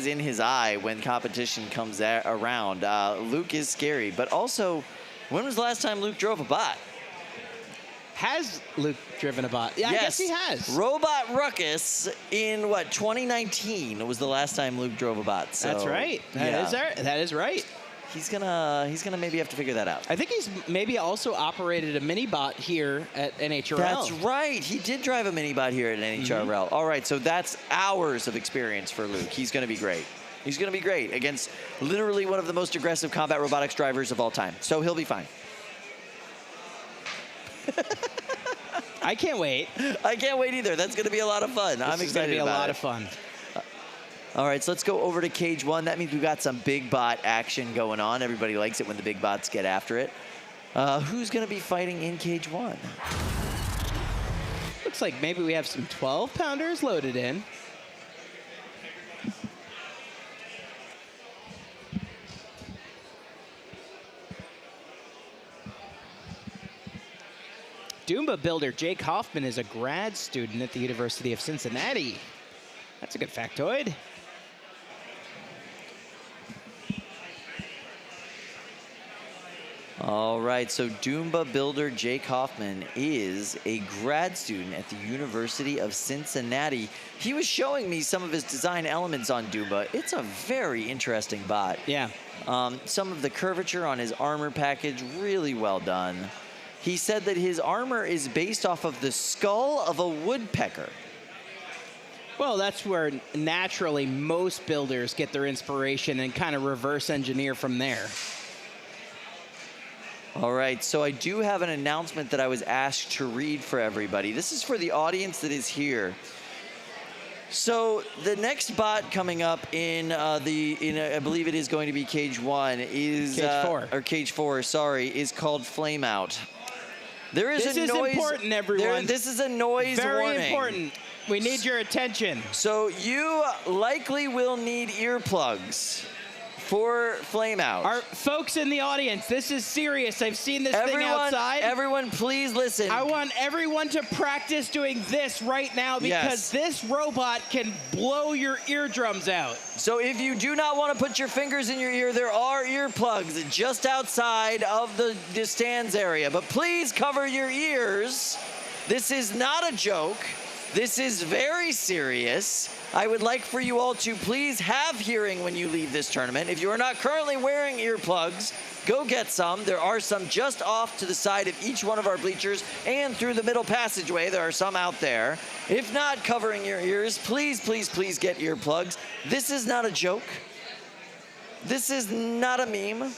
in his eye when competition comes around. Luke is scary, but also, when was the last time Luke drove a bot? Has Luke driven a bot? Yeah, yes. I guess he has. Robot Ruckus in 2019 was the last time Luke drove a bot. So, that's right. That is right. He's gonna maybe have to figure that out. I think he's maybe also operated a mini bot here at NHRL. That's right. He did drive a mini bot here at NHRL. Mm-hmm. All right, so that's hours of experience for Luke. He's gonna be great. He's gonna be great against literally one of the most aggressive combat robotics drivers of all time. So he'll be fine. I can't wait. I can't wait either. That's going to be a lot of fun. I'm excited about it. It's going to be a lot of fun. All right, so let's go over to Cage 1. That means we've got some big bot action going on. Everybody likes it when the big bots get after it. Who's going to be fighting in Cage 1? Looks like maybe we have some 12-pounders loaded in. Doomba builder Jake Hoffman is a grad student at the University of Cincinnati. That's a good factoid. All right, so Doomba builder Jake Hoffman is a grad student at the University of Cincinnati. He was showing me some of his design elements on Doomba. It's a very interesting bot. Yeah. Some of the curvature on his armor package, really well done. He said that his armor is based off of the skull of a woodpecker. Well, that's where naturally most builders get their inspiration and kind of reverse engineer from there. All right, so I do have an announcement that I was asked to read for everybody. This is for the audience that is here. So the next bot coming up in I believe it is going to be Cage 1 is Cage 4. Or Cage 4, sorry, is called Flame Out. There is this a noise. This is important, everyone. This is a noise Very warning. important. We need your attention. So you likely will need earplugs for Flame Out. Our folks in the audience, this is serious. I've seen this thing outside. Everyone, please listen. I want everyone to practice doing this right now because this robot can blow your eardrums out. So if you do not want to put your fingers in your ear, there are earplugs just outside of the stands area. But please cover your ears. This is not a joke. This is very serious. I would like for you all to please have hearing when you leave this tournament. If you are not currently wearing earplugs, go get some. There are some just off to the side of each one of our bleachers and through the middle passageway. There are some out there. If not covering your ears, please, please, please get earplugs. This is not a joke. This is not a meme.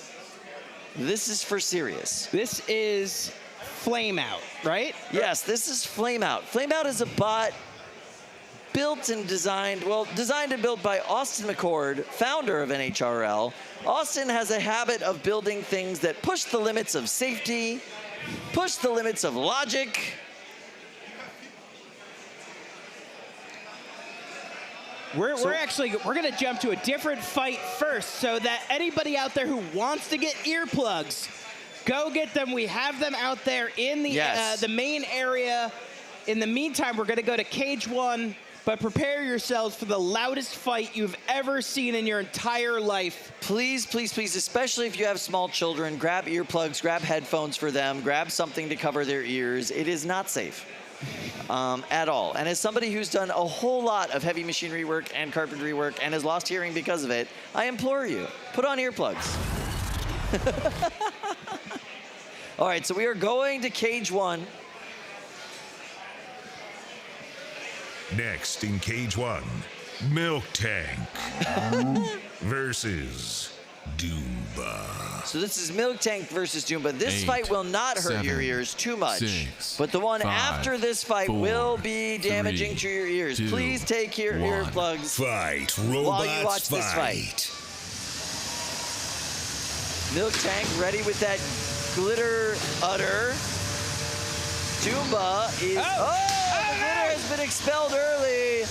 This is for serious. This is Flame Out, right? Yes, this is Flame Out. Flame Out is a bot built and designed, well, designed and built by Austin McCord, founder of NHRL. Austin has a habit of building things that push the limits of safety, push the limits of logic. We're going to jump to a different fight first so that anybody out there who wants to get earplugs, go get them. We have them out there in the main area. In the meantime, we're going to go to Cage 1, but prepare yourselves for the loudest fight you've ever seen in your entire life. Please, please, please, especially if you have small children, grab earplugs, grab headphones for them, grab something to cover their ears. It is not safe at all. And as somebody who's done a whole lot of heavy machinery work and carpentry work and has lost hearing because of it, I implore you, put on earplugs. All right, so we are going to Cage 1. Next in Cage 1, Milk Tank versus Doomba. So this is Milk Tank versus Doomba. This fight will not hurt your ears too much. But the one after this fight will be damaging to your ears. Please take your earplugs while you watch this fight. Milk Tank ready with that glitter udder. Doomba is... the glitter has been expelled early.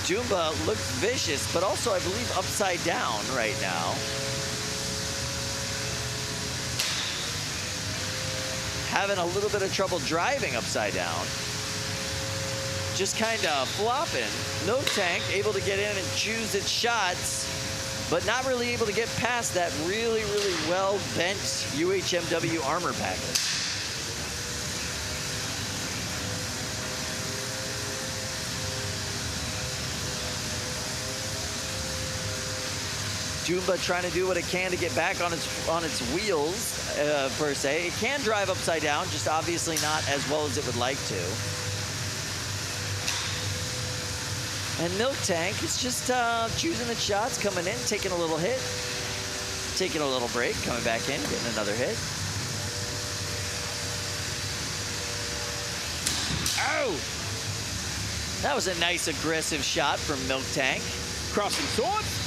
Doomba looks vicious, but also, I believe, upside down right now. Having a little bit of trouble driving upside down. Just kind of flopping. Milk Tank able to get in and choose its shots, but not really able to get past that really, really well-bent UHMW armor package. Doomba trying to do what it can to get back on its wheels, per se. It can drive upside down, just obviously not as well as it would like to. And Milk Tank is just choosing its shots, coming in, taking a little hit, taking a little break, coming back in, getting another hit. Oh! That was a nice aggressive shot from Milk Tank. Crossing swords.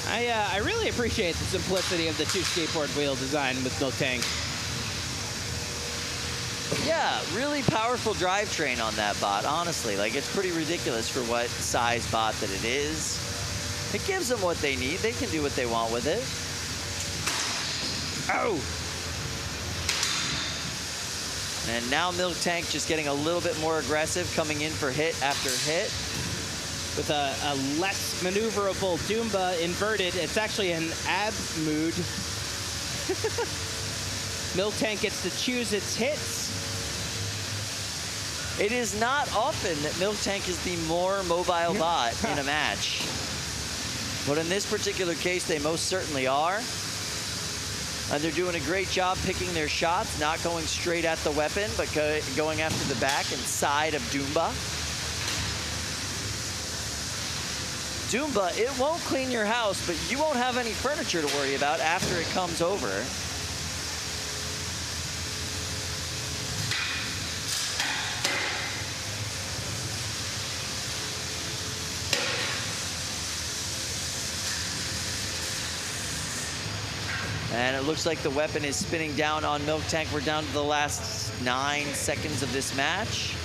I really appreciate the simplicity of the two skateboard wheel design with Milk Tank. Yeah, really powerful drivetrain on that bot, honestly. Like, it's pretty ridiculous for what size bot that it is. It gives them what they need. They can do what they want with it. Oh! And now Milk Tank just getting a little bit more aggressive, coming in for hit after hit. With a less maneuverable Doomba inverted. It's actually an ab mood. Milk Tank gets to choose its hits. It is not often that Milk Tank is the more mobile bot in a match. But in this particular case, they most certainly are. And they're doing a great job picking their shots, not going straight at the weapon, but going after the back and side of Doomba. Doomba, it won't clean your house, but you won't have any furniture to worry about after it comes over. And it looks like the weapon is spinning down on Milk Tank. We're down to the last 9 seconds of this match.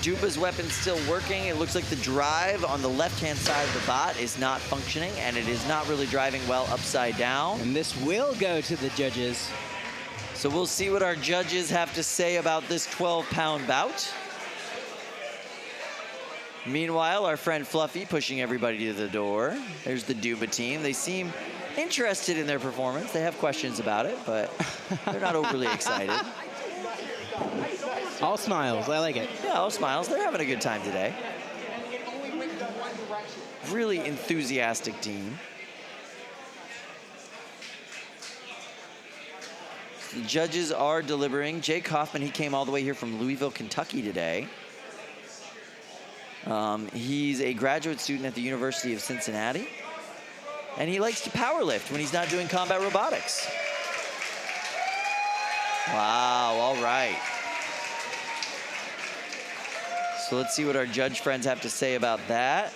Dupa's weapon's still working. It looks like the drive on the left-hand side of the bot is not functioning, and it is not really driving well upside down. And this will go to the judges. So we'll see what our judges have to say about this 12-pound bout. Meanwhile, our friend Fluffy pushing everybody to the door. There's the Dupa team. They seem interested in their performance. They have questions about it, but they're not overly excited. All smiles. I like it. Yeah, all smiles. They're having a good time today. Really enthusiastic team. The judges are deliberating. Jake Hoffman, he came all the way here from Louisville, Kentucky today. He's a graduate student at the University of Cincinnati. And he likes to power lift when he's not doing combat robotics. Wow, all right. So let's see what our judge friends have to say about that.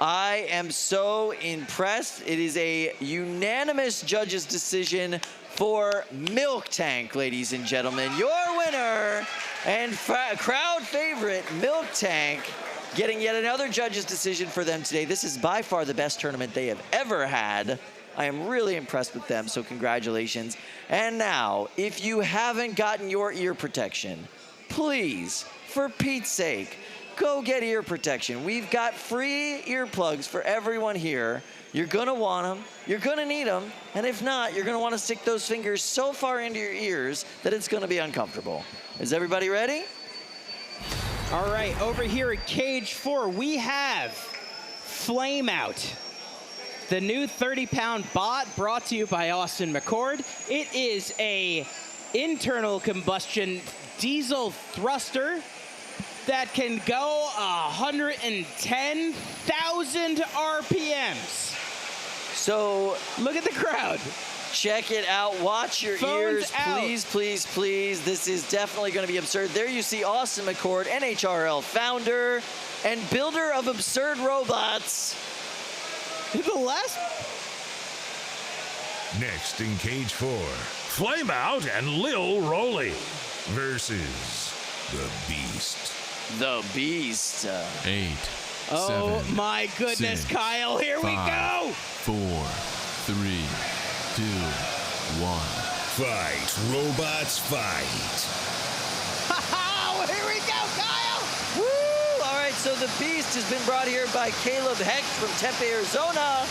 I am so impressed. It is a unanimous judge's decision for Milk Tank, ladies and gentlemen. Your winner and crowd favorite, Milk Tank, getting yet another judge's decision for them today. This is by far the best tournament they have ever had. I am really impressed with them, so congratulations. And now, if you haven't gotten your ear protection, please, for Pete's sake, go get ear protection. We've got free earplugs for everyone here. You're gonna want them, you're gonna need them, and if not, you're gonna wanna stick those fingers so far into your ears that it's gonna be uncomfortable. Is everybody ready? All right, over here at Cage 4, we have Flame Out, the new 30-pound bot brought to you by Austin McCord. It is a internal combustion diesel thruster that can go 110,000 RPMs. So look at the crowd. Check it out. Watch your Phones ears, out. please, please, please. This is definitely going to be absurd. There you see Austin McCord, NHRL founder and builder of absurd robots. The last. Next in Cage 4, Flame Out and Lil Rolly versus the Beast. The Beast. 8. Oh 7, my goodness, 6, Kyle, here 5, we go! 4, 3, 2, 1. Fight, robots, fight. Oh, here we go, Kyle! Woo! All right, so the Beast has been brought here by Caleb Hecht from Tempe, Arizona.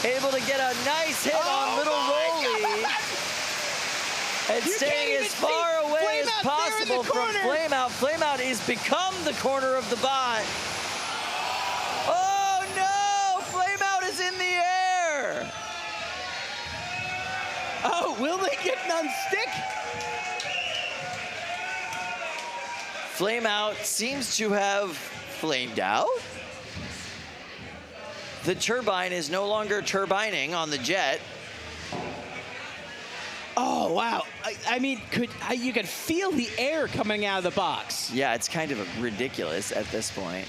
Able to get a nice hit on Little Rolly. And staying as far away as possible from Flame Out. Flame Out has become the corner of the bot. Oh no! Flame Out is in the air! Oh, will they get an unstick? Flame Out seems to have flamed out. The turbine is no longer turbining on the jet. Oh, wow. I mean, you could feel the air coming out of the box. Yeah, it's kind of ridiculous at this point.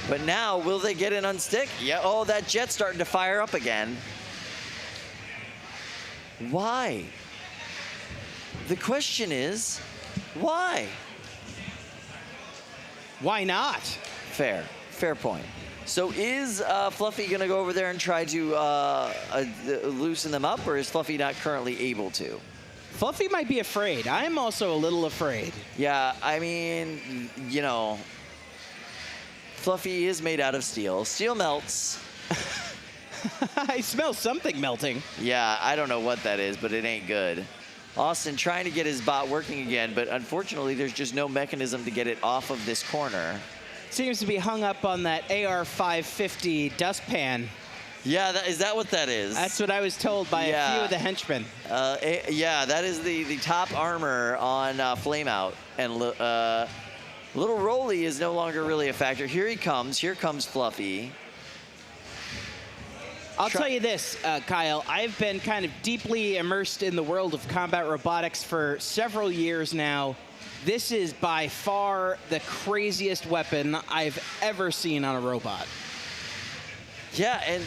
But now, will they get an unstick? Yeah, oh, that jet's starting to fire up again. Why? The question is, why? Why not? Fair point. So is Fluffy gonna go over there and try to loosen them up, or is Fluffy not currently able to? Fluffy might be afraid. I'm also a little afraid. Yeah, I mean, you know, Fluffy is made out of steel. Steel melts. I smell something melting. Yeah, I don't know what that is, but it ain't good. Austin trying to get his bot working again, but unfortunately there's just no mechanism to get it off of this corner. Seems to be hung up on that AR-550 dustpan. Yeah, is that what that is? That's what I was told by a few of the henchmen. Yeah, that is the top armor on Flameout. And Little Rolly is no longer really a factor. Here he comes. Here comes Fluffy. I'll tell you this, Kyle. I've been kind of deeply immersed in the world of combat robotics for several years now. This is by far the craziest weapon I've ever seen on a robot. Yeah, and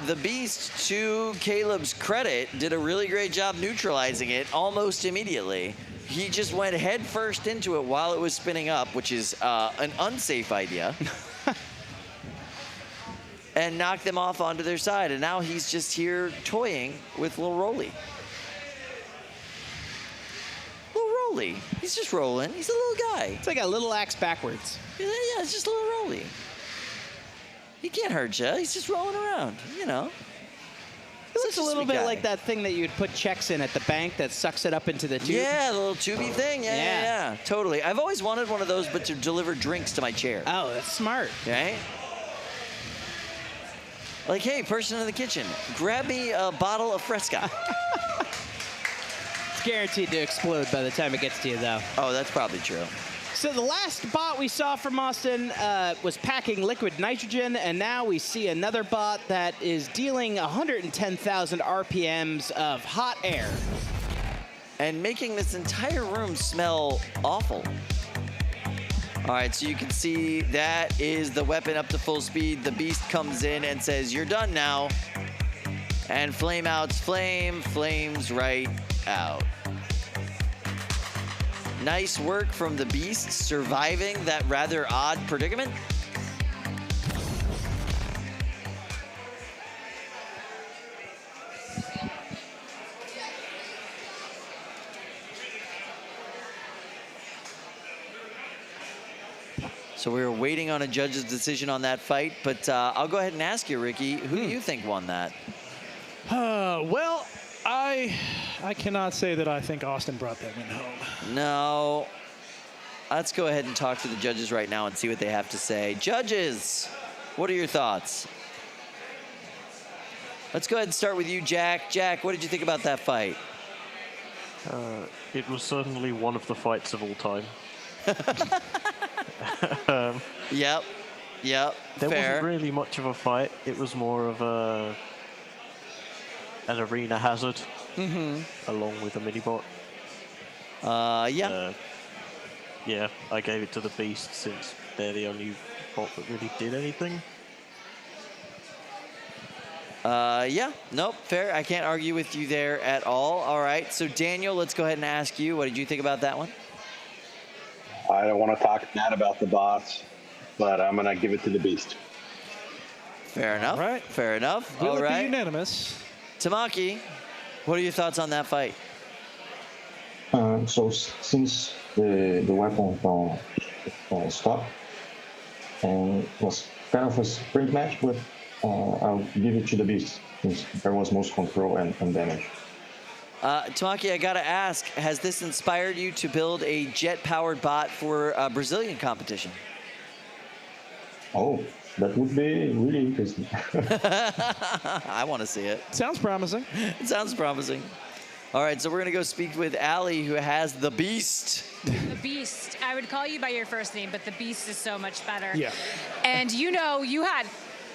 the Beast, to Caleb's credit, did a really great job neutralizing it almost immediately. He just went head first into it while it was spinning up, which is an unsafe idea. And knocked them off onto their side. And now he's just here toying with Lil Rolly. Lil Rolly. He's just rolling. He's a little guy. It's like a little axe backwards. Yeah, it's just Lil Rolly. He can't hurt you. He's just rolling around, you know. It looks a little bit like that thing that you would put checks in at the bank that sucks it up into the tube. Yeah, the little tubey thing. Yeah, totally. I've always wanted one of those, but to deliver drinks to my chair. Oh, that's smart. Okay. Like, hey, person in the kitchen, grab me a bottle of Fresca. It's guaranteed to explode by the time it gets to you, though. Oh, that's probably true. So the last bot we saw from Austin was packing liquid nitrogen, and now we see another bot that is dealing 110,000 RPMs of hot air. And making this entire room smell awful. All right, so you can see that is the weapon up to full speed. The Beast comes in and says, "You're done now." And flame out's flame, flames right out. Nice work from the Beast surviving that rather odd predicament. So we were waiting on a judge's decision on that fight, but I'll go ahead and ask you, Ricky, who do you think won that? Well, I cannot say that I think Austin brought that win home. No. Let's go ahead and talk to the judges right now and see what they have to say. Judges, what are your thoughts? Let's go ahead and start with you, Jack. Jack, what did you think about that fight? It was certainly one of the fights of all time. Yep. There fair. wasn't really much of a fight. It was more of an arena hazard, along with a mini bot. Yeah. Yeah, I gave it to the Beast since they're the only bot that really did anything. Yeah, nope, fair. I can't argue with you there at all. All right, so Daniel, let's go ahead and ask you, what did you think about that one? I don't want to talk bad about the bots, but I'm going to give it to the Beast. Fair enough. All right. Fair enough. Will all it right. be unanimous? Tamaki, what are your thoughts on that fight? So since the weapon stopped and was kind of a sprint match, but I'll give it to the Beast since there was most control and damage. Tamaki, I gotta ask, has this inspired you to build a jet-powered bot for a Brazilian competition? Oh, that would be really interesting. I want to see it. Sounds promising. It sounds promising. All right, so we're gonna go speak with Allie, who has the Beast. The Beast. I would call you by your first name, but the Beast is so much better. Yeah. And you know, you had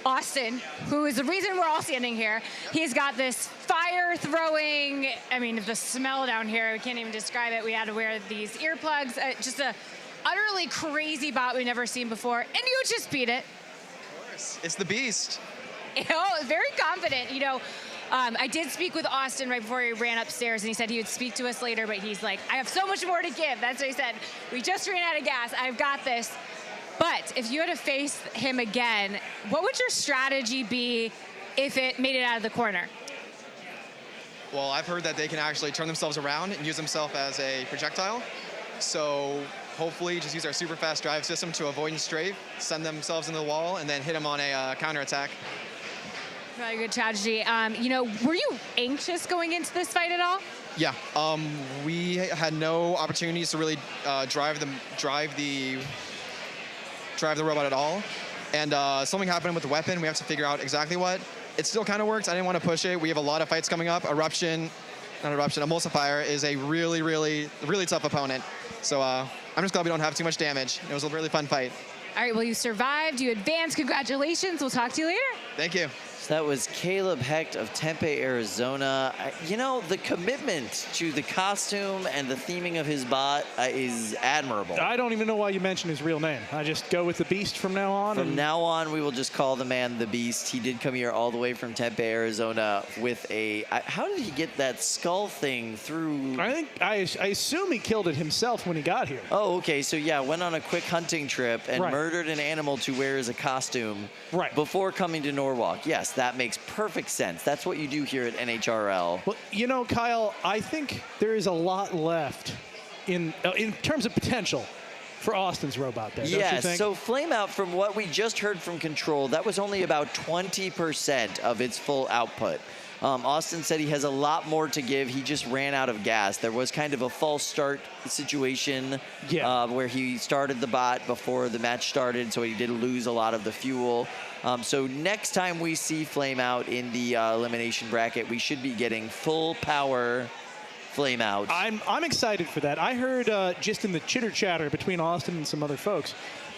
Austin, who is the reason we're all standing here. He's got this fire-throwing, I mean, the smell down here, we can't even describe it. We had to wear these earplugs. Just a utterly crazy bot we've never seen before. And you just beat it. Of course. It's the Beast. Oh, very confident. You know, I did speak with Austin right before he ran upstairs, and he said he would speak to us later, but he's like, I have so much more to give. That's what he said. We just ran out of gas. I've got this. But if you had to face him again, what would your strategy be if it made it out of the corner? Well, I've heard that they can actually turn themselves around and use themselves as a projectile. So hopefully just use our super fast drive system to avoid and strafe, send themselves into the wall, and then hit them on a counterattack. Really good strategy. You know, were you anxious going into this fight at all? Yeah, we had no opportunities to really drive the robot at all. And something happened with the weapon. We have to figure out exactly what. It still kind of works. I didn't want to push it. We have a lot of fights coming up. Emulsifier is a really, really, really tough opponent. So I'm just glad we don't have too much damage. It was a really fun fight. All right, well, you survived. You advanced. Congratulations. We'll talk to you later. Thank you. So that was Caleb Hecht of Tempe, Arizona. You know, the commitment to the costume and the theming of his bot is admirable. I don't even know why you mentioned his real name. I just go with the Beast from now on. From now on, we will just call the man the Beast. He did come here all the way from Tempe, Arizona with a... How did he get that skull thing through? I assume he killed it himself when he got here. Oh, okay. So, yeah, went on a quick hunting trip and murdered an animal to wear as a costume before coming to Norwalk. Yes, that makes perfect sense. That's what you do here at NHRL. Well, you know, Kyle, I think there is a lot left in terms of potential for Austin's robot there, don't you think? So Flameout, from what we just heard from Control, that was only about 20% of its full output. Austin said he has a lot more to give. He just ran out of gas. There was kind of a false start situation where he started the bot before the match started, so he did lose a lot of the fuel. So next time we see Flameout in the elimination bracket, we should be getting full power Flameout. I'm excited for that. I heard just in the chitter chatter between Austin and some other folks,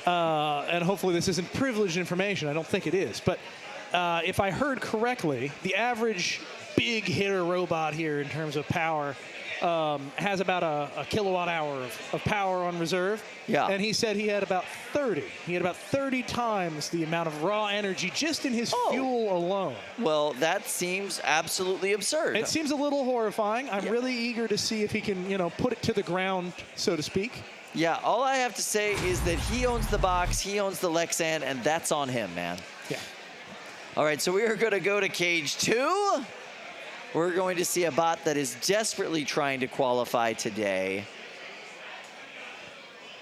and hopefully this isn't privileged information. I don't think it is, but if I heard correctly, the average big hitter robot here in terms of power has about a kilowatt hour of power on reserve. Yeah. And he said he had about 30. He had about 30 times the amount of raw energy just in his fuel alone. Well, that seems absolutely absurd. It seems a little horrifying. I'm really eager to see if he can, you know, put it to the ground, so to speak. Yeah, all I have to say is that he owns the box, he owns the Lexan, and that's on him, man. Yeah. All right, so we are going to go to Cage 2. We're going to see a bot that is desperately trying to qualify today.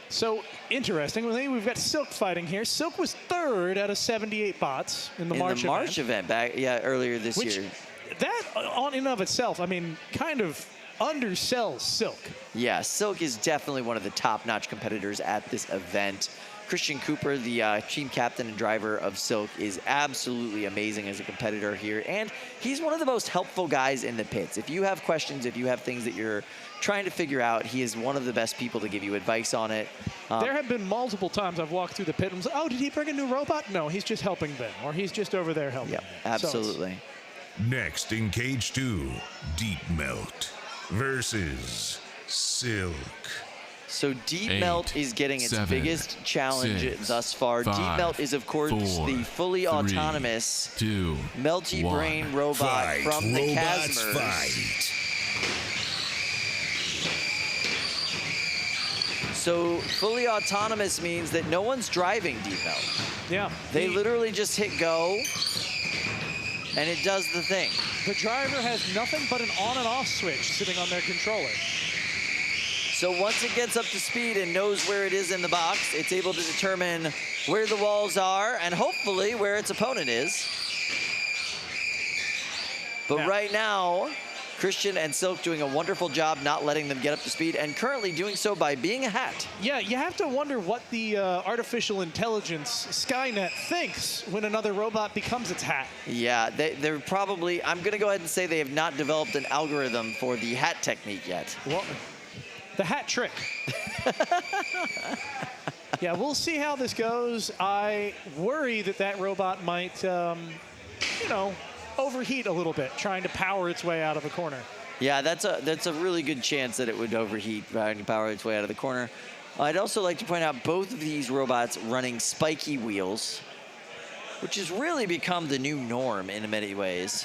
So, interesting. We've got Silk fighting here. Silk was third out of 78 bots in the March event back, earlier this year. That, on and of itself, I mean, kind of undersells Silk. Yeah, Silk is definitely one of the top-notch competitors at this event. Christian Cooper, the team captain and driver of Silk, is absolutely amazing as a competitor here, and he's one of the most helpful guys in the pits. If you have questions, if you have things that you're trying to figure out, he is one of the best people to give you advice on it. There have been multiple times I've walked through the pit and was like, oh, did he bring a new robot? No, he's just helping them, or he's just over there helping them. Absolutely. Next in Cage 2, Deep Melt versus Silk. So Deep Melt is getting its biggest challenge thus far. Deep Melt is, of course, the fully autonomous Melty Brain robot from the Casmers. So fully autonomous means that no one's driving Deep Melt. Yeah. They literally just hit go, and it does the thing. The driver has nothing but an on and off switch sitting on their controller. So once it gets up to speed and knows where it is in the box, it's able to determine where the walls are and hopefully where its opponent is. But right now, Christian and Silk doing a wonderful job not letting them get up to speed, and currently doing so by being a hat. Yeah, you have to wonder what the artificial intelligence Skynet thinks when another robot becomes its hat. Yeah, they're probably, I'm going to go ahead and say they have not developed an algorithm for the hat technique yet. Well, the hat trick. Yeah, we'll see how this goes. I worry that robot might, you know, overheat a little bit, trying to power its way out of a corner. Yeah, that's a really good chance that it would overheat, trying to power its way out of the corner. I'd also like to point out both of these robots running spiky wheels, which has really become the new norm in many ways.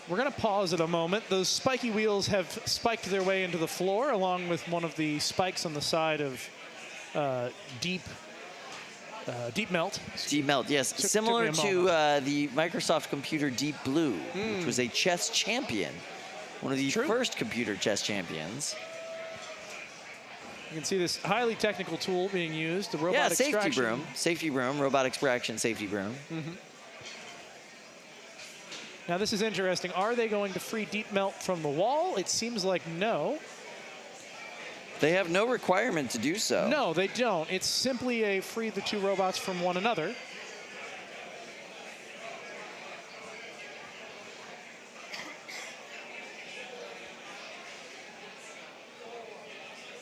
We're going to pause it a moment. Those spiky wheels have spiked their way into the floor, along with one of the spikes on the side of Deep Melt. Deep Melt, yes. Similar to the Microsoft computer Deep Blue, which was a chess champion. One of the first computer chess champions. You can see this highly technical tool being used, the robot extraction. Safety broom, robot extraction, safety broom. Now this is interesting. Are they going to free Deep Melt from the wall? It seems like no. They have no requirement to do so. No, they don't. It's simply a free the two robots from one another.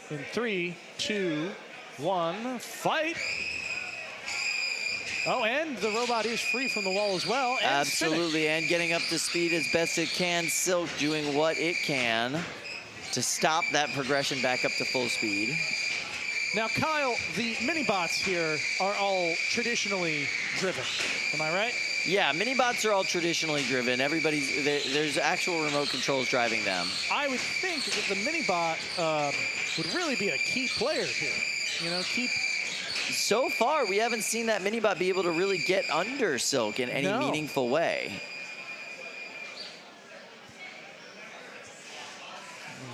In 3, 2, 1, fight! Oh, and the robot is free from the wall as well. And Absolutely, spinning. and getting up to speed as best it can. Silk doing what it can to stop that progression back up to full speed. Now, Kyle, the mini-bots here are all traditionally driven. Am I right? Yeah, mini-bots are all traditionally driven. There's actual remote controls driving them. I would think that the mini-bot would really be a key player here. You know, So far, we haven't seen that mini-bot be able to really get under Silk in any meaningful way.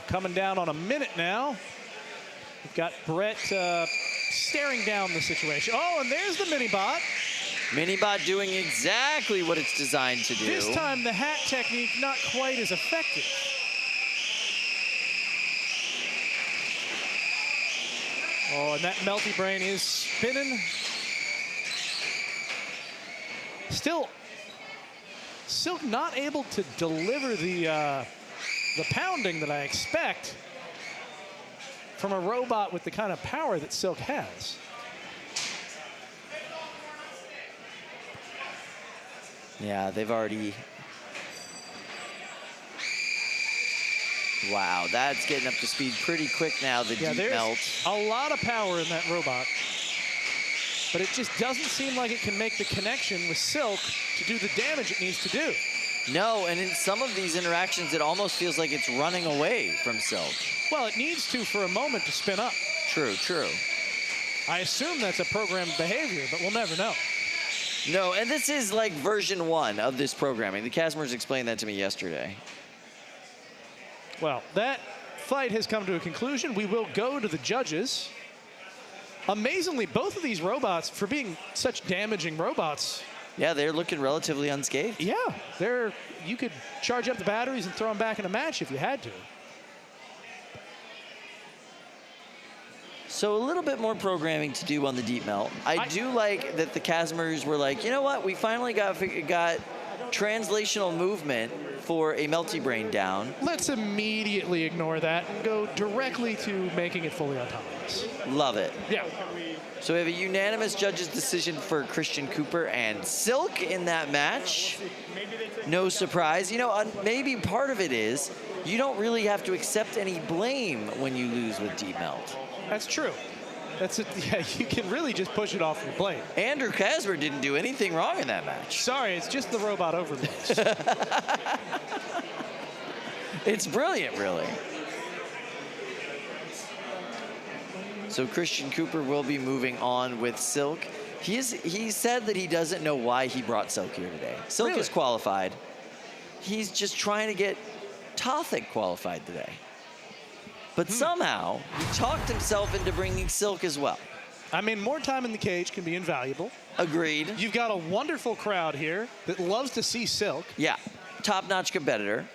Coming down on a minute now. We've got Brett staring down the situation. Oh, and there's the mini-bot. Mini-bot doing exactly what it's designed to do. This time, the hat technique not quite as effective. Oh, and that Melty Brain is spinning. Still, Silk not able to deliver the pounding that I expect from a robot with the kind of power that Silk has. Yeah, they've already... Wow, that's getting up to speed pretty quick now, the deep melt. A lot of power in that robot. But it just doesn't seem like it can make the connection with Silk to do the damage it needs to do. No, and in some of these interactions, it almost feels like it's running away from Silk. Well, it needs to for a moment to spin up. True, true. I assume that's a programmed behavior, but we'll never know. No, and this is like version 1 of this programming. The Casimers explained that to me yesterday. Well, that fight has come to a conclusion. We will go to the judges. Amazingly, both of these robots, for being such damaging robots... Yeah, they're looking relatively unscathed. Yeah, you could charge up the batteries and throw them back in a match if you had to. So a little bit more programming to do on the deep melt. I do like that the Casimers were like, you know what? We finally got translational movement for a Melty Brain down. Let's immediately ignore that and go directly to making it fully autonomous. Love it. Yeah. So we have a unanimous judge's decision for Christian Cooper and Silk in that match. No surprise. You know, maybe part of it is you don't really have to accept any blame when you lose with deep melt. That's true. Yeah, you can really just push it off your blame. Andrew Casper didn't do anything wrong in that match. Sorry, it's just the robot overloads. It's brilliant, really. So Christian Cooper will be moving on with Silk. He said that he doesn't know why he brought Silk here today. Silk is qualified. He's just trying to get Tothic qualified today. But somehow, he talked himself into bringing Silk as well. I mean, more time in the cage can be invaluable. Agreed. You've got a wonderful crowd here that loves to see Silk. Yeah, top-notch competitor.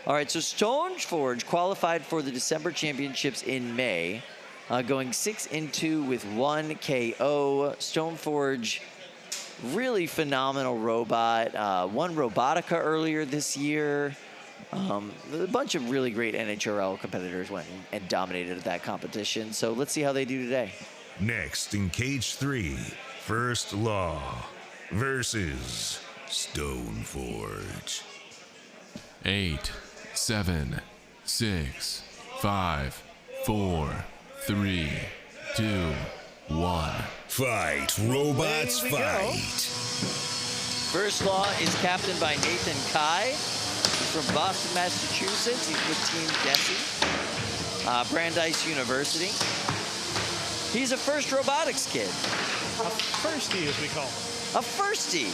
All right, so Stoneforge qualified for the December Championships in May, going 6-2 with 1 KO. Stoneforge, really phenomenal robot. Won Robotica earlier this year. A bunch of really great NHRL competitors went and dominated that competition. So let's see how they do today. Next in Cage 3, First Law versus Stoneforge. 8, 7, 6, 5, 4, 3, 2, 1. Fight, robots, fight. First Law is captained by Nathan Kai from Boston, Massachusetts. He's with Team Desi, Brandeis University. He's a first robotics kid. A firstie, as we call him. A firstie.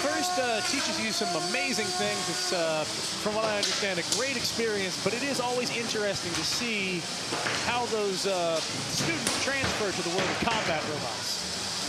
First teaches you some amazing things. It's, from what I understand, a great experience, but it is always interesting to see how those students transfer to the world of combat robots.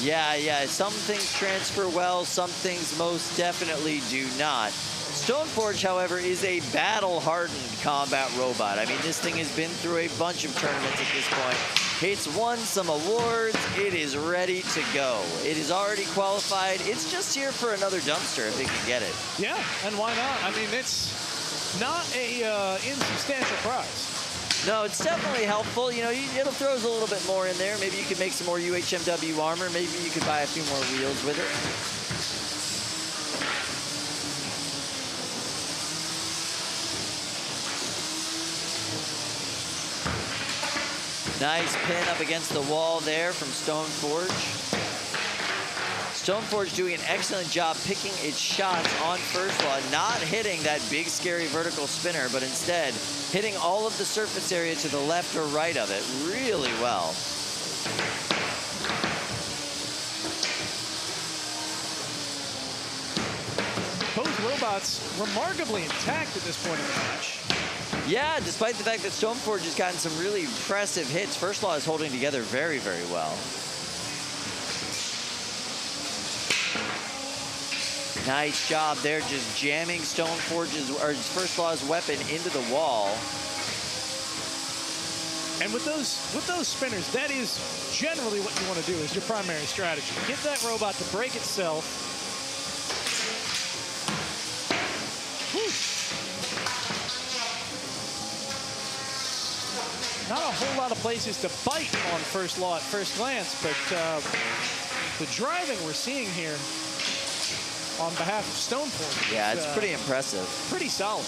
Yeah, some things transfer well, some things most definitely do not. Stoneforge, however, is a battle-hardened combat robot. I mean, this thing has been through a bunch of tournaments at this point. It's won some awards. It is ready to go. It is already qualified. It's just here for another dumpster if it can get it. Yeah, and why not? I mean, it's not a insubstantial prize. No, it's definitely helpful. You know, it'll throw us a little bit more in there. Maybe you could make some more UHMW armor. Maybe you could buy a few more wheels with it. Nice pin up against the wall there from Stoneforge. Stoneforge doing an excellent job picking its shots on first law, not hitting that big scary vertical spinner, but instead hitting all of the surface area to the left or right of it really well. Both robots remarkably intact at this point in the match. Yeah, despite the fact that Stoneforge has gotten some really impressive hits, First Law is holding together very, very well. Nice job there, just jamming Stoneforge's or First Law's weapon into the wall. And with those spinners, that is generally what you want to do as your primary strategy. Get that robot to break itself. Whew. Not a whole lot of places to bite on First Law at first glance, but the driving we're seeing here on behalf of Stoneforge. Yeah, it's pretty impressive. Pretty solid.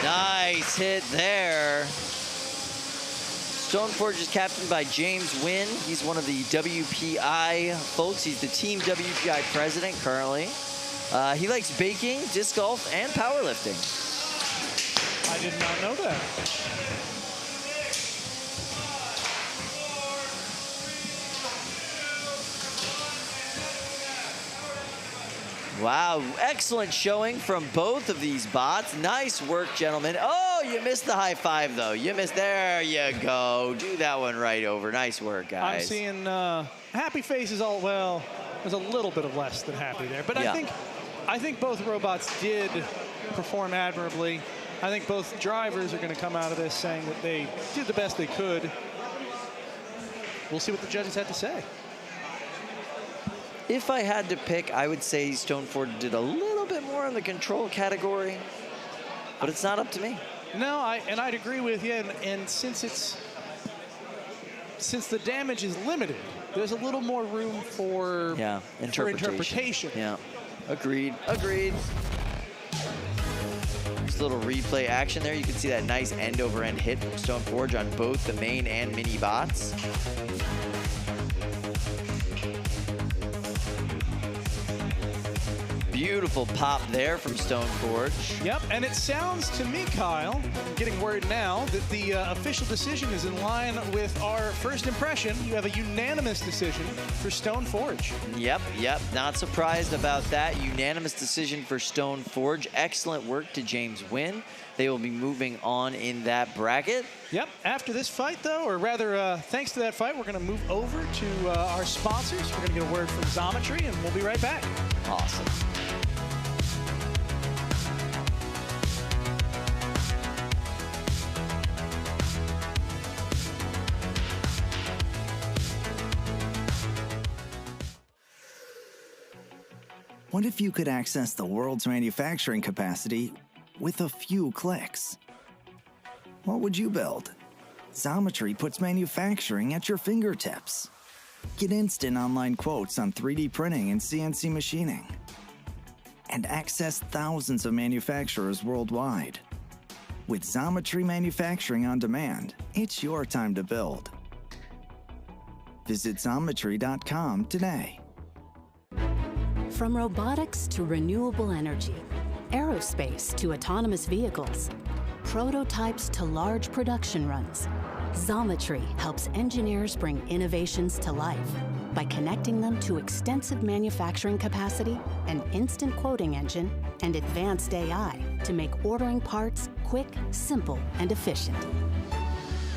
Nice hit there. Stoneforge is captained by James Wynn. He's one of the WPI folks. He's the Team WPI president currently. He likes baking, disc golf, and powerlifting. I did not know that. Wow, excellent showing from both of these bots. Nice work, gentlemen. Oh, you missed the high five, though. You missed, there you go. Do that one right over. Nice work, guys. I'm seeing happy faces all, well, there's a little bit of less than happy there. But yeah. I think both robots did perform admirably. I think both drivers are going to come out of this saying that they did the best they could. We'll see what the judges had to say. If I had to pick, I would say Stoneforge did a little bit more in the control category, but it's not up to me. No, I'd agree with you. And since the damage is limited, there's a little more room for interpretation. Yeah, agreed. There's a little replay action there. You can see that nice end-over-end hit from Stoneforge on both the main and mini bots. Beautiful pop there from Stoneforge. Yep, and it sounds to me, Kyle, I'm getting word now that the official decision is in line with our first impression. You have a unanimous decision for Stoneforge. Yep, not surprised about that. Unanimous decision for Stoneforge. Excellent work to James Wynn. They will be moving on in that bracket. Yep, after this fight, though, or rather, thanks to that fight, we're going to move over to our sponsors. We're going to get a word from Xometry, and we'll be right back. Awesome. What if you could access the world's manufacturing capacity with a few clicks? What would you build? Xometry puts manufacturing at your fingertips. Get instant online quotes on 3D printing and CNC machining. And access thousands of manufacturers worldwide. With Xometry Manufacturing on Demand, it's your time to build. Visit Xometry.com today. From robotics to renewable energy, aerospace to autonomous vehicles, prototypes to large production runs, Xometry helps engineers bring innovations to life by connecting them to extensive manufacturing capacity, an instant quoting engine, and advanced AI to make ordering parts quick, simple, and efficient.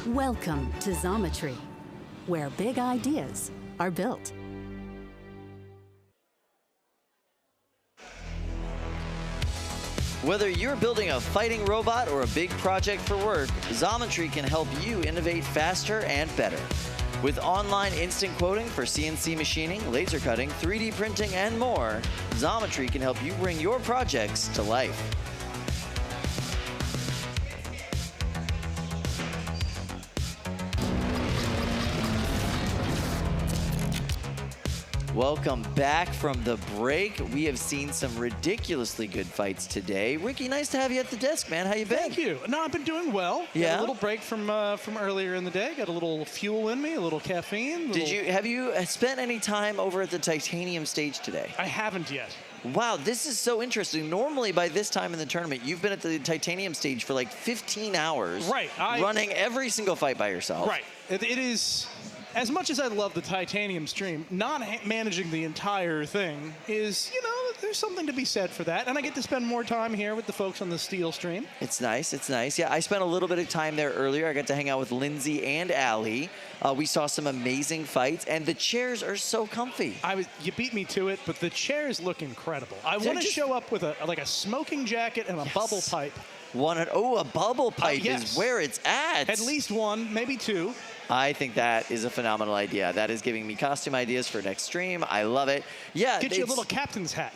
Welcome to Xometry, where big ideas are built. Whether you're building a fighting robot or a big project for work, Xometry can help you innovate faster and better. With online instant quoting for CNC machining, laser cutting, 3D printing, and more, Xometry can help you bring your projects to life. Welcome back from the break. We have seen some ridiculously good fights today. Ricky, nice to have you at the desk, man. How you been? Thank you. No, I've been doing well. Yeah? Got a little break from earlier in the day. Got a little fuel in me, a little caffeine. Have you spent any time over at the Titanium stage today? I haven't yet. Wow, this is so interesting. Normally, by this time in the tournament, you've been at the Titanium stage for like 15 hours. Right. Running every single fight by yourself. Right. It is... As much as I love the Titanium stream, not managing the entire thing is, you know, there's something to be said for that. And I get to spend more time here with the folks on the Steel stream. It's nice. It's nice. Yeah, I spent a little bit of time there earlier. I got to hang out with Lindsay and Allie. We saw some amazing fights, and the chairs are so comfy. You beat me to it, but the chairs look incredible. I want to show up with a smoking jacket and a bubble pipe. A bubble pipe is where it's at. At least one, maybe two. I think that is a phenomenal idea. That is giving me costume ideas for next stream. I love it. Yeah. Get you a little captain's hat.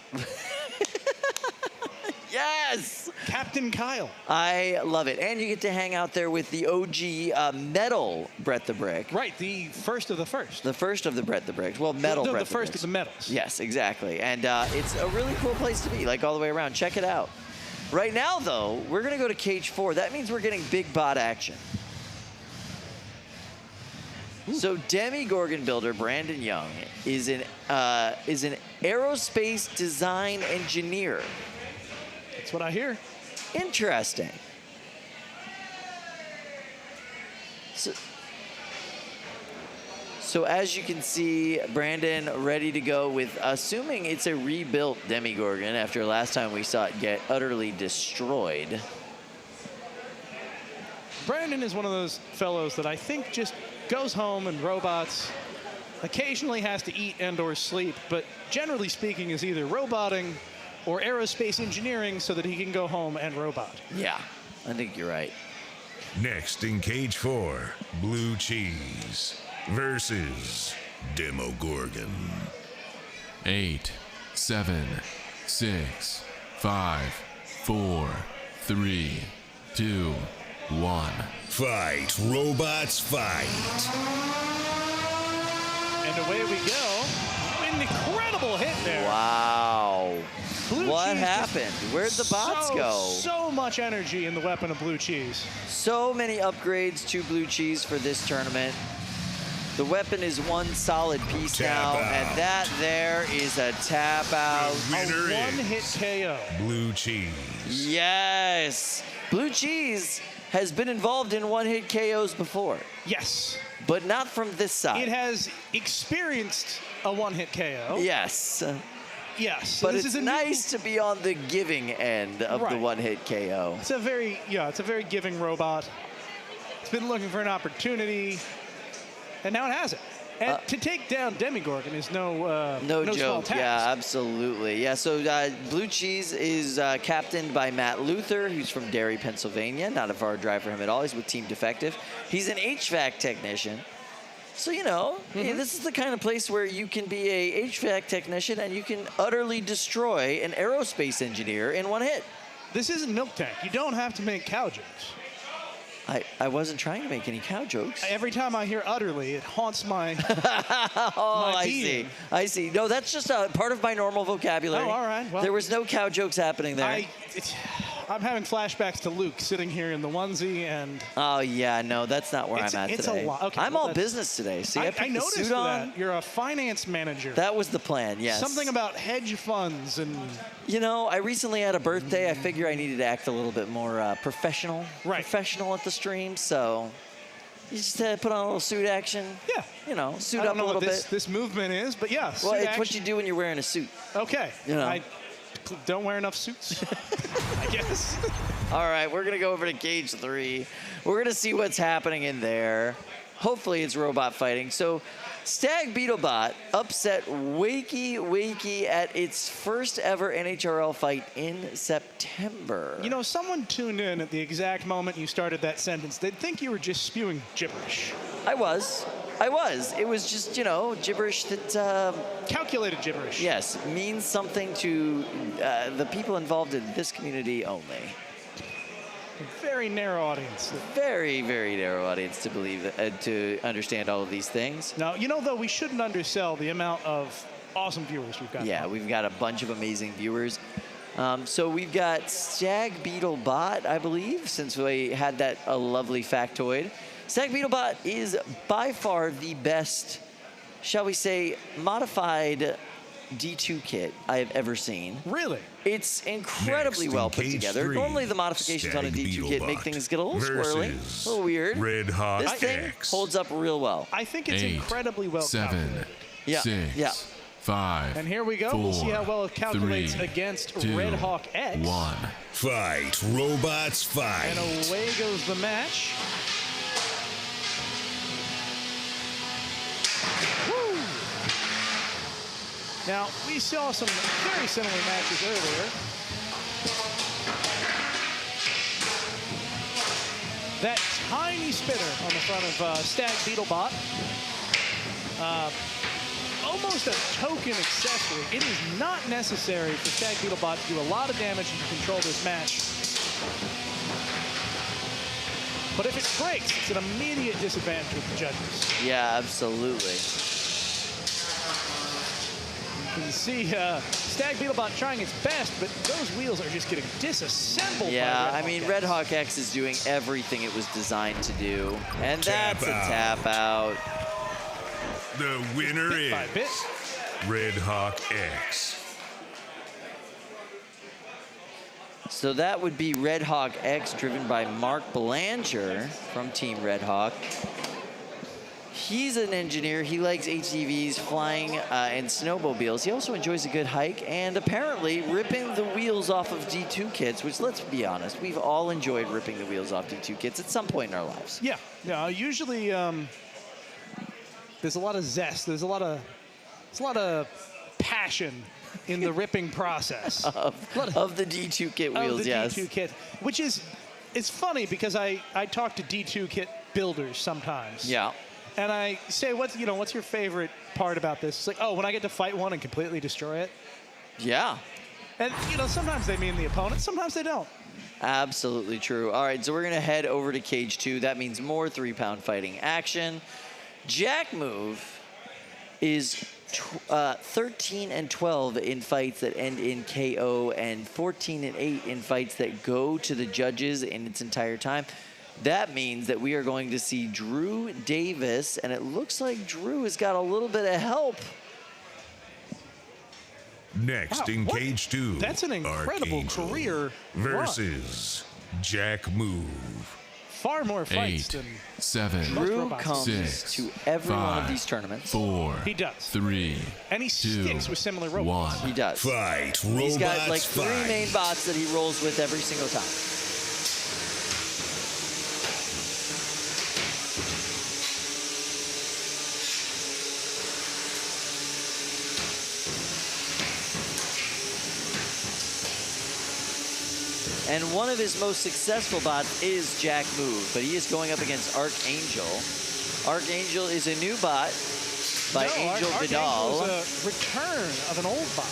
Yes! Captain Kyle. I love it. And you get to hang out there with the OG metal Brett the Brick. Right, the first of the first. The first of the Brett the Bricks. Well, metal Brett the Bricks. The first of the metals. Yes, exactly. And it's a really cool place to be, like all the way around. Check it out. Right now, though, we're going to go to Cage 4. That means we're getting big bot action. So Demigorgon builder Brandon Young is an aerospace design engineer. That's what I hear. Interesting. So as you can see, Brandon ready to go with, assuming it's a rebuilt Demigorgon after last time we saw it get utterly destroyed. Brandon is one of those fellows that I think just goes home and robots, occasionally has to eat and or sleep, but generally speaking is either roboting or aerospace engineering so that he can go home and robot. Yeah, I think you're right. Next in Cage 4, Blue Cheese versus Demogorgon. 8, 7, 6, 5, 4, 3, 2, 1. Fight, robots, fight. And away we go. An incredible hit there. Wow. What Cheese happened? Where'd the bots go? So much energy in the weapon of Blue Cheese. So many upgrades to Blue Cheese for this tournament. The weapon is one solid piece now, and that there is a tap out. A one-hit KO. Blue Cheese. Yes. Blue Cheese has been involved in one-hit KOs before. Yes. But not from this side. It has experienced a one-hit KO. Yes. Yes. But it's nice to be on the giving end of the one-hit KO. It's a very giving robot. It's been looking for an opportunity, and now it has it. And to take down Demigorgon is no joke. small task. Yeah, absolutely. Yeah, so Blue Cheese is captained by Matt Luther, who's from Derry, Pennsylvania. Not a far drive for him at all. He's with Team Defective. He's an HVAC technician. So, you know, this is the kind of place where you can be a HVAC technician and you can utterly destroy an aerospace engineer in one hit. This isn't Milk Tank. You don't have to make cow jokes. I wasn't trying to make any cow jokes. Every time I hear utterly, it haunts my I see. I see. No, that's just a part of my normal vocabulary. Oh, all right. Well, there was no cow jokes happening there. I'm having flashbacks to Luke sitting here in the onesie and... Oh, yeah, no, that's not where I'm at today. It's a lot. Okay, I'm all business today. See, I put the noticed suit on. that. You're a finance manager. That was the plan, yes. Something about hedge funds and... You know, I recently had a birthday. I figure I needed to act a little bit more professional. Right. Professional at the stream, so... You just put on a little suit action. Yeah. You know, suit up a little bit. I don't know what this movement is, but yeah, well, it's what you do when you're wearing a suit. Okay. You know. I don't wear enough suits, I guess. All right, we're going to go over to Cage 3. We're going to see what's happening in there. Hopefully it's robot fighting. So Stag Beetlebot upset Wakey Wakey at its first ever NHRL fight in September. You know, someone tuned in at the exact moment you started that sentence. They'd think you were just spewing gibberish. I was. I was. It was just, you know, gibberish that... calculated gibberish. Yes, means something to the people involved in this community only. Very narrow audience. Very, very narrow audience to believe, to understand all of these things. Now, you know, though, we shouldn't undersell the amount of awesome viewers we've got. Yeah, we've got a bunch of amazing viewers. So we've got Stag Beetle Bot, I believe, since we had that lovely factoid. Stag Beetle Bot is by far the best, shall we say, modified D2 kit I have ever seen. Really? It's incredibly well put together. Normally the modifications on a D2 kit make things get a little squirrely, a little weird. Red Hawk this thing holds up real well. I think it's incredibly well 7, calculated. 6, 5. And here we go. 4, we'll see how well it calculates 3, against 2, Red Hawk X. 1. Fight, robots, fight. And away goes the match. Woo! Now, we saw some very similar matches earlier. That tiny spinner on the front of Stag Beetlebot. Almost a token accessory. It is not necessary for Stag Beetlebot to do a lot of damage and to control this match. But if it breaks, it's an immediate disadvantage with the judges. Yeah, absolutely. You can see Stag Beetlebot trying its best, but those wheels are just getting disassembled. Yeah, by I mean, Red Hawk X is doing everything it was designed to do. And that's a tap out. The winner bit by is bit. Red Hawk X. So that would be Red Hawk X, driven by Mark Belanger from Team Red Hawk. He's an engineer. He likes ATVs, flying, and snowmobiles. He also enjoys a good hike and apparently ripping the wheels off of D2 kits, which, let's be honest, we've all enjoyed ripping the wheels off D2 kits at some point in our lives. Yeah, usually there's a lot of zest. There's a lot of passion in the ripping process of the D2 kit wheels. Of the yes. D2 kit, which is, it's funny because I talk to D2 kit builders sometimes. Yeah. And I say, what's your favorite part about this? It's like, oh, when I get to fight one and completely destroy it. Yeah. And sometimes they mean the opponent, sometimes they don't. Absolutely true. All right, so we're gonna head over to cage 2. That means more 3-pound fighting action. Jack Move is 13-12 in fights that end in KO and 14-8 in fights that go to the judges in its entire time. That means that we are going to see Drew Davis, and it looks like Drew has got a little bit of help. Next in cage 2. That's an incredible Archangel career versus Jack Move. Far more fights 8, than 7, Drew comes 6, to every 5, one of these tournaments. 4. He does. 3. And he 2, sticks with similar robots. 1. He does. Fight, He's got robots, like 3 fight. main bots that he rolls with every single time. And one of his most successful bots is Jack Move, but he is going up against Archangel. Archangel is a new bot by Angel Vidal. Archangel is a return of an old bot.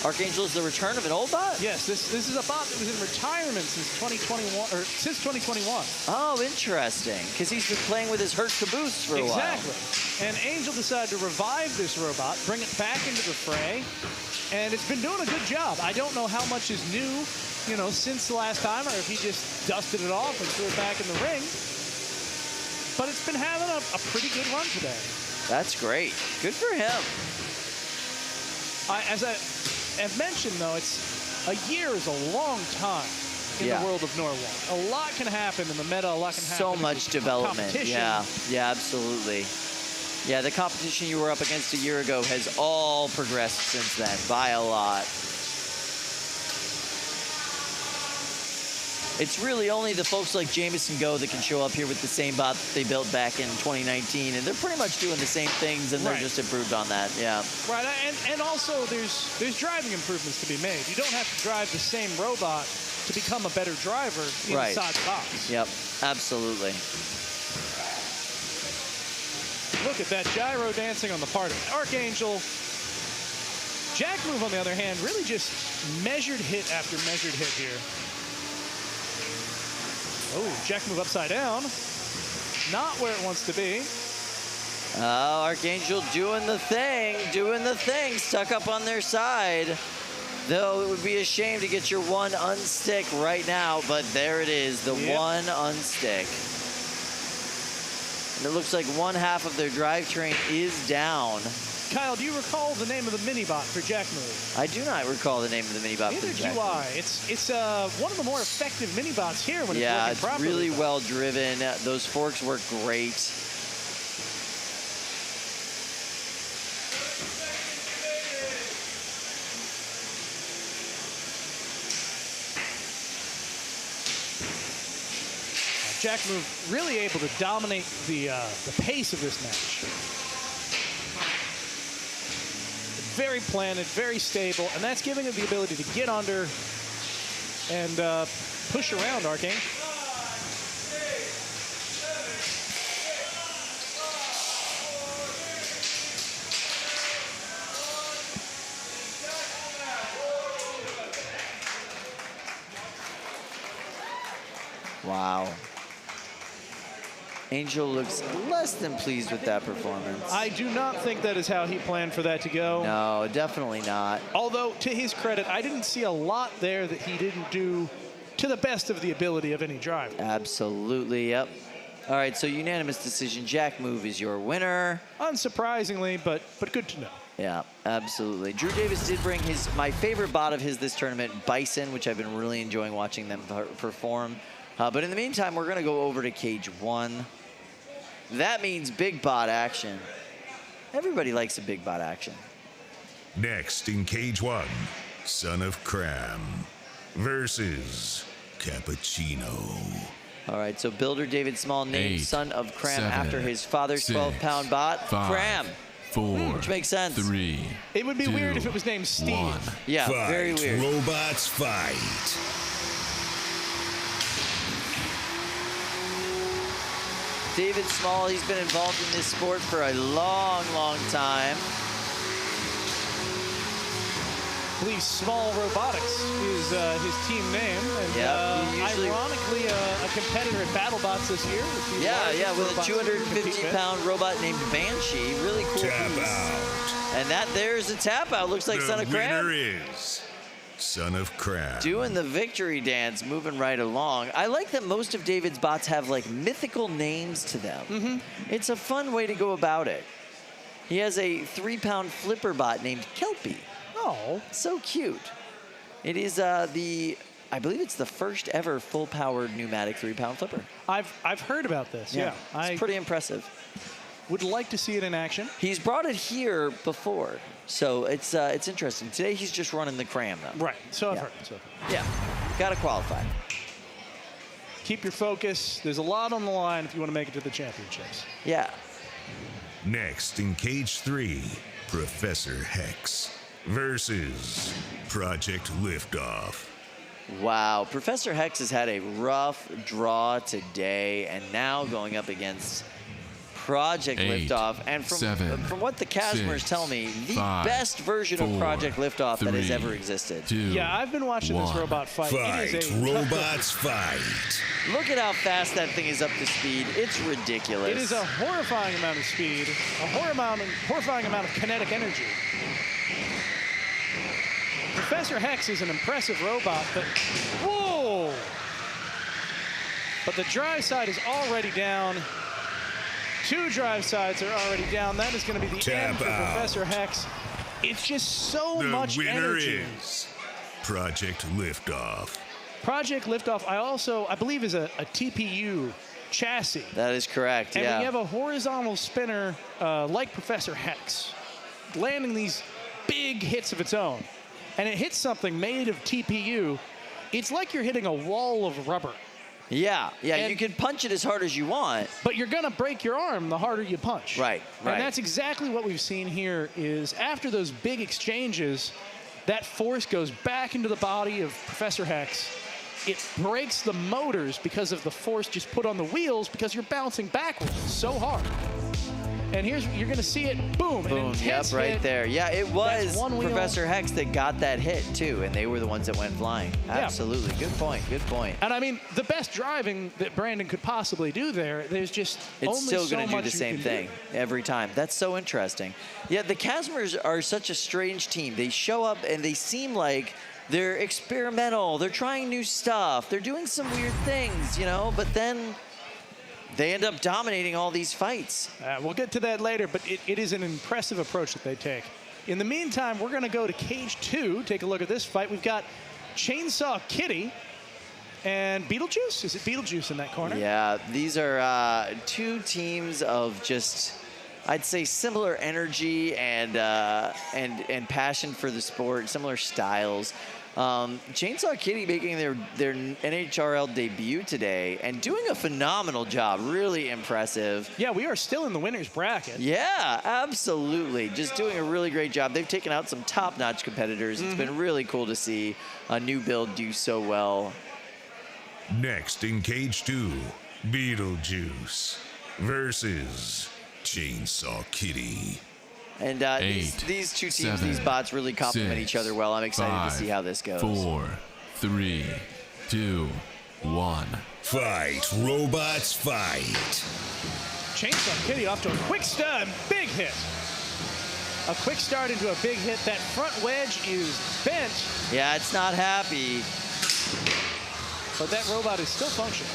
Archangel is the return of an old bot? Yes, this is a bot that was in retirement since 2021, or since 2021. Oh, interesting, because he's been playing with his Hurt Caboose for a while. Exactly. And Angel decided to revive this robot, bring it back into the fray, and it's been doing a good job. I don't know how much is new, since the last time, or if he just dusted it off and threw it back in the ring. But it's been having a pretty good run today. That's great. Good for him. As I've mentioned, though, a year is a long time in the world of Norwalk. A lot can happen in the meta. A lot can happen. So much development. Yeah, absolutely. Yeah, the competition you were up against a year ago has all progressed since then by a lot. It's really only the folks like Jameson Go that can show up here with the same bot that they built back in 2019, and they're pretty much doing the same things, and they're just improved on that. Yeah. Right, and also there's driving improvements to be made. You don't have to drive the same robot to become a better driver inside the box. Yep, absolutely. Look at that gyro dancing on the part of Archangel. Jack move, on the other hand, really just measured hit after measured hit here. Oh, Jack move upside down. Not where it wants to be. Oh, Archangel doing the thing, stuck up on their side. Though it would be a shame to get your one unstick right now, but there it is, the one unstick. And it looks like one half of their drivetrain is down. Kyle, do you recall the name of the mini-bot for Jack move? I do not recall the name of the mini-bot for Jack do I. It's one of the more effective mini-bots here when it's working properly. Yeah, it's really well driven. Those forks work great. Jack move really able to dominate the pace of this match. Very planted, very stable, and that's giving him the ability to get under and push around Archangel. Wow. Angel looks less than pleased with that performance. I do not think that is how he planned for that to go. No, definitely not. Although, to his credit, I didn't see a lot there that he didn't do to the best of the ability of any driver. Absolutely, yep. All right, so unanimous decision. Jack move is your winner. Unsurprisingly, but good to know. Yeah, absolutely. Drew Davis did bring my favorite bot of his this tournament, Bison, which I've been really enjoying watching them perform. But in the meantime, we're going to go over to cage 1. That means big bot action. Everybody likes a big bot action. Next in cage 1, Son of Cram versus Cappuccino. All right, so builder David Small named Son of Cram after his father's 12-pound bot, Cram. 4, which makes sense. 3. It would be weird if it was named Steve. 1. Yeah, very weird. Robots fight. David Small, he's been involved in this sport for a long, long time. I believe Small Robotics is his team name. And ironically, a competitor at BattleBots this year. Yeah, with a 250-pound robot named Banshee. Really cool Tap piece. out. And there's a tap out. Looks like Son of Cram. The winner is Son of Cram. Doing the victory dance, moving right along. I like that most of David's bots have like mythical names to them. It's a fun way to go about it. He has a 3-pound flipper bot named Kelpie. Oh, so cute. It is I believe it's the first ever full-powered pneumatic 3-pound flipper. I've heard about this. Yeah, it's pretty impressive. Would like to see it in action. He's brought it here before, so it's interesting. Today he's just running the Cram though. Right. So I've heard. Yeah, gotta qualify. Keep your focus. There's a lot on the line if you want to make it to the championships. Yeah. Next in cage 3, Professor Hex versus Project Liftoff. Wow, Professor Hex has had a rough draw today, and now going up against Project Liftoff. And from what the Casmers tell me, the best version of Project Liftoff that has ever existed. Yeah, I've been watching this robot fight. It is a robots fight. Look at how fast that thing is up to speed. It's ridiculous. It is a horrifying amount of speed, a horrifying amount of kinetic energy. Professor Hex is an impressive robot, but whoa! But the drive side is already down. 2 drive sides are already down. That is going to be the end for Professor Hex. It's just so much energy. The winner is Project Liftoff. Project Liftoff, I believe, is a TPU chassis. That is correct, and when you have a horizontal spinner like Professor Hex, landing these big hits of its own, and it hits something made of TPU, it's like you're hitting a wall of rubber. Yeah, you can punch it as hard as you want. But you're going to break your arm the harder you punch. Right. And that's exactly what we've seen here is after those big exchanges, that force goes back into the body of Professor Hex. It breaks the motors because of the force just put on the wheels because you're bouncing backwards so hard. And you're going to see it, boom, an Boom, yep, intense right hit. there. Yeah, it was One wheel. Professor Hex that got that hit, too, and they were the ones that went flying. Absolutely. Good point, good point. And I mean, the best driving that Brandon could possibly do there, there's just It's only still so going to do much the you same can thing do. every time. That's so interesting. Yeah, the Casimers are such a strange team. They show up and they seem like they're experimental. They're trying new stuff. They're doing some weird things, you know, but then they end up dominating all these fights. We'll get to that later, but it is an impressive approach that they take. In the meantime, we're going to go to Cage 2, take a look at this fight. We've got Chainsaw Kitty and Beetlejuice. Is it Beetlejuice in that corner? Yeah, these are two teams of just, I'd say, similar energy and passion for the sport, similar styles. Chainsaw Kitty making their NHRL debut today and doing a phenomenal job. Really impressive. Yeah, we are still in the winner's bracket. Yeah, absolutely. Just doing a really great job. They've taken out some top-notch competitors. It's been really cool to see a new build do so well. Next in Cage 2, Beetlejuice versus Chainsaw Kitty. And these two teams, these bots really complement each other well. I'm excited to see how this goes. 4, 3, 2, 1. Fight, robots, fight. Chainsaw Kitty off to a quick start, big hit. A quick start into a big hit. That front wedge is bent. Yeah, it's not happy. But that robot is still functioning.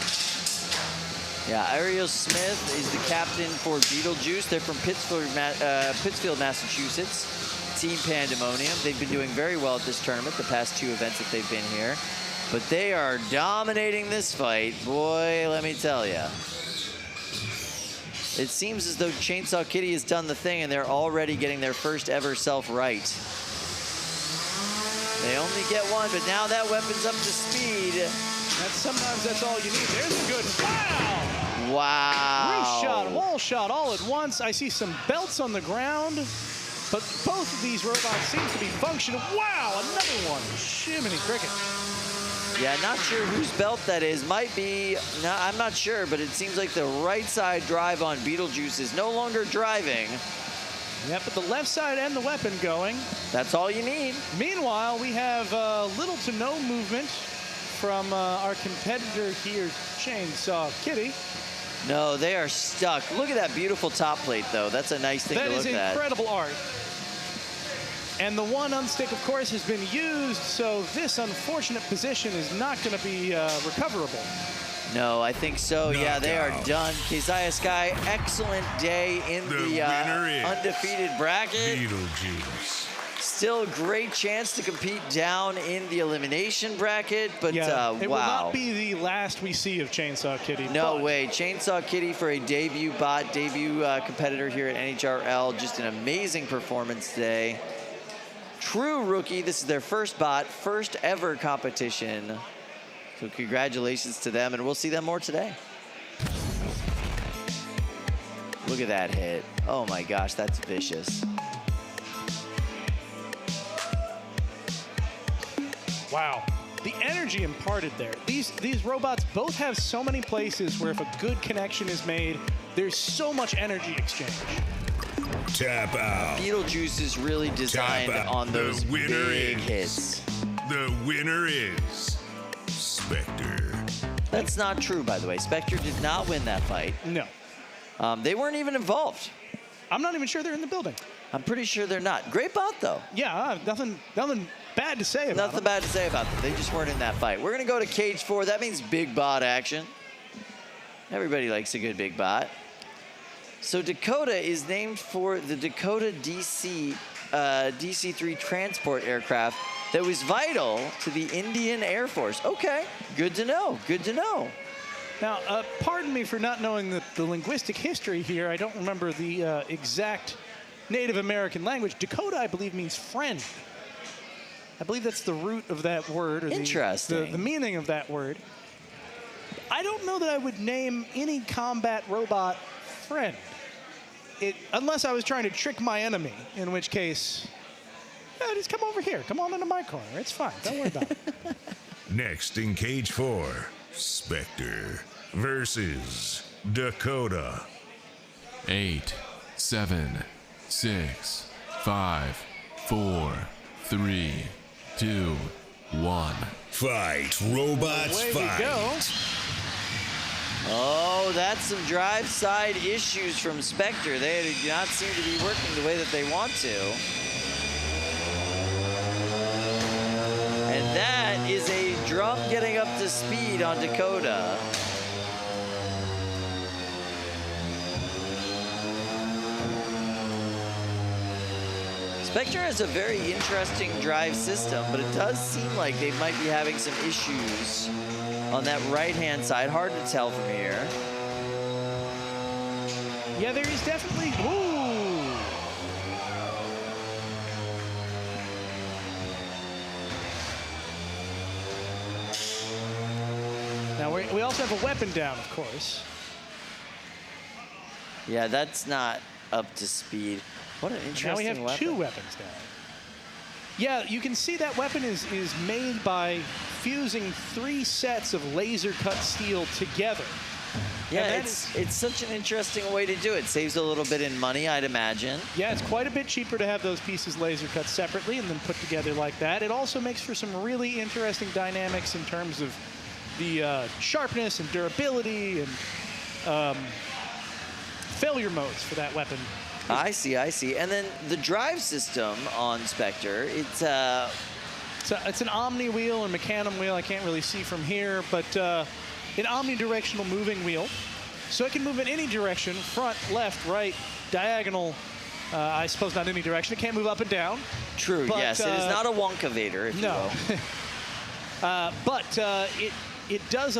Yeah, Ariel Smith is the captain for Beetlejuice. They're from Pittsfield, Massachusetts. Team Pandemonium. They've been doing very well at this tournament, the past 2 events that they've been here. But they are dominating this fight. Boy, let me tell you. It seems as though Chainsaw Kitty has done the thing and they're already getting their first ever self-right. They only get one, but now that weapon's up to speed. Sometimes that's all you need. There's a good, wow! Wow. Roof shot, wall shot all at once. I see some belts on the ground, but both of these robots seem to be functional. Wow, another one. Shiminy cricket. Yeah, not sure whose belt that is. Might be, no, I'm not sure, but it seems like the right side drive on Beetlejuice is no longer driving. Yeah, but the left side and the weapon going. That's all you need. Meanwhile, we have little to no movement from our competitor here, Chainsaw Kitty. No, they are stuck. Look at that beautiful top plate, though. That's a nice thing to look at. That is incredible art. And the one unstick, of course, has been used, so this unfortunate position is not going to be recoverable. No, I think so. Yeah, they are done. Keziah Sky, excellent day in the undefeated bracket. Beetlejuice. Still a great chance to compete down in the elimination bracket, but yeah, it will wow. not be the last we see of Chainsaw Kitty. No way. Chainsaw Kitty for a debut bot, debut competitor here at NHRL. Just an amazing performance today. True rookie. This is their first bot, first ever competition. So congratulations to them, and we'll see them more today. Look at that hit. Oh my gosh, that's vicious. Wow. The energy imparted there. These robots both have so many places where if a good connection is made, there's so much energy exchange. Tap out. Beetlejuice is really designed on those big hits. The winner is Spectre. That's not true, by the way. Spectre did not win that fight. No. They weren't even involved. I'm not even sure they're in the building. I'm pretty sure they're not. Great bot, though. Yeah, nothing bad to say about them. Nothing bad to say about them. They just weren't in that fight. We're going to go to Cage 4. That means big bot action. Everybody likes a good big bot. So Dakota is named for the Dakota DC-3 transport aircraft that was vital to the Indian Air Force. Okay, good to know. Good to know. Now, pardon me for not knowing the linguistic history here. I don't remember the exact Native American language. Dakota, I believe, means friend. I believe that's the root of that word. Or interesting. The meaning of that word. I don't know that I would name any combat robot friend. Unless I was trying to trick my enemy, in which case, just come over here. Come on into my corner. It's fine. Don't worry about it. Next in Cage 4, Spectre versus Dakota. 8, 7, 6, 5, 4, 3, 2, 1. Fight, robots, Away we fight. go. Oh, that's some drive side issues from Spectre. They do not seem to be working the way that they want to. And that is a drum getting up to speed on Dakota. Spectre has a very interesting drive system, but it does seem like they might be having some issues on that right-hand side. Hard to tell from here. Yeah, there is definitely. Ooh. Now we also have a weapon down, of course. Yeah, that's not up to speed. What an interesting Now we have weapon. 2 weapons down. Yeah, you can see that weapon is made by fusing 3 sets of laser cut steel together. Yeah, it's such an interesting way to do it. Saves a little bit in money, I'd imagine. Yeah, it's quite a bit cheaper to have those pieces laser cut separately and then put together like that. It also makes for some really interesting dynamics in terms of the sharpness and durability and failure modes for that weapon. I see, I see. And then the drive system on Spectre, it's an omni wheel and mecanum wheel. I can't really see from here, but an omnidirectional moving wheel. So it can move in any direction, front, left, right, diagonal. I suppose not any direction. It can't move up and down. True, but, yes. It is not a Wonkavator, if you will. But it does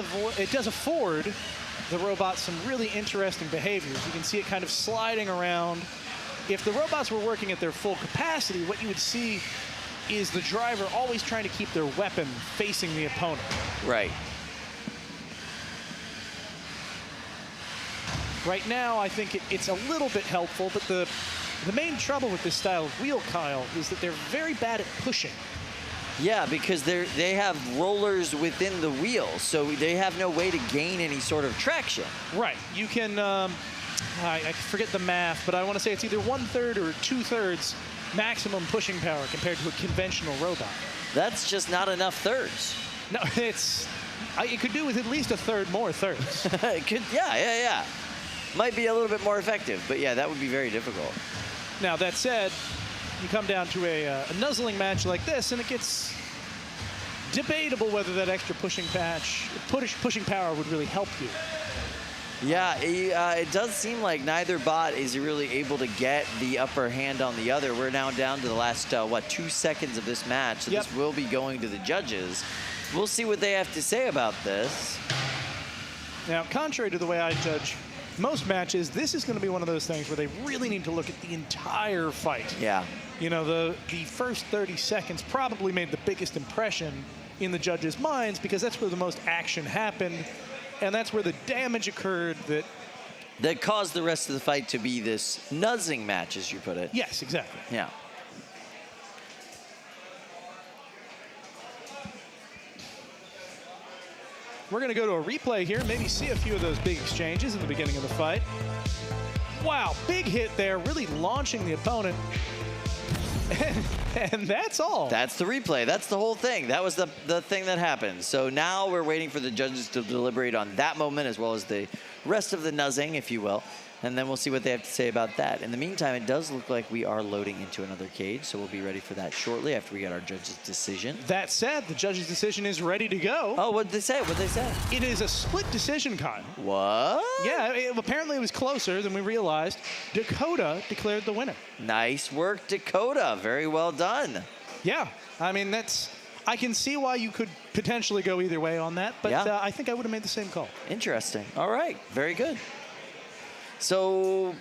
afford the robot some really interesting behaviors. You can see it kind of sliding around. If the robots were working at their full capacity, what you would see is the driver always trying to keep their weapon facing the opponent. Right. Right now, I think it's a little bit helpful, but the main trouble with this style of wheel, Kyle, is that they're very bad at pushing. Yeah, because they have rollers within the wheel, so they have no way to gain any sort of traction. Right. You can, I forget the math, but I want to say it's either 1/3 or 2/3 maximum pushing power compared to a conventional robot. That's just not enough thirds. No, it could do with at least 1/3 more thirds. It could, yeah. Might be a little bit more effective, but yeah, that would be very difficult. Now, that said, you come down to a nuzzling match like this, and it gets debatable whether that extra pushing power would really help you. Yeah, it does seem like neither bot is really able to get the upper hand on the other. We're now down to the last, 2 seconds of this match, so this will be going to the judges. We'll see what they have to say about this. Now, contrary to the way I judge most matches, this is going to be one of those things where they really need to look at the entire fight. Yeah. You know, the first 30 seconds probably made the biggest impression in the judges' minds because that's where the most action happened, and that's where the damage occurred that caused the rest of the fight to be this nuzzing match, as you put it. Yes, exactly. Yeah. We're going to go to a replay here, maybe see a few of those big exchanges in the beginning of the fight. Wow, big hit there, really launching the opponent. And that's all. That's the replay. That's the whole thing. That was the thing that happened. So now we're waiting for the judges to deliberate on that moment as well as the rest of the nuzzing, if you will. And then we'll see what they have to say about that. In the meantime, it does look like we are loading into another cage, so we'll be ready for that shortly after we get our judge's decision. That said, the judge's decision is ready to go. Oh, what did they say? What did they say? It is a split decision, Kyle. What? Yeah, apparently it was closer than we realized. Dakota declared the winner. Nice work, Dakota. Very well done. Yeah, I mean, I can see why you could potentially go either way on that, but Yeah. I think I would have made the same call. Interesting. All right, very good. So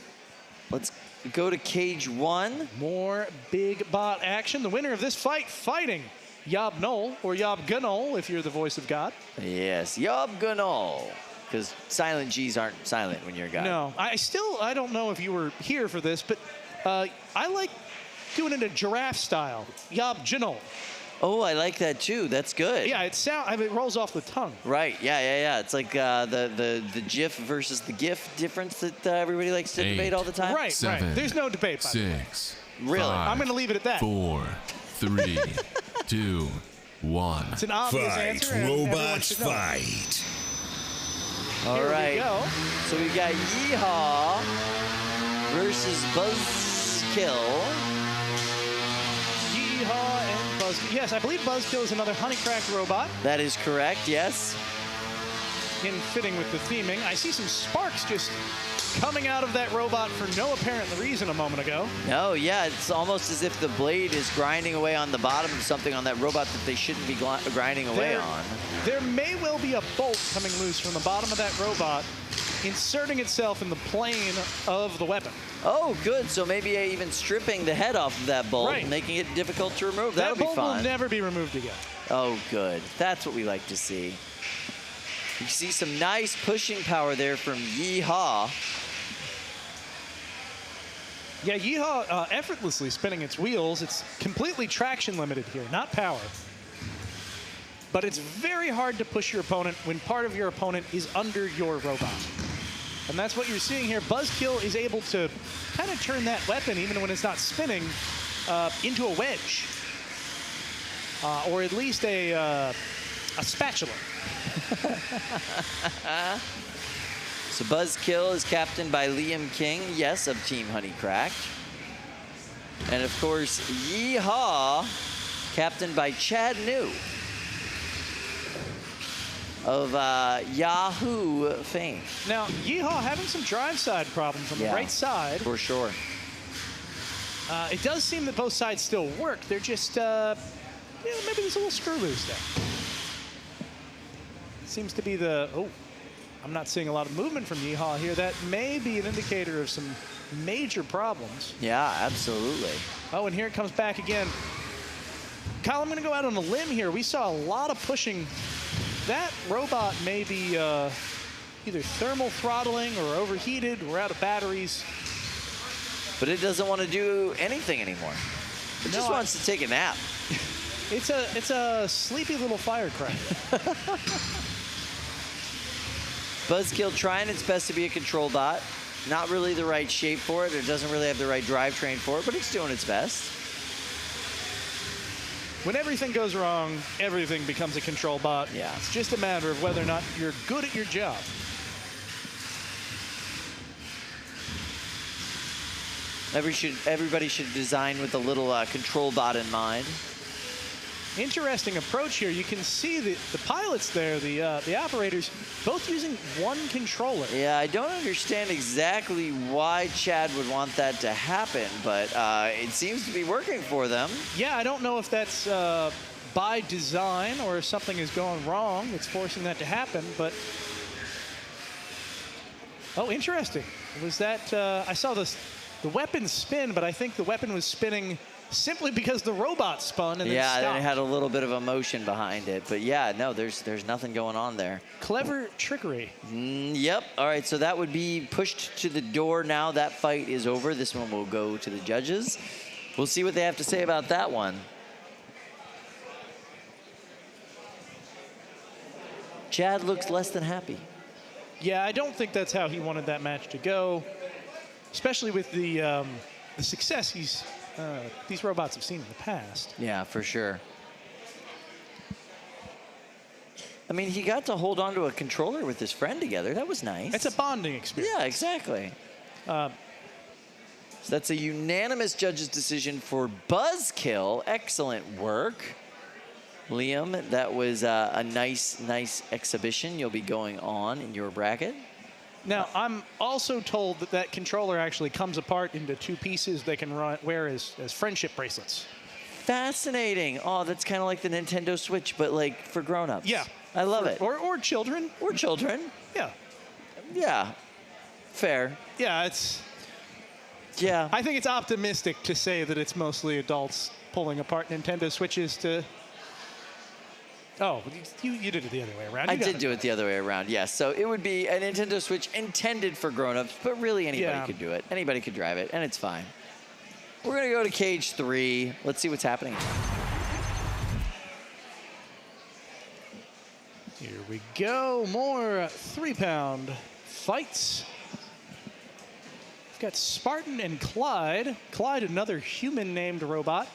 let's go to cage 1. More big bot action. The winner of this fight, fighting YOB GNOL, or YOB GNOL if you're the voice of God. Yes, YOB GNOL. Because silent G's aren't silent when you're a guy. No, I don't know if you were here for this, but I like doing it in giraffe style. YOB GNOL. Oh, I like that too. That's good. Yeah, I mean, it rolls off the tongue. Right. Yeah. It's like the GIF versus the GIF difference that everybody likes to debate all the time. Right. 7, There's no debate. 6. Really? 5, I'm going to leave it at that. 4, 3, 2, 1. It's an obvious answer. And robots, fight. All Here right. we go. So we got Yeehaw versus Buzz-Kill. Yeehaw and Buzz-Kill. Yes, I believe Buzz-Kill is another honeycracked robot. That is correct, yes. In fitting with the theming. I see some sparks just coming out of that robot for no apparent reason a moment ago. No, yeah, it's almost as if the blade is grinding away on the bottom of something on that robot that they shouldn't be grinding away on. There may well be a bolt coming loose from the bottom of that robot, inserting itself in the plane of the weapon. Oh, good. So maybe even stripping the head off of that bolt, Right. making it difficult to remove. That'll be bolt fun. will never be removed again. Oh, good. That's what we like to see. You see some nice pushing power there from Yeehaw. Yeah, Yeehaw effortlessly spinning its wheels. It's completely traction limited here, not power. But it's very hard to push your opponent when part of your opponent is under your robot. And that's what you're seeing here. Buzz-Kill is able to kind of turn that weapon, even when it's not spinning, into a wedge. Or at least a spatula. So Buzz-Kill is captained by Liam King, yes, of Team Honeycracked. And of course, Yeehaw, captained by Chad New of Yahoo fame. Now, Yeehaw having some drive side problems on the right side. For sure. It does seem that both sides still work. They're just, maybe there's a little screw loose there. Seems to be I'm not seeing a lot of movement from Yeehaw here. That may be an indicator of some major problems. Yeah, absolutely. Oh, and here it comes back again. Kyle, I'm going to go out on a limb here. We saw a lot of pushing. That robot may be either thermal throttling or overheated or out of batteries. But it doesn't want to do anything anymore. It just wants to take a nap. It's a sleepy little firecracker. Buzz-Kill trying its best to be a control dot. Not really the right shape for it. It doesn't really have the right drivetrain for it, but it's doing its best. When everything goes wrong, everything becomes a control bot. Yeah. It's just a matter of whether or not you're good at your job. Everybody should design with a little control dot in mind. Interesting approach here. You can see the pilots there, the operators, both using one controller. Yeah, I don't understand exactly why Chad would want that to happen, but it seems to be working for them. Yeah, I don't know if that's by design or if something is going wrong. It's forcing that to happen, but... Oh, interesting. Was that... I saw the weapon spin, but I think the weapon was spinning simply because the robot spun and then stopped. Yeah, it had a little bit of emotion behind it. But yeah, no, there's nothing going on there. Clever trickery. Yep. All right, so that would be pushed to the door now. That fight is over. This one will go to the judges. We'll see what they have to say about that one. Chad looks less than happy. Yeah, I don't think that's how he wanted that match to go, especially with the success these robots have seen in the past. Yeah, for sure. I mean, he got to hold on to a controller with his friend together. That was nice. It's a bonding experience. Yeah, exactly. So that's a unanimous judge's decision for Buzz-Kill. Excellent work. Liam, that was a nice exhibition you'll be going on in your bracket. Now, I'm also told that that controller actually comes apart into two pieces they can wear as friendship bracelets. Fascinating. Oh, that's kind of like the Nintendo Switch, but like for grown-ups. Yeah. I love it. Or children. Or children. Yeah. Yeah. Fair. Yeah, Yeah. I think it's optimistic to say that it's mostly adults pulling apart Nintendo Switches to... Oh, you did it the other way around. I did do it the other way around, yes. So it would be a Nintendo Switch intended for grown-ups, but really anybody could do it. Anybody could drive it, and it's fine. We're going to go to cage 3. Let's see what's happening. we go. More 3-pound fights. We've got Spartan and Clyde. Clyde, another human-named robot.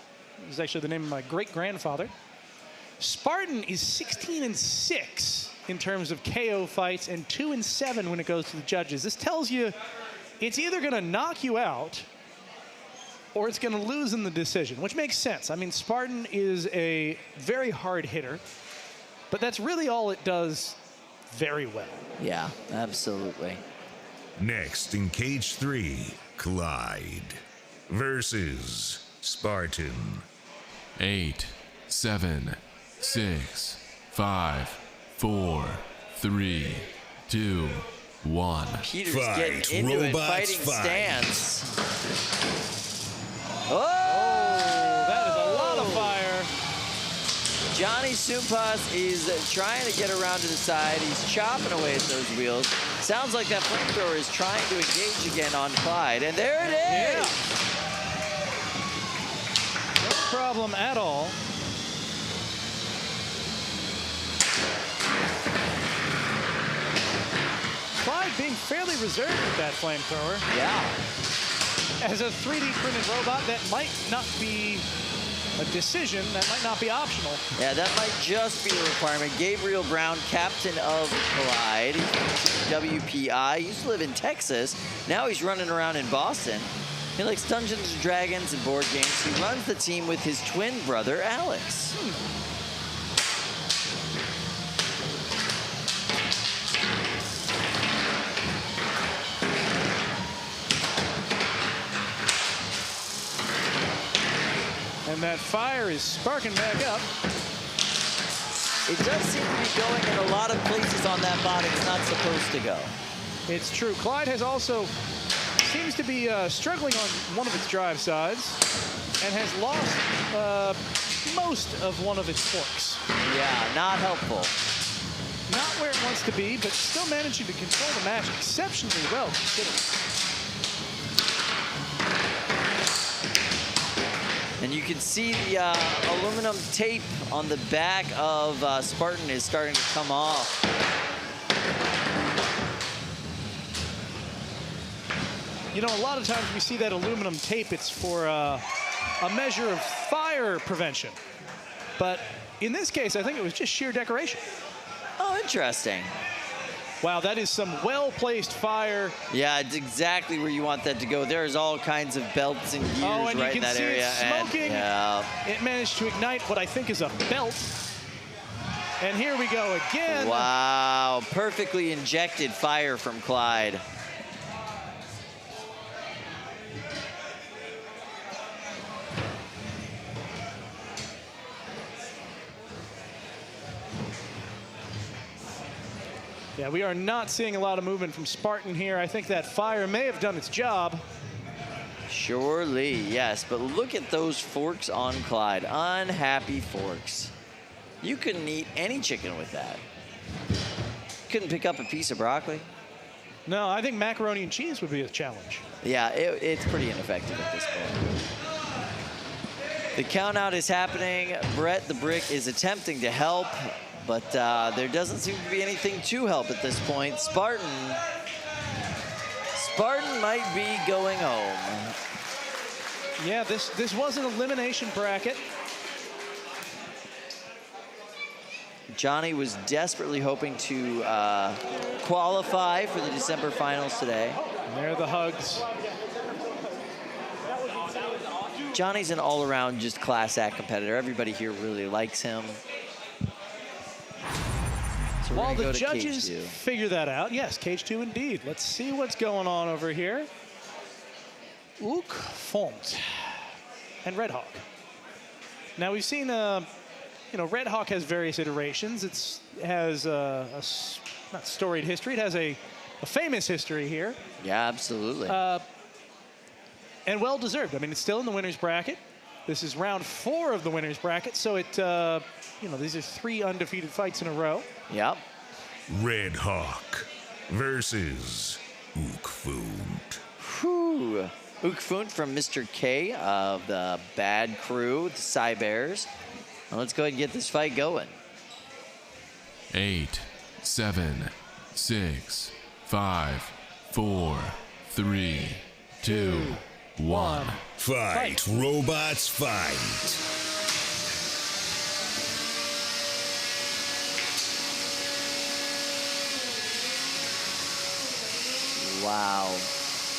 This is actually the name of my great-grandfather. Spartan is 16-6 in terms of KO fights and 2-7 when it goes to the judges. This tells you it's either going to knock you out or it's going to lose in the decision, which makes sense. I mean, Spartan is a very hard hitter, but that's really all it does very well. Yeah, absolutely. Next in cage 3, Clyde versus Spartan. 8, 7, 6, 5, 4, 3, 2, 1. Peter's getting into it, fighting stance. Oh! That is a lot of fire. Johnny Sumpas is trying to get around to the side. He's chopping away at those wheels. Sounds like that flamethrower is trying to engage again on Clyde. And there it is! Yeah. No problem at all. Clyde being fairly reserved with that flamethrower. Yeah. As a 3D printed robot, that might not be a decision. That might not be optional. Yeah, that might just be a requirement. Gabriel Brown, captain of Clyde, WPI, used to live in Texas. Now he's running around in Boston. He likes Dungeons & Dragons and board games. He runs the team with his twin brother, Alex. And that fire is sparking back up. It does seem to be going in a lot of places on that bot it's not supposed to go. It's true. Clyde has also seems to be struggling on one of its drive sides and has lost most of one of its forks. Yeah, not helpful. Not where it wants to be, but still managing to control the match exceptionally well, considering. And you can see the aluminum tape on the back of Spartan is starting to come off. You know, a lot of times we see that aluminum tape, it's for a measure of fire prevention. But in this case, I think it was just sheer decoration. Oh, interesting. Wow, that is some well-placed fire. Yeah, it's exactly where you want that to go. There's all kinds of belts and gears right in that area. It's smoking. And, it managed to ignite what I think is a belt. And here we go again. Wow, perfectly injected fire from Clyde. Yeah, we are not seeing a lot of movement from Spartan here. I think that fire may have done its job. Surely, yes, but look at those forks on Clyde. Unhappy forks. You couldn't eat any chicken with that. Couldn't pick up a piece of broccoli. No, I think macaroni and cheese would be a challenge. Yeah, it's pretty ineffective at this point. The count out is happening. Brett the Brick is attempting to help, but there doesn't seem to be anything to help at this point. Spartan might be going home. Yeah, this was an elimination bracket. Johnny was desperately hoping to qualify for the December finals today. And there are the hugs. Johnny's an all-around just class act competitor. Everybody here really likes him. So While the judges figure that out, yes, cage 2 indeed. Let's see what's going on over here. Uch Funt and Red Hawk. Now we've seen, Red Hawk has various iterations. It has not storied history. It has a famous history here. Yeah, absolutely. And well deserved. I mean, it's still in the winner's bracket. This is round 4 of the winner's bracket, so these are 3 undefeated fights in a row. Yep. Red Hawk versus Uch Funt. Whew. Uch Funt from Mr. K of the Bad Crew, the Sabers. Well, let's go ahead and get this fight going. 8, 7, 6, 5, 4, 3, 2, 1. Fight, robots, fight. Wow.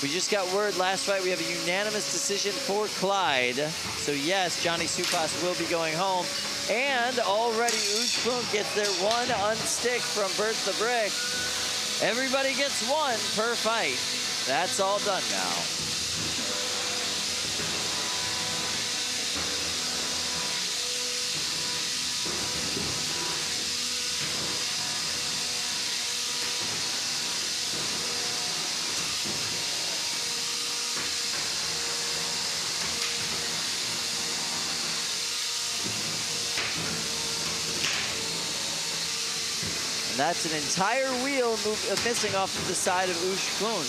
We just got word last fight we have a unanimous decision for Clyde. So yes, Johnny Supas will be going home. And already Uch Funt gets their one unstick from Bert the Brick. Everybody gets one per fight. That's all done now. That's an entire wheel missing off of the side of Uch Funt.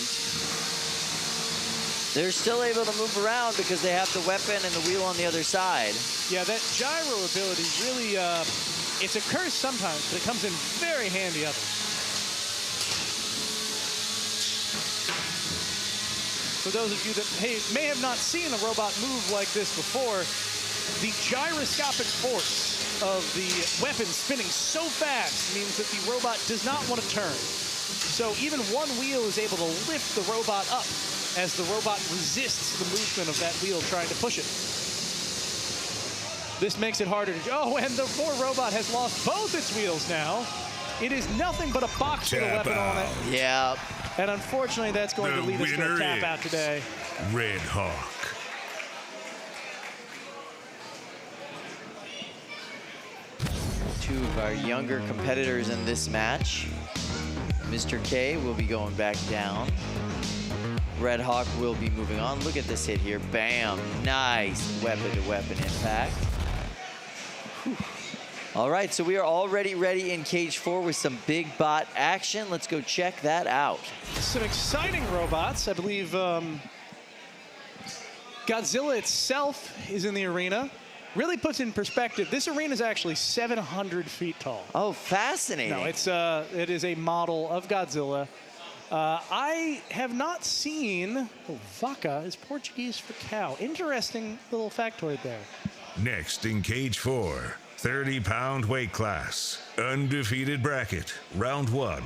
They're still able to move around because they have the weapon and the wheel on the other side. Yeah, that gyro ability really, it's a curse sometimes, but it comes in very handy others. For those of you that may have not seen a robot move like this before, the gyroscopic force of the weapon spinning so fast means that the robot does not want to turn. So even one wheel is able to lift the robot up as the robot resists the movement of that wheel trying to push it. This makes it harder to... Oh, and the poor robot has lost both its wheels now. It is nothing but a box with a weapon on it. Yeah. And unfortunately, that's going to lead us to a tap out today. Red Hawk. Two of our younger competitors in this match. Mr. K will be going back down. Red Hawk will be moving on. Look at this hit here. Bam. Nice weapon-to-weapon impact. Whew. All right, so we are already ready in Cage 4 with some big bot action. Let's go check that out. Some exciting robots. I believe Godzilla itself is in the arena. Really puts in perspective, this arena is actually 700 feet tall. Oh, fascinating. No, it is a model of Godzilla. I have not seen, vaca is Portuguese for cow. Interesting little factoid there. Next in Cage 4, 30-pound weight class, undefeated bracket, round 1.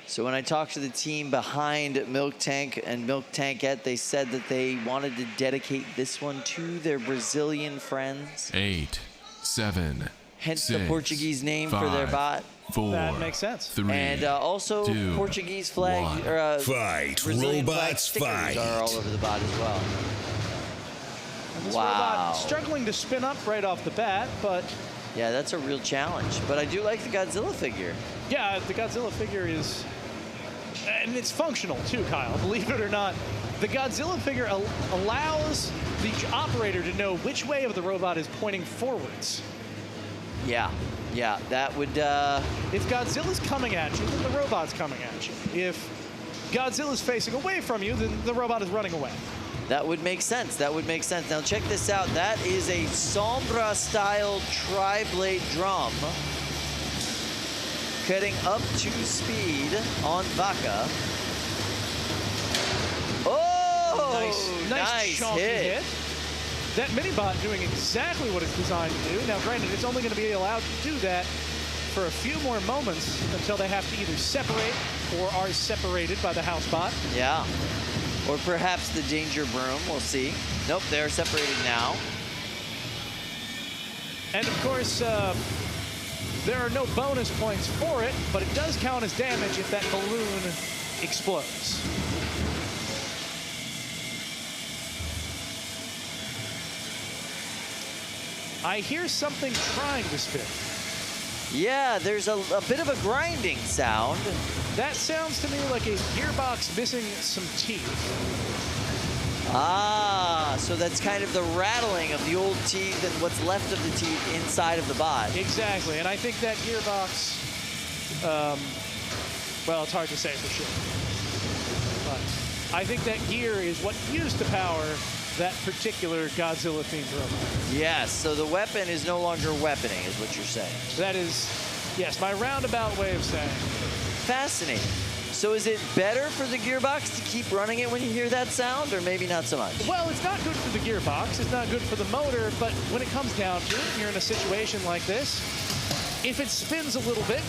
So when I talked to the team behind Milk Tank and Milk Tankette, they said that they wanted to dedicate this one to their Brazilian friends. 8, 7, Hence 6, the Portuguese name 5, for their bot. 4, that makes sense. 3, and also 2, Portuguese flag, 1. or Fight, Brazilian robots, flag stickers fight. are all over the bot as well. And this Wow. robot struggling to spin up right off the bat, but... Yeah, that's a real challenge. But I do like the Godzilla figure. Yeah, the Godzilla figure is... And it's functional too, Kyle, believe it or not. The Godzilla figure allows the operator to know which way of the robot is pointing forwards. Yeah, that would... If Godzilla's coming at you, then the robot's coming at you. If Godzilla's facing away from you, then the robot is running away. That would make sense. That would make sense. Now check this out. That is a Sombra-style tri-blade drum. Cutting up to speed on Vaca. Oh, nice chonky hit. That mini-bot doing exactly what it's designed to do. Now, granted, it's only going to be allowed to do that for a few more moments until they have to either separate or are separated by the house bot. Yeah. Or perhaps the danger broom. We'll see. Nope, they're separated now. And of course, there are no bonus points for it, but it does count as damage if that balloon explodes. I hear something trying to spin. Yeah, there's a bit of a grinding sound. That sounds to me like a gearbox missing some teeth. Ah, so that's kind of the rattling of the old teeth and what's left of the teeth inside of the bot. Exactly, and I think that gearbox, well, it's hard to say for sure. But I think that gear is what used to power that particular Godzilla-themed robot. Yes, so the weapon is no longer weaponing, is what you're saying. That is Yes, my roundabout way of saying. Fascinating. So is it better for the gearbox to keep running it when you hear that sound, or maybe not so much? Well, it's not good for the gearbox. It's not good for the motor, but when it comes down to it, and you're in a situation like this, if it spins a little bit,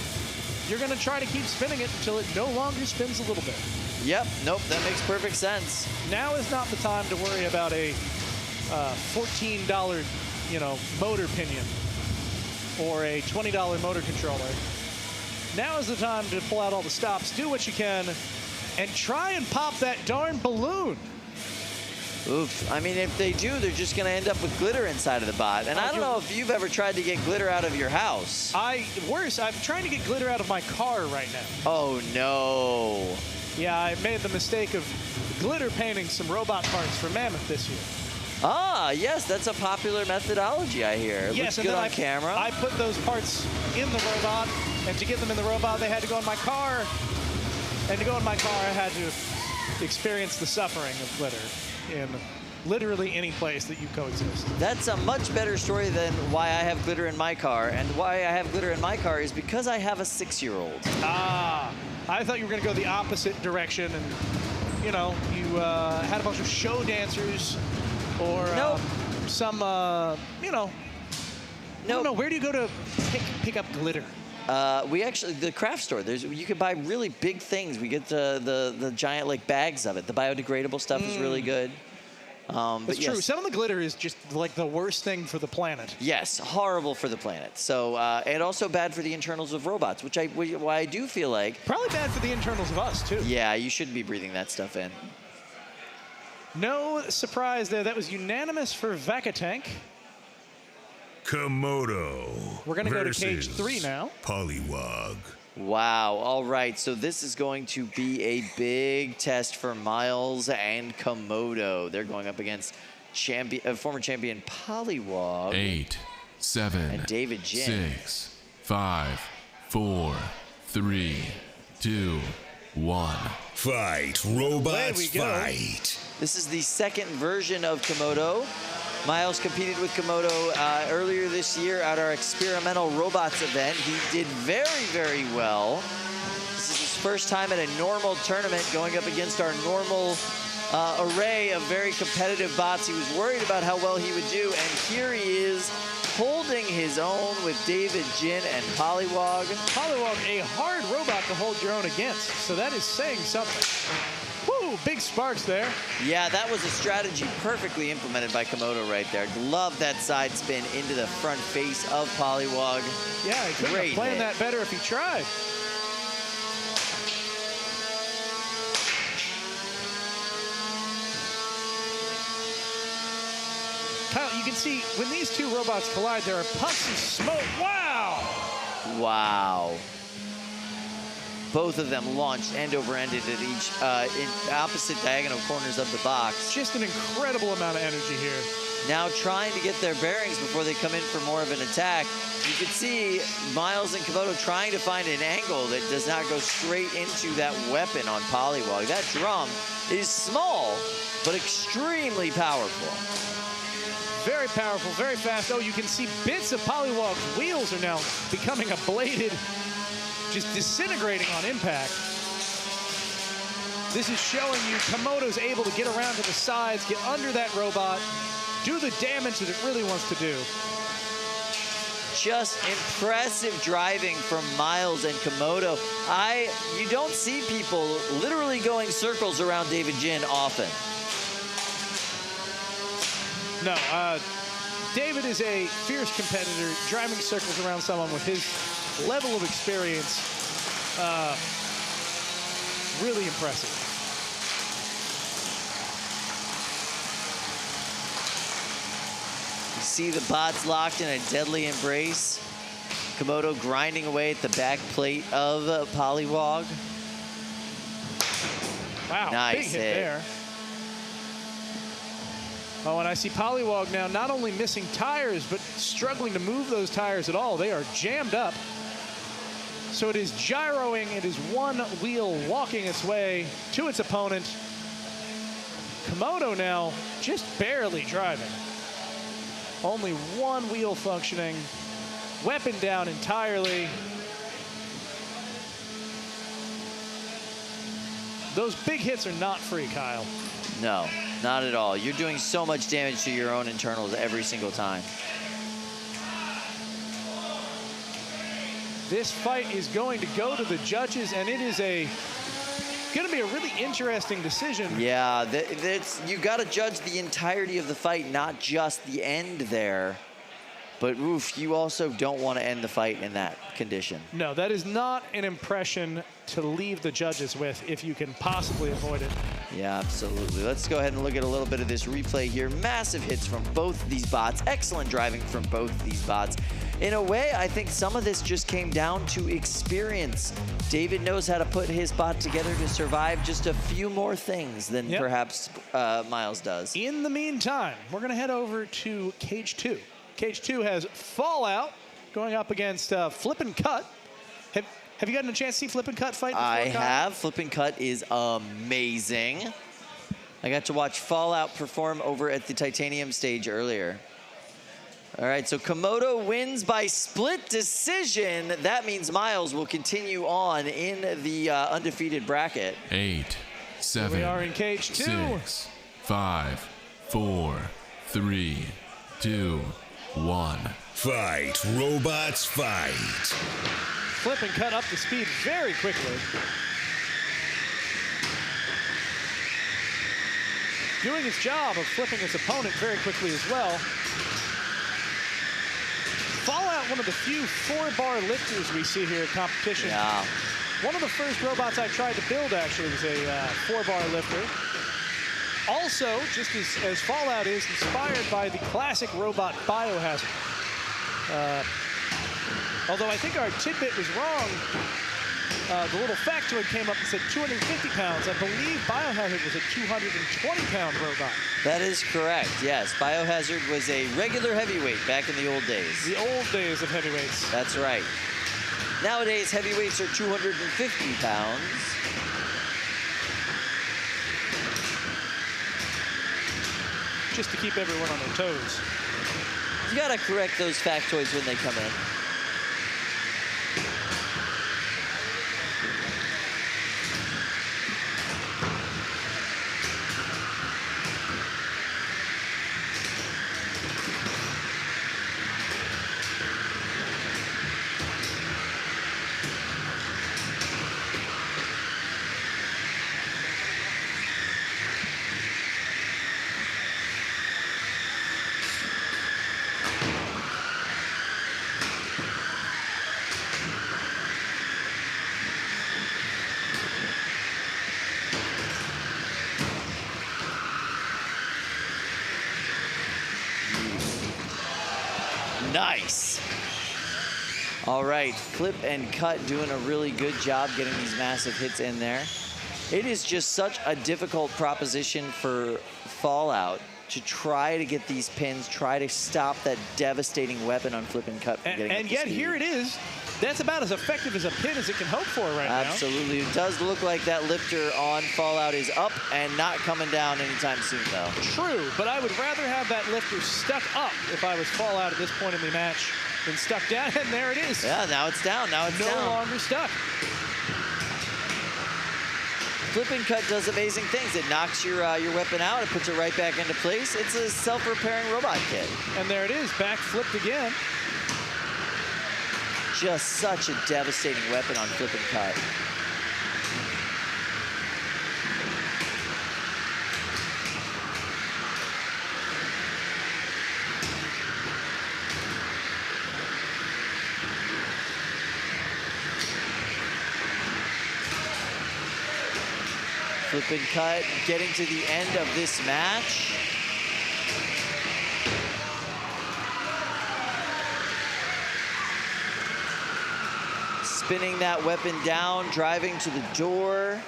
you're going to try to keep spinning it until it no longer spins a little bit. Yep, nope, that makes perfect sense. Now is not the time to worry about a $14, motor pinion or a $20 motor controller. Now is the time to pull out all the stops, do what you can, and try and pop that darn balloon. Oof. I mean, if they do, they're just going to end up with glitter inside of the bot. And I don't know if you've ever tried to get glitter out of your house. Worse, I'm trying to get glitter out of my car right now. Oh, no. Yeah, I made the mistake of glitter painting some robot parts for Mammoth this year. Ah, yes, that's a popular methodology, I hear. It Yes, looks good on camera. I put those parts in the robot, and to get them in the robot, they had to go in my car. And to go in my car, I had to experience the suffering of glitter in literally any place that you coexist. That's a much better story than why I have glitter in my car. And why I have glitter in my car is because I have a 6-year-old. Ah, I thought you were going to go the opposite direction, and, you had a bunch of show dancers or some, No, where do you go to pick up glitter? We actually, the craft store, you can buy really big things. We get the giant bags of it. The biodegradable stuff is really good. It's true. Some of the glitter is just like the worst thing for the planet. Yes, horrible for the planet. So, and also bad for the internals of robots, which I do feel like. Probably bad for the internals of us, too. Yeah, you shouldn't be breathing that stuff in. No surprise there. That was unanimous for Vakatank. Komodo. We're going to go to cage 3 now. Poliwag. Wow. All right. So this is going to be a big test for Miles and Komodo. They're going up against former champion Poliwag. 8, 7, and David Jin. 6, 5, 4, 3, 2, 1. Fight, robots, fight. This is the second version of Komodo. Miles competed with Komodo earlier this year at our experimental robots event. He did very, very well. This is his first time at a normal tournament going up against our normal array of very competitive bots. He was worried about how well he would do, and here he is holding his own with David Jin and Poliwag. Poliwag, a hard robot to hold your own against, so that is saying something. Woo, big sparks there. Yeah, that was a strategy perfectly implemented by Komodo right there. Love that side spin into the front face of Poliwag. Yeah, he couldn't have planned that better if he tried. Kyle, you can see when these two robots collide, there are puffs of smoke. Wow! Wow. Both of them launched end over end at each in opposite diagonal corners of the box. Just an incredible amount of energy here. Now trying to get their bearings before they come in for more of an attack. You can see Miles and Komodo trying to find an angle that does not go straight into that weapon on Poliwag. That drum is small, but extremely powerful. Very powerful, very fast. Oh, you can see bits of Poliwag's wheels are now becoming ablated, just disintegrating on impact. This is showing you Komodo's able to get around to the sides, get under that robot, do the damage that it really wants to do. Just impressive driving from Miles and Komodo. You don't see people literally going circles around David Jin often. No, David is a fierce competitor, driving circles around someone with his level of experience. Really impressive. You see the bots locked in a deadly embrace. Komodo grinding away at the back plate of Poliwag. Wow, nice big hit there. Oh, and I see Poliwag now not only missing tires, but struggling to move those tires at all. They are jammed up. So it is gyroing. It is one wheel walking its way to its opponent. Komodo now just barely driving. Only one wheel functioning. Weapon down entirely. Those big hits are not free, Kyle. No, not at all. You're doing so much damage to your own internals every single time. This fight is going to go to the judges, and it is going to be a really interesting decision. Yeah, you got to judge the entirety of the fight, not just the end there. But oof, you also don't want to end the fight in that condition. No, that is not an impression to leave the judges with if you can possibly avoid it. Yeah, absolutely. Let's go ahead and look at a little bit of this replay here. Massive hits from both these bots. Excellent driving from both these bots. In a way, I think some of this just came down to experience. David knows how to put his bot together to survive just a few more things than perhaps Miles does. In the meantime, we're going to head over to Cage 2. Cage 2 has Fallout going up against Flip and Cut. Have you gotten a chance to see Flip and Cut fight before, I Kyle? have. Flip and Cut is amazing. I got to watch Fallout perform over at the Titanium stage earlier. All right, so Komodo wins by split decision. That means Miles will continue on in the undefeated bracket. 8, 7, we are in Cage 2. 6, 5, 4, 3, 2, 1. Fight, robots, fight. Flip and Cut up to speed very quickly. Doing his job of flipping his opponent very quickly as well. Fallout, one of the few 4-bar lifters we see here at competition. Yeah. One of the first robots I tried to build actually was a 4-bar lifter. Also, just as Fallout is, inspired by the classic robot Biohazard. Although I think our tidbit was wrong. The little factoid came up and said 250 pounds. I believe Biohazard was a 220-pound robot. That is correct, yes. Biohazard was a regular heavyweight back in the old days. The old days of heavyweights. That's right. Nowadays, heavyweights are 250 pounds. Just to keep everyone on their toes. You gotta correct those factoids when they come in. Nice. All right, Flip and Cut doing a really good job getting these massive hits in there. It is just such a difficult proposition for Fallout to try to get these pins, try to stop that devastating weapon on Flip and Cut from getting up And to yet speed. here it is. That's about as effective as a pin as it can hope for right now. Absolutely. It does look like that lifter on Fallout is up and not coming down anytime soon, though. True, but I would rather have that lifter stuck up if I was Fallout at this point in the match than stuck down. And there it is. Yeah, now it's down. Now it's down. No longer stuck. Flip and Cut does amazing things. It knocks your weapon out. It puts it right back into place. It's a self-repairing robot kit. And there it is, back flipped again. Just such a devastating weapon on Flip and Cut. Flip and Cut getting to the end of this match. Spinning that weapon down, driving to the door.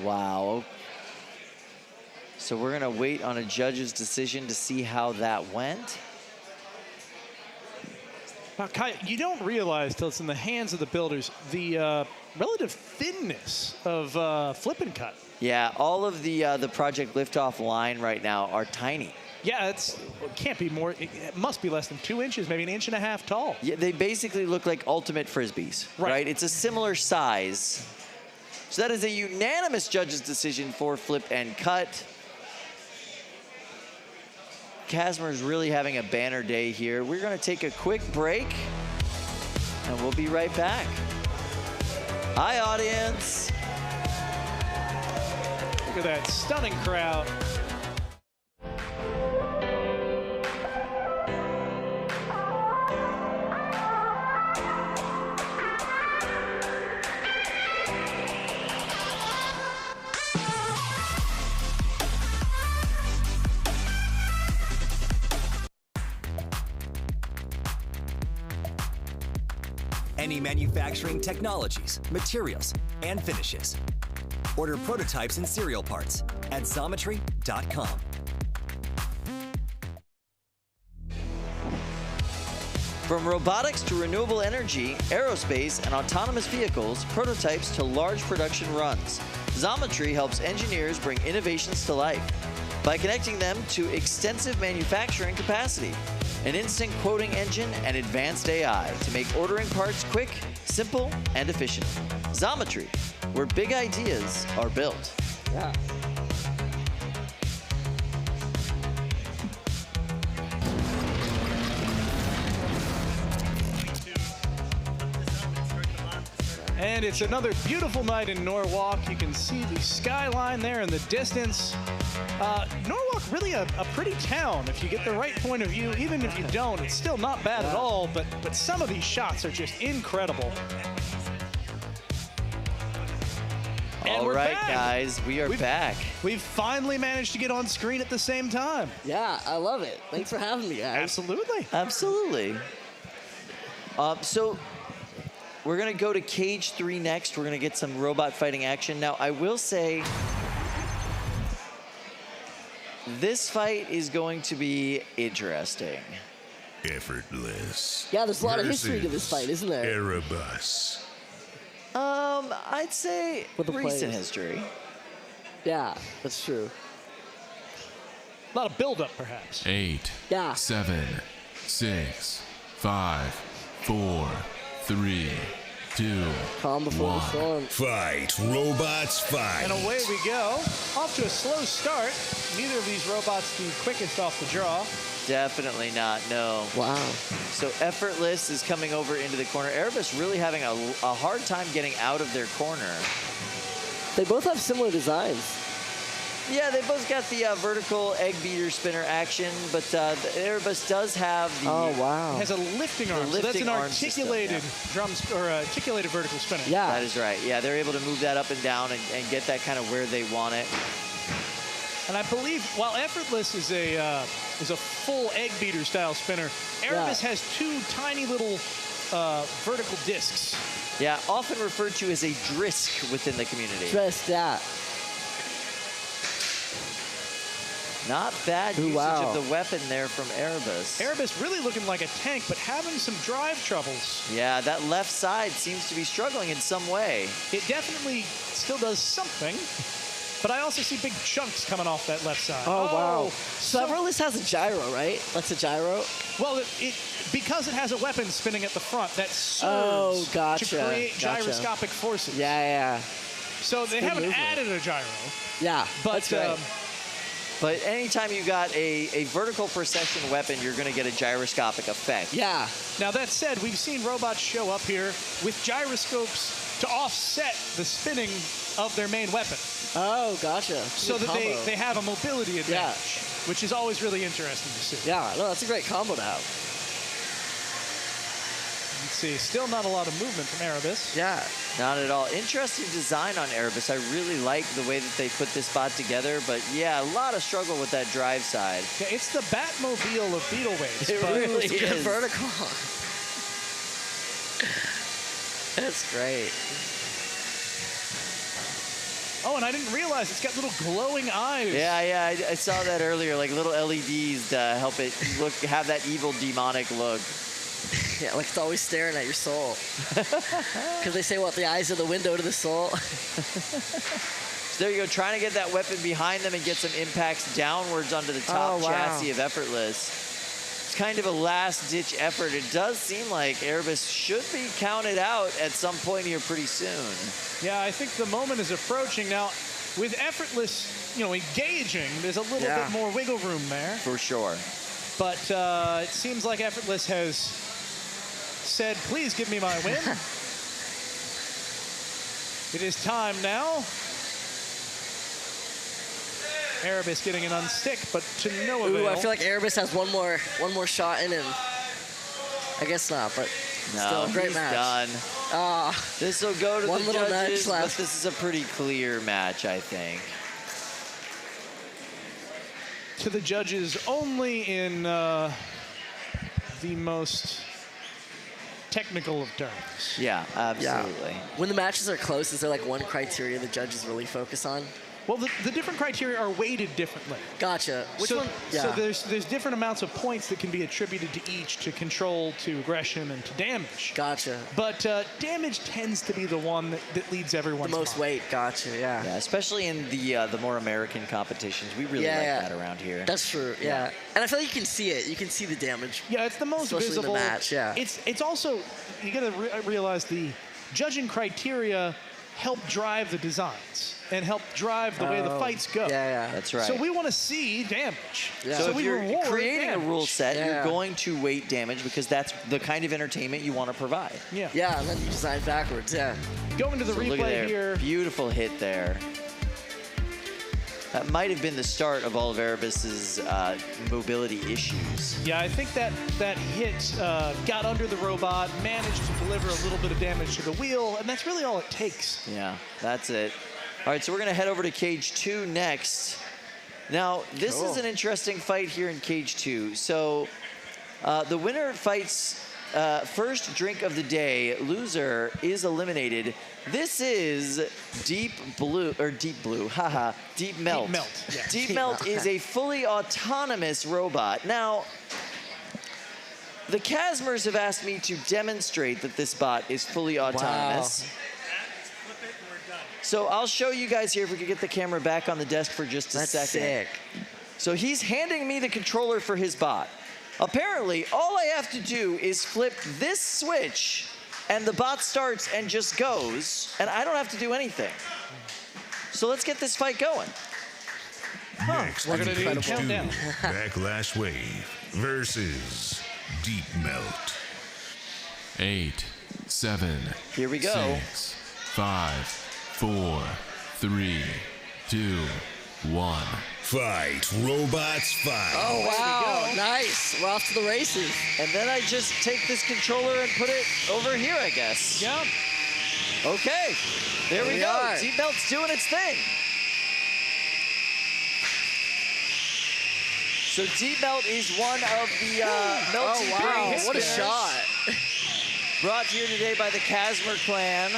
Wow. So we're gonna wait on a judge's decision to see how that went. Now, Kai, you don't realize till it's in the hands of the builders the relative thinness of Flip and Cut. Yeah, all of the Project Liftoff line right now are tiny. Yeah, it can't be more. It must be less than 2 inches, maybe 1.5 inches tall. Yeah, they basically look like ultimate frisbees, right? It's a similar size. So that is a unanimous judge's decision for flip and cut. Casmer's really having a banner day here. We're going to take a quick break, and we'll be right back. Hi, audience. Look at that stunning crowd. Any manufacturing technologies, materials, and finishes. Order prototypes and serial parts at Xometry.com. From robotics to renewable energy, aerospace, and autonomous vehicles, prototypes to large production runs, Xometry helps engineers bring innovations to life by connecting them to extensive manufacturing capacity, an instant quoting engine, and advanced AI to make ordering parts quick, simple, and efficient. Xometry, where big ideas are built. Yeah. And it's another beautiful night in Norwalk. You can see the skyline there in the distance. Norwalk, really a pretty town if you get the right point of view. Even if you don't, it's still not bad at all, but some of these shots are just incredible. And All we're right, back. guys, we've back. We've finally managed to get on screen at the same time. Yeah, I love it. Thanks for having me, guys. Absolutely. Absolutely. So we're going to go to Cage 3 next. We're going to get some robot fighting action. Now, I will say this fight is going to be interesting. Effortless. Yeah, there's a lot of history to this fight, isn't there? Erebus. I'd say With the recent players. history. Yeah, that's true. A lot of build-up, perhaps. 8, Yeah. 7, 6, 5, 4, 3, 2, Calm before the 1. storm. Fight, robots, fight. And away we go. Off to a slow start. Neither of these robots the quickest off the draw. Definitely not, no. Wow. So Effortless is coming over into the corner. Erebus really having a hard time getting out of their corner. They both have similar designs. Yeah, they both got the vertical egg beater spinner action, but the Erebus does have the... Oh, wow. It has a lifting arm, so that's an articulated articulated vertical spinner. Yeah. That is right. Yeah, they're able to move that up and down and get that kind of where they want it. And I believe while Effortless is a full egg beater style spinner, Erebus has 2 tiny little vertical discs. Yeah, often referred to as a drisk within the community. Dressed, yeah. Not bad usage of the weapon there from Erebus. Erebus really looking like a tank, but having some drive troubles. Yeah, that left side seems to be struggling in some way. It definitely still does something, but I also see big chunks coming off that left side. Oh, wow. So Effortless has a gyro, right? That's a gyro? Well, because it has a weapon spinning at the front, that serves to create gyroscopic forces. Yeah. So they haven't added a gyro. Yeah, but But anytime you got a vertical procession weapon, you're going to get a gyroscopic effect. Yeah. Now, that said, we've seen robots show up here with gyroscopes to offset the spinning of their main weapon. Oh, gotcha. So that they have a mobility advantage, which is always really interesting to see. Yeah, no, that's a great combo to have. Let's see, still not a lot of movement from Erebus. Yeah, not at all. Interesting design on Erebus. I really like the way that they put this bot together, but yeah, a lot of struggle with that drive side. Yeah, it's the Batmobile of Beetleways. It really is. Vertical. That's great. Oh, and I didn't realize it's got little glowing eyes. Yeah, I saw that earlier, like little LEDs to help it have that evil demonic look. Yeah, like it's always staring at your soul. Because they say, what, the eyes are the window to the soul? So there you go, trying to get that weapon behind them and get some impacts downwards onto the top chassis of Effortless. It's kind of a last-ditch effort. It does seem like Erebus should be counted out at some point here pretty soon. Yeah, I think the moment is approaching. Now, with Effortless, engaging, there's a little bit more wiggle room there. For sure. But it seems like Effortless has said, please give me my win. It is time now. Erebus getting an unstick, but to no avail. Ooh, I feel like Erebus has one more shot in him. I guess not, but still a great match. Done. This will go to one the little judges, match but left. this is a pretty clear match, I think. To the judges only in the most technical of terms. Yeah, absolutely. Yeah. When the matches are close, is there like one criteria the judges really focus on? Well, the different criteria are weighted differently. Gotcha. Which one? Yeah. So there's different amounts of points that can be attributed to each, to control, to aggression, and to damage. Gotcha. But damage tends to be the one that leads everyone's The most mind. weight. Gotcha. Yeah. Yeah, especially in the more American competitions, we really like that around here. That's true. Yeah. And I feel like you can see it. You can see the damage. Yeah, it's the most especially visible. In the match. Yeah. It's also, you got to realize the judging criteria help drive the designs and help drive the way the fights go. Yeah. That's right. So we want to see damage. Yeah. So if you're creating a rule set, you're going to weight damage because that's the kind of entertainment you want to provide. Yeah. Yeah, and then you design backwards. Yeah. Going to the replay here. Beautiful hit there. That might have been the start of all of Erebus's mobility issues. Yeah, I think that hit got under the robot, managed to deliver a little bit of damage to the wheel, and that's really all it takes. Yeah, that's it. All right, so we're going to head over to Cage 2 next. Now, this is an interesting fight here in Cage 2. So the winner fights first drink of the day. Loser is eliminated. This is Deep Blue, haha, Deep Melt. Deep Melt, yeah. Deep Melt is a fully autonomous robot. Now, the Casmers have asked me to demonstrate that this bot is fully autonomous. Wow. So I'll show you guys here if we could get the camera back on the desk for just a second. That's sick. So he's handing me the controller for his bot. Apparently, all I have to do is flip this switch and the bot starts and just goes, and I don't have to do anything. So let's get this fight going. Next in Cage 2, Backlash Wave versus Deep Melt. 8, 7. Here we go. 6, 5, 4, 3, 2, 1. Fight, robots, fight. Oh, wow. Nice. We're off to the races. And then I just take this controller and put it over here, I guess. Yep. Okay. There we go. Deep Melt's doing its thing. So Deep Melt is one of the melting brain What a spinners shot. brought here today by the Casmer clan.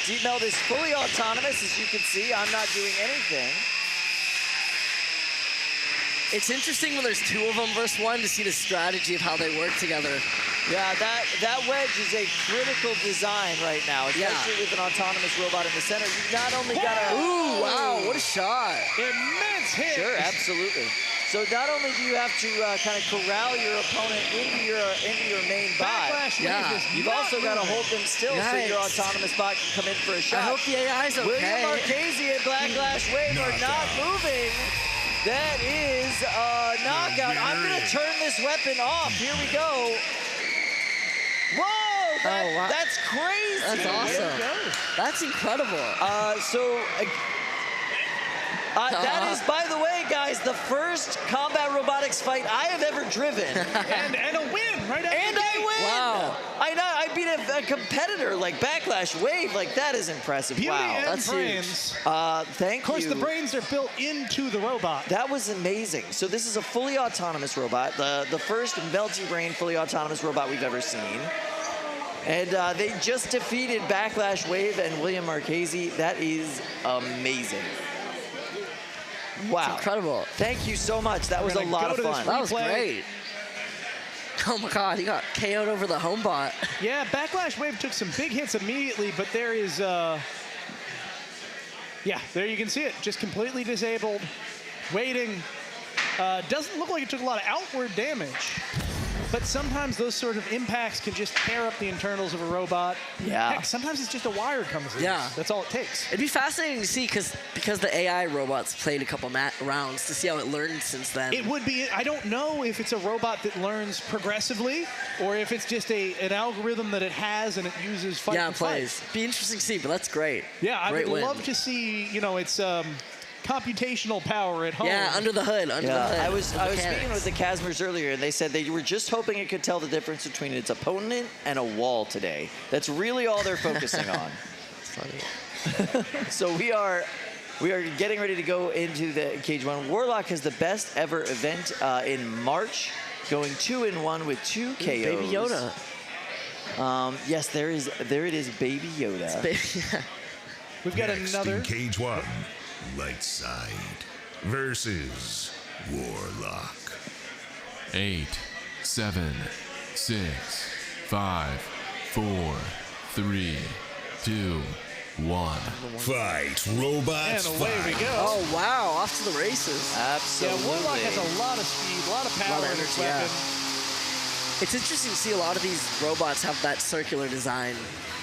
Deep Melt is fully autonomous, as you can see. I'm not doing anything. It's interesting when there's two of them versus one to see the strategy of how they work together. Yeah, that wedge is a critical design right now, especially with an autonomous robot in the center. You not only gotta... Ooh, wow, what a shot. Immense hit. Sure, absolutely. So not only do you have to kind of corral your opponent into your main bot, you've also got to hold them still so your autonomous bot can come in for a shot. I hope the AI's okay. William Marchese and Backlash Wave are not moving. That is a knockout. I'm going to turn this weapon off. Here we go. Whoa, that's crazy. That's awesome. That's incredible. That is, by the way, guys, the first combat robotics fight I have ever driven. and a win, right? And I win. Wow. I beat a competitor like Backlash Wave. Like, that is impressive. Beauty wow. and That's brains. huge. Thank you. Of course, the brains are built into the robot. That was amazing. So this is a fully autonomous robot, the first melty brain fully autonomous robot we've ever seen. And they just defeated Backlash Wave and William Marchese. That is amazing. Wow. It's incredible. Thank you so much. That was a lot of fun. That was great. Oh my God, he got KO'd over the home bot. Yeah, Backlash Wave took some big hits immediately, but there is Yeah, there you can see it. Just completely disabled, waiting. Doesn't look like it took a lot of outward damage. But sometimes those sort of impacts can just tear up the internals of a robot. Yeah. Heck, sometimes it's just a wire comes in. Yeah. That's all it takes. It'd be fascinating to see because the AI robots played a couple rounds to see how it learned since then. It would be, I don't know if it's a robot that learns progressively or if it's just an algorithm that it has and it uses fight Yeah, and it plays. fight. Be interesting to see, but that's great. Yeah, I Great would win. love to see, you know, its computational power at home. Yeah, under the hood, under the hood. I was the speaking with the Casmers earlier, and they said they were just hoping it could tell the difference between its opponent and a wall today. That's really all they're focusing on. So we are getting ready to go into the Cage 1. Warlock has the best ever event in March, going 2-1 with 2 KOs. Baby Yoda. Yes, there it is, Baby Yoda. We've got Next another. in Cage 1, Lightside versus Warlock. 8, 7, 6, 5, 4, 3, 2, 1. Fight, robots, And away we fight. go. Oh, wow, off to the races. Absolutely. Yeah, Warlock has a lot of speed, a lot of power in its weapon. It's interesting to see a lot of these robots have that circular design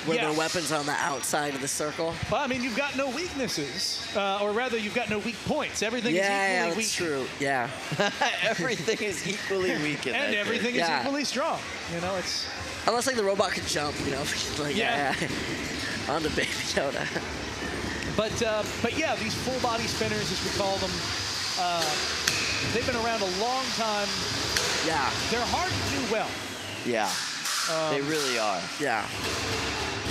where Yeah. their weapons are on the outside of the circle. Well, I mean, you've got no weaknesses, or rather, you've got no weak points. Everything is equally that's weak. true. Yeah. Everything is equally weak in And that everything thing. is equally strong. You know, it's... Unless, like, the robot can jump, you know? Like, Yeah. On the Baby Yoda. But yeah, these full body spinners, as we call them, they've been around a long time. Yeah. They're hard to do well. Yeah, they really are. Yeah.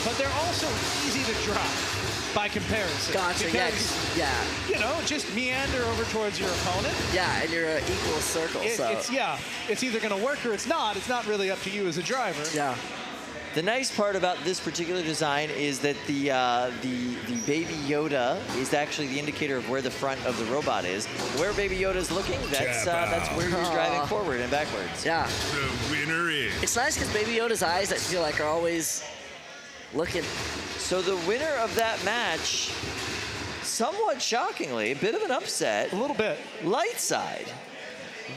But they're also easy to drive by comparison. Gotcha, because, yeah. you know, just meander over towards your opponent. Yeah, and you're an equal circle, so. It's either going to work or it's not. It's not really up to you as a driver. Yeah. The nice part about this particular design is that the Baby Yoda is actually the indicator of where the front of the robot is. Where Baby Yoda is looking, that's where you're driving forward and backwards. Yeah. The winner is... It's nice because Baby Yoda's eyes, I feel like, are always looking. So the winner of that match, somewhat shockingly, a bit of an upset. A little bit. Lightside.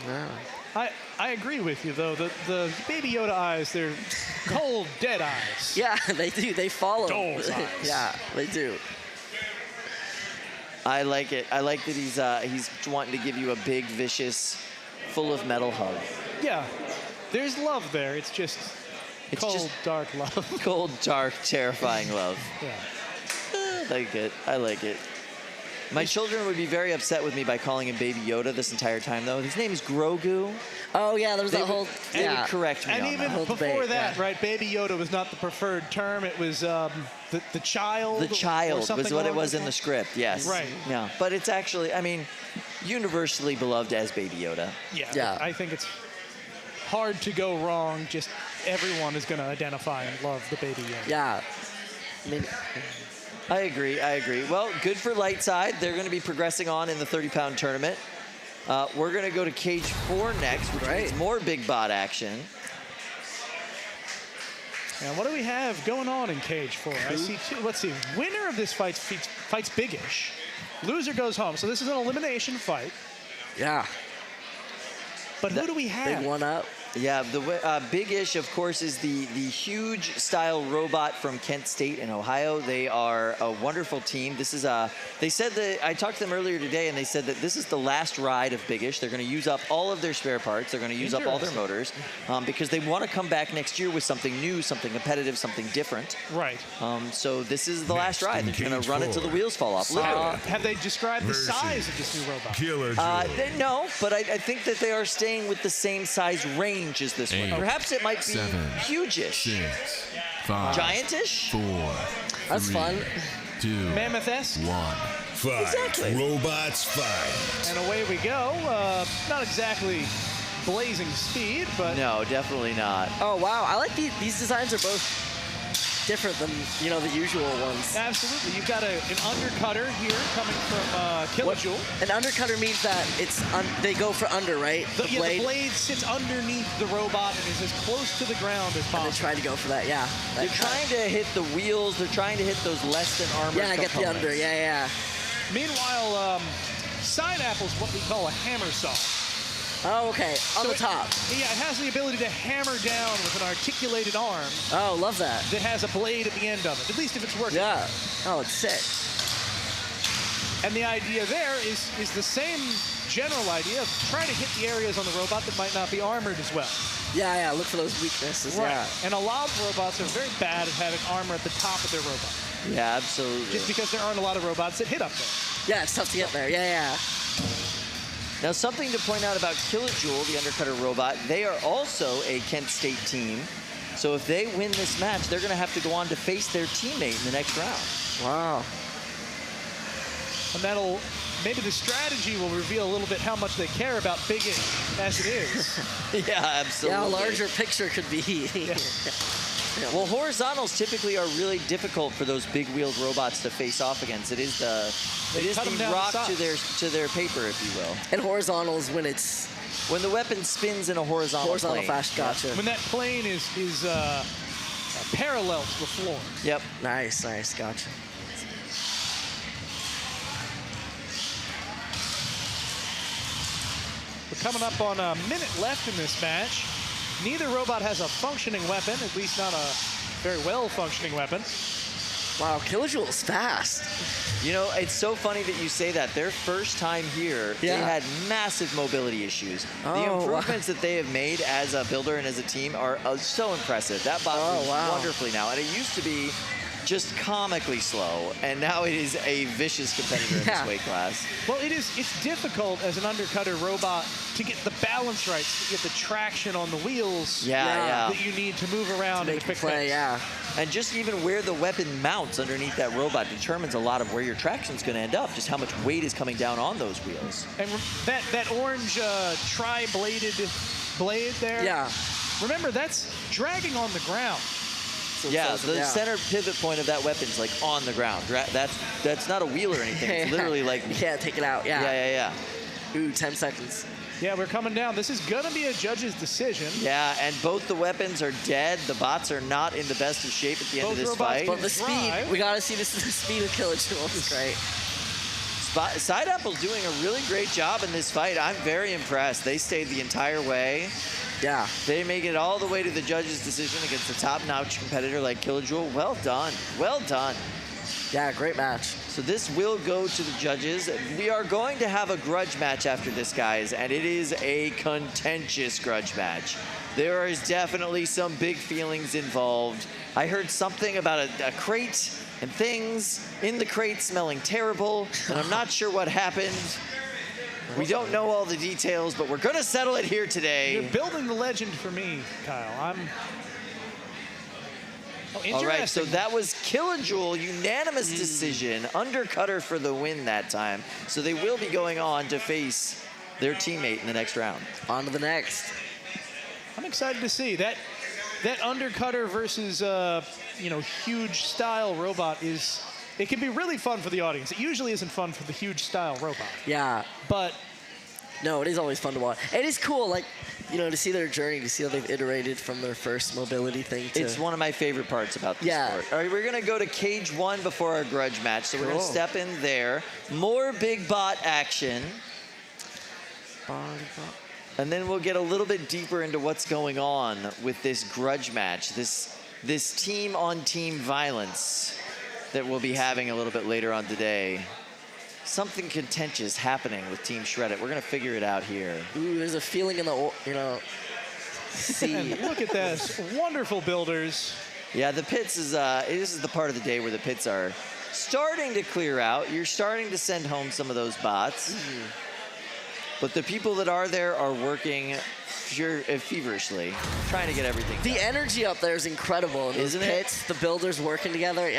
Wow. I agree with you, though. The Baby Yoda eyes, they're cold, dead eyes. Yeah, they do. They follow. Doll's eyes. Yeah, they do. I like it. I like that he's wanting to give you a big, vicious, full of metal hug. Yeah. There's love there. It's just cold, just dark love. Cold, dark, terrifying love. Yeah. I like it. I like it. My children would be very upset with me by calling him Baby Yoda this entire time, though. His name is Grogu. Oh, yeah, there was that whole... They would correct me And on even that. before that, right, Baby Yoda was not the preferred term. It was the child. The child or something was what it along was those in the lines. script, yes. Right. Yeah, but it's actually, I mean, universally beloved as Baby Yoda. Yeah. I think it's hard to go wrong. Just everyone is going to identify and love the Baby Yoda. Yeah. I mean... I agree. Well, good for Lightside. They're going to be progressing on in the 30-pound tournament. We're going to go to Cage 4 next, which means more big bot action. And what do we have going on in Cage 4? I see two. Let's see. Winner of this fight fights Big-ish. Loser goes home. So this is an elimination fight. Yeah. But who do we have? Big one up. Yeah, the Big-ish, of course, is the huge style robot from Kent State in Ohio. They are a wonderful team. This is they said that, I talked to them earlier today, and they said that this is the last ride of Big-ish. They're going to use up all of their spare parts. They're going to use up all their motors because they want to come back next year with something new, something competitive, something different. Right. So this is the last ride. They're going to run it till the wheels fall off. Have they described the size of this new robot? Killer no, but I think that they are staying with the same size range as this one. Perhaps it might be 7, huge-ish. 6, 5, Giant-ish? 4, That's 3, fun. 2, Mammoth-esque? 1. Fight. Exactly. Robots fight. And away we go. Not exactly blazing speed, but... No, definitely not. Oh, wow. I like these designs are both different than, you know, the usual ones. Absolutely. You've got an undercutter here coming from Kilojoule. An undercutter means that it's they go for under, right? The blade sits underneath the robot and is as close to the ground as possible. And they try to go for that, yeah. They're trying to hit the wheels. They're trying to hit those less than armored Yeah, I get the components. under, yeah. Meanwhile, Side Apple's what we call a hammer saw. Oh, okay. On the top. Yeah, it has the ability to hammer down with an articulated arm. Oh, love that. That has a blade at the end of it, at least if it's working. Yeah. Oh, it's sick. And the idea there is the same general idea of trying to hit the areas on the robot that might not be armored as well. Yeah, yeah, look for those weaknesses, Right. yeah. And a lot of robots are very bad at having armor at the top of their robot. Yeah, absolutely. Just because there aren't a lot of robots that hit up there. Yeah, it's tough to get there. Yeah, yeah. Now, something to point out about Killajool, the undercutter robot, they are also a Kent State team. So if they win this match, they're going to have to go on to face their teammate in the next round. Wow. And that'll, maybe the strategy will reveal a little bit how much they care about Big Ish as it is. Yeah, absolutely. Yeah, a larger picture could be. Well, horizontals typically are really difficult for those big-wheeled robots to face off against. It is the rock to their paper, if you will. And horizontals when the weapon spins in a horizontal plane. Fast, gotcha. When that plane is parallel to the floor. Yep. Nice, nice, gotcha. We're coming up on a minute left in this match. Neither robot has a functioning weapon, at least not a very well-functioning weapon. Wow, Killajool's fast. You know, it's so funny that you say that. Their first time here, they had massive mobility issues. The improvements that they have made as a builder and as a team are so impressive. That bot moves wonderfully now. And it used to be just comically slow, and now it is a vicious competitor in this weight class. Well, it's difficult as an undercutter robot to get the balance right, to get the traction on the wheels that you need to move around to make a play, And just even where the weapon mounts underneath that robot determines a lot of where your traction's going to end up, just how much weight is coming down on those wheels. And that orange tri-bladed blade there, remember, that's dragging on the ground. Yeah, the center pivot point of that weapon's like on the ground. That's not a wheel or anything. It's literally like you can't take it out. Yeah. Ooh, 10 seconds. Yeah, we're coming down. This is gonna be a judge's decision. Yeah, and both the weapons are dead. The bots are not in the best of shape at the end of this fight. But the speed, we gotta see this is the speed of Killajool. It's great. Side Apple's doing a really great job in this fight. I'm very impressed. They stayed the entire way. Yeah. They make it all the way to the judge's decision against a top-notch competitor like Killajool. Well done. Well done. Yeah, great match. So this will go to the judges. We are going to have a grudge match after this, guys, and it is a contentious grudge match. There is definitely some big feelings involved. I heard something about a crate and things in the crate smelling terrible, and I'm not sure what happened. We don't know all the details, but we're going to settle it here today. You're building the legend for me, Kyle. All right, so that was Killajool, unanimous decision, undercutter for the win that time. So they will be going on to face their teammate in the next round. On to the next. I'm excited to see that undercutter versus huge style robot it can be really fun for the audience. It usually isn't fun for the huge style robot. Yeah. But no, it is always fun to watch. It is cool, like, to see their journey, to see how they've iterated from their first mobility thing to... It's one of my favorite parts about this sport. All right, we're going to go to cage 1 before our grudge match, so we're going to step in there. More big bot action. And then we'll get a little bit deeper into what's going on with this grudge match, this team-on-team violence that we'll be having a little bit later on today. Something contentious happening with Team Shred It. We're going to figure it out here. Ooh, there's a feeling in the, sea. Look at this. Wonderful builders. Yeah, the pits is, this is the part of the day where the pits are starting to clear out. You're starting to send home some of those bots. But the people that are there are working feverishly, trying to get everything done. The energy up there is incredible. In those pits, the builders working together,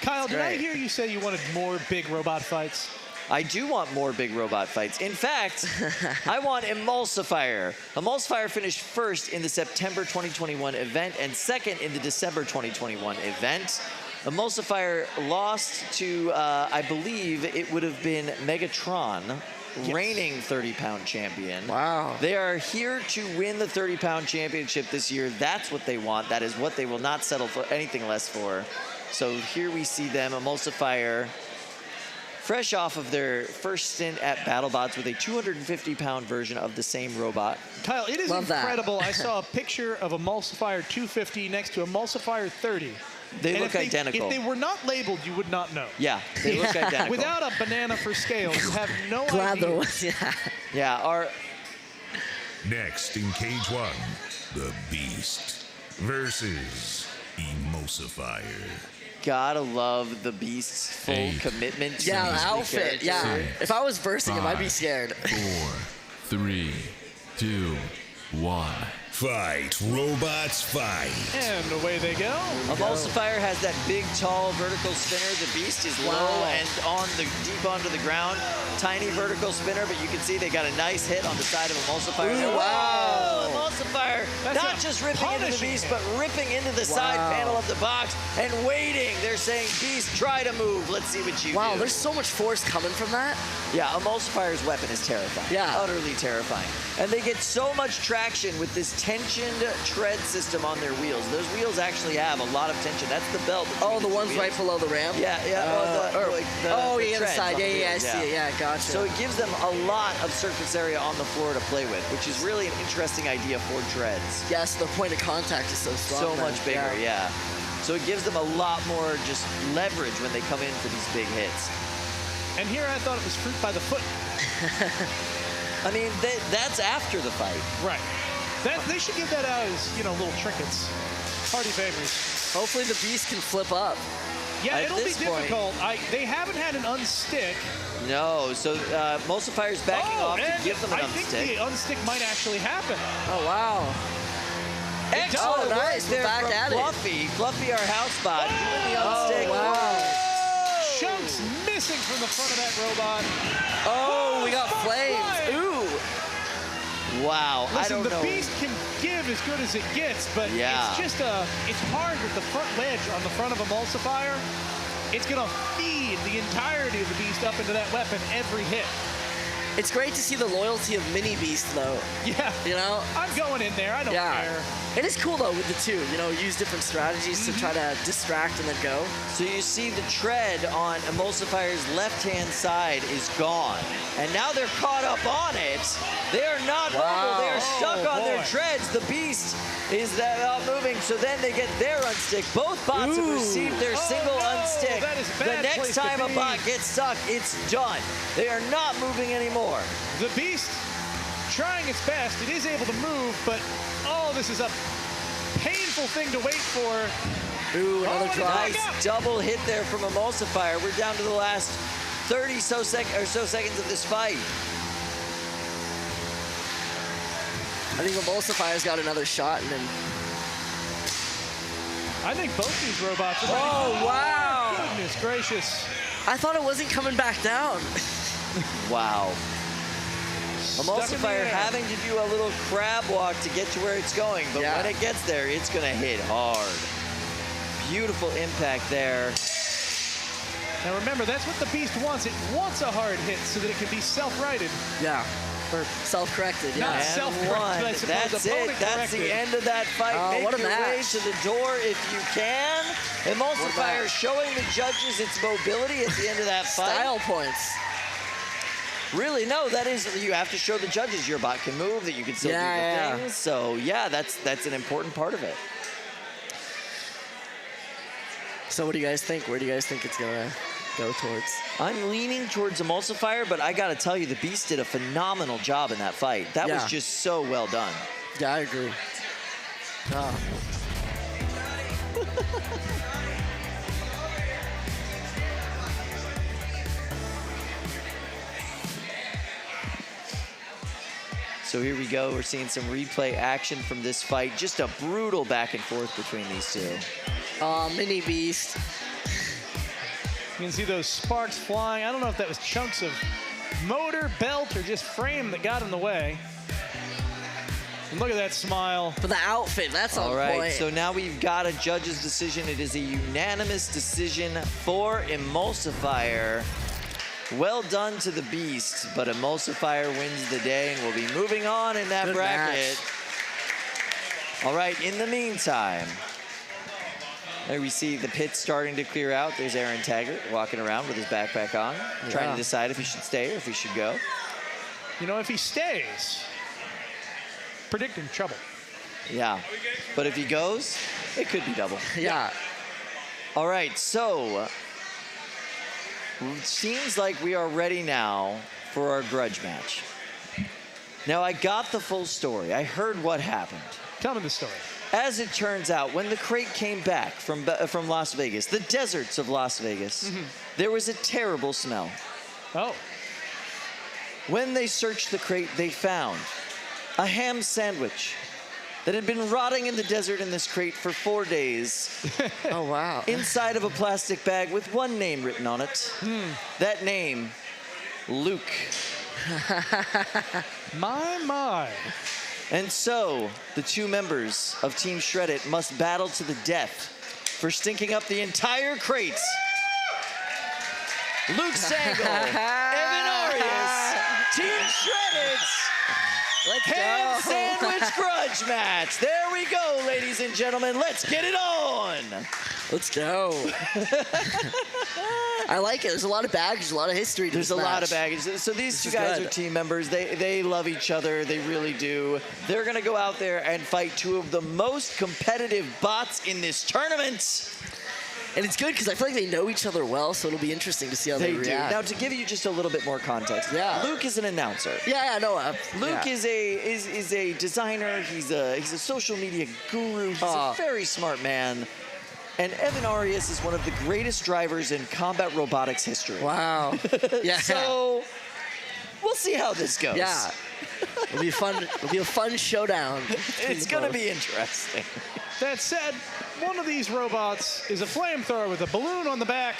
Kyle, did I hear you say you wanted more big robot fights? I do want more big robot fights. In fact, I want Emulsifier. Emulsifier finished first in the September 2021 event and second in the December 2021 event. Emulsifier lost to, I believe it would have been Megatron, reigning 30-pound champion. Wow. They are here to win the 30-pound championship this year. That's what they want. That is what they will not settle for anything less for. So here we see them, Emulsifier fresh off of their first stint at BattleBots with a 250-pound version of the same robot. Kyle, it is incredible. I saw a picture of Emulsifier 250 next to Emulsifier 30. They look identical. If they were not labeled, you would not know. Yeah, they look identical. Without a banana for scale, you have no Glad there idea. was, yeah. Yeah, Next in cage 1, the Beast versus Emulsifier. Gotta love the Beast's full commitment to Yeah, the these outfit. Yeah. characters. If I was versing him, I'd be scared. 4, 3, 2, 1. Fight, robots, fight. And away they go. Emulsifier has that big, tall vertical spinner. The Beast is low and deep onto the ground. Tiny vertical spinner, but you can see they got a nice hit on the side of Emulsifier. Ooh, wow! Emulsifier That's not just ripping into the Beast, but ripping into the side panel of the box and waiting. They're saying, Beast, try to move. Let's see what you do. Wow, there's so much force coming from that. Yeah, Emulsifier's weapon is terrifying. Yeah. Utterly terrifying. And they get so much traction with this tensioned tread system on their wheels. Those wheels actually have a lot of tension. That's the belt. Oh, the ones right below the ram? Yeah, yeah. The other treads side. on the Yeah, I wheels, see it. Yeah, gotcha. So it gives them a lot of surface area on the floor to play with, which is really an interesting idea for treads. Yes, the point of contact is so strong. So much bigger, yeah. So it gives them a lot more just leverage when they come in for these big hits. And here I thought it was fruit by the foot. I mean, that's after the fight. Right. They should give that out as, little trinkets. Party favors. Hopefully the Beast can flip up. Yeah, At it'll be this point- difficult. They haven't had an unstick. No, so Emulsifier's backing off to and give them an I think unstick. the unstick might actually happen. Oh, wow. Excellent work nice. We're there back from at it. Fluffy. Fluffy, our house bot, doing the unstick. wow. Chunks missing from the front of that robot. Oh, we got flames. Ooh. Wow, I Listen, don't know. the Beast can give as good as it gets, but Yeah. it's just it's hard with the front wedge on the front of Emulsifier. It's gonna feed the entirety of the Beast up into that weapon every hit. It's great to see the loyalty of Mini Beast, though. Yeah. I'm going in there. I don't care. It is cool, though, with the two. Use different strategies to try to distract and then go. So you see the tread on Emulsifier's left-hand side is gone. And now they're caught up on it. They are not mobile. They are stuck on their treads. The Beast is out moving, so then they get their unstick. Both bots have received their single unstick. That is a The bad next place to time a be. bot gets stuck, it's done. They are not moving anymore. The Beast trying its best. It is able to move, but this is a painful thing to wait for. Ooh, another drop. nice double hit there from Emulsifier. We're down to the last 30 so seconds of this fight. I think Emulsifier's got another shot, and then... I think both these robots are ready. Oh, wow. Goodness gracious. I thought it wasn't coming back down. Wow. Stuck in the Emulsifier air. having to do a little crab walk to get to where it's going, but when it gets there, it's going to hit hard. Beautiful impact there. Now remember, that's what the Beast wants. It wants a hard hit so that it can be self-righted. Yeah. Or self-corrected, yeah. Not self-corrected, I suppose. That's it. Opponent That's the corrected. end of that fight. Make what a your way match. to the door if you can. Emulsifier showing the judges its mobility at the end of that fight. Style points. Really, no, that is, you have to show the judges your bot can move, that you can still do the things. So, yeah, that's an important part of it. So what do you guys think? Where do you guys think it's going to go towards? I'm leaning towards Emulsifier, but I got to tell you, the Beast did a phenomenal job in that fight. That was just so well done. Yeah, I agree. So here we go. We're seeing some replay action from this fight. Just a brutal back and forth between these two. Mini Beast. You can see those sparks flying. I don't know if that was chunks of motor, belt, or just frame that got in the way. And look at that smile. But the outfit, that's on All right, point. so now we've got a judge's decision. It is a unanimous decision for Emulsifier. Well done to the Beast, but Emulsifier wins the day and will be moving on in that Good bracket. match. All right, in the meantime, There we see the pit starting to clear out. There's Aaron Taggart walking around with his backpack on, trying to decide if he should stay or if he should go. You know, if he stays, predicting trouble. Yeah, but if he goes, it could be double. Yeah. All right, so it seems like we are ready now for our grudge match. Now, I got the full story. I heard what happened. Tell me the story. As it turns out, when the crate came back from Las Vegas, the deserts of Las Vegas, there was a terrible smell. Oh. When they searched the crate, they found a ham sandwich that had been rotting in the desert in this crate for 4 days. Oh, wow. Inside of a plastic bag with one name written on it. That name, Luke. My. And so, the two members of Team Shred It must battle to the death for stinking up the entire crate. Luke Sangle, Evan Arias, Team Shred It. Let's Ham go. sandwich grudge match. There we go, ladies and gentlemen. Let's get it on. Let's go. I like it. There's a lot of baggage, a lot of history to There's this a lot match. of baggage. So these This two is guys good. are team members. They love each other. They really do. They're going to go out there and fight two of the most competitive bots in this tournament. And it's good because I feel like they know each other well, so it'll be interesting to see how they do. react. Now, to give you just a little bit more context, Luke is an announcer. Yeah, I know. Luke is a designer. He's a social media guru. He's a very smart man. And Evan Arias is one of the greatest drivers in combat robotics history. Wow. Yeah. So we'll see how this goes. Yeah. It'll be fun. It'll be a fun showdown. It's going to be interesting. That said, one of these robots is a flamethrower with a balloon on the back,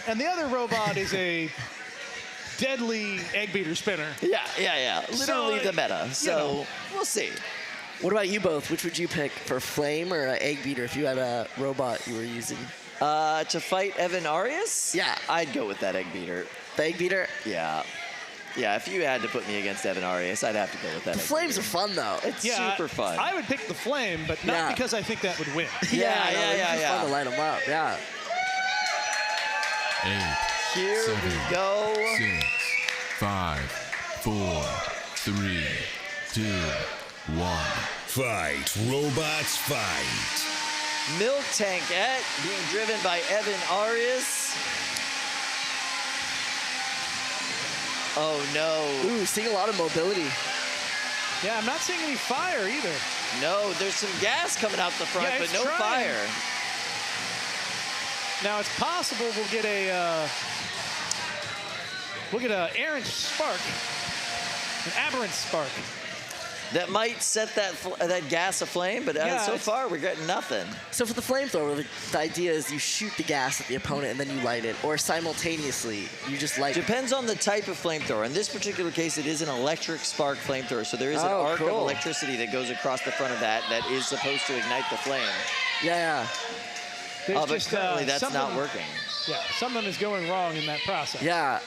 and the other robot is a deadly egg beater spinner. Yeah. Literally the meta. So we'll see. What about you both? Which would you pick for flame or egg beater if you had a robot you were using? To fight Evan Arias? Yeah. I'd go with that egg beater. The egg beater? Yeah. Yeah, if you had to put me against Evan Arias, I'd have to go with that. The flames are fun, though. It's super fun. I would pick the flame, but not because I think that would win. It's fun to light them up, yeah. 8, Here 7, we go. 6, 5, 4, 3, 2, 1. Fight, robots, fight. Milk Tankette being driven by Evan Arias. Oh, no. Ooh, seeing a lot of mobility. Yeah, I'm not seeing any fire either. No, there's some gas coming out the front, Yeah, but it's no trying. fire. Now it's possible we'll get a errant spark, an aberrant spark. That might set that gas aflame, but so far we're getting nothing. So for the flamethrower, the idea is you shoot the gas at the opponent and then you light it, or simultaneously you just light it. Depends on the type of flamethrower. In this particular case, it is an electric spark flamethrower, so there is an arc of electricity that goes across the front of that is supposed to ignite the flame. Yeah. But currently that's not working. Yeah, something is going wrong in that process. Yeah.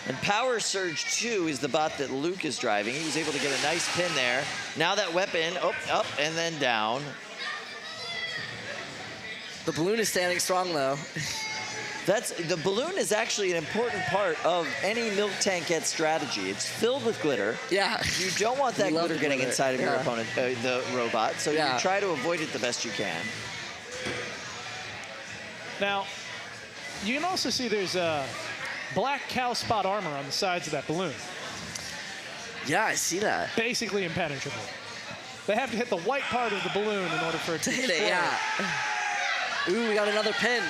And Power Surge 2 is the bot that Luke is driving. He was able to get a nice pin there. Now that weapon, up, and then down. The balloon is standing strong, though. The balloon is actually an important part of any Milk Tankette strategy. It's filled with glitter. Yeah. You don't want that glitter getting inside of your opponent, the robot, so you try to avoid it the best you can. Now, you can also see there's black cow spot armor on the sides of that balloon. Yeah, I see that. Basically impenetrable. They have to hit the white part of the balloon in order for it to hit explode. it, yeah. Ooh, we got another pin.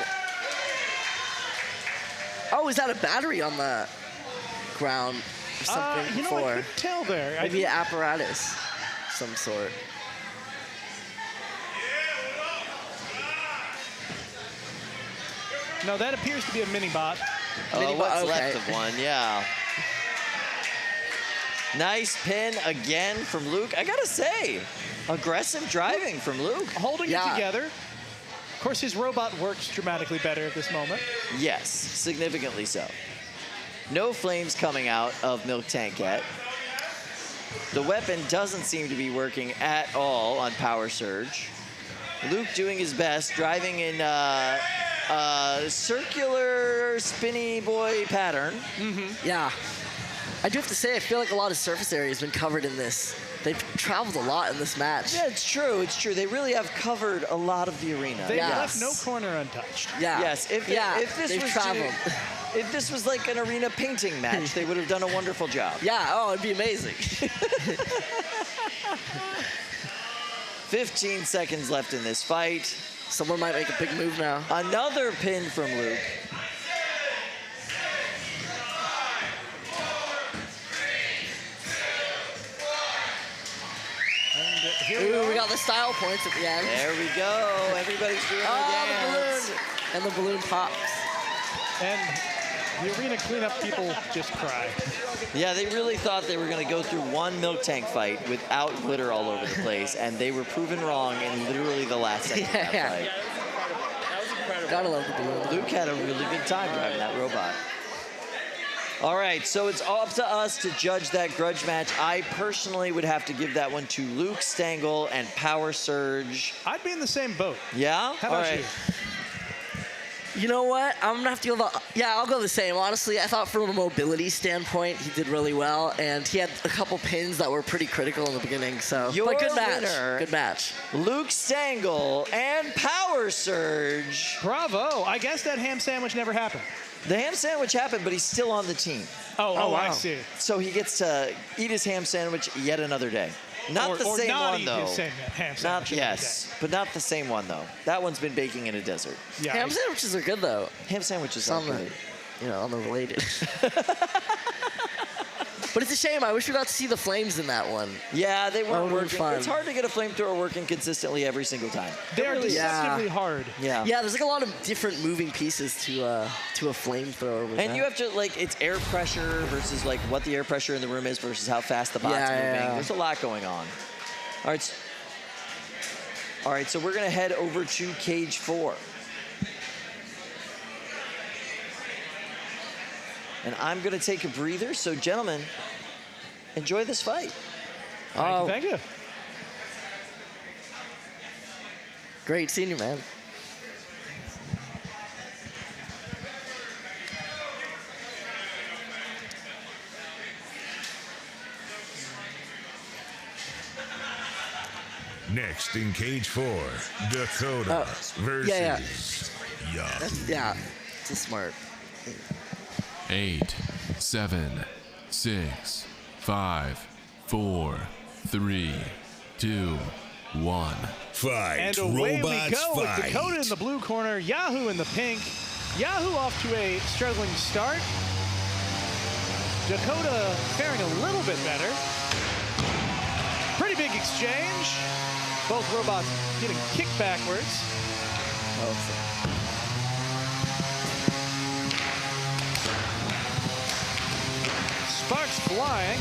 Oh, is that a battery on the ground or something? You know, I couldn't tell there. Maybe an apparatus of some sort. No, that appears to be a mini bot. What's left of one, yeah. Nice pin again from Luke. I gotta say, aggressive driving from Luke. Holding it together. Of course, his robot works dramatically better at this moment. Yes, significantly so. No flames coming out of Milk Tankette. The weapon doesn't seem to be working at all on Power Surge. Luke doing his best, driving in circular spinny boy pattern. Yeah. I do have to say, I feel like a lot of surface area has been covered in this. They've traveled a lot in this match. Yeah, it's true. It's true. They really have covered a lot of the arena. They left no corner untouched. Yeah. Yes. If they've this traveled. If this was like an arena painting match, they would have done a wonderful job. Yeah. Oh, it'd be amazing. 15 seconds left in this fight. Someone might make a big move now. Another pin from Luke. Ooh, we got the style points at the end. There we go. Everybody's doing the dance. The balloon. And the balloon pops. And the arena cleanup people just cry. Yeah, they really thought they were going to go through one milk tank fight without glitter all over the place, and they were proven wrong in literally the last second of that fight. That was incredible. Gotta love the balloon. Luke had a really good time driving that robot. All right, so it's up to us to judge that grudge match. I personally would have to give that one to Luke Stangle and Power Surge. I'd be in the same boat. Yeah? How about you? You know what? I'm gonna have to go. I'll go the same. Honestly, I thought from a mobility standpoint, he did really well, and he had a couple pins that were pretty critical in the beginning. So, but good match. Winner, good match. Luke Stangle and Power Surge. Bravo! I guess that ham sandwich never happened. The ham sandwich happened, but he's still on the team. Oh, wow. I Wow. see. So he gets to eat his ham sandwich yet another day. Not the same not one, eat though. his same ham sandwich Not every yes, but not the same one though. That one's been baking in a desert. Yeah, Ham sandwiches are good though. Ham sandwiches are good. Unrelated. But it's a shame. I wish we got to see the flames in that one. Yeah, they weren't working. Fun. It's hard to get a flamethrower working consistently every single time. They are deceptively hard. Yeah. Yeah, there's like a lot of different moving pieces to a flamethrower. And you have to it's air pressure versus like what the air pressure in the room is versus how fast the bot's moving. Yeah. There's a lot going on. All right, so we're gonna head over to cage 4. And I'm gonna take a breather, so gentlemen, enjoy this fight. Thank you. Great seeing you, man. Next in cage 4, Dakota versus Yahoo. Yeah, it's a smart. 8, 7, 6, 5, 4, 3, 2, 1. Fight. And away we Robots go with fight. Dakota in the blue corner, Yahoo in the pink. Yahoo off to a struggling start. Dakota faring a little bit better. Pretty big exchange. Both robots getting kicked backwards. Sparks flying.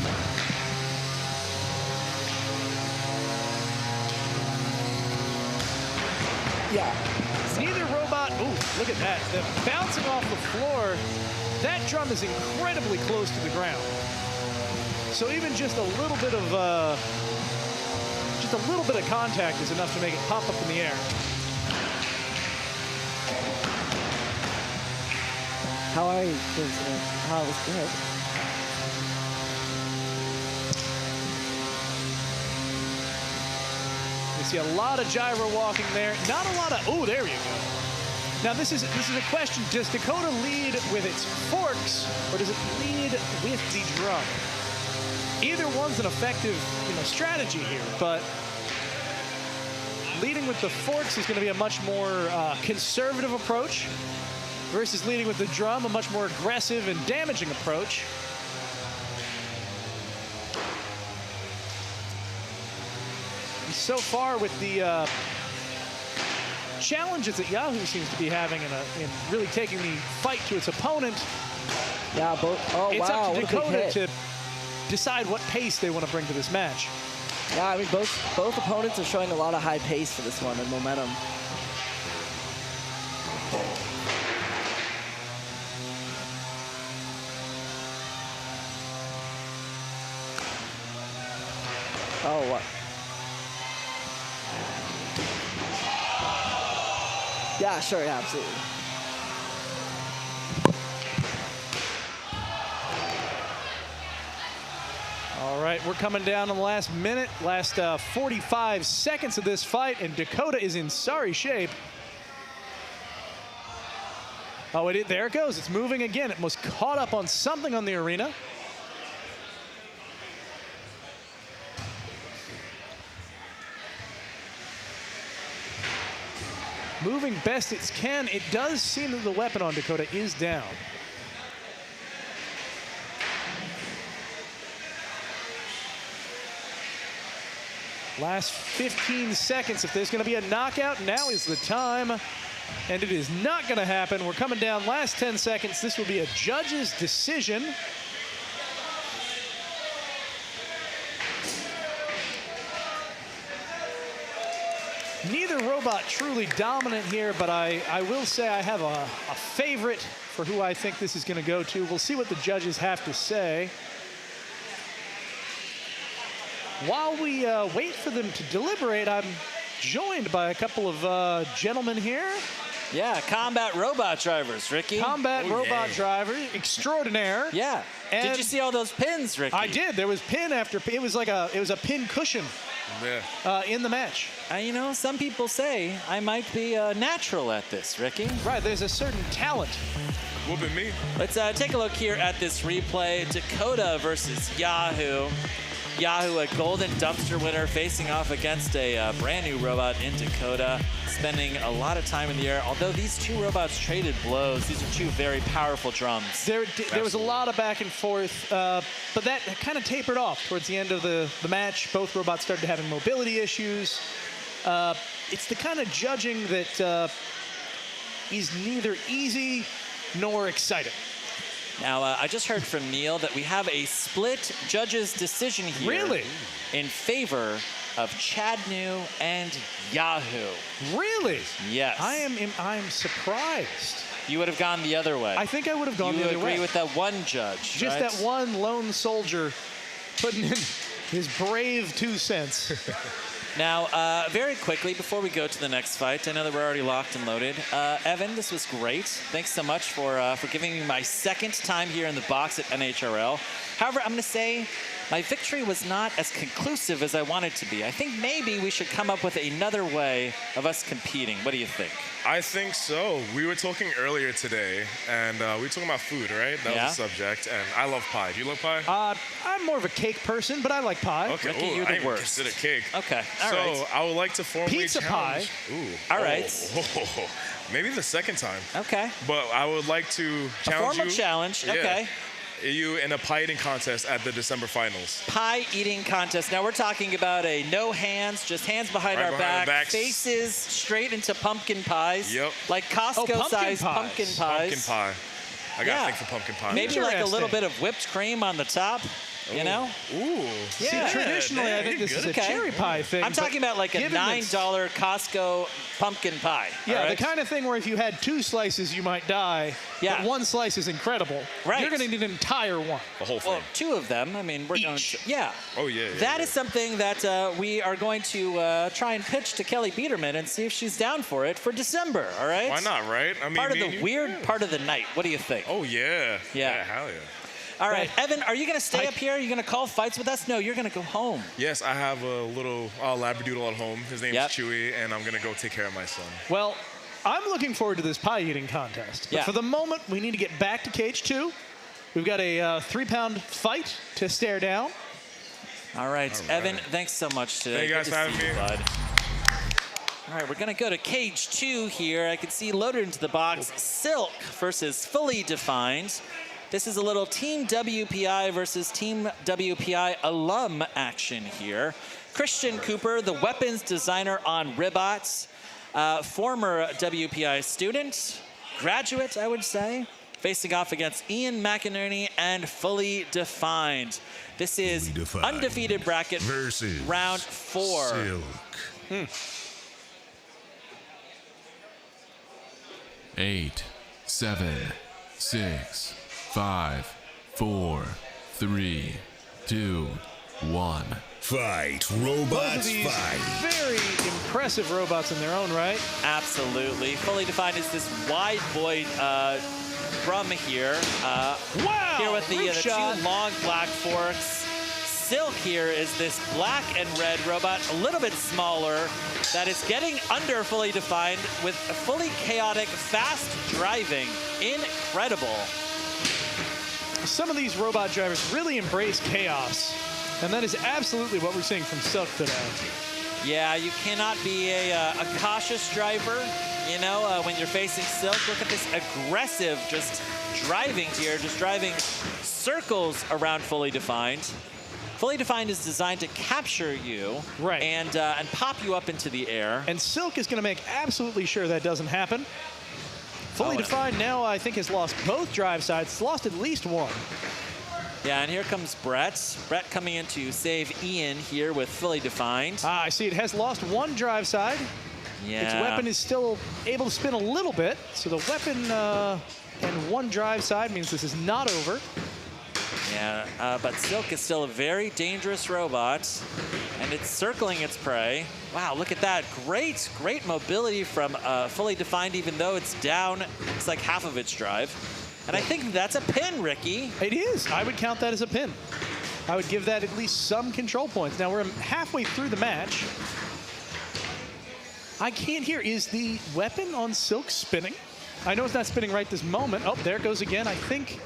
Yeah. Neither robot, ooh, look at that. They're bouncing off the floor. That drum is incredibly close to the ground. So even just a little bit of contact is enough to make it pop up in the air. How are you? How was good? We see a lot of gyro walking there. Not a lot of, oh, there you go. Now this is a question. Does Dakota lead with its forks or does it lead with the drum? Either one's an effective, strategy here, but leading with the forks is going to be a much more conservative approach versus leading with the drum, a much more aggressive and damaging approach. And so far with the challenges that Yahoo seems to be having in really taking the fight to its opponent. Yeah, it's up to what a big Dakota hit. to decide what pace they want to bring to this match. Yeah, I mean, both opponents are showing a lot of high pace for this one and momentum. Oh, what? Yeah, sure, yeah, absolutely. All right, we're coming down on the last minute, last 45 seconds of this fight, and Dakota is in sorry shape. Oh, there it goes. It's moving again. It was caught up on something on the arena. Moving best it can. It does seem that the weapon on Dakota is down. Last 15 seconds. If there's going to be a knockout, now is the time. And it is not going to happen. We're coming down last 10 seconds. This will be a judge's decision. Neither robot truly dominant here, but I will say I have a favorite for who I think this is going to go to. We'll see what the judges have to say. While we wait for them to deliberate, I'm joined by a couple of gentlemen here. Yeah, combat robot drivers, Ricky. Combat robot driver extraordinaire. Yeah. And did you see all those pins, Ricky? I did. There was pin after pin. It was a pin cushion. Yeah. In the match. You know, some people say I might be natural at this, Ricky. Right, there's a certain talent. Whooping me. Let's take a look here at this replay. Dakota versus Yahoo. Yahoo, a golden dumpster winner, facing off against a brand new robot in Dakota, spending a lot of time in the air. Although these two robots traded blows, these are two very powerful drums. There was a lot of back and forth, but that kind of tapered off towards the end of the match. Both robots started having mobility issues. It's the kind of judging that is neither easy nor exciting. Now, I just heard from Neil that we have a split judges' decision here. Really? In favor of Chadnu and Yahoo. Really? Yes. I'm surprised. You would have gone the other way. I think I would have gone the other way. You agree with that one judge, Just right? that one lone soldier putting in his brave 2 cents. Now, very quickly, before we go to the next fight, I know that we're already locked and loaded. Evan, this was great. Thanks so much for giving me my second time here in the box at NHRL. However, I'm going to say my victory was not as conclusive as I wanted to be. I think maybe we should come up with another way of us competing. What do you think? I think so. We were talking earlier today, and we were talking about food, right? That was the subject, and I love pie. Do you love pie? I'm more of a cake person, but I like pie. Okay, Ricky, you're the I didn't worst. consider cake. Okay, all so right. I would like to formally Pizza challenge. pie. Ooh. All right. Oh, maybe the second time. Okay. But I would like to challenge A formal you. challenge, Yeah. okay. You in a pie eating contest at the December finals. Pie eating contest. Now we're talking about a no hands, just hands behind Right our behind back, our backs. faces straight into pumpkin pies. Yep. Like Costco-sized pumpkin pies. Pumpkin pie. I gotta think for pumpkin pie. Maybe like a little bit of whipped cream on the top. You know? Ooh. Yeah. See, traditionally, I think this is a cherry pie thing. I'm talking about like a $9 Costco pumpkin pie. Yeah, all right? the kind of thing where if you had 2 slices, you might die. Yeah. But 1 slice is incredible. Right. You're going to need an entire one. The whole thing. Well, 2 of them. I mean, we're going to. Yeah. Oh, yeah. That is something that we are going to try and pitch to Kelly Biederman and see if she's down for it for December, all right? Why not, right? I mean, part of the weird part of the night. What do you think? Oh, yeah. Yeah. Hell yeah. All right, Evan, are you going to stay up here? Are you going to call fights with us? No, you're going to go home. Yes, I have a little Labradoodle at home. His name's Chewy, and I'm going to go take care of my son. Well, I'm looking forward to this pie eating contest. But for the moment, we need to get back to cage 2. We've got a 3-pound fight to stare down. All right, Evan, thanks so much today. Thank you guys for having me. Bud. All right, we're going to go to cage 2 here. I can see loaded into the box, Silk versus Fully Defined. This is a little Team WPI versus Team WPI alum action here. Christian Cooper, the weapons designer on Ribots, former WPI student, graduate, I would say, facing off against Ian McInerney and Fully Defined. This is undefeated bracket versus round 4. Silk. 8, 7, 6, 5, 4, 3, 2, 1. Fight, Both of robots, these fight. very impressive robots in their own right. Absolutely. Fully Defined is this wide void drum here. Wow! Here with the shot. two long black forks. Silk here is this black and red robot, a little bit smaller, that is getting under Fully Defined with a fully chaotic, fast driving. Incredible. Some of these robot drivers really embrace chaos, and that is absolutely what we're seeing from Silk today. Yeah, you cannot be a cautious driver, you know, when you're facing Silk. Look at this aggressive just driving here, just driving circles around Fully Defined. Fully Defined is designed to capture you and pop you up into the air. And Silk is going to make absolutely sure that doesn't happen. Fully Defined now, I think, has lost both drive sides. It's lost at least one. Yeah, and here comes Brett. Brett coming in to save Ian here with Fully Defined. Ah, I see it has lost one drive side. Yeah. Its weapon is still able to spin a little bit. So the weapon and one drive side means this is not over. Yeah, but Silk is still a very dangerous robot, and it's circling its prey. Wow, look at that. Great mobility from Fully Defined, even though it's down, it's like half of its drive. And I think that's a pin, Ricky. It is. I would count that as a pin. I would give that at least some control points. Now, we're halfway through the match. I can't hear. Is the weapon on Silk spinning? I know it's not spinning right this moment. Oh, there it goes again, I think.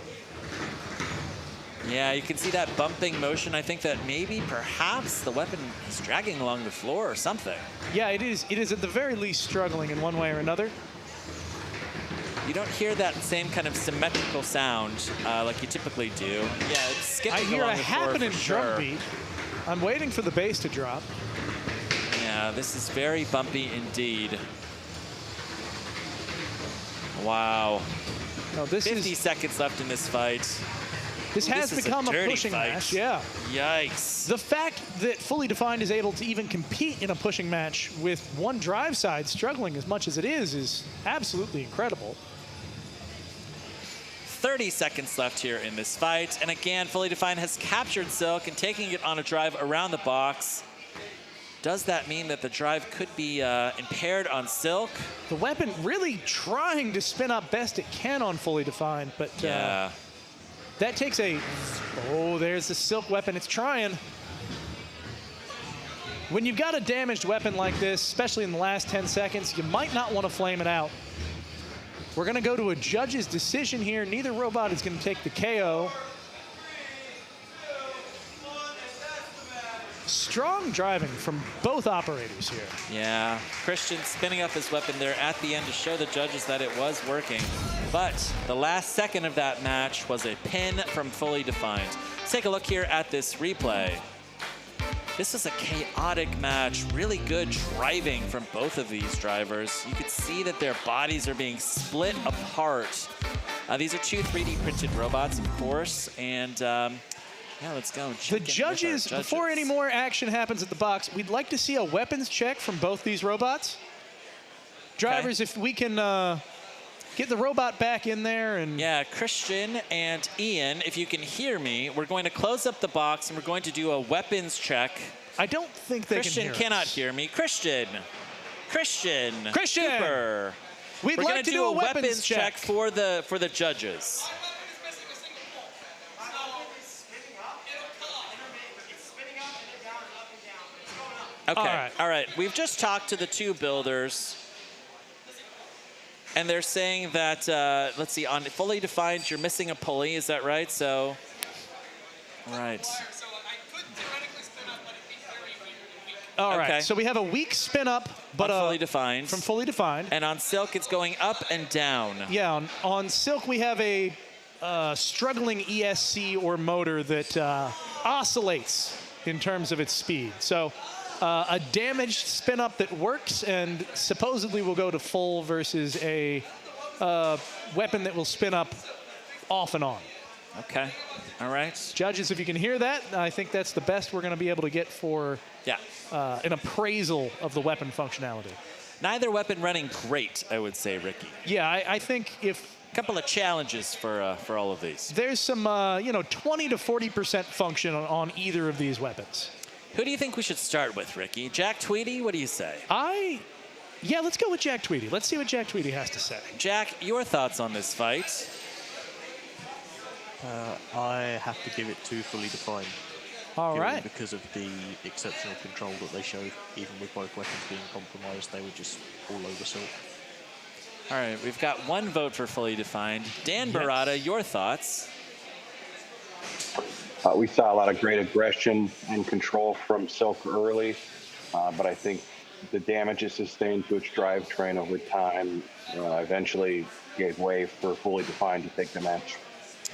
Yeah, you can see that bumping motion. I think that maybe, perhaps, the weapon is dragging along the floor or something. Yeah, it is. It is at the very least struggling in one way or another. You don't hear that same kind of symmetrical sound like you typically do. Yeah, it's skipping I hear along a the floor happening for drum sure. beat. I'm waiting for the bass to drop. Yeah, this is very bumpy indeed. Wow. No, this 50 seconds left in this fight. This has become a pushing match, yeah. Yikes. The fact that Fully Defined is able to even compete in a pushing match with one drive side struggling as much as it is absolutely incredible. 30 seconds left here in this fight. And again, Fully Defined has captured Silk and taking it on a drive around the box. Does that mean that the drive could be impaired on Silk? The weapon really trying to spin up best it can on Fully Defined, but yeah. That takes a... Oh, there's the Silk weapon. It's trying. When you've got a damaged weapon like this, especially in the last 10 seconds, you might not want to flame it out. We're going to go to a judge's decision here. Neither robot is going to take the KO. Strong driving from both operators here. Yeah, Christian spinning up his weapon there at the end to show the judges that it was working. But the last second of that match was a pin from Fully Defined. Let's take a look here at this replay. This is a chaotic match, really good driving from both of these drivers. You could see that their bodies are being split apart. These are two 3D printed robots, of course, and yeah, let's go. The judges, before any more action happens at the box, we'd like to see a weapons check from both these robots. Drivers, if we can get the robot back in there and... Yeah, Christian and Ian, if you can hear me, we're going to close up the box and we're going to do a weapons check. I don't think they Christian can hear cannot us. hear me. Christian! Super. We'd We're like gonna to do a weapons check for the judges. Okay, all right. We've just talked to the two builders, and they're saying that, let's see, on Fully Defined, you're missing a pulley, is that right? So, right. All right, so we have a weak spin up, but Fully Defined. from Fully Defined. And on Silk, it's going up and down. Yeah, on Silk, we have a struggling ESC or motor that oscillates in terms of its speed. So a damaged spin up that works and supposedly will go to full versus a weapon that will spin up off and on. Okay, all right. Judges, if you can hear that, I think that's the best we're going to be able to get for an appraisal of the weapon functionality. Neither weapon running great, I would say, Ricky. Yeah, I think if couple of challenges for all of these. There's some, you know, 20 to 40% function on either of these weapons. Who do you think we should start with, Ricky? Jack Tweedy? What do you say? Yeah, let's go with Jack Tweedy. Let's see what Jack Tweedy has to say. Jack, your thoughts on this fight? I have to give it to Fully Defined. All right. Because of the exceptional control that they showed, even with both weapons being compromised, they were just all over Silk. All right, we've got one vote for Fully Defined. Dan Barada, your thoughts? We saw a lot of great aggression and control from Silk early, but I think the damage is sustained to its drivetrain over time eventually gave way for Fully Defined to take the match.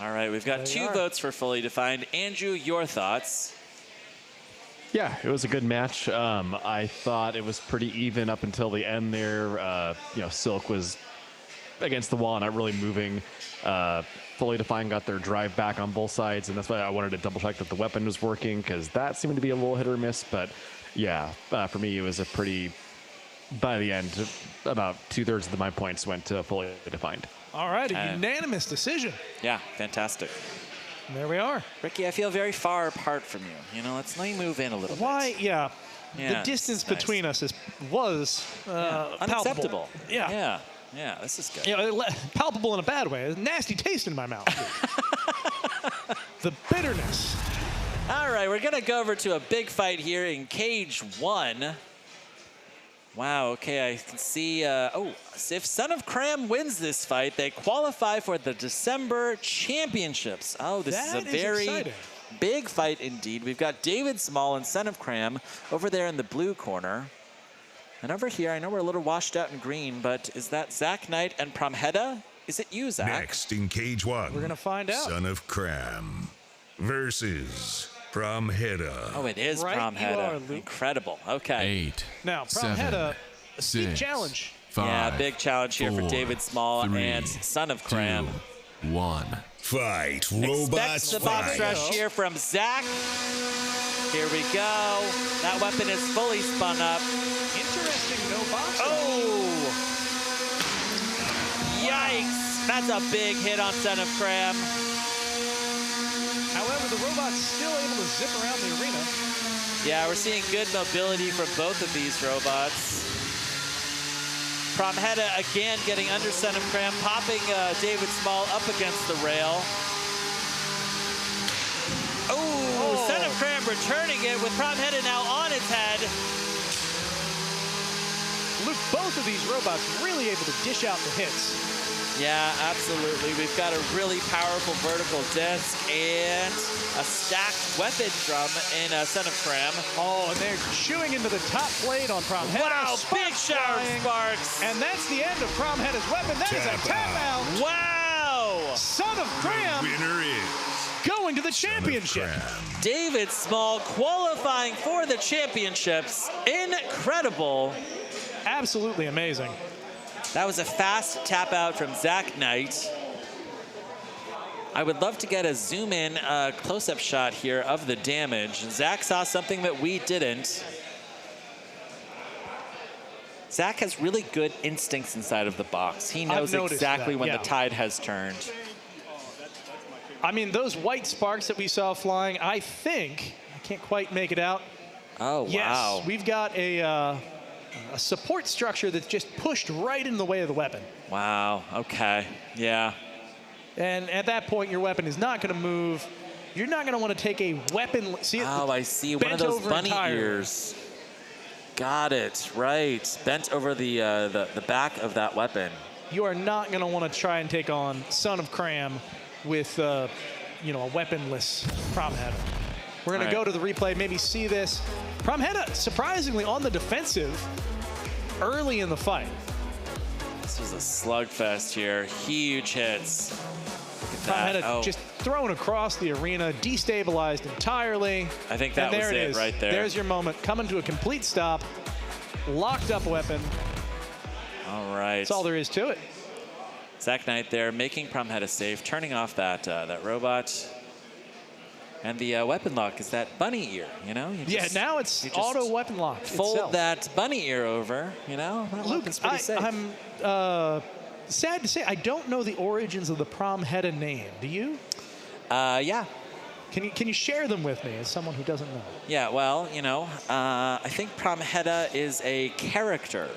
All right, we've got two votes for Fully Defined. Andrew, your thoughts? Yeah, it was a good match. I thought it was pretty even up until the end there. You know, Silk was against the wall, not really moving. Fully Defined got their drive back on both sides, and that's why I wanted to double check that the weapon was working, because that seemed to be a little hit or miss. But yeah, for me, it was a pretty, by the end, about 2/3 of my points went to Fully Defined. All right, a unanimous decision. Yeah, fantastic. There we are. Ricky, I feel very far apart from you. You know, let me move in a little bit. Yeah. Yeah, the distance nice. between us was unacceptable. palpable. Yeah. Yeah, this is good. You know, palpable in a bad way. A nasty taste in my mouth. The bitterness. All right, we're going to go over to a big fight here in Cage 1. Wow, okay, I can see, if Son of Cram wins this fight, they qualify for the December Championships. Oh, this is a very exciting. Big fight indeed. We've got David Small and Son of Cram over there in the blue corner. And over here, I know we're a little washed out in green, but is that Zach Knight and Promheda? Is it you, Zach? Next in Cage 1. We're going to find out. Son of Cram versus Promheda. Oh, it is Promheda. Incredible. Okay. 8. Now, Promheda, a steep challenge. 5, yeah, big challenge here for David Small 3, and Son of Cram. 2, 1. Fight, Expect robots, the box rush here from Zach. Here we go. That weapon is fully spun up. Interesting, no box. Oh! Yikes! That's a big hit on Son of Cram. However, the robot's still able to zip around the arena. Yeah, we're seeing good mobility from both of these robots. Promheda again getting under Son of Cram, popping David Small up against the rail. Oh, Son of Cram returning it with Promheda now on its head. Luke, both of these robots really able to dish out the hits. Yeah, absolutely. We've got a really powerful vertical disc and a stacked weapon drum in Son of Cram. Oh, and they're chewing into the top blade on Promheda. Wow, big shower of sparks. And that's the end of Promheda's weapon. That is a tap out. Wow. Son of Cram. The winner is going to the championship. David Small qualifying for the championships. Incredible. Absolutely amazing. That was a fast tap out from Zach Knight. I would love to get a zoom in close-up shot here of the damage. Zach saw something that we didn't. Zach has really good instincts inside of the box. He knows exactly when the tide has turned. I mean, those white sparks that we saw flying, I think, I can't quite make it out. Oh, wow. Yes, we've got a support structure that's just pushed right in the way of the weapon. Wow, okay, yeah. And at that point, your weapon is not going to move. You're not going to want to take a weapon. See it? Oh, I see, one of those bunny ears. Got it, right. Bent over the back of that weapon. You are not going to want to try and take on Son of Cram with, you know, a weaponless Promheda. We're going to go to the replay, maybe see this. Promheda, surprisingly, on the defensive early in the fight. This was a slugfest here. Huge hits. Look at that. Promheda just thrown across the arena, destabilized entirely. I think that was it right there. There's your moment. Coming to a complete stop. Locked up weapon. All right. That's all there is to it. Zach Knight there making Promheda safe, turning off that robot. And the weapon lock is that bunny ear, you know? Now it's auto weapon lock. Fold that bunny ear over, you know? That Luke, weapon's pretty safe. I'm sad to say, I don't know the origins of the Promheta name. Do you? Yeah. Can you share them with me as someone who doesn't know? Yeah, well, you know, I think Promheta is a character.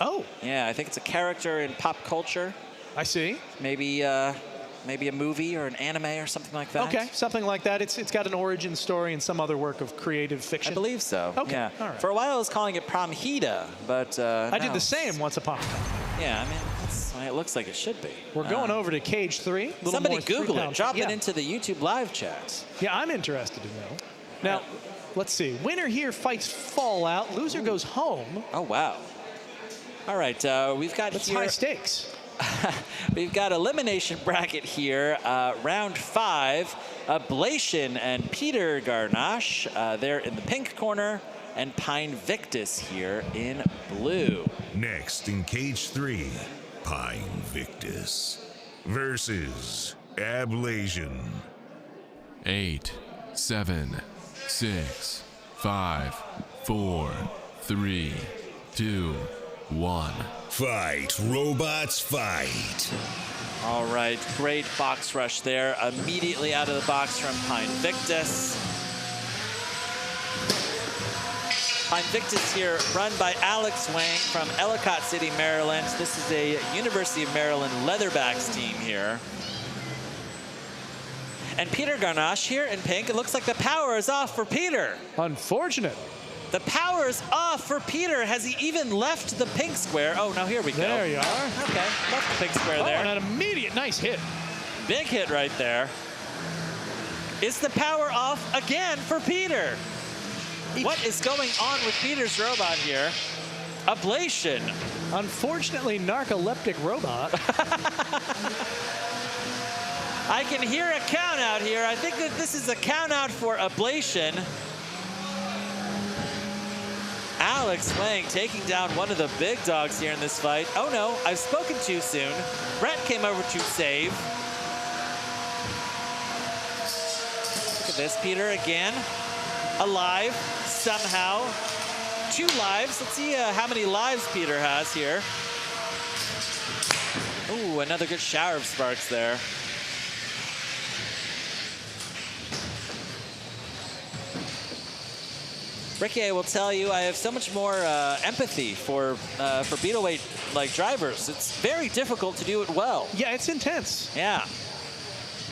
Oh. Yeah, I think it's a character in pop culture. I see. Maybe maybe a movie or an anime or something like that. Okay, something like that. It's got an origin story in some other work of creative fiction. I believe so. Okay, Yeah. all right. For a while, I was calling it Promheta, but I did no. the same once upon a time. Yeah, I mean, that's the way it looks like it should be. We're going over to cage 3. Somebody Google it. Drop it into the YouTube live chat. Yeah, I'm interested to know. Now, let's see. Winner here fights Fallout. Loser goes home. Oh, wow. All right, we've got That's here... high stakes. We've got elimination bracket here. Round 5, Ablation and Peter Garnache. They're in the pink corner, and Pine Victus here in blue. Next in cage 3, Pine Victus versus Ablation. 8, 7, 6, 5, 4, 3, 2, 1. Fight, robots, fight. All right, great box rush there. Immediately out of the box from Pine Victus. Pine Victus here, run by Alex Wang from Ellicott City, Maryland. This is a University of Maryland Leatherbacks team here. And Peter Garnache here in pink. It looks like the power is off for Peter. Unfortunate. The power is off for Peter. Has he even left the pink square? Oh, now here we go. There you are. Okay, left the pink square there. And an immediate nice hit. Big hit right there. Is the power off again for Peter? What is going on with Peter's robot here? Ablation. Unfortunately, narcoleptic robot. I can hear a count out here. I think that this is a count out for Ablation. Alex Wang taking down one of the big dogs here in this fight. Oh no, I've spoken too soon. Brett came over to save. Look at this, Peter again. Alive, somehow. 2 lives. Let's see how many lives Peter has here. Ooh, another good shower of sparks there. Ricky, I will tell you, I have so much more empathy for Beetleweight like drivers. It's very difficult to do it well. Yeah, it's intense. Yeah.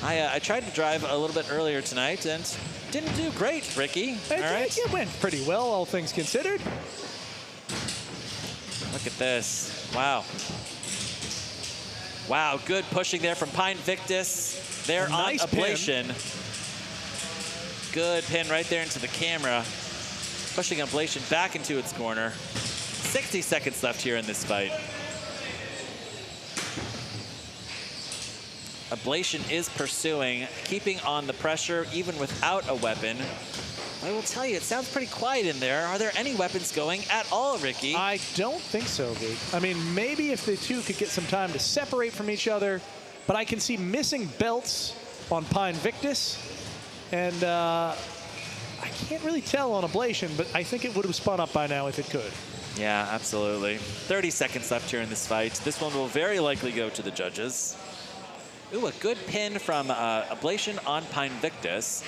I tried to drive a little bit earlier tonight and didn't do great, Ricky. It went pretty well, all things considered. Look at this. Wow. Wow, good pushing there from Pine Victus. There on nice Ablation. Good pin right there into the camera. Pushing Ablation back into its corner. 60 seconds left here in this fight. Ablation is pursuing, keeping on the pressure even without a weapon. I will tell you, it sounds pretty quiet in there. Are there any weapons going at all, Ricky? I don't think so, Luke. I mean, maybe if the two could get some time to separate from each other, but I can see missing belts on Pine Victus, and I can't really tell on Ablation, but I think it would have spun up by now if it could. Yeah, absolutely. 30 seconds left here in this fight. This one will very likely go to the judges. Ooh, a good pin from Ablation on Pine Victus.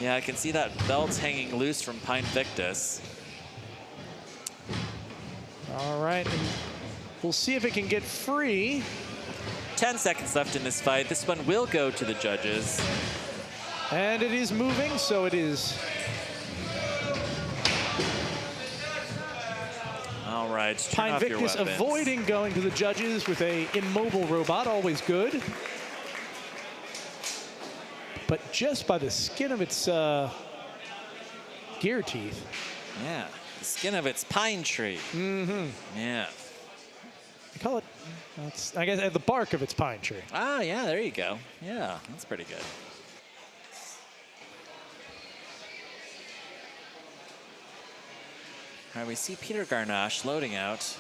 Yeah, I can see that belt hanging loose from Pine Victus. All right, and we'll see if it can get free. 10 seconds left in this fight. This one will go to the judges. And it is moving, so it is. All right, turn Pine off your Victus weapons. avoiding going to the judges with a immobile robot, always good. But just by the skin of its gear teeth. Yeah, the skin of its pine tree. Mm-hmm. Yeah. I call it, I guess, the bark of its pine tree. Ah, yeah, there you go. Yeah, that's pretty good. All right, we see Peter Garnache loading out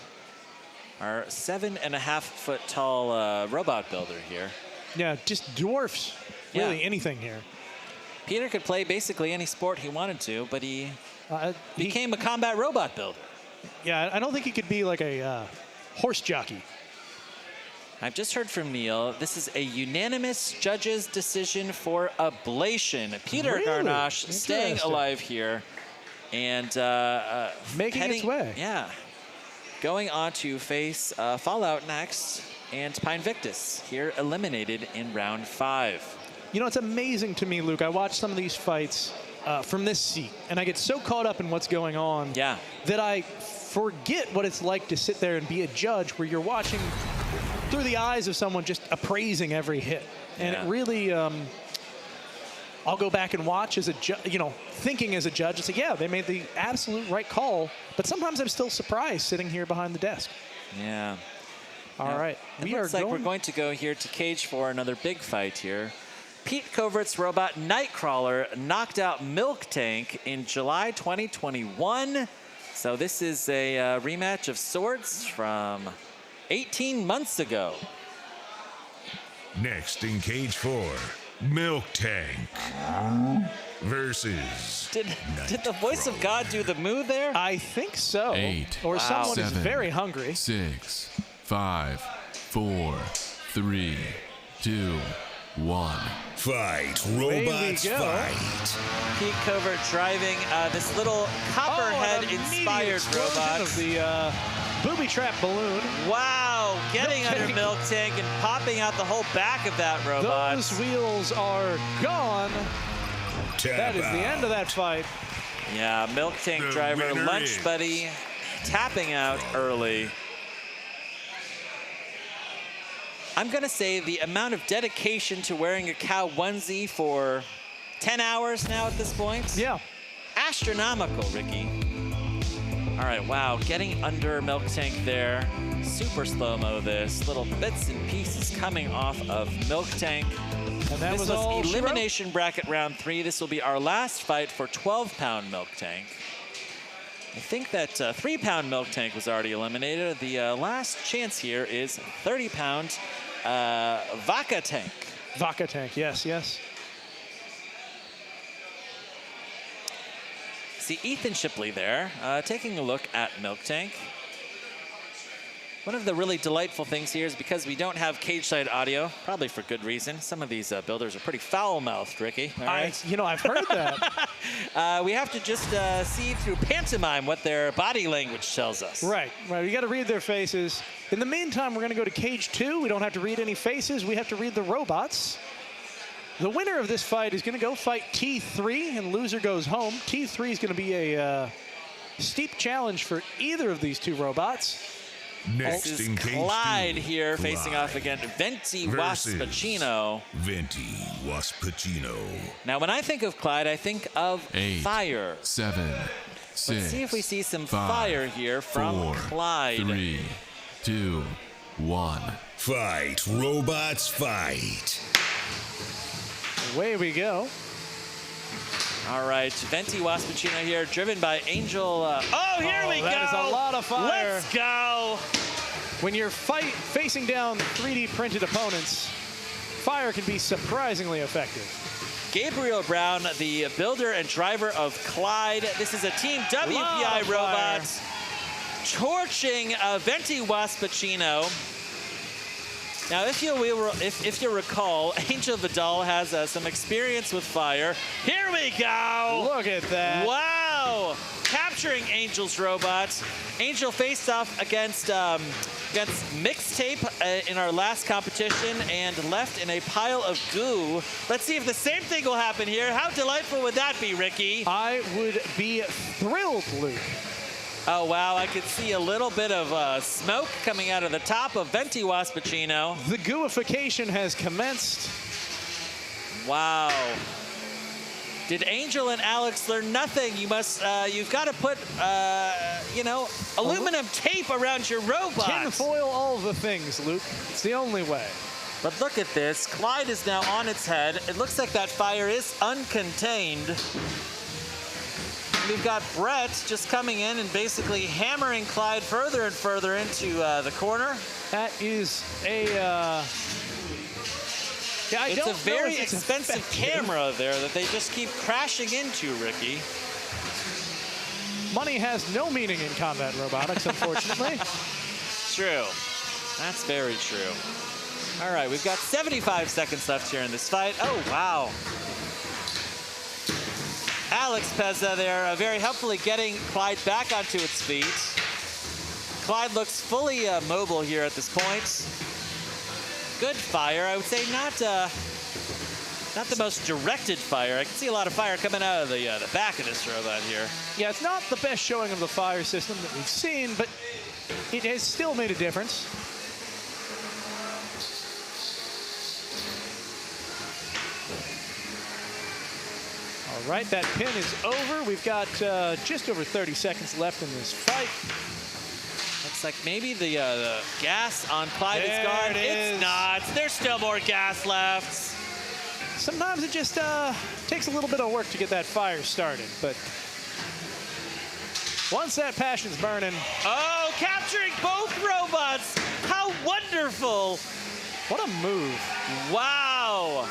our 7.5-foot tall robot builder here. Yeah, just dwarfs really anything here. Peter could play basically any sport he wanted to, but he became a combat robot builder. Yeah, I don't think he could be like a horse jockey. I've just heard from Neil. This is a unanimous judges' decision for Ablation. Peter Really? Garnache staying Interesting. alive here and making heading, its way. Yeah, going on to face Fallout next, and Pine Victus here eliminated in round 5. You know, it's amazing to me, Luke. I watch some of these fights from this seat, and I get so caught up in what's going on that I forget what it's like to sit there and be a judge where you're watching through the eyes of someone just appraising every hit. And it really, I'll go back and watch as a thinking as a judge and say, yeah, they made the absolute right call. But sometimes I'm still surprised sitting here behind the desk. Yeah. All right. It looks like we're going to go here to cage for another big fight here. Pete Covert's robot Nightcrawler knocked out Milk Tank in July 2021. So this is a rematch of sorts from 18 months ago. Next in cage 4, Milk Tank versus Did the voice of God do the moo there? I think so. 8, Or someone 7, is very hungry. 6, 5, 4, 3, 2, 1. Fight, robots, fight. Pete Covert driving this little copperhead-inspired robot. Of the booby trap balloon. Wow, getting under Milk Tank and popping out the whole back of that robot. Those wheels are gone. That is the end of that fight. Yeah, Milk Tank driver, Lunch Buddy, tapping out early. I'm going to say the amount of dedication to wearing a cow onesie for 10 hours now at this point. Yeah. Astronomical, Ricky. All right, wow, getting under Milk Tank there. Super slow-mo this. Little bits and pieces coming off of Milk Tank. And that this was all elimination bracket round 3. This will be our last fight for 12-pound Milk Tank. I think that 3-pound Milk Tank was already eliminated. The last chance here is 30-pound Vaca Tank. Vaca Tank, yes, yes. See Ethan Shipley there, taking a look at Milk Tank. One of the really delightful things here is because we don't have cage-side audio, probably for good reason. Some of these builders are pretty foul-mouthed, Ricky. All right? I've heard that. We have to just see through pantomime what their body language tells us. Right. We got to read their faces. In the meantime, we're going to go to cage 2. We don't have to read any faces. We have to read the robots. The winner of this fight is going to go fight T3, and loser goes home. T3 is going to be a steep challenge for either of these two robots. Next this in is cage Clyde 2, here facing off against Venti Waspachino. Venti Waspachino. Now, when I think of Clyde, I think of 8, fire. 7, 6. Let's see if we see some 5, fire here from 4, Clyde. 3, 2, 1. Fight, robots, fight. Away we go. All right, Venti Waspachino here, driven by Angel. Here we go. That is a lot of fire. Let's go. When you're facing down 3D printed opponents, fire can be surprisingly effective. Gabriel Brown, the builder and driver of Clyde. This is a Team WPI robot torching Venti Waspachino. Now, if you recall, Angel Vidal has some experience with fire. Here we go! Look at that. Wow! Capturing Angel's robot. Angel faced off against Mixtape in our last competition and left in a pile of goo. Let's see if the same thing will happen here. How delightful would that be, Ricky? I would be thrilled, Luke. Oh, wow, I could see a little bit of smoke coming out of the top of Venti Waspachino. The gooification has commenced. Wow. Did Angel and Alex learn nothing? You must, you've got to put, aluminum tape around your robot. Tinfoil all the things, Luke. It's the only way. But look at this. Clyde is now on its head. It looks like that fire is uncontained. We've got Brett just coming in and basically hammering Clyde further and further into the corner. That is a... it's a very expensive camera there that they just keep crashing into, Ricky. Money has no meaning in combat robotics, unfortunately. true. That's very true. All right, we've got 75 seconds left here in this fight. Oh, wow. Alex Pezza there very helpfully getting Clyde back onto its feet. Clyde looks fully mobile here at this point. Good fire. I would say not the most directed fire. I can see a lot of fire coming out of the back of this robot here. Yeah, it's not the best showing of the fire system that we've seen, but it has still made a difference. All right, that pin is over. We've got just over 30 seconds left in this fight. Looks like maybe the gas on Clyde is gone. It's not. There's still more gas left. Sometimes it just takes a little bit of work to get that fire started, but once that passion's burning. Oh, capturing both robots. How wonderful. What a move. Wow.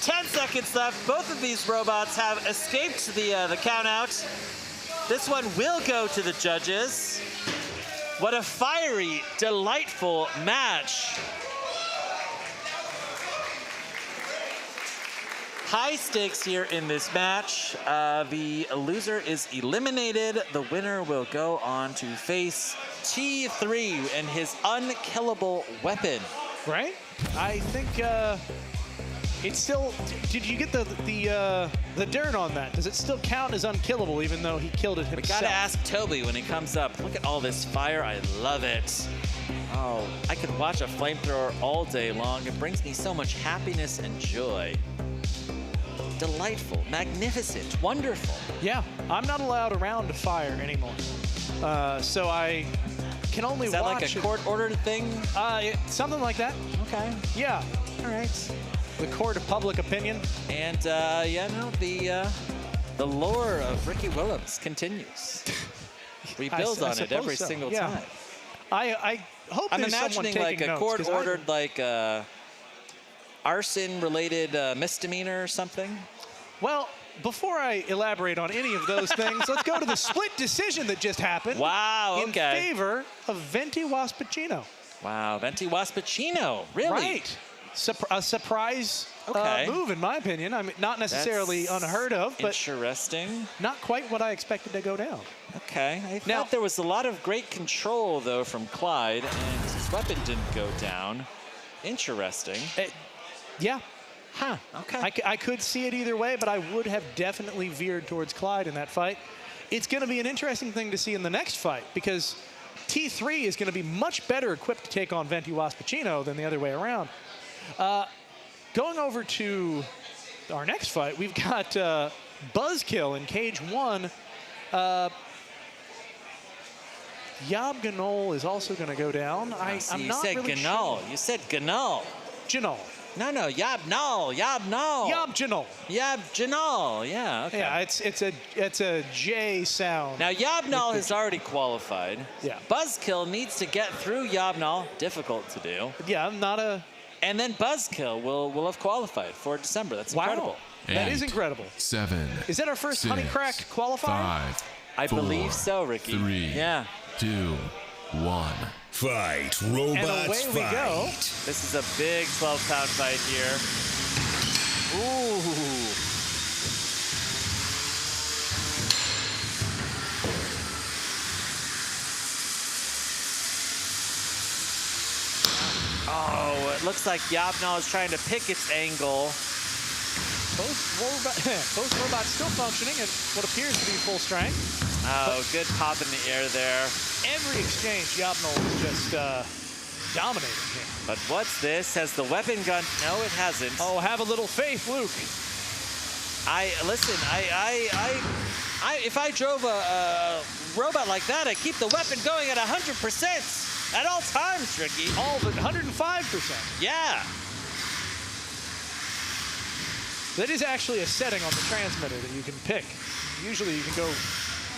10 seconds left. Both of these robots have escaped the count out. This one will go to the judges. What a fiery, delightful match. High stakes here in this match. The loser is eliminated. The winner will go on to face T3 and his unkillable weapon. Right? I think it's still. Did you get the dirt on that? Does it still count as unkillable even though he killed it himself? We gotta ask Toby when he comes up. Look at all this fire. I love it. Oh, I could watch a flamethrower all day long. It brings me so much happiness and joy. Delightful, magnificent, wonderful. Yeah, I'm not allowed around to fire anymore. So I can only watch. Is that like a court-ordered thing? Something like that. Okay. Yeah. All right. The court of public opinion. And yeah, no, the lore of Ricky Willems continues. We build on it every single time. I hope I'm there's imagining someone like taking a notes, court-ordered like arson-related misdemeanor or something. Well, before I elaborate on any of those things, let's go to the split decision that just happened. Wow, in favor of Venti Waspachino. Wow, Venti Waspachino, really? Right. A surprise move, in my opinion. I mean, not necessarily unheard of, but interesting. Not quite what I expected to go down. Okay. I thought there was a lot of great control, though, from Clyde, and his weapon didn't go down. Interesting. Yeah. Huh. Okay. I could see it either way, but I would have definitely veered towards Clyde in that fight. It's going to be an interesting thing to see in the next fight because T3 is going to be much better equipped to take on Venti Waspachino than the other way around. Going over to our next fight, we've got Buzz-Kill in Cage 1. YOB GNOL is also going to go down. I'm not really sure. You said GNOL. GNOL. No, YOB GNOL. YOB GNOL. YOB GNOL. YOB GNOL. Yeah. Okay. Yeah, it's a J sound. Now YOB GNOL has already qualified. Yeah. Buzz-Kill needs to get through YOB GNOL. Difficult to do. Yeah, not a. And then Buzz-Kill will have qualified for December. That's incredible. That is incredible. 7. Is that our first honey cracked qualifier? 5. I believe so, Ricky. 3. Yeah. 2. 1. Fight, robots, and away we fight. go. This is a big 12-pound fight here. Ooh. Oh, it looks like YOB GNOL is trying to pick its angle. Both robots still functioning at what appears to be full strength. Oh, good pop in the air there. Every exchange, YOB GNOL is just dominating here. But what's this? Has the weapon gun? No, it hasn't. Oh, have a little faith, Luke. Listen. If I drove a robot like that, I'd keep the weapon going at 100% at all times, Ricky. All but 105%. Yeah. That is actually a setting on the transmitter that you can pick. Usually you can go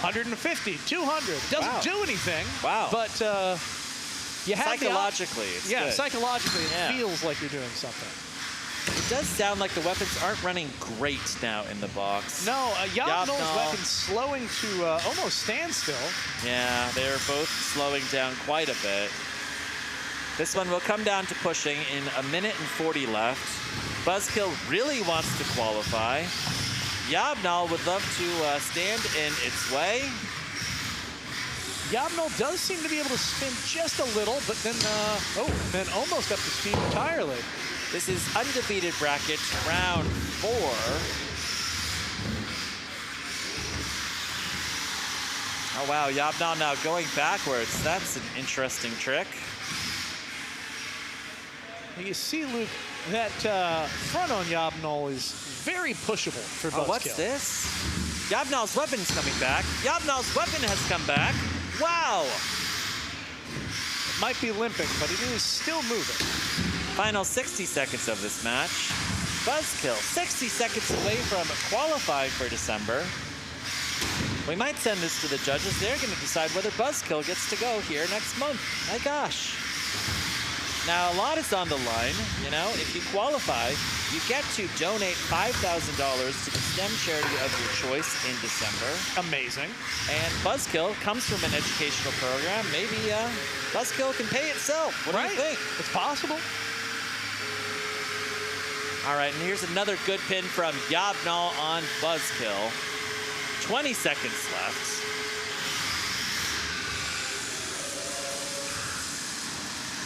150, 200. Doesn't do anything. Wow. But you have psychologically, it's good. Psychologically, it feels like you're doing something. It does sound like the weapons aren't running great now in the box. No, YOB GNOL's weapon slowing to almost standstill. Yeah, they're both slowing down quite a bit. This one will come down to pushing in 1 minute and 40 left. Buzz-Kill really wants to qualify. YOB GNOL would love to stand in its way. YOB GNOL does seem to be able to spin just a little, but then, then almost up to speed entirely. This is undefeated bracket, round 4. Oh, wow, YOB GNOL now going backwards. That's an interesting trick. You see, Luke, that front on YOB GNOL is very pushable for Buzz-Kill. What's this? YOB GNOL's weapon's coming back. YOB GNOL's weapon has come back. Wow. It might be limping, but it is still moving. Final 60 seconds of this match. Buzz-Kill, 60 seconds away from qualifying for December. We might send this to the judges. They're going to decide whether Buzz-Kill gets to go here next month. My gosh. Now, a lot is on the line. You know, if you qualify, you get to donate $5,000 to the STEM charity of your choice in December. Amazing. And Buzz-Kill comes from an educational program. Maybe Buzz-Kill can pay itself. What do you think? It's possible. All right, and here's another good pin from YOB GNOL on Buzz-Kill. 20 seconds left.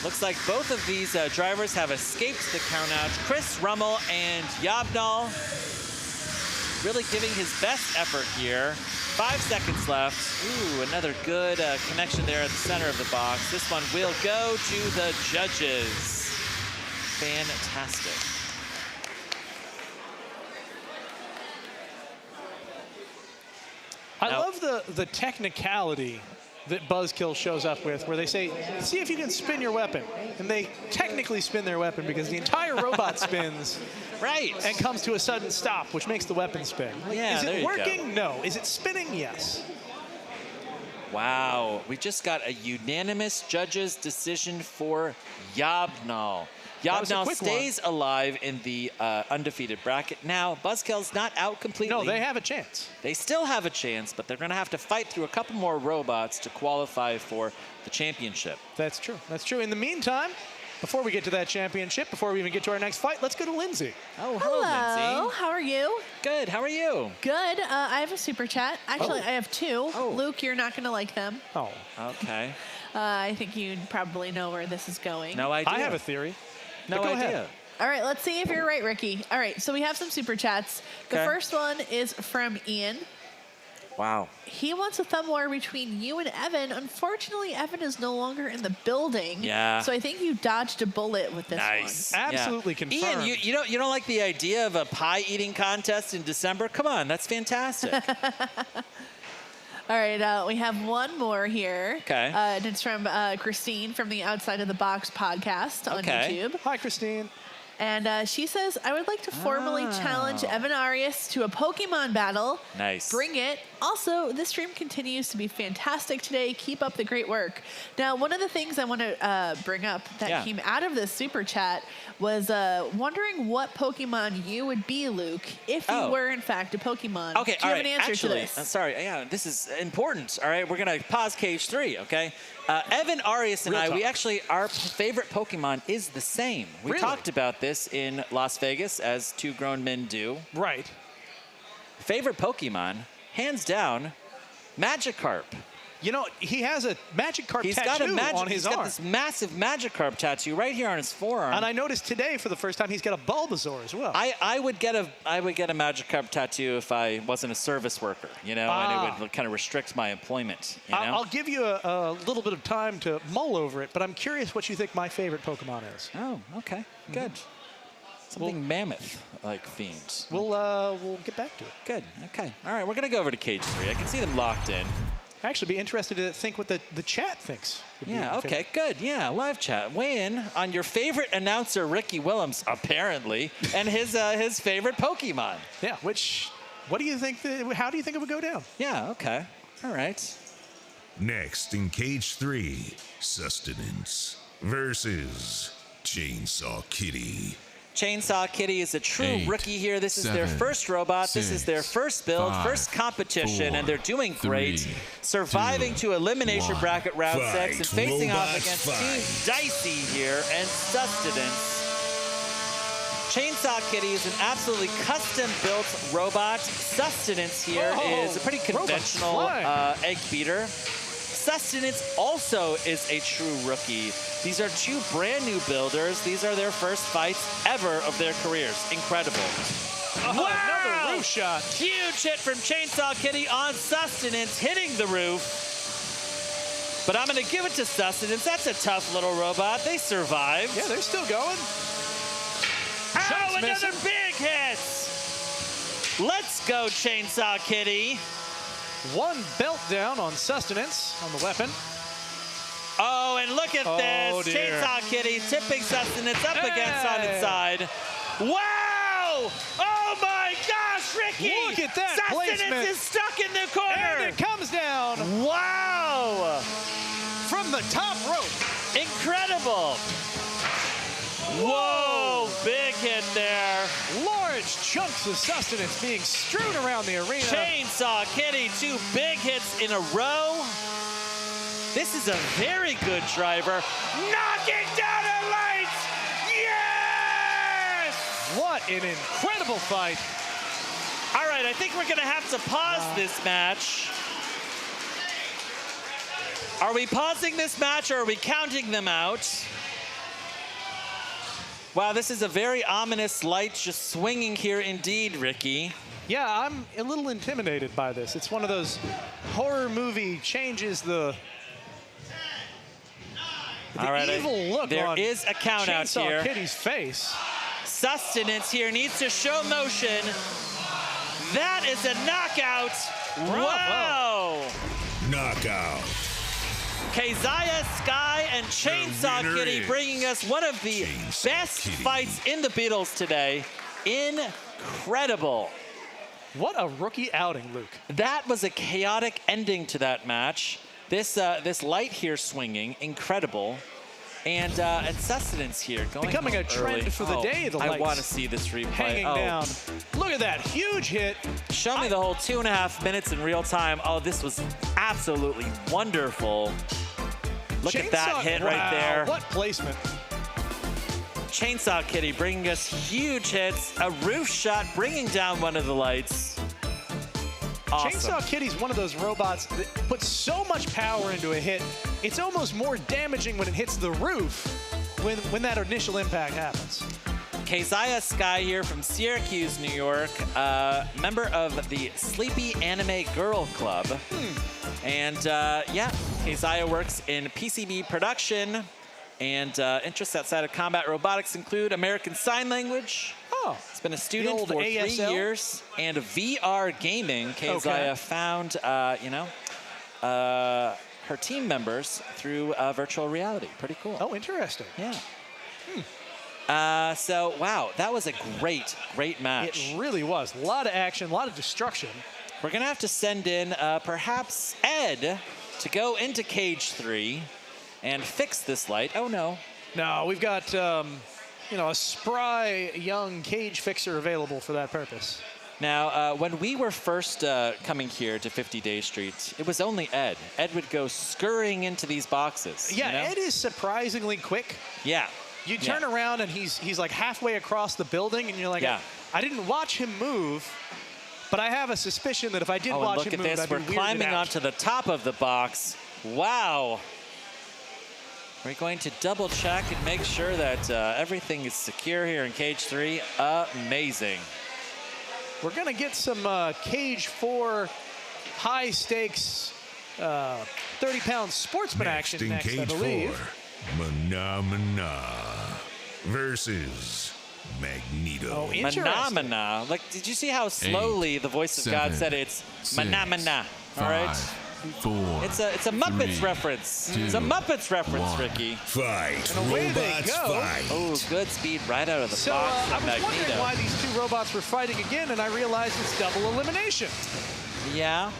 Looks like both of these drivers have escaped the countout. Chris Rummel and YOB GNOL really giving his best effort here. 5 seconds left. Ooh, another good connection there at the center of the box. This one will go to the judges. Fantastic. I love the technicality that Buzz-Kill shows up with, where they say, see if you can spin your weapon. And they technically spin their weapon because the entire robot spins. Right. And comes to a sudden stop, which makes the weapon spin. Yeah, is there it you working? No. Is it spinning? Yes. Wow, we just got a unanimous judges decision for YOB GNOL. YOB GNOL stays alive in the undefeated bracket. Now, Buzz-Kill's not out completely. No, they have a chance. They still have a chance, but they're going to have to fight through a couple more robots to qualify for the championship. That's true. That's true. In the meantime, before we get to that championship, before we even get to our next fight, let's go to Lindsay. Oh, hello, Lindsay. How are you? Good. How are you? Good. I have a super chat. Actually, I have 2. Luke, you're not going to like them. Oh. Okay. I think you probably know where this is going. No idea. I have a theory. No idea. All right, let's see if you're right, Ricky. All right, so we have some super chats. The Okay. first one is from Ian. Wow. He wants a thumb war between you and Evan. Unfortunately, Evan is no longer in the building. Yeah. So I think you dodged a bullet with this Nice. one. Absolutely confirmed. Ian, you don't like the idea of a pie eating contest in December? Come on, that's fantastic. All right, we have one more here. Okay. And it's from Christine from the Outside of the Box podcast on YouTube. Hi, Christine. And she says, I would like to formally challenge Evan Arias to a Pokemon battle. Nice. Bring it. Also, this stream continues to be fantastic today. Keep up the great work. Now, one of the things I want to bring up that came out of this super chat was wondering what Pokemon you would be, Luke, if you were, in fact, a Pokemon. Okay, Do you all have right. an answer Actually, to this? sorry, yeah, this is important. All right, we're going to pause cage 3, okay? Evan Arias and I, we actually, our favorite Pokemon is the same. We talked about this in Las Vegas, as 2 grown men do. Right. Favorite Pokemon, hands down, Magikarp. You know, he has a Magikarp tattoo on his arm. He's got this massive Magikarp tattoo right here on his forearm. And I noticed today, for the first time, he's got a Bulbasaur as well. I would get a Magikarp tattoo if I wasn't a service worker, you know, and it would kind of restrict my employment. You know? I'll give you a little bit of time to mull over it, but I'm curious what you think my favorite Pokemon is. Oh, okay, good. Something mammoth-like themed. We'll get back to it. Good. Okay. All right. We're gonna go over to cage 3. I can see them locked in. Actually, be interested to think what the chat thinks. Yeah. Okay. Good. Yeah. Live chat. Weigh in on your favorite announcer, Ricky Willems, apparently, and his favorite Pokemon. Yeah. What do you think? How do you think it would go down? Yeah. Okay. All right. Next in cage 3, Sustenance versus Chainsaw Kitty. Chainsaw Kitty is a true rookie here. This is their first robot. This is their first build, first competition, and they're doing great. Surviving to elimination bracket round 6 and facing off against Team Dicey here and Sustenance. Chainsaw Kitty is an absolutely custom-built robot. Sustenance here is a pretty conventional egg beater. Sustenance also is a true rookie. These are two brand new builders. These are their first fights ever of their careers. Incredible. Wow! Another roof shot. Huge hit from Chainsaw Kitty on Sustenance, hitting the roof. But I'm going to give it to Sustenance. That's a tough little robot. They survived. Yeah, they're still going. Oh, another big hit. Let's go, Chainsaw Kitty. One belt down on Sustenance on the weapon. Oh, and look at this. Dear. Chainsaw Kitty tipping Sustenance up against on its side. Wow! Oh my gosh, Ricky! Look at that Sustenance placement. is stuck in the corner. And it comes down. Wow! From the top rope. Incredible. Whoa, big hit there. Large chunks of Sustenance being strewn around the arena. Chainsaw Kitty, 2 big hits in a row. This is a very good driver. Knocking down the lights! Yes! What an incredible fight. All right, I think we're gonna have to pause this match. Are we pausing this match or are we counting them out? Wow, this is a very ominous light just swinging here indeed, Ricky. Yeah, I'm a little intimidated by this. It's one of those horror movie changes the evil look there on is a count out here. Chainsaw Kitty's face. Sustenance here needs to show motion. That is a knockout. Bravo. Wow. Knockout. Keziah, Sky, and Chainsaw Kitty bringing us one of the best fights in the Beatles today. Incredible. What a rookie outing, Luke. That was a chaotic ending to that match. This light here swinging, incredible. And Sustenance here going becoming a trend early. for the day. The lights I want to see this replay. hanging down. Look at that huge hit. Show me the whole 2.5 minutes in real time. Oh, this was absolutely wonderful. Look at that hit right there. What placement. Chainsaw Kitty bringing us huge hits. A roof shot bringing down one of the lights. Awesome. Chainsaw Kitty's one of those robots that puts so much power into a hit, it's almost more damaging when it hits the roof when that initial impact happens. Keziah Sky here from Syracuse, New York, member of the Sleepy Anime Girl Club. And yeah, Keziah works in PCB production, and interests outside of combat robotics include American Sign Language. He's been a student for 3 years, and VR gaming. Keziah found, her team members through virtual reality. Pretty cool. Oh, interesting. Yeah. So, wow, that was a great, great match. It really was. A lot of action, a lot of destruction. We're going to have to send in perhaps Ed to go into Cage 3 and fix this light. Oh, no. No, we've got, a spry young cage fixer available for that purpose. Now, when we were first coming here to 50 Day Street, it was only Ed. Ed would go scurrying into these boxes. Yeah, you know? Ed is surprisingly quick. Yeah. You turn around and he's like halfway across the building, and you're like, I didn't watch him move, but I have a suspicion that if I did watch him move, look at this. We're climbing onto the top of the box. Wow. We're going to double check and make sure that everything is secure here in Cage 3. Amazing. We're going to get some Cage 4 high stakes 30-pound sportsman action next, Cage I believe. 4. Phenomena versus Magneto. Oh, interesting. Phenomena. Like, did you see how slowly the voice of God said it's Phenomena? All right. 4. It's a Muppets reference. It's a Muppets reference, Ricky. Fight. And away they Robots go. fight. Oh, good speed right out of the So box I from was wondering Magneto. why these two robots were fighting again, and I realized it's double elimination. Yeah.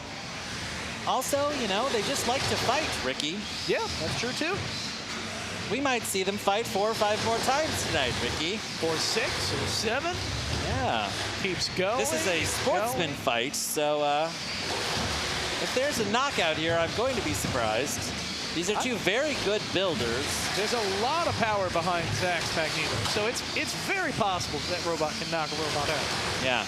Also, they just like to fight, Ricky. Yeah, that's true too. We might see them fight 4 or 5 more times tonight, Ricky. Or 6 or 7. Yeah. Keeps going. This is a sportsman fight, so if there's a knockout here, I'm going to be surprised. These are two very good builders. There's a lot of power behind Zach's Magneto, so it's very possible that robot can knock a robot out. Yeah.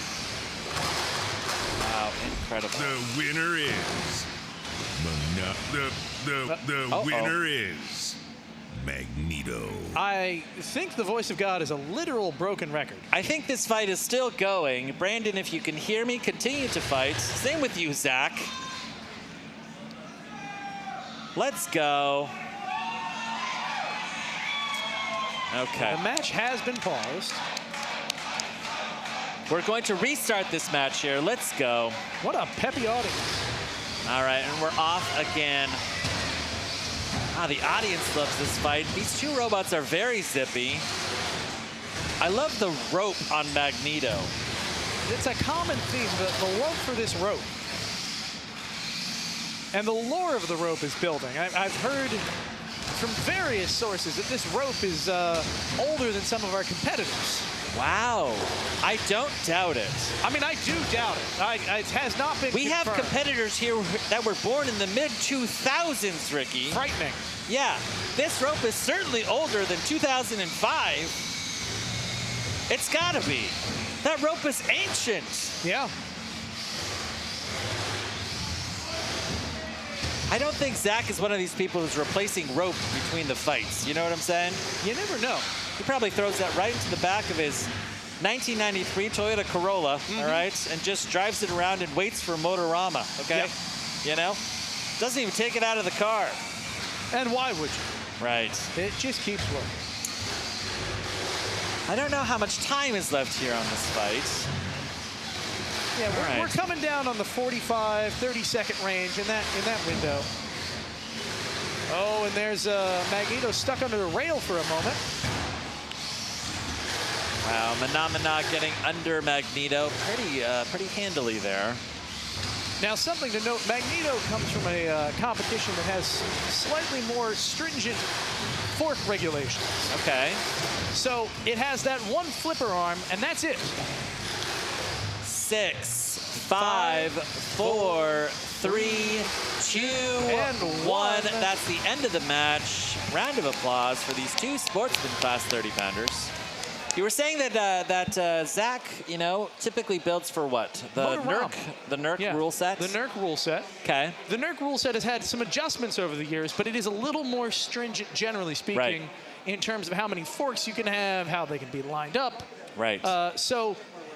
Wow, incredible. The winner is the winner is Magneto. I think the voice of God is a literal broken record. I think this fight is still going. Brandon, if you can hear me, continue to fight. Same with you, Zach. Let's go. Okay. The match has been paused. We're going to restart this match here. Let's go. What a peppy audience. All right, and we're off again. Ah, the audience loves this fight. These two robots are very zippy. I love the rope on Magneto. It's a common theme, the love for this rope. And the lore of the rope is building. I've heard from various sources that this rope is older than some of our competitors. Wow. I don't doubt it. I mean, I do doubt it. It has not been We have confirmed. competitors here that were born in the mid-2000s, Ricky. Frightening. Yeah. This rope is certainly older than 2005. It's gotta be. That rope is ancient. Yeah. I don't think Zach is one of these people who's replacing rope between the fights. You know what I'm saying? You never know. He probably throws that right into the back of his 1993 Toyota Corolla, all right, and just drives it around and waits for Motorama, okay? Yep. You know? Doesn't even take it out of the car. And why would you? Right. It just keeps working. I don't know how much time is left here on this fight. Yeah, we're coming down on the 45, 30-second range in that window. Oh, and there's Magneto stuck under the rail for a moment. Wow, Manamana getting under Magneto pretty handily there. Now, something to note, Magneto comes from a competition that has slightly more stringent fork regulations. Okay. So it has that one flipper arm, and that's it. 6, 5, 4, 3, 2, and 1. That's the end of the match. Round of applause for these two sportsman class 30-pounders. You were saying that Zach, you know, typically builds for what? The NERC rule set? The NERC rule set. Okay. The NERC rule set has had some adjustments over the years, but it is a little more stringent, generally speaking, in terms of how many forks you can have, how they can be lined up. Right. So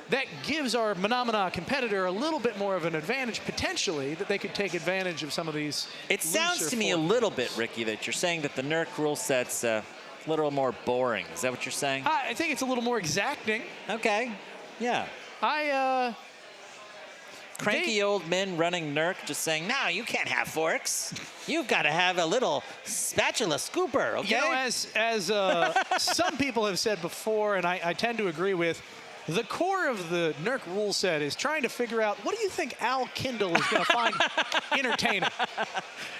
that gives our Manamana competitor a little bit more of an advantage, potentially, that they could take advantage of some of these. It sounds to me a little bit, Ricky, that you're saying that the NERC rule set's a little more boring. Is that what you're saying? I think it's a little more exacting. Okay. Yeah. Cranky old men running NERC just saying, no, you can't have forks. You've got to have a little spatula scooper, okay? You know, as some people have said before, and I tend to agree with, the core of the NERC rule set is trying to figure out, what do you think Al Kindle is going to find entertaining?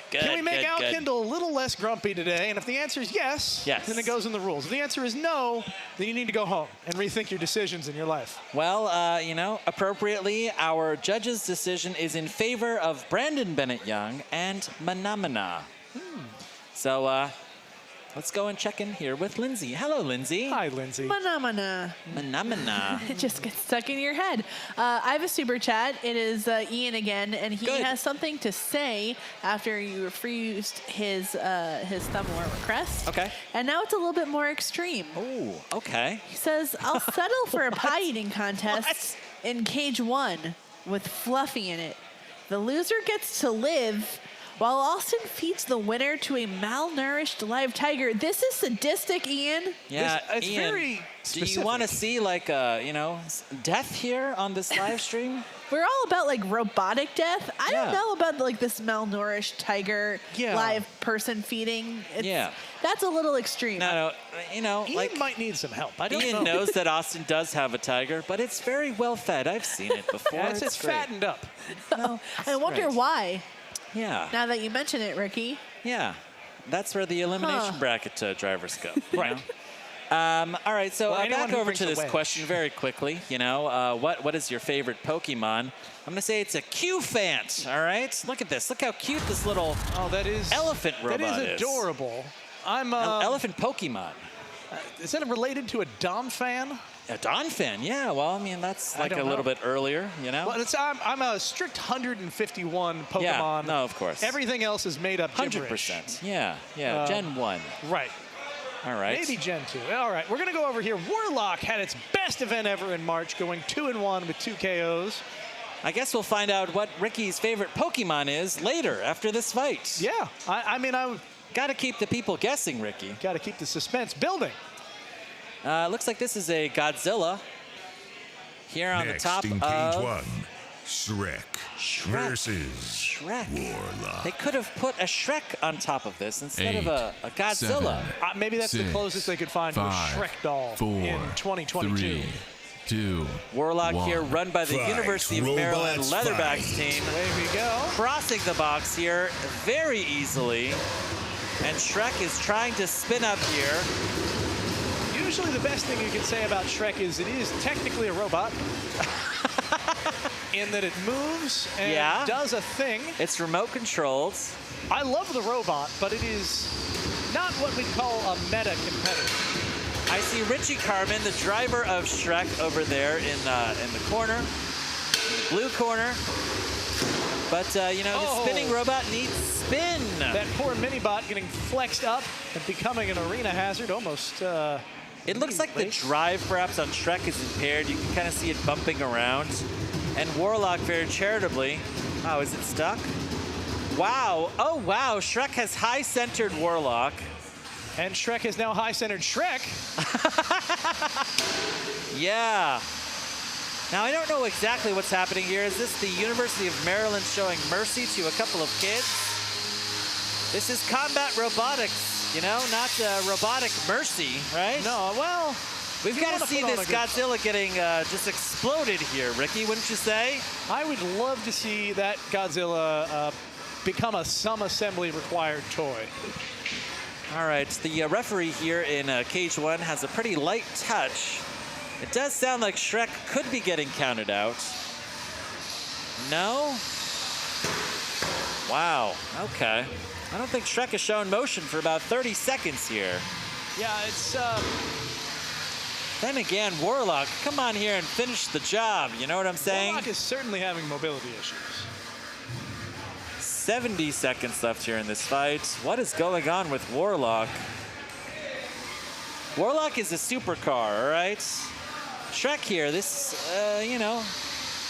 Can we make Al Kindle a little less grumpy today? And if the answer is yes, then it goes in the rules. If the answer is no, then you need to go home and rethink your decisions in your life. Well, you know, appropriately, our judge's decision is in favor of Brandon Bennett Young and Manamana. So, let's go and check in here with Lindsay. Hello, Lindsay. Hi, Lindsay. Manamana. Manamana. It just gets stuck in your head. I have a super chat. It is Ian again, and he has something to say after you refused his thumb war request. Okay. And now it's a little bit more extreme. Oh, okay. He says, I'll settle for a pie eating contest in cage 1 with Fluffy in it. The loser gets to live while Austin feeds the winner to a malnourished live tiger. This is sadistic, Ian. Yeah, it's Ian, very specific. Do you want to see, like, you know, death here on this live stream? We're all about, like, robotic death. I don't know about, like, this malnourished tiger live person feeding. That's a little extreme. No, you know, Ian might need some help. I don't know. Ian knows that Austin does have a tiger, but it's very well fed. I've seen it before. It's fattened up. I wonder why. Yeah. Now that you mention it, Ricky. Yeah. That's where the elimination bracket drivers go. Right. All right, so back over to this question very quickly. You know, what is your favorite Pokemon? I'm going to say it's a Q Fant, all right? Look at this. Look how cute this little elephant robot is. That is adorable. Elephant Pokemon. Is that related to a Donphan? A Donphan, yeah. Well, I mean, that's like a little bit earlier, you know? Well, I'm a strict 151 Pokemon. Yeah, no, of course. Everything else is made up 100%. Yeah, Gen 1. Right. All right. Maybe Gen 2. All right, we're going to go over here. Warlock had its best event ever in March, going 2-1 with 2 KOs. I guess we'll find out what Ricky's favorite Pokemon is later, after this fight. Yeah, I mean, got to keep the people guessing, Ricky. Got to keep the suspense building. Looks like this is a Godzilla. Here on Next the top in of... Cage 1, Shrek versus Warlock. They could have put a Shrek on top of this instead of a Godzilla. Maybe that's the closest they could find to a Shrek doll in 2022. 3, 2, Warlock 1. here, run by the University of Maryland Leatherbacks team. Away we go. Crossing the box here very easily. And Shrek is trying to spin up here. Usually the best thing you can say about Shrek is it is technically a robot. In that it moves and does a thing. It's remote controlled. I love the robot, but it is not what we'd call a meta competitor. I see Richie Carmen, the driver of Shrek, over there in the corner, in the blue corner. But, you know, the spinning robot needs spin. That poor Minibot getting flexed up and becoming an arena hazard almost. It looks like the drive, perhaps, on Shrek is impaired. You can kind of see it bumping around. And Warlock, very charitably. Oh, is it stuck? Wow. Oh, wow. Shrek has high-centered Warlock. And Shrek has now high-centered Shrek. Yeah. Now, I don't know exactly what's happening here. Is this the University of Maryland showing mercy to a couple of kids? This is combat robotics, you know, not robotic mercy, right? No, well, we've got to see this Godzilla getting just exploded here, Ricky, wouldn't you say? I would love to see that Godzilla become a some assembly required toy. All right, the referee here in Cage 1 has a pretty light touch. It does sound like Shrek could be getting counted out. No? Wow, okay. I don't think Shrek has shown motion for about 30 seconds here. Yeah, it's... Then again, Warlock, come on here and finish the job. You know what I'm saying? Warlock is certainly having mobility issues. 70 seconds left here in this fight. What is going on with Warlock? Warlock is a supercar, all right? Shrek here, this, you know,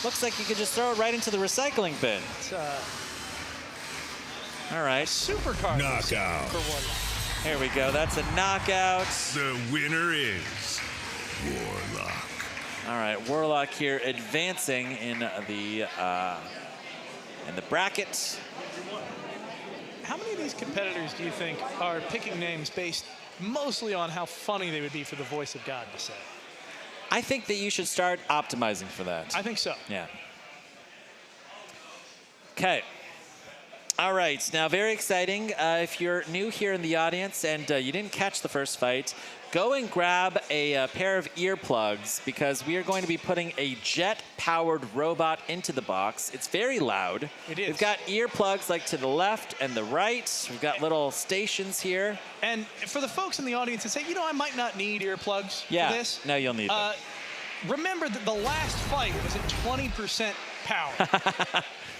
looks like you could just throw it right into the recycling bin. It's, all right. Supercar. Knockout. For Warlock. Here we go. That's a knockout. The winner is Warlock. All right, Warlock here advancing in the bracket. How many of these competitors do you think are picking names based mostly on how funny they would be for the voice of God to say? I think that you should start optimizing for that. I think so. Yeah. Okay. All right, now very exciting. If you're new here in the audience and you didn't catch the first fight, go and grab a pair of earplugs because we are going to be putting a jet-powered robot into the box. It's very loud. It is. We've got earplugs like to the left and the right. We've got little stations here. And for the folks in the audience that say, you know, I might not need earplugs for this. No, you'll need them. Remember that the last fight was at 20% power.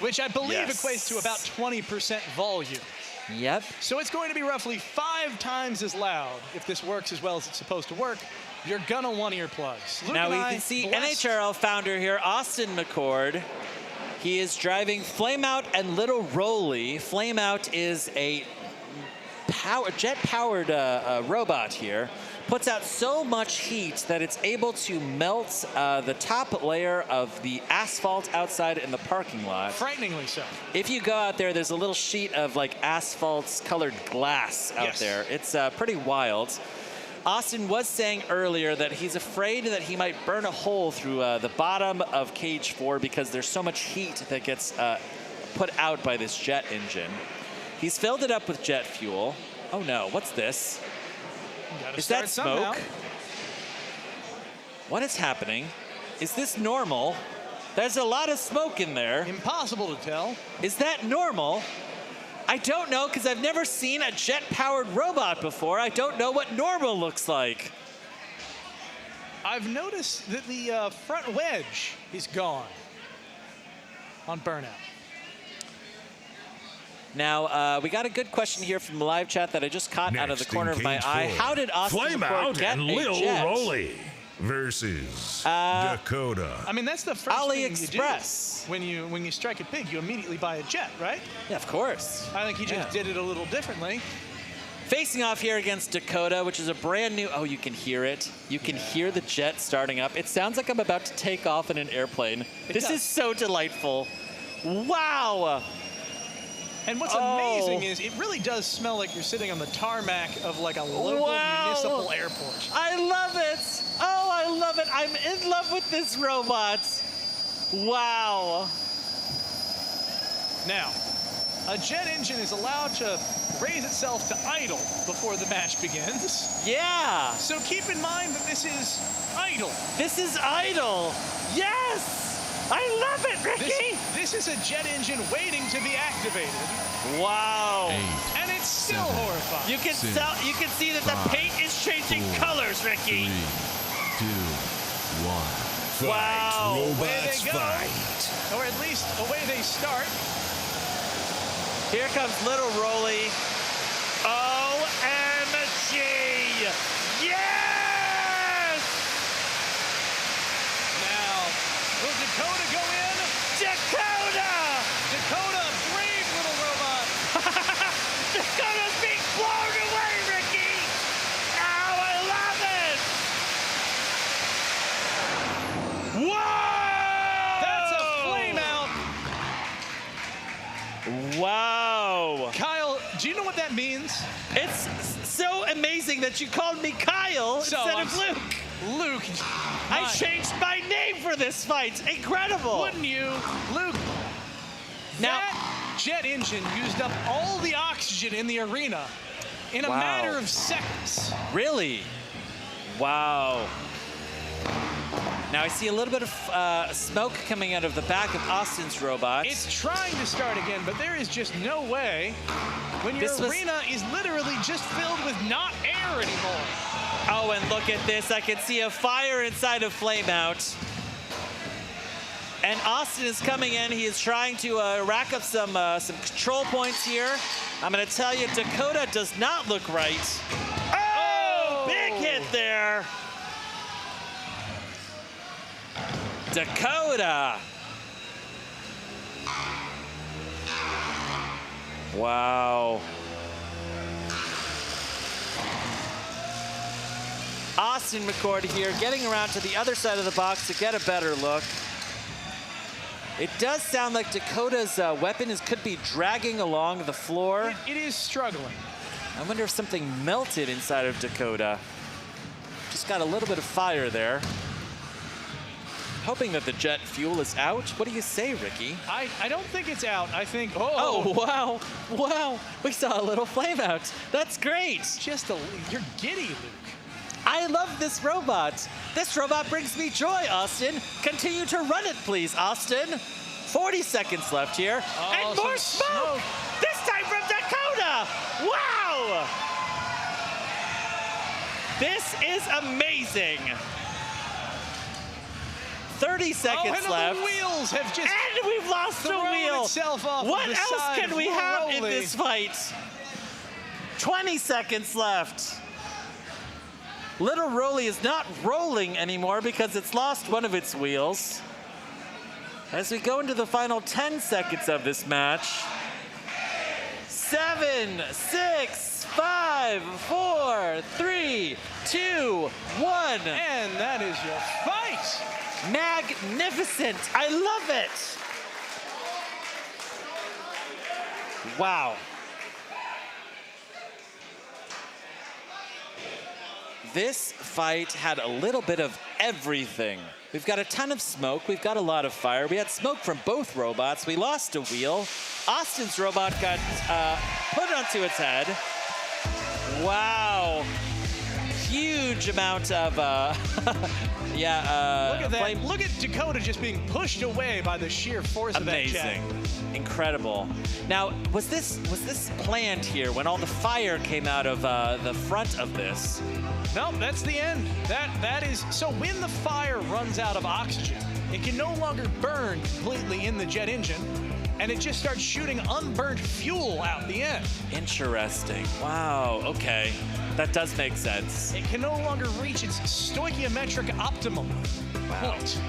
Which I believe equates to about 20% volume. Yep. So it's going to be roughly 5 times as loud if this works as well as it's supposed to work. You're gonna want earplugs. Luke now and we I can see blessed. NHRL founder here, Austin McCord. He is driving Flameout and Little Roly. Flameout is a jet-powered robot here. Puts out so much heat that it's able to melt the top layer of the asphalt outside in the parking lot. Frighteningly so. If you go out there, there's a little sheet of like asphalt-colored glass out there. It's pretty wild. Austin was saying earlier that he's afraid that he might burn a hole through the bottom of Cage 4 because there's so much heat that gets put out by this jet engine. He's filled it up with jet fuel. Oh no, what's this? Gotta Is that start somehow. smoke? What is happening? Is this normal? There's a lot of smoke in there. Impossible to tell. Is that normal? I don't know, because I've never seen a jet-powered robot before. I don't know what normal looks like. I've noticed that the front wedge is gone on burnout. Now, we got a good question here from the live chat that I just caught out of the corner of my eye. How did Austin Flame McCord Out get and a Lil jet? Roly versus Dakota. I mean, that's the first thing you AliExpress. do. When you strike it big, you immediately buy a jet, right? Yeah, of course. I think he just did it a little differently. Facing off here against Dakota, which is a brand new... Oh, you can hear it. You can hear the jet starting up. It sounds like I'm about to take off in an airplane. This is so delightful. Wow. And what's amazing is it really does smell like you're sitting on the tarmac of like a local municipal airport. I love it. Oh, I love it. I'm in love with this robot. Wow. Now, a jet engine is allowed to raise itself to idle before the match begins. Yeah. So keep in mind that this is idle. This is idle. Yes. I love it, Ricky. This is a jet engine waiting to be activated. Wow. And it's still horrifying. You can see that the paint is changing colors, Ricky. 3, 2, 1. Wow. Robots Away they go. fight. Or at least away they start. Here comes Little Roly. OMG! Yes! Now, will Dakota go in? Dakota! Dakota, brave little robot. Dakota's being blown away, Ricky! Oh, I love it! Whoa! That's a flame out. Wow. Kyle, do you know what that means? It's so amazing that you called me Kyle instead of Luke. Luke. I changed my name for this fight. Incredible. Wouldn't you? Luke, now, that jet engine used up all the oxygen in the arena in a matter of seconds. Really? Wow. Now I see a little bit of smoke coming out of the back of Austin's robot. It's trying to start again, but there is just no way when your arena is literally just filled with not air anymore. Oh, and look at this. I can see a fire inside of Flameout. And Austin is coming in. He is trying to rack up some control points here. I'm going to tell you, Dakota does not look right. Oh! Big hit there. Dakota. Wow. Austin McCord here, getting around to the other side of the box to get a better look. It does sound like Dakota's weapon could be dragging along the floor. It is struggling. I wonder if something melted inside of Dakota. Just got a little bit of fire there. Hoping that the jet fuel is out. What do you say, Ricky? I don't think it's out. I think, oh, wow. Wow. We saw a little flame out. That's great. You're giddy, Luke. I love this robot. This robot brings me joy, Austin. Continue to run it, please, Austin. 40 seconds left here. And more smoke. This time from Dakota. Wow. This is amazing. 30 seconds left. The wheels have just and we've lost the wheel. Itself off what the else side. can we have in this fight? 20 seconds left. Little Roly is not rolling anymore because it's lost one of its wheels. As we go into the final 10 seconds of this match. 7, 6, 5, 4, 3, 2, 1. And that is your fight. Magnificent. I love it. Wow. This fight had a little bit of everything. We've got a ton of smoke. We've got a lot of fire. We had smoke from both robots. We lost a wheel. Austin's robot got put onto its head. Wow. Huge amount of, yeah. Look at that. Look at Dakota just being pushed away by the sheer force of that jet. Amazing. Incredible. Now, was this planned here when all the fire came out of the front of this? No, that's the end. That is, so when the fire runs out of oxygen, it can no longer burn completely in the jet engine, and it just starts shooting unburnt fuel out the end. Interesting. Wow, okay. That does make sense. It can no longer reach its stoichiometric optimum point.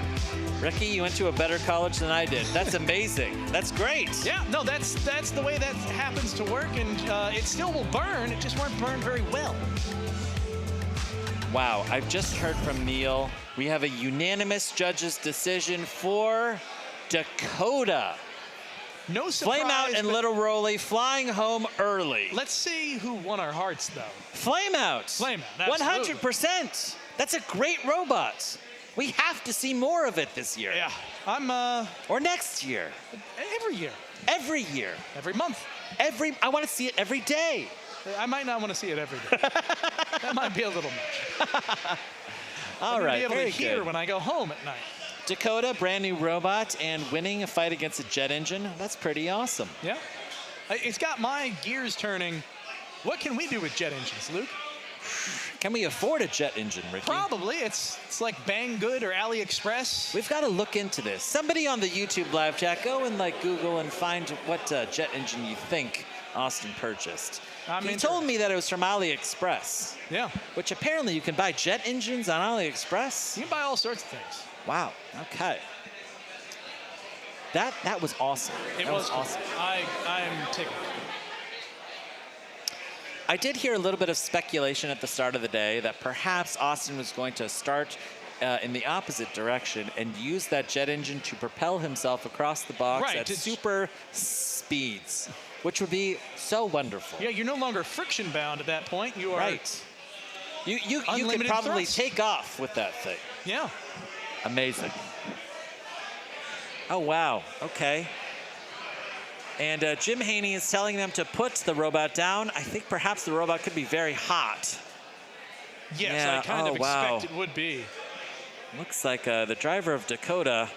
Ricky, you went to a better college than I did. That's amazing. That's great. Yeah, no, that's the way that happens to work, and it still will burn. It just won't burn very well. Wow, I've just heard from Neil. We have a unanimous judge's decision for Dakota. No surprise. Flame Out and Little Roly flying home early. Let's see who won our hearts, though. Flame Out. Flame Out, absolutely. 100%. That's a great robot. We have to see more of it this year. Yeah, I'm or next year. Every year. Every year. Every month. I want to see it every day. I might not want to see it every day. That might be a little much. All right, be able very to hear good. when I go home at night. Dakota, brand new robot, and winning a fight against a jet engine. That's pretty awesome. Yeah. It's got my gears turning. What can we do with jet engines, Luke? Can we afford a jet engine, Ricky? Probably. It's like Banggood or AliExpress. We've got to look into this. Somebody on the YouTube live chat, go and Google and find what jet engine you think Austin purchased. He told me that it was from AliExpress. Yeah. Which apparently you can buy jet engines on AliExpress. You can buy all sorts of things. Wow. Okay. That was awesome. It was awesome. I'm tickled. I did hear a little bit of speculation at the start of the day that perhaps Austin was going to start in the opposite direction and use that jet engine to propel himself across the box at super speeds, which would be so wonderful. Yeah, you're no longer friction bound at that point. You are right. You could probably take off with that thing. Yeah. Amazing. Oh, wow. Okay. And Jim Haney is telling them to put the robot down. I think perhaps the robot could be very hot. Yes, yeah. I kind of expect it would be. Looks like the driver of Dakota,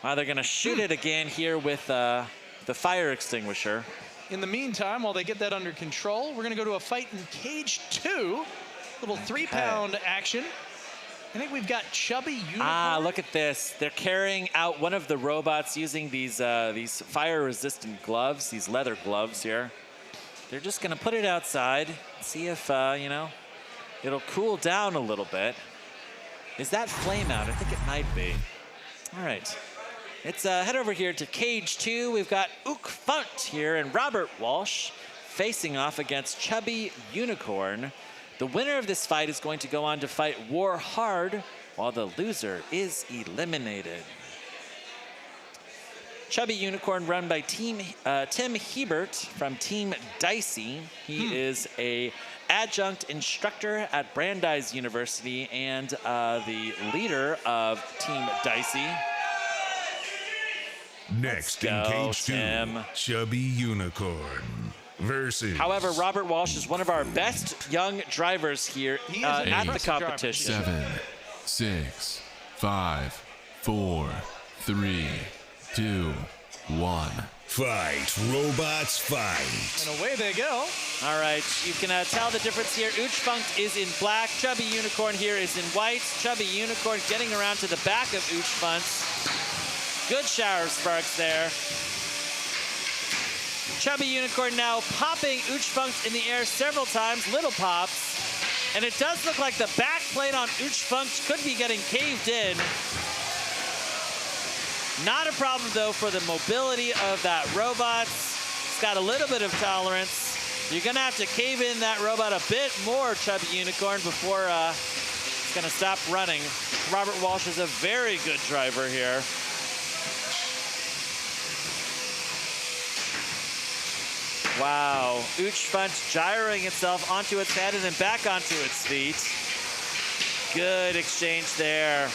they're going to shoot it again here with the fire extinguisher. In the meantime, while they get that under control, we're going to go to a fight in Cage 2. Little 3-pound action. I think we've got Chubby Unicorn. Ah, look at this. They're carrying out one of the robots using these fire-resistant gloves, these leather gloves here. They're just going to put it outside, see if, it'll cool down a little bit. Is that Flame Out? I think it might be. All right. Let's head over here to Cage 2. We've got Uch Funt here and Robert Walsh facing off against Chubby Unicorn. The winner of this fight is going to go on to fight War Hard, while the loser is eliminated. Chubby Unicorn run by Tim Hebert from Team Dicey. He is a adjunct instructor at Brandeis University and the leader of Team Dicey. Next in Cage 2, Chubby Unicorn versus. However, Robert Walsh is one of our best young drivers here at the competition. 7, 6, 5, 4, 3, 2, 1. Fight, robots, fight. And away they go. All right, you can tell the difference here. Uch Funt is in black. Chubby Unicorn here is in white. Chubby Unicorn getting around to the back of Uch Funt. Good shower of sparks there. Chubby Unicorn now popping Uch Funt in the air several times, little pops. And it does look like the back plate on Uch Funt could be getting caved in. Not a problem, though, for the mobility of that robot. It's got a little bit of tolerance. You're going to have to cave in that robot a bit more, Chubby Unicorn, before it's going to stop running. Robert Walsh is a very good driver here. Wow, Uch Funt gyring itself onto its head and then back onto its feet. Good exchange there.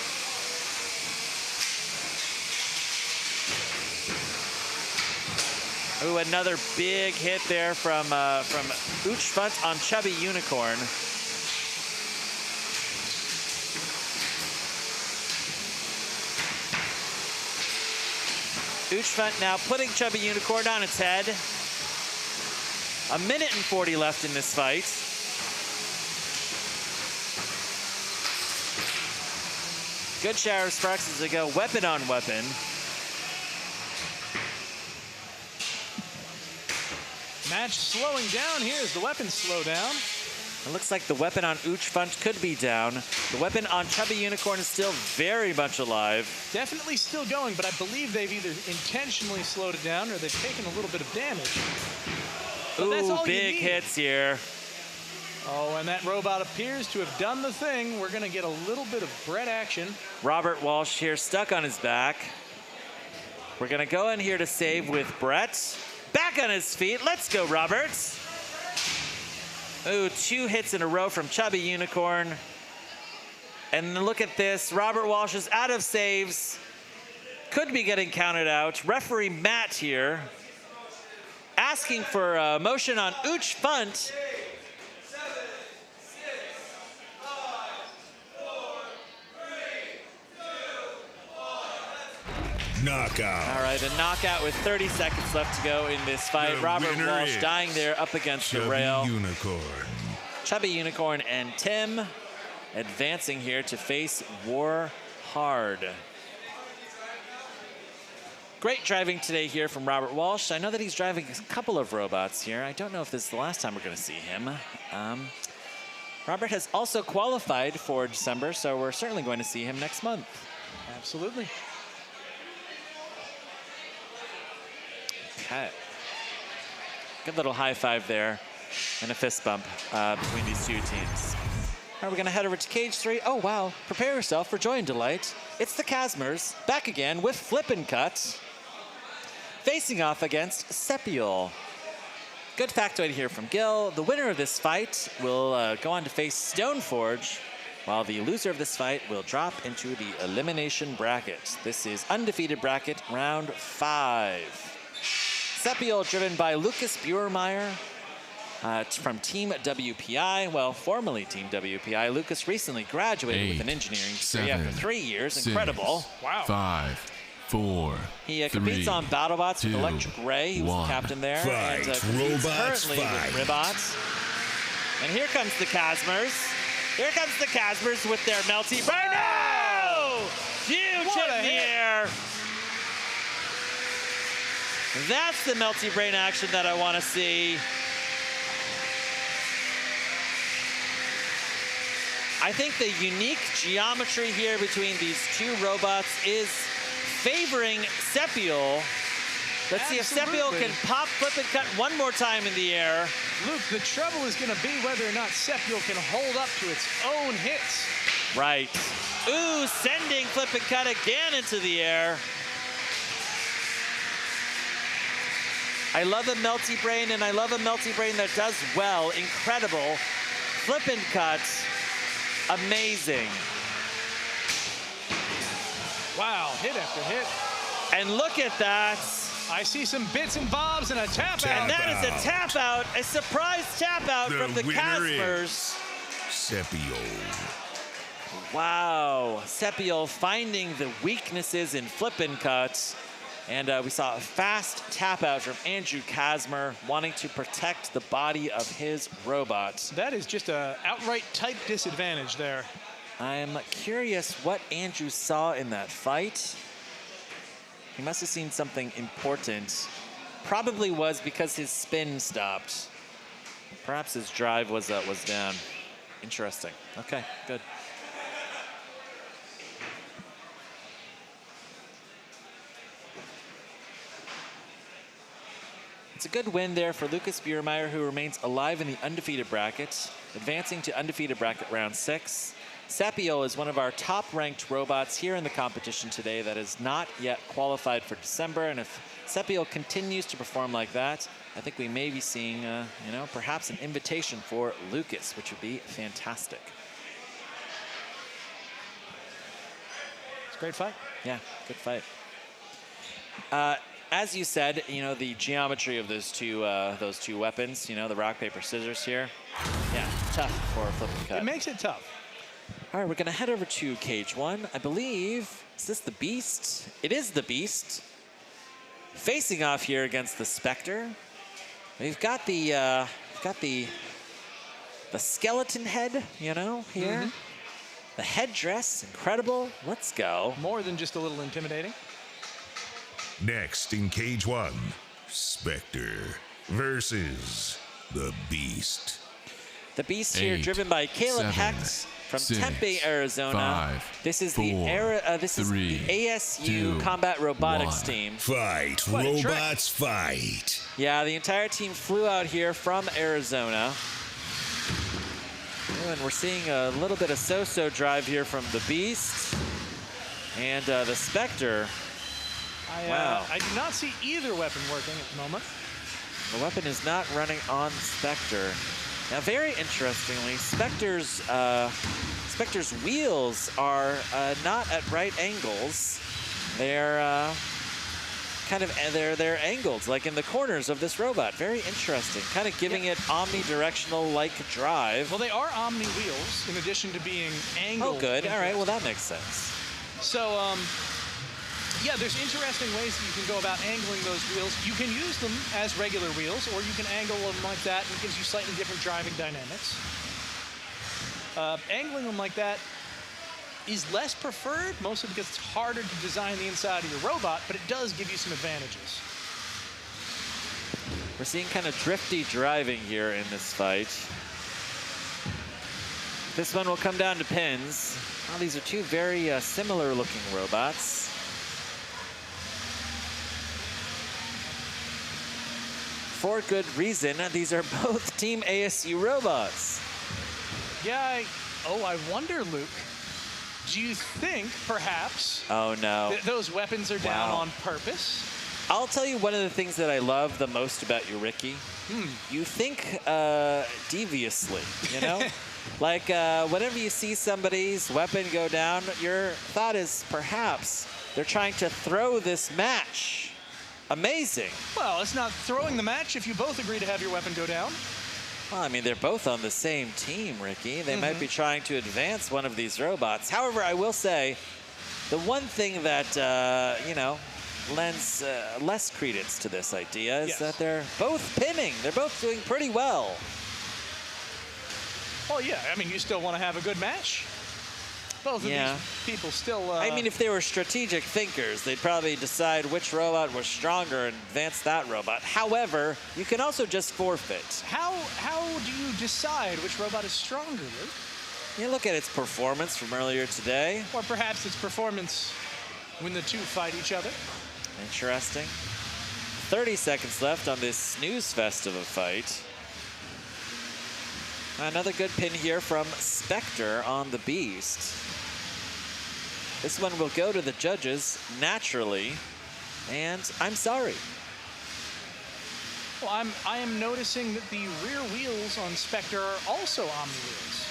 Ooh, another big hit there from Uch Funt on Chubby Unicorn. Uch Funt now putting Chubby Unicorn on its head. 1 minute and 40 left in this fight. Good shower of sparks as they go weapon on weapon. Match slowing down here as the weapons slow down. It looks like the weapon on Uch Funt could be down. The weapon on Chubby Unicorn is still very much alive. Definitely still going, but I believe they've either intentionally slowed it down or they've taken a little bit of damage. But that's all big hits here. Oh, and that robot appears to have done the thing. We're going to get a little bit of Brett action. Robert Walsh here stuck on his back. We're going to go in here to save with Brett. Back on his feet. Let's go, Robert. Ooh, 2 hits in a row from Chubby Unicorn. And look at this. Robert Walsh is out of saves. Could be getting counted out. Referee Matt here asking for a motion on Uch Funt. Knockout. All right, a knockout with 30 seconds left to go in this fight. Robert Walsh dying there up against the rail. Unicorn. Chubby Unicorn and Tim advancing here to face War Hard. Great driving today here from Robert Walsh. I know that he's driving a couple of robots here. I don't know if this is the last time we're going to see him. Robert has also qualified for December, so we're certainly going to see him next month. Absolutely. Okay. Good little high five there and a fist bump between these two teams. All right, we're going to head over to cage 3. Oh, wow. Prepare yourself for joy and delight. It's the Casmers back again with Flip and Cut, facing off against Sepiol. Good factoid here from Gil. The winner of this fight will go on to face Stoneforge, while the loser of this fight will drop into the elimination bracket. This is undefeated bracket round 5. Sepiol driven by Lucas Buermeyer from Team WPI. Well, formerly Team WPI. Lucas recently graduated with an engineering degree after 3 years. Incredible. Wow. 5, 4, He competes on BattleBots with Electric Ray. He was the captain there. Fight. And Robots currently fight. with Ribots. And here comes the Casmers. Here comes the Casmers with their melty brain. No! Huge hit in the air. That's the melty brain action that I want to see. I think the unique geometry here between these two robots is favoring Sepiol. Let's see if Sepiol can pop, flip, and cut one more time in the air. Luke, the trouble is going to be whether or not Sepiol can hold up to its own hits. Right. Ooh, sending flip and cut again into the air. I love a melty brain, and I love a melty brain that does well. Incredible. Flip and cut. Amazing. Wow, hit after hit. And look at that. I see some bits and bobs and a tap out. And that is a tap out, a surprise tap out from the Casmers. Sepiol. Wow, Sepiol finding the weaknesses in flip and cuts. And we saw a fast tap out from Andrew Casmer wanting to protect the body of his robot. That is just a outright type disadvantage there. I'm curious what Andrew saw in that fight. He must have seen something important. Probably was because his spin stopped. Perhaps his drive was down. Interesting. Okay, good. It's a good win there for Lucas Buermeyer, who remains alive in the undefeated bracket, advancing to undefeated bracket round 6. Sepiol is one of our top-ranked robots here in the competition today that is not yet qualified for December, and if Sepiol continues to perform like that, I think we may be seeing, perhaps an invitation for Lucas, which would be fantastic. It's a great fight. Yeah, good fight. as you said, you know, the geometry of those two weapons, you know, the rock, paper, scissors here. Yeah, tough for a flip and cut. It makes it tough. All right, we're going to head over to cage 1. I believe, is this the Beast? It is the Beast. Facing off here against the Spectre. We've got the skeleton head, you know, here. Mm-hmm. The headdress, incredible. Let's go. More than just a little intimidating. Next in cage 1, Spectre versus the Beast. The Beast here, driven by Caleb Hecht from Tempe, Arizona. This is the ASU Combat Robotics team. Fight, robots, fight. Yeah, the entire team flew out here from Arizona. And we're seeing a little bit of so-so drive here from the Beast and the Spectre. Wow. I do not see either weapon working at the moment. The weapon is not running on Spectre. Now, very interestingly, Spectre's wheels are not at right angles. They're they're angled, like in the corners of this robot. Very interesting. Kind of giving it omnidirectional-like drive. Well, they are Omni wheels in addition to being angled. Oh, good. All right. Well, that makes sense. So, yeah, there's interesting ways that you can go about angling those wheels. You can use them as regular wheels, or you can angle them like that, and it gives you slightly different driving dynamics. Angling them like that is less preferred, mostly because it's harder to design the inside of your robot, but it does give you some advantages. We're seeing kind of drifty driving here in this fight. This one will come down to pins. Oh, these are two very similar looking robots. For good reason, these are both Team ASU robots. Yeah, I wonder, Luke, do you think perhaps those weapons are down on purpose? I'll tell you one of the things that I love the most about you, Ricky. You think deviously, you know? Like whenever you see somebody's weapon go down, your thought is perhaps they're trying to throw this match. Amazing. Well, it's not throwing the match if you both agree to have your weapon go down. Well, I mean, they're both on the same team, Ricky. They might be trying to advance one of these robots. However, I will say, the one thing that, you know, lends less credence to this idea is that they're both pinning. They're both doing pretty well. Well, yeah, I mean, you still want to have a good match. Both of these people still... I mean, if they were strategic thinkers, they'd probably decide which robot was stronger and advance that robot. However, you can also just forfeit. How do you decide which robot is stronger, Luke? You look at its performance from earlier today. Or perhaps its performance when the two fight each other. Interesting. 30 seconds left on this snooze fest of a fight. Another good pin here from Spectre on the Beast. This one will go to the judges naturally, and I'm sorry. Well, I am noticing that the rear wheels on Spectre are also Omni wheels.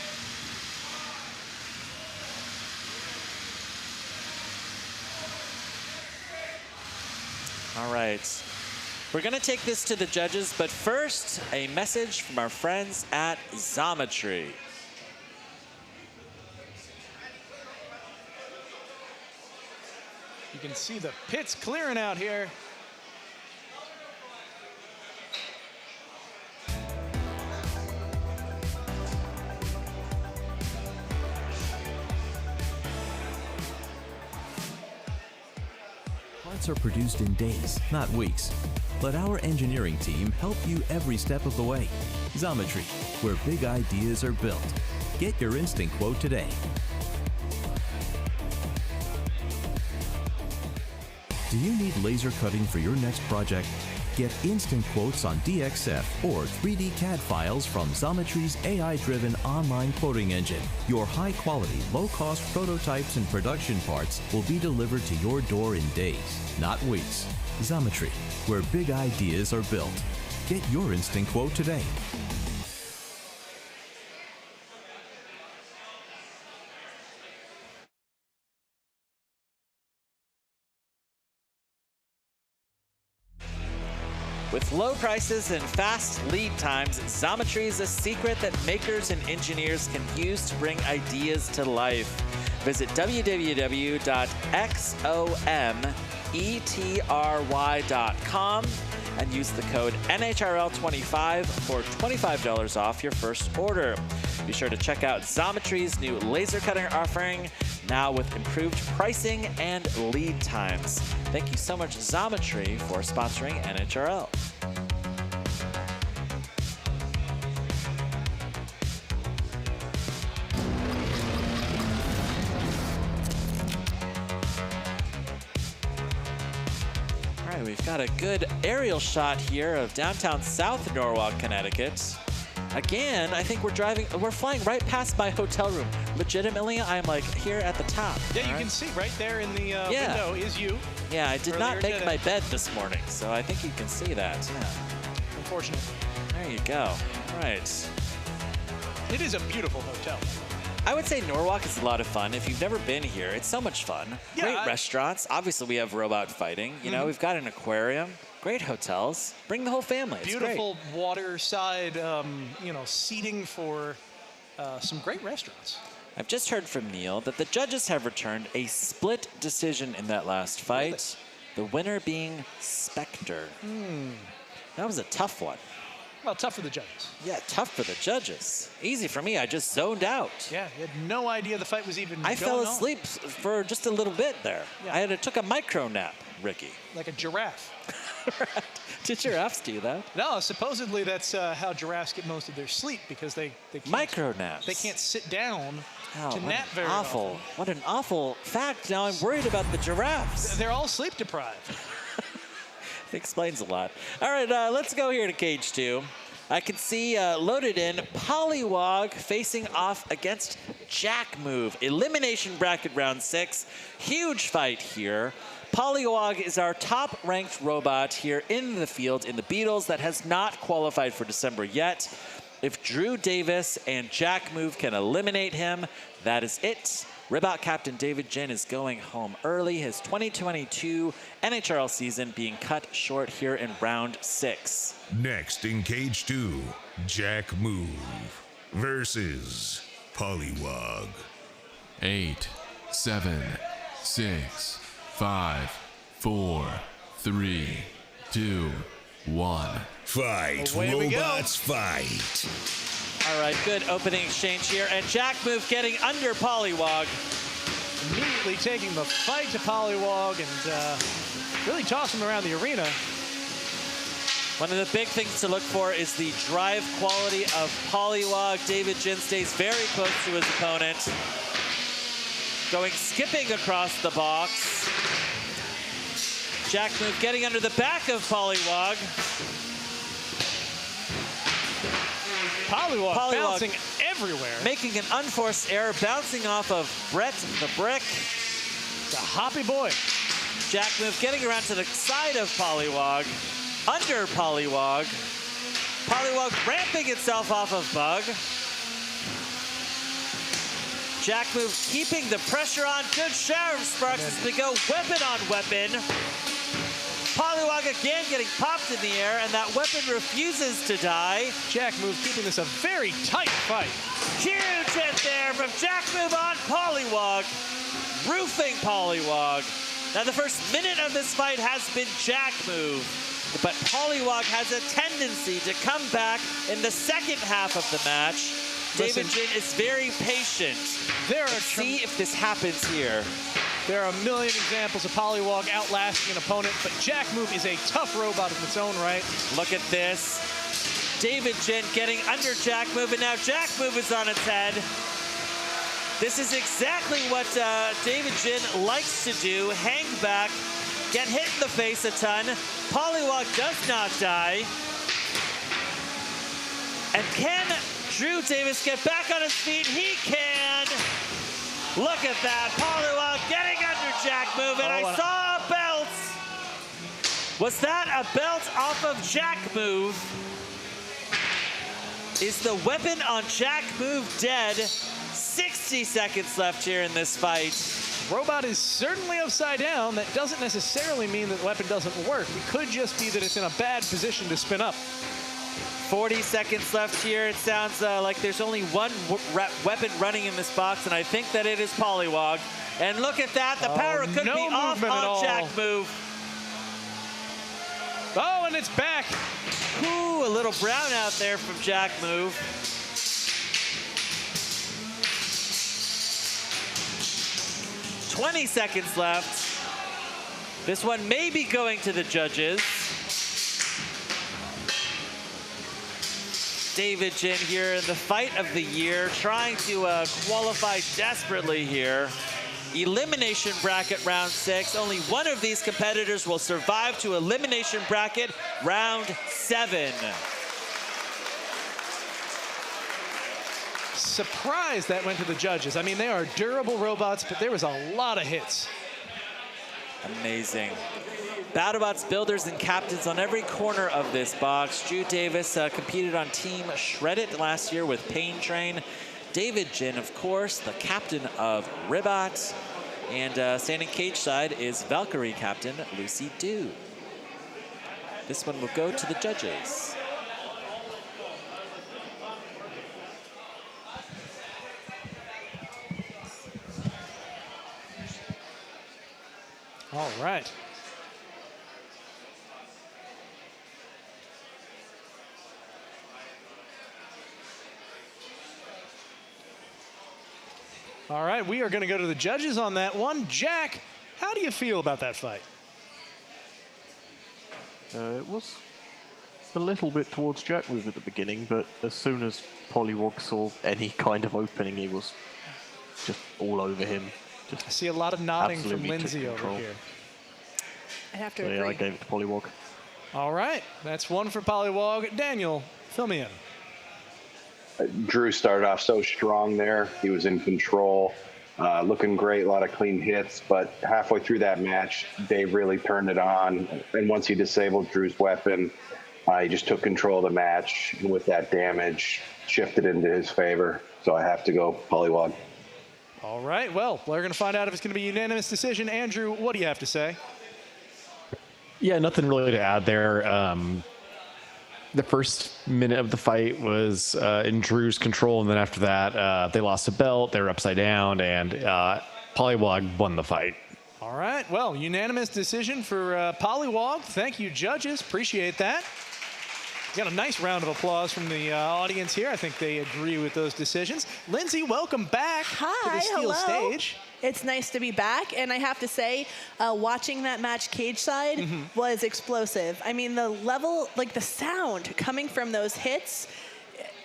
All right. We're going to take this to the judges, but first, a message from our friends at Xometry. You can see the pits clearing out here. Parts are produced in days, not weeks. Let our engineering team help you every step of the way. Xometry, where big ideas are built. Get your instant quote today. Do you need laser cutting for your next project? Get instant quotes on DXF or 3D CAD files from Xometry's AI-driven online quoting engine. Your high-quality, low-cost prototypes and production parts will be delivered to your door in days, not weeks. Xometry, where big ideas are built. Get your instant quote today. With low prices and fast lead times, Xometry is a secret that makers and engineers can use to bring ideas to life. Visit www.xometry.com and use the code NHRL25 for $25 off your first order. Be sure to check out Xometry's new laser cutting offering, now with improved pricing and lead times. Thank you so much, Xometry, for sponsoring NHRL. All right, we've got a good aerial shot here of downtown South Norwalk, Connecticut. Again, I think we're flying right past my hotel room. Legitimately, I'm like here at the top. Yeah, you can see right there in the window is you. Yeah, I did not make today. my bed this morning, so I think you can see that. Yeah. Unfortunate. There you go. All right. It is a beautiful hotel. I would say Norwalk is a lot of fun. If you've never been here, it's so much fun. Yeah, Great restaurants. Obviously, we have robot fighting. You know, we've got an aquarium. Great hotels. Bring the whole family. It's Beautiful waterside, seating for some great restaurants. I've just heard from Neil that the judges have returned a split decision in that last fight. The winner being Spectre. That was a tough one. Well, tough for the judges. Yeah, tough for the judges. Easy for me. I just zoned out. Yeah, you had no idea the fight was even I going fell on. asleep for just a little bit there. Yeah. Took a micro nap, Ricky. Like a giraffe. Did giraffes do that? No, supposedly that's how giraffes get most of their sleep because they can't, micro naps. They can't sit down Oh, to what nap an very awful, often. What an awful fact. Now I'm worried about the giraffes. They're all sleep deprived. It explains a lot. All right, let's go here to cage 2. I can see loaded in Poliwag facing off against Jack Move. Elimination bracket round 6. Huge fight here. Poliwag is our top-ranked robot here in the field in the Beatles that has not qualified for December yet. If Drew Davis and Jack Move can eliminate him, that is it. Ribot Captain David Jin is going home early. His 2022 NHRL season being cut short here in round 6. Next in cage 2, Jack Move versus Poliwag. 8, 7, 6, 5, 4, 3, 2, 1. Fight, Away we go. robots fight. All right, good opening exchange here. And Jack Move getting under Poliwag. Immediately taking the fight to Poliwag and really tossing him around the arena. One of the big things to look for is the drive quality of Poliwag. David Jin stays very close to his opponent. Skipping across the box. Jack Move getting under the back of Poliwag. Poliwag bouncing everywhere. Making an unforced error, bouncing off of Brett the Brick. The hoppy boy. Jack Move getting around to the side of Poliwag. Under Poliwag. Poliwag ramping itself off of Bug. Jack Move keeping the pressure on. Good shower of sparks as we go weapon on weapon. Poliwag again getting popped in the air, and that weapon refuses to die. Jack Move keeping this a very tight fight. Huge hit there from Jack Move on Poliwag. Roofing Poliwag. Now the first minute of this fight has been Jack Move, but Poliwag has a tendency to come back in the second half of the match. David Jin is very patient. Let's see if this happens here. There are a million examples of Poliwag outlasting an opponent, but Jack Move is a tough robot in its own right. Look at this. David Jin getting under Jack Move, and now Jack Move is on its head. This is exactly what David Jin likes to do. Hang back, get hit in the face a ton. Poliwag does not die. And can Drew Davis get back on his feet? He can. Look at that. Poliwag getting under Jack Move, and I saw a belt. Was that a belt off of Jack Move? Is the weapon on Jack Move dead? 60 seconds left here in this fight. Robot is certainly upside down. That doesn't necessarily mean that the weapon doesn't work. It could just be that it's in a bad position to spin up. 40 seconds left here. It sounds like there's only one weapon running in this box, and I think that it is Poliwag. And look at that. The power could no be off on Jack Move. Oh, and it's back. Ooh, a little brown out there from Jack Move. "20 seconds left. This one may be going to the judges. David Jin here in the fight of the year, trying to qualify desperately here. Elimination bracket round 6. Only one of these competitors will survive to elimination bracket round 7. Surprised that went to the judges. I mean, they are durable robots, but there was a lot of hits. Amazing. BattleBots builders and captains on every corner of this box. Drew Davis competed on Team Shred It last year with Pain Train. David Jin, of course, the captain of Ribot. And standing cage side is Valkyrie captain Lucy Dew. This one will go to the judges. All right. All right, we are going to go to the judges on that one. Jack, how do you feel about that fight? It was a little bit towards Jack Move at the beginning, but as soon as Poliwag saw any kind of opening, he was just all over him. I see a lot of nodding from Lindsay over here. I have to agree. Yeah, I gave it to Poliwag. All right, that's one for Poliwag. Daniel, fill me in. Drew started off so strong there. He was in control, looking great, a lot of clean hits. But halfway through that match, Dave really turned it on. And once he disabled Drew's weapon, he just took control of the match. And with that damage, shifted into his favor. So I have to go Poliwag. All right, well, we're going to find out if it's going to be a unanimous decision. Andrew, what do you have to say? Yeah, nothing really to add there. The first minute of the fight was in Drew's control, and then after that, they lost a belt, they were upside down, and Poliwag won the fight. All right, well, unanimous decision for Poliwag. Thank you, judges. Appreciate that. Got a nice round of applause from the audience here. I think they agree with those decisions. Lindsay, welcome back to the Steel stage. It's nice to be back, and I have to say, watching that match cage side was explosive. I mean, the level, like the sound coming from those hits,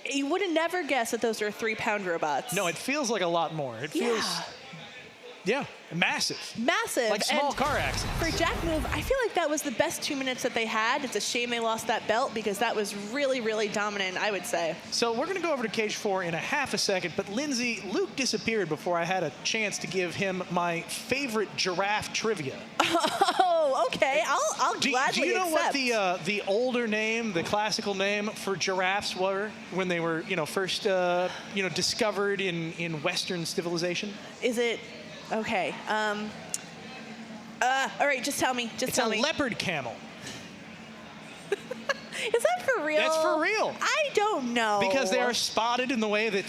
you would have never guessed that those are 3-pound robots. No, it feels like a lot more. It feels, yeah, massive. Massive. Like small And car accidents. for Jack Move, I feel like that was the best 2 minutes that they had. It's a shame they lost that belt because that was really, really dominant, I would say. So we're going to go over to Cage 4 in a half a second, but Lindsay, Luke disappeared before I had a chance to give him my favorite giraffe trivia. Oh, okay. I'll gladly Do you know accept. what the older name, the classical name for giraffes were when they were, first, discovered in Western civilization? Is it... Okay. All right, just tell me. Just tell me. It's a leopard camel. Is that for real? That's for real. I don't know. Because they are spotted in the way that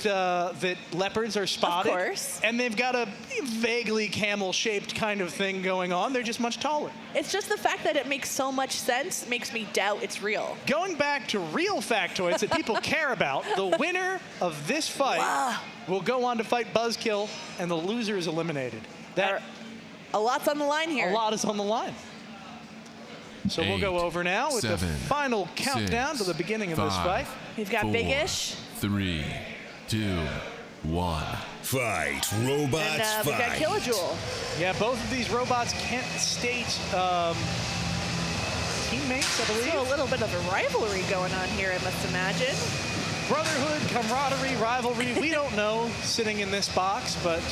that leopards are spotted. Of course. And they've got a vaguely camel-shaped kind of thing going on. They're just much taller. It's just the fact that it makes so much sense makes me doubt it's real. Going back to real factoids that people care about, the winner of this fight will go on to fight Buzz-Kill, and the loser is eliminated. A lot's on the line here. A lot is on the line. So we'll go over now with the final countdown to the beginning of this fight. We've got Big-ish. 3, 2, 1. Fight. Robots And we've got Killajoule. Yeah, both of these robots can't state teammates, I believe. So a little bit of a rivalry going on here, I must imagine. Brotherhood, camaraderie, rivalry, we don't know sitting in this box, but...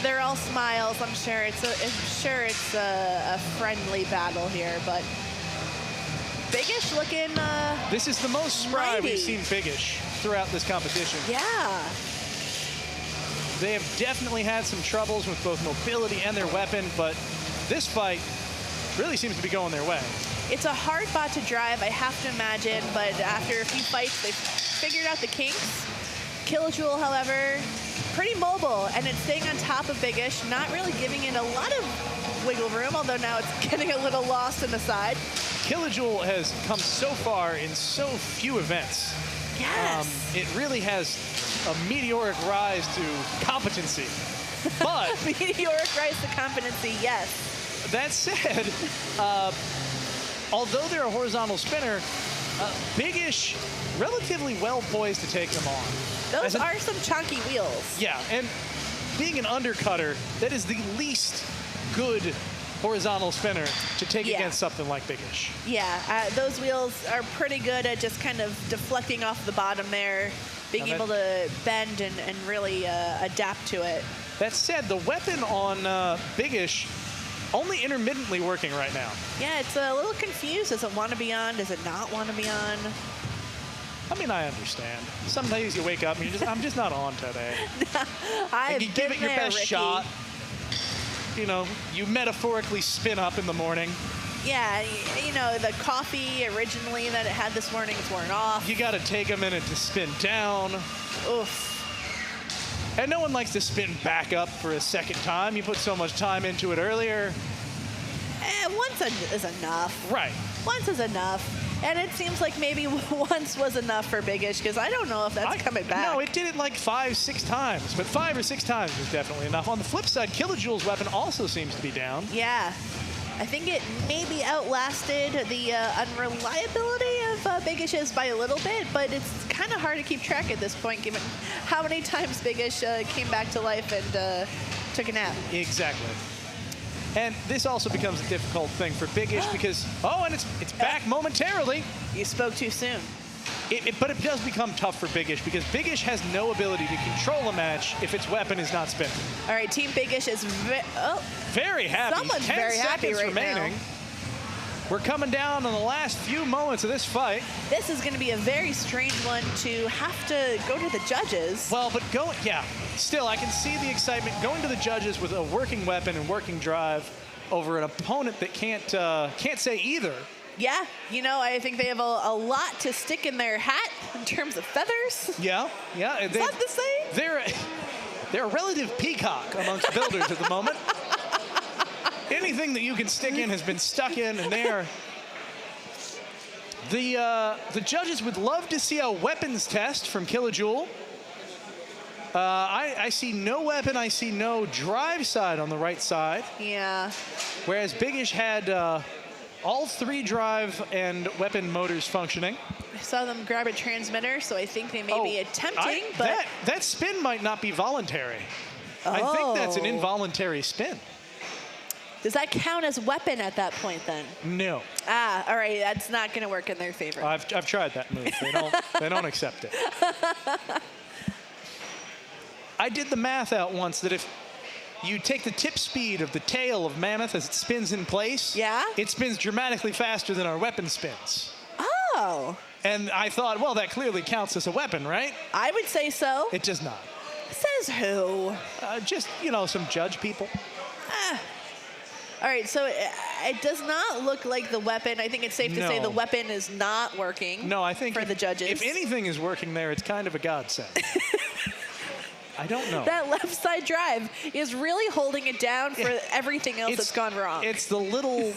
They're all smiles. I'm sure it's a friendly battle here, but Big-ish looking this is the most spry mighty. we've seen Big-ish throughout this competition. Yeah. They have definitely had some troubles with both mobility and their weapon, but this fight really seems to be going their way. It's a hard bot to drive, I have to imagine, but after a few fights, they've figured out the kinks. Killajool, however, pretty mobile, and it's staying on top of Biggish, not really giving it a lot of wiggle room, although now it's getting a little lost in the side. Killajool has come so far in so few events. Yes. It really has a meteoric rise to competency. But meteoric rise to competency, yes. That said, although they're a horizontal spinner, Biggish relatively well poised to take them on. Those are some chunky wheels. Yeah, and being an undercutter, that is the least good horizontal spinner to take against something like Biggish. Yeah, those wheels are pretty good at just kind of deflecting off the bottom there, being able to bend and really adapt to it. That said, the weapon on Biggish only intermittently working right now. Yeah, it's a little confused. Does it want to be on? Does it not want to be on? I mean, I understand. Some days you wake up and you're just, I'm just not on today. I've you give it your best shot. You know, you metaphorically spin up in the morning. Yeah, you know, the coffee originally that it had this morning is worn off. You got to take a minute to spin down. Oof. And no one likes to spin back up for a second time. You put so much time into it earlier. Once is enough. Right. Once is enough. And it seems like maybe once was enough for Biggish, because I don't know if that's coming back. No, it did it like 5-6 times, but 5 or 6 times was definitely enough. On the flip side, Killajool's weapon also seems to be down. Yeah. I think it maybe outlasted the unreliability of Biggish's by a little bit, but it's kind of hard to keep track at this point, given how many times Biggish came back to life and took a nap. Exactly. And this also becomes a difficult thing for Biggish because, and it's back momentarily. You spoke too soon. But it does become tough for Biggish because Biggish has no ability to control a match if its weapon is not spinning. All right, Team Biggish is very happy. Someone's 10 very happy right remaining. now. We're coming down on the last few moments of this fight. This is going to be a very strange one to have to go to the judges. Well, but still, I can see the excitement going to the judges with a working weapon and working drive over an opponent that can't say either. Yeah, you know, I think they have a lot to stick in their hat in terms of feathers. Yeah. Is that the same? They're a relative peacock amongst builders at the moment. Anything that you can stick in has been stuck in, and there. The judges would love to see a weapons test from Killajool. I see no weapon. I see no drive side on the right side. Yeah. Whereas Biggish had all 3 drive and weapon motors functioning. I saw them grab a transmitter, so I think they may be attempting, but that spin might not be voluntary. I think that's an involuntary spin. Does that count as weapon at that point then? No. All right, that's not going to work in their favor. I've tried that move. They don't accept it. I did the math out once that if you take the tip speed of the tail of Mammoth as it spins in place, it spins dramatically faster than our weapon spins. Oh. And I thought, well, that clearly counts as a weapon, right? I would say so. It does not. Says who? Just, some judge people. All right, so it does not look like the weapon. I think it's safe to say the weapon is not working. No, I think for the judges. If anything is working there, it's kind of a godsend. I don't know. That left side drive is really holding it down for everything else that's gone wrong. It's the little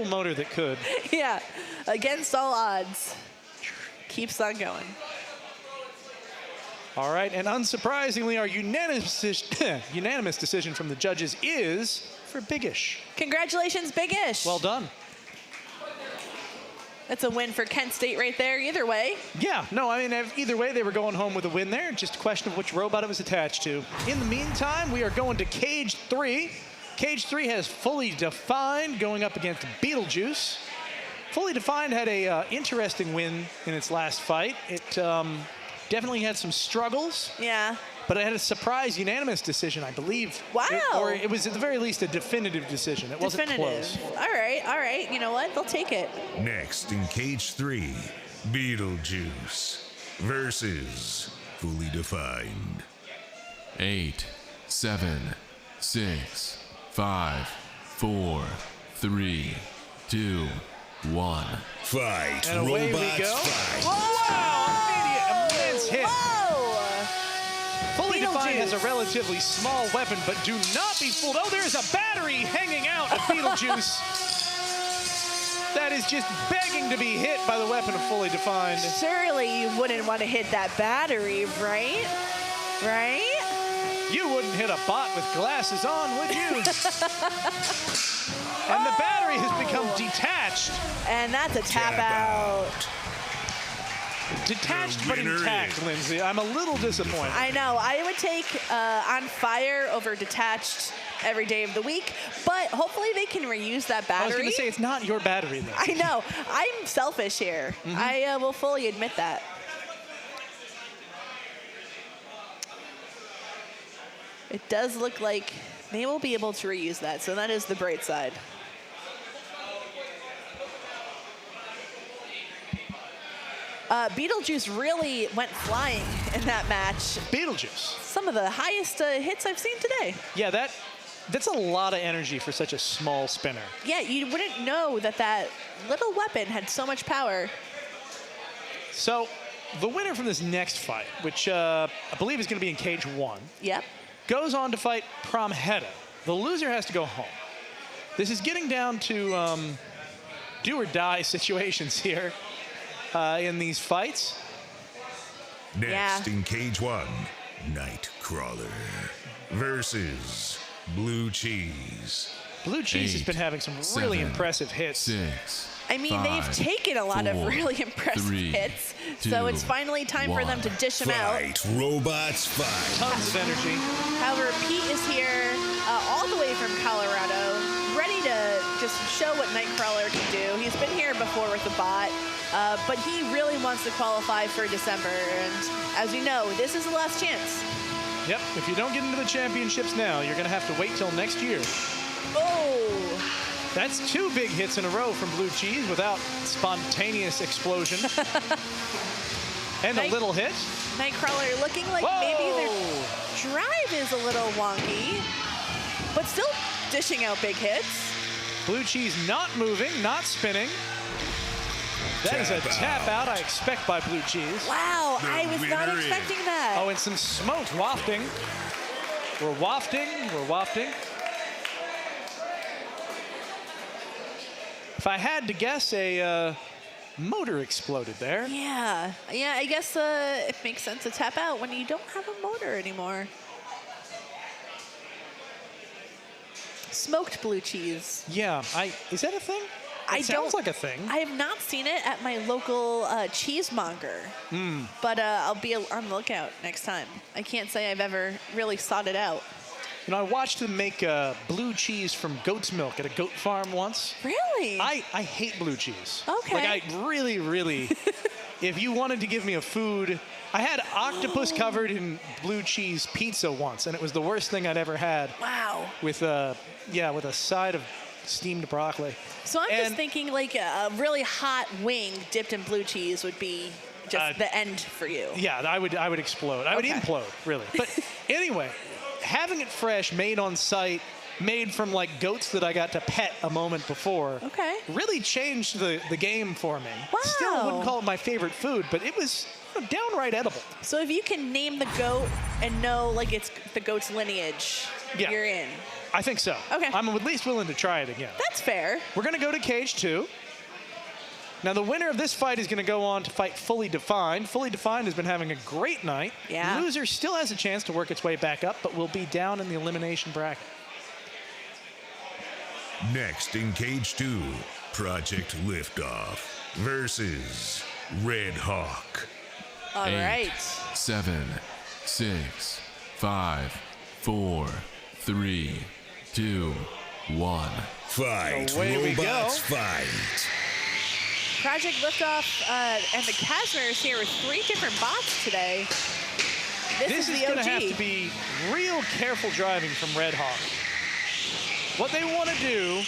motor that could. Yeah, against all odds, keeps on going. All right, and unsurprisingly, our unanimous decision from the judges is for Biggish. Congratulations, Biggish. Well done. That's a win for Kent State right there, either way. Yeah, no, I mean, either way, they were going home with a win there. Just a question of which robot it was attached to. In the meantime, we are going to Cage 3. Cage 3 has Fully Defined going up against Beetlejuice. Fully Defined had a interesting win in its last fight. It definitely had some struggles. Yeah. But it had a surprise unanimous decision, I believe. Wow. Or it was at the very least a definitive decision. It wasn't close. All right. You know what? They'll take it. Next in Cage 3, Beetlejuice versus Fully Defined. 8, 7, 6, 5, 4, 3, 2, 1. Fight. And away we go. Fight. Wow! Immediate, immense hit. Fully Defined has a Beetlejuice. relatively small weapon, but do not be fooled. Oh, there's a battery hanging out of Beetlejuice. That is just begging to be hit by the weapon of Fully Defined. Surely you wouldn't want to hit that battery, right? Right? You wouldn't hit a bot with glasses on, would you? And the battery has become detached. And that's a tap out. Detached but intact, Lindsay. I'm a little disappointed. I know. I would take on fire over detached every day of the week, but hopefully they can reuse that battery. I was going to say, it's not your battery, though. I know. I'm selfish here. I will fully admit that. It does look like they will be able to reuse that, so that is the bright side. Beetlejuice really went flying in that match. Beetlejuice. Some of the highest hits I've seen today. Yeah, that's a lot of energy for such a small spinner. Yeah, you wouldn't know that that little weapon had so much power. So, the winner from this next fight, which I believe is going to be in Cage 1, Yep. goes on to fight Promheta. The loser has to go home. This is getting down to do or die situations here in these fights. Next in Cage 1, Nightcrawler versus Blue Cheese. Blue Cheese has been having some really impressive hits. 6. I mean, they've taken a lot of really impressive hits, so it's finally time for them to dish them out. Fight, robots, fight. Tons of energy. However, Pete is here all the way from Colorado, ready to just show what Nightcrawler can do. He's been here before with the bot, but he really wants to qualify for December, and as you know, this is the last chance. Yep, if you don't get into the championships now, you're going to have to wait till next year. Oh! That's 2 big hits in a row from Blue Cheese without spontaneous explosion. And a little hit. Nightcrawler looking like maybe their drive is a little wonky, but still dishing out big hits. Blue Cheese not moving, not spinning. That is a tap out, I expect, by Blue Cheese. Wow, I was not expecting that. Oh, and some smoke wafting. We're wafting, we're wafting. If I had to guess, a motor exploded there. Yeah, I guess it makes sense to tap out when you don't have a motor anymore. Smoked Blue Cheese. Yeah, is that a thing? It sounds like a thing. I have not seen it at my local cheesemonger, but I'll be on the lookout next time. I can't say I've ever really sought it out. You know, I watched them make blue cheese from goat's milk at a goat farm once. Really? I hate blue cheese. Okay. Like, I really, really, if you wanted to give me a food, I had octopus covered in blue cheese pizza once, and it was the worst thing I'd ever had. Wow. With a side of steamed broccoli. So I'm just thinking like a really hot wing dipped in blue cheese would be just the end for you. Yeah, I would explode. I would implode, really. But anyway, having it fresh, made on site, made from like goats that I got to pet a moment before, really changed the game for me. Wow. Still wouldn't call it my favorite food, but it was downright edible. So if you can name the goat and know like it's the goat's lineage, you're in. I think so. Okay. I'm at least willing to try it again. That's fair. We're going to go to Cage 2. Now, the winner of this fight is going to go on to fight Fully Defined. Fully Defined has been having a great night. Yeah. Loser still has a chance to work its way back up, but will be down in the elimination bracket. Next in Cage 2, Project Liftoff versus Red Hawk. All 8, 7, 6, 5, 4, 3, 2, 1. Fight, Away we go. robots, fight. Project Liftoff and the Casmers here with 3 different bots today. This is the going OG. to have to be real careful driving from Red Hawk. What they want to do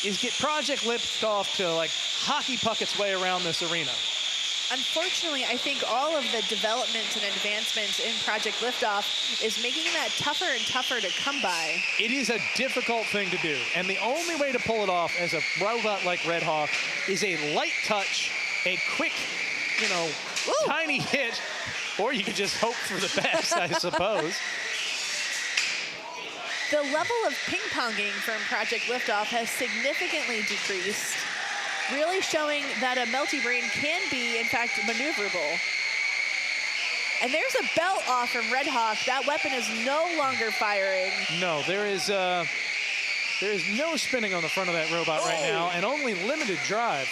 is get Project Liftoff to like hockey puck its way around this arena. unfortunately, I think all of the developments and advancements in Project Liftoff is making that tougher and tougher to come by. It is a difficult thing to do, and the only way to pull it off as a robot like Red Hawk is a light touch, a quick, you know, tiny hit, or you could just hope for the best, I suppose. The level of ping-ponging from Project Liftoff has significantly decreased, really showing that a Melty Brain can be, in fact, maneuverable. And there's a belt off from Red Hawk. That weapon is no longer firing. No, there is no spinning on the front of that robot right now, and only limited drive.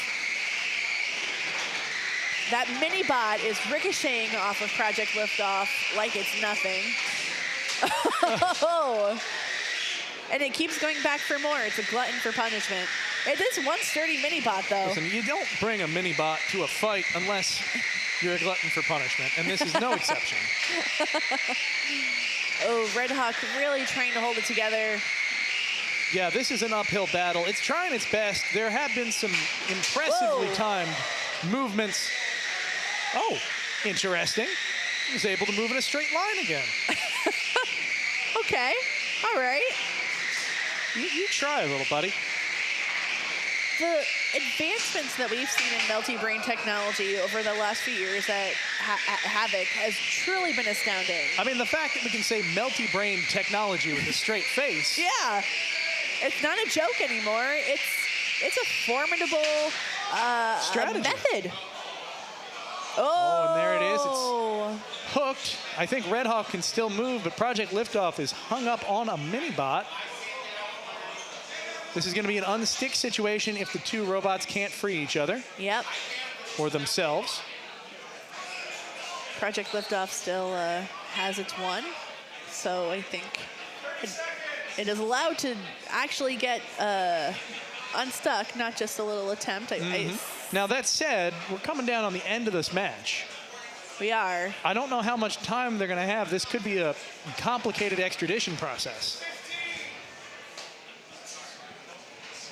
That mini-bot is ricocheting off of Project Liftoff like it's nothing. Oh. And it keeps going back for more. It's a glutton for punishment. It is one sturdy mini-bot, though. Listen, you don't bring a mini-bot to a fight unless you're a glutton for punishment, and this is no exception. Oh, Red Hawk really trying to hold it together. Yeah, this is an uphill battle. It's trying its best. There have been some impressively timed movements. Oh, interesting. He was able to move in a straight line again. Okay, all right. You try, little buddy. The advancements that we've seen in Melty Brain technology over the last few years at Havoc has truly been astounding. I mean, the fact that we can say Melty Brain technology with a straight face. Yeah, it's not a joke anymore. It's a formidable strategy. Method. Oh, and there it is. It's hooked. I think Red Hawk can still move, but Project Liftoff is hung up on a mini-bot. This is going to be an unstick situation if the two robots can't free each other. Yep. Or themselves. Project Liftoff still has its one, so I think it is allowed to actually get unstuck, not just a little attempt. Now, that said, we're coming down on the end of this match. We are. I don't know how much time they're going to have. This could be a complicated extradition process.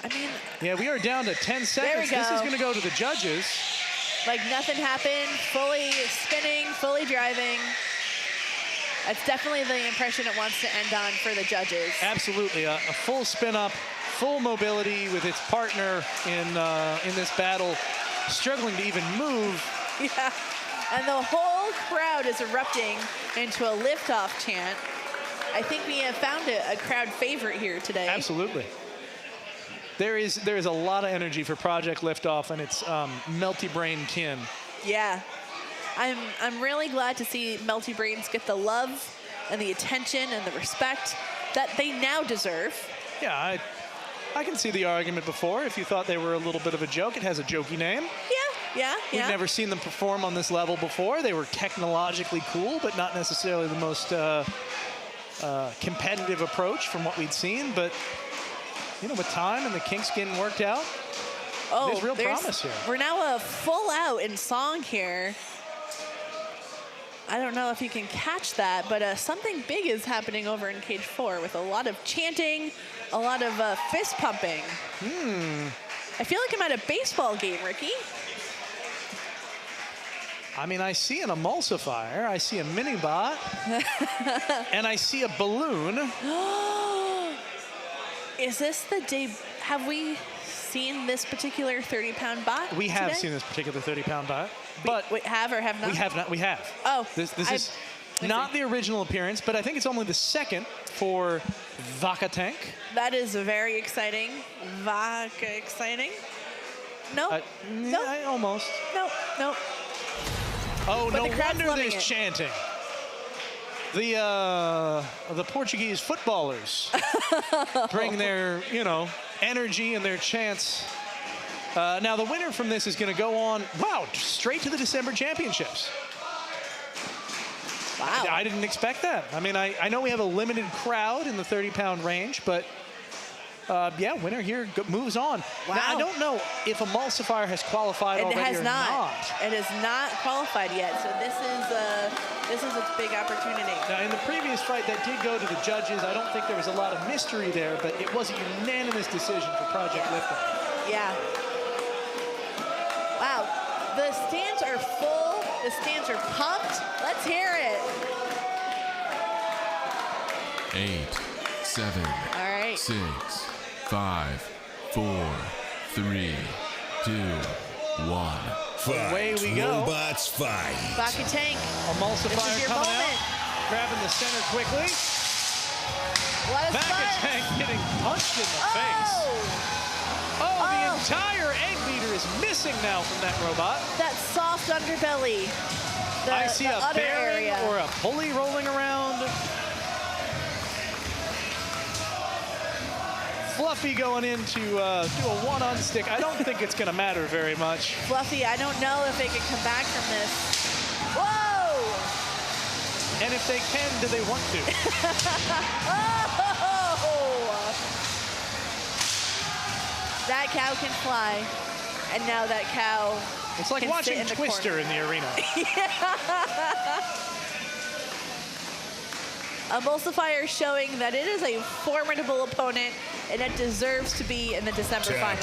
I mean... Yeah, we are down to 10 seconds. There we go. This is going to go to the judges. Like nothing happened, fully spinning, fully driving. That's definitely the impression it wants to end on for the judges. Absolutely, a full spin up, full mobility with its partner in this battle, struggling to even move. Yeah, and the whole crowd is erupting into a liftoff chant. I think we have found a crowd favorite here today. Absolutely. There is a lot of energy for Project Liftoff and its Melty Brain kin. Yeah. I'm really glad to see Melty Brains get the love and the attention and the respect that they now deserve. Yeah, I can see the argument before. If you thought they were a little bit of a joke, it has a jokey name. Yeah. We've never seen them perform on this level before. They were technologically cool, but not necessarily the most competitive approach from what we'd seen. But, you know, with time and the kinks getting worked out, there's real promise here. We're now a full out in song here. I don't know if you can catch that, but something big is happening over in Cage 4 with a lot of chanting, a lot of fist pumping. I feel like I'm at a baseball game, Ricky. I mean, I see an emulsifier, I see a mini-bot, and I see a balloon. Is this the day? Have we seen this particular 30-pound bot? We have seen this particular 30-pound bot. But we have or have not? We have not. We have. Oh. This is not the original appearance, but I think it's only the second for Vaka Tank. That is very exciting. Vaka exciting? No. No. Almost. No. Oh, but no wonder there's chanting. The Portuguese footballers bring their, energy and their chants. Now, the winner from this is going to go on, straight to the December championships. Wow. I didn't expect that. I mean, I know we have a limited crowd in the 30-pound range, but, winner here moves on. Wow. Now, I don't know if Emulsifier has qualified already or not. It has not qualified yet, so this is its big opportunity. Now, in the previous fight, that did go to the judges. I don't think there was a lot of mystery there, but it was a unanimous decision for Project Liftoff. Yeah. Wow, the stands are The stands are pumped. Let's hear it. 8, 7, All right. 6, 5, 4, 3, 2, 1. Away we go. Robots fight. BotCat tank. Emulsifier coming out. Grabbing the center quickly. What a BotCat tank getting punched in the face. Oh, the entire egg beater is missing now from that robot. That soft underbelly. I see a udder bearing area. or a pulley rolling around. Fluffy going in to do a one-on stick. I don't think it's going to matter very much. Fluffy, I don't know if they can come back from this. Whoa! And if they can, do they want to? Oh! That cow can fly. And now that cow It's like can watching sit in the Twister corner. in the arena. Emulsifier showing that it is a formidable opponent and it deserves to be in the December finals.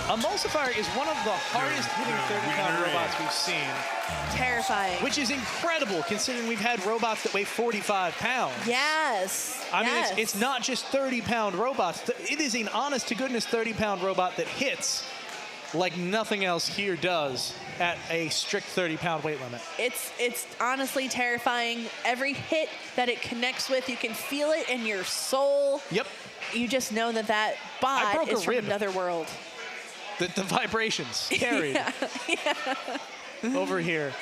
Emulsifier is one of the hardest hitting 30-pound robots we've seen. Terrifying. Which is incredible considering we've had robots that weigh 45 pounds. Yes. I mean, it's not just 30-pound robots. It is an honest-to-goodness 30-pound robot that hits like nothing else here does at a strict 30-pound weight limit. It's honestly terrifying. Every hit that it connects with, you can feel it in your soul. Yep. You just know that that bot is from another world. The vibrations carried over here.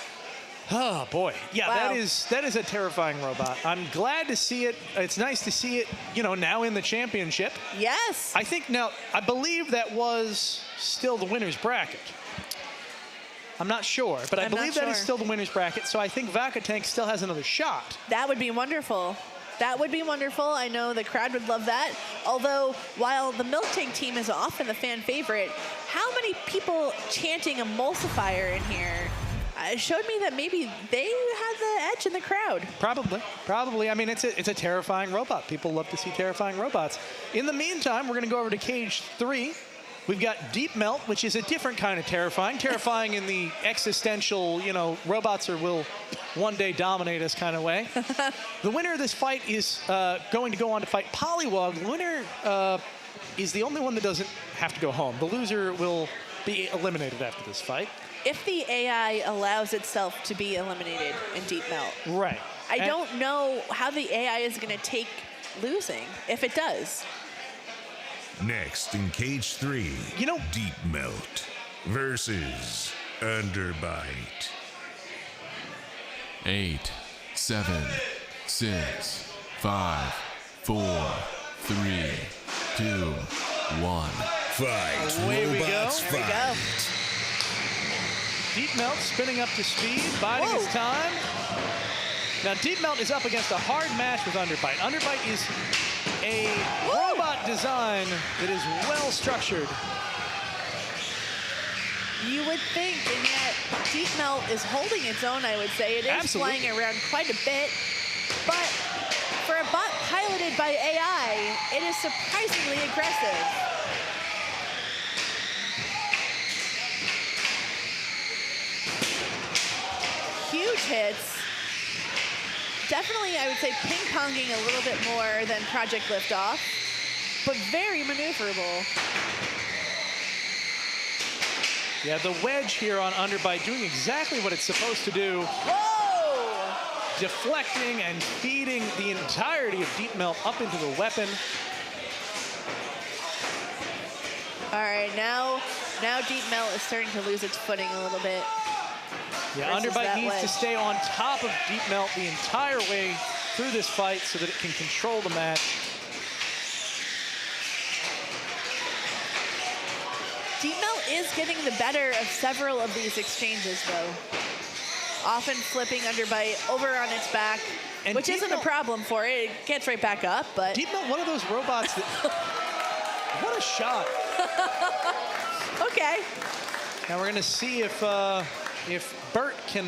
Oh boy, yeah, Wow. that is a terrifying robot. I'm glad to see it. It's nice to see it, now in the championship. Yes. I believe that was still the winner's bracket. I'm not sure, but I believe that is still the winner's bracket. So I think BotCat tank still has another shot. That would be wonderful. That would be wonderful. I know the crowd would love that. Although, while the Milk Tank team is often the fan favorite, how many people chanting Emulsifier in here showed me that maybe they had the edge in the crowd. Probably. I mean, it's a terrifying robot. People love to see terrifying robots. In the meantime, we're going to go over to cage 3. We've got Deep Melt, which is a different kind of terrifying. Terrifying in the existential, robots will one day dominate us kind of way. The winner of this fight is going to go on to fight Polywog. The winner is the only one that doesn't have to go home. The loser will be eliminated after this fight. If the AI allows itself to be eliminated in Deep Melt. Right. I don't know how the AI is going to take losing, if it does. Next in cage 3, Deep Melt versus Underbite. 8, 7, 6, 5, 4, 3, 2, 1. Fight. Away we go. Robots Here we go. fight. Deep Melt spinning up to speed, biding his time. Now, Deep Melt is up against a hard match with Underbite. Underbite is a robot design that is well structured. You would think, and yet Deep Melt is holding its own, I would say. It is flying around quite a bit, but for a bot piloted by AI, it is surprisingly aggressive. Huge hits. Definitely, I would say, ping-ponging a little bit more than Project Liftoff, but very maneuverable. Yeah, the wedge here on Underbite doing exactly what it's supposed to do. Whoa! Deflecting and feeding the entirety of Deep Melt up into the weapon. All right, now Deep Melt is starting to lose its footing a little bit. Yeah, Underbite needs to stay on top of Deep Melt the entire way through this fight so that it can control the match. Deep Melt is getting the better of several of these exchanges, though. Often flipping Underbite over on its back, and which isn't a problem for it. It gets right back up, but... Deep Melt, one of those robots that... What a shot. Okay. Now we're going to see if Bert can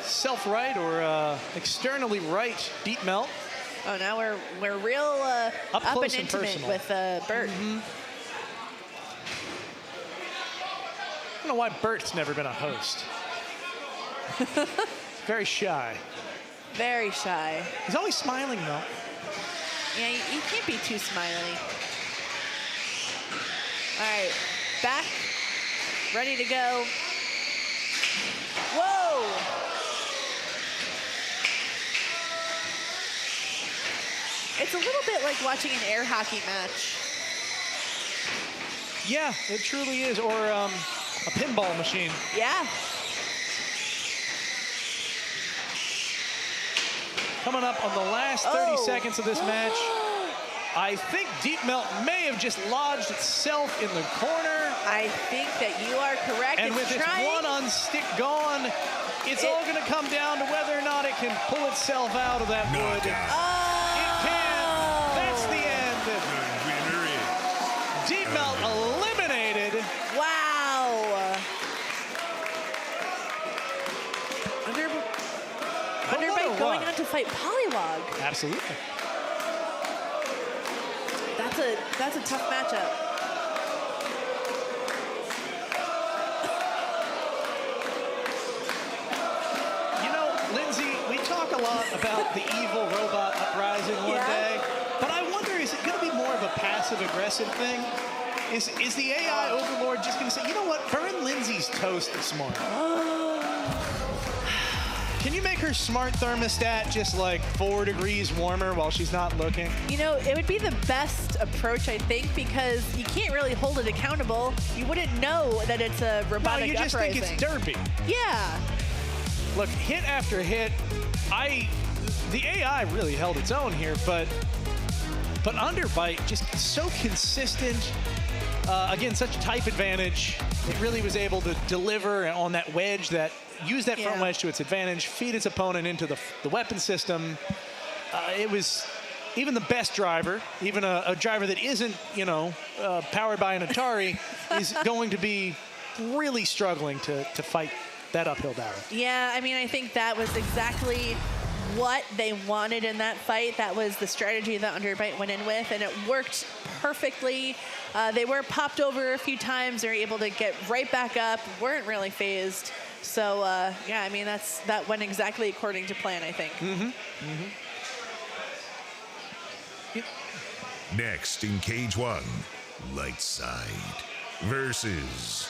self-right or externally right Deep Melt. Oh, now we're real up and intimate with Bert. Mm-hmm. I don't know why Bert's never been a host. Very shy. Very shy. He's always smiling, though. Yeah, you can't be too smiley. All right, back, ready to go. Whoa! It's a little bit like watching an air hockey match. Yeah, it truly is. Or a pinball machine. Yeah. Coming up on the last 30 seconds of this match. I think Deep Melt may have just lodged itself in the corner. I think that you are correct. And with its one unstick gone, it's all going to come down to whether or not it can pull itself out of that wood. It can. That's the end. Deep Melt eliminated. Wow. Underbite going on to fight Polywog. Absolutely. That's a tough matchup. You know, Lindsay, we talk a lot about the evil robot uprising one day, but I wonder, is it going to be more of a passive-aggressive thing? Is the AI overlord just going to say, you know what, burn Lindsay's toast this morning? Can you make her smart thermostat just like 4 degrees warmer while she's not looking? You know, it would be the best approach, I think, because you can't really hold it accountable. You wouldn't know that it's a robotic uprising. No, you just think it's derpy. Yeah. Look, hit after hit, the AI really held its own here, but Underbite just so consistent. Again, such type advantage. It really was able to deliver on that wedge, use that front wedge to its advantage, feed its opponent into the weapon system. It was even the best driver, even a driver that isn't, powered by an Atari, is going to be really struggling to fight that uphill battle. Yeah, I mean, I think that was exactly what they wanted in that fight. That was the strategy that Underbite went in with, and it worked perfectly. They were popped over a few times. They were able to get right back up, weren't really phased. So, yeah, I mean, that went exactly according to plan, I think. Next in Cage 1, Lightside versus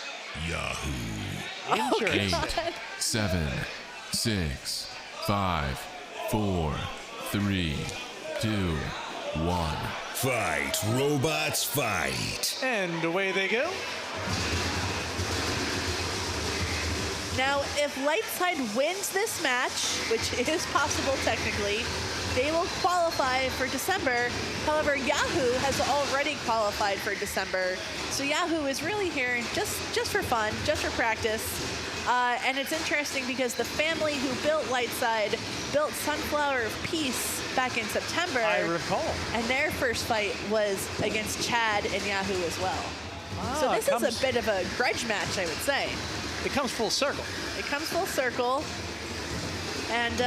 Yahoo. 8, 7, 6, 5, 4, 3, 2, 1. Fight, robots, fight. And away they go. Now, if Lightside wins this match, which is possible technically, they will qualify for December. However, Yahoo has already qualified for December. So Yahoo is really here just for fun, just for practice. And it's interesting because the family who built Lightside built Sunflower of Peace back in September. I recall. And their first fight was against Chad and Yahoo as well. So this is a bit of a grudge match, I would say. It comes full circle. It comes full circle. And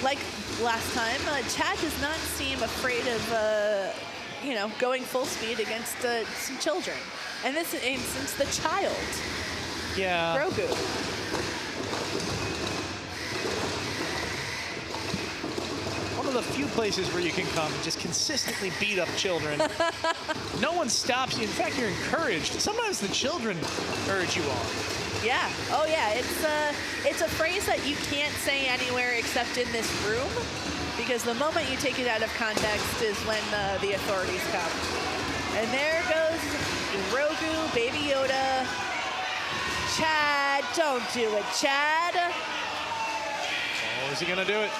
like last time, Chad does not seem afraid of, going full speed against some children. And this instance, the child. Yeah. Grogu. One of the few places where you can come and just consistently beat up children. No one stops you. In fact, you're encouraged. Sometimes the children urge you on. Yeah. Oh, yeah. It's a phrase that you can't say anywhere except in this room, because the moment you take it out of context is when the authorities come. And there goes Grogu, Baby Yoda. Chad, don't do it, Chad. Oh, is he gonna do it?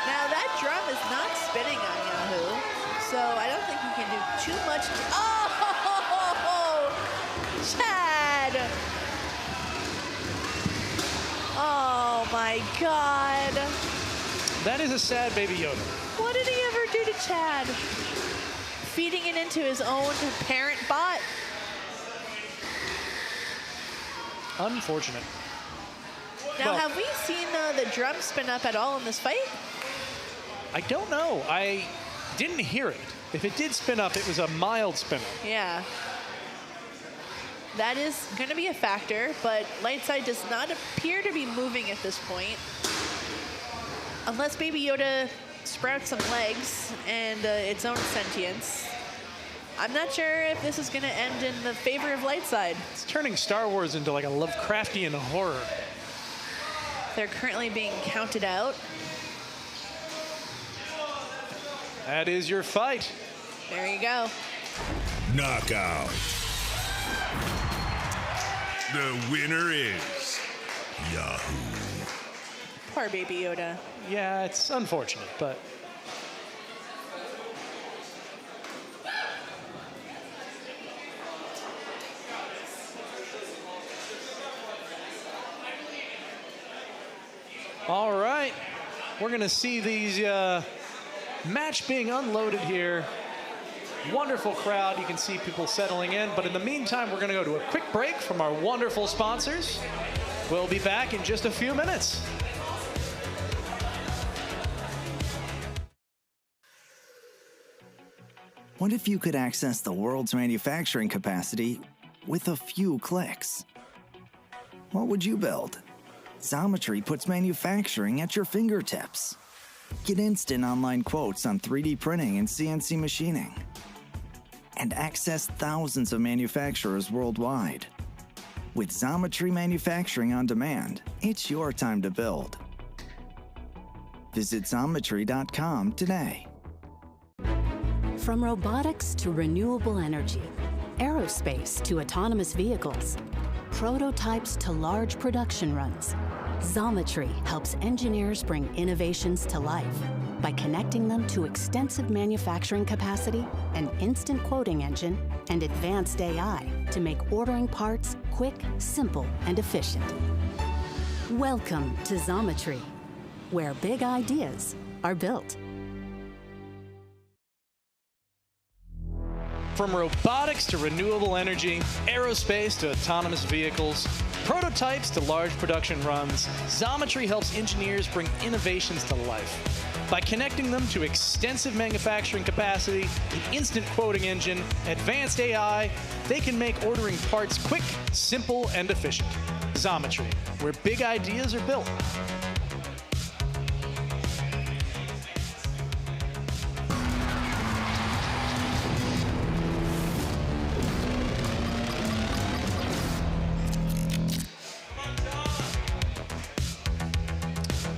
Now that drum is not spinning on Yahoo, so I don't think he can do too much. Oh, Chad! Oh my God! That is a sad Baby Yoda. What did he ever do to Chad? Feeding it into his own parent bot. Unfortunate. Now, have we seen the drum spin up at all in this fight? I don't know. I didn't hear it. If it did spin up, it was a mild spin up. Yeah. That is going to be a factor, but Lightside does not appear to be moving at this point. Unless Baby Yoda sprouts some legs and its own sentience. I'm not sure if this is going to end in the favor of Lightside. It's turning Star Wars into like a Lovecraftian horror. They're currently being counted out. That is your fight. There you go. Knockout. The winner is Yahoo. Poor Baby Yoda. Yeah, it's unfortunate, but... All right, we're gonna see these match being unloaded here. Wonderful crowd, you can see people settling in, but in the meantime, we're gonna go to a quick break from our wonderful sponsors. We'll be back in just a few minutes. What if you could access the world's manufacturing capacity with a few clicks? What would you build? Xometry puts manufacturing at your fingertips. Get instant online quotes on 3D printing and CNC machining. And access thousands of manufacturers worldwide. With Xometry Manufacturing on Demand, it's your time to build. Visit Xometry.com today. From robotics to renewable energy, aerospace to autonomous vehicles, prototypes to large production runs, Xometry helps engineers bring innovations to life by connecting them to extensive manufacturing capacity, an instant quoting engine, and advanced AI to make ordering parts quick, simple, and efficient. Welcome to Xometry, where big ideas are built. From robotics to renewable energy, aerospace to autonomous vehicles, prototypes to large production runs, Xometry helps engineers bring innovations to life. By connecting them to extensive manufacturing capacity, an instant quoting engine, advanced AI, they can make ordering parts quick, simple, and efficient. Xometry, where big ideas are built.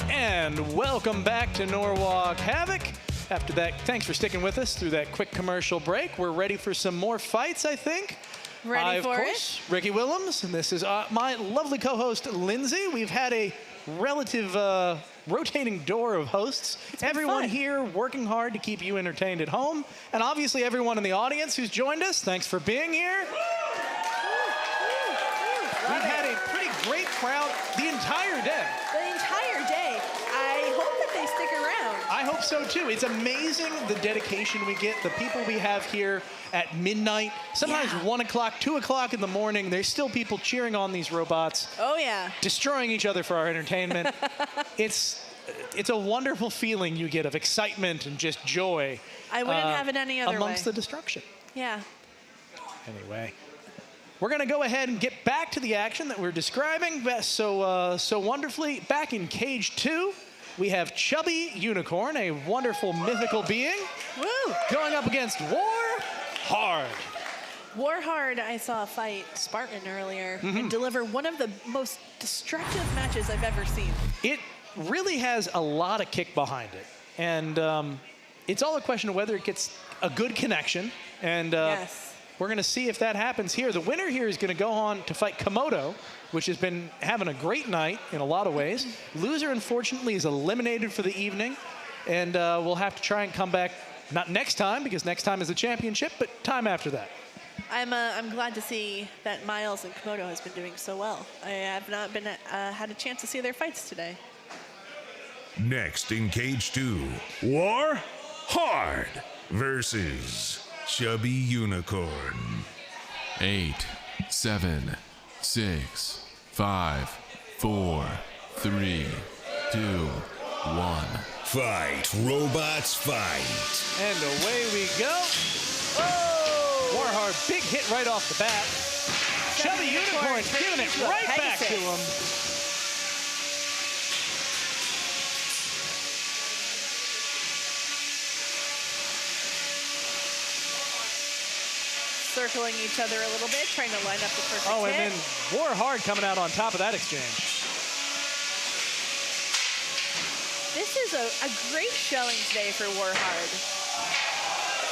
And welcome back to Norwalk Havoc. After that, thanks for sticking with us through that quick commercial break. We're ready for some more fights, I think. Ready for it? Of course, Ricky Willems, and this is my lovely co-host, Lindsay. We've had a relative rotating door of hosts. Everyone here working hard to keep you entertained at home. And obviously everyone in the audience who's joined us, thanks for being here. We've had a pretty great crowd the entire day. The entire day. I hope that they stick around. I hope so too. It's amazing the dedication we get, the people we have here at midnight, sometimes 1 o'clock, 2 o'clock in the morning. There's still people cheering on these robots. Oh yeah. Destroying each other for our entertainment. It's a wonderful feeling you get of excitement and just joy. I wouldn't have it any other way. Amongst the destruction. Yeah. Anyway. We're going to go ahead and get back to the action that we're describing so wonderfully. Back in Cage 2, we have Chubby Unicorn, a wonderful mythical being, going up against Warhard. Warhard, I saw a fight Spartan earlier and deliver one of the most destructive matches I've ever seen. It really has a lot of kick behind it. And it's all a question of whether it gets a good connection. And we're going to see if that happens here. The winner here is going to go on to fight Komodo, which has been having a great night in a lot of ways. Loser, unfortunately, is eliminated for the evening. And we'll have to try and come back, not next time, because next time is the championship, but time after that. I'm glad to see that Miles and Komodo has been doing so well. I have not been had a chance to see their fights today. Next in Cage 2, Warhard versus Chubby Unicorn. 8, 7, 6, 5, 4, 3, 2, 1. Fight, robots, fight. And away we go. Oh! Warhard, big hit right off the bat. Chubby Unicorn giving it right back to him. Circling each other a little bit, trying to line up the perfect Oh, and hit. then Warhard coming out on top of that exchange. This is a great showing today for Warhard.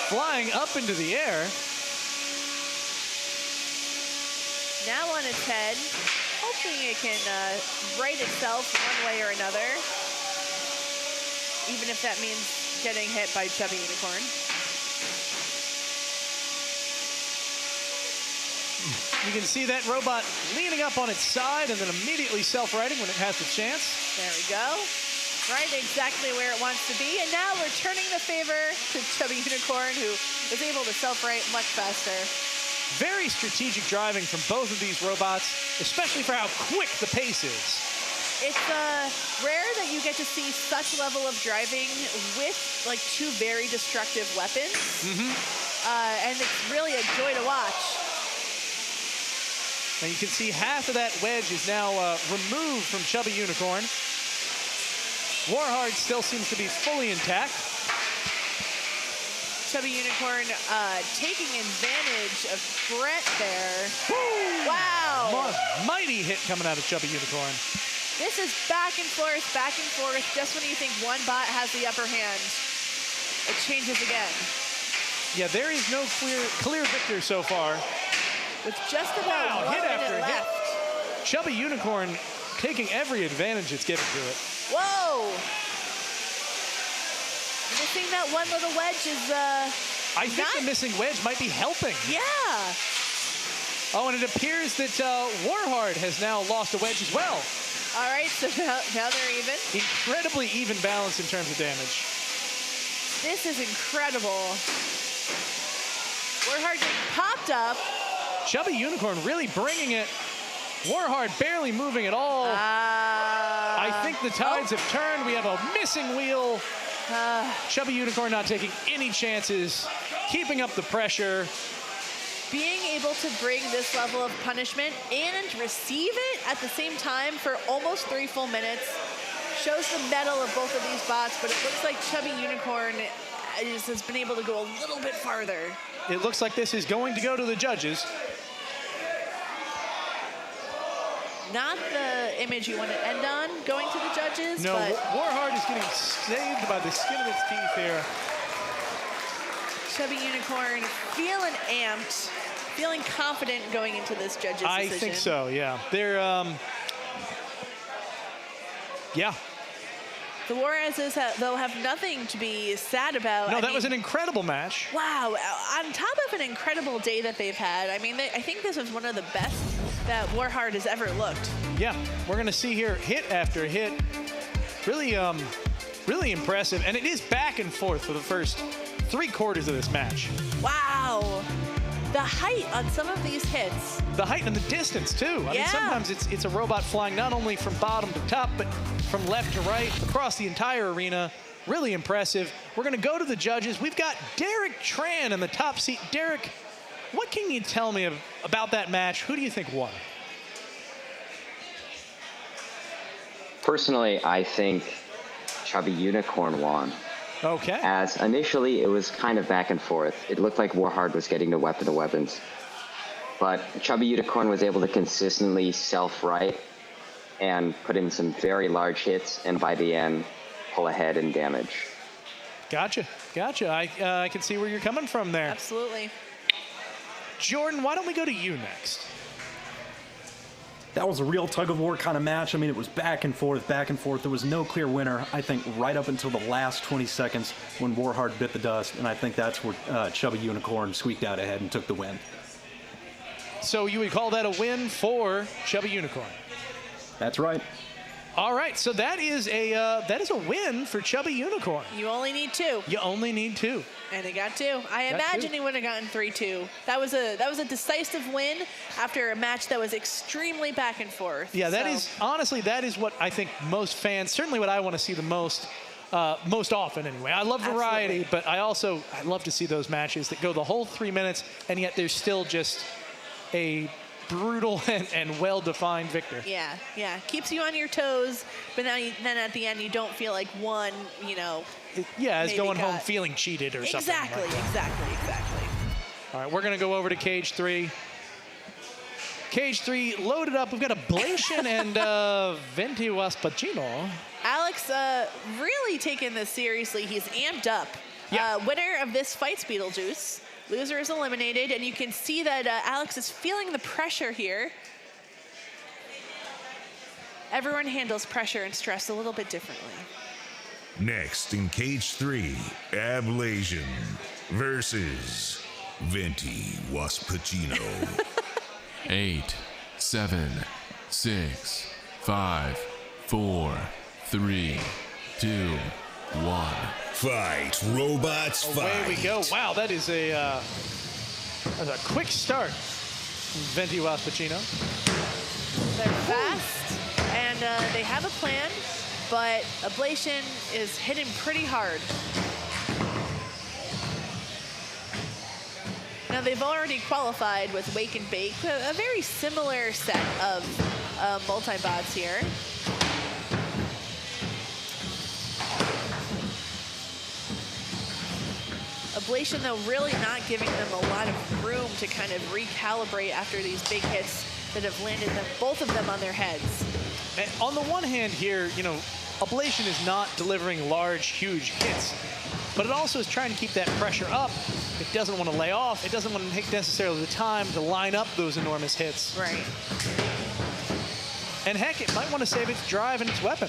Flying up into the air. Now on its head, hoping it can right itself one way or another, even if that means getting hit by Chubby Unicorn. You can see that robot leaning up on its side and then immediately self-righting when it has the chance. There we go. Right exactly where it wants to be. And now we're turning the favor to Chubby Unicorn, who is able to self-right much faster. Very strategic driving from both of these robots, especially for how quick the pace is. It's rare that you get to see such level of driving with like two very destructive weapons. And it's really a joy to watch. And you can see half of that wedge is now removed from Chubby Unicorn. Warhard still seems to be fully intact. Chubby Unicorn taking advantage of Brett there. Woo! Wow! Mighty hit coming out of Chubby Unicorn. This is back and forth, just when you think one bot has the upper hand. It changes again. Yeah, there is no clear victor so far. With just about 1 minute left. Chubby Unicorn taking every advantage it's given to it. Whoa! Missing that one little wedge is I think the missing wedge might be helping. Yeah. Oh, and it appears that Warhard has now lost a wedge as well. All right, so now they're even. Incredibly even balance in terms of damage. This is incredible. Warhard getting popped up. Chubby Unicorn really bringing it. Warhard barely moving at all. I think the tides have turned. We have a missing wheel. Chubby Unicorn not taking any chances, keeping up the pressure. Being able to bring this level of punishment and receive it at the same time for almost 3 full minutes shows the mettle of both of these bots, but it looks like Chubby Unicorn has been able to go a little bit farther. It looks like this is going to go to the judges. Not the image you want to end on, going to the judges. No, but Warhard is getting saved by the skin of its teeth here. Chubby Unicorn feeling amped, feeling confident going into this judge's decision. I think so, yeah. They're, yeah. The Juarez's, though, have nothing to be sad about. No, that was an incredible match. Wow, on top of an incredible day that they've had, I mean, I think this was one of the best that Warhard has ever looked. Yeah, we're gonna see here hit after hit. Really, really impressive. And it is back and forth for the first 3/4 of this match. Wow. The height on some of these hits. The height and the distance, too. I mean, sometimes it's a robot flying not only from bottom to top, but from left to right, across the entire arena. Really impressive. We're going to go to the judges. We've got Derek Tran in the top seat. Derek, what can you tell me about that match? Who do you think won? Personally, I think Chubby Unicorn won. Okay. As initially, it was kind of back and forth. It looked like Warhard was getting the weapon of weapons. But Chubby Unicorn was able to consistently self-right and put in some very large hits, and by the end, pull ahead in damage. Gotcha. I can see where you're coming from there. Absolutely. Jordan, why don't we go to you next? That was a real tug-of-war kind of match. I mean, it was back and forth, back and forth. There was no clear winner, I think, right up until the last 20 seconds when Warhard bit the dust, and I think that's where Chubby Unicorn squeaked out ahead and took the win. So you would call that a win for Chubby Unicorn? That's right. All right, so that is a win for Chubby Unicorn. You only need 2. You only need 2. And he got 2. I imagine he would have gotten 3-2. That was a decisive win after a match that was extremely back and forth. Yeah, that is honestly what I think most fans, certainly what I want to see the most often anyway. I love variety, but I love to see those matches that go the whole 3 minutes, and yet there's still just a brutal and well-defined victor. Yeah, yeah. Keeps you on your toes, but then at the end you don't feel like one, you know. Yeah, is going home got- feeling cheated or something. Exactly, like that. exactly. All right, we're going to go over to cage 3. Cage 3 loaded up. We've got Ablation and Venti Waspachino. Alex really taking this seriously. He's amped up. Yeah. Winner of this fights Beetlejuice. Loser is eliminated, and you can see that Alex is feeling the pressure here. Everyone handles pressure and stress a little bit differently. Next in cage 3, Ablation versus Venti Waspachino. 8, 7, 6, 5, 4, 3, 2, 1. Fight, robots, fight. Away we go. Wow, that is a quick start. Venti Waspachino. They're fast, and they have a plan, but Ablation is hitting pretty hard. Now, they've already qualified with Wake and Bake, a very similar set of multi-bots here. Ablation, though, really not giving them a lot of room to kind of recalibrate after these big hits that have landed them, both of them on their heads. And on the one hand here, you know, Ablation is not delivering large, huge hits, but it also is trying to keep that pressure up. It doesn't want to lay off. It doesn't want to take necessarily the time to line up those enormous hits. Right. And heck, it might want to save its drive and its weapon.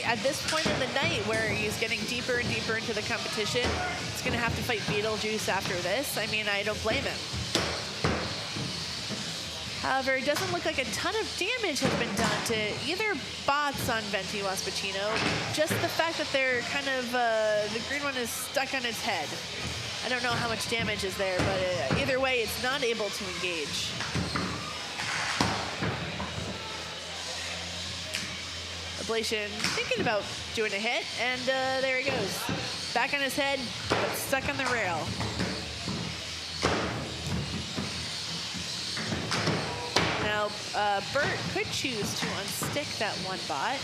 At this point in the night where he's getting deeper and deeper into the competition, he's going to have to fight Beetlejuice after this. I mean, I don't blame him. However, it doesn't look like a ton of damage has been done to either bots on Venti Waspachino. Just the fact that they're kind of, the green one is stuck on its head. I don't know how much damage is there, but either way, it's not able to engage. Ablation thinking about doing a hit, and there he goes. Back on his head, but stuck on the rail. Now, Bert could choose to unstick that one bot,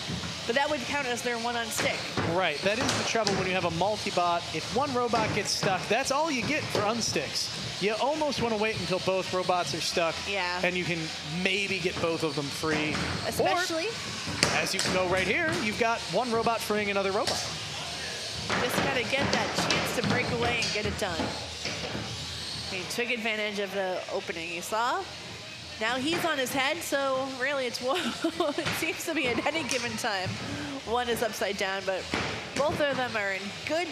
but that would count as their one unstick. Right, that is the trouble when you have a multi-bot. If one robot gets stuck, that's all you get for unsticks. You almost want to wait until both robots are stuck, Yeah. and you can maybe get both of them free. Especially, Or, as you can go right here, you've got one robot freeing another robot. just got to get that chance to break away and get it done. He took advantage of the opening he saw. Now he's on his head, so really it's one. It seems to be at any given time. One is upside down, but both of them are in good.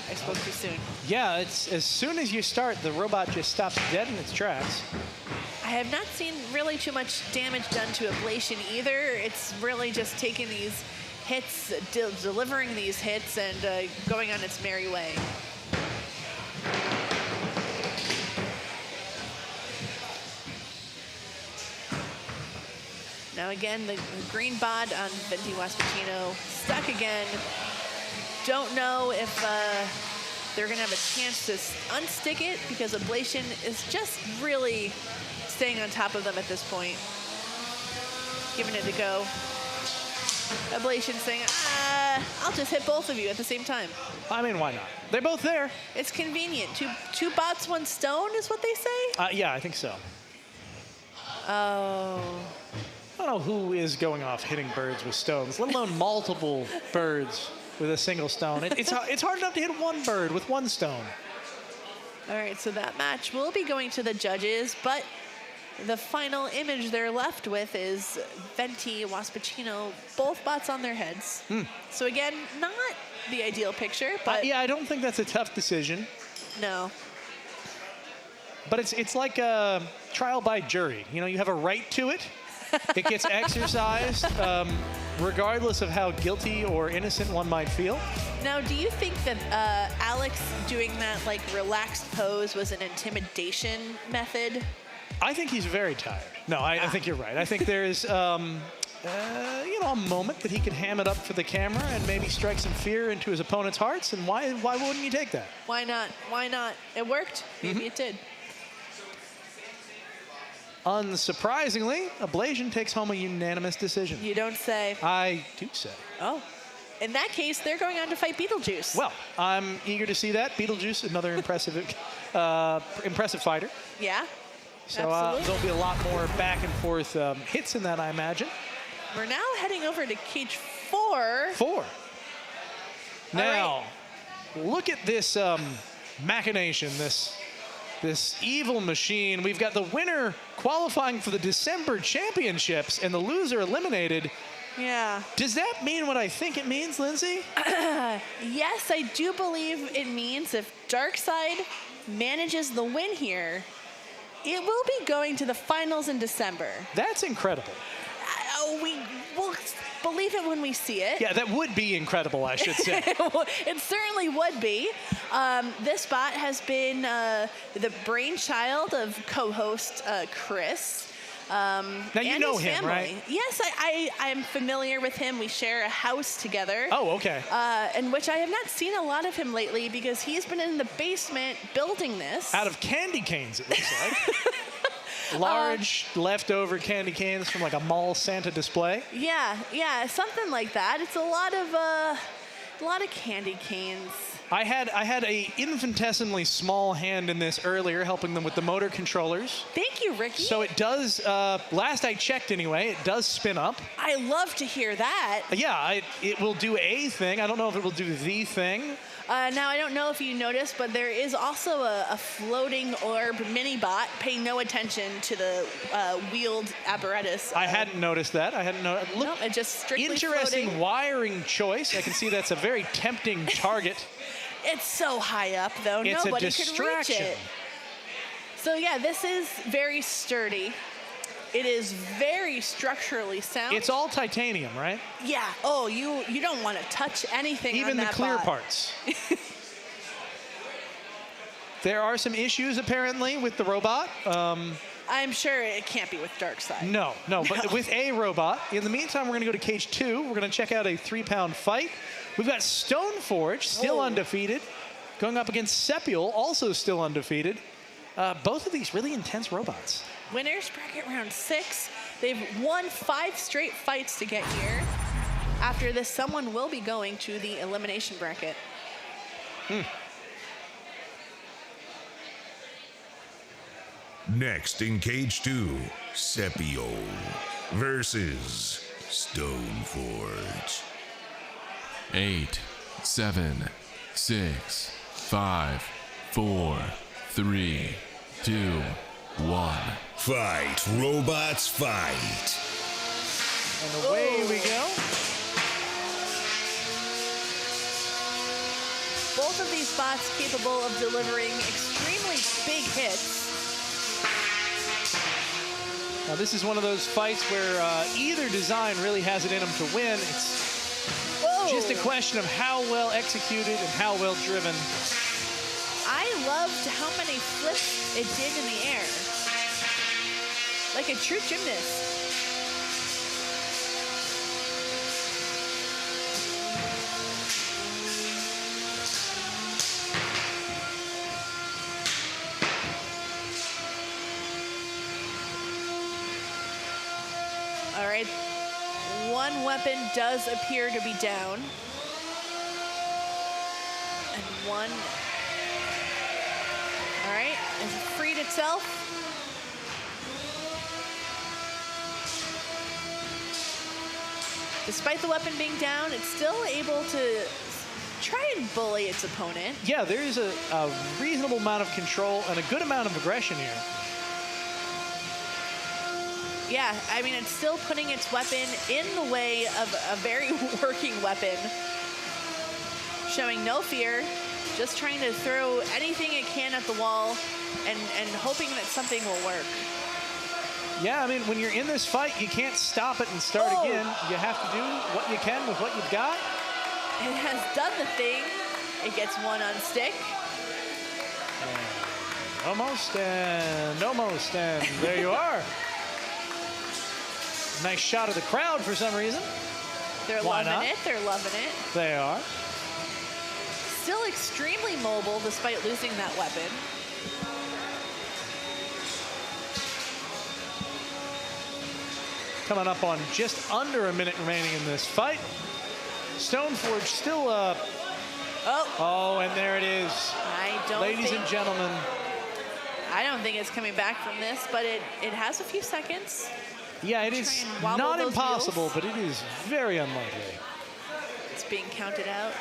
I spoke too soon. Yeah, it's as soon as you start, the robot just stops dead in its tracks. I have not seen really too much damage done to Ablation either. It's really just taking these hits, delivering these hits, and going on its merry way. Now again, the green bot on Venti Waspachino stuck again. Don't know if they're gonna have a chance to unstick it because Ablation is just really staying on top of them at this point. Giving it a go. Ablation saying, I'll just hit both of you at the same time. I mean, why not? They're both there. It's convenient. Two bots, one stone is what they say? Yeah, I think so. Oh. I don't know who is going off hitting birds with stones, let alone multiple birds with a single stone. It's hard enough to hit one bird with one stone. All right, so that match will be going to the judges, but the final image they're left with is Venti Waspachino, both bots on their heads. So again, not the ideal picture, but yeah, I don't think that's a tough decision. no. But it's like a trial by jury. You know, you have a right to it. It gets exercised, regardless of how guilty or innocent one might feel. Now, do you think that Alex doing that like relaxed pose was an intimidation method? I think he's very tired. No, I think you're right. I think there's, you know, a moment that he could ham it up for the camera and maybe strike some fear into his opponent's hearts. And why wouldn't he take that? Why not? Why not? It worked. Maybe it did. Unsurprisingly, Ablation takes home a unanimous decision. You don't say. I do say. Oh. In that case, they're going on to fight Beetlejuice. Well, I'm eager to see that. Beetlejuice, another impressive fighter. Yeah. So there'll be a lot more back and forth hits in that, I imagine. We're now heading over to cage 4. 4. Now, look at this machination, this evil machine. We've got the winner qualifying for the December championships and the loser eliminated. Yeah. Does that mean what I think it means, Lindsay? Yes, I do believe it means if Darkside manages the win here, it will be going to the finals in December. That's incredible. We will believe it when we see it. Yeah, that would be incredible, I should say. It certainly would be. This bot has been the brainchild of co-host Chris. Now you know him, family. right? Yes, I'm familiar with him. We share a house together. Oh, okay. In which I have not seen a lot of him lately because he's been in the basement building this. Out of candy canes, it looks like. Large leftover candy canes from like a mall Santa display. Yeah, something like that. It's a lot of candy canes. I had a infinitesimally small hand in this earlier, helping them with the motor controllers. Thank you, Ricky. So it does, last I checked anyway, it does spin up. I love to hear that. Yeah, it will do a thing. I don't know if it will do the thing. Now, I don't know if you noticed, but there is also a floating orb mini-bot. Pay no attention to the wheeled apparatus. I hadn't noticed that. I hadn't noticed. No, it just strictly interesting floating. wiring choice. I can see that's a very tempting target. It's so high up, though. It's Nobody a distraction. could reach it. So, yeah, this is very sturdy. It is very structurally sound. It's all titanium, right? Yeah. Oh, you don't want to touch anything Even on the that clear bot. parts. There are some issues, apparently, with the robot. I'm sure it can't be with Darkside. No, but with a robot. In the meantime, we're going to go to cage 2. We're going to check out a 3-pound fight. We've got Stoneforge, still undefeated, going up against Sepial, also still undefeated. Both of these really intense robots. Winners bracket round 6. They've won 5 straight fights to get here. After this, someone will be going to the elimination bracket. Next in cage 2, Sepio versus Stoneforge. 8, 7, 6, 5, 4, 3, 2, 1. Fight, robots, fight. And away we go. Both of these bots capable of delivering extremely big hits. Now this is one of those fights where either design really has it in them to win. It's just a question of how well executed and how well driven. I loved how many flips it did in the air. Like a true gymnast. All right, one weapon does appear to be down. And one, all right, has it freed itself? Despite the weapon being down, it's still able to try and bully its opponent. Yeah, there is a reasonable amount of control and a good amount of aggression here. Yeah, I mean, it's still putting its weapon in the way of a very working weapon. Showing no fear, just trying to throw anything it can at the wall and hoping that something will work. Yeah, I mean, when you're in this fight, you can't stop it and start again. You have to do what you can with what you've got. It has done the thing. It gets one on stick. And almost, and there you are. Nice shot of the crowd for some reason. They're loving it. They're loving it. They are. Still extremely mobile despite losing that weapon. coming up on just under a minute remaining in this fight. Stoneforge still Oh, and there it is. Ladies and gentlemen. I don't think it's coming back from this, but it has a few seconds. Yeah, it is not impossible, but it is very unlikely. It's being counted out.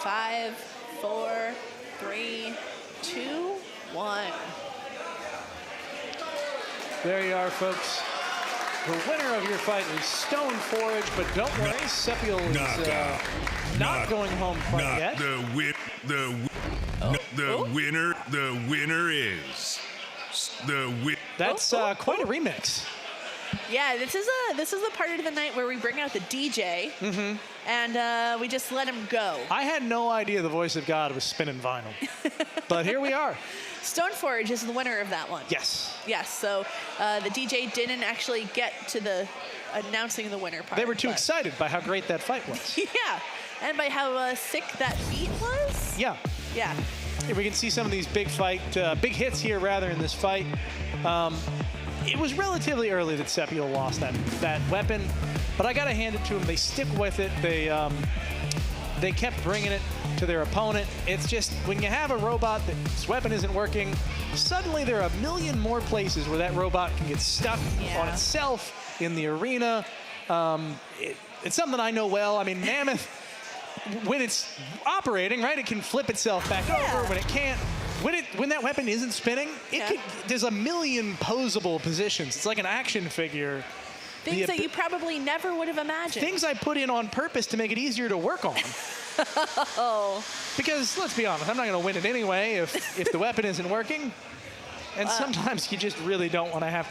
5, 4, 3, 2, 1. There you are, folks. The winner of your fight is Stoneforge, but don't worry, Sepiel is not going home quite yet. The winner is That's quite a remix. Yeah, this is the part of the night where we bring out the DJ and we just let him go. I had no idea the voice of God was spinning vinyl, but here we are. Stoneforge is the winner of that one. Yes. Yes. So the DJ didn't actually get to the announcing the winner part. They were too excited by how great that fight was. Yeah, and by how sick that beat was. Yeah. Yeah. Here we can see some of these big hits here rather in this fight. It was relatively early that Sepiel lost that weapon, but I gotta hand it to them. They stick with it. They kept bringing it to their opponent. It's just when you have a robot that's weapon isn't working, suddenly there are a million more places where that robot can get stuck on itself in the arena. It's something I know well. I mean, Mammoth, when it's operating, right, it can flip itself back over. When it can't, when that weapon isn't spinning, there's a million posable positions. It's like an action figure. Things that you probably never would have imagined. Things I put in on purpose to make it easier to work on. Because let's be honest, I'm not going to win it anyway if the weapon isn't working. And sometimes you just really don't want to have,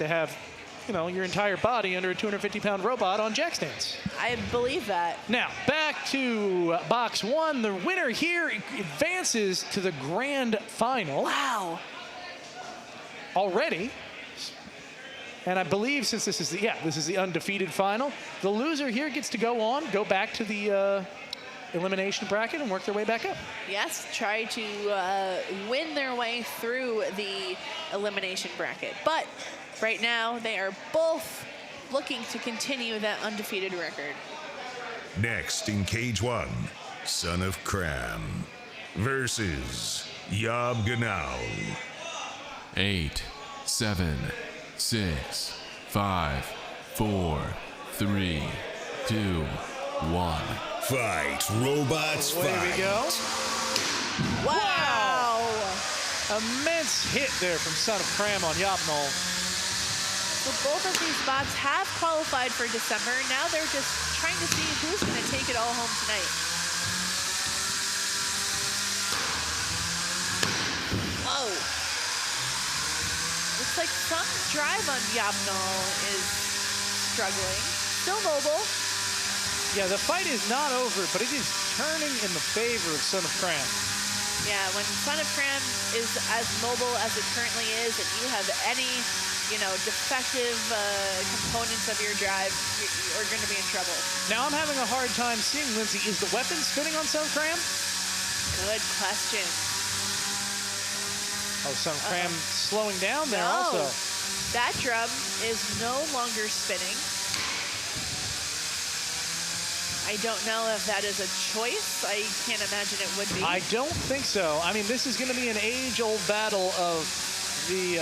your entire body under a 250-pound robot on jack stands. I believe that. Now, back to box one. The winner here advances to the grand final. Wow. Already. And I believe since this is the undefeated final, the loser here gets to go back to the elimination bracket and work their way back up. Yes, try to win their way through the elimination bracket. But right now, they are both looking to continue that undefeated record. Next in Cage 1, Son of Cram versus YOB GNOL. 8, 7, 6, 5, 4, 3, 2, 1. Fight, robots, fight. There we go. Wow! Immense hit there from Son of Cram on YOB GNOL. So both of these spots have qualified for December. Now they're just trying to see who's going to take it all home tonight. Whoa. Looks like some drive on YOB GNOL is struggling. Still mobile. Yeah, the fight is not over, but it is turning in the favor of Son of Cram. Yeah, when Son of Cram is as mobile as it currently is, and you have any, defective components of your drive, you're going to be in trouble. Now I'm having a hard time seeing, Lindsay, is the weapon spinning on Son of Cram? Good question. Oh, Son of Cram slowing down there also. That drum is no longer spinning. I don't know if that is a choice. I can't imagine it would be. I don't think so. I mean, this is going to be an age-old battle of the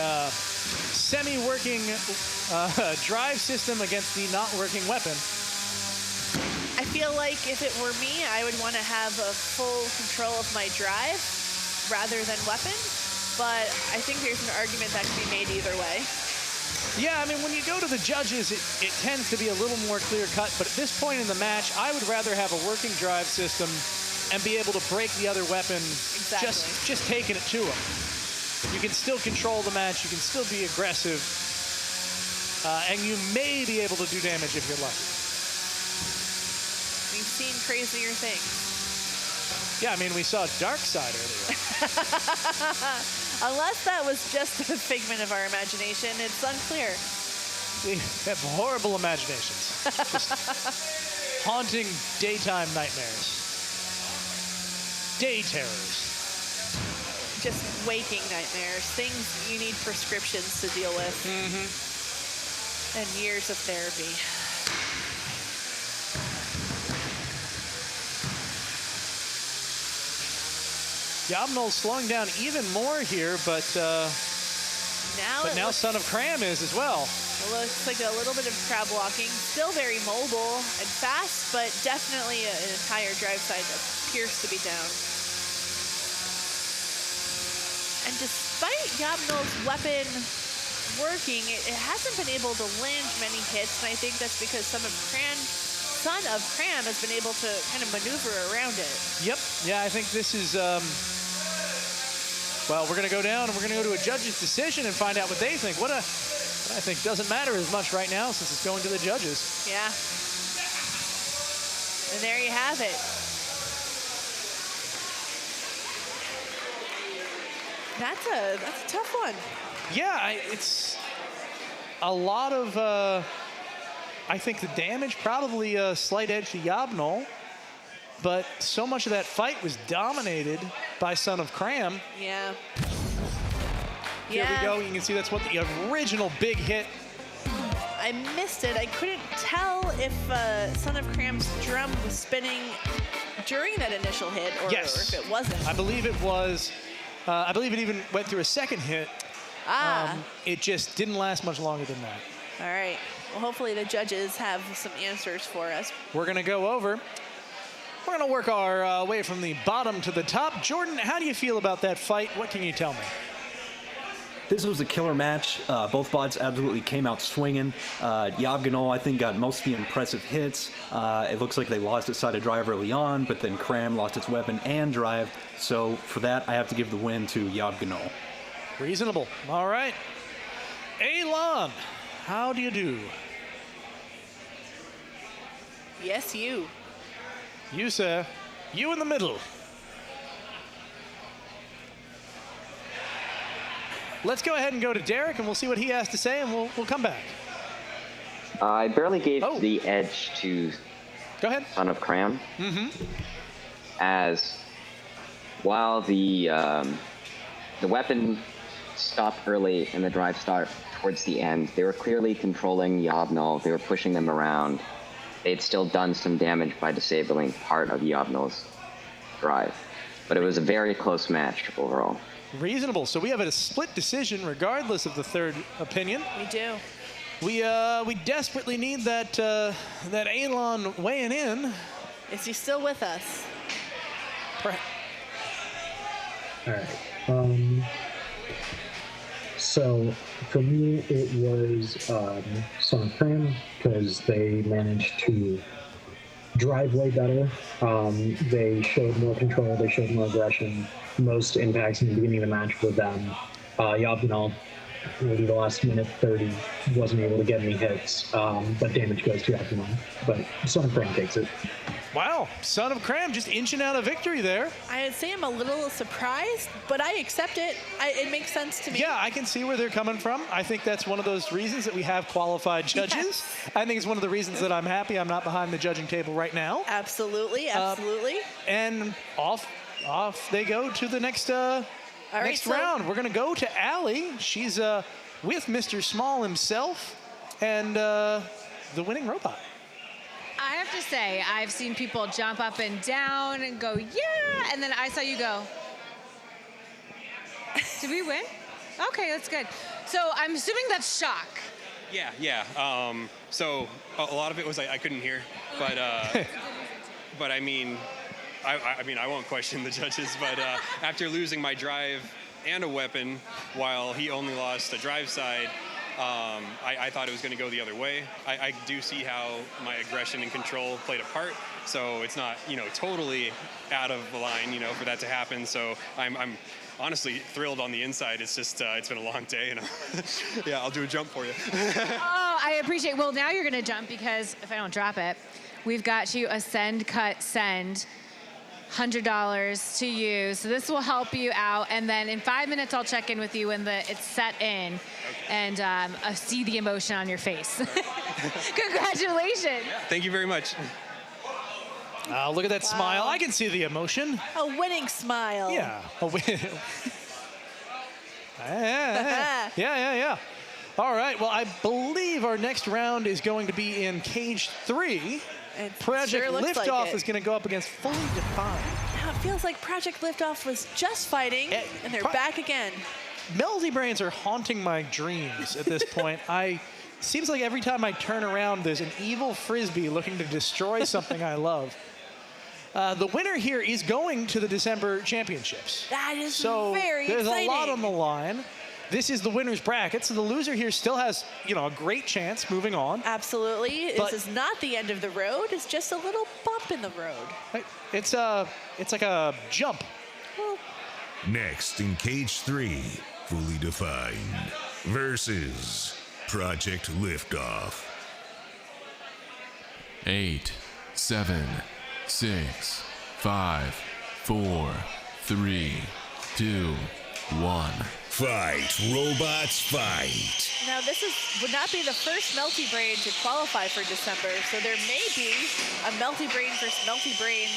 semi-working drive system against the not-working weapon. I feel like if it were me, I would want to have a full control of my drive rather than weapon. But I think there's an argument that can be made either way. Yeah, I mean, when you go to the judges, it tends to be a little more clear-cut. But at this point in the match, I would rather have a working drive system and be able to break the other weapon just taking it to them. You can still control the match. You can still be aggressive. And you may be able to do damage if you're lucky. We've seen crazier things. Yeah, I mean, we saw Dark Side earlier. Unless that was just a figment of our imagination, it's unclear. We have horrible imaginations. Just haunting daytime nightmares. Day terrors. Just waking nightmares. Things you need prescriptions to deal with. And years of therapy. YOB GNOL's slowing down even more here, but now Son of Cram is as well. It looks like a little bit of crab walking. Still very mobile and fast, but definitely an entire drive side appears to be down. And despite YOB GNOL's weapon working, it hasn't been able to land many hits, and I think that's because Son of Cram has been able to kind of maneuver around it. Yep. Yeah, I think this is, well, we're going to go down and we're going to go to a judge's decision and find out what they think. What I think doesn't matter as much right now since it's going to the judges. Yeah. And there you have it. That's a tough one. Yeah, it's a lot of, I think the damage probably a slight edge to YOB GNOL, but so much of that fight was dominated by Son of Cram. Yeah. Here we go. You can see that's what the original big hit. I missed it. I couldn't tell if Son of Cram's drum was spinning during that initial hit or if it wasn't. I believe it was. I believe it even went through a second hit. It just didn't last much longer than that. All right. Well, hopefully the judges have some answers for us. We're going to go over. We're going to work our way from the bottom to the top. Jordan, how do you feel about that fight? What can you tell me? This was a killer match. Both bots absolutely came out swinging. YOB GNOL, I think, got most of the impressive hits. It looks like they lost its side of drive early on, but then Cram lost its weapon and drive. So for that, I have to give the win to YOB GNOL. Reasonable. All right. Elon, how do you do? Yes, you. You, sir. You in the middle. Let's go ahead and go to Derek, and we'll see what he has to say, and we'll come back. I barely gave the edge to Son of Cram. As while the weapon stopped early and the drive start towards the end, they were clearly controlling YOB GNOL. They were pushing them around. They'd still done some damage by disabling part of YOB GNOL's drive. But it was a very close match overall. Reasonable. So we have a split decision regardless of the third opinion. We do. We desperately need that that Elon weighing in. Is he still with us? All right. So for me, it was Son of Cram because they managed to drive way better. They showed more control. They showed more aggression. Most impacts in the beginning of the match were them. YOB GNOL, maybe the last minute 30, wasn't able to get any hits, but damage goes to YOB GNOL. But Son of Cram takes it. Wow, Son of Cram just inching out a victory there. I'd say I'm a little surprised, but I accept it. It makes sense to me. Yeah, I can see where they're coming from. I think that's one of those reasons that we have qualified judges. Yes. I think it's one of the reasons that I'm happy I'm not behind the judging table right now. Absolutely, absolutely. And off they go to the next round. We're going to go to Allie. She's with Mr. Small himself and the winning robot. I have to say, I've seen people jump up and down and go, yeah, and then I saw you go. Did we win? Okay, that's good. So I'm assuming that's shock. Yeah. So a lot of it was I couldn't hear, but I mean, I won't question the judges, but after losing my drive and a weapon, while he only lost a drive side, I thought it was going to go the other way. I do see how my aggression and control played a part, so it's not, totally out of the line, for that to happen. So I'm honestly thrilled on the inside. It's just, it's been a long day, and yeah, I'll do a jump for you. Oh, I appreciate. Well, now you're going to jump because if I don't drop it, we've got you a send, cut, send. $100 to you. So this will help you out. And then in 5 minutes, I'll check in with you when it's set in and see the emotion on your face. Congratulations. Yeah, thank you very much. Look at that smile. I can see the emotion. A winning smile. Yeah. Yeah. All right, well, I believe our next round is going to be in Cage 3. Project Liftoff is going to go up against Fully Defined. Now it feels like Project Liftoff was just fighting, and they're back again. Melody Brains are haunting my dreams at this point. Seems like every time I turn around, there's an evil frisbee looking to destroy something I love. The winner here is going to the December championships. That is so very there's exciting. a lot on the line. This is the winner's bracket, so the loser here still has, a great chance moving on. Absolutely. This is not the end of the road. It's just a little bump in the road. It's like a jump. Next in Cage 3, Fully Defined versus Project Liftoff. 8, 7, 6, 5, 4, 3, 2, 1. Fight, robots, fight. Now this would not be the first Melty Brain to qualify for December, so there may be a Melty Brain versus Melty Brain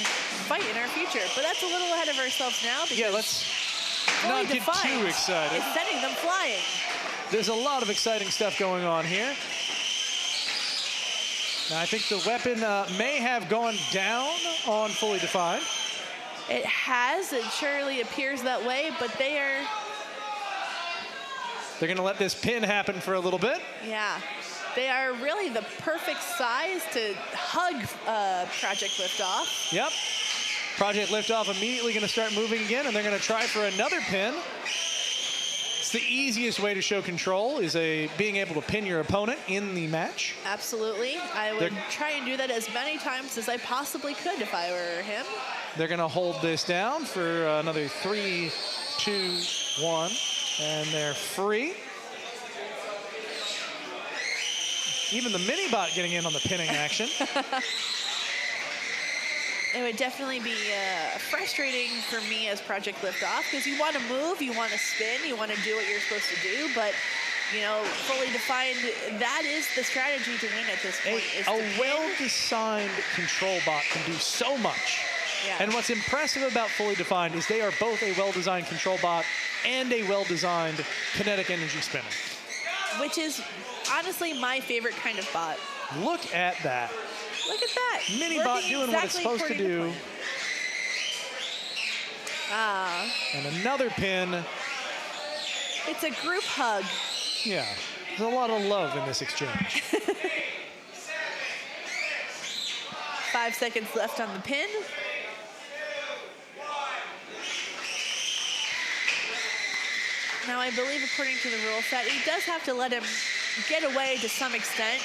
fight in our future. But that's a little ahead of ourselves now because let's not get too excited. It's sending them flying. There's a lot of exciting stuff going on here. Now, I think the weapon may have gone down on Fully Defined. It has. It surely appears that way, but they're going to let this pin happen for a little bit. Yeah. They are really the perfect size to hug Project Liftoff. Yep. Project Liftoff immediately going to start moving again, and they're going to try for another pin. It's the easiest way to show control is being able to pin your opponent in the match. Absolutely. I would try and do that as many times as I possibly could if I were him. They're going to hold this down for another 3, 2, 1, and they're free. Even the mini-bot getting in on the pinning action. It would definitely be frustrating for me as Project Liftoff because you want to move, you want to spin, you want to do what you're supposed to do, but Fully Defined, that is the strategy to win at this point. A well-designed control bot can do so much. Yeah. And what's impressive about Fully Defined is they are both a well-designed control bot and a well-designed kinetic energy spinner. Which is honestly my favorite kind of bot. Look at that. Look at that. Mini-bot doing what it's supposed to do. And another pin. It's a group hug. Yeah, there's a lot of love in this exchange. 5 seconds left on the pin. Now, I believe according to the rule set, he does have to let him get away to some extent.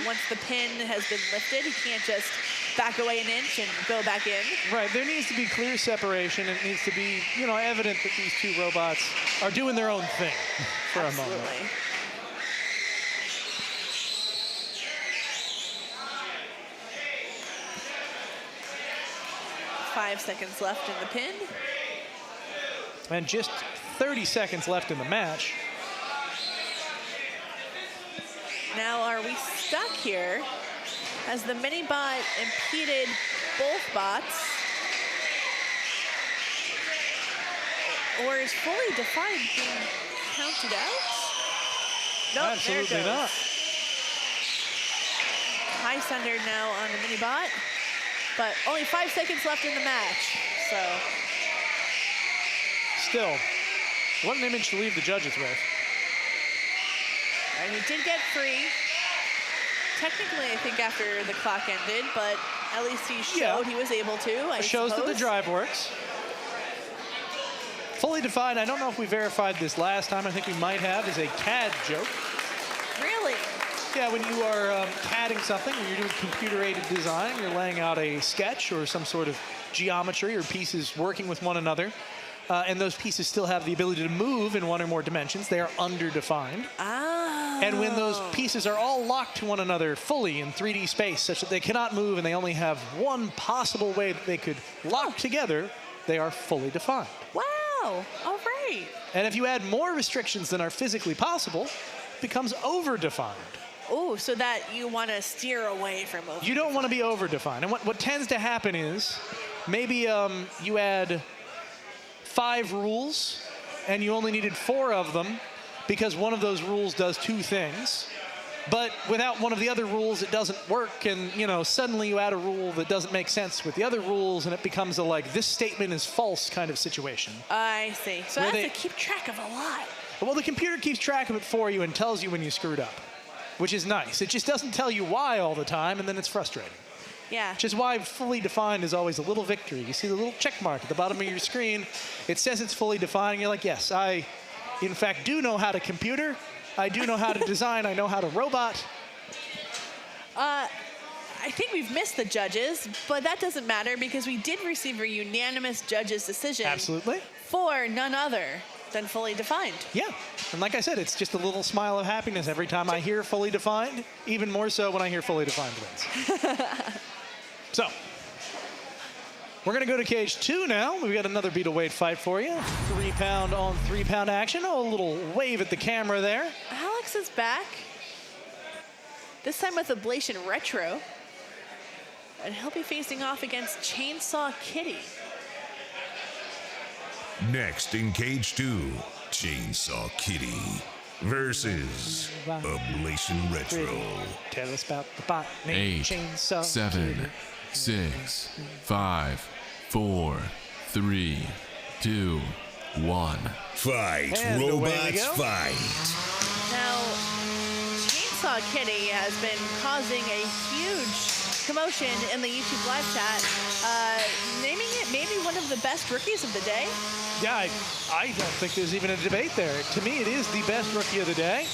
Once the pin has been lifted, he can't just back away an inch and go back in. Right, there needs to be clear separation. It needs to be, evident that these two robots are doing their own thing for a moment. Absolutely. Five seconds left in the pin. And just 30 seconds left in the match. Now, are we stuck here? Has the mini-bot impeded both bots? Or is Fully Defined being counted out? Nope, absolutely there it goes. not. High centered now on the mini-bot, but only 5 seconds left in the match, so. Still, what an image to leave the judges with. And he did get free. Technically, I think after the clock ended, but at least he showed he was able to. It shows that the drive works. Fully Defined, I don't know if we verified this last time. I think we might have, is a CAD joke. Really? Yeah, when you are CADing something, when you're doing computer-aided design, you're laying out a sketch or some sort of geometry or pieces working with one another. And those pieces still have the ability to move in one or more dimensions. They are underdefined. And when those pieces are all locked to one another fully in 3D space, such that they cannot move and they only have one possible way that they could lock together, they are fully defined. Wow, all right. And if you add more restrictions than are physically possible, it becomes over-defined. Oh, so that you want to steer away from over. You don't want to be over-defined. And what tends to happen is maybe you add 5 rules and you only needed 4 of them, because one of those rules does two things. But without one of the other rules, it doesn't work. And, you know, suddenly you add a rule that doesn't make sense with the other rules, and it becomes a, like, this statement is false kind of situation. I see. So I have to keep track of a lot. Well, the computer keeps track of it for you and tells you when you screwed up, which is nice. It just doesn't tell you why all the time, and then it's frustrating. Yeah. Which is why fully defined is always a little victory. You see the little check mark at the bottom of your screen. It says it's fully defined, and you're like, yes, I, in fact, do know how to computer. I do know how to design. I know how to robot. I think we've missed the judges, but that doesn't matter because we did receive a unanimous judges' decision. Absolutely. For none other than fully defined. Yeah. And like I said, it's just a little smile of happiness every time I hear fully defined, even more so when I hear fully defined wins. So, we're going to go to cage 2 now. We've got another beat weight fight for you. 3 pound on 3 pound action. Oh, a little wave at the camera there. Alex is back. This time with Ablation Retro. And he'll be facing off against Chainsaw Kitty. Next in cage 2, Chainsaw Kitty versus Ablation Retro. Tell us about the bot named 8, Chainsaw 7, Kitty. 6, 5, 4, 3, 2, 1. Fight, And robots, fight. Now, Chainsaw Kitty has been causing a huge commotion in the YouTube live chat, naming it maybe one of the best rookies of the day. Yeah, I don't think there's even a debate there. To me, it is the best rookie of the day.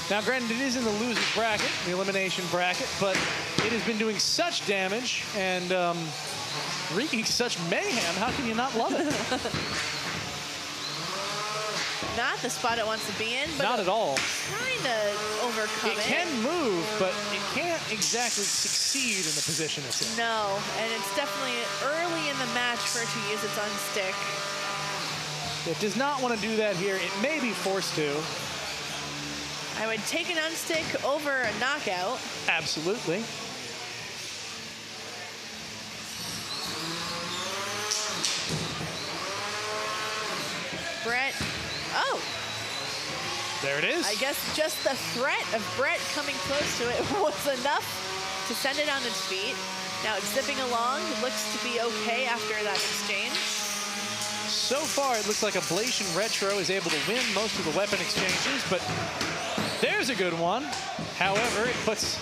Now, granted, it is in the loser's bracket, the elimination bracket, but it has been doing such damage and wreaking such mayhem. How can you not love it? Not the spot it wants to be in, but not at all. Trying to overcome it. It can move, but it can't exactly succeed in the position it's in. No, and it's definitely early in the match for it to use its unstick. It does not want to do that here. It may be forced to. I would take an unstick over a knockout. Absolutely. Brett. Oh. There it is. I guess just the threat of Brett coming close to it was enough to send it on its feet. Now it's zipping along. It looks to be okay after that exchange. So far, it looks like Ablation Retro is able to win most of the weapon exchanges, but there's a good one. However, it puts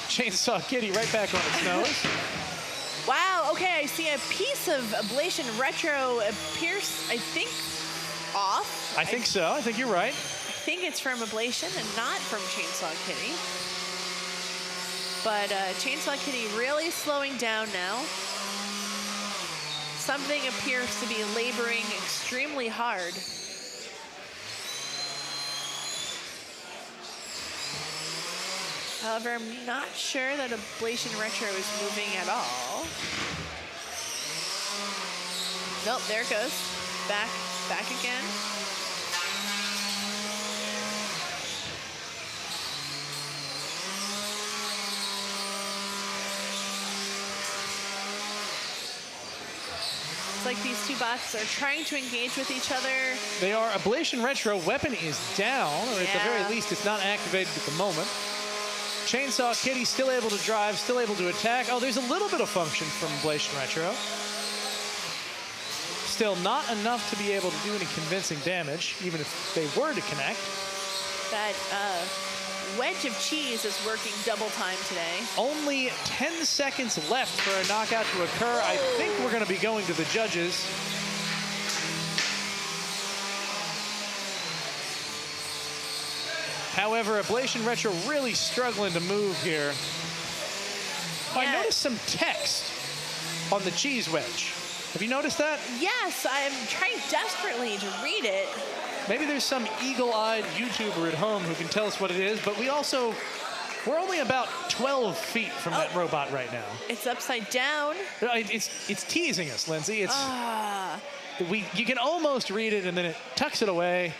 Chainsaw Kitty right back on its nose. Wow, okay, I see a piece of Ablation Retro appears, I think, off. I think so. I think you're right. I think it's from Ablation and not from Chainsaw Kitty. But Chainsaw Kitty really slowing down now. Something appears to be laboring extremely hard. However, I'm not sure that Ablation Retro is moving at all. Nope, there it goes. Back again. It's like these two bots are trying to engage with each other. They are. Ablation Retro weapon is down, or at the very least, it's not activated at the moment. Chainsaw Kitty still able to drive, still able to attack. Oh, there's a little bit of function from Ablation Retro. Still not enough to be able to do any convincing damage, even if they were to connect. That wedge of cheese is working double time today. Only 10 seconds left for a knockout to occur. I think we're going to be going to the judges. However, Ablation Retro really struggling to move here. I noticed some text on the cheese wedge. Have you noticed that? Yes, I'm trying desperately to read it. Maybe there's some eagle-eyed YouTuber at home who can tell us what it is, but we're only about 12 feet from that robot right now. It's upside down. It's teasing us, Lindsay. You can almost read it, and then it tucks it away.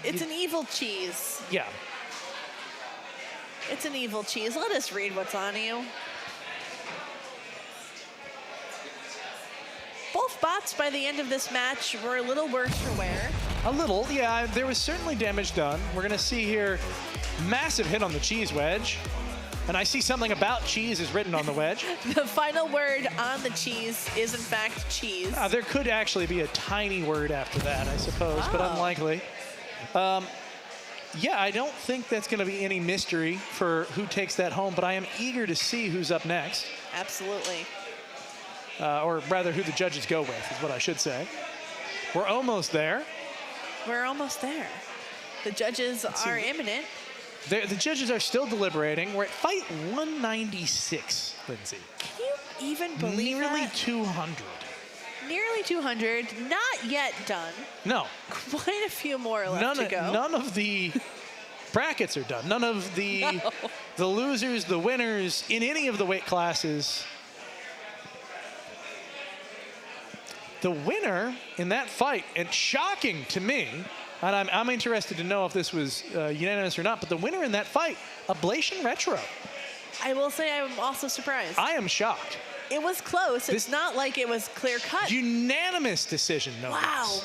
It's an evil cheese. Yeah. It's an evil cheese. Let us read what's on you. Both bots by the end of this match were a little worse for wear. A little, yeah. There was certainly damage done. We're going to see here massive hit on the cheese wedge. And I see something about cheese is written on the wedge. The final word on the cheese is, in fact, cheese. There could actually be a tiny word after that, I suppose, but unlikely. Yeah, I don't think that's going to be any mystery for who takes that home, but I am eager to see who's up next. Absolutely. Or rather, who the judges go with, is what I should say. We're almost there. We're almost there. The judges are imminent. The judges are still deliberating. We're at fight 196, Lindsay. Can you even believe Nearly that? 200. Nearly 200. Not yet done. No. Quite a few more left to go. None of the brackets are done. None of the the losers, the winners in any of the weight classes. The winner in that fight, and shocking to me, and I'm interested to know if this was unanimous or not, but the winner in that fight, Ablation Retro. I will say I'm also surprised. I am shocked. It was close. It's not like it was clear cut. Unanimous decision, no Wow.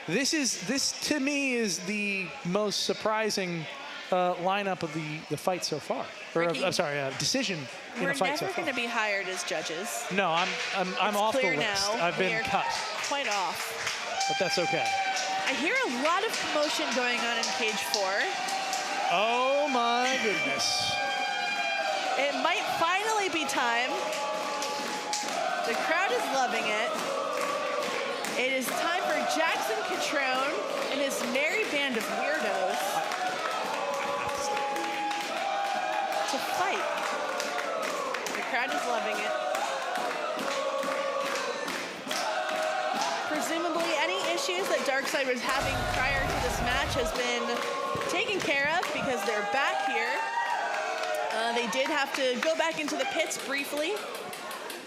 less. This to me is the most surprising lineup of the fight so far. Or I'm sorry, decision in a fight so far. We're never going to be hired as judges. No, I'm off the list. I've been cut. Quite off. But that's okay. I hear a lot of commotion going on in cage 4. Oh my goodness. It might finally be time. The crowd is loving it. It is time for Jackson Catrone and his merry band of weirdos to fight. The crowd is loving it. Presumably any issues that Darkseid was having prior to this match has been taken care of because they're back here. They did have to go back into the pits briefly.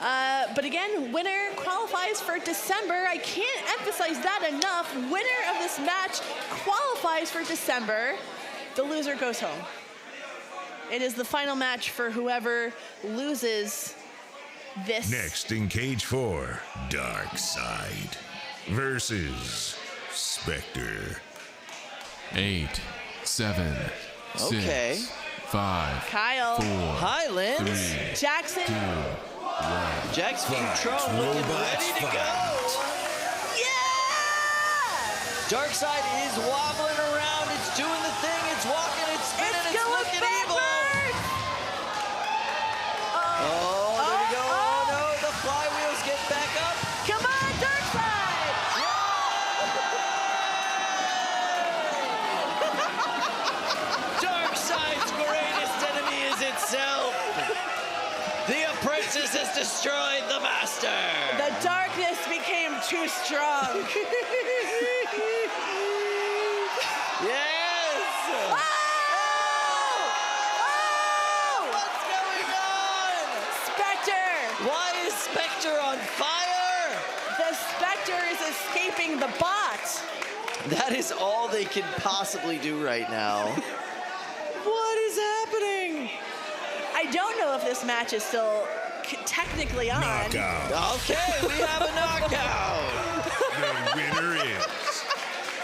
But again, winner qualifies for December. I can't emphasize that enough. Winner of this match qualifies for December. The loser goes home. It is the final match for whoever loses this. Next in cage 4, Darkseid versus Spectre. 8, 7, Okay. 6, 5, Kyle. 4, Highlands. 3, Jackson. 2, 1. Jackson Catrone looking ready to go. Yeah! Darkseid is wobbling around. It's doing the thing. It's walking. It's spinning. It's looking evil. Oh, there we go. Oh, no. The flywheels get back up. Come on, Darkseid! Darkseid's greatest enemy is itself. The apprentice has destroyed the master. The darkness became too strong. Yes! Oh! Oh! What's going on? Spectre! Why is Spectre on fire? The Spectre is escaping the bot. That is all they can possibly do right now. What is happening? I don't know if this match is still technically on. Knockout. Okay, we have a knockout. The winner is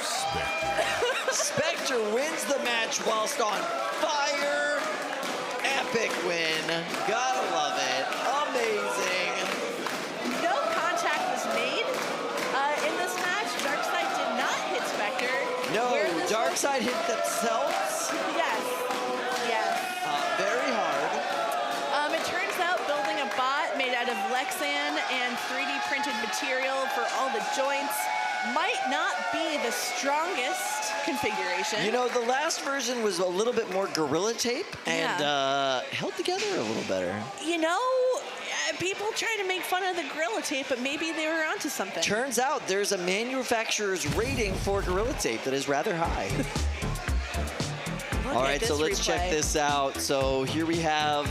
Spectre. Spectre wins the match whilst on fire. Epic win. Gotta love it. Amazing. No contact was made in this match. Darkseid did not hit Spectre. No, Darkseid hit themselves. Yes. Yes. Very hard. It turns out building a bot made out of Lexan and 3D printed material for all the joints might not be the strongest configuration. You know, the last version was a little bit more Gorilla Tape and held together a little better. You know, people try to make fun of the Gorilla Tape, but maybe they were onto something. Turns out there's a manufacturer's rating for Gorilla Tape that is rather high. All right, so let's check this out. So here we have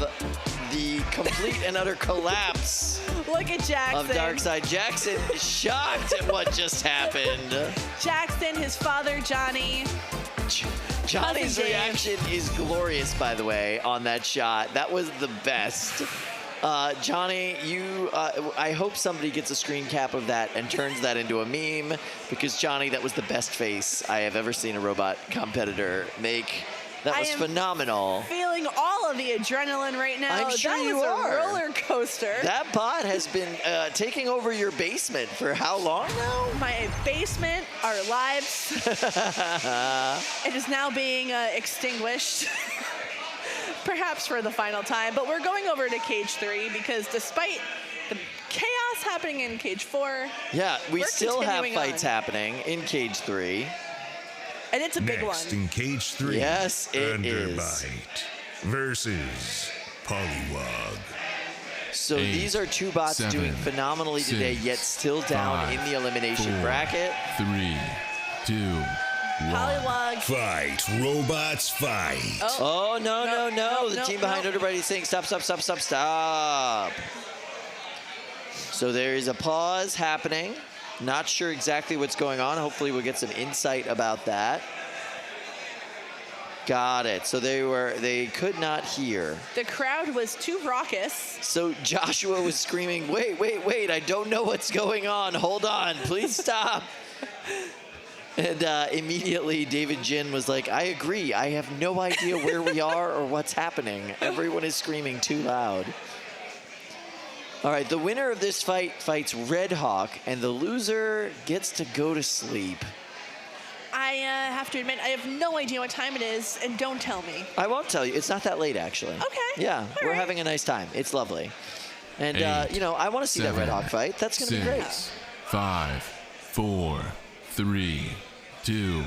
the complete and utter collapse Look at Jackson. of Darkseid. Jackson is shocked at what just happened. Jackson, his father, Johnny. Johnny's reaction is glorious, by the way, on that shot. That was the best. Johnny, I hope somebody gets a screen cap of that and turns that into a meme, because Johnny, that was the best face I have ever seen a robot competitor make. That was phenomenal. Feeling all of the adrenaline right now. I'm sure you That was are. a roller coaster. That bot has been taking over your basement for how long now? My basement, our lives. It is now being extinguished. Perhaps for the final time, but we're going over to cage 3 because despite the chaos happening in cage 4, yeah, we we're still have continuing fights on. happening in cage 3. And it's a big one. Next in cage 3. Yes, it is. Underbite versus Poliwag. So these are two bots doing phenomenally today, yet still down in the elimination bracket. 3, 2, 1. Poliwag. Fight, robots, fight. Oh, no. The team behind Underbite is saying stop. So there is a pause happening. Not sure exactly what's going on. Hopefully we'll get some insight about that. Got it. So they could not hear. The crowd was too raucous. So Joshua was screaming, wait, I don't know what's going on. Hold on, please stop. And immediately David Jin was like, I agree. I have no idea where we are or what's happening. Everyone is screaming too loud. All right, the winner of this fight fights Red Hawk, and the loser gets to go to sleep. I have to admit, I have no idea what time it is, and don't tell me. I won't tell you. It's not that late, actually. Okay. Yeah, we're having a nice time. It's lovely. And, I want to see that Red Hawk fight. That's going to be great. 5, 4, 3, 2,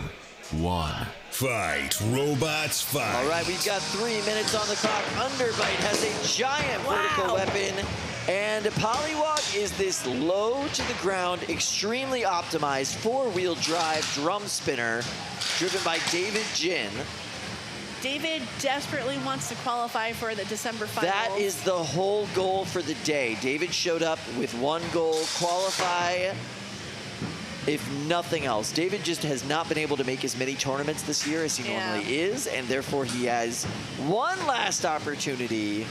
1. Fight, robots, fight. All right, we've got 3 minutes on the clock. Underbite has a giant vertical weapon, and Poliwag is this low to the ground, extremely optimized 4-wheel drive drum spinner driven by David Jin. David desperately wants to qualify for the December finals. That is the whole goal for the day. David showed up with one goal, qualify. If nothing else, David just has not been able to make as many tournaments this year as he normally is, and therefore he has one last opportunity.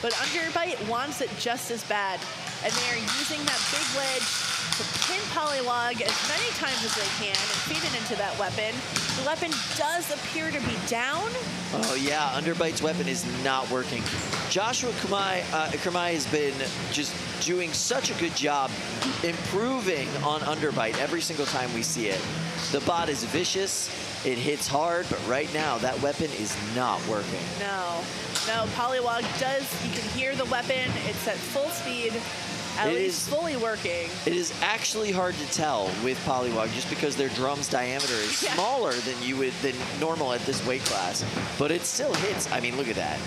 But Underbite wants it just as bad, and they are using that big wedge to pin Poliwag as many times as they can and feed it into that weapon. The weapon does appear to be down. Oh yeah, Underbite's weapon is not working. Joshua Kurmai has been just doing such a good job improving on Underbite every single time we see it. The bot is vicious, it hits hard, but right now that weapon is not working. No, Poliwag does, you can hear the weapon, it's at full speed, at least fully working. It is actually hard to tell with Poliwag just because their drum's diameter is smaller than normal at this weight class, but it still hits. I mean, look at that.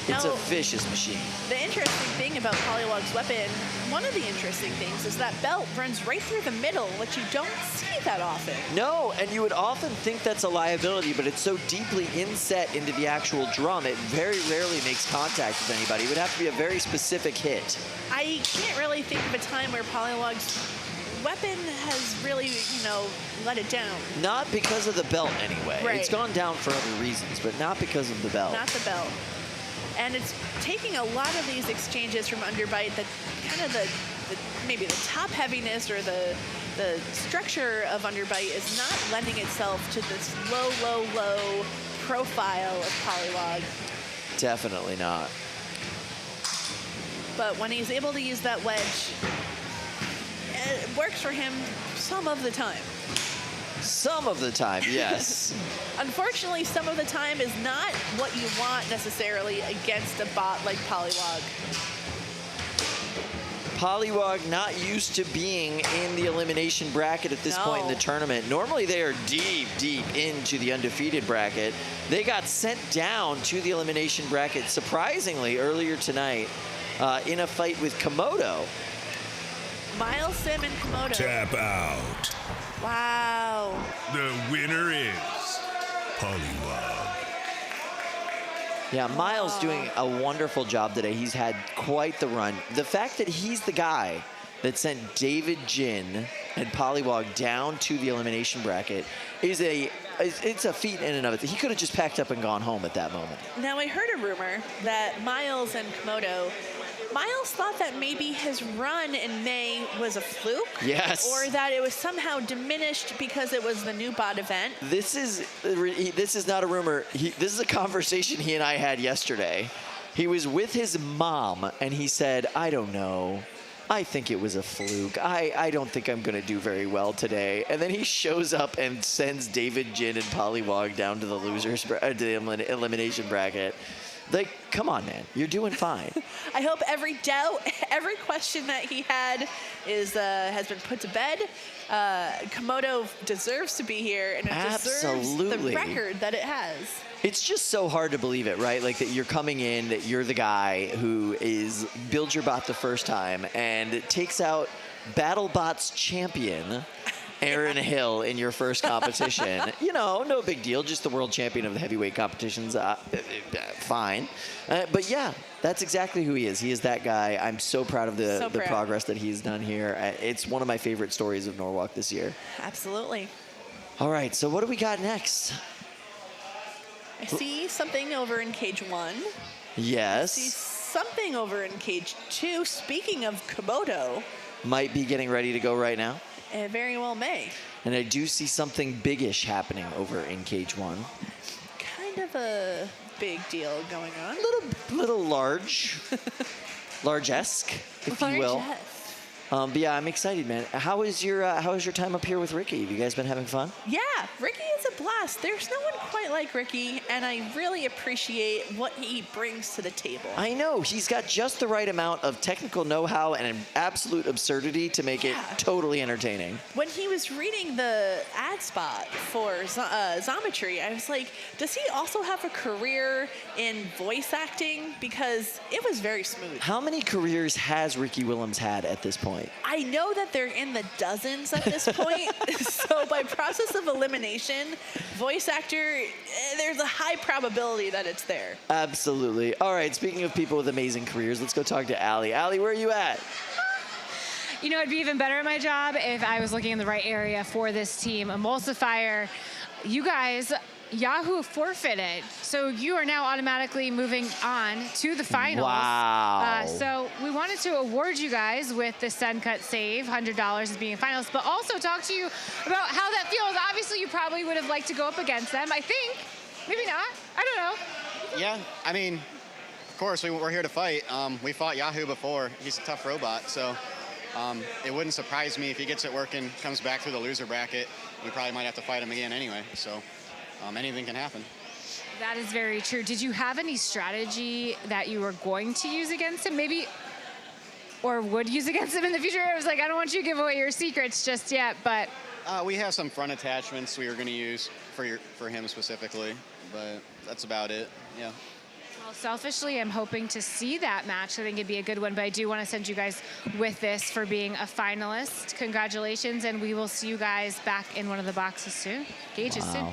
It's a vicious machine. The interesting thing about Poliwag's weapon, one of the interesting things is that belt runs right through the middle, which you don't see that often. No, and you would often think that's a liability, but it's so deeply inset into the actual drum, it very rarely makes contact with anybody. It would have to be a very specific hit. I can't really think of a time where Poliwag's weapon has really, let it down. Not because of the belt, anyway. Right. It's gone down for other reasons, but not because of the belt. Not the belt. And it's taking a lot of these exchanges from Underbite that kind of maybe the top heaviness or the structure of Underbite is not lending itself to this low profile of Poliwag. Definitely not. But when he's able to use that wedge, it works for him some of the time. Some of the time, yes. Unfortunately, some of the time is not what you want necessarily against a bot like Poliwag. Poliwag not used to being in the elimination bracket at this point in the tournament. Normally they are deep into the undefeated bracket. They got sent down to the elimination bracket surprisingly earlier tonight in a fight with Komodo. Miles Sim and Komodo. Tap out. Wow. The winner is Poliwag. Yeah, Miles doing a wonderful job today. He's had quite the run. The fact that he's the guy that sent David Jin and Polywog down to the elimination bracket is it's a feat in and of it. He could have just packed up and gone home at that moment. Now, I heard a rumor that Miles and Komodo, Miles thought that maybe his run in May was a fluke. Yes. Or that it was somehow diminished because it was the new bot event. This is not a rumor. This is a conversation he and I had yesterday. He was with his mom, and he said, I don't know. I think it was a fluke. I don't think I'm going to do very well today. And then he shows up and sends David, Jin, and Polywog down to the the elimination bracket. Like, come on, man. You're doing fine. I hope every doubt, every question that he had has been put to bed. Komodo deserves to be here, and it deserves the record that it has. It's just so hard to believe it, right? Like that you're coming in, that you're the guy who builds your bot the first time and takes out BattleBot's champion, Aaron Hill, in your first competition. You know, no big deal. Just the world champion of the heavyweight competitions. Fine. But yeah, that's exactly who he is. He is that guy. I'm so proud of the progress that he's done here. It's one of my favorite stories of Norwalk this year. Absolutely. All right, so what do we got next? I see something over in cage 1. Yes. I see something over in cage 2. Speaking of Komodo. Might be getting ready to go right now. It very well may. And I do see something biggish happening over in cage 1. Kind of a big deal going on. Little large. Large-esque, if you will. But yeah, I'm excited, man. How is your time up here with Ricky? Have you guys been having fun? Yeah, Ricky is a blast. There's no one quite like Ricky, and I really appreciate what he brings to the table. I know. He's got just the right amount of technical know-how and an absolute absurdity to make it totally entertaining. When he was reading the ad spot for Zometry, I was like, does he also have a career in voice acting? Because it was very smooth. How many careers has Ricky Willems had at this point? I know that they're in the dozens at this point. So by process of elimination, voice actor, there's a high probability that it's there. Absolutely. All right, speaking of people with amazing careers, let's go talk to Allie. Allie, where are you at? You know, I'd be even better at my job if I was looking in the right area for this team. Emulsifier, you guys, Yahoo forfeited, so you are now automatically moving on to the finals. Wow. So we wanted to award you guys with the Sun Cut Save, $100 as being finalists, but also talk to you about how that feels. Obviously, you probably would have liked to go up against them. I think, maybe not. I don't know. Yeah, I mean, of course, we're here to fight. We fought Yahoo before. He's a tough robot, so it wouldn't surprise me if he gets it working, comes back through the loser bracket. We probably might have to fight him again anyway, so. Anything can happen. That is very true. Did you have any strategy that you were going to use against him, maybe, or would use against him in the future? I was like, I don't want you to give away your secrets just yet, but. We have some front attachments we were going to use for him specifically, but that's about it, yeah. Well, selfishly, I'm hoping to see that match. I think it'd be a good one, but I do want to send you guys with this for being a finalist. Congratulations, and we will see you guys back in one of the boxes soon. Gauges soon.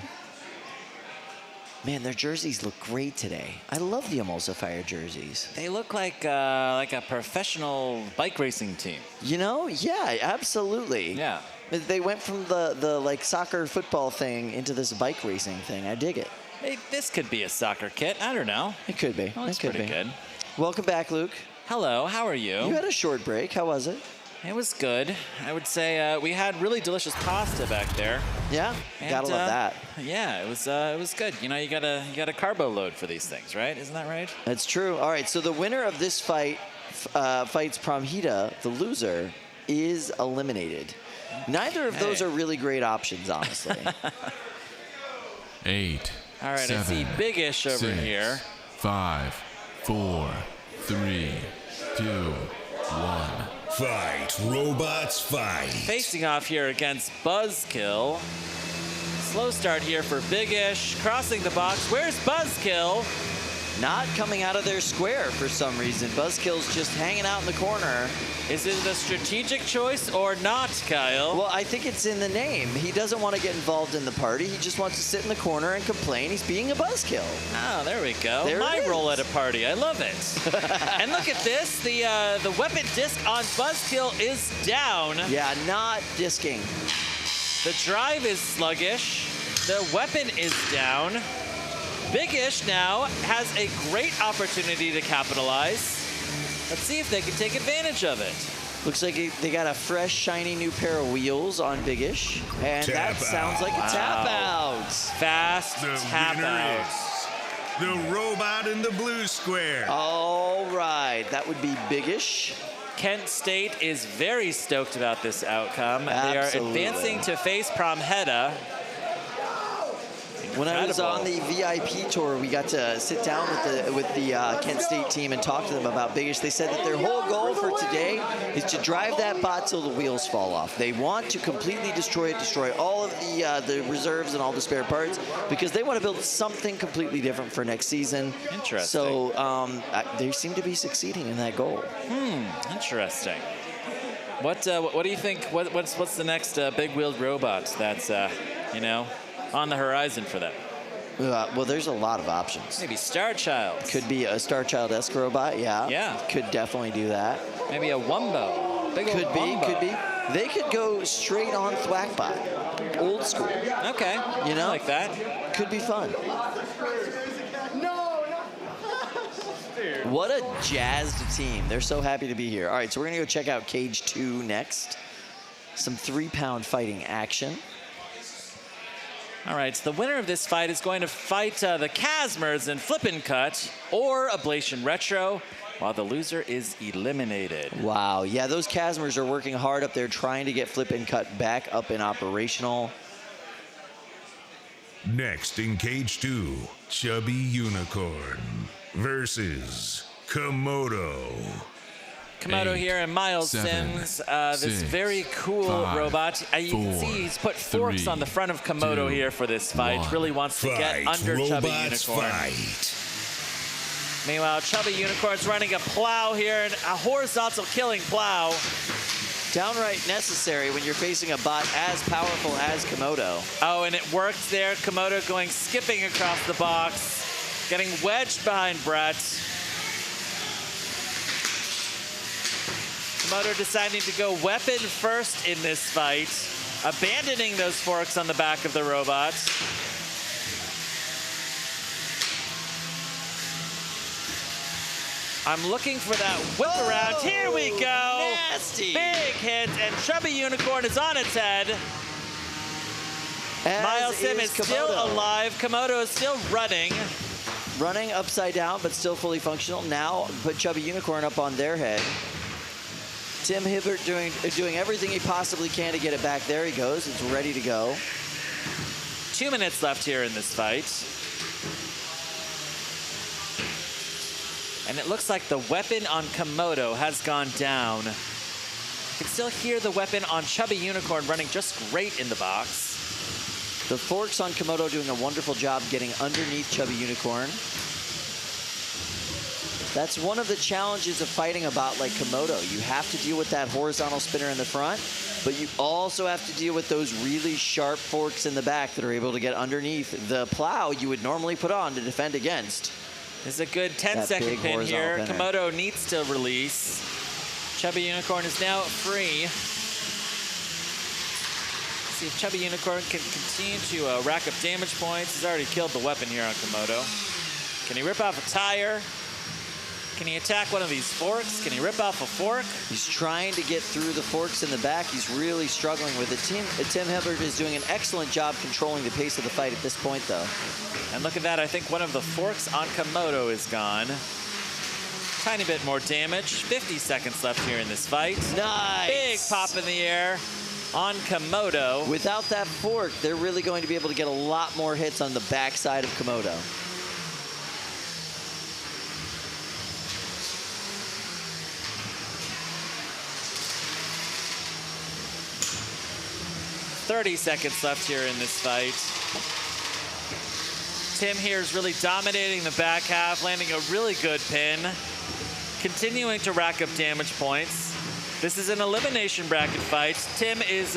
Man, their jerseys look great today. I love the Emulsifier jerseys. They look like a professional bike racing team. You know? Yeah, absolutely. Yeah. They went from the like soccer football thing into this bike racing thing. I dig it. Hey, this could be a soccer kit. I don't know. It could be. Well, it's it could pretty be. good. Welcome back, Luke. Hello, how are you? You had a short break. How was it? It was good. I would say we had really delicious pasta back there. Yeah, gotta love that. Yeah, it was good. You know, you got a carbo load for these things, right? Isn't that right? That's true. All right, so the winner of this fight fights Promhita. The loser is eliminated. Neither of those are really great options, honestly. 8. All right, 7, I see Biggish over 6, here. 5, 4, 3, 2, 1. Fight, robots, fight. Facing off here against Buzz-Kill. Slow start here for Biggish. Crossing the box. Where's Buzz-Kill? not coming out of their square for some reason. Buzz-Kill's just hanging out in the corner. Is it a strategic choice or not, Kyle? Well, I think it's in the name. He doesn't want to get involved in the party. He just wants to sit in the corner and complain. He's being a Buzz-Kill. Oh, there we go. There My it is. role at a party. I love it. And look at this. The weapon disc on Buzz-Kill is down. Yeah, not disking. The drive is sluggish. The weapon is down. Big-ish now has a great opportunity to capitalize. Let's see if they can take advantage of it. Looks like they got a fresh, shiny new pair of wheels on Big-ish. And that sounds like a tap out. Fast tap out. The robot in the blue square. All right, that would be Big-ish. Kent State is very stoked about this outcome. Absolutely. They are advancing to face Promheta. When I was on the VIP tour, we got to sit down with the Kent State team and talk to them about Big-ish. They said that their whole goal for today is to drive that bot till the wheels fall off. They want to completely destroy it, destroy all of the reserves and all the spare parts, because they want to build something completely different for next season. Interesting. So they seem to be succeeding in that goal. Interesting. What do you think? What's the next big-wheeled robot that's on the horizon for them? Well, there's a lot of options. Maybe Star Child. Could be a Star Child-esque robot, yeah. Yeah. Could definitely do that. Maybe a Wumbo. Big old Could be, Wumbo. could be. They could go straight on Thwackbot. Old school. Okay. You know? I like that. Could be fun. What a jazzed team. They're so happy to be here. All right, so we're going to go check out Cage 2 next. Some 3-pound fighting action. All right, so the winner of this fight is going to fight the Casmers in Flip and Cut or Ablation Retro, while the loser is eliminated. Wow, yeah, those Casmers are working hard up there trying to get Flip and Cut back up and operational. Next in Cage 2, Chubby Unicorn versus Komodo. Komodo here and Miles 7, Sims, this 6, very cool 5, robot. You can 4, see he's put forks 3, on the front of Komodo 2, here for this fight. 1. Really wants to get under Chubby Unicorn. Meanwhile, Chubby Unicorn's running a plow here, and a horizontal killing plow. Downright necessary when you're facing a bot as powerful as Komodo. Oh, and it worked there. Komodo going skipping across the box, getting wedged behind Brett. Komodo deciding to go weapon first in this fight, abandoning those forks on the back of the robot. I'm looking for that whip around. Here we go. Nasty. Big hit, and Chubby Unicorn is on its head. Miles Sim is still alive. Komodo is still running. Running upside down, but still fully functional. Now put Chubby Unicorn up on their head. Tim Hibbert doing everything he possibly can to get it back. There he goes. It's ready to go. 2 minutes left here in this fight. And it looks like the weapon on Komodo has gone down. You can still hear the weapon on Chubby Unicorn running just great in the box. The forks on Komodo doing a wonderful job getting underneath Chubby Unicorn. That's one of the challenges of fighting a bot like Komodo. You have to deal with that horizontal spinner in the front, but you also have to deal with those really sharp forks in the back that are able to get underneath the plow you would normally put on to defend against. This is a good 10-second pin here. pinner. Komodo needs to release. Chubby Unicorn is now free. See if Chubby Unicorn can continue to rack up damage points. He's already killed the weapon here on Komodo. Can he rip off a tire? Can he attack one of these forks? Can he rip off a fork? He's trying to get through the forks in the back. He's really struggling with it. Tim Hibbert is doing an excellent job controlling the pace of the fight at this point, though. And look at that. I think one of the forks on Komodo is gone. Tiny bit more damage. 50 seconds left here in this fight. Nice. Big pop in the air on Komodo. Without that fork, they're really going to be able to get a lot more hits on the backside of Komodo. ...30 seconds left here in this fight. Tim here is really dominating the back half, landing a really good pin, continuing to rack up damage points. This is an elimination bracket fight. Tim is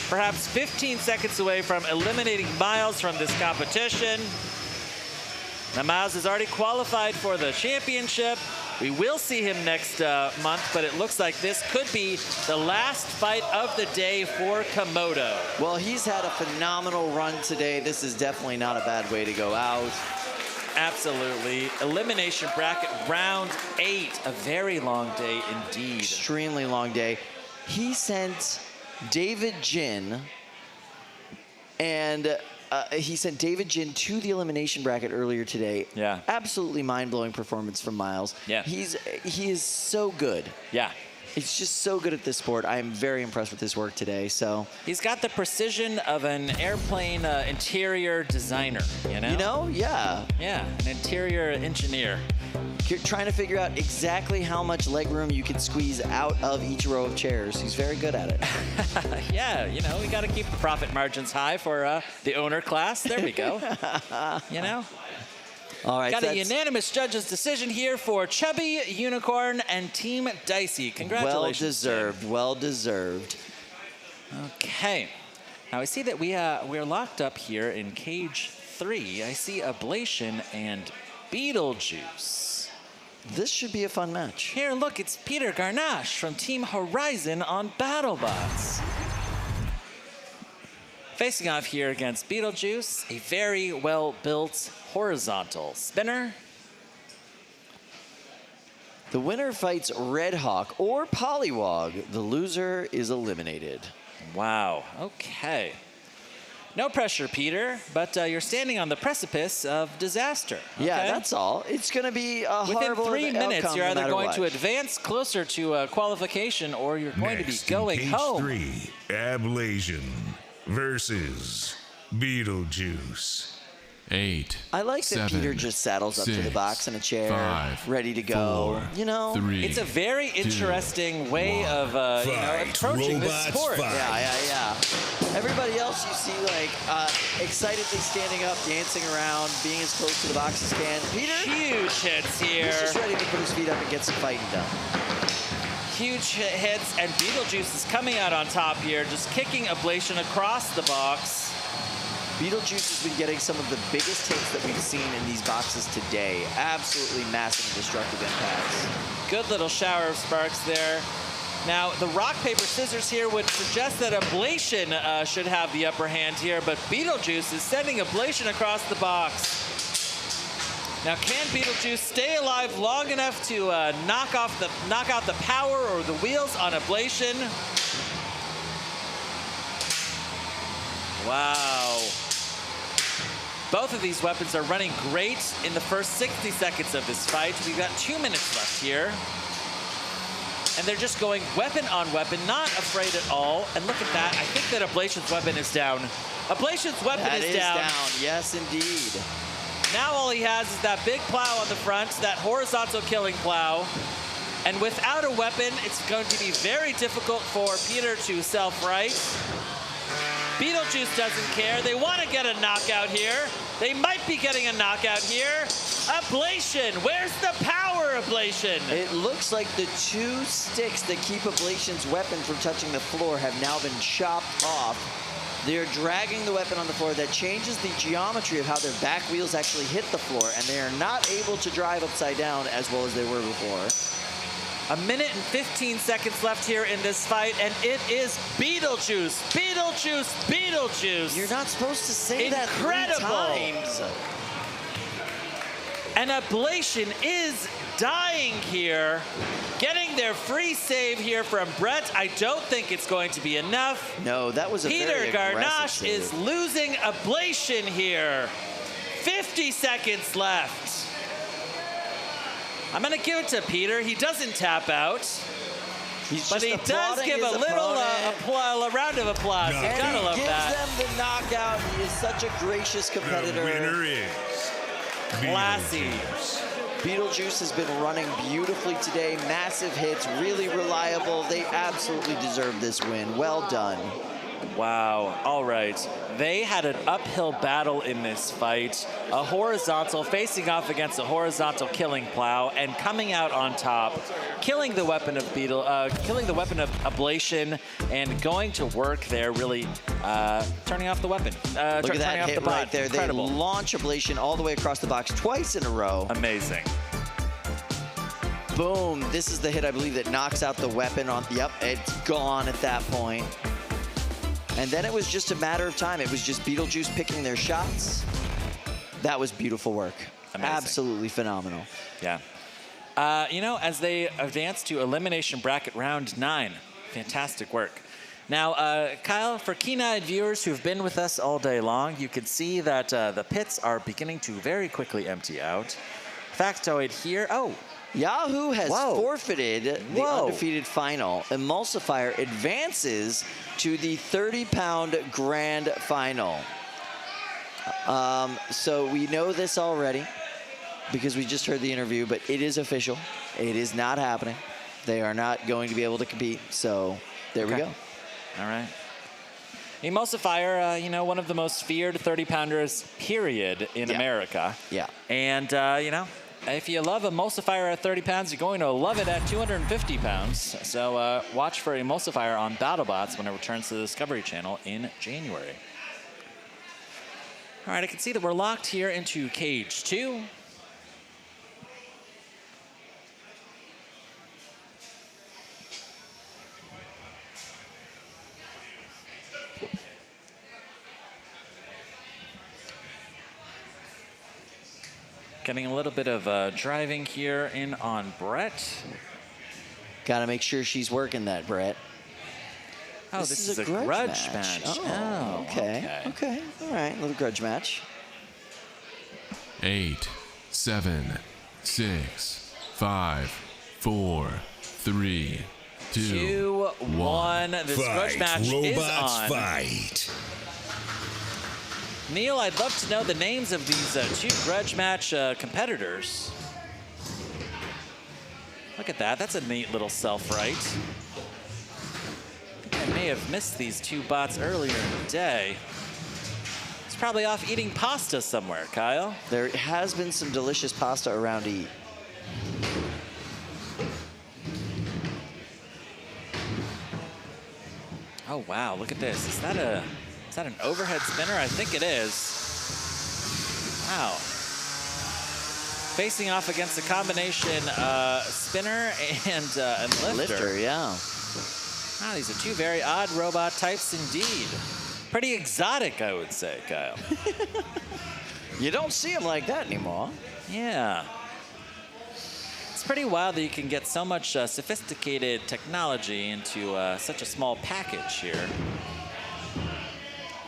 perhaps 15 seconds away from eliminating Miles from this competition. Now, Miles is already qualified for the championship. We will see him next month, but it looks like this could be the last fight of the day for Komodo. Well, he's had a phenomenal run today. This is definitely not a bad way to go out. Absolutely. Elimination bracket, round 8. A very long day indeed. Extremely long day. He sent David Jin and he sent David Jin to the elimination bracket earlier today. Yeah. Absolutely mind-blowing performance from Miles. Yeah. He is so good. Yeah. He's just so good at this sport. I am very impressed with his work today. So he's got the precision of an airplane interior designer, you know? You know? Yeah. Yeah, an interior engineer. You're trying to figure out exactly how much legroom you can squeeze out of each row of chairs. He's very good at it. Yeah, you know, we got to keep the profit margins high for the owner class. There we go. You know? All right, got a unanimous judges decision here for Chubby, Unicorn, and Team Dicey. Congratulations. Well deserved. Well deserved. Okay. Now I see that we're locked up here in cage 3. I see Ablation and Beetlejuice. This should be a fun match. Here, look, it's Peter Garnache from Team Horizon on BattleBots. Facing off here against Beetlejuice, a very well-built horizontal spinner. The winner fights Red Hawk or Pollywog. The loser is eliminated. Wow, okay. No pressure, Peter, but you're standing on the precipice of disaster. Okay? Yeah, that's all. It's going to be a horrible Within 3 minutes, outcome you're no either matter going what. to advance closer to qualification or you're going to be going in cage home. 3, Ablation versus Beetlejuice. 8. I like that 7, Peter just saddles up to the 6, box in a chair, 5, ready to go. 4, you know, 3, it's a very interesting way of you know, approaching this sport. Yeah. Everybody else you see like excitedly standing up, dancing around, being as close to the box as can. Peter, huge hits here. He's just ready to put his feet up and get some fighting done. Huge hits, and Beetlejuice is coming out on top here, just kicking Ablation across the box. Beetlejuice has been getting some of the biggest hits that we've seen in these boxes today. Absolutely massive and destructive impacts. Good little shower of sparks there. Now, the rock, paper, scissors here would suggest that Ablation should have the upper hand here, but Beetlejuice is sending Ablation across the box. Now, can Beetlejuice stay alive long enough to knock out the power or the wheels on Ablation? Wow. Both of these weapons are running great in the first 60 seconds of this fight. We've got 2 minutes left here. And they're just going weapon on weapon, not afraid at all. And look at that. I think that Ablation's weapon is down. Ablation's weapon is down. Yes, indeed. Now all he has is that big plow on the front, that horizontal killing plow. And without a weapon, it's going to be very difficult for Peter to self-right. Beetlejuice doesn't care. They want to get a knockout here. They might be getting a knockout here. Ablation, where's the power, Ablation? It looks like the 2 sticks that keep Ablation's weapon from touching the floor have now been chopped off. They're dragging the weapon on the floor. That changes the geometry of how their back wheels actually hit the floor, and they are not able to drive upside down as well as they were before. 1 minute and 15 seconds left here in this fight, and it is Beetlejuice, Beetlejuice, Beetlejuice. You're not supposed to say Incredible. that 3 times. And Ablation is dying here, getting their free save here from Brett. I don't think it's going to be enough. No, that was a Peter very aggressive Garnache save. is losing Ablation here. 50 seconds left. I'm going to give it to Peter. He doesn't tap out. But he does give a little a round of applause. You gotta love that. And he gives them the knockout. He is such a gracious competitor. The winner is classy. Beetlejuice has been running beautifully today. Massive hits, really reliable. They absolutely deserve this win. Well done. Wow. All right. They had an uphill battle in this fight. A horizontal facing off against a horizontal killing plow and coming out on top, killing the weapon of Ablation and going to work there, really turning off the weapon. Look at that hit right there. Incredible. They launch Ablation all the way across the box twice in a row. Amazing. Boom. This is the hit, I believe, that knocks out the weapon on. Yep, it's gone at that point. And then it was just a matter of time. It was just Beetlejuice picking their shots. That was beautiful work. Amazing. Absolutely phenomenal. Yeah. You know, as they advance to Elimination Bracket Round 9, fantastic work. Now, Kyle, for keen-eyed viewers who've been with us all day long, you can see that the pits are beginning to very quickly empty out. Factoid here. Oh. Yahoo has forfeited the undefeated final. Emulsifier advances to the 30-pound grand final. So we know this already because we just heard the interview, but it is official. It is not happening. They are not going to be able to compete. So there we go. All right. Emulsifier, you know, one of the most feared 30-pounders, period, in America. Yeah. And, you know, if you love Emulsifier at 30 pounds, you're going to love it at 250 pounds. So watch for Emulsifier on BattleBots when it returns to the Discovery Channel in January. All right, I can see that we're locked here into Cage 2. Getting a little bit of driving here in on Brett. Got to make sure she's working that, Brett. Oh, this is a grudge match. Oh, okay. Okay. All right. A little grudge match. 8, 7, 6, 5, 4, 3, 2, 1. This grudge match is on. Fight. Neil, I'd love to know the names of these two grudge match competitors. Look at that. That's a neat little self-right. I think I may have missed these two bots earlier in the day. It's probably off eating pasta somewhere, Kyle. There has been some delicious pasta around to eat. Oh, wow. Look at this. Is that an overhead spinner? I think it is. Wow. Facing off against a combination spinner and lifter. Lifter, yeah. Wow, these are two very odd robot types indeed. Pretty exotic, I would say, Kyle. You don't see them like that anymore. Yeah. It's pretty wild that you can get so much sophisticated technology into such a small package here.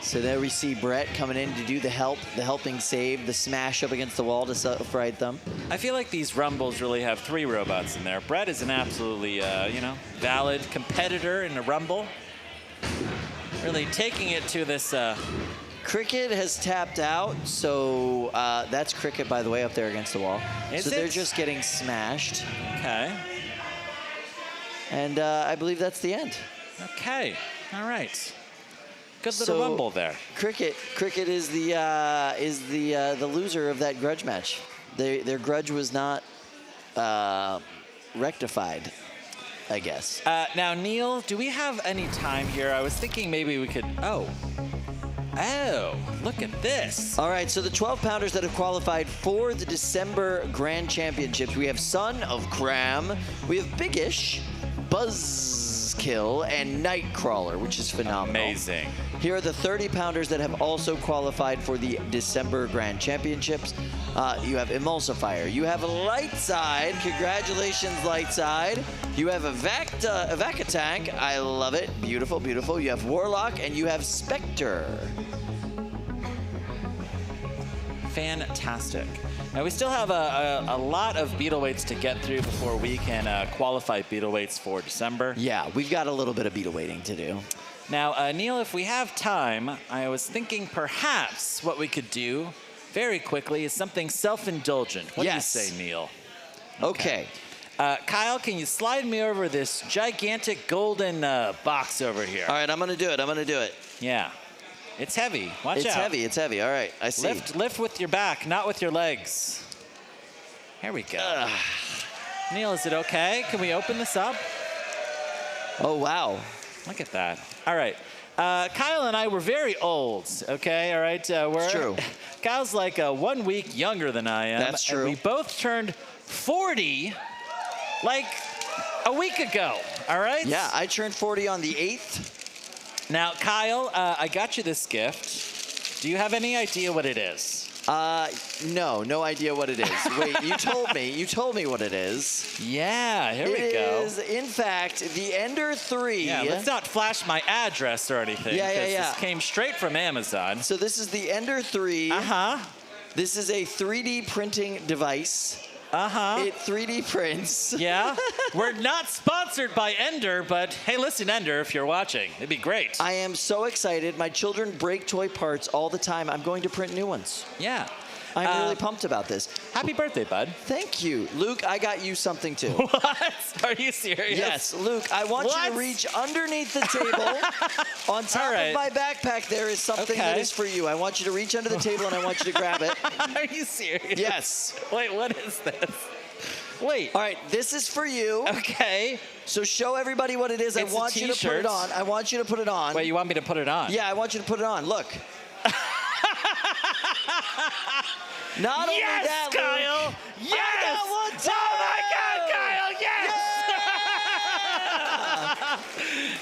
So there we see Brett coming in to do the helping save, the smash up against the wall to self-right them. I feel like these Rumbles really have three robots in there. Brett is an absolutely, you know, valid competitor in the Rumble. Really taking it to this... Cricket has tapped out, so that's Cricket, by the way, up there against the wall. So they're just getting smashed. Okay. And I believe that's the end. Okay. All right. Good little Rumble there. Cricket is the loser of that grudge match. Their grudge was not rectified, I guess. Now, Neil, do we have any time here? I was thinking maybe we could. Oh, look at this. All right, so the 12-pounders that have qualified for the December Grand Championships, we have Son of Cram, we have Biggish, Buzz-Kill, and Nightcrawler, which is phenomenal. Amazing. Here are the 30-pounders that have also qualified for the December Grand Championships. You have Emulsifier. You have Lightside. Congratulations, Lightside. You have Evac Tank. I love it. Beautiful, beautiful. You have Warlock, and you have Spectre. Fantastic. Now, we still have a lot of beetle weights to get through before we can qualify beetle weights for December. Yeah, we've got a little bit of beetle weighting to do. Now, Neil, if we have time, I was thinking perhaps what we could do very quickly is something self-indulgent. What do you say, Neil? Okay. Kyle, can you slide me over this gigantic golden box over here? All right, I'm gonna do it. I'm gonna do it. Yeah. It's heavy. Watch out. It's heavy. It's heavy. All right, I see. Lift with your back, not with your legs. Here we go. Neil, is it okay? Can we open this up? Oh, wow. Look at that. All right. Kyle and I were very old, okay? All right. It's true. Kyle's like 1 week younger than I am. That's true. And we both turned 40 like a week ago, all right? Yeah, I turned 40 on the 8th. Now, Kyle, I got you this gift. Do you have any idea what it is? No idea what it is. Wait, you told me. You told me what it is. Yeah, here we go. It is, in fact, the Ender 3. Yeah, let's not flash my address or anything. Yeah. This came straight from Amazon. So this is the Ender 3. Uh-huh. This is a 3D printing device. Uh-huh. It 3D prints. Yeah. We're not sponsored by Ender, but hey, listen, Ender, if you're watching, it'd be great. I am so excited. My children break toy parts all the time. I'm going to print new ones. Yeah. I'm really pumped about this. Happy birthday, bud. Thank you. Luke, I got you something too. What? Are you serious? Yes, Luke, I want you to reach underneath the table. On top of my backpack, there is something that is for you. I want you to reach under the table and I want you to grab it. Are you serious? Yes. Wait, what is this? Wait. All right, this is for you. Okay. So show everybody what it is. It's I want you to put it on. I want you to put it on. Wait, you want me to put it on? Yeah, I want you to put it on. Look. Not only that, Kyle. Luke, Yes! I got one too! Oh my God, Kyle! Yes!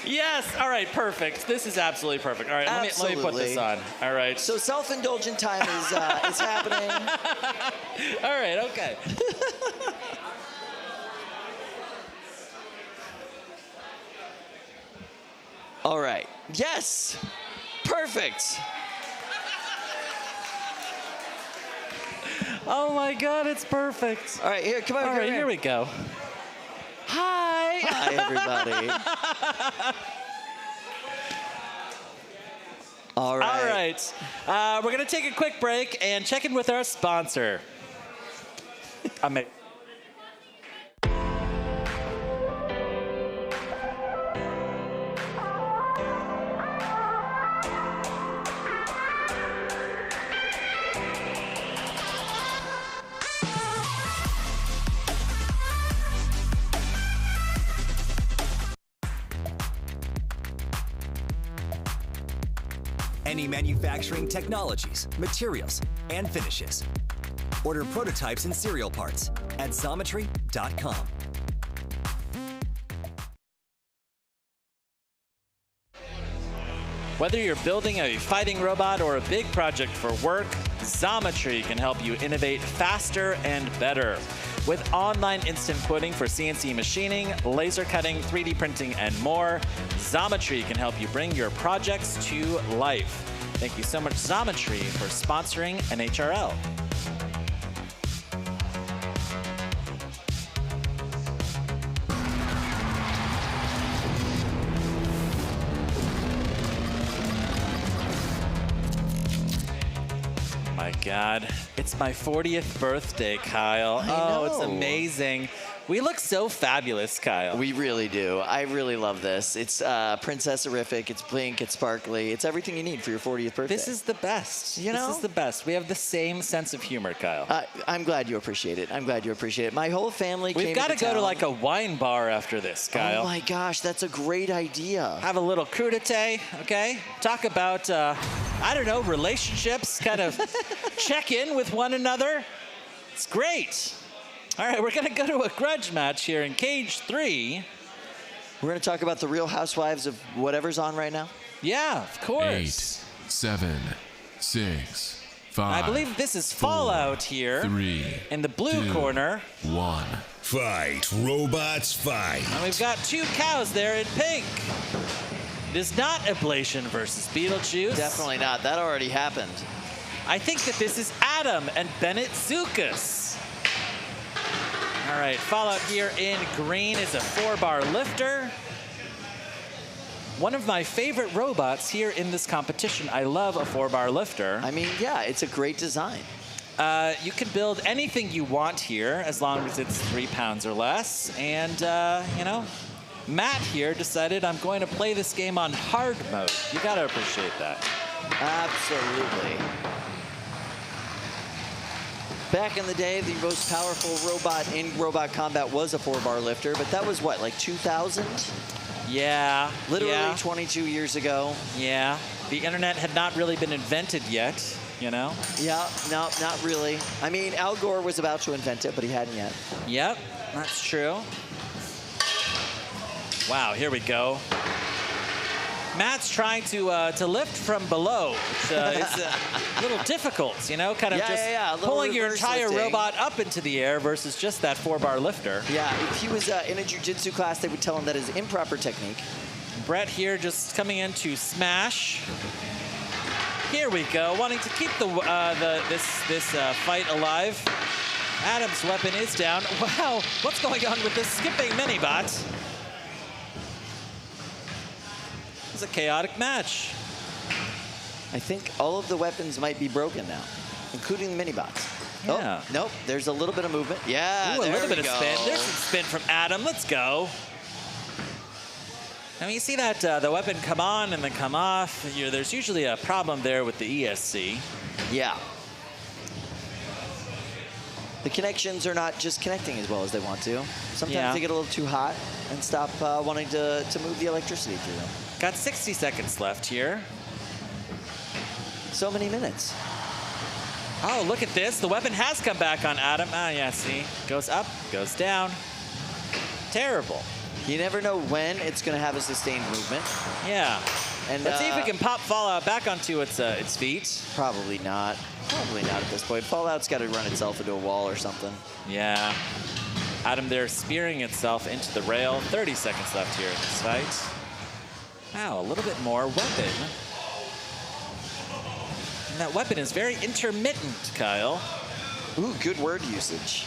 Yes! All right, perfect. This is absolutely perfect. All right, let me put this on. All right. So self-indulgent time is happening. All right, okay. All right. Yes! Perfect. Oh my God, it's perfect. All right, here, come on. All right, here we go. Hi. Hi, everybody. All right. All right. We're going to take a quick break and check in with our sponsor. Any manufacturing technologies, materials, and finishes. Order prototypes and serial parts at Xometry.com. Whether you're building a fighting robot or a big project for work, Xometry can help you innovate faster and better. With online instant quoting for CNC machining, laser cutting, 3D printing, and more, Xometry can help you bring your projects to life. Thank you so much, Xometry, for sponsoring NHRL. My God, it's my 40th birthday, Kyle. Oh, it's amazing. We look so fabulous, Kyle. We really do. I really love this. It's princess-erific. It's pink. It's sparkly. It's everything you need for your 40th birthday. This is the best. You know? This is the best. We have the same sense of humor, Kyle. I'm glad you appreciate it. I'm glad you appreciate it. My whole family came to We've got to go town. to like a wine bar after this, Kyle. Oh my gosh, that's a great idea. Have a little crudité, okay? Talk about, I don't know, relationships, kind of check in with one another. It's great. All right, we're going to go to a grudge match here in Cage 3. We're going to talk about the Real Housewives of whatever's on right now? Yeah, of course. 8, 7, 6, 5. I believe this is Fallout here. 3. In the blue corner. 1. Fight, robots, fight. And we've got two cows there in pink. It is not Ablation versus Beetlejuice. Definitely not. That already happened. I think that this is Adam and Bennett Zukas. All right, Fallout here in green is a 4-bar lifter. One of my favorite robots here in this competition. I love a 4-bar lifter. I mean, yeah, it's a great design. You can build anything you want here as long as it's 3 pounds or less. And, you know, Matt here decided I'm going to play this game on hard mode. You got to appreciate that. Absolutely. Back in the day, the most powerful robot in robot combat was a 4-bar lifter, but that was what, like 2000? Yeah. Literally 22 years ago. Yeah. The internet had not really been invented yet, you know? Yeah, no, not really. I mean, Al Gore was about to invent it, but he hadn't yet. Yep, that's true. Wow, here we go. Matt's trying to lift from below, which is a little difficult, you know, kind of just pulling your entire robot up into the air versus just that 4-bar lifter. Yeah, if he was in a jiu-jitsu class, they would tell him that is improper technique. Brett here just coming in to smash. Here we go, wanting to keep this fight alive. Adam's weapon is down. Wow, what's going on with this skipping mini-bot? A chaotic match. I think all of the weapons might be broken now, including the mini-bots. Yeah. Oh, nope, there's a little bit of movement. Yeah, Ooh, a little bit of spin. There's some spin from Adam. Let's go. I mean, you see that the weapon come on and then come off. There's usually a problem there with the ESC. Yeah. The connections are not just connecting as well as they want to. Sometimes they get a little too hot and stop wanting to move the electricity through them. Got 60 seconds left here. So many minutes. Oh, look at this. The weapon has come back on Adam. Ah, yeah, see. Goes up, goes down. Terrible. You never know when it's going to have a sustained movement. Yeah. And let's see if we can pop Fallout back onto its feet. Probably not. Probably not at this point. Fallout's got to run itself into a wall or something. Yeah. Adam there spearing itself into the rail. 30 seconds left here in this fight. Wow, a little bit more weapon. And that weapon is very intermittent, Kyle. Ooh, good word usage.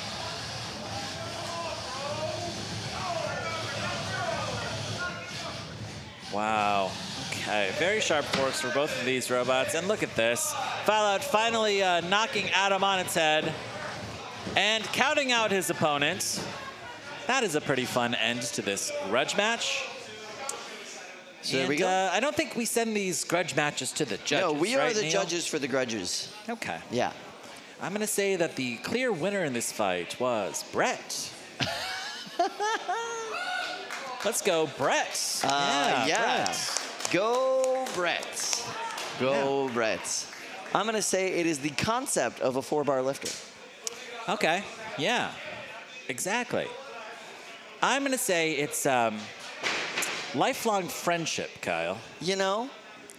Wow. Okay, very sharp forks for both of these robots. And look at this. Fallout finally knocking Adam on its head and counting out his opponent. That is a pretty fun end to this grudge match. So there we go. I don't think we send these grudge matches to the judges. No, we are right, the Neil? judges for the grudges. Okay. Yeah. I'm going to say that the clear winner in this fight was Brett. Let's go, Brett. Yeah. Brett. Go, Brett. Go, Brett. I'm going to say it is the concept of a 4-bar lifter. Okay. Yeah. Exactly. I'm going to say it's lifelong friendship, Kyle. You know,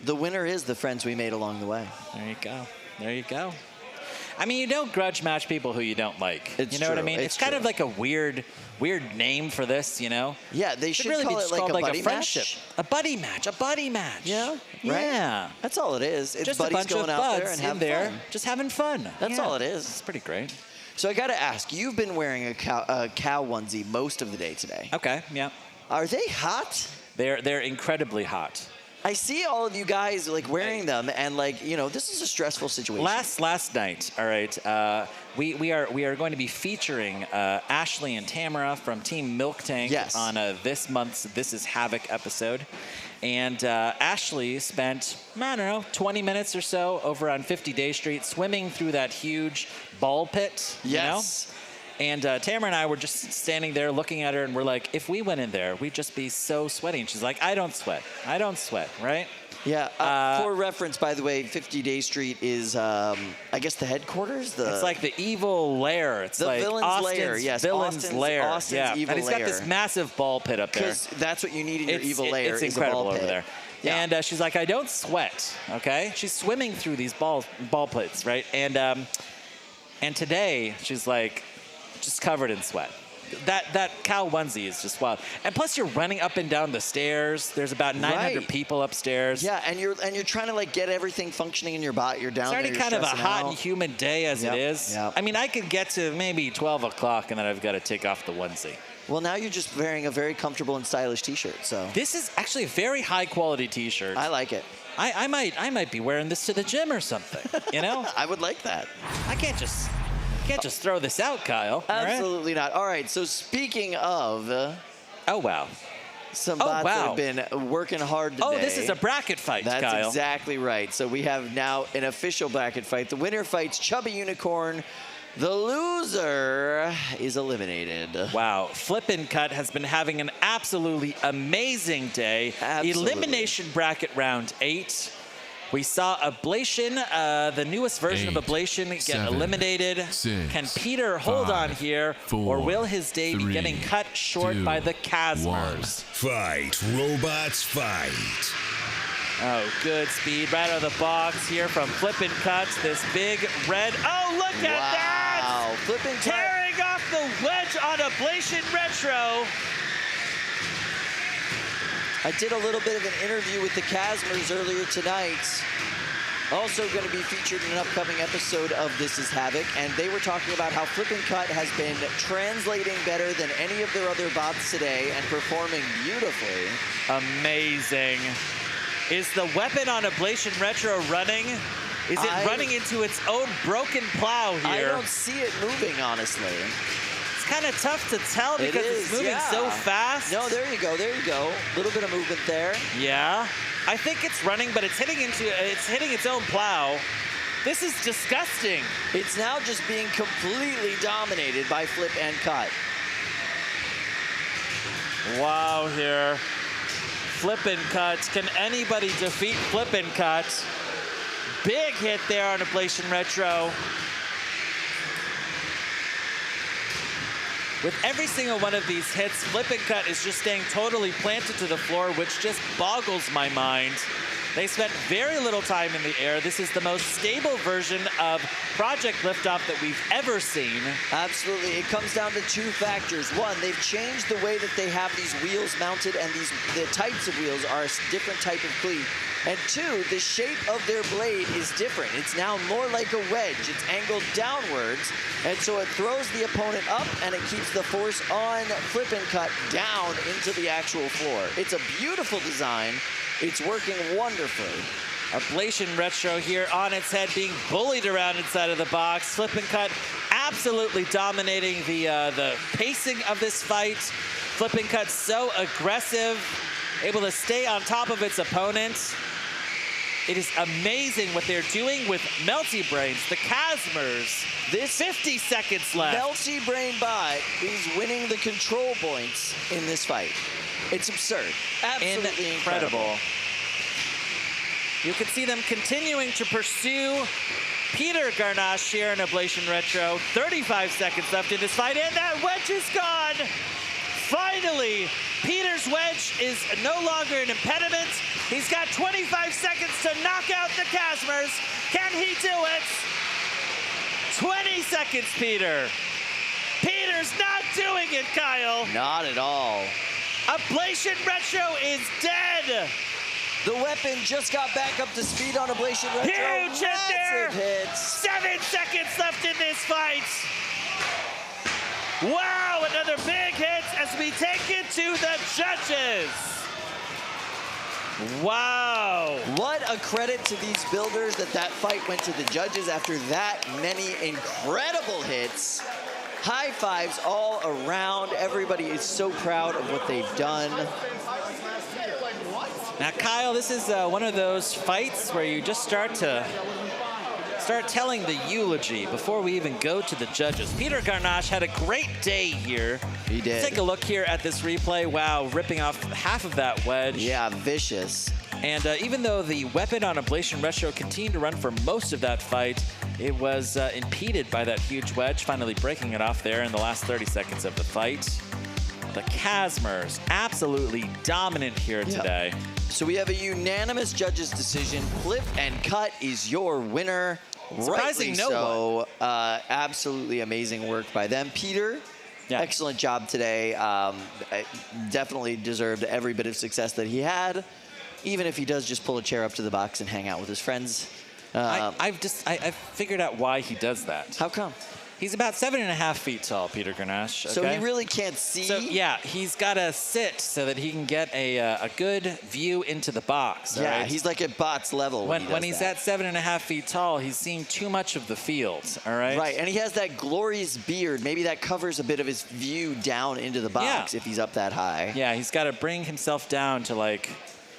the winner is the friends we made along the way. There you go. There you go. I mean, you don't grudge match people who you don't like. You know what I mean? It's kind of like a weird name for this, you know? Yeah, they should really call be it like called a like buddy a friendship. match. A buddy match. A buddy match. Yeah. Right? Yeah. That's all it is. It's just buddies a bunch going of out there buds and in having there, fun. just having fun. That's all it is. It's pretty great. So I got to ask, you've been wearing a cow onesie most of the day today. Okay, yeah. Are they hot? They're incredibly hot. I see all of you guys like wearing them, and like, you know, this is a stressful situation. Last night, all right, we are going to be featuring Ashley and Tamara from Team Milk Tank on this month's This Is Havoc episode. And Ashley spent, I don't know, 20 minutes or so over on 50 Day Street swimming through that huge ball pit, you know? And Tamara and I were just standing there looking at her, and we're like, if we went in there, we'd just be so sweaty. And she's like, I don't sweat. I don't sweat, right? Yeah, for reference, by the way, 50 Day Street is, I guess, the headquarters? It's like the evil lair. It's the like villain's Austin's lair, yes. Villain's lair. Austin's evil and he's lair. got this massive ball pit up there. Because that's what you need in your evil lair. It's is incredible a ball pit. over there. Yeah. And she's like, I don't sweat, okay? She's swimming through these ball pits, right? And today, she's like, just covered in sweat. That cow onesie is just wild. And plus you're running up and down the stairs. There's about 900 people upstairs. Yeah, and you're trying to like get everything functioning in your bot. You're down there. It's already kind of a hot and humid day as it is. I mean, I could get to maybe 12 o'clock and then I've got to take off the onesie. Well, now you're just wearing a very comfortable and stylish T-shirt. So this is actually a very high quality T-shirt. I like it. I might be wearing this to the gym or something. You know? I would like that. I can't just throw this out, Kyle. Absolutely not. All right. So speaking of, oh wow, some bots that have been working hard today. Oh, this is a bracket fight, That's Kyle. exactly right. So we have now an official bracket fight. The winner fights Chubby Unicorn. The loser is eliminated. Wow. Flippin' Cut has been having an absolutely amazing day. Absolutely. Elimination bracket round 8. We saw Ablation, the newest version of Ablation, get eliminated. 6, Can Peter hold 5, on here, 4, or will his day be 3, getting cut short 2, by the Casmers? Fight, robots, fight. Oh, good speed right out of the box here from Flippin' Cuts. This big red. Oh, look at that! Flippin' Cut tearing off the wedge on Ablation Retro. I did a little bit of an interview with the Casmers earlier tonight. Also going to be featured in an upcoming episode of This is Havoc. And they were talking about how Flippin' Cut has been translating better than any of their other bots today and performing beautifully. Amazing. Is the weapon on Ablation Retro running? Is it running into its own broken plow here? I don't see it moving, honestly. It's kind of tough to tell because it's moving so fast. No, there you go, there you go. A little bit of movement there. Yeah, I think it's running, but it's hitting its own plow. This is disgusting. It's now just being completely dominated by Flip and Cut. Wow, here. Flippin' Cut. Can anybody defeat Flippin' Cut? Big hit there on Ablation Retro. With every single one of these hits, Flippin' Cut is just staying totally planted to the floor, which just boggles my mind. They spent very little time in the air. This is the most stable version of Project Liftoff that we've ever seen. Absolutely. It comes down to 2 factors. One, they've changed the way that they have these wheels mounted, and the types of wheels are a different type of cleat. And 2, the shape of their blade is different. It's now more like a wedge. It's angled downwards, and so it throws the opponent up, and it keeps the force on Flippin' Cut down into the actual floor. It's a beautiful design. It's working wonderfully. Ablation Retro here on its head, being bullied around inside of the box. Flippin' Cut absolutely dominating the pacing of this fight. Flippin' Cut so aggressive, able to stay on top of its opponent. It is amazing what they're doing with Melty Brains, the Casmers. This 50 seconds left. Melty Brain bot is winning the control points in this fight. It's absurd. Absolutely incredible. You can see them continuing to pursue Peter Garnache here in Ablation Retro. 35 seconds left in this fight, and that wedge is gone. Finally, Peter's wedge is no longer an impediment. He's got 25 seconds to knock out the Casmers. Can he do it? 20 seconds, Peter. Peter's not doing it, Kyle. Not at all. Ablation Retro is dead. The weapon just got back up to speed on Ablation Retro. Huge hit there. Hits. 7 seconds left in this fight. Wow, another big hit as we take it to the judges. Wow. What a credit to these builders that fight went to the judges after that many incredible hits. High fives all around. Everybody is so proud of what they've done. Now, Kyle, this is one of those fights where you just start telling the eulogy before we even go to the judges. Peter Garnache had a great day here. He did. Take a look here at this replay. Wow, ripping off half of that wedge. Yeah, vicious. And even though the weapon on Ablation Retro continued to run for most of that fight, it was impeded by that huge wedge, finally breaking it off there in the last 30 seconds of the fight. The Casmers absolutely dominant here today. So we have a unanimous judges decision. Flip and Cut is your winner. Surprising Rightly so. Absolutely amazing work by them. Peter, excellent job today. Definitely deserved every bit of success that he had, even if he does just pull a chair up to the box and hang out with his friends. I've figured out why he does that. How come? He's about 7.5 feet tall, Peter Grenache. So he really can't see? So, yeah, he's got to sit so that he can get a good view into the box. Yeah, right? he's like at Bot's level when he's at 7.5 feet tall, he's seeing too much of the field, all right? Right, and he has that glorious beard. Maybe that covers a bit of his view down into the box if he's up that high. Yeah, he's got to bring himself down to, like,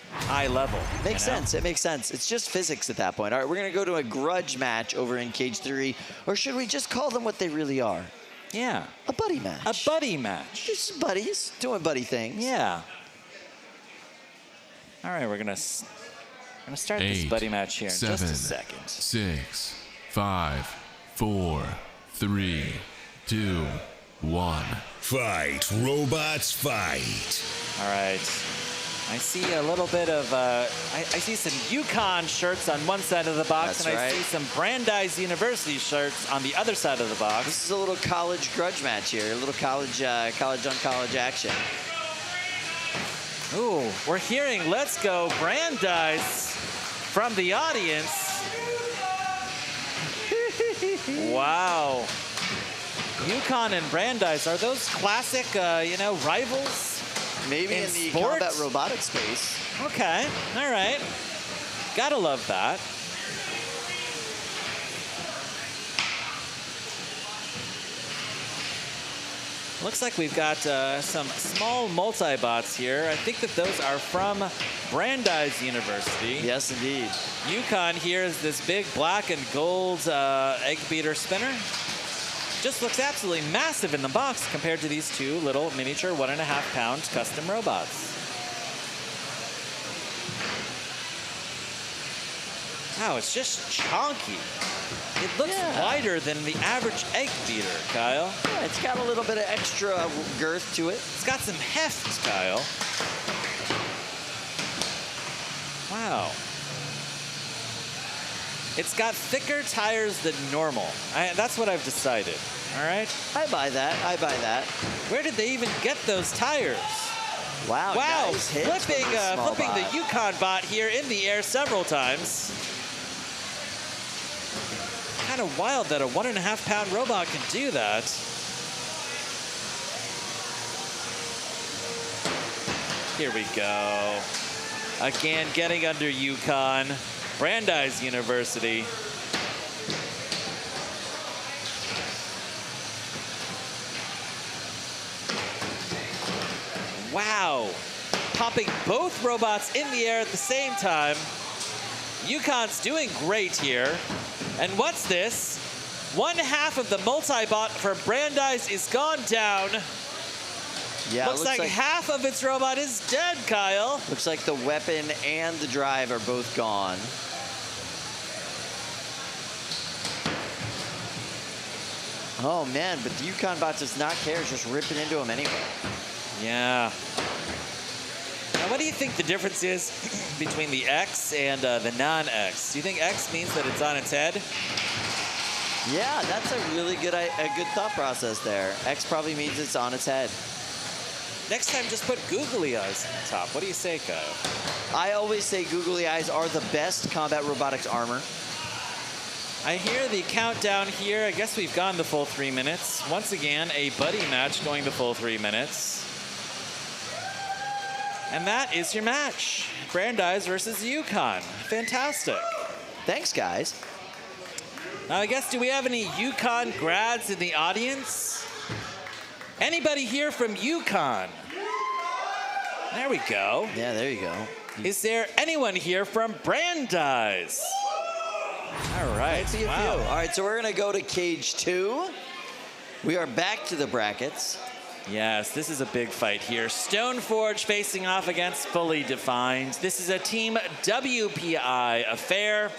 high level. Makes sense. It makes sense. It's just physics at that point. All right, we're going to go to a grudge match over in Cage 3. Or should we just call them what they really are? Yeah. A buddy match. A buddy match. Just buddies doing buddy things. Yeah. All right, we're going to start this buddy match here in just a second. 6, 5, 4, 3, 2, 1. Fight, robots, fight. All right. I see a little bit of, I see some UConn shirts on one side of the box, That's and right. I see some Brandeis University shirts on the other side of the box. This is a little college grudge match here, a little college on college action. Ooh, we're hearing "Let's Go Brandeis" from the audience. Wow. UConn and Brandeis, are those classic, rivals? Maybe in the combat robotic space. Okay, all right. Gotta love that. Looks like we've got some small multi-bots here. I think that those are from Brandeis University. Yes, indeed. UConn here is this big black and gold egg beater spinner. Just looks absolutely massive in the box compared to these two little miniature 1.5-pound custom robots. Wow, it's just chunky. It looks wider than the average egg beater, Kyle. Yeah, it's got a little bit of extra girth to it. It's got some heft, Kyle. Wow. It's got thicker tires than normal. That's what I've decided, all right? I buy that, I buy that. Where did they even get those tires? Wow, wow, nice hits flipping from the bot. UConn bot here in the air several times. Kind of wild that a 1.5-pound robot can do that. Here we go. Again, getting under UConn. Brandeis University. Wow. Popping both robots in the air at the same time. UConn's doing great here. And what's this? 1/2 of the multi-bot for Brandeis is gone down. Yeah, looks like half of its robot is dead, Kyle. Looks like the weapon and the drive are both gone. Oh man, but the UConn bot does not care, it's just ripping into him anyway. Yeah. Now, what do you think the difference is between the X and the non-X? Do you think X means that it's on its head? Yeah, that's a really good thought process there. X probably means it's on its head. Next time, just put googly eyes on the top. What do you say, Kyle? I always say googly eyes are the best combat robotics armor. I hear the countdown here. I guess we've gone the full 3 minutes. Once again, a buddy match going the full 3 minutes. And that is your match. Brandeis versus UConn. Fantastic. Thanks, guys. Now, I guess, do we have any UConn grads in the audience? Anybody here from UConn? There we go. Yeah, there you go. Is there anyone here from Brandeis? All right. Wow. All right, so we're going to go to Cage 2. We are back to the brackets. Yes, this is a big fight here. Stoneforge facing off against Fully Defined. This is a Team WPI affair.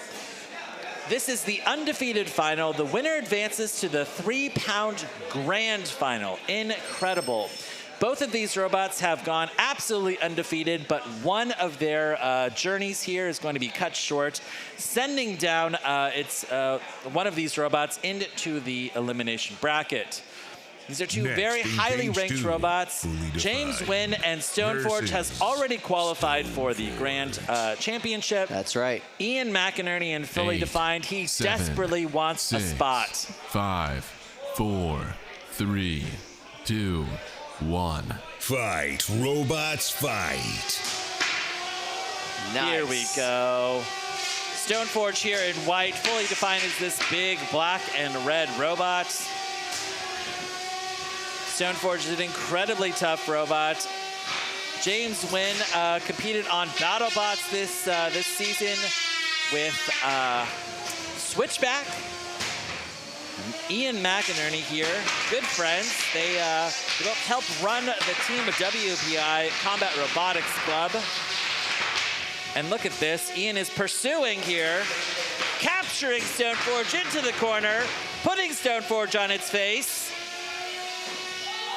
This is the undefeated final. The winner advances to the 3-pound grand final. Incredible. Both of these robots have gone absolutely undefeated, but one of their journeys here is going to be cut short, sending down one of these robots into the elimination bracket. These are two very highly ranked robots. James Wynn and Stoneforge has already qualified for the Grand Championship. That's right. Ian McInerney and Fully Defined, he desperately wants a spot. 5, 4, 3, 2, 1. Fight, robots, fight. Nice. Here we go. Stoneforge here in white, fully defined as this big black and red robot. Stoneforge is an incredibly tough robot. James Wynn competed on BattleBots this season with Switchback. Ian McInerney here, good friends. They both help run the team of WPI Combat Robotics Club. And look at this, Ian is pursuing here, capturing Stoneforge into the corner, putting Stoneforge on its face,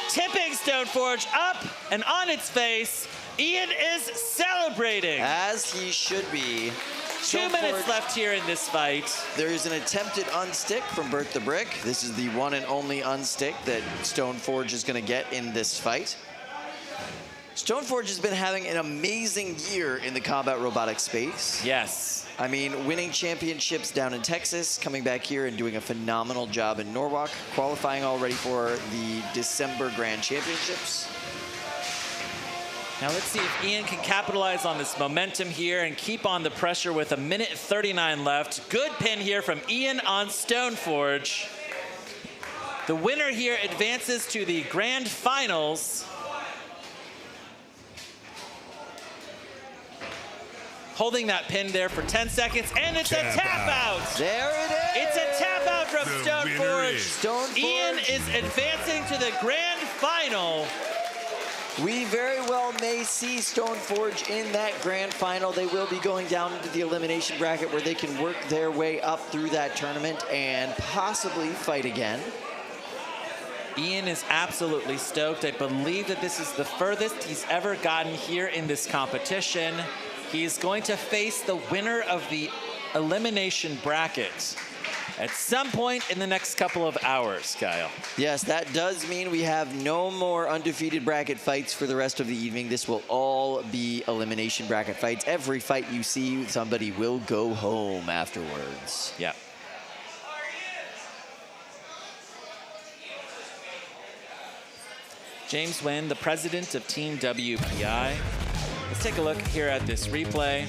tipping Stoneforge up and on its face. Ian is celebrating. As he should be. 2 minutes left here in this fight. There is an attempted unstick from Bert the Brick. This is the one and only unstick that Stoneforge is going to get in this fight. Stoneforge has been having an amazing year in the combat robotics space. Yes. I mean, winning championships down in Texas, coming back here and doing a phenomenal job in Norwalk, qualifying already for the December Grand Championships. Now let's see if Ian can capitalize on this momentum here and keep on the pressure with 1:39 left. Good pin here from Ian on Stoneforge. The winner here advances to the grand finals. Holding that pin there for 10 seconds, and it's a tap out. There it is. It's a tap out from Stoneforge. Ian is advancing to the grand final. We very well may see Stoneforge in that grand final. They will be going down into the elimination bracket where they can work their way up through that tournament and possibly fight again. Ian is absolutely stoked. I believe that this is the furthest he's ever gotten here in this competition. He's going to face the winner of the elimination bracket at some point in the next couple of hours, Kyle. Yes, that does mean we have no more undefeated bracket fights for the rest of the evening. This will all be elimination bracket fights. Every fight you see, somebody will go home afterwards. Yeah. James Wynn, the president of Team WPI. Let's take a look here at this replay.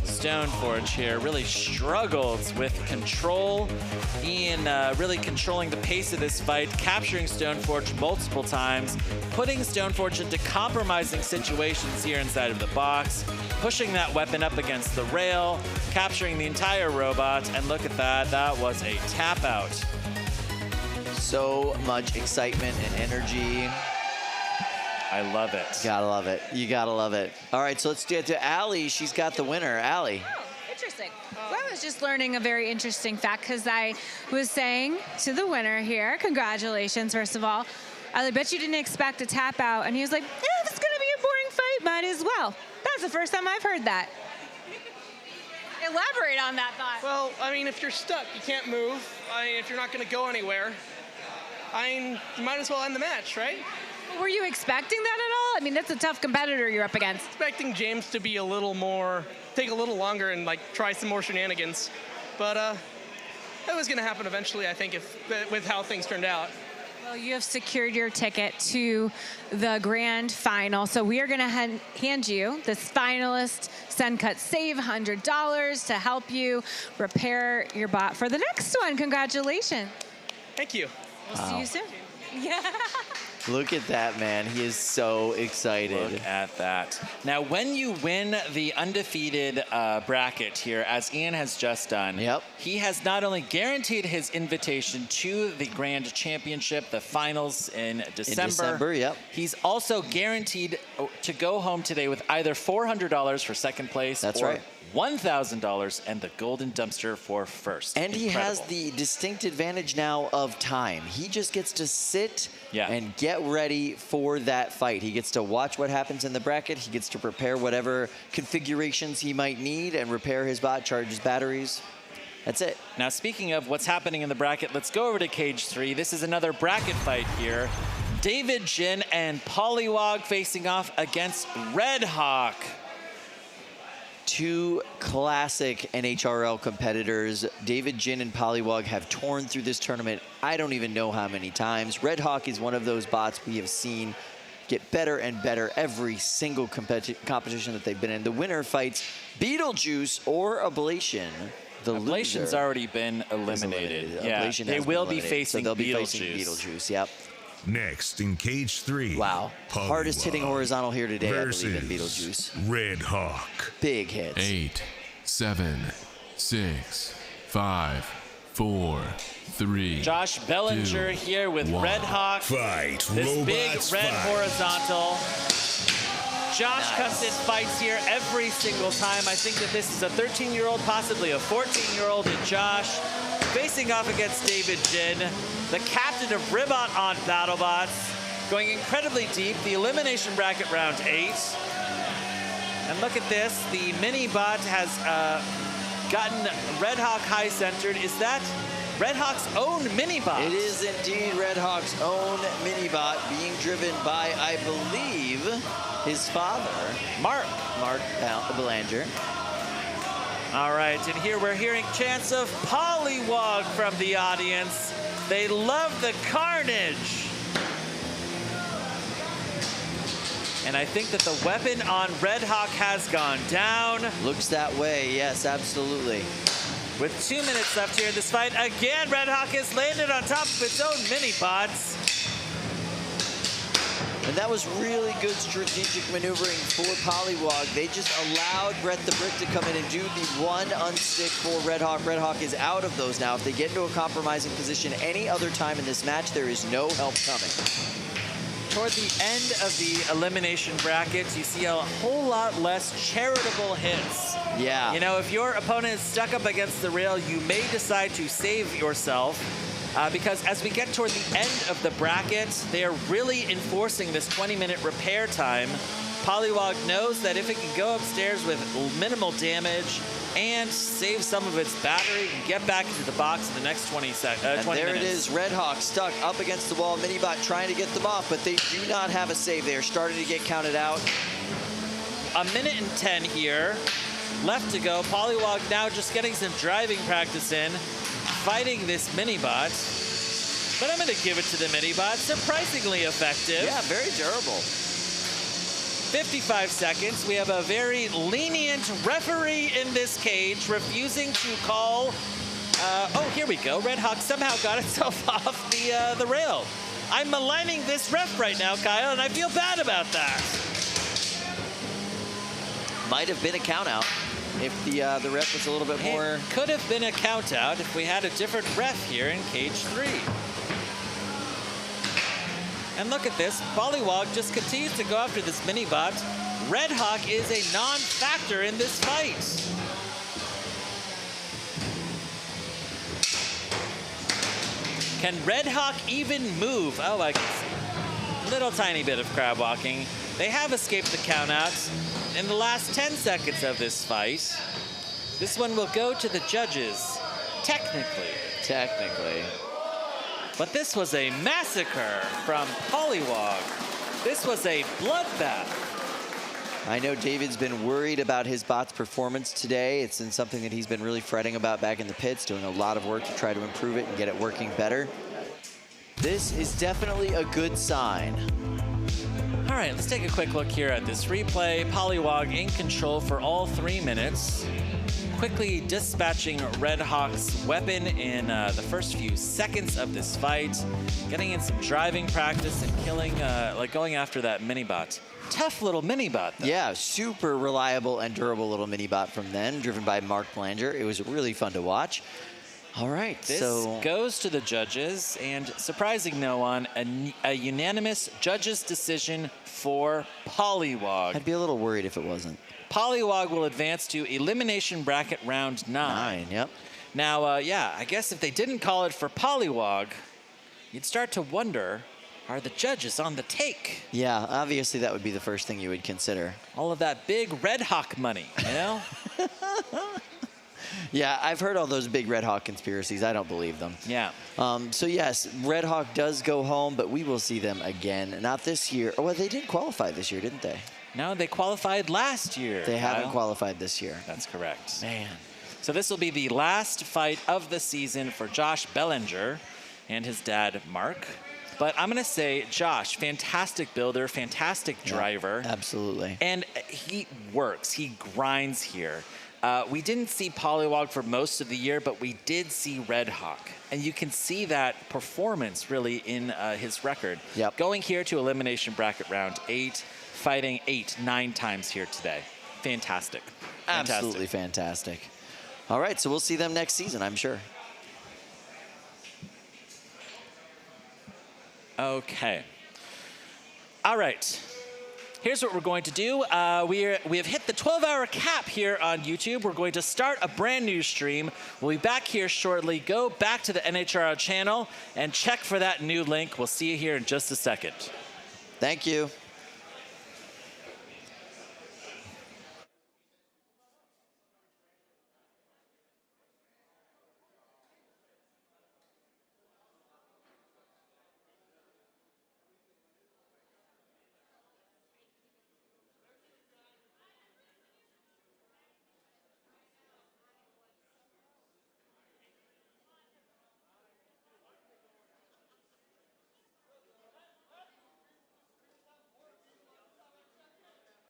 Stoneforge here really struggles with control. Ian really controlling the pace of this fight, capturing Stoneforge multiple times, putting Stoneforge into compromising situations here inside of the box, pushing that weapon up against the rail, capturing the entire robot, and look at that, that was a tap out. So much excitement and energy. I love it. Gotta love it. You gotta love it. All right, so let's get to Allie. She's got the winner. Allie. Oh, interesting. Well, I was just learning a very interesting fact because I was saying to the winner here, congratulations, first of all. I bet you didn't expect a tap out. And he was like, if it's going to be a boring fight, might as well. That's the first time I've heard that. Elaborate on that thought. Well, I mean, if you're stuck, you can't move. I mean, if you're not going to go anywhere, I mean, you might as well end the match, right? Were you expecting that at all? I mean, that's a tough competitor you're up against. Expecting James to be a little more, take a little longer and like try some more shenanigans. But that was going to happen eventually, I think, with how things turned out. Well, you have secured your ticket to the grand final. So we are going to hand you this finalist Send Cut Save $100 to help you repair your bot for the next one. Congratulations. Thank you. We'll see you soon. Yeah. Look at that, man. He is so excited. Look at that. Now, when you win the undefeated bracket here, as Ian has just done, he has not only guaranteed his invitation to the Grand Championship, the finals in December. He's also guaranteed to go home today with either $400 for second place or $1,000 and the golden dumpster for first. And he has the distinct advantage now of time. He just gets to sit and get ready for that fight. He gets to watch what happens in the bracket. He gets to prepare whatever configurations he might need and repair his bot, charge his batteries. That's it. Now, speaking of what's happening in the bracket, let's go over to Cage 3. This is another bracket fight here. David Jin and Pollywog facing off against Red Hawk. two classic NHRL competitors. David Jin and Polywog have torn through this tournament I don't even know how many times. Red Hawk is one of those bots we have seen get better and better every single competition that they've been in. The winner fights Beetlejuice or Ablation. The Ablation's loser already been eliminated. Yeah, Ablation they has will been be eliminated, facing so they'll be Beetlejuice. facing Beetlejuice, yep. Next in cage 3. Wow. Hardest hitting horizontal here today, I believe, in versus Beetlejuice. Red Hawk. Big hits. 8, 7, 6, 5, 4, 3. Josh Bellinger 2, here with 1. Red Hawk. Fight. This Robots big red fight. horizontal. Josh comes in fights here every single time. I think that this is a 13-year-old, possibly a 14-year-old in Josh, facing off against David Jin, the captain of Ribot on BattleBots, going incredibly deep. The elimination bracket round 8. And look at this. The mini-bot has gotten Red Hawk high centered. Is that Red Hawk's own mini-bot? It is indeed Red Hawk's own mini-bot being driven by, I believe, his father, Mark Belanger. All right, and here we're hearing chants of Polywog from the audience. They love the carnage. And I think that the weapon on Red Hawk has gone down. Looks that way, yes, absolutely. With 2 minutes left here in this fight, again, Red Hawk has landed on top of its own mini-bots. And that was really good strategic maneuvering for Polywog. They just allowed Brett the Brick to come in and do the one unstick for Red Hawk. Red Hawk is out of those now. If they get into a compromising position any other time in this match, there is no help coming. Toward the end of the elimination brackets, you see a whole lot less charitable hits. Yeah. You know, if your opponent is stuck up against the rail, you may decide to save yourself. Because as we get toward the end of the bracket, they are really enforcing this 20-minute repair time. Polywog knows that if it can go upstairs with minimal damage and save some of its battery, it can get back into the box in the next 20 minutes. It is, Red Hawk stuck up against the wall. Minibot trying to get them off, but they do not have a save. They are starting to get counted out. A minute and 10 here. Left to go. Polywog now just getting some driving practice in, fighting this mini-bot. But I'm going to give it to the mini-bot. Surprisingly effective. Yeah, very durable. 55 seconds. We have a very lenient referee in this cage, refusing to call. Oh, here we go. Red Hawk somehow got itself off the rail. I'm maligning this ref right now, Kyle, and I feel bad about that. Might have been a count out if the ref was a little bit more. It could have been a count out if we had a different ref here in cage 3. And look at this. Polywog just continues to go after this mini-bot. Red Hawk is a non-factor in this fight. Can Red Hawk even move? Oh, I can see. Little tiny bit of crab walking. They have escaped the countouts in the last 10 seconds of this fight. This one will go to the judges, technically. Technically. But this was a massacre from Polywog. This was a bloodbath. I know David's been worried about his bot's performance today. It's been something that he's been really fretting about back in the pits, doing a lot of work to try to improve it and get it working better. This is definitely a good sign. All right, let's take a quick look here at this replay. Polywog in control for all 3 minutes. Quickly dispatching Red Hawk's weapon in the first few seconds of this fight. Getting in some driving practice and killing, going after that mini-bot. Tough little mini-bot, though. Yeah, super reliable and durable little mini-bot from then, driven by Mark Blanger. It was really fun to watch. All right, this so goes to the judges, and surprising no one, a unanimous judges' decision for Polywog. I'd be a little worried if it wasn't. Polywog will advance to elimination bracket round 9. Yep. Now, yeah, I guess if they didn't call it for Polywog, you'd start to wonder, are the judges on the take? Yeah, obviously that would be the first thing you would consider. All of that big Red Hawk money, you know? Yeah, I've heard all those big Red Hawk conspiracies. I don't believe them. Yeah. So yes, Red Hawk does go home, but we will see them again. Not this year. Oh, well, they did qualify this year, didn't they? No, they qualified last year. They haven't Kyle. qualified this year. That's correct. Man. So this will be the last fight of the season for Josh Bellinger and his dad, Mark. But I'm going to say, Josh, fantastic builder, fantastic driver. Absolutely. And he works. He grinds here. We didn't see Polywog for most of the year, but we did see Red Hawk. And you can see that performance really in his record. Yep. Going here to Elimination Bracket Round 8, fighting 9 times here today. Fantastic. Absolutely fantastic. All right, so we'll see them next season, I'm sure. Okay. All right. Here's what we're going to do. We have hit the 12-hour cap here on YouTube. We're going to start a brand new stream. We'll be back here shortly. Go back to the NHRL channel and check for that new link. We'll see you here in just a second. Thank you.